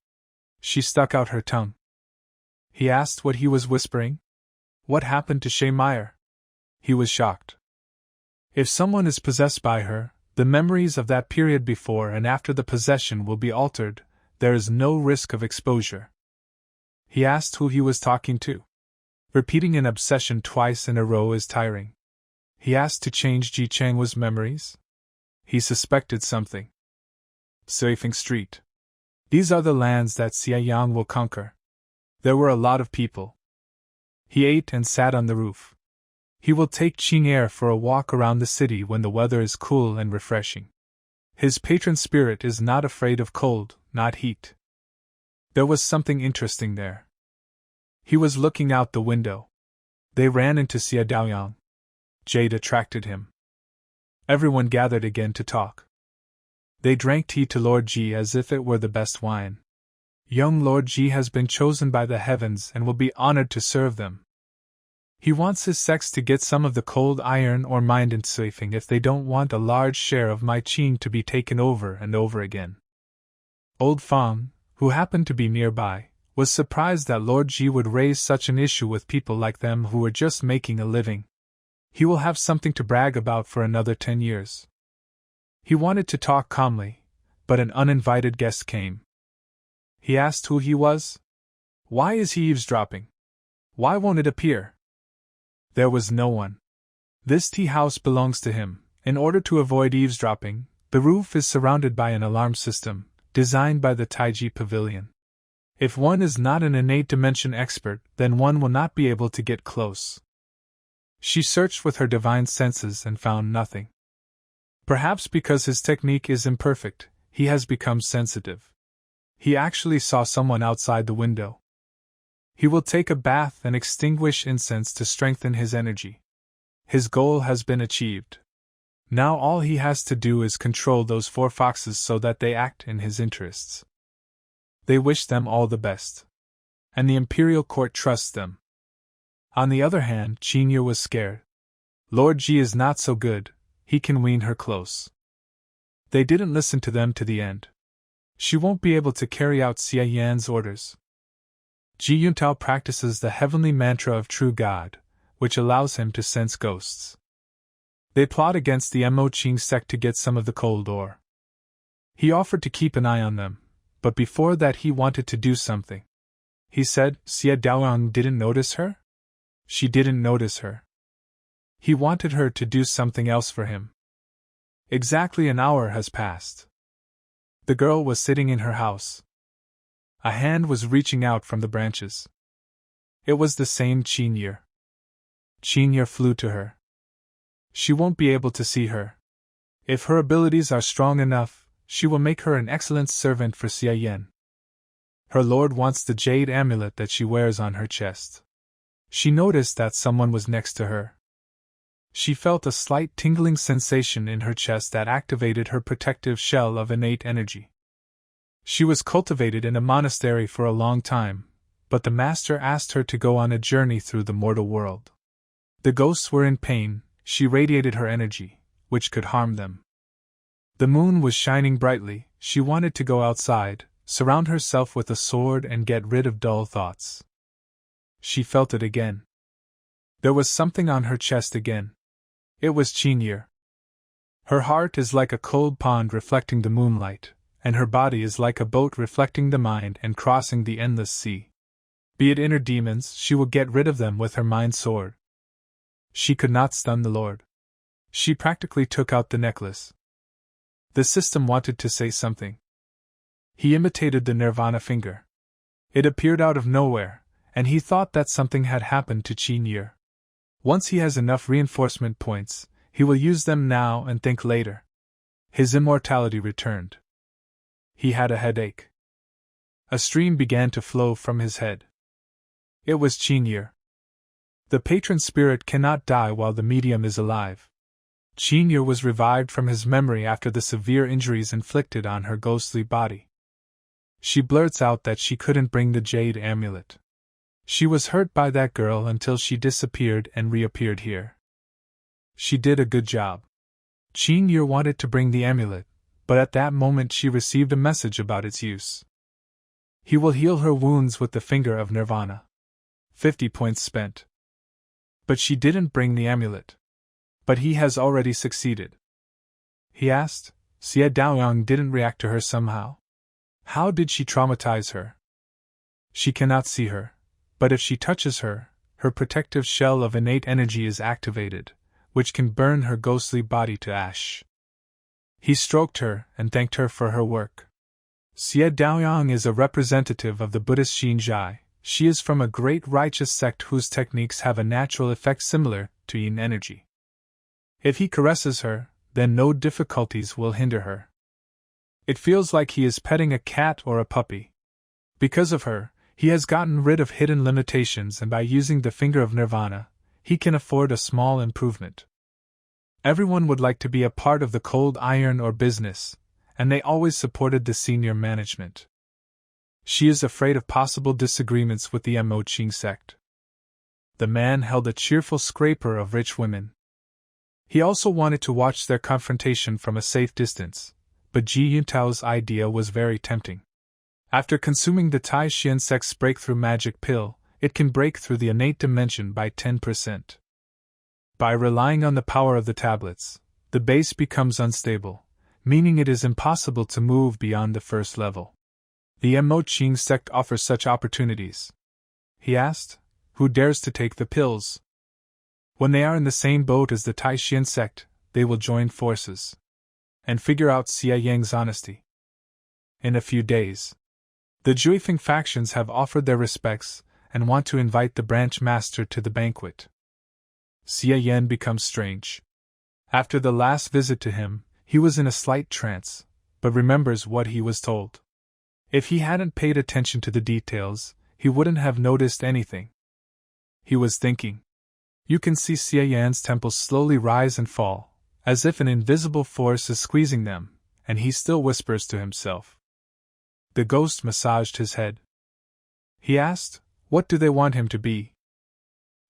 [SPEAKER 1] She stuck out her tongue. He asked what he was whispering. What happened to Shay Meyer? He was shocked. If someone is possessed by her, the memories of that period before and after the possession will be altered. There is no risk of exposure. He asked who he was talking to. Repeating an obsession twice in a row is tiring. He asked to change Ji Changhua's memories. He suspected something. Suifeng Street. These are the lands that Xie Yang will conquer. There were a lot of people. He ate and sat on the roof. He will take Qing'er for a walk around the city when the weather is cool and refreshing. His patron spirit is not afraid of cold, not heat. There was something interesting there. He was looking out the window. They ran into Xie Daoyang. Jade attracted him. Everyone gathered again to talk. They drank tea to Lord Ji as if it were the best wine. Young Lord Ji has been chosen by the heavens and will be honored to serve them. He wants his sects to get some of the cold iron or mind in Suifeng if they don't want a large share of my Qing to be taken over and over again. Old Fang, who happened to be nearby, was surprised that Lord Ji would raise such an issue with people like them who were just making a living. He will have something to brag about for another 10 years. He wanted to talk calmly, but an uninvited guest came. He asked who he was. Why is he eavesdropping? Why won't it appear? There was no one. This tea house belongs to him. In order to avoid eavesdropping, the roof is surrounded by an alarm system, designed by the Taiji Pavilion. If one is not an innate dimension expert, then one will not be able to get close. She searched with her divine senses and found nothing. Perhaps because his technique is imperfect, he has become sensitive. He actually saw someone outside the window. He will take a bath and extinguish incense to strengthen his energy. His goal has been achieved. Now all he has to do is control those 4 foxes so that they act in his interests. They wish them all the best. And the imperial court trusts them. On the other hand, Qing'er was scared. Lord Ji is not so good, he can wean her close. They didn't listen to them to the end. She won't be able to carry out Xie Yan's orders. Ji Yuntao practices the heavenly mantra of true God, which allows him to sense ghosts. They plot against the Mo Qing sect to get some of the cold ore. He offered to keep an eye on them, but before that he wanted to do something. He said, Xie Daoyang didn't notice her? She didn't notice her. He wanted her to do something else for him. Exactly an hour has passed. The girl was sitting in her house. A hand was reaching out from the branches. It was the same Qing'er. Qing'er flew to her. She won't be able to see her. If her abilities are strong enough, she will make her an excellent servant for Xie Yan. Her lord wants the jade amulet that she wears on her chest. She noticed that someone was next to her. She felt a slight tingling sensation in her chest that activated her protective shell of innate energy. She was cultivated in a monastery for a long time, but the master asked her to go on a journey through the mortal world. The ghosts were in pain, she radiated her energy, which could harm them. The moon was shining brightly, she wanted to go outside, surround herself with a sword and get rid of dull thoughts. She felt it again. There was something on her chest again. It was Qinye. Her heart is like a cold pond reflecting the moonlight, and her body is like a boat reflecting the mind and crossing the endless sea. Be it inner demons, she will get rid of them with her mind sword. She could not stun the Lord. She practically took out the necklace. The system wanted to say something. He imitated the Nirvana finger. It appeared out of nowhere, and he thought that something had happened to Qinye. Once he has enough reinforcement points, he will use them now and think later. His immortality returned. He had a headache. A stream began to flow from his head. It was Qinye. The patron spirit cannot die while the medium is alive. Qinye was revived from his memory after the severe injuries inflicted on her ghostly body. She blurts out that she couldn't bring the jade amulet. She was hurt by that girl until she disappeared and reappeared here. She did a good job. Qinye wanted to bring the amulet, but at that moment she received a message about its use. He will heal her wounds with the finger of Nirvana. 50 points spent. But she didn't bring the amulet. But he has already succeeded. He asked. Xie Daoyang didn't react to her somehow. How did she traumatize her? She cannot see her, but if she touches her, her protective shell of innate energy is activated, which can burn her ghostly body to ash. He stroked her and thanked her for her work. Xie Daoyang is a representative of the Buddhist Xinzhai. She is from a great righteous sect whose techniques have a natural effect similar to yin energy. If he caresses her, then no difficulties will hinder her. It feels like he is petting a cat or a puppy. Because of her, he has gotten rid of hidden limitations, and by using the finger of Nirvana, he can afford a small improvement. Everyone would like to be a part of the cold iron or business, and they always supported the senior management. She is afraid of possible disagreements with the Mo Qing sect. The man held a cheerful scraper of rich women. He also wanted to watch their confrontation from a safe distance, but Ji Yuntao's idea was very tempting. After consuming the Tai Xian sect's breakthrough magic pill, it can break through the innate dimension by 10%. By relying on the power of the tablets, the base becomes unstable, meaning it is impossible to move beyond the first level. The Mo Qing sect offers such opportunities. He asked, who dares to take the pills? When they are in the same boat as the Tai Xian sect, they will join forces and figure out Xie Yang's honesty. In a few days, the Juifeng factions have offered their respects and want to invite the branch master to the banquet. Xie Yan becomes strange. After the last visit to him, he was in a slight trance, but remembers what he was told. If he hadn't paid attention to the details, he wouldn't have noticed anything. He was thinking. You can see Xie Yan's temples slowly rise and fall, as if an invisible force is squeezing them, and he still whispers to himself. The ghost massaged his head. He asked, what do they want him to be?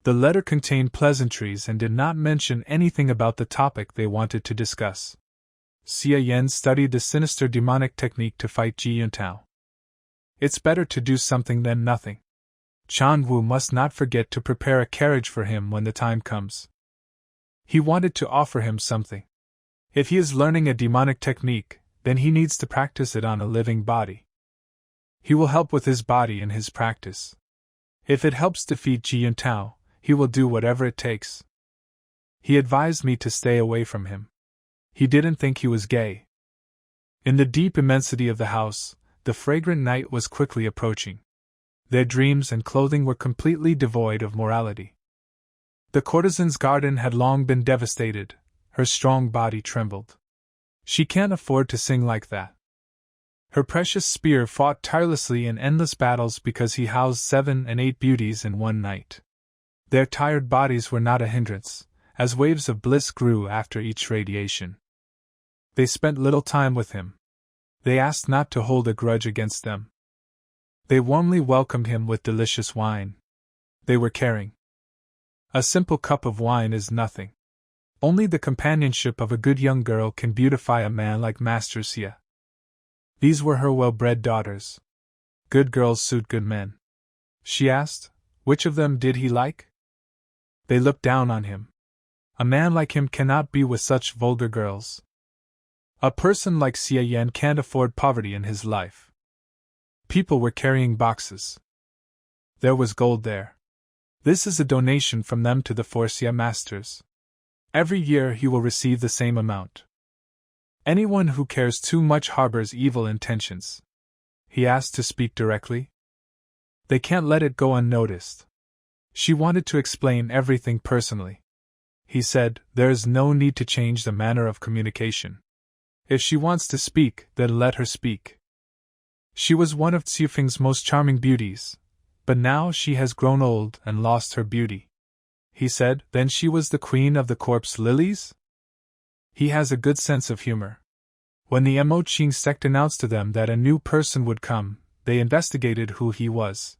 [SPEAKER 1] The letter contained pleasantries and did not mention anything about the topic they wanted to discuss. Xie Yan studied the sinister demonic technique to fight Ji Yuntao. It's better to do something than nothing. Chan Wu must not forget to prepare a carriage for him when the time comes. He wanted to offer him something. If he is learning a demonic technique, then he needs to practice it on a living body. He will help with his body in his practice. If it helps defeat Ji Yuntao, he will do whatever it takes. He advised me to stay away from him. He didn't think he was gay. In the deep immensity of the house, the fragrant night was quickly approaching. Their dreams and clothing were completely devoid of morality. The courtesan's garden had long been devastated, her strong body trembled. She can't afford to sing like that. Her precious spear fought tirelessly in endless battles because he housed 7 and 8 beauties in one night. Their tired bodies were not a hindrance, as waves of bliss grew after each radiation. They spent little time with him. They asked not to hold a grudge against them. They warmly welcomed him with delicious wine. They were caring. A simple cup of wine is nothing. Only the companionship of a good young girl can beautify a man like Master Xia. These were her well-bred daughters. Good girls suit good men. She asked, which of them did he like? They looked down on him. A man like him cannot be with such vulgar girls. A person like Xia Yan can't afford poverty in his life. People were carrying boxes. There was gold there. This is a donation from them to the four Xia masters. Every year he will receive the same amount. Anyone who cares too much harbors evil intentions. He asked to speak directly. They can't let it go unnoticed. She wanted to explain everything personally. He said, there is no need to change the manner of communication. If she wants to speak, then let her speak. She was one of Xufeng's most charming beauties, but now she has grown old and lost her beauty. He said, then she was the queen of the corpse lilies? He has a good sense of humor. When the Moqing sect announced to them that a new person would come, they investigated who he was.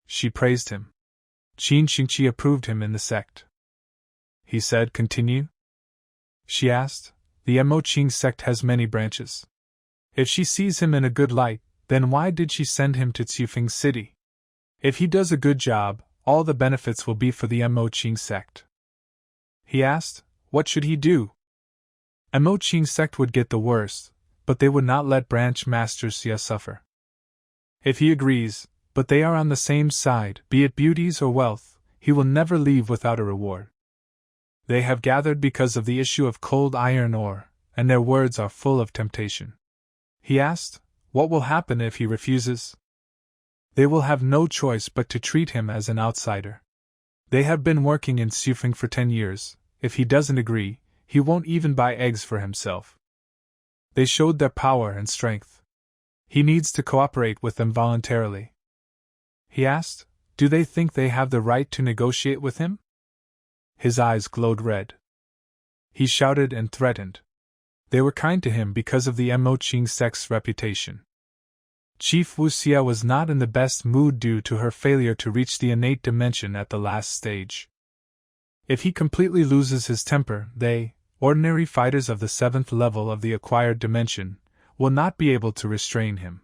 [SPEAKER 1] She praised him. Qin Xingqi approved him in the sect. He said, continue? She asked, the Moqing sect has many branches. If she sees him in a good light, then why did she send him to Xufeng City? If he does a good job, all the benefits will be for the Moqing sect. He asked, what should he do? Moqing sect would get the worst, but they would not let branch masters Xia suffer. If he agrees, but they are on the same side, be it beauties or wealth, he will never leave without a reward. They have gathered because of the issue of cold iron ore, and their words are full of temptation. He asked, what will happen if he refuses? They will have no choice but to treat him as an outsider. They have been working in Xufeng for 10 years, if he doesn't agree, he won't even buy eggs for himself. They showed their power and strength. He needs to cooperate with them voluntarily. He asked, do they think they have the right to negotiate with him? His eyes glowed red. He shouted and threatened. They were kind to him because of the Moqing sect's reputation. Chief Wu Xia was not in the best mood due to her failure to reach the innate dimension at the last stage. If he completely loses his temper, they, ordinary fighters of the 7th level of the acquired dimension, will not be able to restrain him.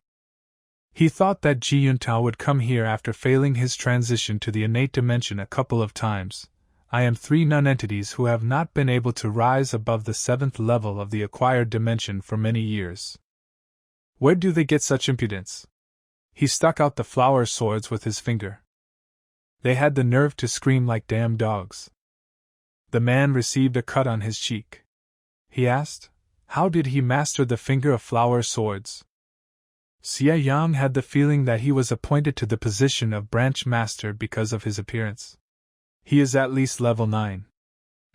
[SPEAKER 1] He thought that Ji Yuntao would come here after failing his transition to the innate dimension a couple of times. I am 3 non-entities who have not been able to rise above the 7th level of the acquired dimension for many years. Where do they get such impudence? He stuck out the flower swords with his finger. They had the nerve to scream like damn dogs. The man received a cut on his cheek. He asked, how did he master the finger of flower swords? Xia Yang had the feeling that he was appointed to the position of branch master because of his appearance. He is at least level 9.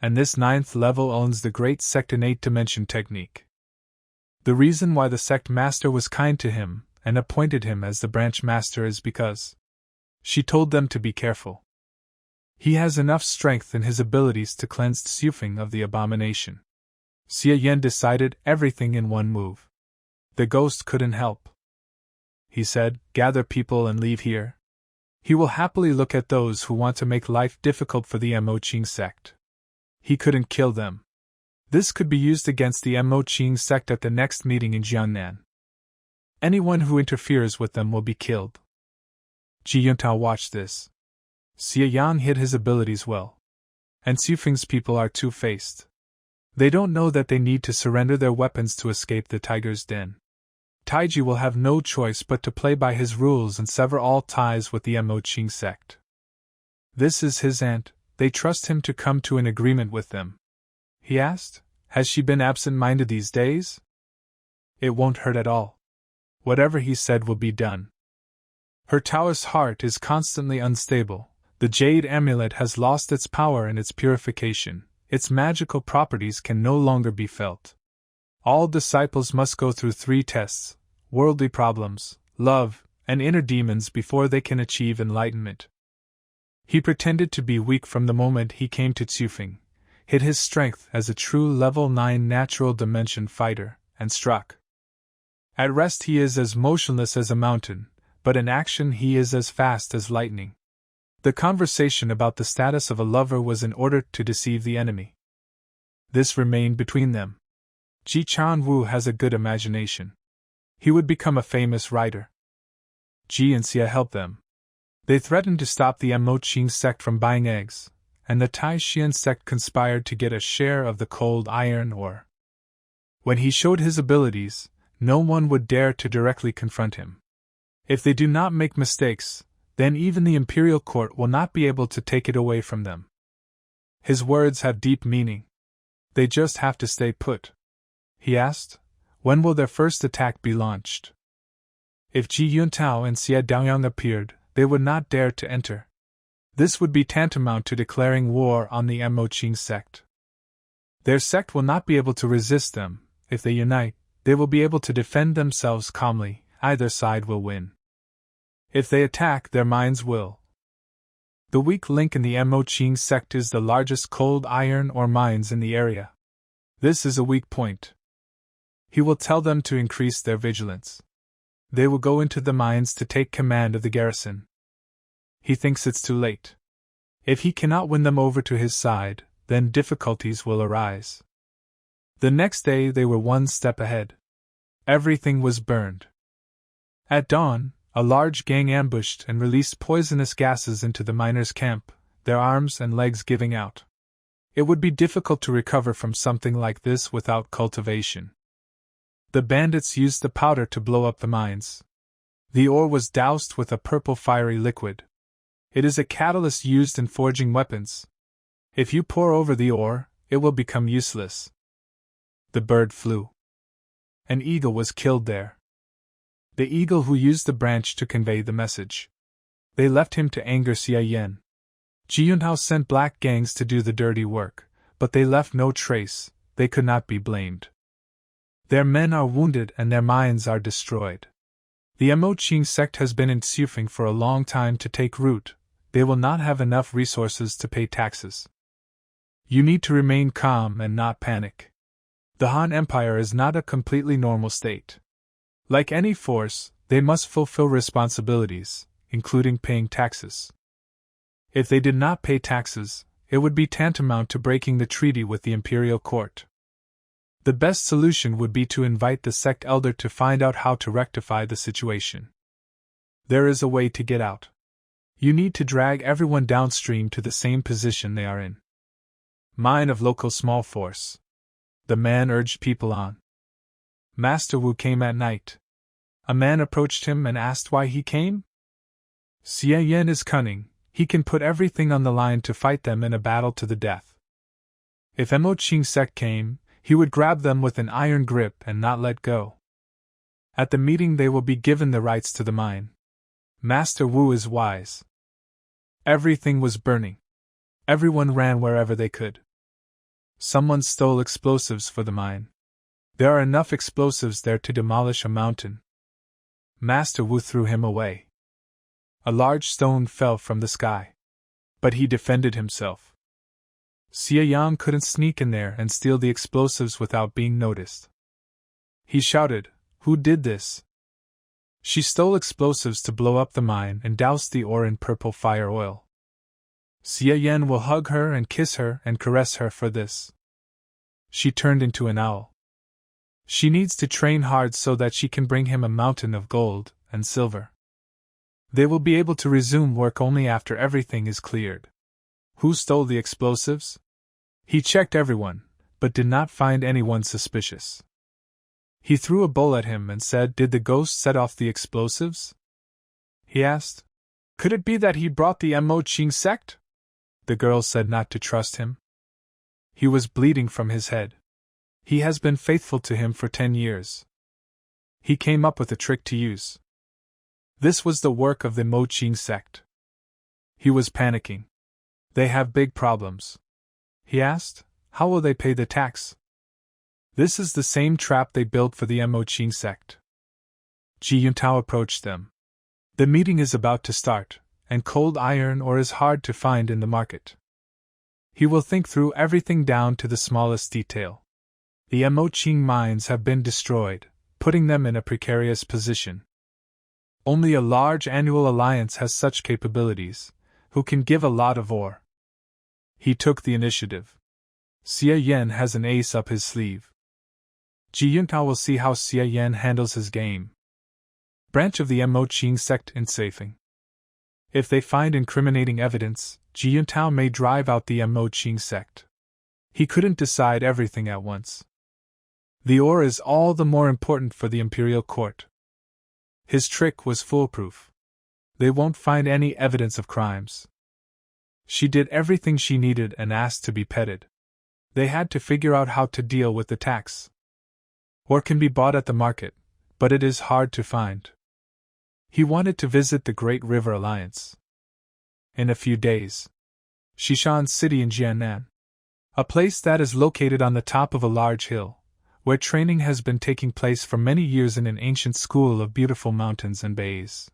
[SPEAKER 1] And this 9th level owns the great sect innate dimension technique. The reason why the sect master was kind to him and appointed him as the branch master is because she told them to be careful. He has enough strength in his abilities to cleanse Xufeng of the abomination. Xia Yan decided everything in one move. The ghost couldn't help. He said, gather people and leave here. He will happily look at those who want to make life difficult for the Moqing sect. He couldn't kill them. This could be used against the Moqing sect at the next meeting in Jiangnan. Anyone who interferes with them will be killed. Ji Yuntao watched this. Xia Yan hid his abilities well. And Xufeng's people are two-faced. They don't know that they need to surrender their weapons to escape the tiger's den. Taiji will have no choice but to play by his rules and sever all ties with the Moqing sect. This is his aunt, they trust him to come to an agreement with them. He asked, has she been absent-minded these days? It won't hurt at all. Whatever he said will be done. Her Taoist heart is constantly unstable. The jade amulet has lost its power and its purification. Its magical properties can no longer be felt. All disciples must go through 3 tests: worldly problems, love, and inner demons before they can achieve enlightenment. He pretended to be weak from the moment he came to Xufeng. hid his strength as a true level 9 natural dimension fighter, and struck. At rest he is as motionless as a mountain, but in action he is as fast as lightning. The conversation about the status of a lover was in order to deceive the enemy. This remained between them. Ji Chan-woo has a good imagination. He would become a famous writer. Ji and Xia helped them. They threatened to stop the Mo-Ching sect from buying eggs, and the Tai Xian sect conspired to get a share of the cold iron ore. When he showed his abilities, no one would dare to directly confront him. If they do not make mistakes, then even the imperial court will not be able to take it away from them. His words have deep meaning. They just have to stay put. He asked, when will their first attack be launched? If Ji Yuntao and Xie Daoyang appeared, they would not dare to enter. This would be tantamount to declaring war on the Mo-Ching sect. Their sect will not be able to resist them. If they unite, they will be able to defend themselves calmly. Either side will win. If they attack, their minds will. The weak link in the Mo-Ching sect is the largest cold iron ore mines in the area. This is a weak point. He will tell them to increase their vigilance. They will go into the mines to take command of the garrison. He thinks it's too late. If he cannot win them over to his side, then difficulties will arise. The next day they were one step ahead. Everything was burned. At dawn, a large gang ambushed and released poisonous gases into the miners' camp, their arms and legs giving out. It would be difficult to recover from something like this without cultivation. The bandits used the powder to blow up the mines. The ore was doused with a purple fiery liquid. It is a catalyst used in forging weapons. If you pour over the ore, it will become useless. The bird flew. An eagle was killed there. The eagle who used the branch to convey the message. They left him to anger Xia Yan. Ji Yuntao sent black gangs to do the dirty work, but they left no trace. They could not be blamed. Their men are wounded and their minds are destroyed. The Mo-Ching sect has been in Xufeng for a long time to take root. They will not have enough resources to pay taxes. You need to remain calm and not panic. The Han Empire is not a completely normal state. Like any force, they must fulfill responsibilities, including paying taxes. If they did not pay taxes, it would be tantamount to breaking the treaty with the imperial court. The best solution would be to invite the sect elder to find out how to rectify the situation. There is a way to get out. You need to drag everyone downstream to the same position they are in. Mine of local small force. The man urged people on. Master Wu came at night. A man approached him and asked why he came. Xie Yan is cunning, he can put everything on the line to fight them in a battle to the death. If Mo-Ching sect came, he would grab them with an iron grip and not let go. At the meeting they will be given the rights to the mine. Master Wu is wise. Everything was burning. Everyone ran wherever they could. Someone stole explosives for the mine. There are enough explosives there to demolish a mountain. Master Wu threw him away. A large stone fell from the sky. But he defended himself. Xie Yang couldn't sneak in there and steal the explosives without being noticed. He shouted, "Who did this?" She stole explosives to blow up the mine and doused the ore in purple fire oil. Xie Yan will hug her and kiss her and caress her for this. She turned into an owl. She needs to train hard so that she can bring him a mountain of gold and silver. They will be able to resume work only after everything is cleared. Who stole the explosives? He checked everyone, but did not find anyone suspicious. He threw a bowl at him and said, "Did the ghost set off the explosives?" He asked. Could it be that he brought the Mo-Ching sect? The girl said not to trust him. He was bleeding from his head. He has been faithful to him for 10 years. He came up with a trick to use. This was the work of the Mo-Ching sect. He was panicking. They have big problems. He asked, how will they pay the tax? This is the same trap they built for the Mo-Ching sect. Ji Yuntao approached them. The meeting is about to start, and cold iron ore is hard to find in the market. He will think through everything down to the smallest detail. The Moqing mines have been destroyed, putting them in a precarious position. Only a large annual alliance has such capabilities, who can give a lot of ore. He took the initiative. Xie Yan has an ace up his sleeve. Ji Yuntao will see how Xie Yan handles his game. Branch of the Moqing sect Infiltrating. If they find incriminating evidence, Ji Yuntao may drive out the Moqing sect. He couldn't decide everything at once. The ore is all the more important for the imperial court. His trick was foolproof. They won't find any evidence of crimes. She did everything she needed and asked to be petted. They had to figure out how to deal with the tax. Ore can be bought at the market, but it is hard to find. He wanted to visit the Great River Alliance. In a few days, Shishan City in Jiannan, a place that is located on the top of a large hill, where training has been taking place for many years in an ancient school of beautiful mountains and bays.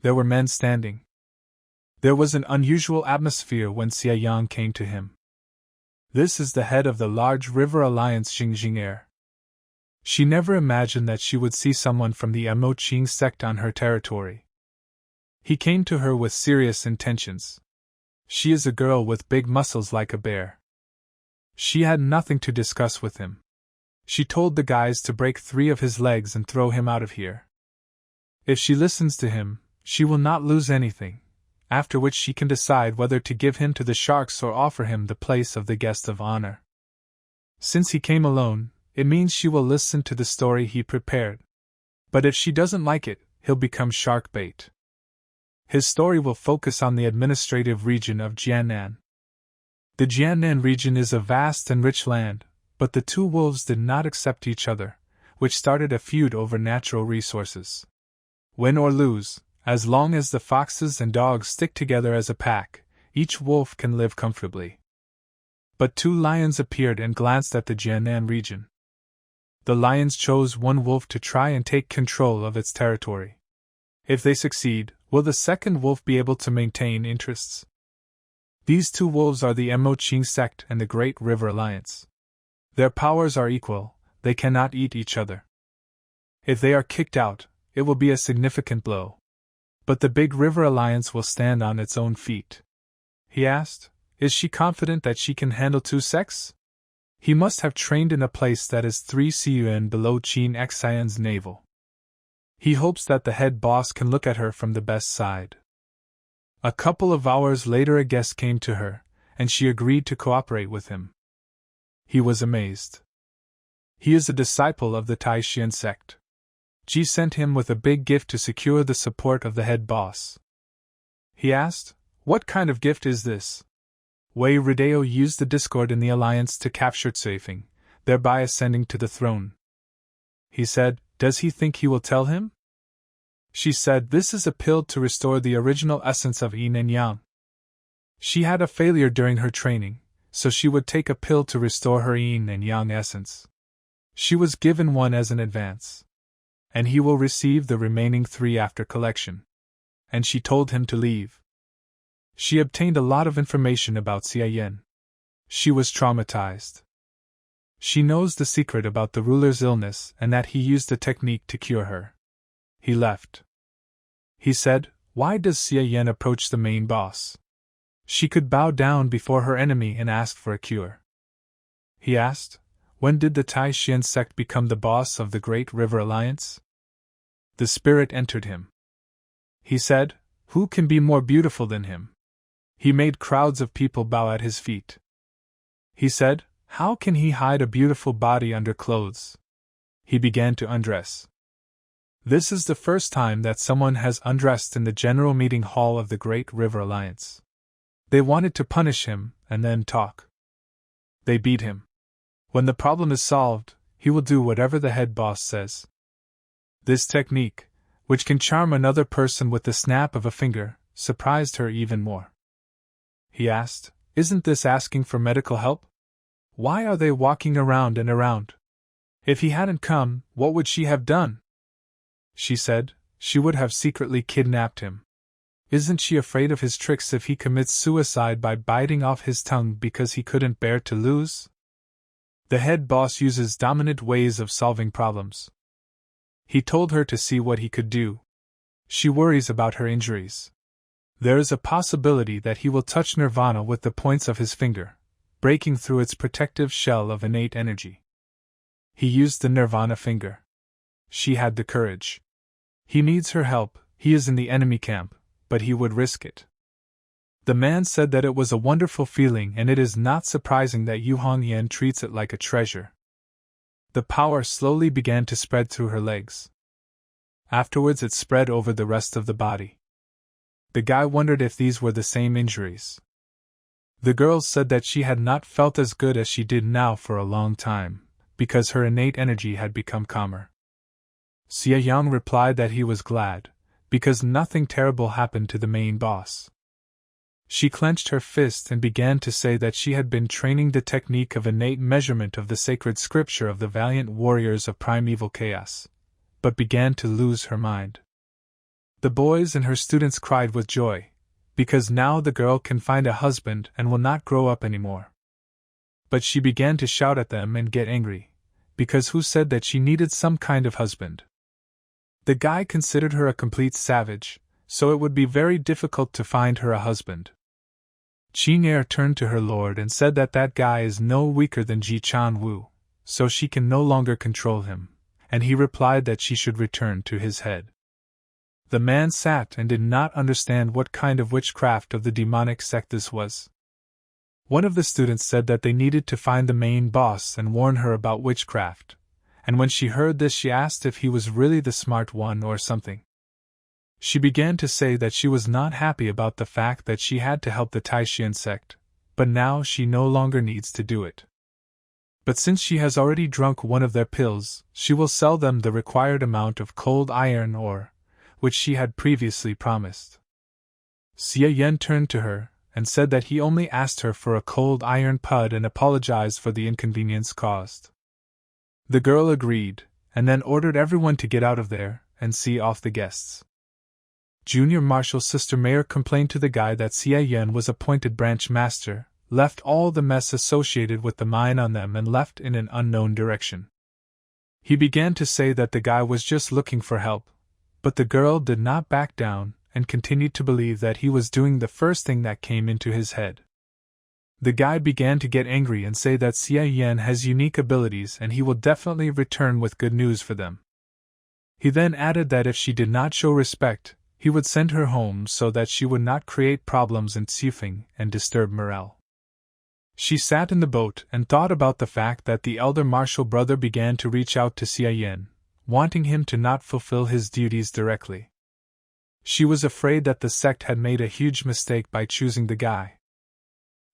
[SPEAKER 1] There were men standing. There was an unusual atmosphere when Xie Yang came to him. This is the head of the large river alliance Xingjing. She never imagined that she would see someone from the Moqing sect on her territory. He came to her with serious intentions. She is a girl with big muscles like a bear. She had nothing to discuss with him. She told the guys to break 3 of his legs and throw him out of here. If she listens to him, she will not lose anything, after which she can decide whether to give him to the sharks or offer him the place of the guest of honor. Since he came alone, it means she will listen to the story he prepared. But if she doesn't like it, he'll become shark bait. His story will focus on the administrative region of Jiannan. The Jiannan region is a vast and rich land, but the 2 wolves did not accept each other, which started a feud over natural resources. Win or lose, as long as the foxes and dogs stick together as a pack, each wolf can live comfortably. But 2 lions appeared and glanced at the Jiannan region. The lions chose one wolf to try and take control of its territory. If they succeed, will the second wolf be able to maintain interests? These 2 wolves are the Moqing sect and the Great River Alliance. Their powers are equal, they cannot eat each other. If they are kicked out, it will be a significant blow. But the Big River Alliance will stand on its own feet. He asked, is she confident that she can handle 2 sects? He must have trained in a place that is 3 CUN below Qin Xian's navel. He hopes that the head boss can look at her from the best side. A couple of hours later a guest came to her, and she agreed to cooperate with him. He was amazed. He is a disciple of the Taishan sect. Ji sent him with a big gift to secure the support of the head boss. He asked, what kind of gift is this? Wei Rideo used the discord in the alliance to capture Caifeng, thereby ascending to the throne. He said, does he think he will tell him? She said this is a pill to restore the original essence of yin and yang. She had a failure during her training, so she would take a pill to restore her yin and yang essence. She was given one as an advance. And he will receive the remaining 3 after collection. And she told him to leave. She obtained a lot of information about Xie Yan. She was traumatized. She knows the secret about the ruler's illness and that he used the technique to cure her. He left. He said, why does Xie Yan approach the main boss? She could bow down before her enemy and ask for a cure. He asked, when did the Taishan sect become the boss of the Great River Alliance? The spirit entered him. He said, who can be more beautiful than him? He made crowds of people bow at his feet. He said, how can he hide a beautiful body under clothes? He began to undress. This is the first time that someone has undressed in the general meeting hall of the Great River Alliance. They wanted to punish him and then talk. They beat him. When the problem is solved, he will do whatever the head boss says. This technique, which can charm another person with the snap of a finger, surprised her even more. He asked, isn't this asking for medical help? Why are they walking around and around? If he hadn't come, what would she have done? She said, she would have secretly kidnapped him. Isn't she afraid of his tricks if he commits suicide by biting off his tongue because he couldn't bear to lose? The head boss uses dominant ways of solving problems. He told her to see what he could do. She worries about her injuries. There is a possibility that he will touch Nirvana with the points of his finger, breaking through its protective shell of innate energy. He used the Nirvana finger. She had the courage. He needs her help, he is in the enemy camp, but he would risk it. The man said that it was a wonderful feeling, and it is not surprising that Yu Hongyan treats it like a treasure. The power slowly began to spread through her legs. Afterwards it spread over the rest of the body. The guy wondered if these were the same injuries. The girl said that she had not felt as good as she did now for a long time, because her innate energy had become calmer. Xie Yang replied that he was glad, because nothing terrible happened to the main boss. She clenched her fist and began to say that she had been training the technique of innate measurement of the sacred scripture of the valiant warriors of primeval chaos, but began to lose her mind. The boys and her students cried with joy, because now the girl can find a husband and will not grow up anymore. But she began to shout at them and get angry, because who said that she needed some kind of husband? The guy considered her a complete savage, so it would be very difficult to find her a husband. Qing'er turned to her lord and said that that guy is no weaker than Ji Chan Wu, so she can no longer control him, and he replied that she should return to his head. The man sat and did not understand what kind of witchcraft of the demonic sect this was. One of the students said that they needed to find the main boss and warn her about witchcraft, and when she heard this she asked if he was really the smart one or something. She began to say that she was not happy about the fact that she had to help the Taishan sect, but now she no longer needs to do it. But since she has already drunk one of their pills, she will sell them the required amount of cold iron ore, which she had previously promised. Xie Yan turned to her and said that he only asked her for a cold iron pud and apologized for the inconvenience caused. The girl agreed, and then ordered everyone to get out of there and see off the guests. Junior Marshal Sister Mayor complained to the guy that Xie Yan was appointed branch master, left all the mess associated with the mine on them and left in an unknown direction. He began to say that the guy was just looking for help, but the girl did not back down and continued to believe that he was doing the first thing that came into his head. The guy began to get angry and say that Xie Yan has unique abilities and he will definitely return with good news for them. He then added that if she did not show respect, he would send her home so that she would not create problems in Xifeng and disturb morale. She sat in the boat and thought about the fact that the elder martial brother began to reach out to Xie Yan, wanting him to not fulfill his duties directly. She was afraid that the sect had made a huge mistake by choosing the guy.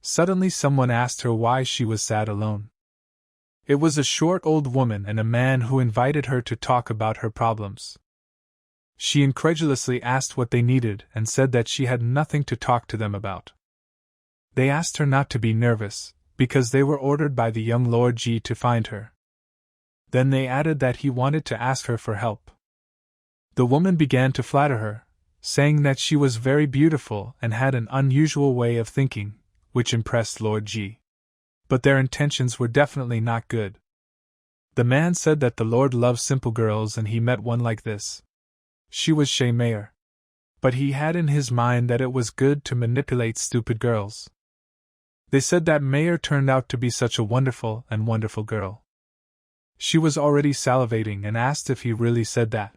[SPEAKER 1] Suddenly someone asked her why she was sad alone. It was a short old woman and a man who invited her to talk about her problems. She incredulously asked what they needed and said that she had nothing to talk to them about. They asked her not to be nervous, because they were ordered by the young Lord Ji to find her. Then they added that he wanted to ask her for help. The woman began to flatter her, saying that she was very beautiful and had an unusual way of thinking, which impressed Lord Ji. But their intentions were definitely not good. The man said that the Lord loves simple girls and he met one like this. She was Shay Mayer. But he had in his mind that it was good to manipulate stupid girls. They said that Mayer turned out to be such a wonderful girl. She was already salivating and asked if he really said that.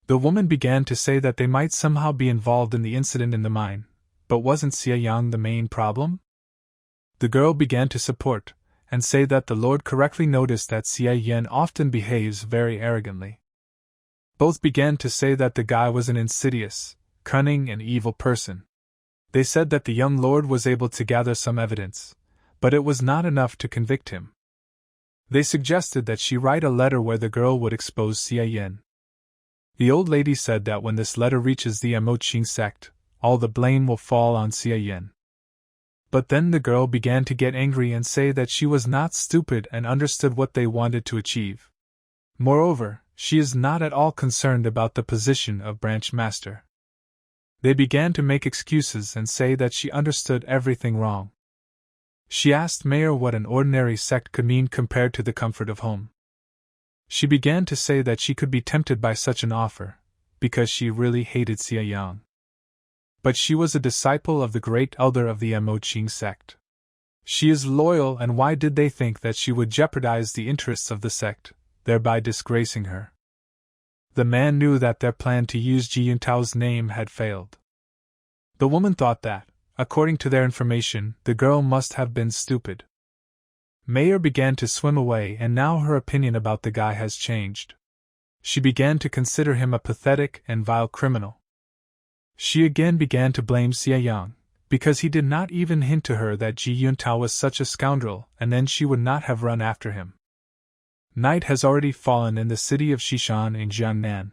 [SPEAKER 1] The woman began to say that they might somehow be involved in the incident in the mine, but wasn't Xie Yang the main problem? The girl began to support, and say that the Lord correctly noticed that Xie Yan often behaves very arrogantly. Both began to say that the guy was an insidious, cunning and evil person. They said that the young lord was able to gather some evidence, but it was not enough to convict him. They suggested that she write a letter where the girl would expose Xie Yan. The old lady said that when this letter reaches the Amoqing sect, all the blame will fall on Xie Yan. But then the girl began to get angry and say that she was not stupid and understood what they wanted to achieve. Moreover, she is not at all concerned about the position of branch master. They began to make excuses and say that she understood everything wrong. She asked Mayor what an ordinary sect could mean compared to the comfort of home. She began to say that she could be tempted by such an offer, because she really hated Xia Yang. But she was a disciple of the great elder of the MANHUA sect. She is loyal, and why did they think that she would jeopardize the interests of the sect, thereby disgracing her? The man knew that their plan to use Ji Yuntao's name had failed. The woman thought that, according to their information, the girl must have been stupid. Mayor began to swim away, and now her opinion about the guy has changed. She began to consider him a pathetic and vile criminal. She again began to blame Xia Yang, because he did not even hint to her that Ji Yuntao was such a scoundrel, and then she would not have run after him. Night has already fallen in the city of Xishan in Jiangnan.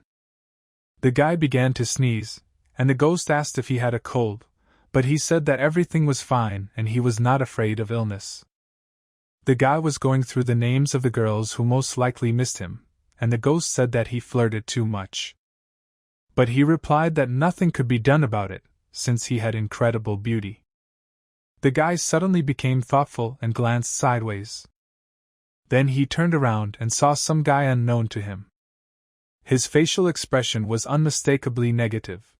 [SPEAKER 1] The guy began to sneeze, and the ghost asked if he had a cold, but he said that everything was fine and he was not afraid of illness. The guy was going through the names of the girls who most likely missed him, and the ghost said that he flirted too much. But he replied that nothing could be done about it, since he had incredible beauty. The guy suddenly became thoughtful and glanced sideways. Then he turned around and saw some guy unknown to him. His facial expression was unmistakably negative.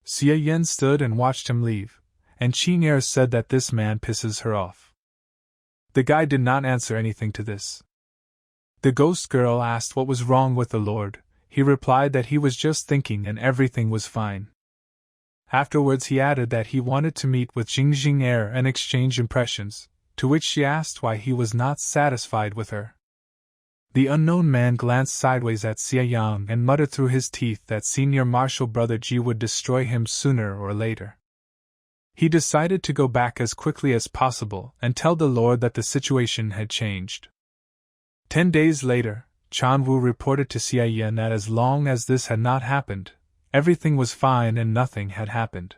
[SPEAKER 1] Xia Yan stood and watched him leave, and Qing'er said that this man pisses her off. The guy did not answer anything to this. The ghost girl asked what was wrong with the Lord. He replied that he was just thinking and everything was fine. Afterwards he added that he wanted to meet with Qing'er and exchange impressions, to which she asked why he was not satisfied with her. The unknown man glanced sideways at Xia Yang and muttered through his teeth that Senior Marshal Brother Ji would destroy him sooner or later. He decided to go back as quickly as possible and tell the Lord that the situation had changed. 10 days later, Chan Wu reported to Xia Yan that as long as this had not happened, everything was fine and nothing had happened.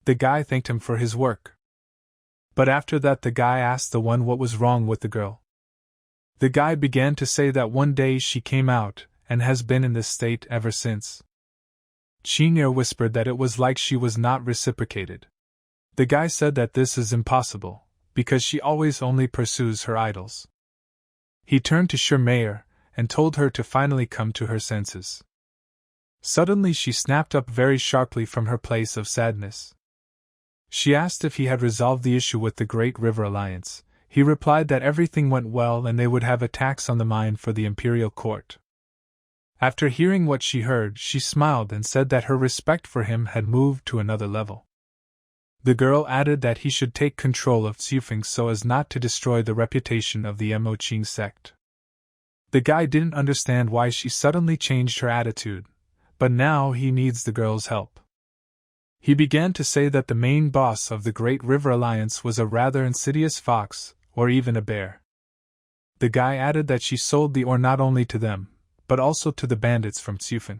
[SPEAKER 1] The guy thanked him for his work. But after that the guy asked the one what was wrong with the girl. The guy began to say that one day she came out, and has been in this state ever since. Qing'er whispered that it was like she was not reciprocated. The guy said that this is impossible, because she always only pursues her idols. He turned to Shirmayer, and told her to finally come to her senses. Suddenly she snapped up very sharply from her place of sadness. She asked if he had resolved the issue with the Great River Alliance. He replied that everything went well and they would have attacks on the mine for the imperial court. After hearing what she heard, she smiled and said that her respect for him had moved to another level. The girl added that he should take control of Xifeng so as not to destroy the reputation of the MANHUA sect. The guy didn't understand why she suddenly changed her attitude, but now he needs the girl's help. He began to say that the main boss of the Great River Alliance was a rather insidious fox, or even a bear. The guy added that she sold the ore not only to them, but also to the bandits from Xifeng.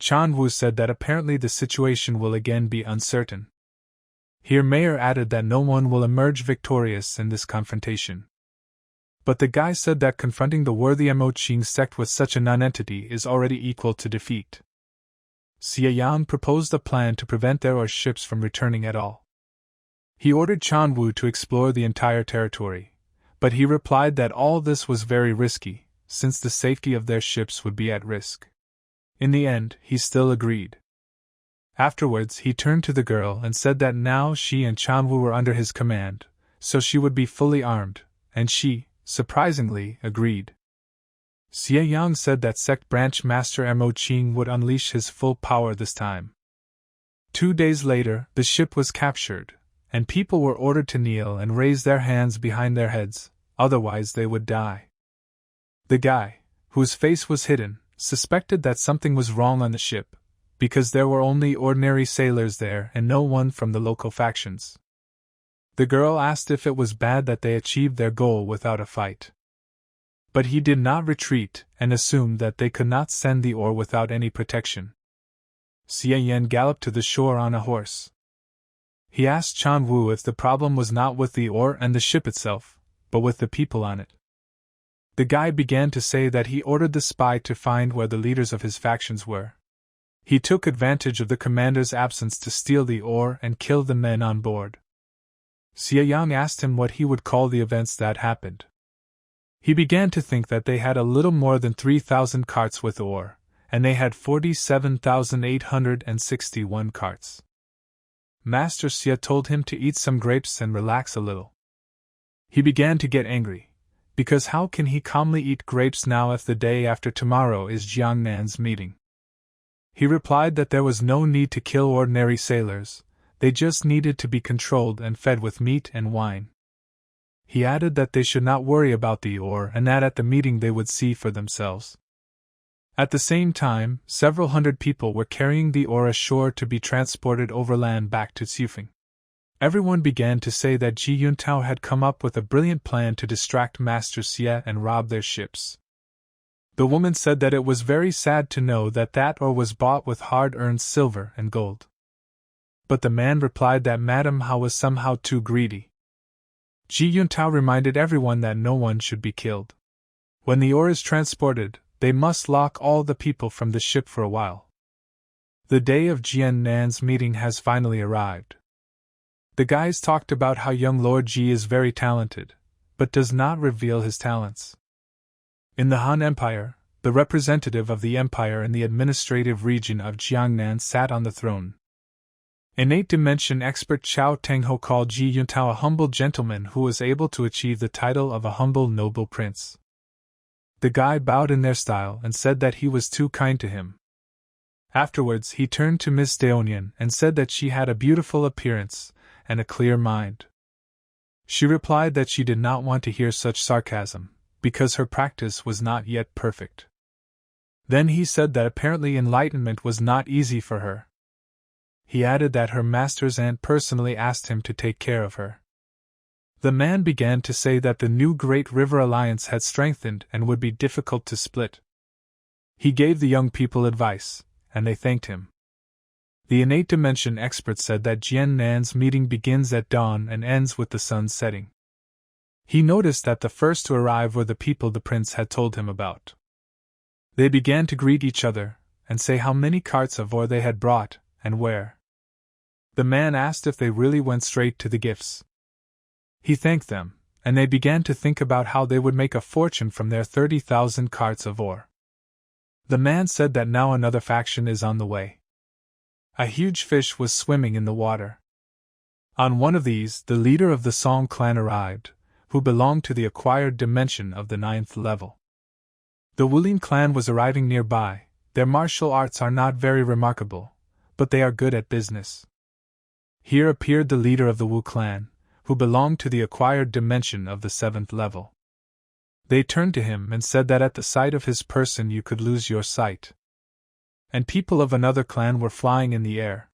[SPEAKER 1] Chan Wu said that apparently the situation will again be uncertain. Here Mayor added that no one will emerge victorious in this confrontation. But the guy said that confronting the worthy MANHUA sect with such a non-entity is already equal to defeat. Xia Yan proposed a plan to prevent their ore ships from returning at all. He ordered Chan Wu to explore the entire territory, but he replied that all this was very risky, since the safety of their ships would be at risk. In the end, he still agreed. Afterwards, he turned to the girl and said that now she and Chan Wu were under his command, so she would be fully armed, and she, surprisingly, agreed. Xia Yang said that Sect Branch Master MANHUA would unleash his full power this time. 2 days later, the ship was captured, and people were ordered to kneel and raise their hands behind their heads, otherwise they would die. The guy, whose face was hidden, suspected that something was wrong on the ship, because there were only ordinary sailors there and no one from the local factions. The girl asked if it was bad that they achieved their goal without a fight. But he did not retreat and assumed that they could not send the ore without any protection. Xia Yan galloped to the shore on a horse. He asked Chan Wu if the problem was not with the ore and the ship itself, but with the people on it. The guy began to say that he ordered the spy to find where the leaders of his factions were. He took advantage of the commander's absence to steal the ore and kill the men on board. Xie Yang asked him what he would call the events that happened. He began to think that they had a little more than 3,000 carts with ore, and they had 47,861 carts. Master Xie told him to eat some grapes and relax a little. He began to get angry, because how can he calmly eat grapes now if the day after tomorrow is Jiangnan's meeting? He replied that there was no need to kill ordinary sailors, they just needed to be controlled and fed with meat and wine. He added that they should not worry about the ore and that at the meeting they would see for themselves. At the same time, several hundred people were carrying the ore ashore to be transported overland back to Xufeng. Everyone began to say that Ji Yuntao had come up with a brilliant plan to distract Master Xie and rob their ships. The woman said that it was very sad to know that ore was bought with hard-earned silver and gold. But the man replied that Madame Hao was somehow too greedy. Ji Yuntao reminded everyone that no one should be killed. When the ore is transported, they must lock all the people from the ship for a while. The day of Jiannan's meeting has finally arrived. The guys talked about how young Lord Ji is very talented, but does not reveal his talents. In the Han Empire, the representative of the empire in the administrative region of Jiangnan sat on the throne. Innate dimension expert Chao Tengho called Ji Yuntao a humble gentleman who was able to achieve the title of a humble noble prince. The guy bowed in their style and said that he was too kind to him. Afterwards he turned to Miss Daonian and said that she had a beautiful appearance and a clear mind. She replied that she did not want to hear such sarcasm, because her practice was not yet perfect. Then he said that apparently enlightenment was not easy for her. He added that her master's aunt personally asked him to take care of her. The man began to say that the new Great River Alliance had strengthened and would be difficult to split. He gave the young people advice, and they thanked him. The innate dimension expert said that Jiannan's meeting begins at dawn and ends with the sun setting. He noticed that the first to arrive were the people the prince had told him about. They began to greet each other, and say how many carts of ore they had brought, and where. The man asked if they really went straight to the gifts. He thanked them, and they began to think about how they would make a fortune from their 30,000 carts of ore. The man said that now another faction is on the way. A huge fish was swimming in the water. On one of these, the leader of the Song clan arrived, who belonged to the acquired dimension of the 9th level. The Wulin clan was arriving nearby. Their martial arts are not very remarkable, but they are good at business. Here appeared the leader of the Wu clan, who belonged to the acquired dimension of the 7th level. They turned to him and said that at the sight of his person you could lose your sight. And people of another clan were flying in the air.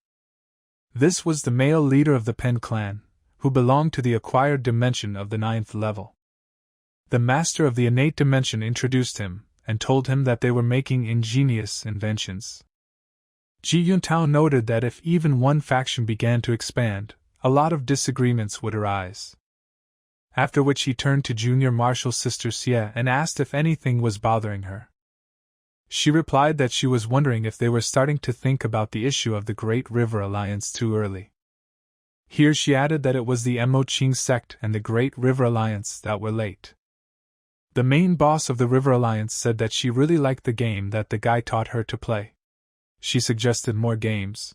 [SPEAKER 1] This was the male leader of the Pen clan, who belonged to the acquired dimension of the 9th level. The master of the innate dimension introduced him, and told him that they were making ingenious inventions. Ji Yuntao noted that if even one faction began to expand, a lot of disagreements would arise. After which he turned to junior marshal sister Xie and asked if anything was bothering her. She replied that she was wondering if they were starting to think about the issue of the Great River Alliance too early. Here she added that it was the Moqing sect and the Great River Alliance that were late. The main boss of the River Alliance said that she really liked the game that the guy taught her to play. She suggested more games.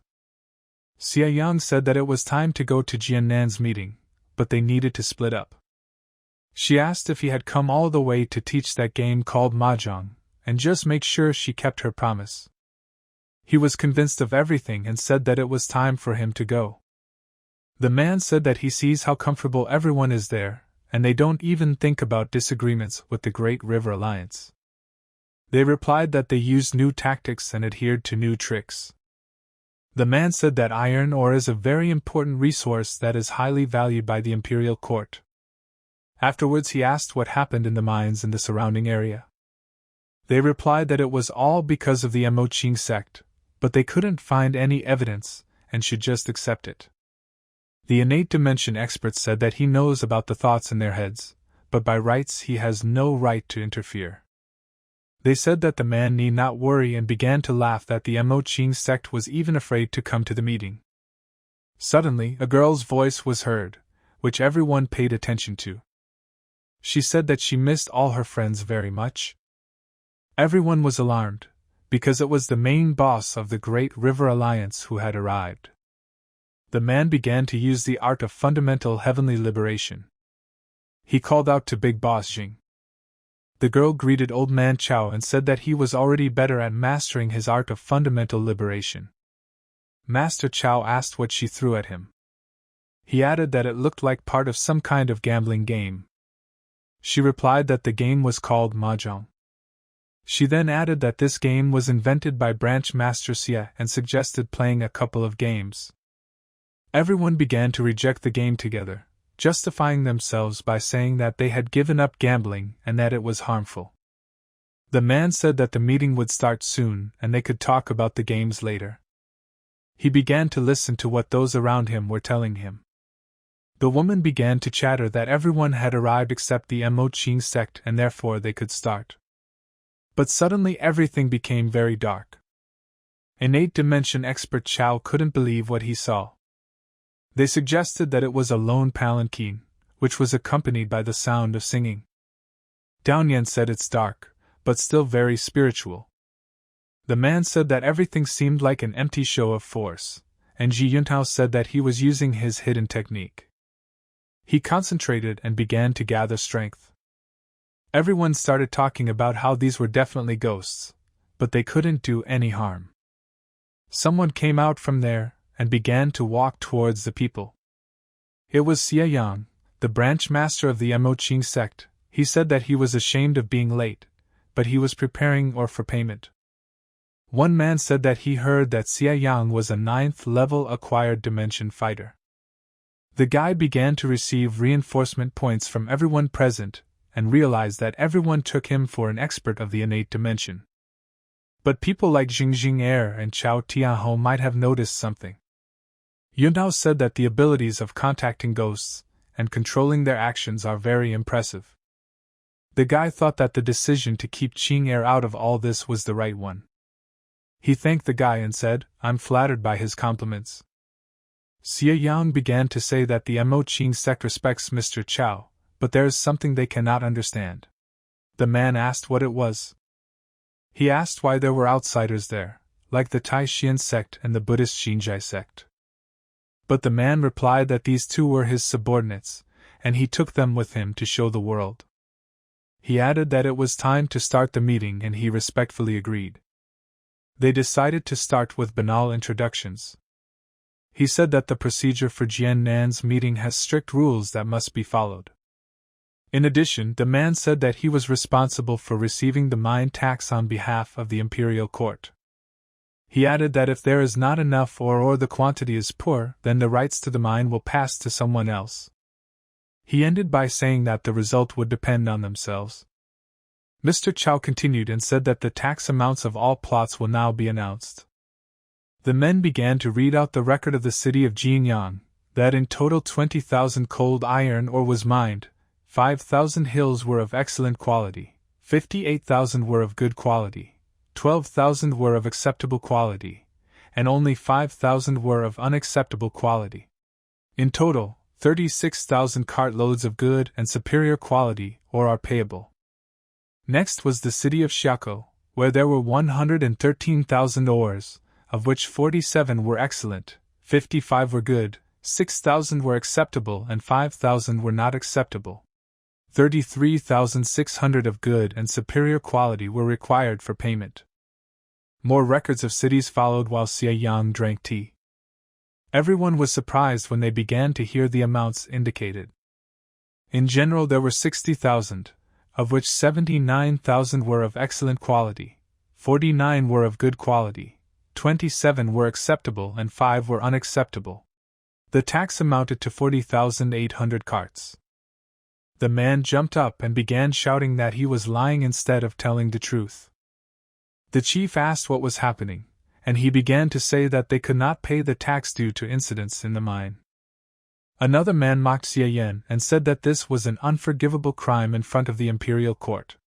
[SPEAKER 1] Xie Yang said that it was time to go to Jiannan's meeting, but they needed to split up. She asked if he had come all the way to teach that game called Mahjong, and just make sure she kept her promise. He was convinced of everything and said that it was time for him to go. The man said that he sees how comfortable everyone is there, and they don't even think about disagreements with the Great River Alliance. They replied that they used new tactics and adhered to new tricks. The man said that iron ore is a very important resource that is highly valued by the imperial court. Afterwards he asked what happened in the mines in the surrounding area. They replied that it was all because of the Moqing sect, but they couldn't find any evidence, and should just accept it. The innate dimension expert said that he knows about the thoughts in their heads, but by rights he has no right to interfere. They said that the man need not worry and began to laugh that the Moching sect was even afraid to come to the meeting. Suddenly, a girl's voice was heard, which everyone paid attention to. She said that she missed all her friends very much. Everyone was alarmed, because it was the main boss of the Great River Alliance who had arrived. The man began to use the art of fundamental heavenly liberation. He called out to Big Boss Jing. The girl greeted Old Man Chao and said that he was already better at mastering his art of fundamental liberation. Master Chao asked what she threw at him. He added that it looked like part of some kind of gambling game. She replied that the game was called Mahjong. She then added that this game was invented by Branch Master Xia and suggested playing a couple of games. Everyone began to reject the game together, justifying themselves by saying that they had given up gambling and that it was harmful. The man said that the meeting would start soon and they could talk about the games later. He began to listen to what those around him were telling him. The woman began to chatter that everyone had arrived except the Moching sect and therefore they could start. But suddenly everything became very dark. An 8th-dimension expert Chao couldn't believe what he saw. They suggested that it was a lone palanquin, which was accompanied by the sound of singing. Daoyan said it's dark, but still very spiritual. The man said that everything seemed like an empty show of force, and Ji Yuntao said that he was using his hidden technique. He concentrated and began to gather strength. Everyone started talking about how these were definitely ghosts, but they couldn't do any harm. Someone came out from there and began to walk towards the people. It was Xia Yang, the branch master of the Moching sect. He said that he was ashamed of being late, but he was preparing for payment. One man said that he heard that Xia Yang was a 9th-level acquired dimension fighter. The guy began to receive reinforcement points from everyone present, and realized that everyone took him for an expert of the innate dimension. But people like Jingjing Er and Chao Tianhou might have noticed something. Yuntao said that the abilities of contacting ghosts and controlling their actions are very impressive. The guy thought that the decision to keep Qing Er out of all this was the right one. He thanked the guy and said, "I'm flattered by his compliments." Xia Yang began to say that the Moching sect respects Mr. Chao, but there is something they cannot understand. The man asked what it was. He asked why there were outsiders there, like the Taishian sect and the Buddhist Xinjai sect. But the man replied that these two were his subordinates, and he took them with him to show the world. He added that it was time to start the meeting and he respectfully agreed. They decided to start with banal introductions. He said that the procedure for Jian Nan's meeting has strict rules that must be followed. In addition, the man said that he was responsible for receiving the mine tax on behalf of the imperial court. He added that if there is not enough or the quantity is poor, then the rights to the mine will pass to someone else. He ended by saying that the result would depend on themselves. Mr. Chao continued and said that the tax amounts of all plots will now be announced. The men began to read out the record of the city of Jinyang, that in total 20,000 cold iron ore was mined, 5,000 hills were of excellent quality, 58,000 were of good quality, 12,000 were of acceptable quality, and only 5,000 were of unacceptable quality. In total, 36,000 cartloads of good and superior quality ore are payable. Next was the city of Xiako, where there were 113,000 ores, of which 47 were excellent, 55 were good, 6,000 were acceptable and 5,000 were not acceptable. 33,600 of good and superior quality were required for payment. More records of cities followed while Xia Yang drank tea. Everyone was surprised when they began to hear the amounts indicated. In general there were 60,000, of which 79,000 were of excellent quality, 49 were of good quality, 27 were acceptable and 5 were unacceptable. The tax amounted to 40,800 carts. The man jumped up and began shouting that he was lying instead of telling the truth. The chief asked what was happening, and he began to say that they could not pay the tax due to incidents in the mine. Another man mocked Xia Yan and said that this was an unforgivable crime in front of the imperial court.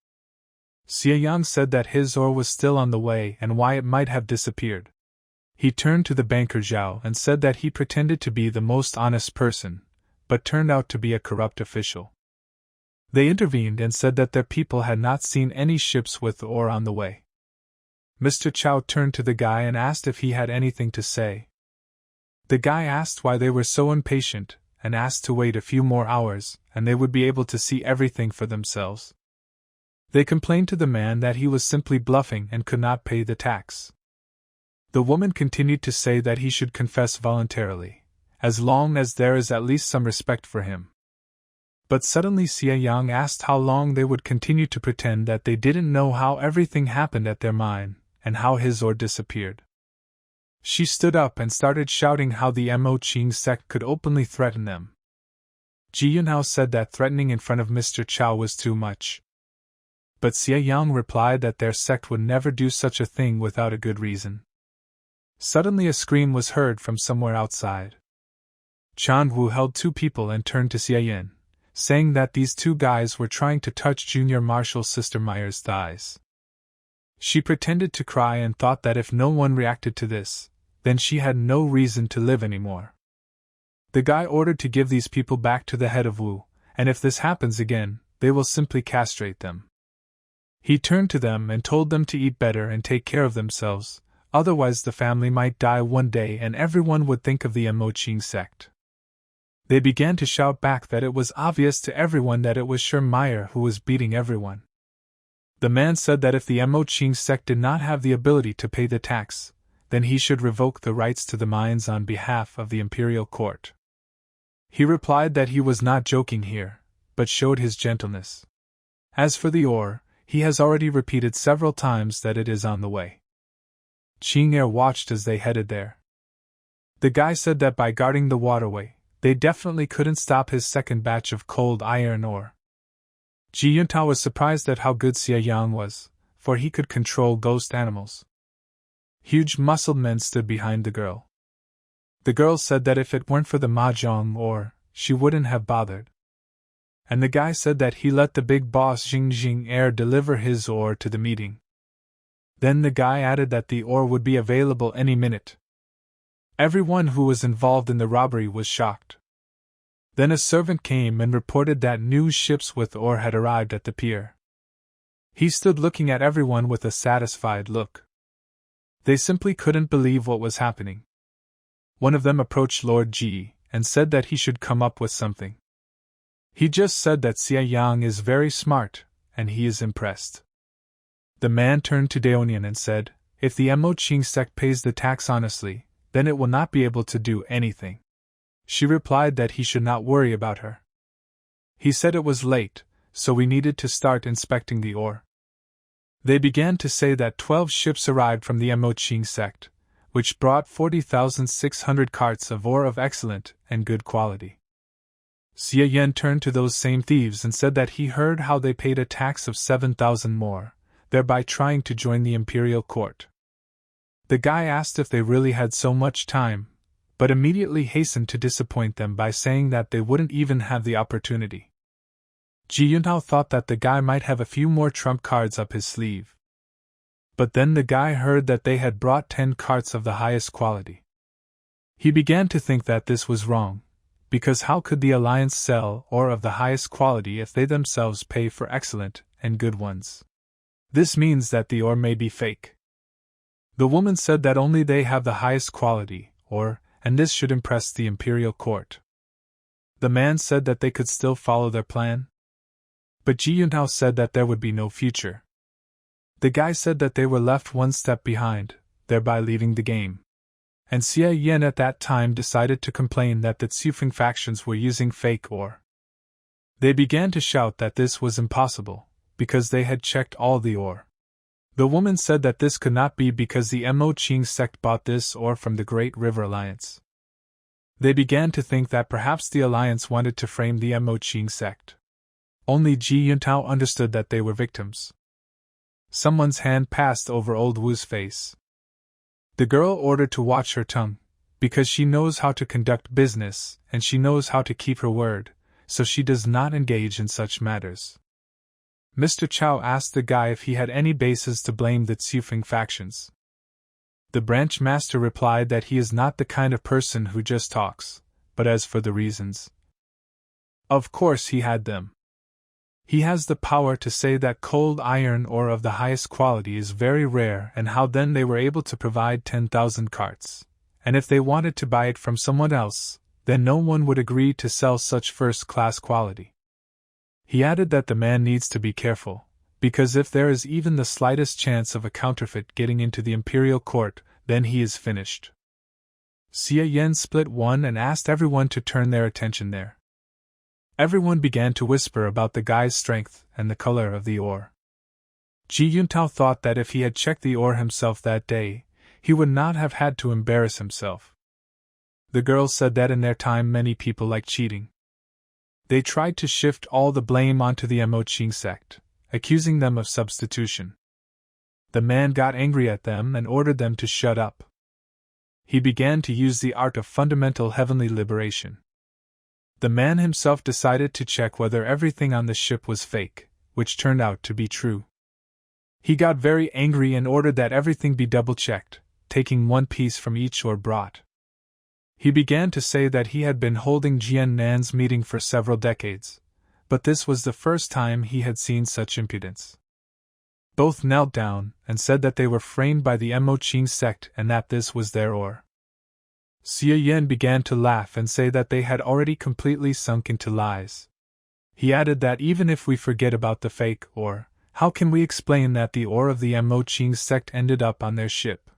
[SPEAKER 1] Xie Yang said that his ore was still on the way and why it might have disappeared. He turned to the banker Zhao and said that he pretended to be the most honest person, but turned out to be a corrupt official. They intervened and said that their people had not seen any ships with ore on the way. Mr. Chow turned to the guy and asked if he had anything to say. The guy asked why they were so impatient, and asked to wait a few more hours, and they would be able to see everything for themselves. They complained to the man that he was simply bluffing and could not pay the tax. The woman continued to say that he should confess voluntarily, as long as there is at least some respect for him. But suddenly Xie Yang asked how long they would continue to pretend that they didn't know how everything happened at their mine, and how his ore disappeared. She stood up and started shouting how the MANHUA sect could openly threaten them. Ji Yunhao said that threatening in front of Mr. Chow was too much. But Xie Yang replied that their sect would never do such a thing without a good reason. Suddenly a scream was heard from somewhere outside. Chan Wu held two people and turned to Xie Yin, saying that these two guys were trying to touch Junior Marshal Sister Meyer's thighs. She pretended to cry and thought that if no one reacted to this, then she had no reason to live anymore. The guy ordered to give these people back to the head of Wu, and if this happens again, they will simply castrate them. He turned to them and told them to eat better and take care of themselves, otherwise the family might die one day and everyone would think of the MANHUA sect. They began to shout back that it was obvious to everyone that it was Sher Meyer who was beating everyone. The man said that if the MANHUA sect did not have the ability to pay the tax, then he should revoke the rights to the mines on behalf of the imperial court. He replied that he was not joking here, but showed his gentleness. As for the ore, he has already repeated several times that it is on the way. Qing Er watched as they headed there. The guy said that by guarding the waterway, they definitely couldn't stop his second batch of cold iron ore. Ji Yuntao was surprised at how good Xie Yang was, for he could control ghost animals. Huge muscled men stood behind the girl. The girl said that if it weren't for the mahjong ore, she wouldn't have bothered. And the guy said that he let the big boss Jing Er deliver his ore to the meeting. Then the guy added that the ore would be available any minute. Everyone who was involved in the robbery was shocked. Then a servant came and reported that new ships with ore had arrived at the pier. He stood looking at everyone with a satisfied look. They simply couldn't believe what was happening. One of them approached Lord Ji and said that he should come up with something. He just said that Xie Yang is very smart, and he is impressed. The man turned to Daonian and said, if the MANHUA sect pays the tax honestly, then it will not be able to do anything. She replied that he should not worry about her. He said it was late, so we needed to start inspecting the ore. They began to say that 12 ships arrived from the MANHUA sect, which brought 40,600 carts of ore of excellent and good quality. Xie Yan turned to those same thieves and said that he heard how they paid a tax of 7,000 more, thereby trying to join the imperial court. The guy asked if they really had so much time, but immediately hastened to disappoint them by saying that they wouldn't even have the opportunity. Ji Yuntao thought that the guy might have a few more trump cards up his sleeve. But then the guy heard that they had brought 10 carts of the highest quality. He began to think that this was wrong, because how could the alliance sell ore of the highest quality if they themselves pay for excellent and good ones? This means that the ore may be fake. The woman said that only they have the highest quality ore, and this should impress the imperial court. The man said that they could still follow their plan. But Ji Yuntao said that there would be no future. The guy said that they were left one step behind, thereby leaving the game. And Xie Yan at that time decided to complain that the Tsufeng factions were using fake ore. They began to shout that this was impossible, because they had checked all the ore. The woman said that this could not be because the MANHUA sect bought this ore from the Great River Alliance. They began to think that perhaps the alliance wanted to frame the MANHUA sect. Only Ji Yuntao understood that they were victims. Someone's hand passed over old Wu's face. The girl ordered to watch her tongue, because she knows how to conduct business and she knows how to keep her word, so she does not engage in such matters. Mr. Chow asked the guy if he had any basis to blame the Tsufeng factions. The branch master replied that he is not the kind of person who just talks, but as for the reasons, of course he had them. He has the power to say that cold iron ore of the highest quality is very rare and how then they were able to provide 10,000 carts, and if they wanted to buy it from someone else, then no one would agree to sell such first-class quality. He added that the man needs to be careful, because if there is even the slightest chance of a counterfeit getting into the imperial court, then he is finished. Xia Yan split one and asked everyone to turn their attention there. Everyone began to whisper about the guy's strength and the color of the ore. Ji Yuntao thought that if he had checked the ore himself that day, he would not have had to embarrass himself. The girls said that in their time many people like cheating. They tried to shift all the blame onto the Moqing sect, accusing them of substitution. The man got angry at them and ordered them to shut up. He began to use the art of fundamental heavenly liberation. The man himself decided to check whether everything on the ship was fake, which turned out to be true. He got very angry and ordered that everything be double-checked, taking one piece from each ore brought. He began to say that he had been holding Jian Nan's meeting for several decades, but this was the first time he had seen such impudence. Both knelt down and said that they were framed by the Moqing sect and that this was their ore. Xia Yan began to laugh and say that they had already completely sunk into lies. He added that even if we forget about the fake ore, how can we explain that the ore of the Moqing sect ended up on their ship?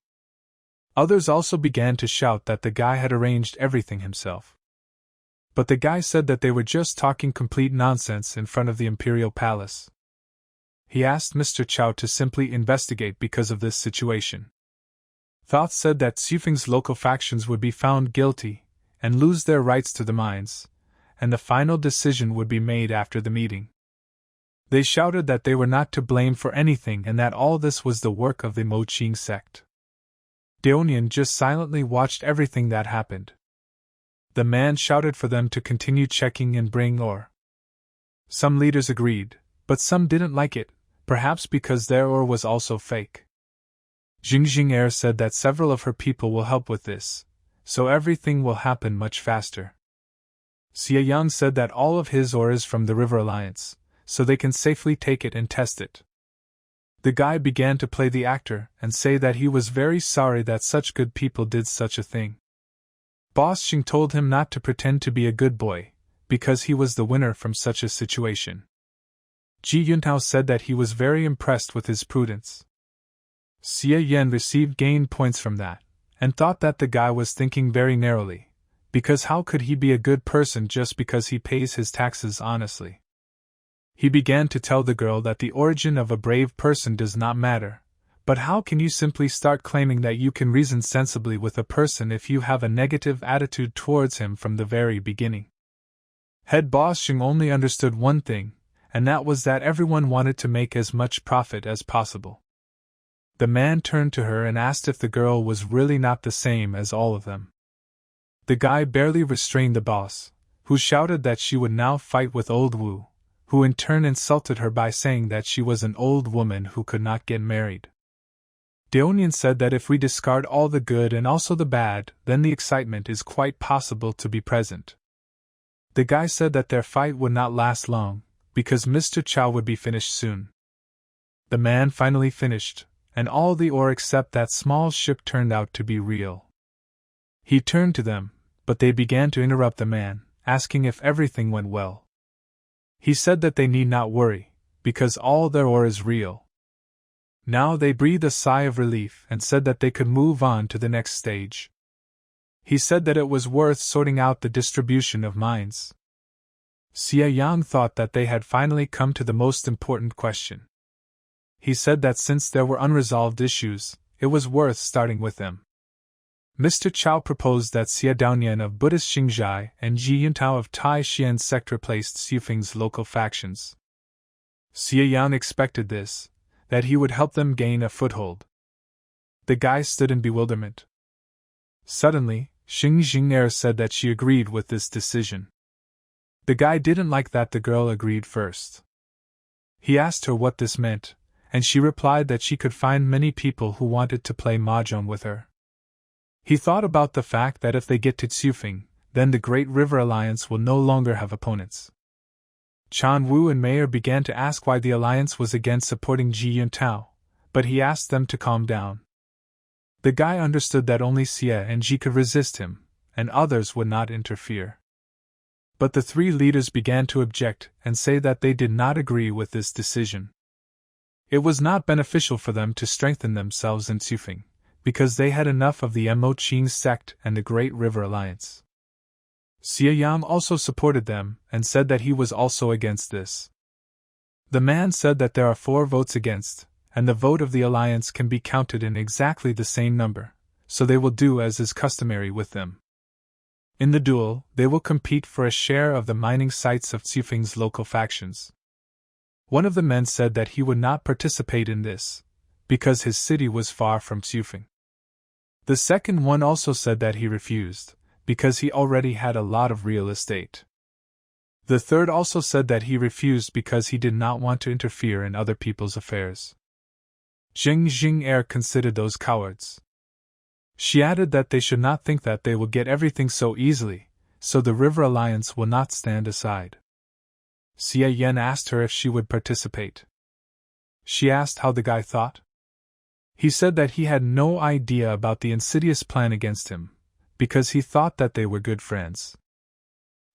[SPEAKER 1] Others also began to shout that the guy had arranged everything himself. But the guy said that they were just talking complete nonsense in front of the imperial palace. He asked Mr. Chow to simply investigate because of this situation. Thoth said that Tsufeng's local factions would be found guilty and lose their rights to the mines, and the final decision would be made after the meeting. They shouted that they were not to blame for anything and that all this was the work of the Moqing sect. Deonian just silently watched everything that happened. The man shouted for them to continue checking and bring ore. Some leaders agreed, but some didn't like it, perhaps because their ore was also fake. Jing said that several of her people will help with this, so everything will happen much faster. Xia Yang said that all of his ore is from the River Alliance, so they can safely take it and test it. The guy began to play the actor and say that he was very sorry that such good people did such a thing. Boss Xing told him not to pretend to be a good boy, because he was the winner from such a situation. Ji Yuntao said that he was very impressed with his prudence. Xia Yan received gain points from that, and thought that the guy was thinking very narrowly, because how could he be a good person just because he pays his taxes honestly? He began to tell the girl that the origin of a brave person does not matter, but how can you simply start claiming that you can reason sensibly with a person if you have a negative attitude towards him from the very beginning? Head boss Xing only understood one thing, and that was that everyone wanted to make as much profit as possible. The man turned to her and asked if the girl was really not the same as all of them. The guy barely restrained the boss, who shouted that she would now fight with old Wu, who in turn insulted her by saying that she was an old woman who could not get married. Deonian said that if we discard all the good and also the bad, then the excitement is quite possible to be present. The guy said that their fight would not last long, because Mr. Chow would be finished soon. The man finally finished, and all the ore except that small ship turned out to be real. He turned to them, but they began to interrupt the man, asking if everything went well. He said that they need not worry, because all their ore is real. Now they breathed a sigh of relief and said that they could move on to the next stage. He said that it was worth sorting out the distribution of mines. Xia Yang thought that they had finally come to the most important question. He said that since there were unresolved issues, it was worth starting with them. Mr. Chow proposed that Xia Daonian of Buddhist Xingzhai and Ji Yuntao of Tai Xian sect replaced Tsufeng's local factions. Xia Yang expected this, that he would help them gain a foothold. The guy stood in bewilderment. Suddenly, Xing Jing'er said that she agreed with this decision. The guy didn't like that the girl agreed first. He asked her what this meant, and she replied that she could find many people who wanted to play mahjong with her. He thought about the fact that if they get to Tsufing, then the Great River Alliance will no longer have opponents. Chan Wu and Mayer began to ask why the alliance was against supporting Ji Yuntao, but he asked them to calm down. The guy understood that only Xie and Ji could resist him, and others would not interfere. But the three leaders began to object and say that they did not agree with this decision. It was not beneficial for them to strengthen themselves in Tsufing, because they had enough of the Mo Qing sect and the Great River Alliance. Xie Yang also supported them and said that he was also against this. The man said that there are 4 votes against, and the vote of the alliance can be counted in exactly the same number, so they will do as is customary with them. In the duel, they will compete for a share of the mining sites of Tsufing's local factions. One of the men said that he would not participate in this, because his city was far from Tsufing. The second one also said that he refused, because he already had a lot of real estate. The third also said that he refused because he did not want to interfere in other people's affairs. Zheng Jing'er considered those cowards. She added that they should not think that they will get everything so easily, so the River Alliance will not stand aside. Xie Yan asked her if she would participate. She asked how the guy thought. He said that he had no idea about the insidious plan against him, because he thought that they were good friends.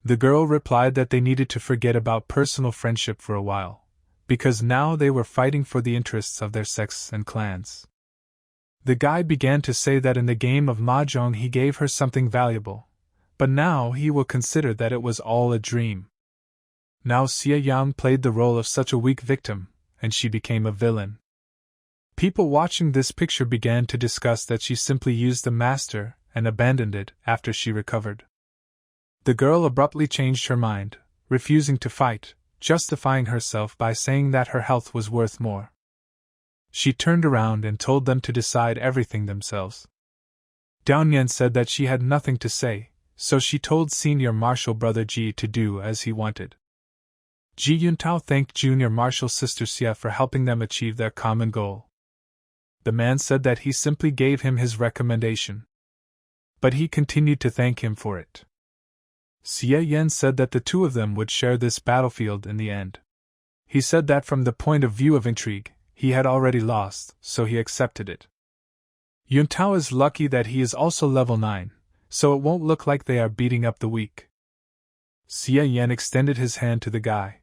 [SPEAKER 1] The girl replied that they needed to forget about personal friendship for a while, because now they were fighting for the interests of their sects and clans. The guy began to say that in the game of mahjong he gave her something valuable, but now he will consider that it was all a dream. Now Xie Yang played the role of such a weak victim, and she became a villain. People watching this picture began to discuss that she simply used the master and abandoned it after she recovered. The girl abruptly changed her mind, refusing to fight, justifying herself by saying that her health was worth more. She turned around and told them to decide everything themselves. Downyan said that she had nothing to say, so she told Senior Marshal Brother Ji to do as he wanted. Ji Yuntao thanked Junior Marshal Sister Xie for helping them achieve their common goal. The man said that he simply gave him his recommendation, but he continued to thank him for it. Xie Yan said that the two of them would share this battlefield in the end. He said that from the point of view of intrigue, he had already lost, so he accepted it. Yuntao is lucky that he is also level 9, so it won't look like they are beating up the weak. Xie Yan extended his hand to the guy.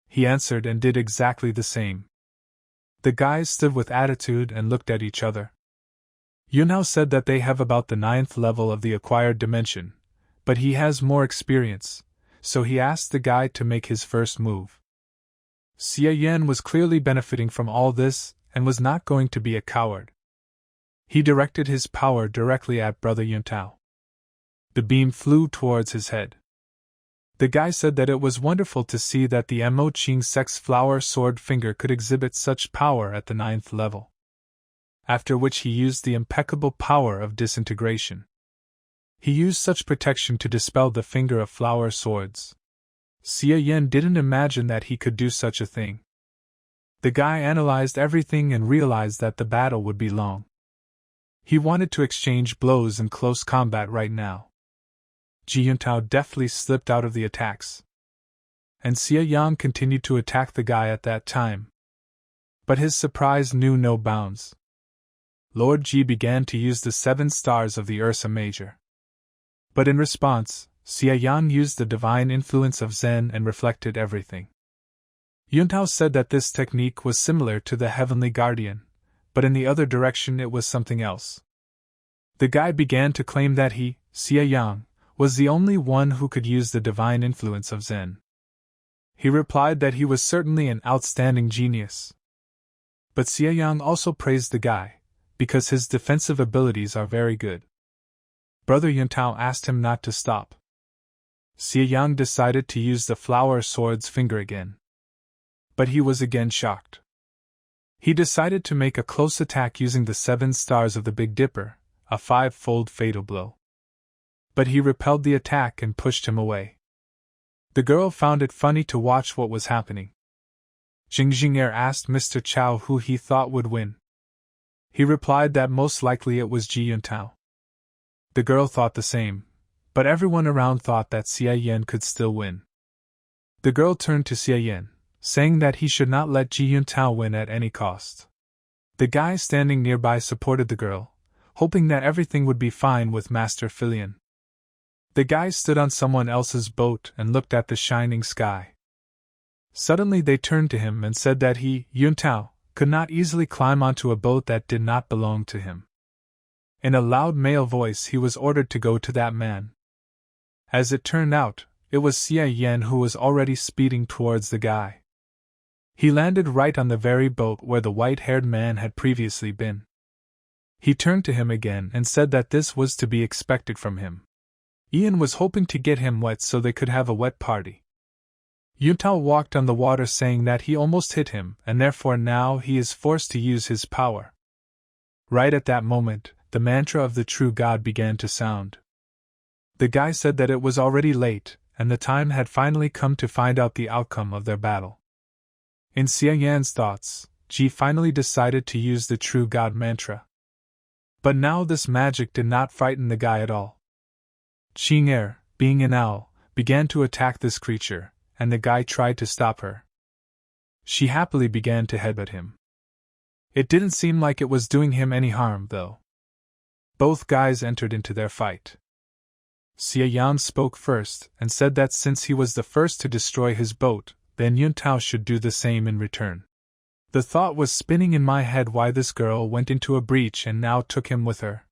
[SPEAKER 1] He answered and did exactly the same. The guys stood with attitude and looked at each other. Yunhao said that they have about the 9th level of the acquired dimension, but he has more experience, so he asked the guy to make his first move. Xie Yan was clearly benefiting from all this and was not going to be a coward. He directed his power directly at Brother Yuntao. The beam flew towards his head. The guy said that it was wonderful to see that the Mo Qing sect's flower sword finger could exhibit such power at the 9th level. After which he used the impeccable power of disintegration. He used such protection to dispel the finger of flower swords. Xie Yan didn't imagine that he could do such a thing. The guy analyzed everything and realized that the battle would be long. He wanted to exchange blows in close combat right now. Ji Yuntao deftly slipped out of the attacks, and Xie Yang continued to attack the guy at that time. But his surprise knew no bounds. Lord Ji began to use the 7 stars of the Ursa Major. But in response, Xie Yan used the divine influence of Zen and reflected everything. Yuntao said that this technique was similar to the Heavenly Guardian, but in the other direction it was something else. The guy began to claim that he, Xie Yang, was the only one who could use the divine influence of Zen. He replied that he was certainly an outstanding genius. But Xie Yang also praised the guy, because his defensive abilities are very good. Brother Yuntao asked him not to stop. Xie Yang decided to use the flower sword's finger again. But he was again shocked. He decided to make a close attack using the 7 stars of the Big Dipper, a 5-fold fatal blow. But he repelled the attack and pushed him away. The girl found it funny to watch what was happening. Jingjinger asked Mr. Chow who he thought would win. He replied that most likely it was Ji Yuntao. The girl thought the same, but everyone around thought that Xia Yan could still win. The girl turned to Xia Yan, saying that he should not let Ji Yuntao win at any cost. The guy standing nearby supported the girl, hoping that everything would be fine with Master Filian. The guy stood on someone else's boat and looked at the shining sky. Suddenly they turned to him and said that he, Yuntao, could not easily climb onto a boat that did not belong to him. In a loud male voice he was ordered to go to that man. As it turned out, it was Xia Yan who was already speeding towards the guy. He landed right on the very boat where the white-haired man had previously been. He turned to him again and said that this was to be expected from him. Ian was hoping to get him wet so they could have a wet party. Yuntao walked on the water saying that he almost hit him and therefore now he is forced to use his power. Right at that moment, the mantra of the true god began to sound. The guy said that it was already late and the time had finally come to find out the outcome of their battle. In Xia Yan's thoughts, Ji finally decided to use the true god mantra. But now this magic did not frighten the guy at all. Qing'er, being an owl, began to attack this creature, and the guy tried to stop her. She happily began to headbutt him. It didn't seem like it was doing him any harm, though. Both guys entered into their fight. Xia Yan spoke first and said that since he was the first to destroy his boat, then Yuntao should do the same in return. The thought was spinning in my head why this girl went into a breach and now took him with her.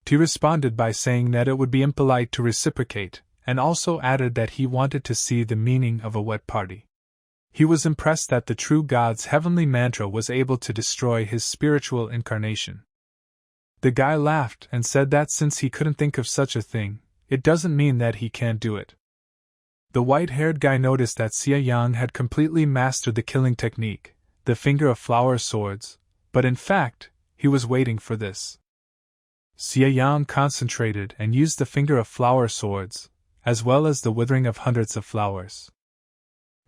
[SPEAKER 1] He responded by saying that it would be impolite to reciprocate, and also added that he wanted to see the meaning of a wet party. He was impressed that the true god's heavenly mantra was able to destroy his spiritual incarnation. The guy laughed and said that since he couldn't think of such a thing, it doesn't mean that he can't do it. The white-haired guy noticed that Xia Yang had completely mastered the killing technique, the finger of flower swords, but in fact, he was waiting for this. Xia Yang concentrated and used the finger of flower swords, as well as the withering of hundreds of flowers.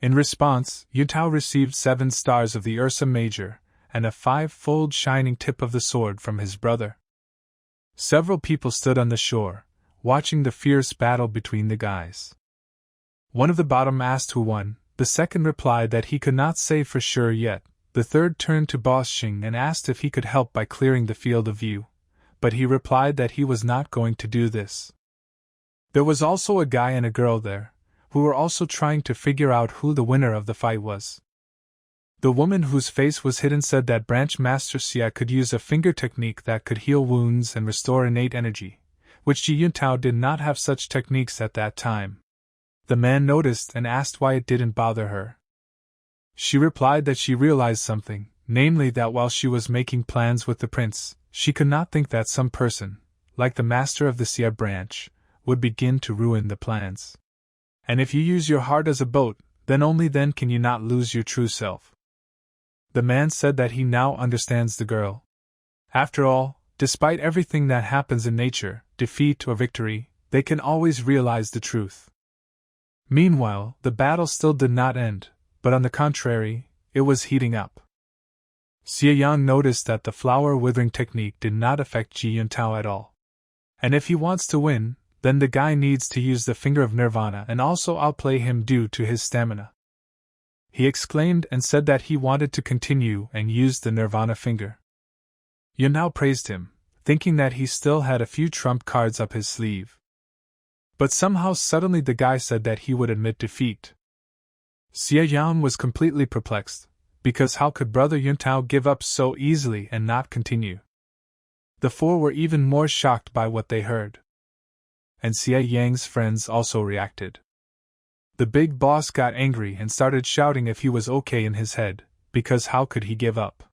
[SPEAKER 1] In response, Yuntao received 7 stars of the Ursa Major, and a 5-fold shining tip of the sword from his brother. Several people stood on the shore, watching the fierce battle between the guys. One of the bottom asked who won, the second replied that he could not say for sure yet, the third turned to Boss Xing and asked if he could help by clearing the field of view, but he replied that he was not going to do this. There was also a guy and a girl there, who were also trying to figure out who the winner of the fight was. The woman whose face was hidden said that Branch Master Xia could use a finger technique that could heal wounds and restore innate energy, which Ji Yuntao did not have such techniques at that time. The man noticed and asked why it didn't bother her. She replied that she realized something, namely that while she was making plans with the prince, she could not think that some person, like the master of the Xia branch, would begin to ruin the plans. And if you use your heart as a boat, then only then can you not lose your true self. The man said that he now understands the girl. After all, despite everything that happens in nature, defeat or victory, they can always realize the truth. Meanwhile, the battle still did not end, but on the contrary, it was heating up. Xia Yang noticed that the flower withering technique did not affect Ji Yuntao at all. And if he wants to win, then the guy needs to use the finger of nirvana and also outplay him due to his stamina. He exclaimed and said that he wanted to continue and used the nirvana finger. Yuntao praised him, thinking that he still had a few trump cards up his sleeve. But somehow suddenly the guy said that he would admit defeat. Xia Yang was completely perplexed, because how could brother Yuntao give up so easily and not continue? The four were even more shocked by what they heard. And Xia Yang's friends also reacted. The big boss got angry and started shouting if he was okay in his head, because how could he give up?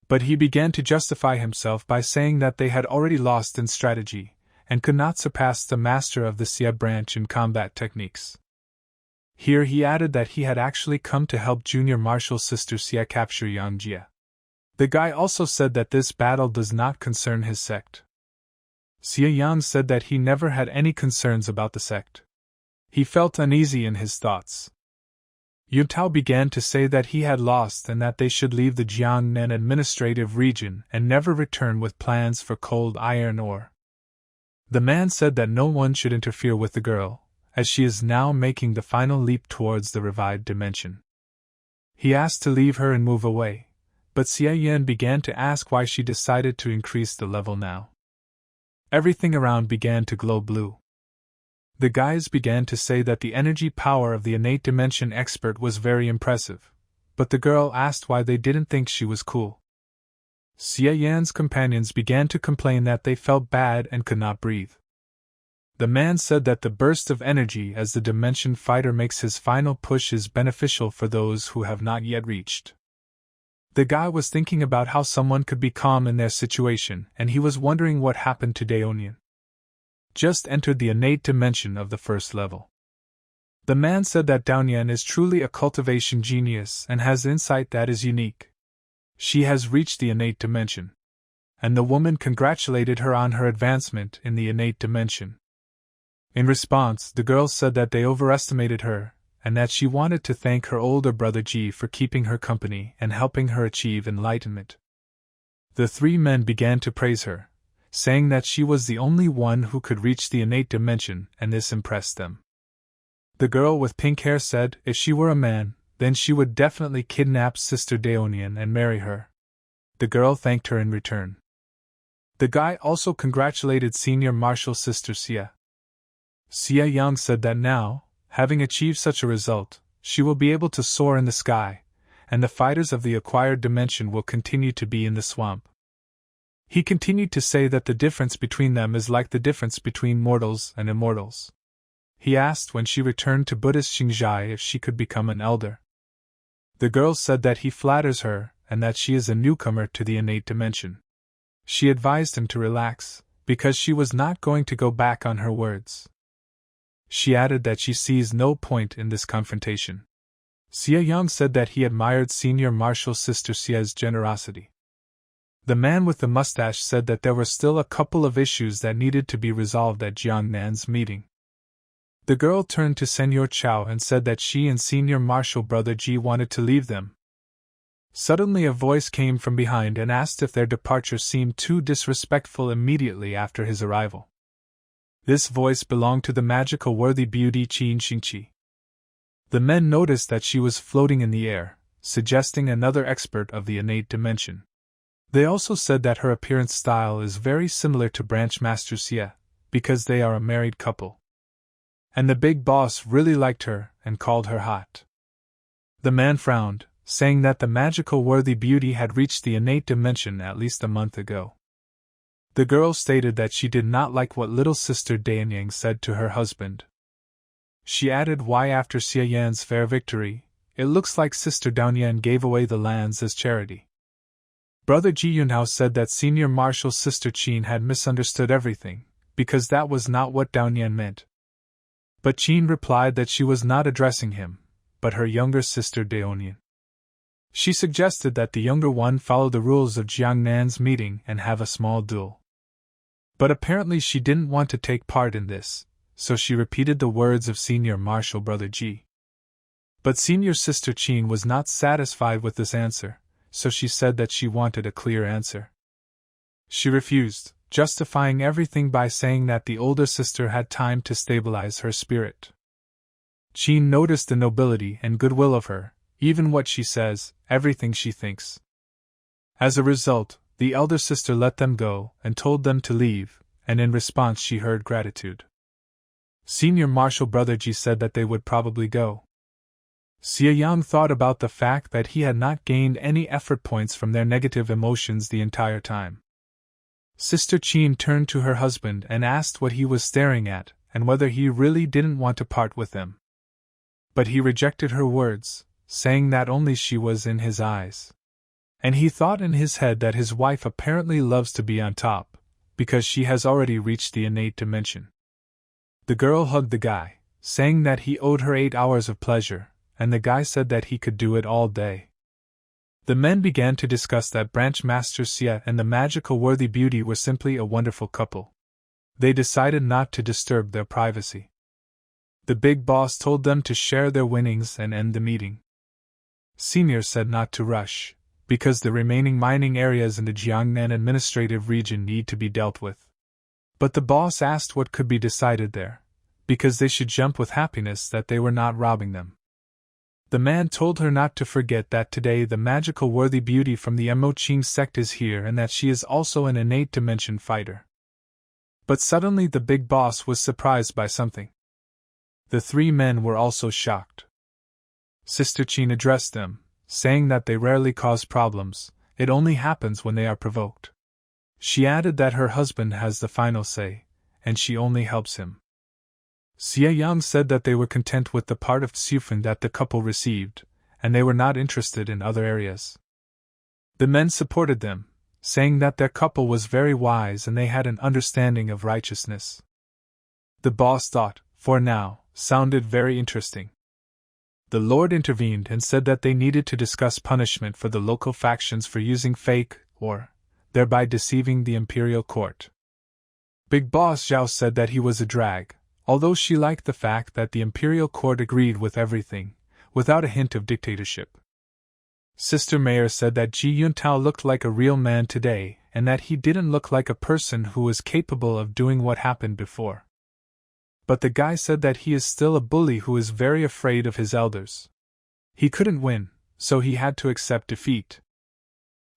[SPEAKER 1] But he began to justify himself by saying that they had already lost in strategy, and could not surpass the master of the Xia branch in combat techniques. Here he added that he had actually come to help Junior Marshal Sister Xia capture Yang Jia. The guy also said that this battle does not concern his sect. Xia Yang said that he never had any concerns about the sect. He felt uneasy in his thoughts. Yutao began to say that he had lost and that they should leave the Jiangnan administrative region and never return with plans for cold iron ore. The man said that no one should interfere with the girl, as she is now making the final leap towards the revived dimension. He asked to leave her and move away, but Xie Yan began to ask why she decided to increase the level now. Everything around began to glow blue. The guys began to say that the energy power of the innate dimension expert was very impressive, but the girl asked why they didn't think she was cool. Xie Yan's companions began to complain that they felt bad and could not breathe. The man said that the burst of energy as the dimension fighter makes his final push is beneficial for those who have not yet reached. The guy was thinking about how someone could be calm in their situation, and he was wondering what happened to Daonian. Just entered the innate dimension of the first level. The man said that Daonian is truly a cultivation genius and has insight that is unique. She has reached the innate dimension. And the woman congratulated her on her advancement in the innate dimension. In response, the girl said that they overestimated her, and that she wanted to thank her older brother Ji for keeping her company and helping her achieve enlightenment. The three men began to praise her, saying that she was the only one who could reach the innate dimension, and this impressed them. The girl with pink hair said if she were a man, then she would definitely kidnap Sister Daonian and marry her. The girl thanked her in return. The guy also congratulated Senior Marshal Sister Xie. Xie Yang said that now, having achieved such a result, she will be able to soar in the sky, and the fighters of the acquired dimension will continue to be in the swamp. He continued to say that the difference between them is like the difference between mortals and immortals. He asked when she returned to Buddhist Xingzhai if she could become an elder. The girl said that he flatters her and that she is a newcomer to the innate dimension. She advised him to relax, because she was not going to go back on her words. She added that she sees no point in this confrontation. Xie Yang said that he admired Senior Marshal Sister Xie's generosity. The man with the mustache said that there were still a couple of issues that needed to be resolved at Jiangnan's meeting. The girl turned to Senor Chao and said that she and Senior Marshal Brother Ji wanted to leave them. Suddenly a voice came from behind and asked if their departure seemed too disrespectful immediately after his arrival. This voice belonged to the magical worthy beauty Qin Xingqi. The men noticed that she was floating in the air, suggesting another expert of the innate dimension. They also said that her appearance style is very similar to Branch Master Xie, because they are a married couple. And the big boss really liked her and called her hot. The man frowned, saying that the magical worthy beauty had reached the innate dimension at least a month ago. The girl stated that she did not like what little sister Daonyang said to her husband. She added why after Xie Yan's fair victory, it looks like Sister Daonyang gave away the lands as charity. Brother Ji Yunhao said that Senior Marshal Sister Qin had misunderstood everything, because that was not what Daonyang meant. But Qin replied that she was not addressing him, but her younger sister Daonyang. She suggested that the younger one follow the rules of Jiangnan's meeting and have a small duel. But apparently she didn't want to take part in this, so she repeated the words of Senior Marshal Brother Ji. But Senior Sister Qin was not satisfied with this answer, so she said that she wanted a clear answer. She refused, justifying everything by saying that the older sister had time to stabilize her spirit. Qin noticed the nobility and goodwill of her, even what she says, everything she thinks. As a result, the elder sister let them go and told them to leave, and in response she heard gratitude. Senior Marshal Brother Ji said that they would probably go. Xie Yang thought about the fact that he had not gained any effort points from their negative emotions the entire time. Sister Qin turned to her husband and asked what he was staring at and whether he really didn't want to part with them. But he rejected her words, saying that only she was in his eyes. And he thought in his head that his wife apparently loves to be on top, because she has already reached the innate dimension. The girl hugged the guy, saying that he owed her 8 hours of pleasure, and the guy said that he could do it all day. The men began to discuss that Branch Master Xie and the magical worthy beauty were simply a wonderful couple. They decided not to disturb their privacy. The big boss told them to share their winnings and end the meeting. Senior said not to rush, because the remaining mining areas in the Jiangnan administrative region need to be dealt with. But the boss asked what could be decided there, because they should jump with happiness that they were not robbing them. The man told her not to forget that today the magical worthy beauty from the Moqing sect is here and that she is also an innate dimension fighter. But suddenly the big boss was surprised by something. The three men were also shocked. Sister Qin addressed them, saying that they rarely cause problems, it only happens when they are provoked. She added that her husband has the final say, and she only helps him. Xie Yang said that they were content with the part of Tsufeng that the couple received, and they were not interested in other areas. The men supported them, saying that their couple was very wise and they had an understanding of righteousness. The boss thought, for now, sounded very interesting. The Lord intervened and said that they needed to discuss punishment for the local factions for using fake, or thereby deceiving the imperial court. Big Boss Zhao said that he was a drag, although she liked the fact that the imperial court agreed with everything, without a hint of dictatorship. Sister Mayor said that Ji Yuntao looked like a real man today, and that he didn't look like a person who was capable of doing what happened before. But the guy said that he is still a bully who is very afraid of his elders. He couldn't win, so he had to accept defeat.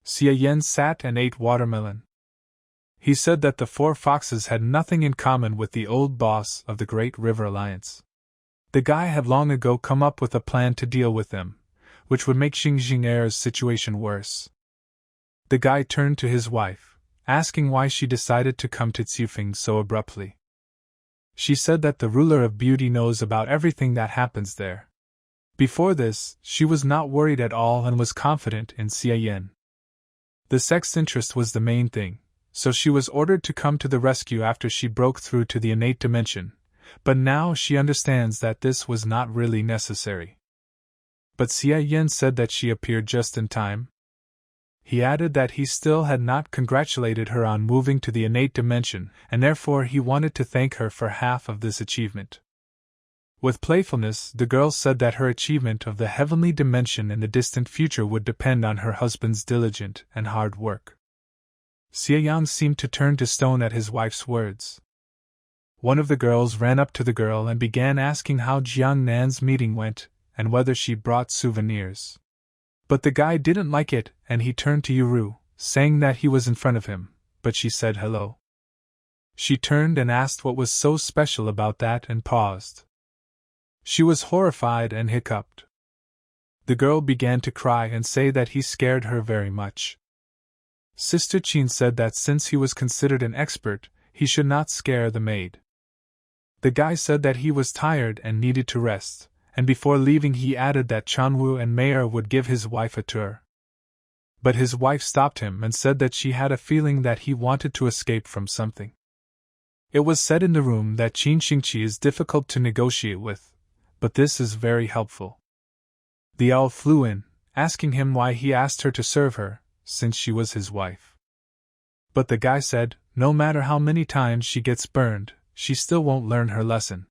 [SPEAKER 1] Xie Yan sat and ate watermelon. He said that the four foxes had nothing in common with the old boss of the Great River Alliance. The guy had long ago come up with a plan to deal with them, which would make Xing Jing'er's situation worse. The guy turned to his wife, asking why she decided to come to Tsufeng so abruptly. She said that the ruler of beauty knows about everything that happens there. Before this, she was not worried at all and was confident in Xie Yan. The sect's interest was the main thing, so she was ordered to come to the rescue after she broke through to the innate dimension, but now she understands that this was not really necessary. But Xie Yan said that she appeared just in time. He added that he still had not congratulated her on moving to the innate dimension, and therefore he wanted to thank her for half of this achievement. With playfulness, the girl said that her achievement of the heavenly dimension in the distant future would depend on her husband's diligent and hard work. Xie Yang seemed to turn to stone at his wife's words. One of the girls ran up to the girl and began asking how Jiang Nan's meeting went, and whether she brought souvenirs. But the guy didn't like it, and he turned to Yuru, saying that he was in front of him, but she said hello. She turned and asked what was so special about that and paused. She was horrified and hiccuped. The girl began to cry and say that he scared her very much. Sister Qin said that since he was considered an expert, he should not scare the maid. The guy said that he was tired and needed to rest, and before leaving he added that Chanwu and Mayer would give his wife a tour. But his wife stopped him and said that she had a feeling that he wanted to escape from something. It was said in the room that Qin Xingqi is difficult to negotiate with, but this is very helpful. The owl flew in, asking him why he asked her to serve her, since she was his wife. But the guy said, no matter how many times she gets burned, she still won't learn her lesson.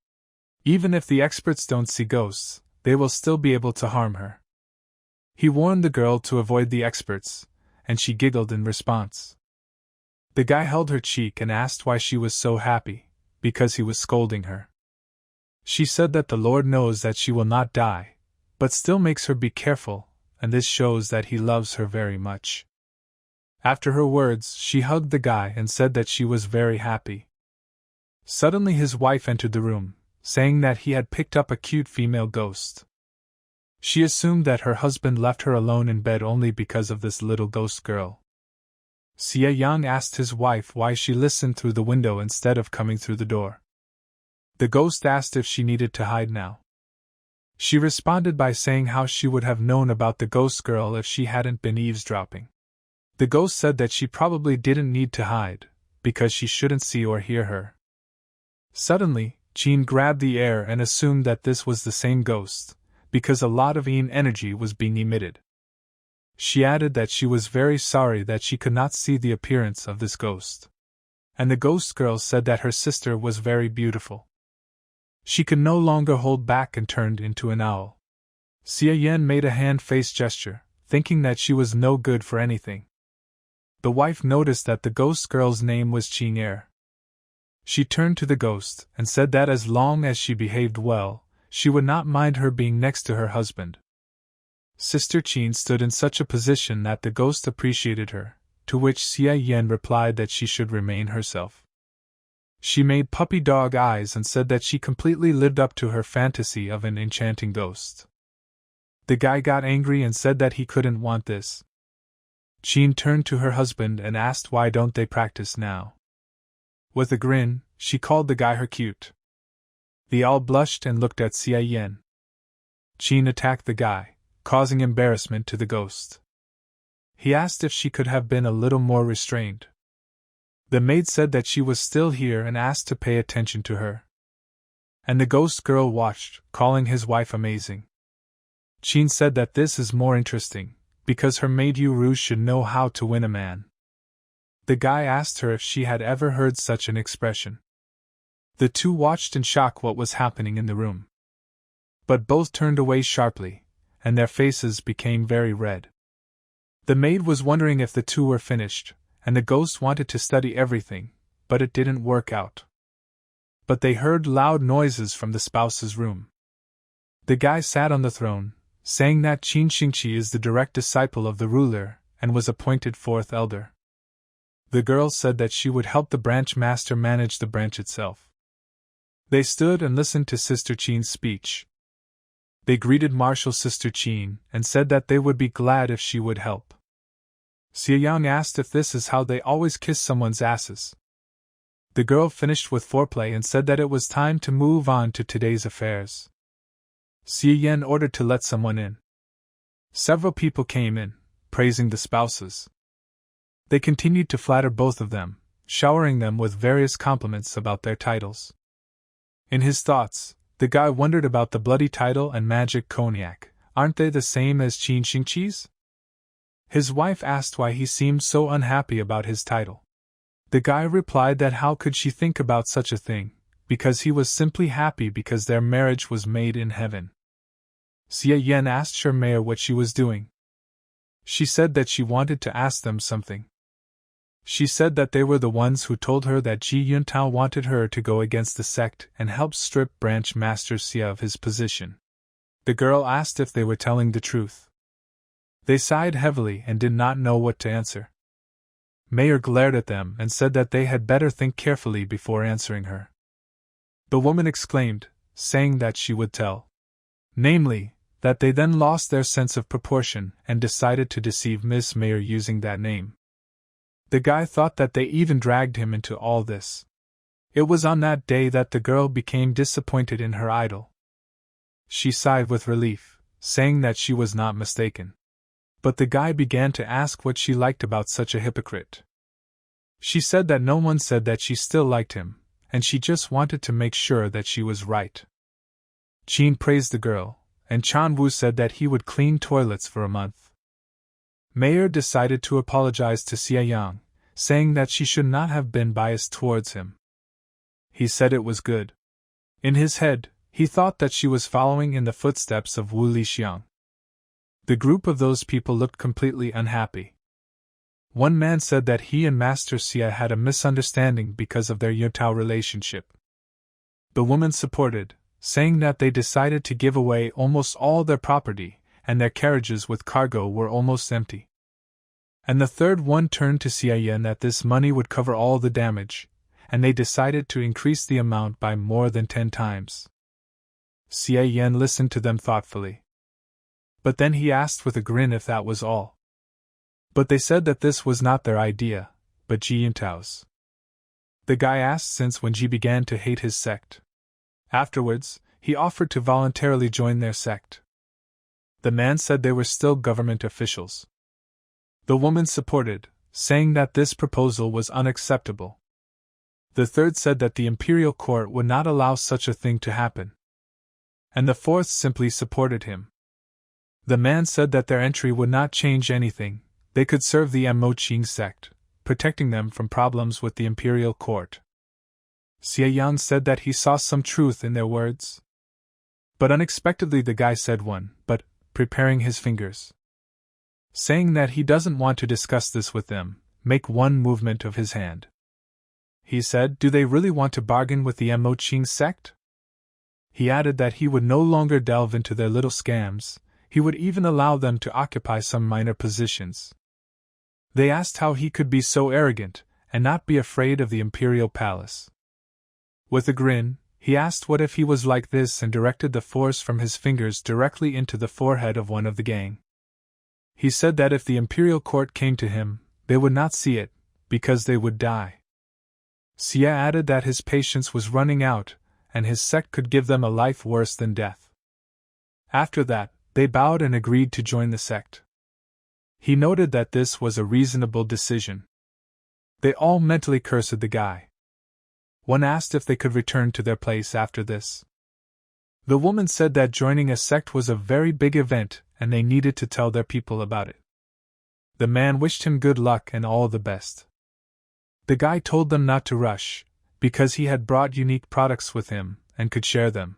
[SPEAKER 1] Even if the experts don't see ghosts, they will still be able to harm her. He warned the girl to avoid the experts, and she giggled in response. The guy held her cheek and asked why she was so happy, because he was scolding her. She said that the Lord knows that she will not die, but still makes her be careful, and this shows that he loves her very much. After her words, she hugged the guy and said that she was very happy. Suddenly his wife entered the room, saying that he had picked up a cute female ghost. She assumed that her husband left her alone in bed only because of this little ghost girl. Xie Yang asked his wife why she listened through the window instead of coming through the door. The ghost asked if she needed to hide now. She responded by saying how she would have known about the ghost girl if she hadn't been eavesdropping. The ghost said that she probably didn't need to hide, because she shouldn't see or hear her. Suddenly, Qin grabbed the air and assumed that this was the same ghost, because a lot of Yin energy was being emitted. She added that she was very sorry that she could not see the appearance of this ghost. And the ghost girl said that her sister was very beautiful. She could no longer hold back and turned into an owl. Xia Yan made a hand-face gesture, thinking that she was no good for anything. The wife noticed that the ghost girl's name was Qing Er. She turned to the ghost and said that as long as she behaved well, she would not mind her being next to her husband. Sister Qin stood in such a position that the ghost appreciated her, to which Xia Yan replied that she should remain herself. She made puppy dog eyes and said that she completely lived up to her fantasy of an enchanting ghost. The guy got angry and said that he couldn't want this. Qin turned to her husband and asked why don't they practice now. With a grin, she called the guy her cute. They all blushed and looked at Xia Yan. Qin attacked the guy, causing embarrassment to the ghost. He asked if she could have been a little more restrained. The maid said that she was still here and asked to pay attention to her. And the ghost girl watched, calling his wife amazing. Qin said that this is more interesting, because her maid Yu Ru should know how to win a man. The guy asked her if she had ever heard such an expression. The two watched in shock what was happening in the room. But both turned away sharply, and their faces became very red. The maid was wondering if the two were finished, and the ghost wanted to study everything, but it didn't work out. But they heard loud noises from the spouse's room. The guy sat on the throne, saying that Qin Xingqi is the direct disciple of the ruler and was appointed fourth elder. The girl said that she would help the branch master manage the branch itself. They stood and listened to Sister Qin's speech. They greeted Martial Sister Qin and said that they would be glad if she would help. Xia Yang asked if this is how they always kiss someone's asses. The girl finished with foreplay and said that it was time to move on to today's affairs. Xia Yan ordered to let someone in. Several people came in, praising the spouses. They continued to flatter both of them, showering them with various compliments about their titles. In his thoughts, the guy wondered about the bloody title and magic cognac. Aren't they the same as Qin Xingqi's? His wife asked why he seemed so unhappy about his title. The guy replied that how could she think about such a thing, because he was simply happy because their marriage was made in heaven. Xia Yan asked her mayor what she was doing. She said that she wanted to ask them something. She said that they were the ones who told her that Ji Yuntao wanted her to go against the sect and help strip Branch Master Xia of his position. The girl asked if they were telling the truth. They sighed heavily and did not know what to answer. Mayor glared at them and said that they had better think carefully before answering her. The woman exclaimed, saying that she would tell. Namely, that they then lost their sense of proportion and decided to deceive Miss Mayor using that name. The guy thought that they even dragged him into all this. It was on that day that the girl became disappointed in her idol. She sighed with relief, saying that she was not mistaken. But the guy began to ask what she liked about such a hypocrite. She said that no one said that she still liked him, and she just wanted to make sure that she was right. Qin praised the girl, and Chan Wu said that he would clean toilets for a month. Mayor decided to apologize to Xia Yang, saying that she should not have been biased towards him. He said it was good. In his head, he thought that she was following in the footsteps of Wu Lixiang. The group of those people looked completely unhappy. One man said that he and Master Xia had a misunderstanding because of their Yutao relationship. The woman supported, saying that they decided to give away almost all their property, and their carriages with cargo were almost empty. And the third one turned to Xia Yan that this money would cover all the damage, and they decided to increase the amount by more than 10 times. Xia Yan listened to them thoughtfully. But then he asked with a grin if that was all. But they said that this was not their idea, but Ji Yuntao's. The guy asked since when Ji began to hate his sect. Afterwards, he offered to voluntarily join their sect. The man said they were still government officials. The woman supported, saying that this proposal was unacceptable. The third said that the imperial court would not allow such a thing to happen. And the fourth simply supported him. The man said that their entry would not change anything, they could serve the Mo Qing sect, protecting them from problems with the imperial court. Xia Yang said that he saw some truth in their words. But unexpectedly the guy said one, but preparing his fingers. Saying that he doesn't want to discuss this with them, make one movement of his hand. He said, "Do they really want to bargain with the Moqing sect?" He added that he would no longer delve into their little scams, he would even allow them to occupy some minor positions. They asked how he could be so arrogant, and not be afraid of the imperial palace. With a grin, he asked what if he was like this and directed the force from his fingers directly into the forehead of one of the gang. He said that if the imperial court came to him, they would not see it, because they would die. Xie added that his patience was running out, and his sect could give them a life worse than death. After that, they bowed and agreed to join the sect. He noted that this was a reasonable decision. They all mentally cursed the guy. One asked if they could return to their place after this. The woman said that joining a sect was a very big event, and they needed to tell their people about it. The man wished him good luck and all the best. The guy told them not to rush, because he had brought unique products with him, and could share them.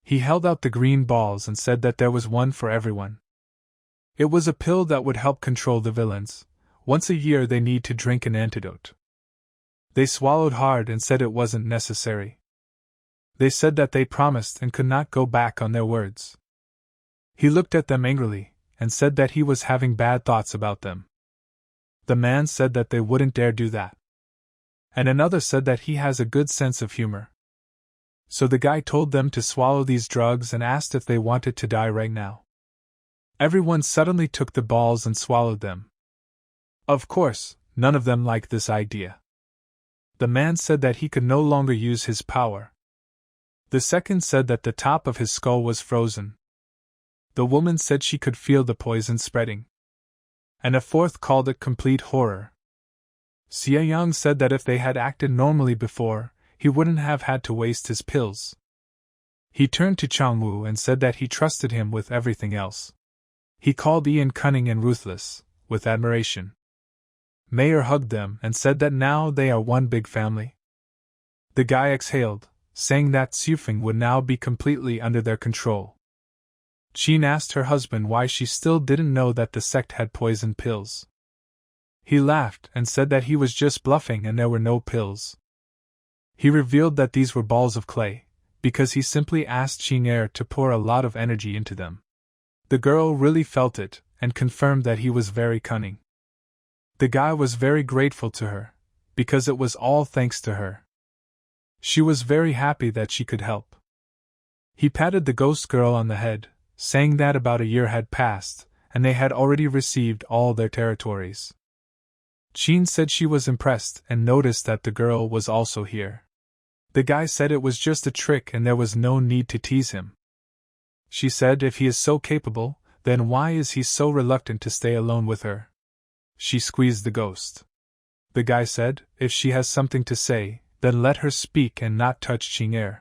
[SPEAKER 1] He held out the green balls and said that there was one for everyone. It was a pill that would help control the villains. Once a year they need to drink an antidote. They swallowed hard and said it wasn't necessary. They said that they promised and could not go back on their words. He looked at them angrily, and said that he was having bad thoughts about them. The man said that they wouldn't dare do that. And another said that he has a good sense of humor. So the guy told them to swallow these drugs and asked if they wanted to die right now. Everyone suddenly took the balls and swallowed them. Of course, none of them liked this idea. The man said that he could no longer use his power. The second said that the top of his skull was frozen. The woman said she could feel the poison spreading. And a fourth called it complete horror. Xie Yang said that if they had acted normally before, he wouldn't have had to waste his pills. He turned to Changwu and said that he trusted him with everything else. He called Ian cunning and ruthless, with admiration. Mayer hugged them and said that now they are one big family. The guy exhaled, saying that Xufeng would now be completely under their control. Qin asked her husband why she still didn't know that the sect had poison pills. He laughed and said that he was just bluffing and there were no pills. He revealed that these were balls of clay, because he simply asked Qing'er to pour a lot of energy into them. The girl really felt it, and confirmed that he was very cunning. The guy was very grateful to her, because it was all thanks to her. She was very happy that she could help. He patted the ghost girl on the head, saying that about a year had passed, and they had already received all their territories. Qin said she was impressed and noticed that the girl was also here. The guy said it was just a trick and there was no need to tease him. She said if he is so capable, then why is he so reluctant to stay alone with her? She squeezed the ghost. The guy said, if she has something to say, then let her speak and not touch Qing'er.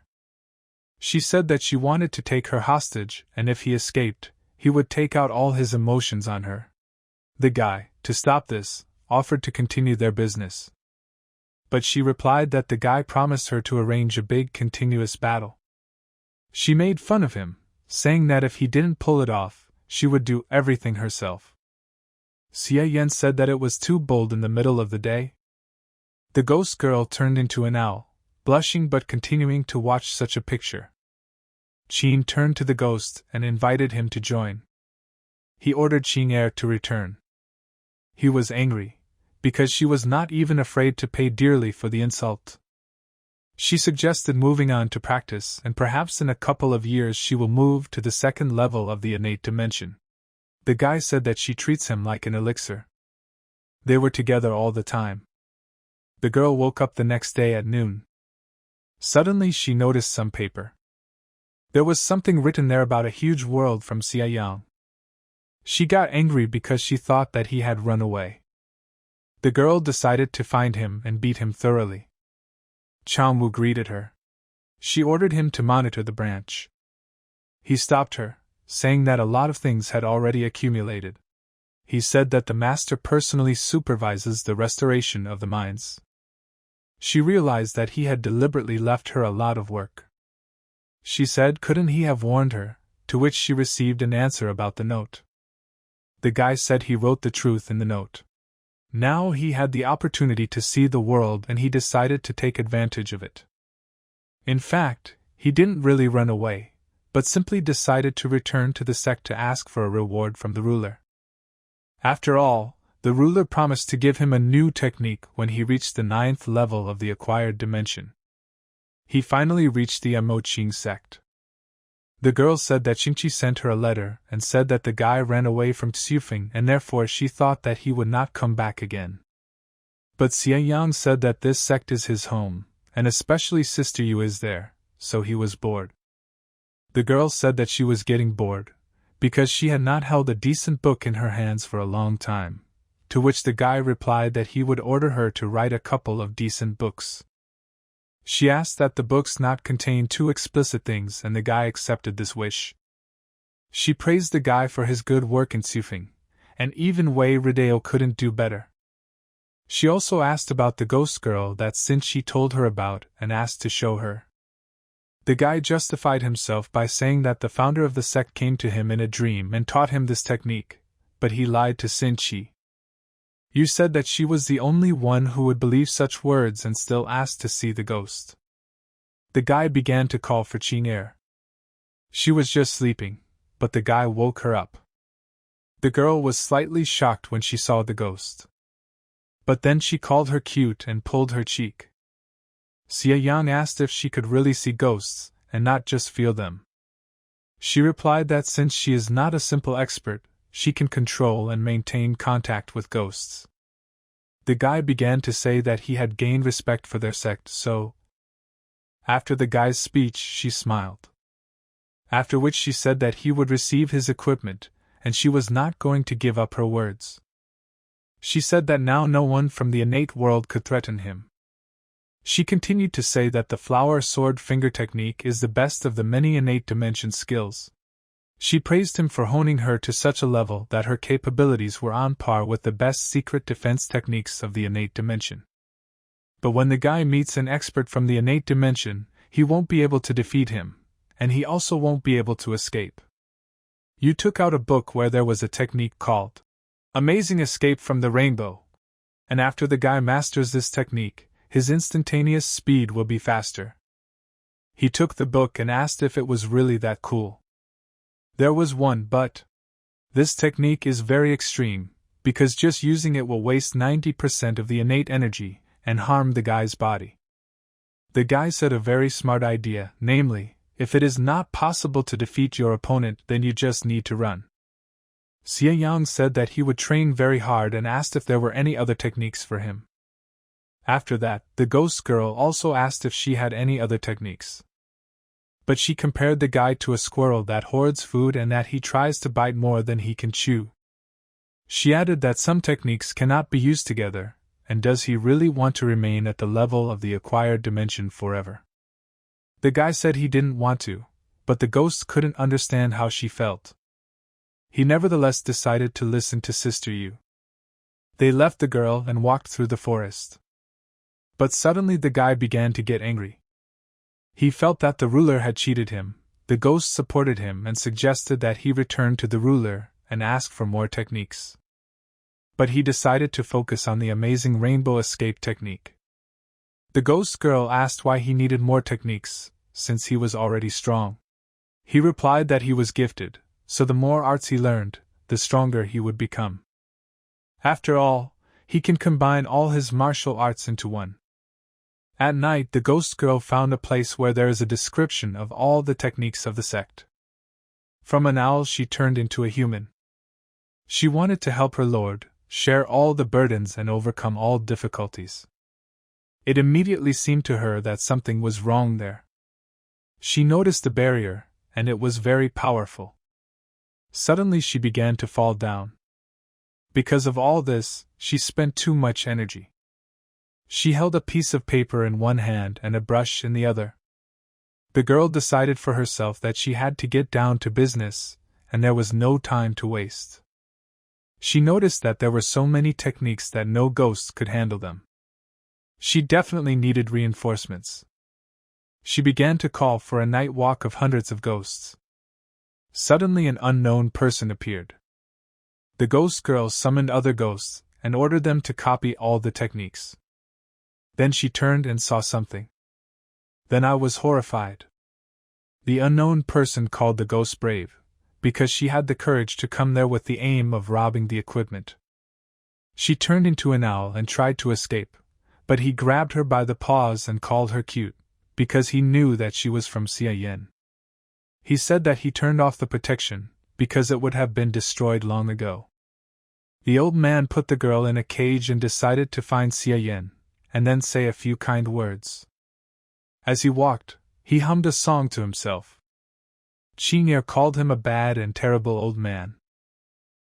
[SPEAKER 1] She said that she wanted to take her hostage, and if he escaped, he would take out all his emotions on her. The guy, to stop this, offered to continue their business. But she replied that the guy promised her to arrange a big continuous battle. She made fun of him, saying that if he didn't pull it off, she would do everything herself. Xie Yan said that it was too bold in the middle of the day. The ghost girl turned into an owl, blushing but continuing to watch such a picture. Qin turned to the ghost and invited him to join. He ordered Qing'er to return. He was angry, because she was not even afraid to pay dearly for the insult. She suggested moving on to practice, and perhaps in a couple of years she will move to the second level of the innate dimension. The guy said that she treats him like an elixir. They were together all the time. The girl woke up the next day at noon. Suddenly she noticed some paper. There was something written there about a huge world from Xie Yang. She got angry because she thought that he had run away. The girl decided to find him and beat him thoroughly. Changwu greeted her. She ordered him to monitor the branch. He stopped her, saying that a lot of things had already accumulated. He said that the master personally supervises the restoration of the mines. She realized that he had deliberately left her a lot of work. She said couldn't he have warned her, to which she received an answer about the note. The guy said he wrote the truth in the note. Now he had the opportunity to see the world and he decided to take advantage of it. In fact, he didn't really run away, but simply decided to return to the sect to ask for a reward from the ruler. After all, the ruler promised to give him a new technique when he reached the 9th level of the acquired dimension. He finally reached the Amoching sect. The girl said that Xingqi sent her a letter and said that the guy ran away from Xufeng and therefore she thought that he would not come back again. But Xie Yang said that this sect is his home, and especially Sister Yu is there, so he was bored. The girl said that she was getting bored, because she had not held a decent book in her hands for a long time, to which the guy replied that he would order her to write a couple of decent books. She asked that the books not contain too explicit things and the guy accepted this wish. She praised the guy for his good work in Xufeng, and even Wei Rideo couldn't do better. She also asked about the ghost girl that Xinqi told her about and asked to show her. The guy justified himself by saying that the founder of the sect came to him in a dream and taught him this technique, but he lied to Xinqi. You said that she was the only one who would believe such words and still asked to see the ghost. The guy began to call for Qing'er. She was just sleeping, but the guy woke her up. The girl was slightly shocked when she saw the ghost. But then she called her cute and pulled her cheek. Xie Yang asked if she could really see ghosts, and not just feel them. She replied that since she is not a simple expert, she can control and maintain contact with ghosts. The guy began to say that he had gained respect for their sect, so... After the guy's speech, she smiled. After which she said that he would receive his equipment, and she was not going to give up her words. She said that now no one from the innate world could threaten him. She continued to say that the flower sword finger technique is the best of the many innate dimension skills. She praised him for honing her to such a level that her capabilities were on par with the best secret defense techniques of the innate dimension. But when the guy meets an expert from the innate dimension, he won't be able to defeat him, and he also won't be able to escape. You took out a book where there was a technique called Amazing Escape from the Rainbow, and after the guy masters this technique, his instantaneous speed will be faster. He took the book and asked if it was really that cool. There was one but. This technique is very extreme, because just using it will waste 90% of the innate energy and harm the guy's body. The guy said a very smart idea, namely, if it is not possible to defeat your opponent, then you just need to run. Xie Yang said that he would train very hard and asked if there were any other techniques for him. After that, the ghost girl also asked if she had any other techniques. But she compared the guy to a squirrel that hoards food and that he tries to bite more than he can chew. She added that some techniques cannot be used together, and does he really want to remain at the level of the acquired dimension forever? The guy said he didn't want to, but the ghost couldn't understand how she felt. He nevertheless decided to listen to Sister Yu. They left the girl and walked through the forest. But suddenly the guy began to get angry. He felt that the ruler had cheated him. The ghost supported him and suggested that he return to the ruler and ask for more techniques. But he decided to focus on the amazing rainbow escape technique. The ghost girl asked why he needed more techniques, since he was already strong. He replied that he was gifted, so the more arts he learned, the stronger he would become. After all, he can combine all his martial arts into one. At night, the ghost girl found a place where there is a description of all the techniques of the sect. From an owl she turned into a human. She wanted to help her lord, share all the burdens and overcome all difficulties. It immediately seemed to her that something was wrong there. She noticed the barrier, and it was very powerful. Suddenly she began to fall down. Because of all this, she spent too much energy. She held a piece of paper in one hand and a brush in the other. The girl decided for herself that she had to get down to business, and there was no time to waste. She noticed that there were so many techniques that no ghosts could handle them. She definitely needed reinforcements. She began to call for a night walk of hundreds of ghosts. Suddenly an unknown person appeared. The ghost girl summoned other ghosts and ordered them to copy all the techniques. Then she turned and saw something. Then I was horrified. The unknown person called the ghost brave, because she had the courage to come there with the aim of robbing the equipment. She turned into an owl and tried to escape, but he grabbed her by the paws and called her cute, because he knew that she was from Xia Yin. He said that he turned off the protection, because it would have been destroyed long ago. The old man put the girl in a cage and decided to find Xia Yin, and then say a few kind words. As he walked, he hummed a song to himself. Qing'er called him a bad and terrible old man.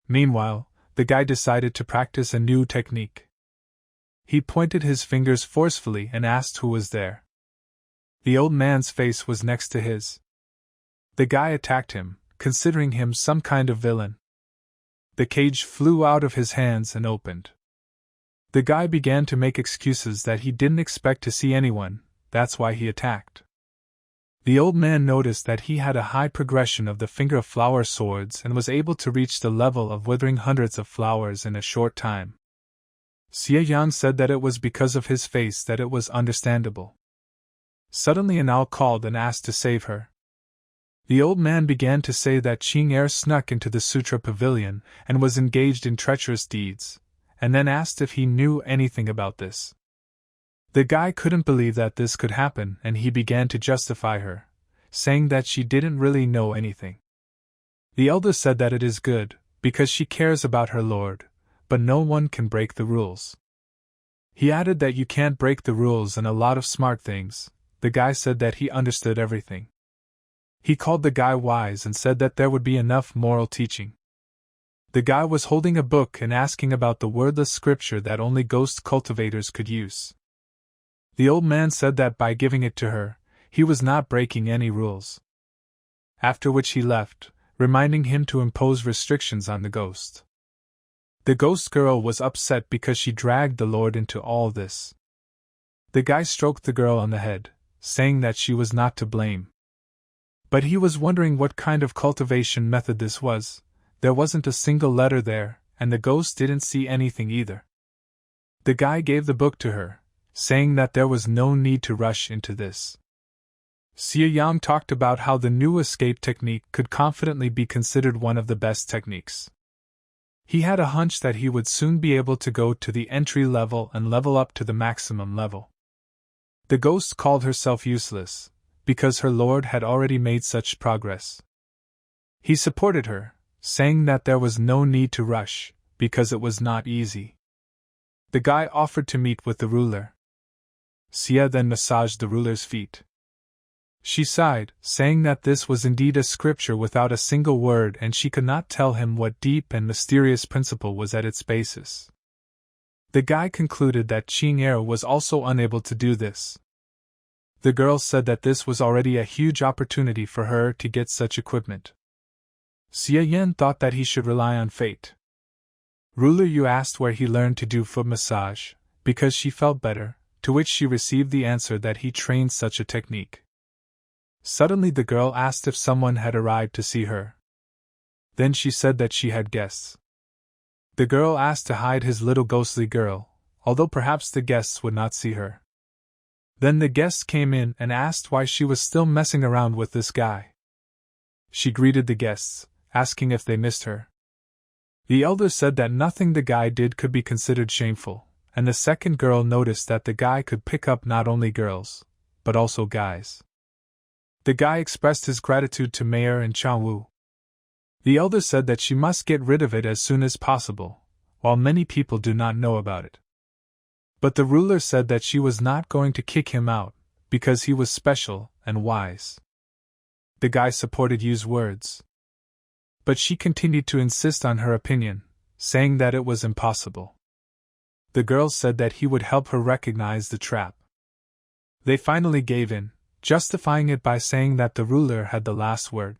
[SPEAKER 1] Meanwhile, the guy decided to practice a new technique. He pointed his fingers forcefully and asked who was there. The old man's face was next to his. The guy attacked him, considering him some kind of villain. The cage flew out of his hands and opened. The guy began to make excuses that he didn't expect to see anyone, that's why he attacked. The old man noticed that he had a high progression of the finger of flower swords and was able to reach the level of withering hundreds of flowers in a short time. Xie Yang said that it was because of his face that it was understandable. Suddenly an owl called and asked to save her. The old man began to say that Qing'er snuck into the Sutra Pavilion and was engaged in treacherous deeds, and then asked if he knew anything about this. The guy couldn't believe that this could happen and he began to justify her, saying that she didn't really know anything. The elder said that it is good, because she cares about her lord, but no one can break the rules. He added that you can't break the rules and a lot of smart things. The guy said that he understood everything. He called the guy wise and said that there would be enough moral teaching. The guy was holding a book and asking about the wordless scripture that only ghost cultivators could use. The old man said that by giving it to her, he was not breaking any rules. After which he left, reminding him to impose restrictions on the ghost. The ghost girl was upset because she dragged the lord into all this. The guy stroked the girl on the head, saying that she was not to blame. But he was wondering what kind of cultivation method this was. There wasn't a single letter there, and the ghost didn't see anything either. The guy gave the book to her, saying that there was no need to rush into this. Xie Yang talked about how the new escape technique could confidently be considered one of the best techniques. He had a hunch that he would soon be able to go to the entry level and level up to the maximum level. The ghost called herself useless, because her lord had already made such progress. He supported her, saying that there was no need to rush, because it was not easy. The guy offered to meet with the ruler. Xia then massaged the ruler's feet. She sighed, saying that this was indeed a scripture without a single word and she could not tell him what deep and mysterious principle was at its basis. The guy concluded that Qing'er was also unable to do this. The girl said that this was already a huge opportunity for her to get such equipment. Xie Yan thought that he should rely on fate. Ruler Yu asked where he learned to do foot massage, because she felt better, to which she received the answer that he trained such a technique. Suddenly the girl asked if someone had arrived to see her. Then she said that she had guests. The girl asked to hide his little ghostly girl, although perhaps the guests would not see her. Then the guests came in and asked why she was still messing around with this guy. She greeted the guests, asking if they missed her. The elder said that nothing the guy did could be considered shameful, and the second girl noticed that the guy could pick up not only girls, but also guys. The guy expressed his gratitude to Mayor and Changwu. The elder said that she must get rid of it as soon as possible, while many people do not know about it. But the ruler said that she was not going to kick him out, because he was special and wise. The guy supported Yu's words. But she continued to insist on her opinion, saying that it was impossible. The girl said that he would help her recognize the trap. They finally gave in, justifying it by saying that the ruler had the last word.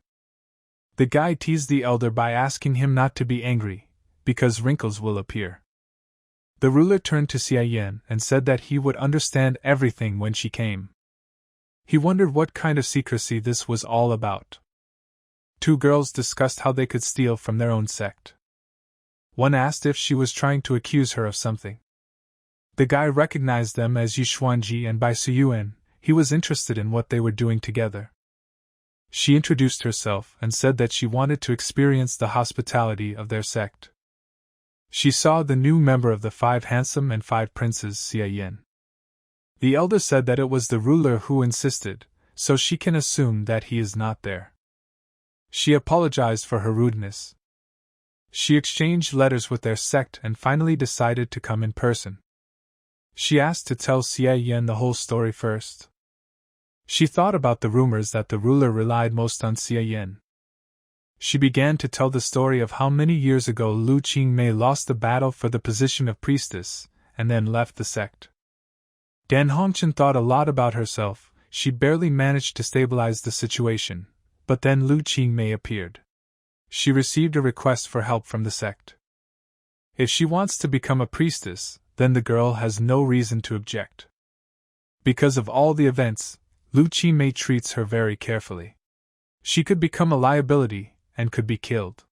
[SPEAKER 1] The guy teased the elder by asking him not to be angry, because wrinkles will appear. The ruler turned to Xia Yan and said that he would understand everything when she came. He wondered what kind of secrecy this was all about. Two girls discussed how they could steal from their own sect. One asked if she was trying to accuse her of something. The guy recognized them as Yu Xuanji and Bai Suyuan. He was interested in what they were doing together. She introduced herself and said that she wanted to experience the hospitality of their sect. She saw the new member of the 5 handsome and 5 princes, Xie Yin. The elder said that it was the ruler who insisted, so she can assume that he is not there. She apologized for her rudeness. She exchanged letters with their sect and finally decided to come in person. She asked to tell Xie Yin the whole story first. She thought about the rumors that the ruler relied most on Xie Yin. She began to tell the story of how many years ago Lu Qingmei lost the battle for the position of priestess, and then left the sect. Dan Hongchen thought a lot about herself. She barely managed to stabilize the situation, but then Lu Qingmei appeared. She received a request for help from the sect. If she wants to become a priestess, then the girl has no reason to object. Because of all the events, Lu Qingmei treats her very carefully. She could become a liability, and could be killed.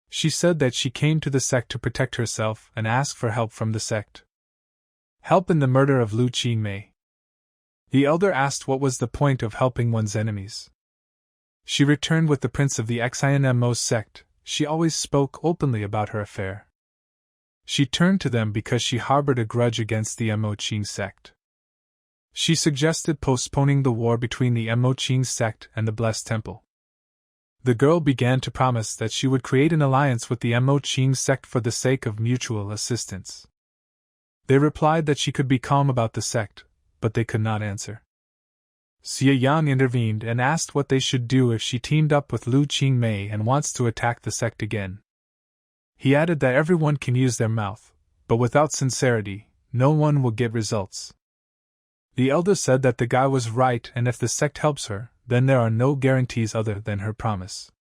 [SPEAKER 1] She said that she came to the sect to protect herself and ask for help from the sect. Help in the murder of Lu Qingmei. The elder asked what was the point of helping one's enemies. She returned with the prince of the XINMO sect. She always spoke openly about her affair. She turned to them because she harbored a grudge against the Mo Qing sect. She suggested postponing the war between the Mo Qing sect and the Blessed Temple. The girl began to promise that she would create an alliance with the Mo Qing sect for the sake of mutual assistance. They replied that she could be calm about the sect, but they could not answer. Xie Yang intervened and asked what they should do if she teamed up with Lu Qingmei and wants to attack the sect again. He added that everyone can use their mouth, but without sincerity, no one will get results. The elder said that the guy was right, and if the sect helps her, then there are no guarantees other than her promise.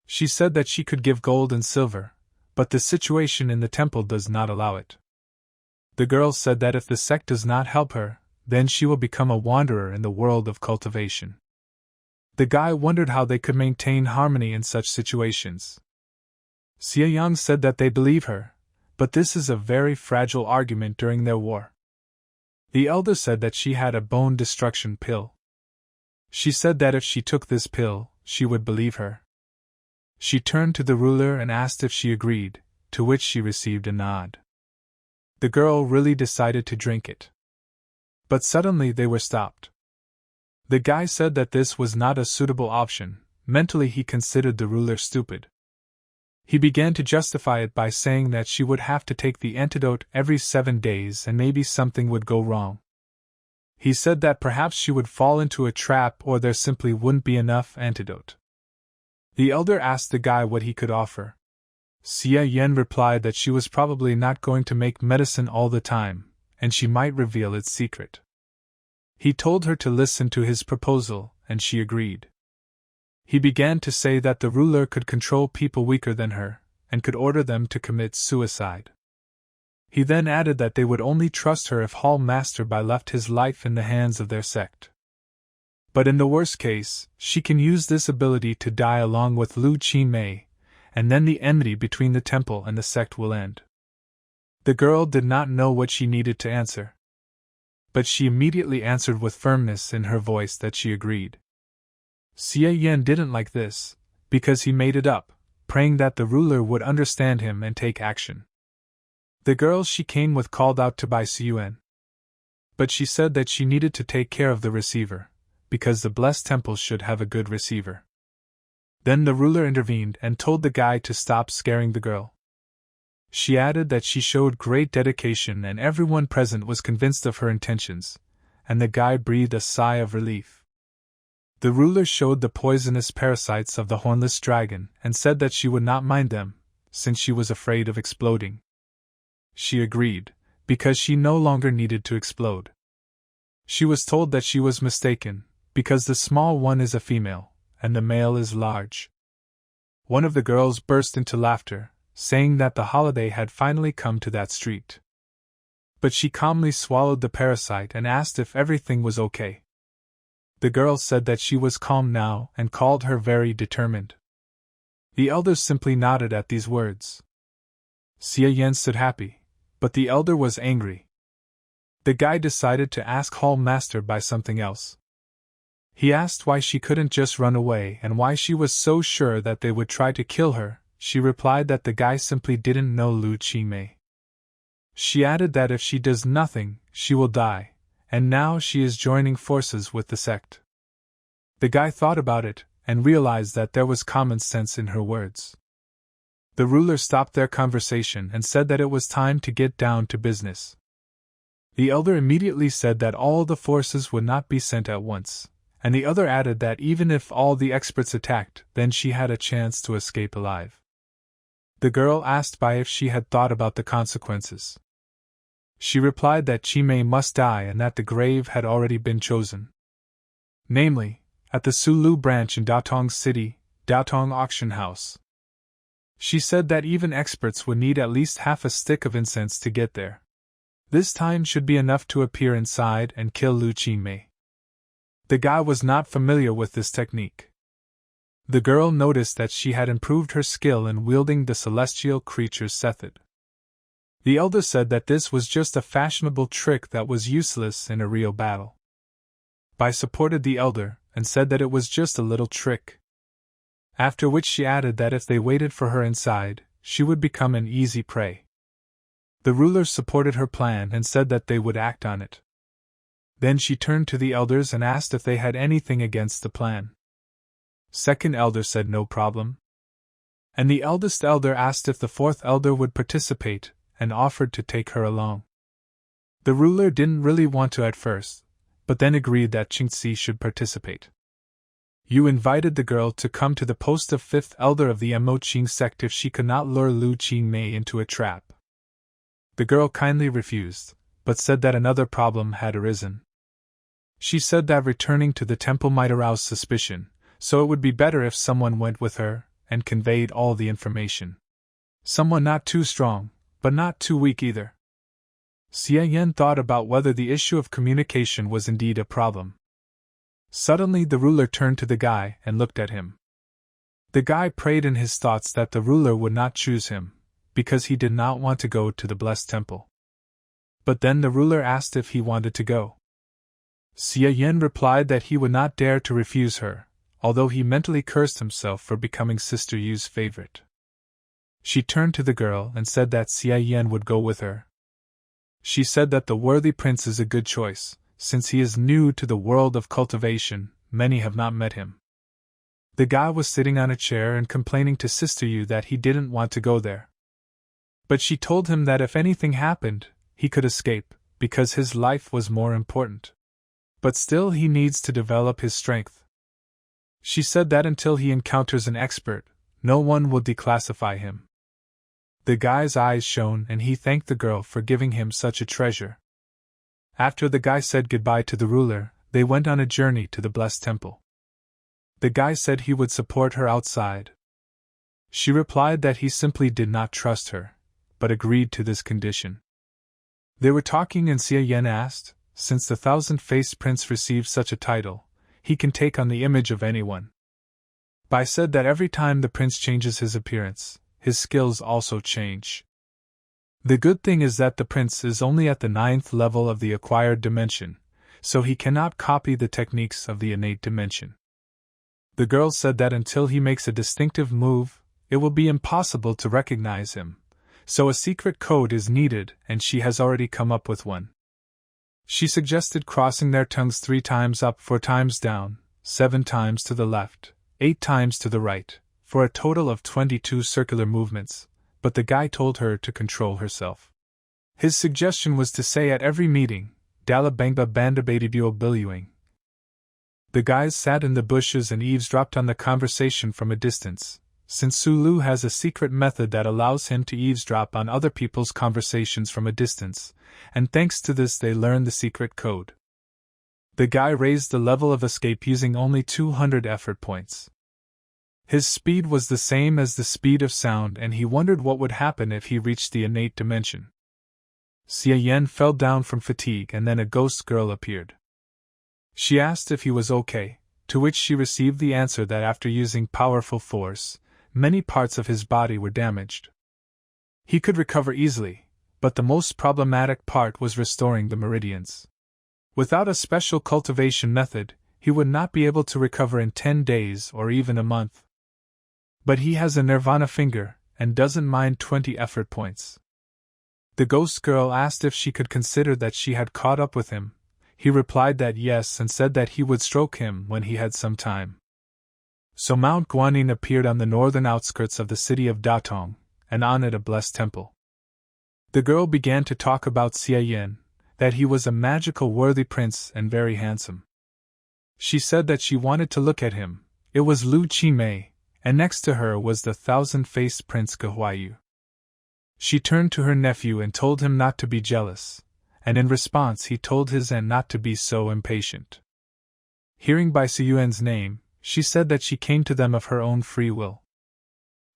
[SPEAKER 1] She said that she could give gold and silver, but the situation in the temple does not allow it. The girl said that if the sect does not help her, then she will become a wanderer in the world of cultivation. The guy wondered how they could maintain harmony in such situations. Xie Yang said that they believe her, but this is a very fragile argument during their war. The elder said that she had a bone destruction pill. She said that if she took this pill, she would believe her. She turned to the ruler and asked if she agreed, to which she received a nod. The girl really decided to drink it. But suddenly they were stopped. The guy said that this was not a suitable option. Mentally he considered the ruler stupid. He began to justify it by saying that she would have to take the antidote every 7 days and maybe something would go wrong. He said that perhaps she would fall into a trap or there simply wouldn't be enough antidote. The elder asked the guy what he could offer. Xie Yan replied that she was probably not going to make medicine all the time, and she might reveal its secret. He told her to listen to his proposal, and she agreed. He began to say that the ruler could control people weaker than her, and could order them to commit suicide. He then added that they would only trust her if Hall Master Bai left his life in the hands of their sect. But in the worst case, she can use this ability to die along with Lu Qingmei, and then the enmity between the temple and the sect will end. The girl did not know what she needed to answer. But she immediately answered with firmness in her voice that she agreed. Xie Yan didn't like this, because he made it up, praying that the ruler would understand him and take action. The girl she came with called out to Bai Suyuan. But she said that she needed to take care of the receiver, because the blessed temple should have a good receiver. Then the ruler intervened and told the guy to stop scaring the girl. She added that she showed great dedication and everyone present was convinced of her intentions, and the guy breathed a sigh of relief. The ruler showed the poisonous parasites of the hornless dragon and said that she would not mind them, since she was afraid of exploding. She agreed, because she no longer needed to explode. She was told that she was mistaken, because the small one is a female, and the male is large. One of the girls burst into laughter, saying that the holiday had finally come to that street. But she calmly swallowed the parasite and asked if everything was okay. The girl said that she was calm now and called her very determined. The elders simply nodded at these words. Xia Yan stood happy, but the elder was angry. The guy decided to ask Hall Master by something else. He asked why she couldn't just run away and why she was so sure that they would try to kill her. She replied that the guy simply didn't know Lu Qingmei. She added that if she does nothing, she will die, and now she is joining forces with the sect. The guy thought about it and realized that there was common sense in her words. The ruler stopped their conversation and said that it was time to get down to business. The elder immediately said that all the forces would not be sent at once, and the other added that even if all the experts attacked, then she had a chance to escape alive. The girl asked Bai if she had thought about the consequences. She replied that Qimei must die and that the grave had already been chosen. Namely, at the Sulu branch in Daotong City, Daotong Auction House. She said that even experts would need at least half a stick of incense to get there. This time should be enough to appear inside and kill Lu Qingmei. The guy was not familiar with this technique. The girl noticed that she had improved her skill in wielding the celestial creature's sethid. The elder said that this was just a fashionable trick that was useless in a real battle. Bai supported the elder and said that it was just a little trick. After which she added that if they waited for her inside, she would become an easy prey. The rulers supported her plan and said that they would act on it. Then she turned to the elders and asked if they had anything against the plan. Second elder said no problem. And the eldest elder asked if the fourth elder would participate, and offered to take her along. The ruler didn't really want to at first, but then agreed that Qingxi should participate. You invited the girl to come to the post of fifth elder of the Moqing sect if she could not lure Lu Qingmei into a trap. The girl kindly refused, but said that another problem had arisen. She said that returning to the temple might arouse suspicion, so it would be better if someone went with her and conveyed all the information. Someone not too strong, but not too weak either. Xia Yan thought about whether the issue of communication was indeed a problem. Suddenly the ruler turned to the guy and looked at him. The guy prayed in his thoughts that the ruler would not choose him, because he did not want to go to the blessed temple. But then the ruler asked if he wanted to go. Xia Yan replied that he would not dare to refuse her, although he mentally cursed himself for becoming Sister Yu's favorite. She turned to the girl and said that Xia Yan would go with her. She said that the worthy prince is a good choice, since he is new to the world of cultivation, many have not met him. The guy was sitting on a chair and complaining to Sister Yu that he didn't want to go there. But she told him that if anything happened, he could escape, because his life was more important. But still he needs to develop his strength. She said that until he encounters an expert, no one will declassify him. The guy's eyes shone and he thanked the girl for giving him such a treasure. After the guy said goodbye to the ruler, they went on a journey to the blessed temple. The guy said he would support her outside. She replied that he simply did not trust her, but agreed to this condition. They were talking and Xia Yan asked, since the thousand-faced prince received such a title, he can take on the image of anyone. Bai said that every time the prince changes his appearance, his skills also change. The good thing is that the prince is only at the 9th level of the acquired dimension, so he cannot copy the techniques of the innate dimension. The girl said that until he makes a distinctive move, it will be impossible to recognize him, so a secret code is needed and she has already come up with one. She suggested crossing their tongues 3 times up, 4 times down, 7 times to the left, 8 times to the right, for a total of 22 circular movements, but the guy told her to control herself. His suggestion was to say at every meeting, Dala Bangba Bandabadibuo Biluing. The guys sat in the bushes and eavesdropped on the conversation from a distance, since Sulu has a secret method that allows him to eavesdrop on other people's conversations from a distance, and thanks to this they learn the secret code. The guy raised the level of escape using only 200 effort points. His speed was the same as the speed of sound and he wondered what would happen if he reached the innate dimension. Xia Yan fell down from fatigue and then a ghost girl appeared. She asked if he was okay, to which she received the answer that after using powerful force, many parts of his body were damaged. He could recover easily, but the most problematic part was restoring the meridians. Without a special cultivation method, he would not be able to recover in 10 days or even a month. But he has a nirvana finger, and doesn't mind 20 effort points. The ghost girl asked if she could consider that she had caught up with him. He replied that yes and said that he would stroke him when he had some time. So Mount Guanyin appeared on the northern outskirts of the city of Datong, and on it a blessed temple. The girl began to talk about Xie Yin, that he was a magical worthy prince and very handsome. She said that she wanted to look at him. It was Lu Qimei, and next to her was the thousand-faced Prince Gehuayu. She turned to her nephew and told him not to be jealous, and in response he told his aunt not to be so impatient. Hearing Bai Siyuan's name, she said that she came to them of her own free will.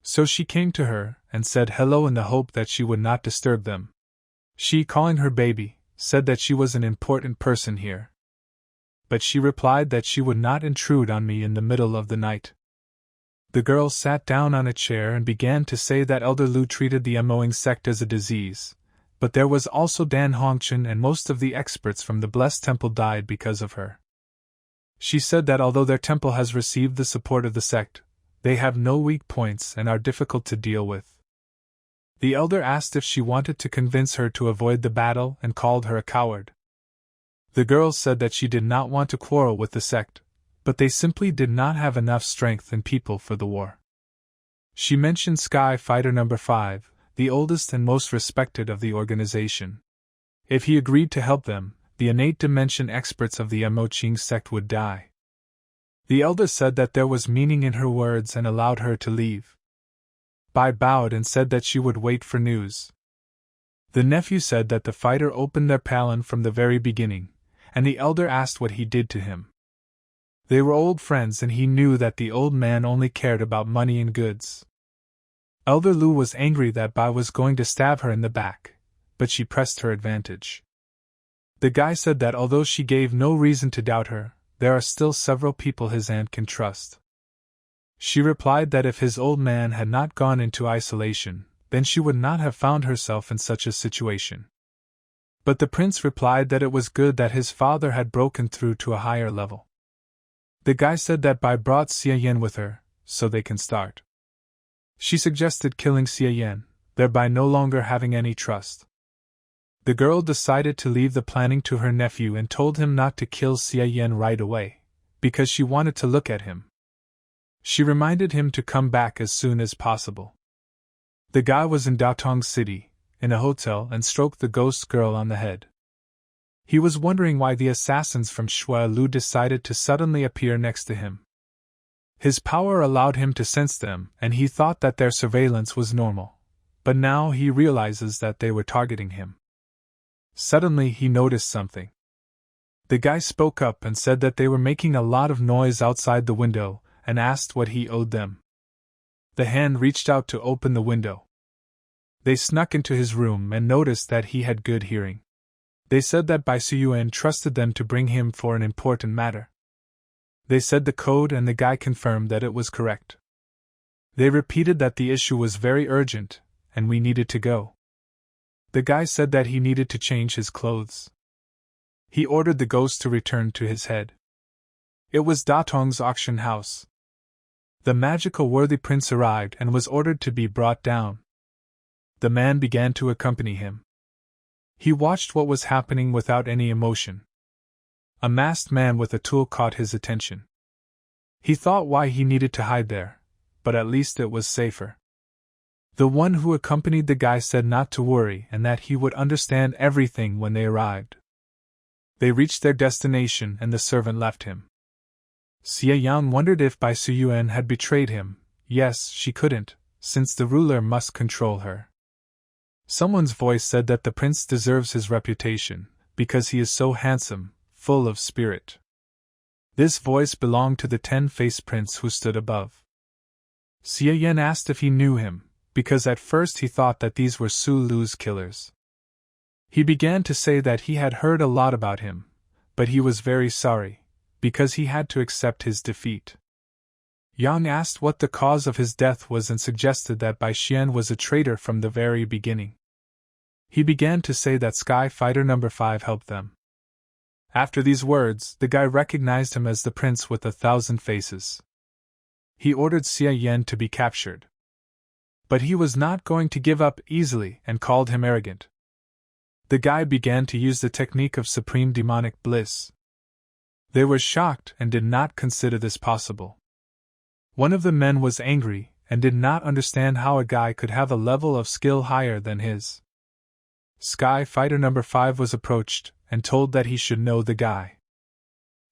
[SPEAKER 1] So she came to her and said hello in the hope that she would not disturb them. She, calling her baby, said that she was an important person here. But she replied that she would not intrude on me in the middle of the night. The girl sat down on a chair and began to say that Elder Lu treated the Moing sect as a disease, but there was also Dan Hongchen and most of the experts from the Blessed Temple died because of her. She said that although their temple has received the support of the sect, they have no weak points and are difficult to deal with. The elder asked if she wanted to convince her to avoid the battle and called her a coward. The girl said that she did not want to quarrel with the sect, but they simply did not have enough strength and people for the war. She mentioned Sky Fighter No. 5, the oldest and most respected of the organization. If he agreed to help them, the innate dimension experts of the Moqing sect would die. The elder said that there was meaning in her words and allowed her to leave. Bai bowed and said that she would wait for news. The nephew said that the fighter opened their palin from the very beginning, and the elder asked what he did to him. They were old friends and he knew that the old man only cared about money and goods. Elder Lu was angry that Bai was going to stab her in the back, but she pressed her advantage. The guy said that although she gave no reason to doubt her, there are still several people his aunt can trust. She replied that if his old man had not gone into isolation, then she would not have found herself in such a situation. But the prince replied that it was good that his father had broken through to a higher level. The guy said that Bai brought Xie Yin with her, so they can start. She suggested killing Xie Yin, thereby no longer having any trust. The girl decided to leave the planning to her nephew and told him not to kill Xie Yin right away, because she wanted to look at him. She reminded him to come back as soon as possible. The guy was in Datong City, in a hotel, and stroked the ghost girl on the head. He was wondering why the assassins from Shui Lu decided to suddenly appear next to him. His power allowed him to sense them, and he thought that their surveillance was normal, but now he realizes that they were targeting him. Suddenly he noticed something. The guy spoke up and said that they were making a lot of noise outside the window, and asked what he owed them. The hand reached out to open the window. They snuck into his room and noticed that he had good hearing. They said that Bai Siyuan trusted them to bring him for an important matter. They said the code and the guy confirmed that it was correct. They repeated that the issue was very urgent, and we needed to go. The guy said that he needed to change his clothes. He ordered the ghost to return to his head. It was Datong's auction house. The magical worthy prince arrived and was ordered to be brought down. The man began to accompany him. He watched what was happening without any emotion. A masked man with a tool caught his attention. He thought why he needed to hide there, but at least it was safer. The one who accompanied the guy said not to worry and that he would understand everything when they arrived. They reached their destination and the servant left him. Xie Yang wondered if Bai Siyuan had betrayed him. Yes, she couldn't, since the ruler must control her. Someone's voice said that the prince deserves his reputation, because he is so handsome, full of spirit. This voice belonged to the 10-faced prince who stood above. Xie Yan asked if he knew him, because at first he thought that these were Su Lu's killers. He began to say that he had heard a lot about him, but he was very sorry, because he had to accept his defeat. Yang asked what the cause of his death was and suggested that Bai Xian was a traitor from the very beginning. He began to say that Sky Fighter No. 5 helped them. After these words, the guy recognized him as the prince with 1,000 faces. He ordered Xia Yan to be captured. But he was not going to give up easily and called him arrogant. The guy began to use the technique of supreme demonic bliss. They were shocked and did not consider this possible. One of the men was angry and did not understand how a guy could have a level of skill higher than his. Sky Fighter No. 5 was approached and told that he should know the guy.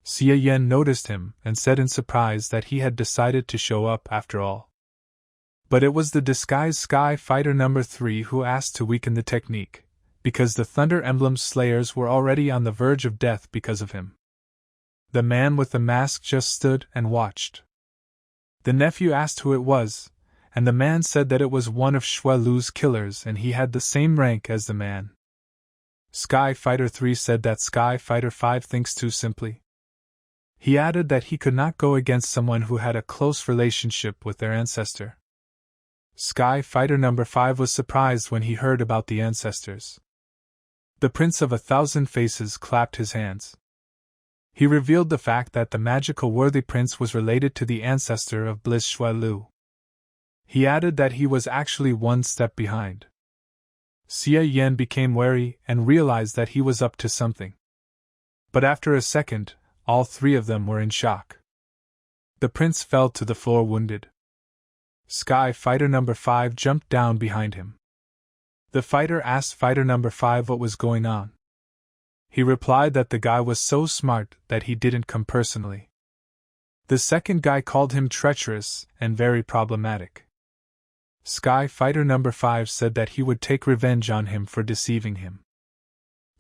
[SPEAKER 1] Xia Yan noticed him and said in surprise that he had decided to show up after all. But it was the disguised Sky Fighter No. 3 who asked to weaken the technique, because the Thunder Emblem Slayers were already on the verge of death because of him. The man with the mask just stood and watched. The nephew asked who it was, and the man said that it was one of Xue Lu's killers and he had the same rank as the man. Sky Fighter 3 said that Sky Fighter 5 thinks too simply. He added that he could not go against someone who had a close relationship with their ancestor. Sky Fighter No. 5 was surprised when he heard about the ancestors. The Prince of 1,000 Faces clapped his hands. He revealed the fact that the magical worthy prince was related to the ancestor of Bliss Xue Lu. He added that he was actually one step behind. Xia Yan became wary and realized that he was up to something. But after a second, all three of them were in shock. The prince fell to the floor wounded. Sky Fighter No. 5 jumped down behind him. The fighter asked Fighter No. 5 what was going on. He replied that the guy was so smart that he didn't come personally. The second guy called him treacherous and very problematic. Sky Fighter No. 5 said that he would take revenge on him for deceiving him.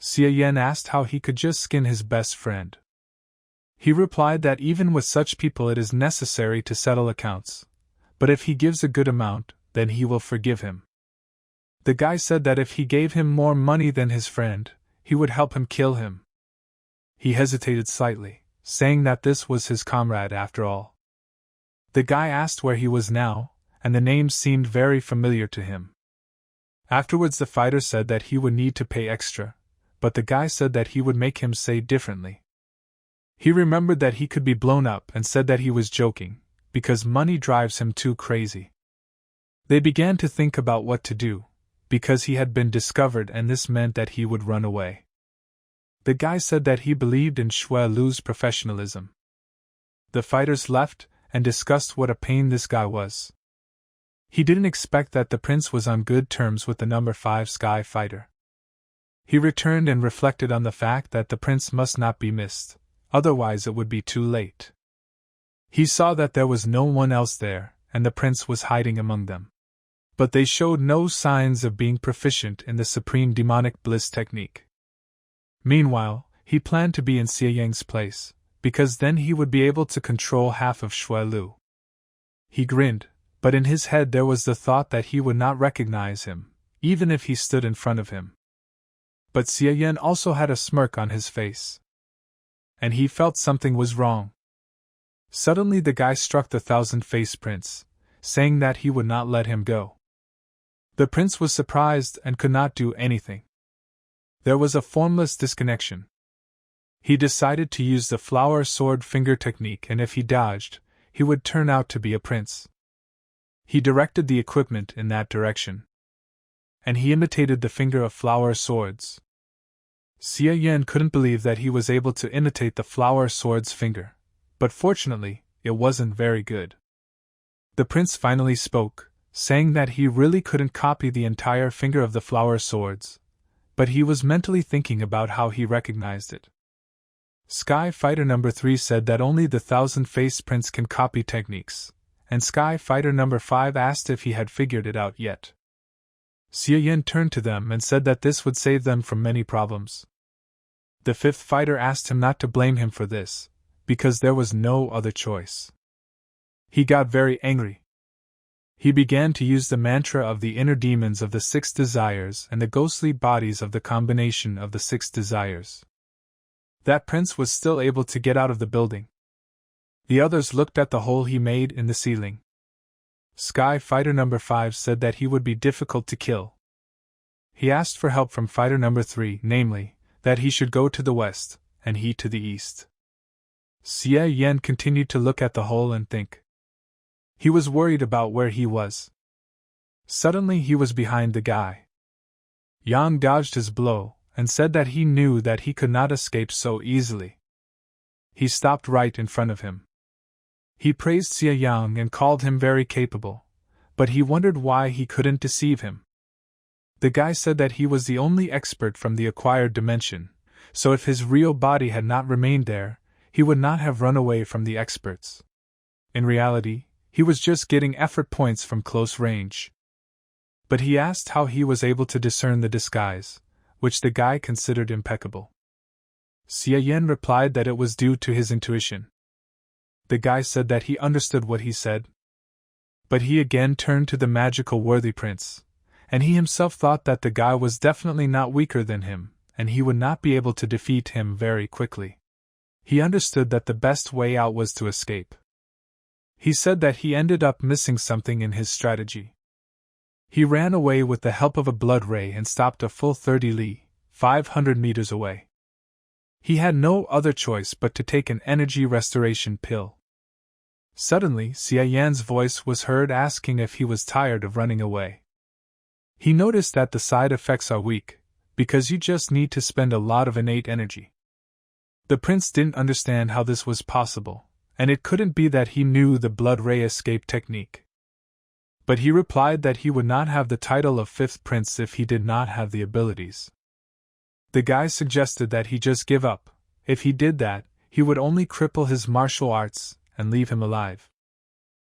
[SPEAKER 1] Xia Yan asked how he could just skin his best friend. He replied that even with such people it is necessary to settle accounts, but if he gives a good amount, then he will forgive him. The guy said that if he gave him more money than his friend, he would help him kill him. He hesitated slightly, saying that this was his comrade after all. The guy asked where he was now, and the name seemed very familiar to him. Afterwards the fighter said that he would need to pay extra, but the guy said that he would make him say differently. He remembered that he could be blown up and said that he was joking, because money drives him too crazy. They began to think about what to do, because he had been discovered and this meant that he would run away. The guy said that he believed in Xue Lu's professionalism. The fighters left and discussed what a pain this guy was. He didn't expect that the prince was on good terms with the No. 5 Sky Fighter. He returned and reflected on the fact that the prince must not be missed, otherwise it would be too late. He saw that there was no one else there, and the prince was hiding among them. But they showed no signs of being proficient in the supreme demonic bliss technique. Meanwhile, he planned to be in Xia Yang's place, because then he would be able to control half of Xue Lu. He grinned, but in his head there was the thought that he would not recognize him, even if he stood in front of him. But Xia Yan also had a smirk on his face. And he felt something was wrong. Suddenly the guy struck the 1,000-faced prince, saying that he would not let him go. The prince was surprised and could not do anything. There was a formless disconnection. He decided to use the flower sword finger technique, and if he dodged, he would turn out to be a prince. He directed the equipment in that direction. And he imitated the finger of flower swords. Xia Yan couldn't believe that he was able to imitate the flower sword's finger, but fortunately, it wasn't very good. The prince finally spoke, saying that he really couldn't copy the entire finger of the flower swords, but he was mentally thinking about how he recognized it. Sky Fighter No. 3 said that only the 1,000-faced prince can copy techniques, and Sky Fighter No. 5 asked if he had figured it out yet. Xia Yan turned to them and said that this would save them from many problems. The fifth fighter asked him not to blame him for this, because there was no other choice. He got very angry. He began to use the mantra of the inner demons of the 6 desires and the ghostly bodies of the combination of the 6 desires. That prince was still able to get out of the building. The others looked at the hole he made in the ceiling. Sky Fighter number 5 said that he would be difficult to kill. He asked for help from Fighter number 3, namely, that he should go to the west, and he to the east. Xie Yan continued to look at the hole and think. He was worried about where he was. Suddenly he was behind the guy. Yang dodged his blow, and said that he knew that he could not escape so easily. He stopped right in front of him. He praised Xie Yang and called him very capable, but he wondered why he couldn't deceive him. The guy said that he was the only expert from the acquired dimension, so if his real body had not remained there, he would not have run away from the experts. In reality, he was just getting effort points from close range. But he asked how he was able to discern the disguise, which the guy considered impeccable. Xie Yan replied that it was due to his intuition. The guy said that he understood what he said. But he again turned to the magical worthy prince, and he himself thought that the guy was definitely not weaker than him, and he would not be able to defeat him very quickly. He understood that the best way out was to escape. He said that he ended up missing something in his strategy. He ran away with the help of a blood ray and stopped a full 30 li, 500 meters away. He had no other choice but to take an energy restoration pill. Suddenly, Xie Yan's voice was heard asking if he was tired of running away. He noticed that the side effects are weak, because you just need to spend a lot of innate energy. The prince didn't understand how this was possible, and it couldn't be that he knew the blood ray escape technique. But he replied that he would not have the title of fifth prince if he did not have the abilities. The guy suggested that he just give up. If he did that, he would only cripple his martial arts and leave him alive.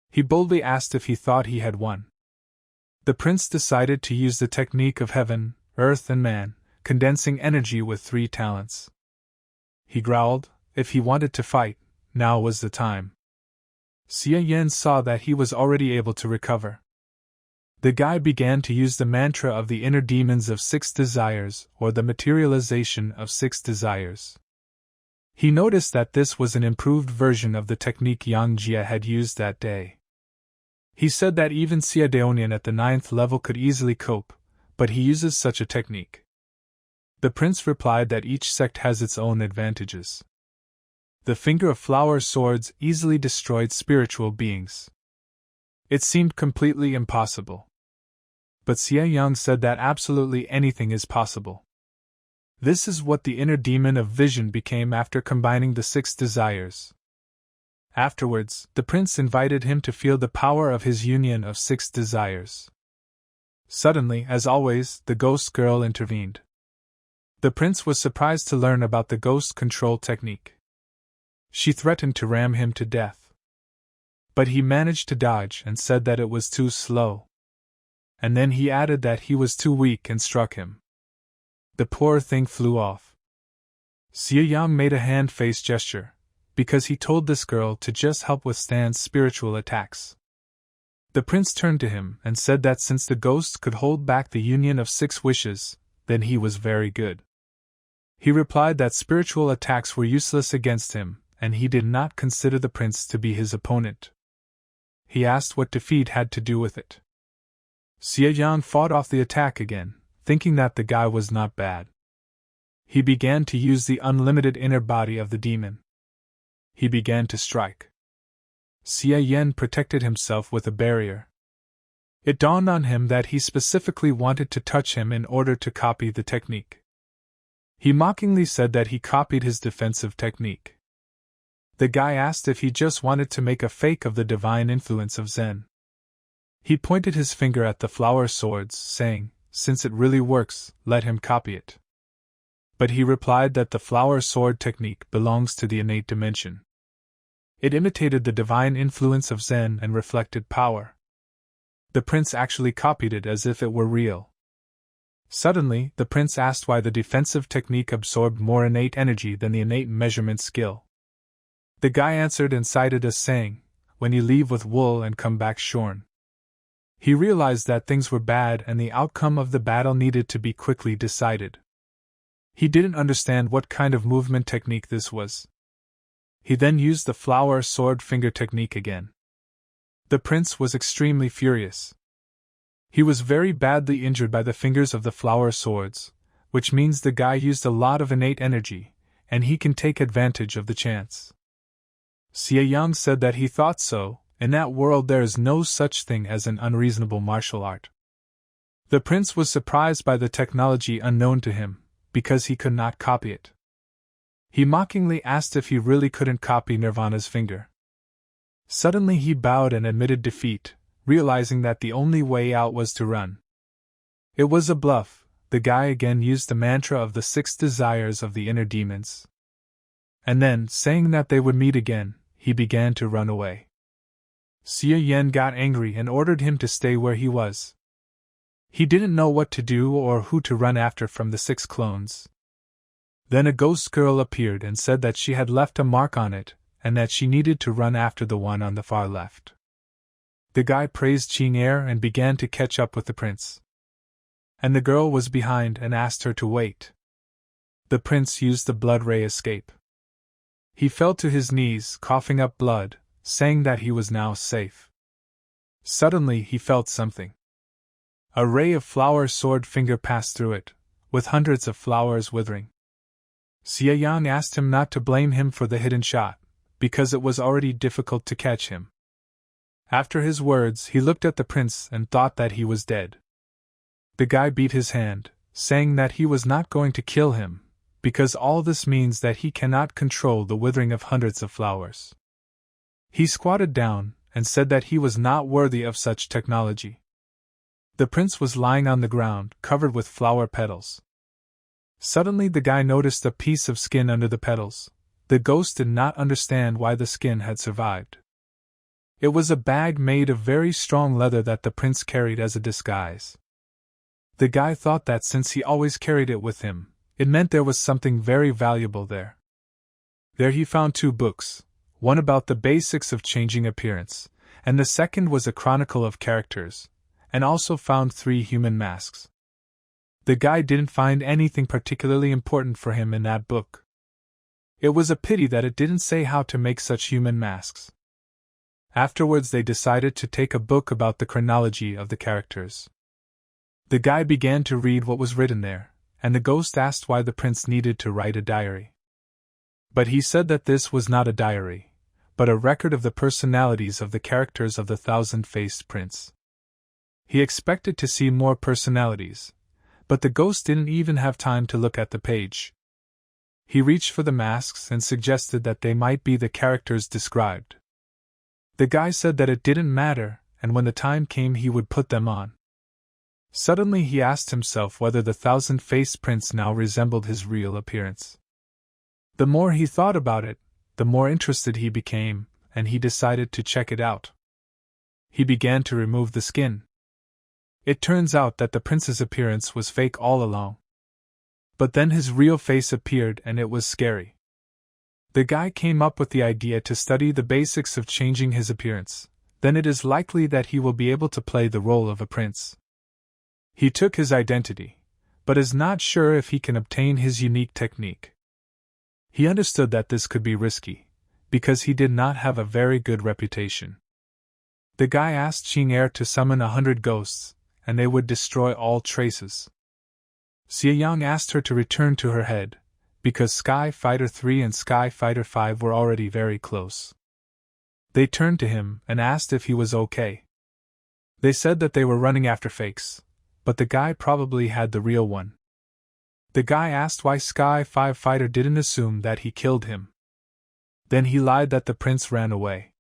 [SPEAKER 1] He boldly asked if he thought he had won. The prince decided to use the technique of heaven, earth and man, condensing energy with 3 talents. He growled, if he wanted to fight, now was the time. Xie Yan saw that he was already able to recover. The guy began to use the mantra of the inner demons of 6 desires, or the materialization of 6 desires. He noticed that this was an improved version of the technique Yang Jie had used that day. He said that even Xie Daonian at the 9th level could easily cope, but he uses such a technique. The prince replied that each sect has its own advantages. The finger of flower swords easily destroyed spiritual beings. It seemed completely impossible. But Xie Yang said that absolutely anything is possible. This is what the inner demon of vision became after combining the 6 desires. Afterwards, the prince invited him to feel the power of his union of 6 desires. Suddenly, as always, the ghost girl intervened. The prince was surprised to learn about the ghost control technique. She threatened to ram him to death. But he managed to dodge and said that it was too slow. And then he added that he was too weak and struck him. The poor thing flew off. Xie Yang made a hand-face gesture, because he told this girl to just help withstand spiritual attacks. The prince turned to him and said that since the ghost could hold back the union of 6 wishes, then he was very good. He replied that spiritual attacks were useless against him, and he did not consider the prince to be his opponent. He asked what defeat had to do with it. Xie Yang fought off the attack again, thinking that the guy was not bad. He began to use the unlimited inner body of the demon. He began to strike. Xie Yan protected himself with a barrier. It dawned on him that he specifically wanted to touch him in order to copy the technique. He mockingly said that he copied his defensive technique. The guy asked if he just wanted to make a fake of the divine influence of Zen. He pointed his finger at the flower swords, saying, since it really works, let him copy it. But he replied that the flower sword technique belongs to the innate dimension. It imitated the divine influence of Zen and reflected power. The prince actually copied it as if it were real. Suddenly, the prince asked why the defensive technique absorbed more innate energy than the innate measurement skill. The guy answered and cited a saying, when you leave with wool and come back shorn. He realized that things were bad and the outcome of the battle needed to be quickly decided. He didn't understand what kind of movement technique this was. He then used the flower sword finger technique again. The prince was extremely furious. He was very badly injured by the fingers of the flower swords, which means the guy used a lot of innate energy, and he can take advantage of the chance. Xie Yang said that he thought so. In that world there is no such thing as an unreasonable martial art. The prince was surprised by the technology unknown to him, because he could not copy it. He mockingly asked if he really couldn't copy Nirvana's finger. Suddenly he bowed and admitted defeat, realizing that the only way out was to run. It was a bluff. The guy again used the mantra of the 6 desires of the inner demons. And then, saying that they would meet again, he began to run away. Xie Yan got angry and ordered him to stay where he was. He didn't know what to do or who to run after from the 6 clones. Then a ghost girl appeared and said that she had left a mark on it, and that she needed to run after the one on the far left. The guy praised Qing'er and began to catch up with the prince. And the girl was behind and asked her to wait. The prince used the blood ray escape. He fell to his knees, coughing up blood, saying that he was now safe. Suddenly he felt something. A ray of flower sword finger passed through it, with hundreds of flowers withering. Xie Yang asked him not to blame him for the hidden shot, because it was already difficult to catch him. After his words, he looked at the prince and thought that he was dead. The guy beat his hand, saying that he was not going to kill him, because all this means that he cannot control the withering of hundreds of flowers. He squatted down and said that he was not worthy of such technology. The prince was lying on the ground, covered with flower petals. Suddenly the guy noticed a piece of skin under the petals. The ghost did not understand why the skin had survived. It was a bag made of very strong leather that the prince carried as a disguise. The guy thought that since he always carried it with him, it meant there was something very valuable there. There he found 2 books, one about the basics of changing appearance, and the second was a chronicle of characters, and also found 3 human masks. The guy didn't find anything particularly important for him in that book. It was a pity that it didn't say how to make such human masks. Afterwards they decided to take a book about the chronology of the characters. The guy began to read what was written there, and the ghost asked why the prince needed to write a diary. But he said that this was not a diary, but a record of the personalities of the characters of the 1,000-faced prince. He expected to see more personalities, but the ghost didn't even have time to look at the page. He reached for the masks and suggested that they might be the characters described. The guy said that it didn't matter, and when the time came he would put them on. Suddenly he asked himself whether the 1,000-faced prince now resembled his real appearance. The more he thought about it, the more interested he became, and he decided to check it out. He began to remove the skin. It turns out that the prince's appearance was fake all along. But then his real face appeared and it was scary. The guy came up with the idea to study the basics of changing his appearance, then it is likely that he will be able to play the role of a prince. He took his identity, but is not sure if he can obtain his unique technique. He understood that this could be risky, because he did not have a very good reputation. The guy asked Qing'er to summon 100 ghosts, and they would destroy all traces. Xie Yang asked her to return to her head, because Sky Fighter 3 and Sky Fighter 5 were already very close. They turned to him and asked if he was okay. They said that they were running after fakes, but the guy probably had the real one. The guy asked why Sky 5 Fighter didn't assume that he killed him. Then he lied that the prince ran away.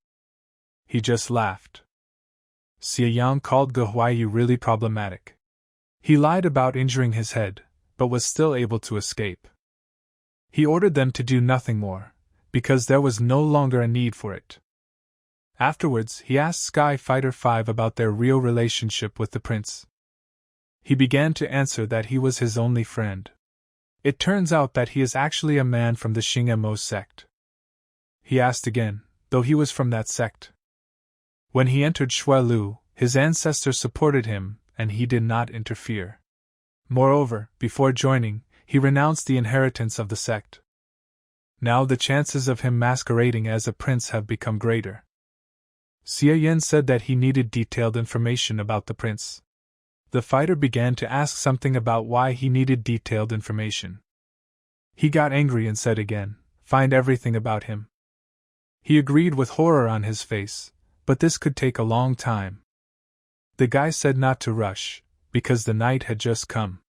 [SPEAKER 1] He just laughed. Xie Yang called Gehuayu really problematic. He lied about injuring his head, but was still able to escape. He ordered them to do nothing more, because there was no longer a need for it. Afterwards, he asked Sky Fighter 5 about their real relationship with the prince. He began to answer that he was his only friend. It turns out that he is actually a man from the Xingmo sect. He asked again, though he was from that sect. When he entered Xuelu, his ancestors supported him, and he did not interfere. Moreover, before joining, he renounced the inheritance of the sect. Now the chances of him masquerading as a prince have become greater. Xie Yan said that he needed detailed information about the prince. The fighter began to ask something about why he needed detailed information. He got angry and said again, "Find everything about him." He agreed with horror on his face, but this could take a long time. The guy said not to rush, because the night had just come.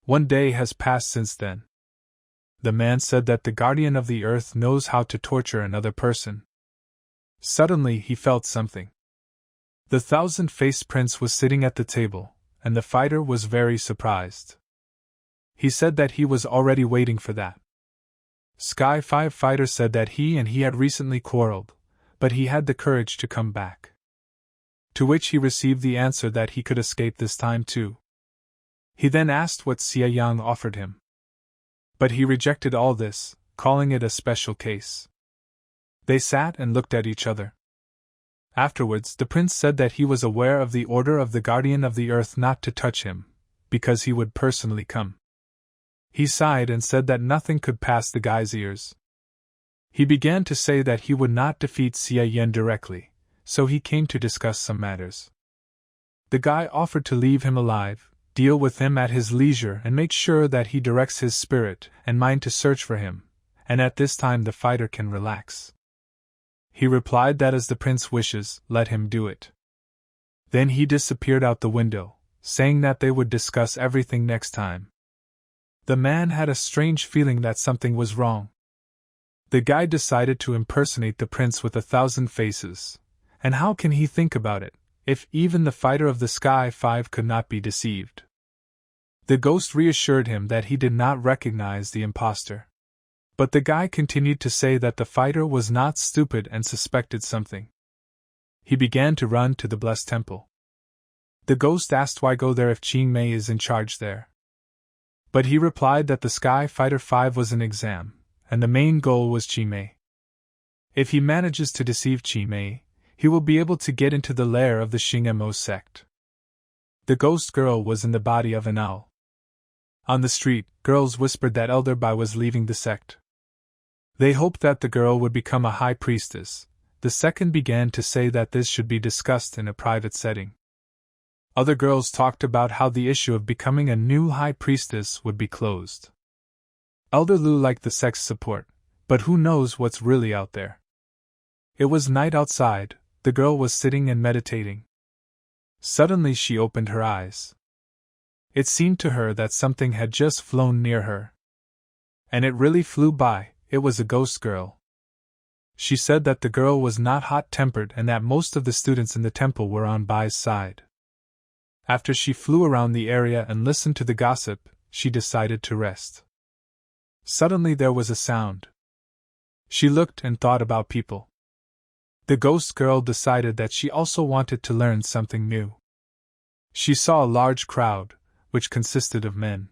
[SPEAKER 1] 1 day has passed since then. The man said that the guardian of the earth knows how to torture another person. Suddenly he felt something. The thousand-faced prince was sitting at the table, and the fighter was very surprised. He said that he was already waiting for that. Sky 5 fighter said that he had recently quarreled, but he had the courage to come back. To which he received the answer that he could escape this time too. He then asked what Xie Yang offered him. But he rejected all this, calling it a special case. They sat and looked at each other. Afterwards, the prince said that he was aware of the order of the guardian of the earth not to touch him, because he would personally come. He sighed and said that nothing could pass the guy's ears. He began to say that he would not defeat Xie Yan directly, so he came to discuss some matters. The guy offered to leave him alive, deal with him at his leisure and make sure that he directs his spirit and mind to search for him, and at this time the fighter can relax. He replied that as the prince wishes, let him do it. Then he disappeared out the window, saying that they would discuss everything next time. The man had a strange feeling that something was wrong. The guy decided to impersonate the prince with 1,000 faces, and how can he think about it, if even the fighter of the Sky 5 could not be deceived? The ghost reassured him that he did not recognize the impostor. But the guy continued to say that the fighter was not stupid and suspected something. He began to run to the blessed temple. The ghost asked why go there if Qing Mei is in charge there. But he replied that the Sky Fighter 5 was an exam, and the main goal was Qing Mei. If he manages to deceive Qing Mei, he will be able to get into the lair of the Xingmo sect. The ghost girl was in the body of an owl. On the street, girls whispered that Elder Bai was leaving the sect. They hoped that the girl would become a high priestess. The second began to say that this should be discussed in a private setting. Other girls talked about how the issue of becoming a new high priestess would be closed. Elder Lu liked the sect's support, but who knows what's really out there. It was night outside, the girl was sitting and meditating. Suddenly she opened her eyes. It seemed to her that something had just flown near her. And it really flew by, it was a ghost girl. She said that the girl was not hot-tempered and that most of the students in the temple were on Bai's side. After she flew around the area and listened to the gossip, she decided to rest. Suddenly there was a sound. She looked and thought about people. The ghost girl decided that she also wanted to learn something new. She saw a large crowd, which consisted of men.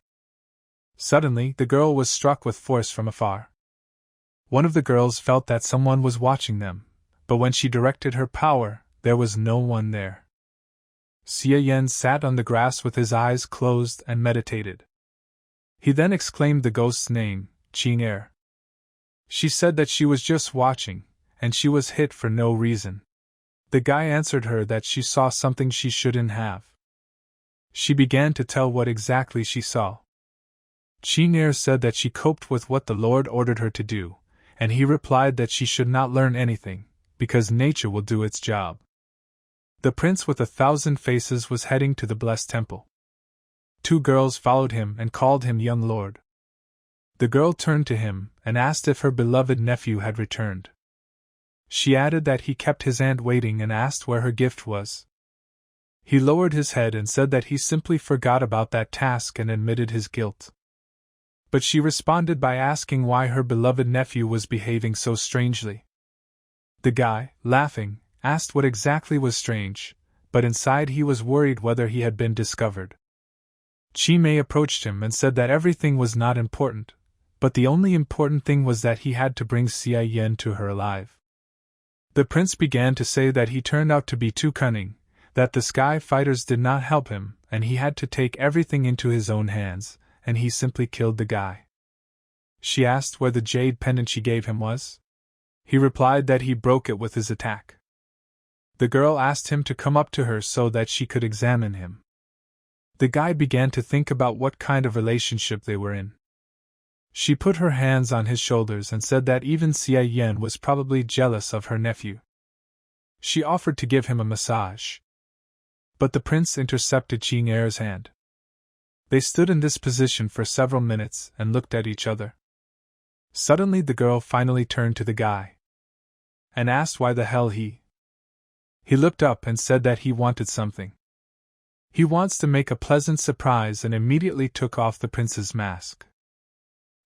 [SPEAKER 1] Suddenly, the girl was struck with force from afar. One of the girls felt that someone was watching them, but when she directed her power, there was no one there. Xie Yan sat on the grass with his eyes closed and meditated. He then exclaimed the ghost's name, Qing Er. She said that she was just watching, and she was hit for no reason. The guy answered her that she saw something she shouldn't have. She began to tell what exactly she saw. Qing Er said that she coped with what the Lord ordered her to do, and he replied that she should not learn anything, because nature will do its job. The prince with 1,000 faces was heading to the blessed temple. 2 girls followed him and called him young lord. The girl turned to him and asked if her beloved nephew had returned. She added that he kept his aunt waiting and asked where her gift was. He lowered his head and said that he simply forgot about that task and admitted his guilt. But she responded by asking why her beloved nephew was behaving so strangely. The guy, laughing, asked what exactly was strange, but inside he was worried whether he had been discovered. Qing Mei approached him and said that everything was not important, but the only important thing was that he had to bring Xie Yan to her alive. The prince began to say that he turned out to be too cunning, that the Sky Fighters did not help him, and he had to take everything into his own hands, and he simply killed the guy. She asked where the jade pendant she gave him was. He replied that he broke it with his attack. The girl asked him to come up to her so that she could examine him. The guy began to think about what kind of relationship they were in. She put her hands on his shoulders and said that even Xia Yan was probably jealous of her nephew. She offered to give him a massage. But the prince intercepted Qing Er's hand. They stood in this position for several minutes and looked at each other. Suddenly the girl finally turned to the guy and asked why the hell he looked up and said that he wanted something. He wants to make a pleasant surprise and immediately took off the prince's mask.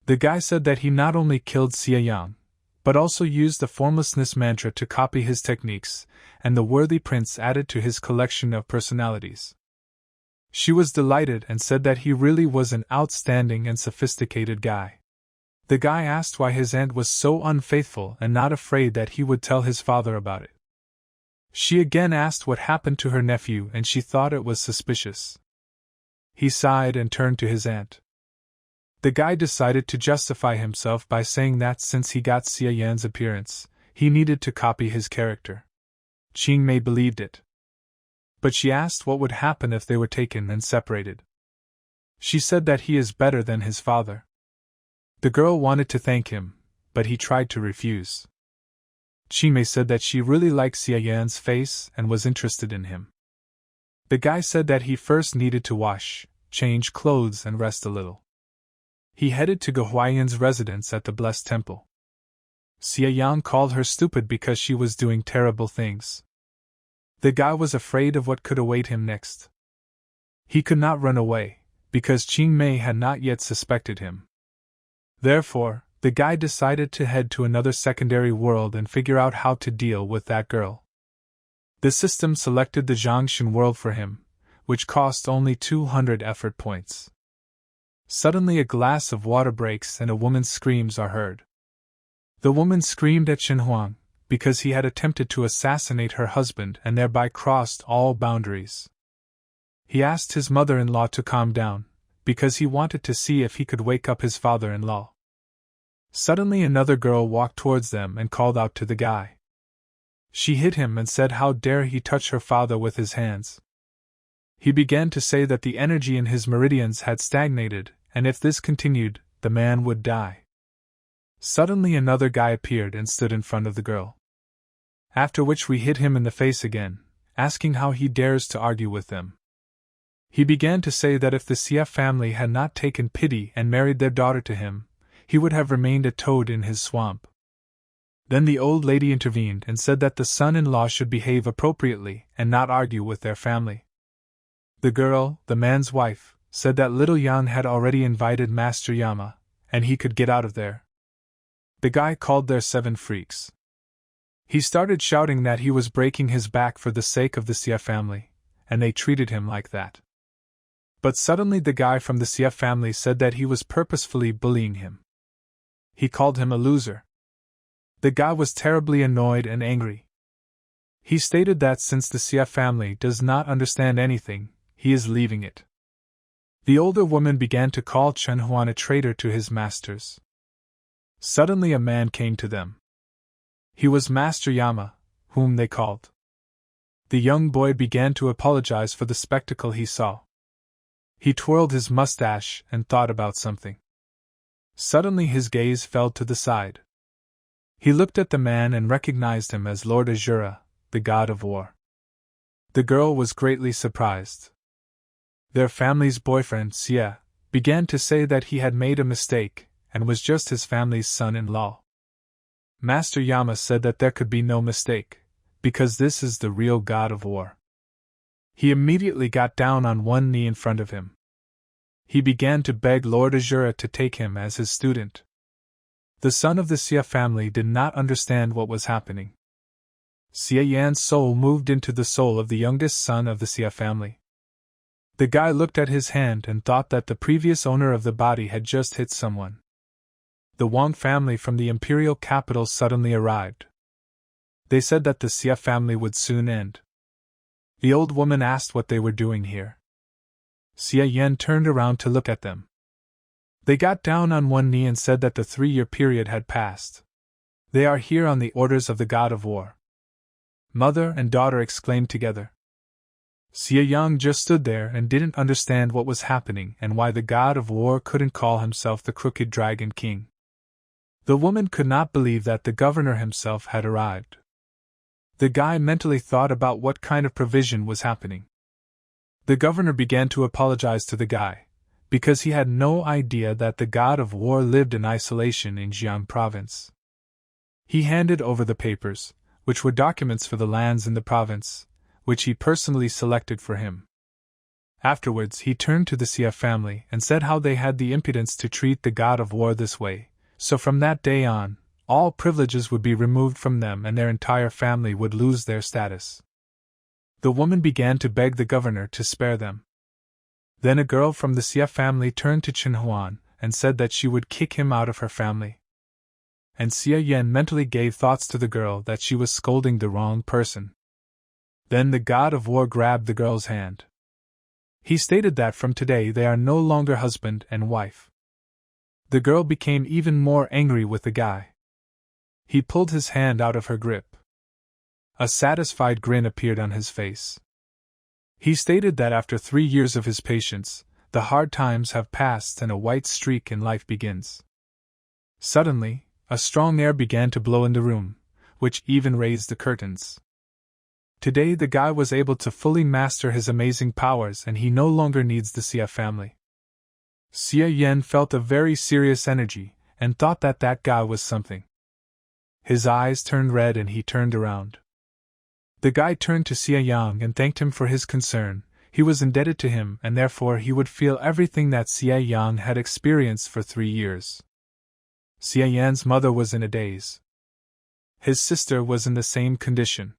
[SPEAKER 1] The guy said that he not only killed Xia Yang, but also used the formlessness mantra to copy his techniques, and the worthy prince added to his collection of personalities. She was delighted and said that he really was an outstanding and sophisticated guy. The guy asked why his aunt was so unfaithful and not afraid that he would tell his father about it. She again asked what happened to her nephew and she thought it was suspicious. He sighed and turned to his aunt. The guy decided to justify himself by saying that since he got Xia Yan's appearance, he needed to copy his character. Qing Mei believed it. But she asked what would happen if they were taken and separated. She said that he is better than his father. The girl wanted to thank him, but he tried to refuse. Qing Mei said that she really liked Xia Yan's face and was interested in him. The guy said that he first needed to wash, change clothes and rest a little. He headed to Guhuayan's residence at the Blessed Temple. Xia Yang called her stupid because she was doing terrible things. The guy was afraid of what could await him next. He could not run away, because Qing Mei had not yet suspected him. Therefore, the guy decided to head to another secondary world and figure out how to deal with that girl. The system selected the Zhongshan world for him, which cost only 200 effort points. Suddenly a glass of water breaks and a woman's screams are heard. The woman screamed at Shen Huang, because he had attempted to assassinate her husband and thereby crossed all boundaries. He asked his mother-in-law to calm down, because he wanted to see if he could wake up his father-in-law. Suddenly another girl walked towards them and called out to the guy. She hit him and said how dare he touch her father with his hands. He began to say that the energy in his meridians had stagnated, and if this continued, the man would die. Suddenly another guy appeared and stood in front of the girl. After which we hit him in the face again, asking how he dares to argue with them. He began to say that if the Xia family had not taken pity and married their daughter to him, he would have remained a toad in his swamp. Then the old lady intervened and said that the son-in-law should behave appropriately and not argue with their family. The girl, the man's wife, said that little Yan had already invited Master Yama, and he could get out of there. The guy called their 7 freaks. He started shouting that he was breaking his back for the sake of the Xia family, and they treated him like that. But suddenly the guy from the Xia family said that he was purposefully bullying him. He called him a loser. The guy was terribly annoyed and angry. He stated that since the Xia family does not understand anything, he is leaving it. The older woman began to call Chen Huan a traitor to his masters. Suddenly a man came to them. He was Master Yama, whom they called. The young boy began to apologize for the spectacle he saw. He twirled his mustache and thought about something. Suddenly his gaze fell to the side. He looked at the man and recognized him as Lord Azura, the god of war. The girl was greatly surprised. Their family's boyfriend, Xia, began to say that he had made a mistake and was just his family's son-in-law. Master Yama said that there could be no mistake, because this is the real god of war. He immediately got down on one knee in front of him. He began to beg Lord Azura to take him as his student. The son of the Xia family did not understand what was happening. Xia Yan's soul moved into the soul of the youngest son of the Xia family. The guy looked at his hand and thought that the previous owner of the body had just hit someone. The Wang family from the imperial capital suddenly arrived. They said that the Xia family would soon end. The old woman asked what they were doing here. Xia Yan turned around to look at them. They got down on one knee and said that the 3-year period had passed. They are here on the orders of the god of war. Mother and daughter exclaimed together. Xie Yang just stood there and didn't understand what was happening and why the god of war couldn't call himself the Crooked Dragon King. The woman could not believe that the governor himself had arrived. The guy mentally thought about what kind of provision was happening. The governor began to apologize to the guy, because he had no idea that the god of war lived in isolation in Jiang province. He handed over the papers, which were documents for the lands in the province, which he personally selected for him. Afterwards he turned to the Xie family and said how they had the impudence to treat the god of war this way, so from that day on, all privileges would be removed from them and their entire family would lose their status. The woman began to beg the governor to spare them. Then a girl from the Xie family turned to Chen Huan and said that she would kick him out of her family. And Xie Yan mentally gave thoughts to the girl that she was scolding the wrong person. Then the god of war grabbed the girl's hand. He stated that from today they are no longer husband and wife. The girl became even more angry with the guy. He pulled his hand out of her grip. A satisfied grin appeared on his face. He stated that after 3 years of his patience, the hard times have passed and a white streak in life begins. Suddenly, a strong air began to blow in the room, which even raised the curtains. Today the guy was able to fully master his amazing powers and he no longer needs the Xie family. Xie Yan felt a very serious energy and thought that that guy was something. His eyes turned red and he turned around. The guy turned to Xie Yang and thanked him for his concern. He was indebted to him and therefore he would feel everything that Xie Yang had experienced for 3 years. Xie Yan's mother was in a daze. His sister was in the same condition.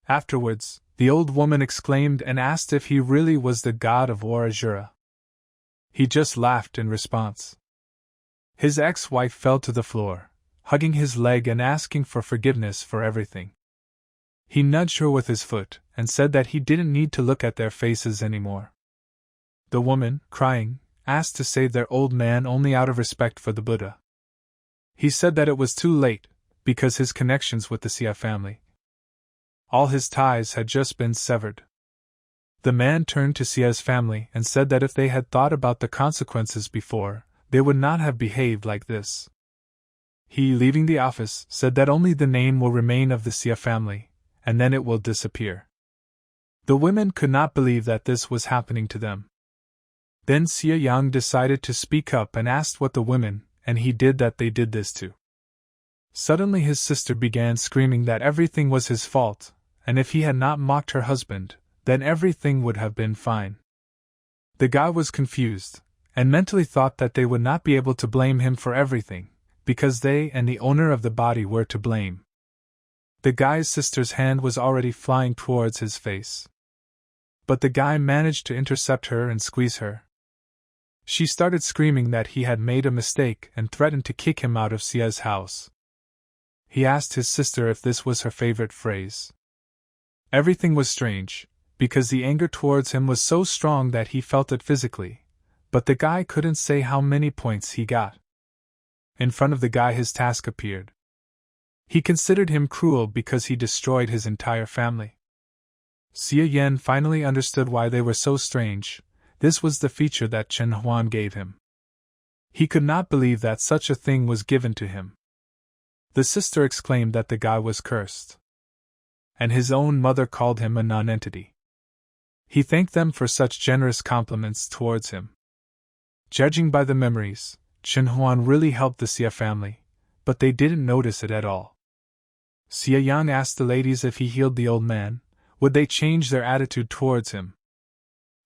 [SPEAKER 1] Afterwards, the old woman exclaimed and asked if he really was the god of war Azura. He just laughed in response. His ex-wife fell to the floor, hugging his leg and asking for forgiveness for everything. He nudged her with his foot and said that he didn't need to look at their faces anymore. The woman, crying, asked to save their old man only out of respect for the Buddha. He said that it was too late, because his connections with the Xie family, all his ties had just been severed. The man turned to Xie's family and said that if they had thought about the consequences before, they would not have behaved like this. He, leaving the office, said that only the name will remain of the Xie family, and then it will disappear. The women could not believe that this was happening to them. Then Xie Yang decided to speak up and asked what the women, and he did that they did this too. Suddenly his sister began screaming that everything was his fault, and if he had not mocked her husband, then everything would have been fine. The guy was confused, and mentally thought that they would not be able to blame him for everything, because they and the owner of the body were to blame. The guy's sister's hand was already flying towards his face. But the guy managed to intercept her and squeeze her. She started screaming that he had made a mistake and threatened to kick him out of Xie's house. He asked his sister if this was her favorite phrase. Everything was strange, because the anger towards him was so strong that he felt it physically, but the guy couldn't say how many points he got. In front of the guy his task appeared. He considered him cruel because he destroyed his entire family. Xie Yan finally understood why they were so strange. This was the feature that Chen Huan gave him. He could not believe that such a thing was given to him. The sister exclaimed that the guy was cursed. And his own mother called him a non-entity. He thanked them for such generous compliments towards him. Judging by the memories, Chen Huan really helped the Xie family, but they didn't notice it at all. Xie Yang asked the ladies if he healed the old man, would they change their attitude towards him.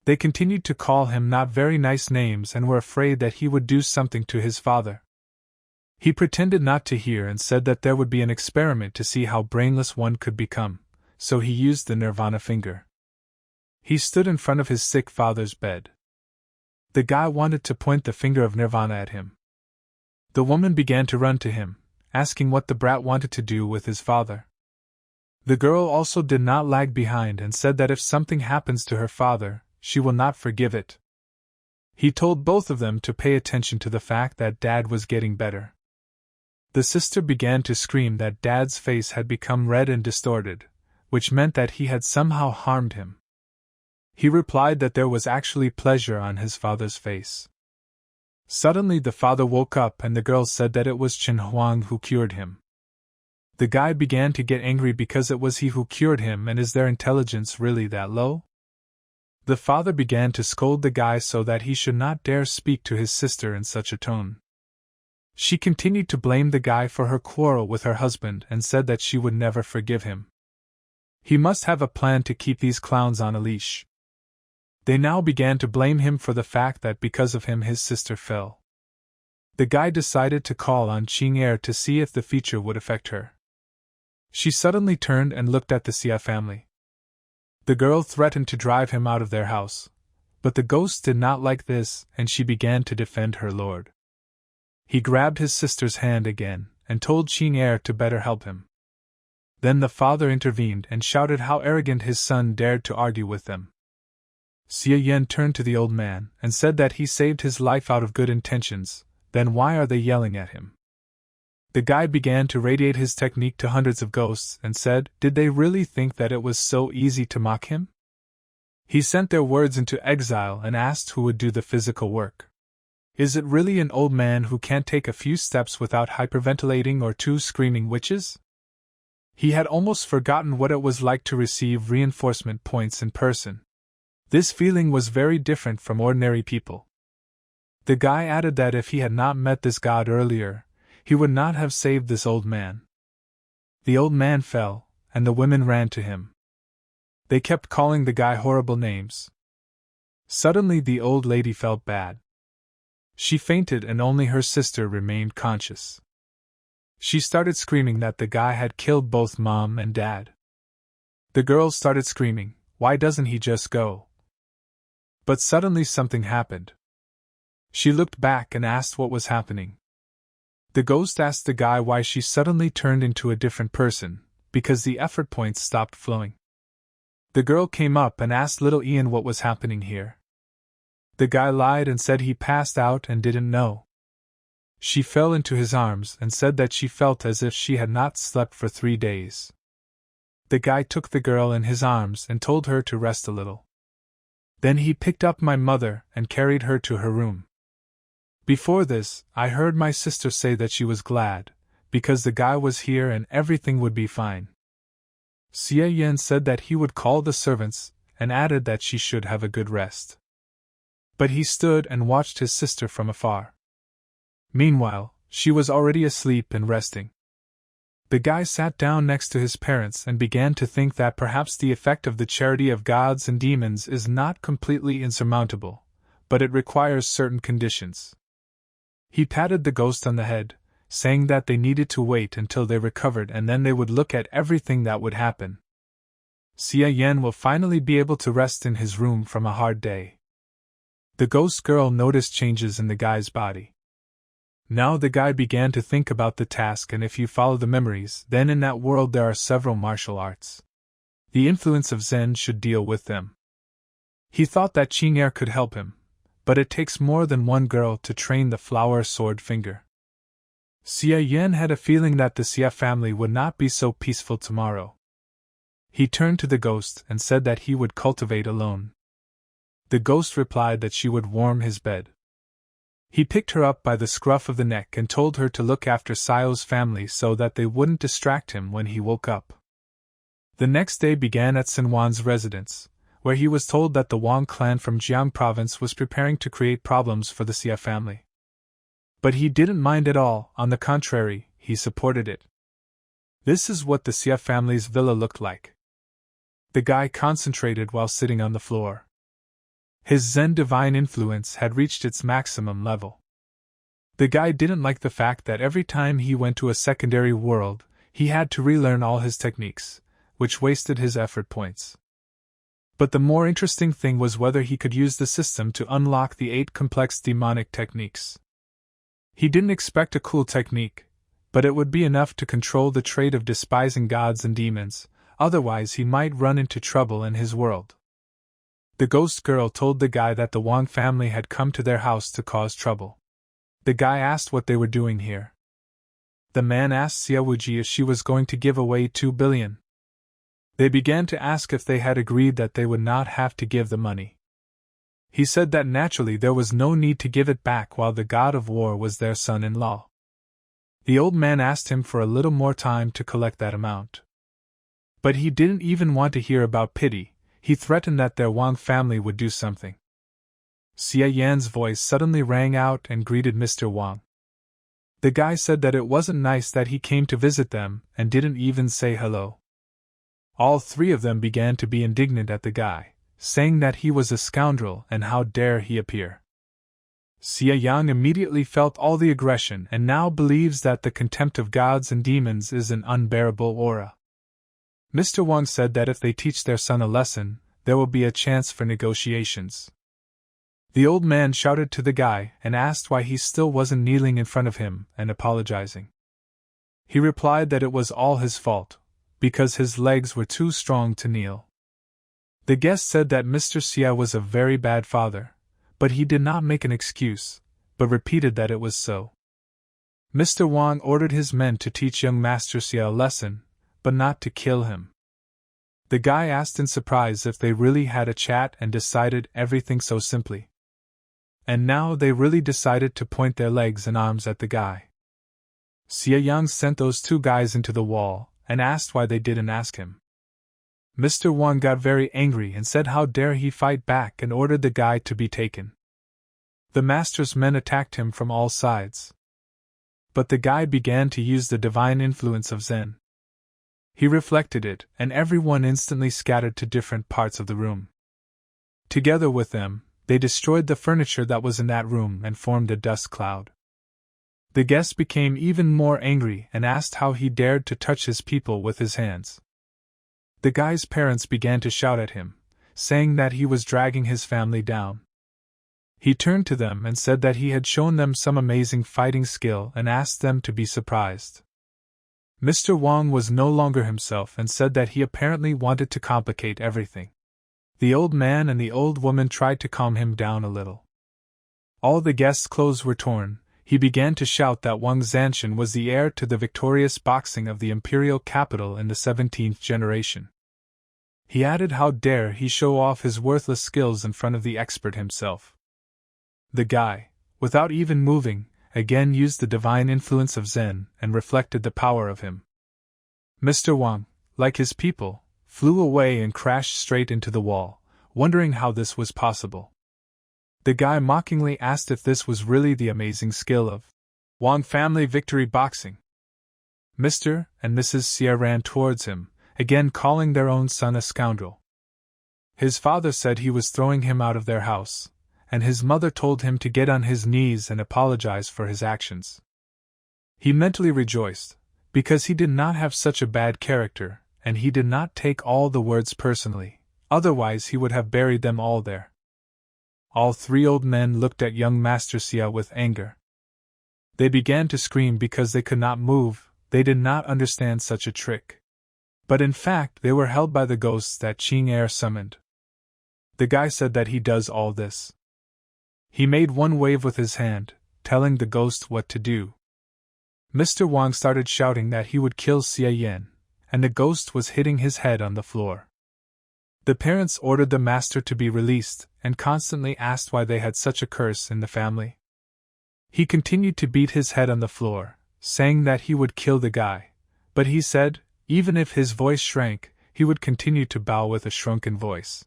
[SPEAKER 1] They continued to call him not very nice names and were afraid that he would do something to his father. He pretended not to hear and said that there would be an experiment to see how brainless one could become, so he used the nirvana finger. He stood in front of his sick father's bed. The guy wanted to point the finger of nirvana at him. The woman began to run to him, asking what the brat wanted to do with his father. The girl also did not lag behind and said that if something happens to her father, she will not forgive it. He told both of them to pay attention to the fact that Dad was getting better. The sister began to scream that Dad's face had become red and distorted, which meant that he had somehow harmed him. He replied that there was actually pleasure on his father's face. Suddenly the father woke up and the girl said that it was Chen Huang who cured him. The guy began to get angry because it was he who cured him, and is their intelligence really that low? The father began to scold the guy so that he should not dare speak to his sister in such a tone. She continued to blame the guy for her quarrel with her husband and said that she would never forgive him. He must have a plan to keep these clowns on a leash. They now began to blame him for the fact that because of him his sister fell. The guy decided to call on Qing to see if the feature would affect her. She suddenly turned and looked at the Xia family. The girl threatened to drive him out of their house, but the ghost did not like this and she began to defend her lord. He grabbed his sister's hand again and told Qing to better help him. Then the father intervened and shouted how arrogant his son dared to argue with them. Xia Yan turned to the old man and said that he saved his life out of good intentions, then why are they yelling at him? The guy began to radiate his technique to hundreds of ghosts and said, did they really think that it was so easy to mock him? He sent their words into exile and asked who would do the physical work. Is it really an old man who can't take a few steps without hyperventilating or two screaming witches? He had almost forgotten what it was like to receive reinforcement points in person. This feeling was very different from ordinary people. The guy added that if he had not met this god earlier, he would not have saved this old man. The old man fell, and the women ran to him. They kept calling the guy horrible names. Suddenly the old lady felt bad. She fainted and only her sister remained conscious. She started screaming that the guy had killed both mom and dad. The girl started screaming, why doesn't he just go? But suddenly something happened. She looked back and asked what was happening. The ghost asked the guy why she suddenly turned into a different person, because the effort points stopped flowing. The girl came up and asked little Ian what was happening here. The guy lied and said he passed out and didn't know. She fell into his arms and said that she felt as if she had not slept for 3 days. The guy took the girl in his arms and told her to rest a little. Then he picked up my mother and carried her to her room. Before this, I heard my sister say that she was glad, because the guy was here and everything would be fine. Xia Yan said that he would call the servants, and added that she should have a good rest. But he stood and watched his sister from afar. Meanwhile, she was already asleep and resting. The guy sat down next to his parents and began to think that perhaps the effect of the charity of gods and demons is not completely insurmountable, but it requires certain conditions. He patted the ghost on the head, saying that they needed to wait until they recovered and then they would look at everything that would happen. Xia Yan will finally be able to rest in his room from a hard day. The ghost girl noticed changes in the guy's body. Now the guy began to think about the task, and if you follow the memories, then in that world there are several martial arts. The influence of Zen should deal with them. He thought that Qing could help him, but it takes more than one girl to train the flower sword finger. Xia Yan had a feeling that the Xia family would not be so peaceful tomorrow. He turned to the ghost and said that he would cultivate alone. The ghost replied that she would warm his bed. He picked her up by the scruff of the neck and told her to look after Xiao's family so that they wouldn't distract him when he woke up. The next day began at Sun Wan's residence, where he was told that the Wang clan from Jiang province was preparing to create problems for the Xia family. But he didn't mind at all, on the contrary, he supported it. This is what the Xia family's villa looked like. The guy concentrated while sitting on the floor. His Zen divine influence had reached its maximum level. The guy didn't like the fact that every time he went to a secondary world, he had to relearn all his techniques, which wasted his effort points. But the more interesting thing was whether he could use the system to unlock the 8 complex demonic techniques. He didn't expect a cool technique, but it would be enough to control the trait of despising gods and demons, otherwise he might run into trouble in his world. The ghost girl told the guy that the Wang family had come to their house to cause trouble. The guy asked what they were doing here. The man asked Xiaowuji if she was going to give away 2 billion. They began to ask if they had agreed that they would not have to give the money. He said that naturally there was no need to give it back while the god of war was their son-in-law. The old man asked him for a little more time to collect that amount. But he didn't even want to hear about pity. He threatened that their Wang family would do something. Xia Yan's voice suddenly rang out and greeted Mr. Wang. The guy said that it wasn't nice that he came to visit them and didn't even say hello. All 3 of them began to be indignant at the guy, saying that he was a scoundrel and how dare he appear. Xia Yang immediately felt all the aggression and now believes that the contempt of gods and demons is an unbearable aura. Mr. Wang said that if they teach their son a lesson, there will be a chance for negotiations. The old man shouted to the guy and asked why he still wasn't kneeling in front of him and apologizing. He replied that it was all his fault, because his legs were too strong to kneel. The guest said that Mr. Xia was a very bad father, but he did not make an excuse, but repeated that it was so. Mr. Wang ordered his men to teach young Master Xia a lesson, but not to kill him. The guy asked in surprise if they really had a chat and decided everything so simply. And now they really decided to point their legs and arms at the guy. Xia Yang sent those 2 guys into the wall and asked why they didn't ask him. Mr. Wang got very angry and said how dare he fight back and ordered the guy to be taken. The master's men attacked him from all sides. But the guy began to use the divine influence of Zen. He reflected it, and everyone instantly scattered to different parts of the room. Together with them, they destroyed the furniture that was in that room and formed a dust cloud. The guest became even more angry and asked how he dared to touch his people with his hands. The guy's parents began to shout at him, saying that he was dragging his family down. He turned to them and said that he had shown them some amazing fighting skill and asked them to be surprised. Mr. Wang was no longer himself and said that he apparently wanted to complicate everything. The old man and the old woman tried to calm him down a little. All the guests' clothes were torn. He began to shout that Wang Zanshan was the heir to the victorious boxing of the imperial capital in the 17th generation. He added how dare he show off his worthless skills in front of the expert himself. The guy, without even moving, again used the divine influence of Zen and reflected the power of him. Mr. Wang, like his people, flew away and crashed straight into the wall, wondering how this was possible. The guy mockingly asked if this was really the amazing skill of Wang family victory boxing. Mr. and Mrs. Xia ran towards him, again calling their own son a scoundrel. His father said he was throwing him out of their house, and his mother told him to get on his knees and apologize for his actions. He mentally rejoiced, because he did not have such a bad character, and he did not take all the words personally, otherwise he would have buried them all there. All 3 old men looked at young Master Xia with anger. They began to scream because they could not move, they did not understand such a trick. But in fact they were held by the ghosts that Qing Air summoned. The guy said that he does all this. He made one wave with his hand, telling the ghost what to do. Mr. Wang started shouting that he would kill Xia Yan, and the ghost was hitting his head on the floor. The parents ordered the master to be released and constantly asked why they had such a curse in the family. He continued to beat his head on the floor, saying that he would kill the guy, but he said, even if his voice shrank, he would continue to bow with a shrunken voice.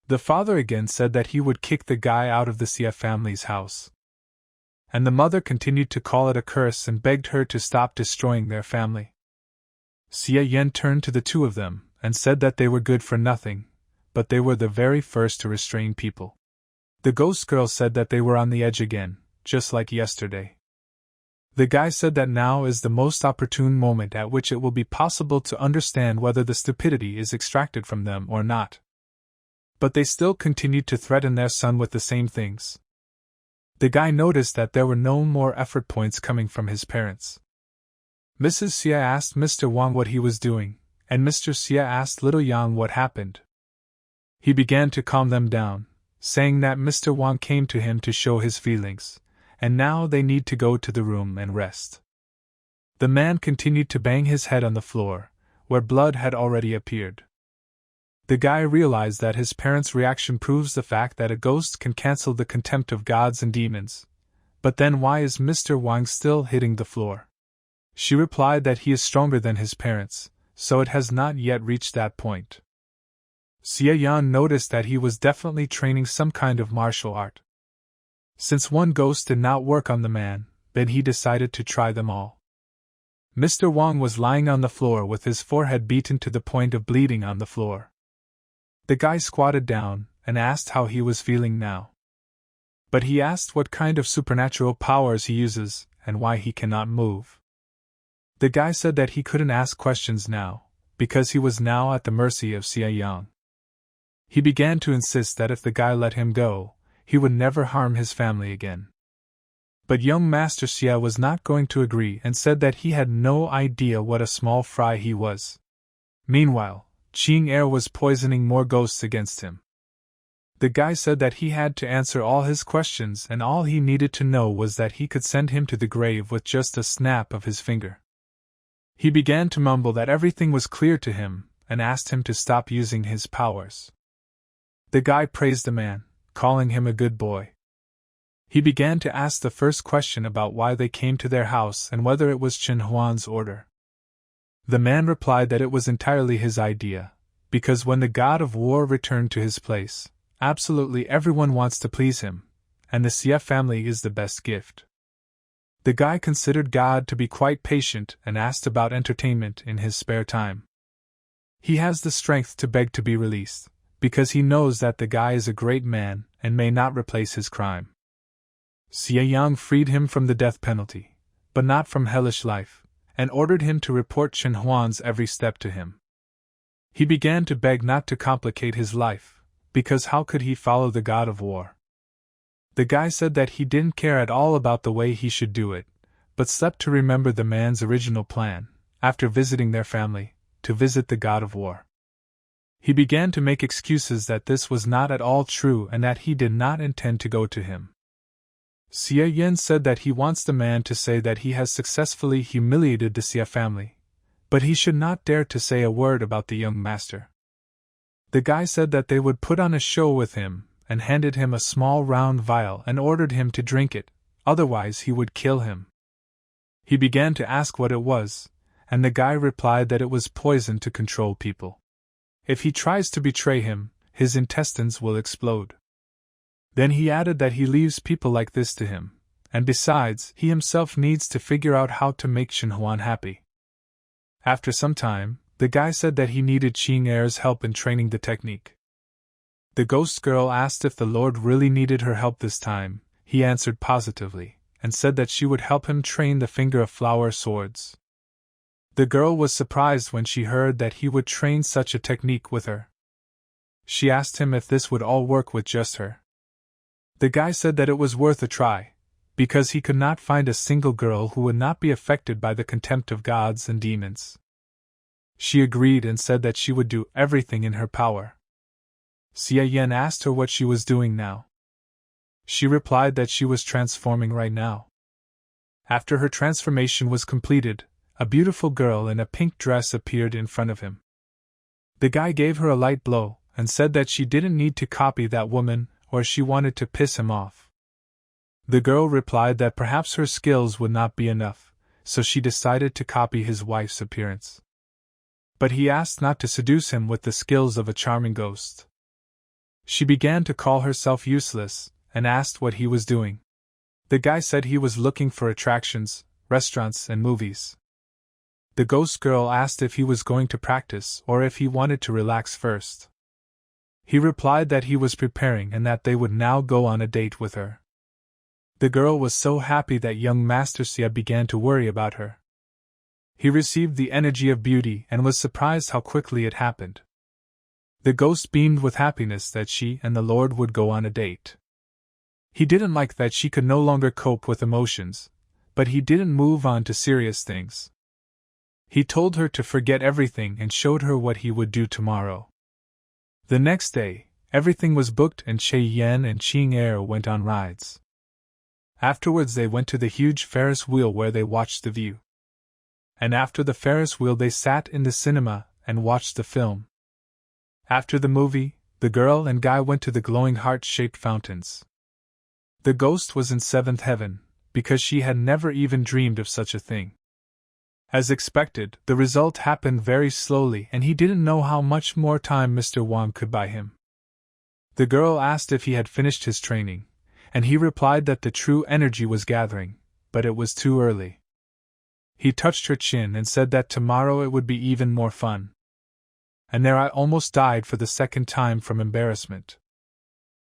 [SPEAKER 1] The father again said that he would kick the guy out of the Xia family's house. And the mother continued to call it a curse and begged her to stop destroying their family. Xia Yan turned to the 2 of them and said that they were good for nothing, but they were the very first to restrain people. The ghost girl said that they were on the edge again, just like yesterday. The guy said that now is the most opportune moment at which it will be possible to understand whether the stupidity is extracted from them or not. But they still continued to threaten their son with the same things. The guy noticed that there were no more effort points coming from his parents. Mrs. Xia asked Mr. Wang what he was doing, and Mr. Xia asked little Yang what happened. He began to calm them down, saying that Mr. Wang came to him to show his feelings, and now they need to go to the room and rest. The man continued to bang his head on the floor, where blood had already appeared. The guy realized that his parents' reaction proves the fact that a ghost can cancel the contempt of gods and demons. But then why is Mr. Wang still hitting the floor? She replied that he is stronger than his parents, so it has not yet reached that point. Xie Yan noticed that he was definitely training some kind of martial art. Since one ghost did not work on the man, then he decided to try them all. Mr. Wang was lying on the floor with his forehead beaten to the point of bleeding on the floor. The guy squatted down and asked how he was feeling now. But he asked what kind of supernatural powers he uses and why he cannot move. The guy said that he couldn't ask questions now, because he was now at the mercy of Xie Yang. He began to insist that if the guy let him go, he would never harm his family again. But young Master Xie was not going to agree and said that he had no idea what a small fry he was. Meanwhile, Qing Er was poisoning more ghosts against him. The guy said that he had to answer all his questions and all he needed to know was that he could send him to the grave with just a snap of his finger. He began to mumble that everything was clear to him and asked him to stop using his powers. The guy praised the man, calling him a good boy. He began to ask the first question about why they came to their house and whether it was Chen Huan's order. The man replied that it was entirely his idea, because when the god of war returned to his place, absolutely everyone wants to please him, and the Xie family is the best gift. The guy considered God to be quite patient and asked about entertainment in his spare time. He has the strength to beg to be released, because he knows that the guy is a great man and may not replace his crime. Xie Yang freed him from the death penalty, but not from hellish life, and ordered him to report Chen Huan's every step to him. He began to beg not to complicate his life, because how could he follow the god of war? The guy said that he didn't care at all about the way he should do it, but slept to remember the man's original plan, after visiting their family, to visit the god of war. He began to make excuses that this was not at all true and that he did not intend to go to him. Xie Yan said that he wants the man to say that he has successfully humiliated the Xie family, but he should not dare to say a word about the young master. The guy said that they would put on a show with him, and handed him a small round vial and ordered him to drink it, otherwise he would kill him. He began to ask what it was, and the guy replied that it was poison to control people. If he tries to betray him, his intestines will explode. Then he added that he leaves people like this to him, and besides, he himself needs to figure out how to make Chen Huan happy. After some time, the guy said that he needed Qing Er's help in training the technique. The ghost girl asked if the Lord really needed her help this time. He answered positively, and said that she would help him train the finger of flower swords. The girl was surprised when she heard that he would train such a technique with her. She asked him if this would all work with just her. The guy said that it was worth a try, because he could not find a single girl who would not be affected by the contempt of gods and demons. She agreed and said that she would do everything in her power. Xie Yan asked her what she was doing now. She replied that she was transforming right now. After her transformation was completed, a beautiful girl in a pink dress appeared in front of him. The guy gave her a light blow and said that she didn't need to copy that woman or she wanted to piss him off. The girl replied that perhaps her skills would not be enough, so she decided to copy his wife's appearance. But he asked not to seduce him with the skills of a charming ghost. She began to call herself useless, and asked what he was doing. The guy said he was looking for attractions, restaurants, and movies. The ghost girl asked if he was going to practice or if he wanted to relax first. He replied that he was preparing and that they would now go on a date with her. The girl was so happy that young Master Xie began to worry about her. He received the energy of beauty and was surprised how quickly it happened. The ghost beamed with happiness that she and the Lord would go on a date. He didn't like that she could no longer cope with emotions, but he didn't move on to serious things. He told her to forget everything and showed her what he would do tomorrow. The next day, Everything was booked and Che Yen and Ching Er went on rides. Afterwards they went to the huge Ferris wheel where they watched the view. And after the Ferris wheel they sat in the cinema and watched the film. After the movie, the girl and guy went to the glowing heart-shaped fountains. The ghost was in seventh heaven, because she had never even dreamed of such a thing. As expected, the result happened very slowly and he didn't know how much more time Mr. Wang could buy him. The girl asked if he had finished his training, and he replied that the true energy was gathering, but it was too early. He touched her chin and said that tomorrow it would be even more fun. And there I almost died for the second time from embarrassment.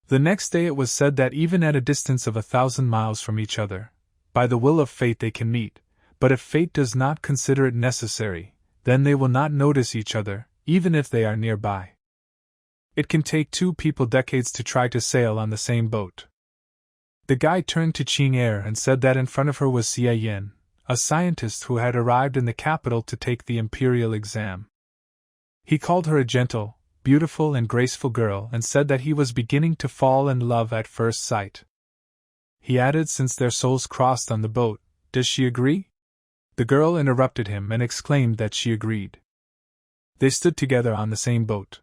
[SPEAKER 1] The next day it was said that even at a distance of 1,000 miles from each other, by the will of fate they can meet, but if fate does not consider it necessary, then they will not notice each other, even if they are nearby. It can take two people decades to try to sail on the same boat. The guy turned to Ching Er and said that in front of her was Xie Yin, a scientist who had arrived in the capital to take the imperial exam. He called her a gentle, beautiful and graceful girl and said that he was beginning to fall in love at first sight. He added, since their souls crossed on the boat, does she agree? The girl interrupted him and exclaimed that she agreed. They stood together on the same boat.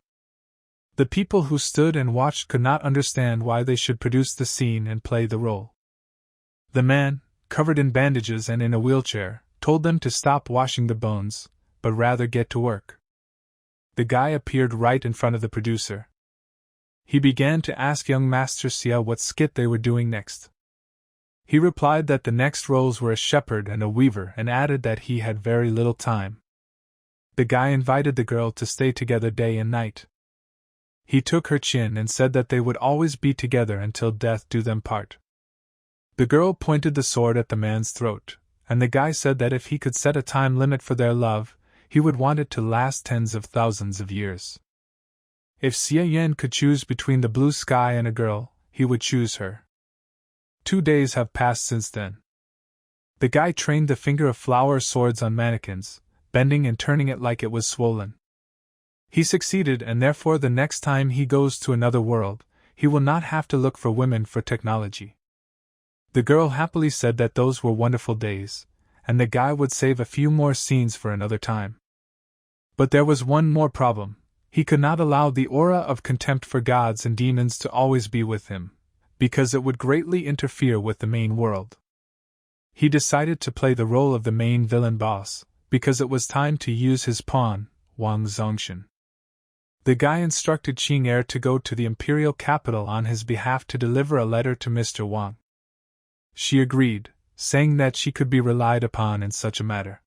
[SPEAKER 1] The people who stood and watched could not understand why they should produce the scene and play the role. The man, covered in bandages and in a wheelchair, told them to stop washing the bones, but rather get to work. The guy appeared right in front of the producer. He began to ask young Master Xia what skit they were doing next. He replied that the next roles were a shepherd and a weaver and added that he had very little time. The guy invited the girl to stay together day and night. He took her chin and said that they would always be together until death do them part. The girl pointed the sword at the man's throat, and the guy said that if he could set a time limit for their love, he would want it to last tens of thousands of years. If Xie Yin could choose between the blue sky and a girl, he would choose her. 2 days have passed since then. The guy trained the finger of flower swords on mannequins, bending and turning it like it was swollen. He succeeded, and therefore the next time he goes to another world, he will not have to look for women for technology. The girl happily said that those were wonderful days, and the guy would save a few more scenes for another time. But there was one more problem. He could not allow the aura of contempt for gods and demons to always be with him, because it would greatly interfere with the main world. He decided to play the role of the main villain boss, because it was time to use his pawn, Wang Zongshan. The guy instructed Ching Er to go to the imperial capital on his behalf to deliver a letter to Mr. Wang. She agreed, saying that she could be relied upon in such a matter.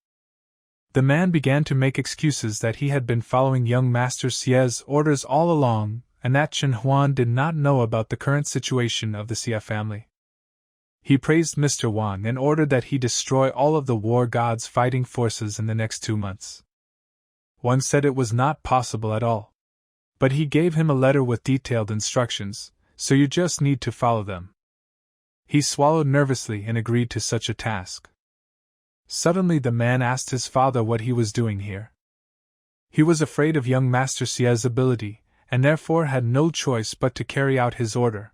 [SPEAKER 1] The man began to make excuses that he had been following young Master Xie's orders all along, and that Chen Huan did not know about the current situation of the Xie family. He praised Mr. Wang and ordered that he destroy all of the war gods' fighting forces in the next 2 months. Wang said it was not possible at all. But he gave him a letter with detailed instructions, so you just need to follow them. He swallowed nervously and agreed to such a task. Suddenly the man asked his father what he was doing here. He was afraid of young Master Xie's ability, and therefore had no choice but to carry out his order.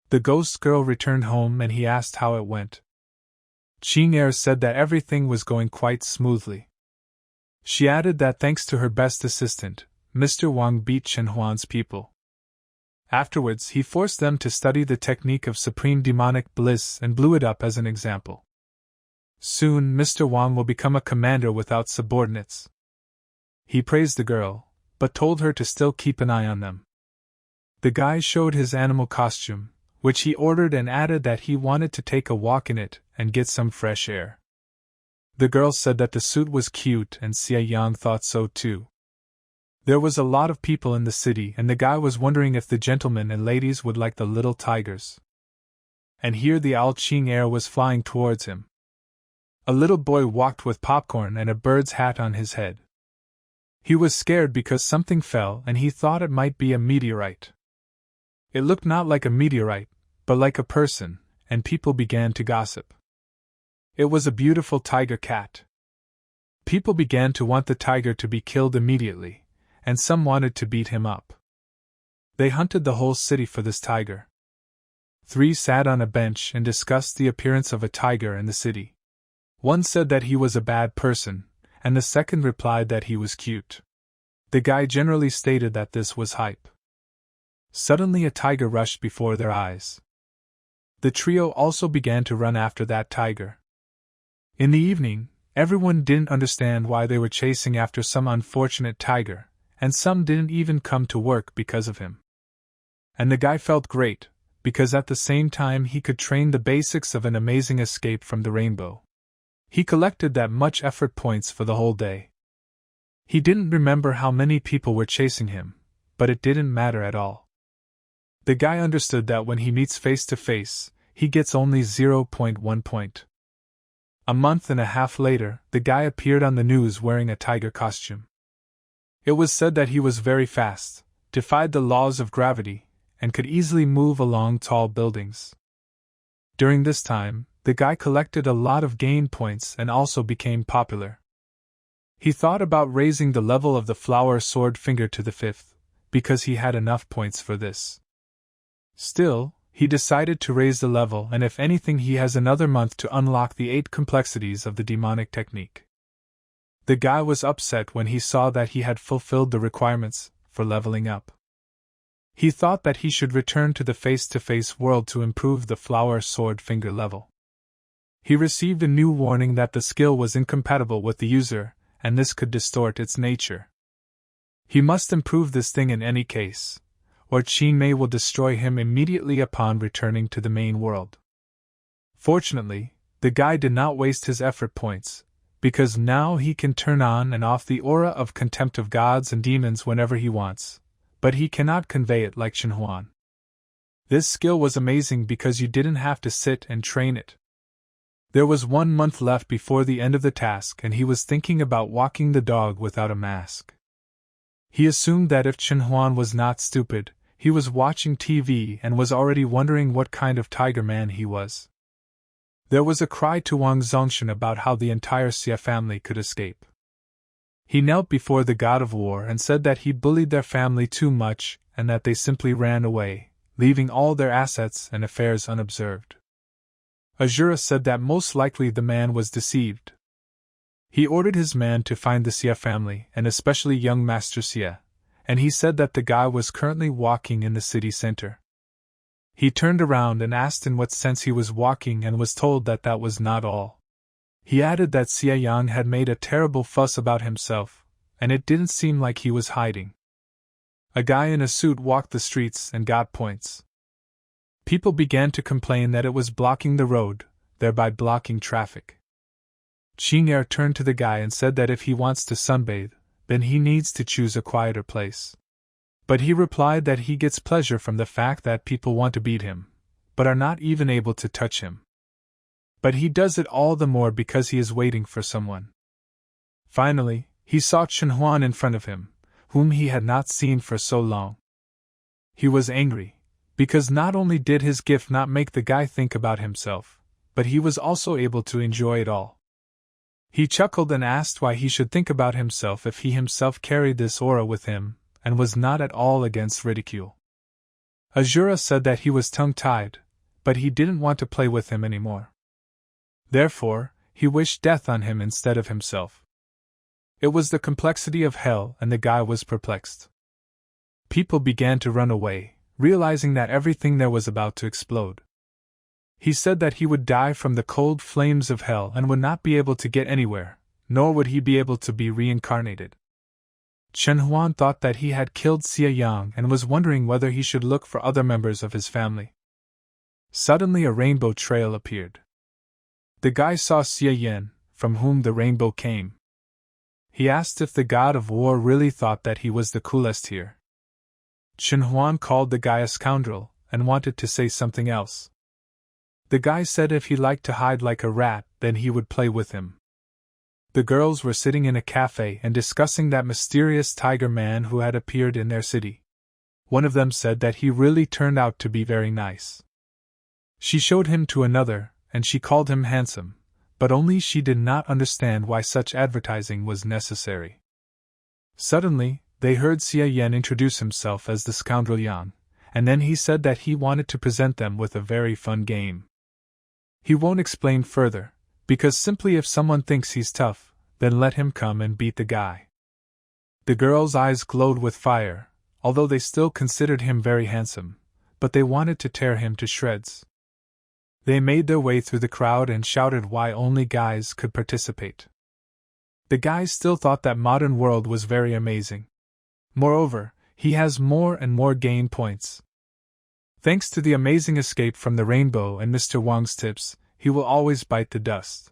[SPEAKER 1] The ghost girl returned home and he asked how it went. Ching Er said that everything was going quite smoothly. She added that thanks to her best assistant, Mr. Wang beat Chen Huan's people. Afterwards he forced them to study the technique of supreme demonic bliss and blew it up as an example. Soon Mr. Wang will become a commander without subordinates. He praised the girl, but told her to still keep an eye on them. The guy showed his animal costume, which he ordered, and added that he wanted to take a walk in it and get some fresh air. The girl said that the suit was cute, and Xie Yang thought so too. There was a lot of people in the city, and the guy was wondering if the gentlemen and ladies would like the little tigers. And here the owl Ching Er was flying towards him. A little boy walked with popcorn and a bird's hat on his head. He was scared because something fell and he thought it might be a meteorite. It looked not like a meteorite, but like a person, and people began to gossip. It was a beautiful tiger cat. People began to want the tiger to be killed immediately, and some wanted to beat him up. They hunted the whole city for this tiger. 3 sat on a bench and discussed the appearance of a tiger in the city. One said that he was a bad person, and the second replied that he was cute. The guy generally stated that this was hype. Suddenly a tiger rushed before their eyes. The trio also began to run after that tiger. In the evening, everyone didn't understand why they were chasing after some unfortunate tiger, and some didn't even come to work because of him. And the guy felt great, because at the same time he could train the basics of an amazing escape from the rainbow. He collected that much effort points for the whole day. He didn't remember how many people were chasing him, but it didn't matter at all. The guy understood that when he meets face to face, he gets only 0.1 point. A month and a half later, the guy appeared on the news wearing a tiger costume. It was said that he was very fast, defied the laws of gravity, and could easily move along tall buildings. During this time, the guy collected a lot of gain points and also became popular. He thought about raising the level of the flower sword finger to the 5th, because he had enough points for this. Still, he decided to raise the level, and if anything he has another month to unlock the 8 complexities of the demonic technique. The guy was upset when he saw that he had fulfilled the requirements for leveling up. He thought that he should return to the face-to-face world to improve the flower sword finger level. He received a new warning that the skill was incompatible with the user, and this could distort its nature. He must improve this thing in any case, or Chinmei will destroy him immediately upon returning to the main world. Fortunately, the guy did not waste his effort points, because now he can turn on and off the aura of contempt of gods and demons whenever he wants, but he cannot convey it like Shenhuan. This skill was amazing because you didn't have to sit and train it. There was 1 month left before the end of the task, and he was thinking about walking the dog without a mask. He assumed that if Shenhuan was not stupid, he was watching TV and was already wondering what kind of tiger man he was. There was a cry to Wang Zongshan about how the entire Xia family could escape. He knelt before the god of war and said that he bullied their family too much and that they simply ran away, leaving all their assets and affairs unobserved. Azura said that most likely the man was deceived. He ordered his man to find the Xia family, and especially young Master Xia, and he said that the guy was currently walking in the city center. He turned around and asked in what sense he was walking and was told that that was not all. He added that Xia Yang had made a terrible fuss about himself, and it didn't seem like he was hiding. A guy in a suit walked the streets and got points. People began to complain that it was blocking the road, thereby blocking traffic. Qing'er turned to the guy and said that if he wants to sunbathe, then he needs to choose a quieter place. But he replied that he gets pleasure from the fact that people want to beat him, but are not even able to touch him. But he does it all the more because he is waiting for someone. Finally, he saw Shenhuan in front of him, whom he had not seen for so long. He was angry, because not only did his gift not make the guy think about himself, but he was also able to enjoy it all. He chuckled and asked why he should think about himself if he himself carried this aura with him, and was not at all against ridicule. Azura said that he was tongue-tied, but he didn't want to play with him anymore. Therefore, he wished death on him instead of himself. It was the complexity of hell, and the guy was perplexed. People began to run away, realizing that everything there was about to explode. He said that he would die from the cold flames of hell and would not be able to get anywhere, nor would he be able to be reincarnated. Shenhuan thought that he had killed Xia Yang and was wondering whether he should look for other members of his family. Suddenly a rainbow trail appeared. The guy saw Xia Yan, from whom the rainbow came. He asked if the god of war really thought that he was the coolest here. Shenhuan called the guy a scoundrel, and wanted to say something else. The guy said if he liked to hide like a rat, then he would play with him. The girls were sitting in a cafe and discussing that mysterious tiger man who had appeared in their city. One of them said that he really turned out to be very nice. She showed him to another, and she called him handsome, but only she did not understand why such advertising was necessary. Suddenly, They heard Xie Yan introduce himself as the scoundrel Yang, and then he said that he wanted to present them with a very fun game. He won't explain further, because simply if someone thinks he's tough, then let him come and beat the guy. The girls' eyes glowed with fire, although they still considered him very handsome, but they wanted to tear him to shreds. They made their way through the crowd and shouted why only guys could participate. The guys still thought that modern world was very amazing. Moreover, he has more and more gain points. Thanks to the amazing escape from the rainbow and Mr. Wang's tips, he will always bite the dust.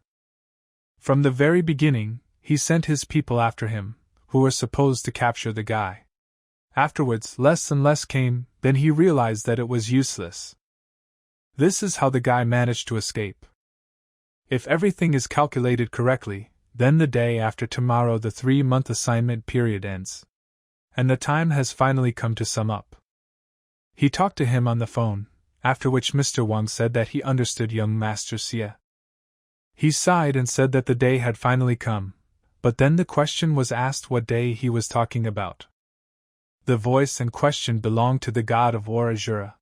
[SPEAKER 1] From the very beginning, he sent his people after him, who were supposed to capture the guy. Afterwards, less and less came, then he realized that it was useless. This is how the guy managed to escape. If everything is calculated correctly, then the day after tomorrow the 3-month assignment period ends. And the time has finally come to sum up. He talked to him on the phone, after which Mr. Wang said that he understood young Master Xie. He sighed and said that the day had finally come, but then the question was asked what day he was talking about. The voice and question belonged to the god of war Azura.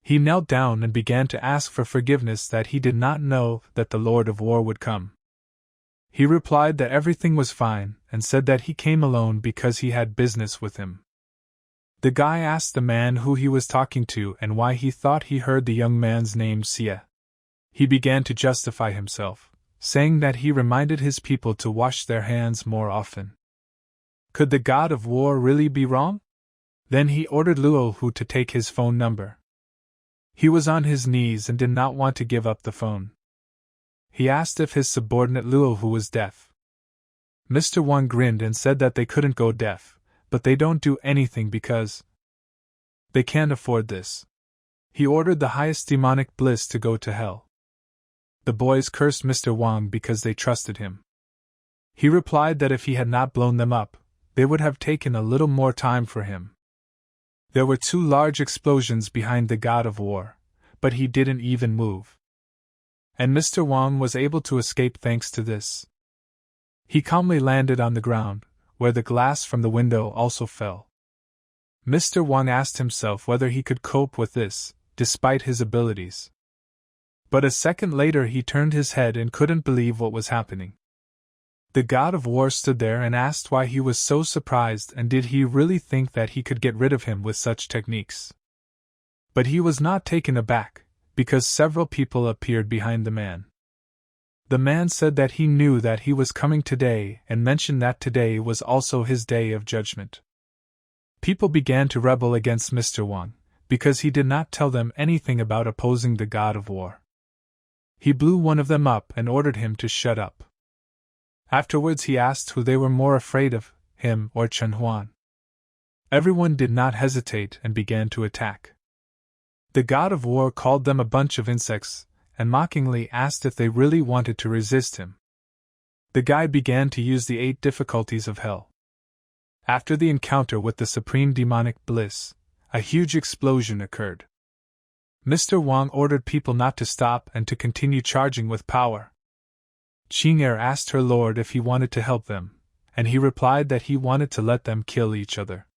[SPEAKER 1] He knelt down and began to ask for forgiveness that he did not know that the Lord of War would come. He replied that everything was fine and said that he came alone because he had business with him. The guy asked the man who he was talking to and why he thought he heard the young man's name Xie. He began to justify himself, saying that he reminded his people to wash their hands more often. Could the god of war really be wrong? Then he ordered Luo Hu to take his phone number. He was on his knees and did not want to give up the phone. He asked if his subordinate Luo Hu was deaf. Mr. Wang grinned and said that they couldn't go deaf, but they don't do anything because they can't afford this. He ordered the highest demonic bliss to go to hell. The boys cursed Mr. Wang because they trusted him. He replied that if he had not blown them up, they would have taken a little more time for him. There were 2 large explosions behind the god of war, but he didn't even move. And Mr. Wang was able to escape thanks to this. He calmly landed on the ground, where the glass from the window also fell. Mr. Wang asked himself whether he could cope with this, despite his abilities. But a second later he turned his head and couldn't believe what was happening. The god of war stood there and asked why he was so surprised and did he really think that he could get rid of him with such techniques. But he was not taken aback, because several people appeared behind the man. The man said that he knew that he was coming today and mentioned that today was also his day of judgment. People began to rebel against Mr. Wang, because he did not tell them anything about opposing the god of war. He blew one of them up and ordered him to shut up. Afterwards he asked who they were more afraid of, him or Chen Huan. Everyone did not hesitate and began to attack. The god of war called them a bunch of insects, and mockingly asked if they really wanted to resist him. The guy began to use the 8 difficulties of hell. After the encounter with the supreme demonic bliss, a huge explosion occurred. Mr. Wang ordered people not to stop and to continue charging with power. Qing'er asked her lord if he wanted to help them, and he replied that he wanted to let them kill each other.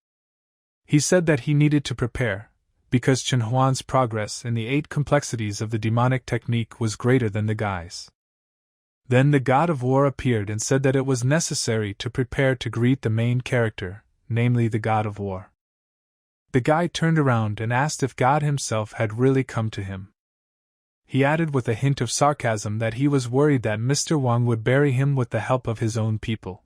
[SPEAKER 1] He said that he needed to prepare, because Chen Huan's progress in the 8 complexities of the demonic technique was greater than the guy's. Then the god of war appeared and said that it was necessary to prepare to greet the main character, namely the god of war. The guy turned around and asked if God himself had really come to him. He added with a hint of sarcasm that he was worried that Mr. Wang would bury him with the help of his own people.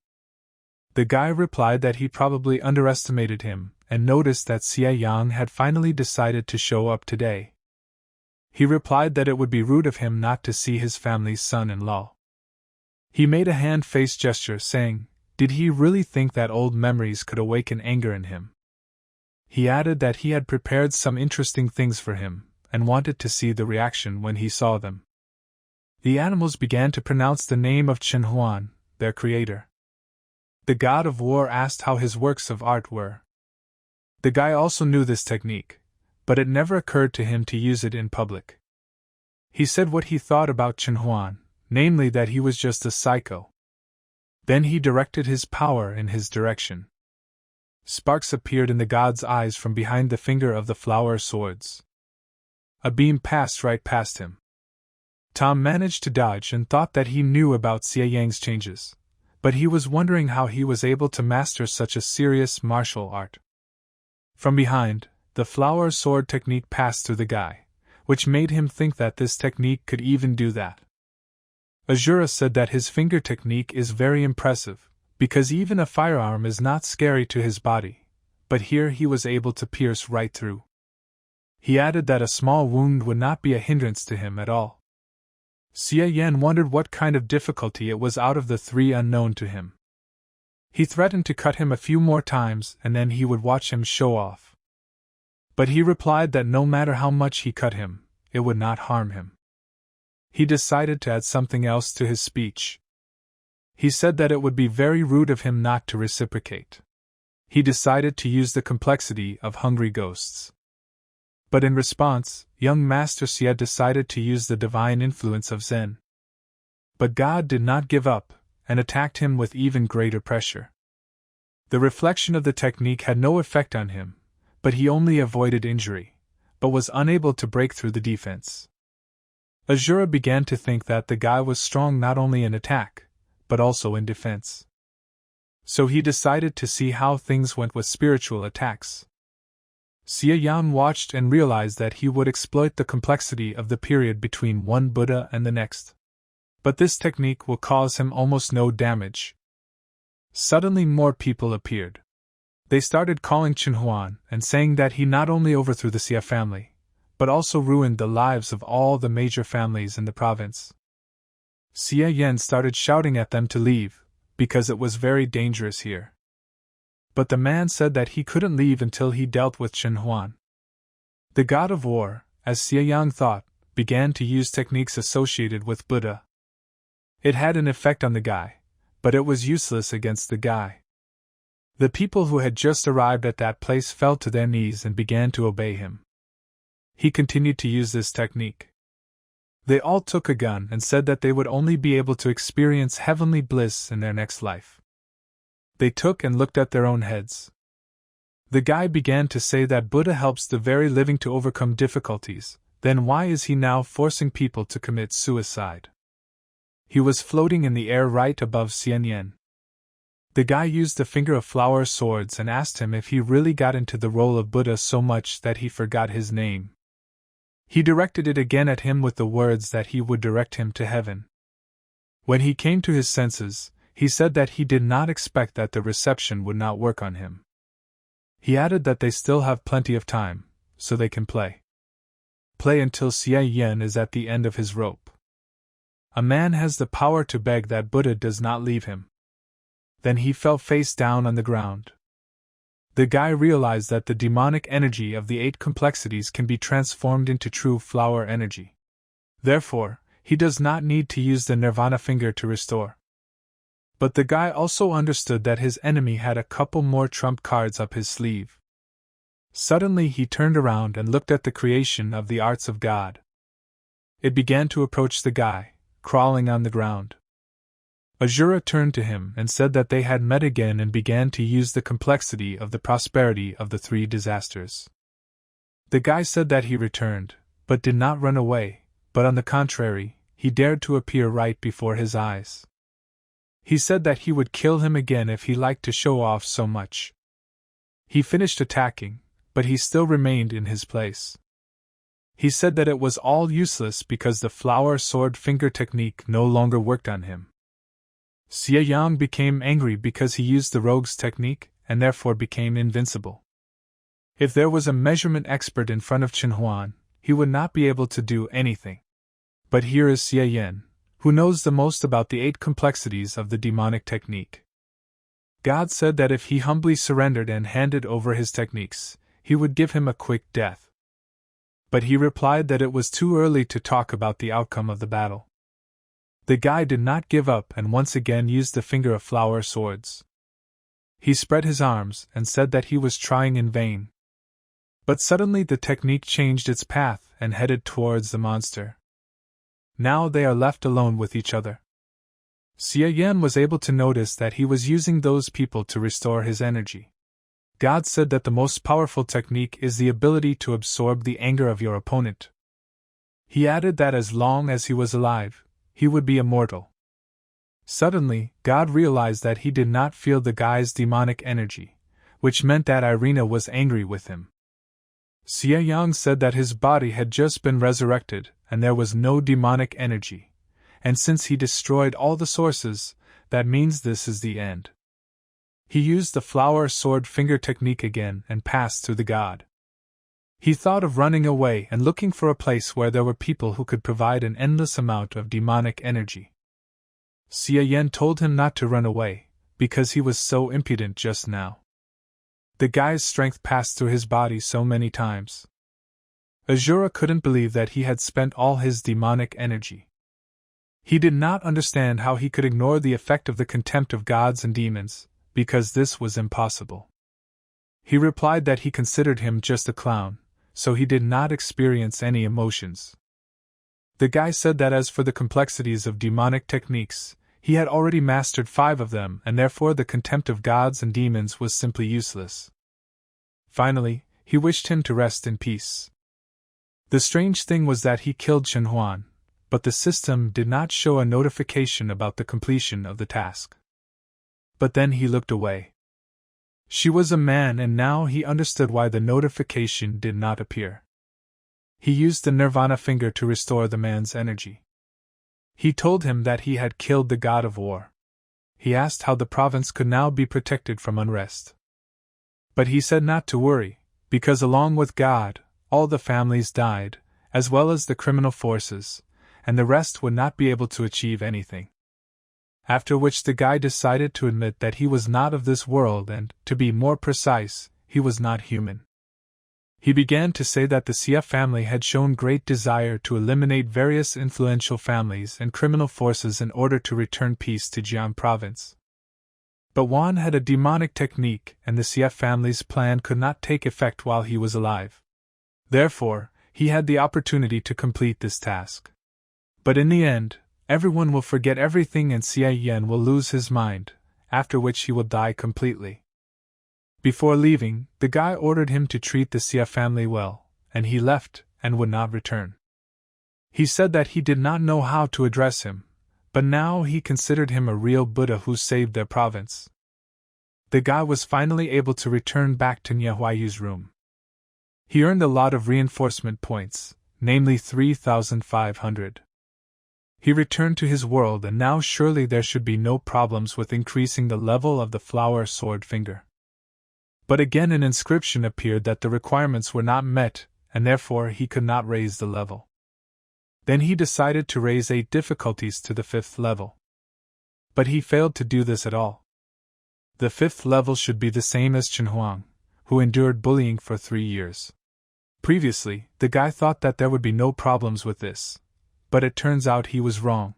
[SPEAKER 1] The guy replied that he probably underestimated him, and noticed that Xie Yang had finally decided to show up today. He replied that it would be rude of him not to see his family's son-in-law. He made a hand-face gesture saying, did he really think that old memories could awaken anger in him? He added that he had prepared some interesting things for him, and wanted to see the reaction when he saw them. The animals began to pronounce the name of Chen Huan, their creator. The god of war asked how his works of art were. The guy also knew this technique, but it never occurred to him to use it in public. He said what he thought about Chen Huan, namely that he was just a psycho. Then he directed his power in his direction. Sparks appeared in the god's eyes from behind the finger of the flower swords. A beam passed right past him. Tom managed to dodge and thought that he knew about Xie Yang's changes, but he was wondering how he was able to master such a serious martial art. From behind, the flower sword technique passed through the guy, which made him think that this technique could even do that. Azura said that his finger technique is very impressive, because even a firearm is not scary to his body, but here he was able to pierce right through. He added that a small wound would not be a hindrance to him at all. Xie Yan wondered what kind of difficulty it was out of the three unknown to him. He threatened to cut him a few more times and then he would watch him show off. But he replied that no matter how much he cut him, it would not harm him. He decided to add something else to his speech. He said that it would be very rude of him not to reciprocate. He decided to use the complexity of hungry ghosts. But in response, young Master Xie decided to use the divine influence of Zen. But God did not give up, and attacked him with even greater pressure. The reflection of the technique had no effect on him, but he only avoided injury, but was unable to break through the defense. Azura began to think that the guy was strong not only in attack, but also in defense. So he decided to see how things went with spiritual attacks. Xie Yan watched and realized that he would exploit the complexity of the period between one Buddha and the next. But this technique will cause him almost no damage. Suddenly more people appeared. They started calling Chen Huan and saying that he not only overthrew the Xie family, but also ruined the lives of all the major families in the province. Xie Yan started shouting at them to leave, because it was very dangerous here. But the man said that he couldn't leave until he dealt with Chen Huan. The god of war, as Xie Yang thought, began to use techniques associated with Buddha. It had an effect on the guy, but it was useless against the guy. The people who had just arrived at that place fell to their knees and began to obey him. He continued to use this technique. They all took a gun and said that they would only be able to experience heavenly bliss in their next life. They took and looked at their own heads. The guy began to say that Buddha helps the very living to overcome difficulties, then why is he now forcing people to commit suicide? He was floating in the air right above Xian Yan. The guy used the finger of flower swords and asked him if he really got into the role of Buddha so much that he forgot his name. He directed it again at him with the words that he would direct him to heaven. When he came to his senses, he said that he did not expect that the reception would not work on him. He added that they still have plenty of time, so they can play. Play until Xie Yan is at the end of his rope. A man has the power to beg that Buddha does not leave him. Then he fell face down on the ground. The guy realized that the demonic energy of the 8 complexities can be transformed into true flower energy. Therefore, he does not need to use the nirvana finger to restore. But the guy also understood that his enemy had a couple more trump cards up his sleeve. Suddenly he turned around and looked at the creation of the arts of God. It began to approach the guy, crawling on the ground. Azura turned to him and said that they had met again and began to use the complexity of the prosperity of the 3 disasters. The guy said that he returned, but did not run away, but on the contrary, he dared to appear right before his eyes. He said that he would kill him again if he liked to show off so much. He finished attacking, but he still remained in his place. He said that it was all useless because the flower sword finger technique no longer worked on him. Xie Yang became angry because he used the rogue's technique, and therefore became invincible. If there was a measurement expert in front of Chen Huan, he would not be able to do anything. But here is Xie Yan, who knows the most about the 8 complexities of the demonic technique. God said that if he humbly surrendered and handed over his techniques, he would give him a quick death. But he replied that it was too early to talk about the outcome of the battle. The guy did not give up and once again used the finger of flower swords. He spread his arms and said that he was trying in vain. But suddenly the technique changed its path and headed towards the monster. Now they are left alone with each other. Xie Yan was able to notice that he was using those people to restore his energy. God said that the most powerful technique is the ability to absorb the anger of your opponent. He added that as long as he was alive, he would be immortal. Suddenly, God realized that he did not feel the guy's demonic energy, which meant that Irina was angry with him. Xie Yang said that his body had just been resurrected and there was no demonic energy, and since he destroyed all the sources, that means this is the end. He used the flower sword finger technique again and passed through the god. He thought of running away and looking for a place where there were people who could provide an endless amount of demonic energy. Xie Yan told him not to run away, because he was so impudent just now. The guy's strength passed through his body so many times. Azura couldn't believe that he had spent all his demonic energy. He did not understand how he could ignore the effect of the contempt of gods and demons, because this was impossible. He replied that he considered him just a clown, so he did not experience any emotions. The guy said that as for the complexities of demonic techniques, he had already mastered 5 of them and therefore the contempt of gods and demons was simply useless. Finally, he wished him to rest in peace. The strange thing was that he killed Chen Huan, but the system did not show a notification about the completion of the task. But then he looked away. She was a man and now he understood why the notification did not appear. He used the Nirvana finger to restore the man's energy. He told him that he had killed the god of war. He asked how the province could now be protected from unrest. But he said not to worry, because along with God, all the families died, as well as the criminal forces, and the rest would not be able to achieve anything. After which the guy decided to admit that he was not of this world and, to be more precise, he was not human. He began to say that the Xia family had shown great desire to eliminate various influential families and criminal forces in order to return peace to Jian province. But Wan had a demonic technique and the Xia family's plan could not take effect while he was alive. Therefore, he had the opportunity to complete this task. But in the end, everyone will forget everything and Xie Yan will lose his mind, after which he will die completely. Before leaving, the guy ordered him to treat the Xia family well, and he left and would not return. He said that he did not know how to address him, but now he considered him a real Buddha who saved their province. The guy was finally able to return back to Nyahuayu's room. He earned a lot of reinforcement points, namely 3,500. He returned to his world and now surely there should be no problems with increasing the level of the flower sword finger. But again an inscription appeared that the requirements were not met, and therefore he could not raise the level. Then he decided to raise 8 difficulties to the 5th level. But he failed to do this at all. The 5th level should be the same as Chen Huang, who endured bullying for 3 years. Previously, the guy thought that there would be no problems with this, but it turns out he was wrong.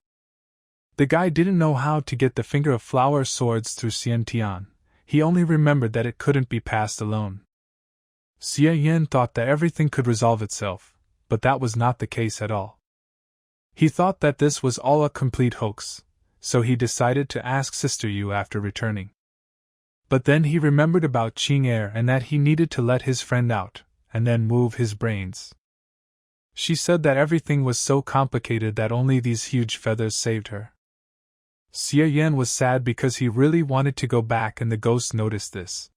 [SPEAKER 1] The guy didn't know how to get the finger of flower swords through Xian Tian. He only remembered that it couldn't be passed alone. Xie Yan thought that everything could resolve itself, but that was not the case at all. He thought that this was all a complete hoax, so he decided to ask Sister Yu after returning. But then he remembered about Qing Er and that he needed to let his friend out, and then move his brains. She said that everything was so complicated that only these huge feathers saved her. Xie Yan was sad because he really wanted to go back and the ghost noticed this.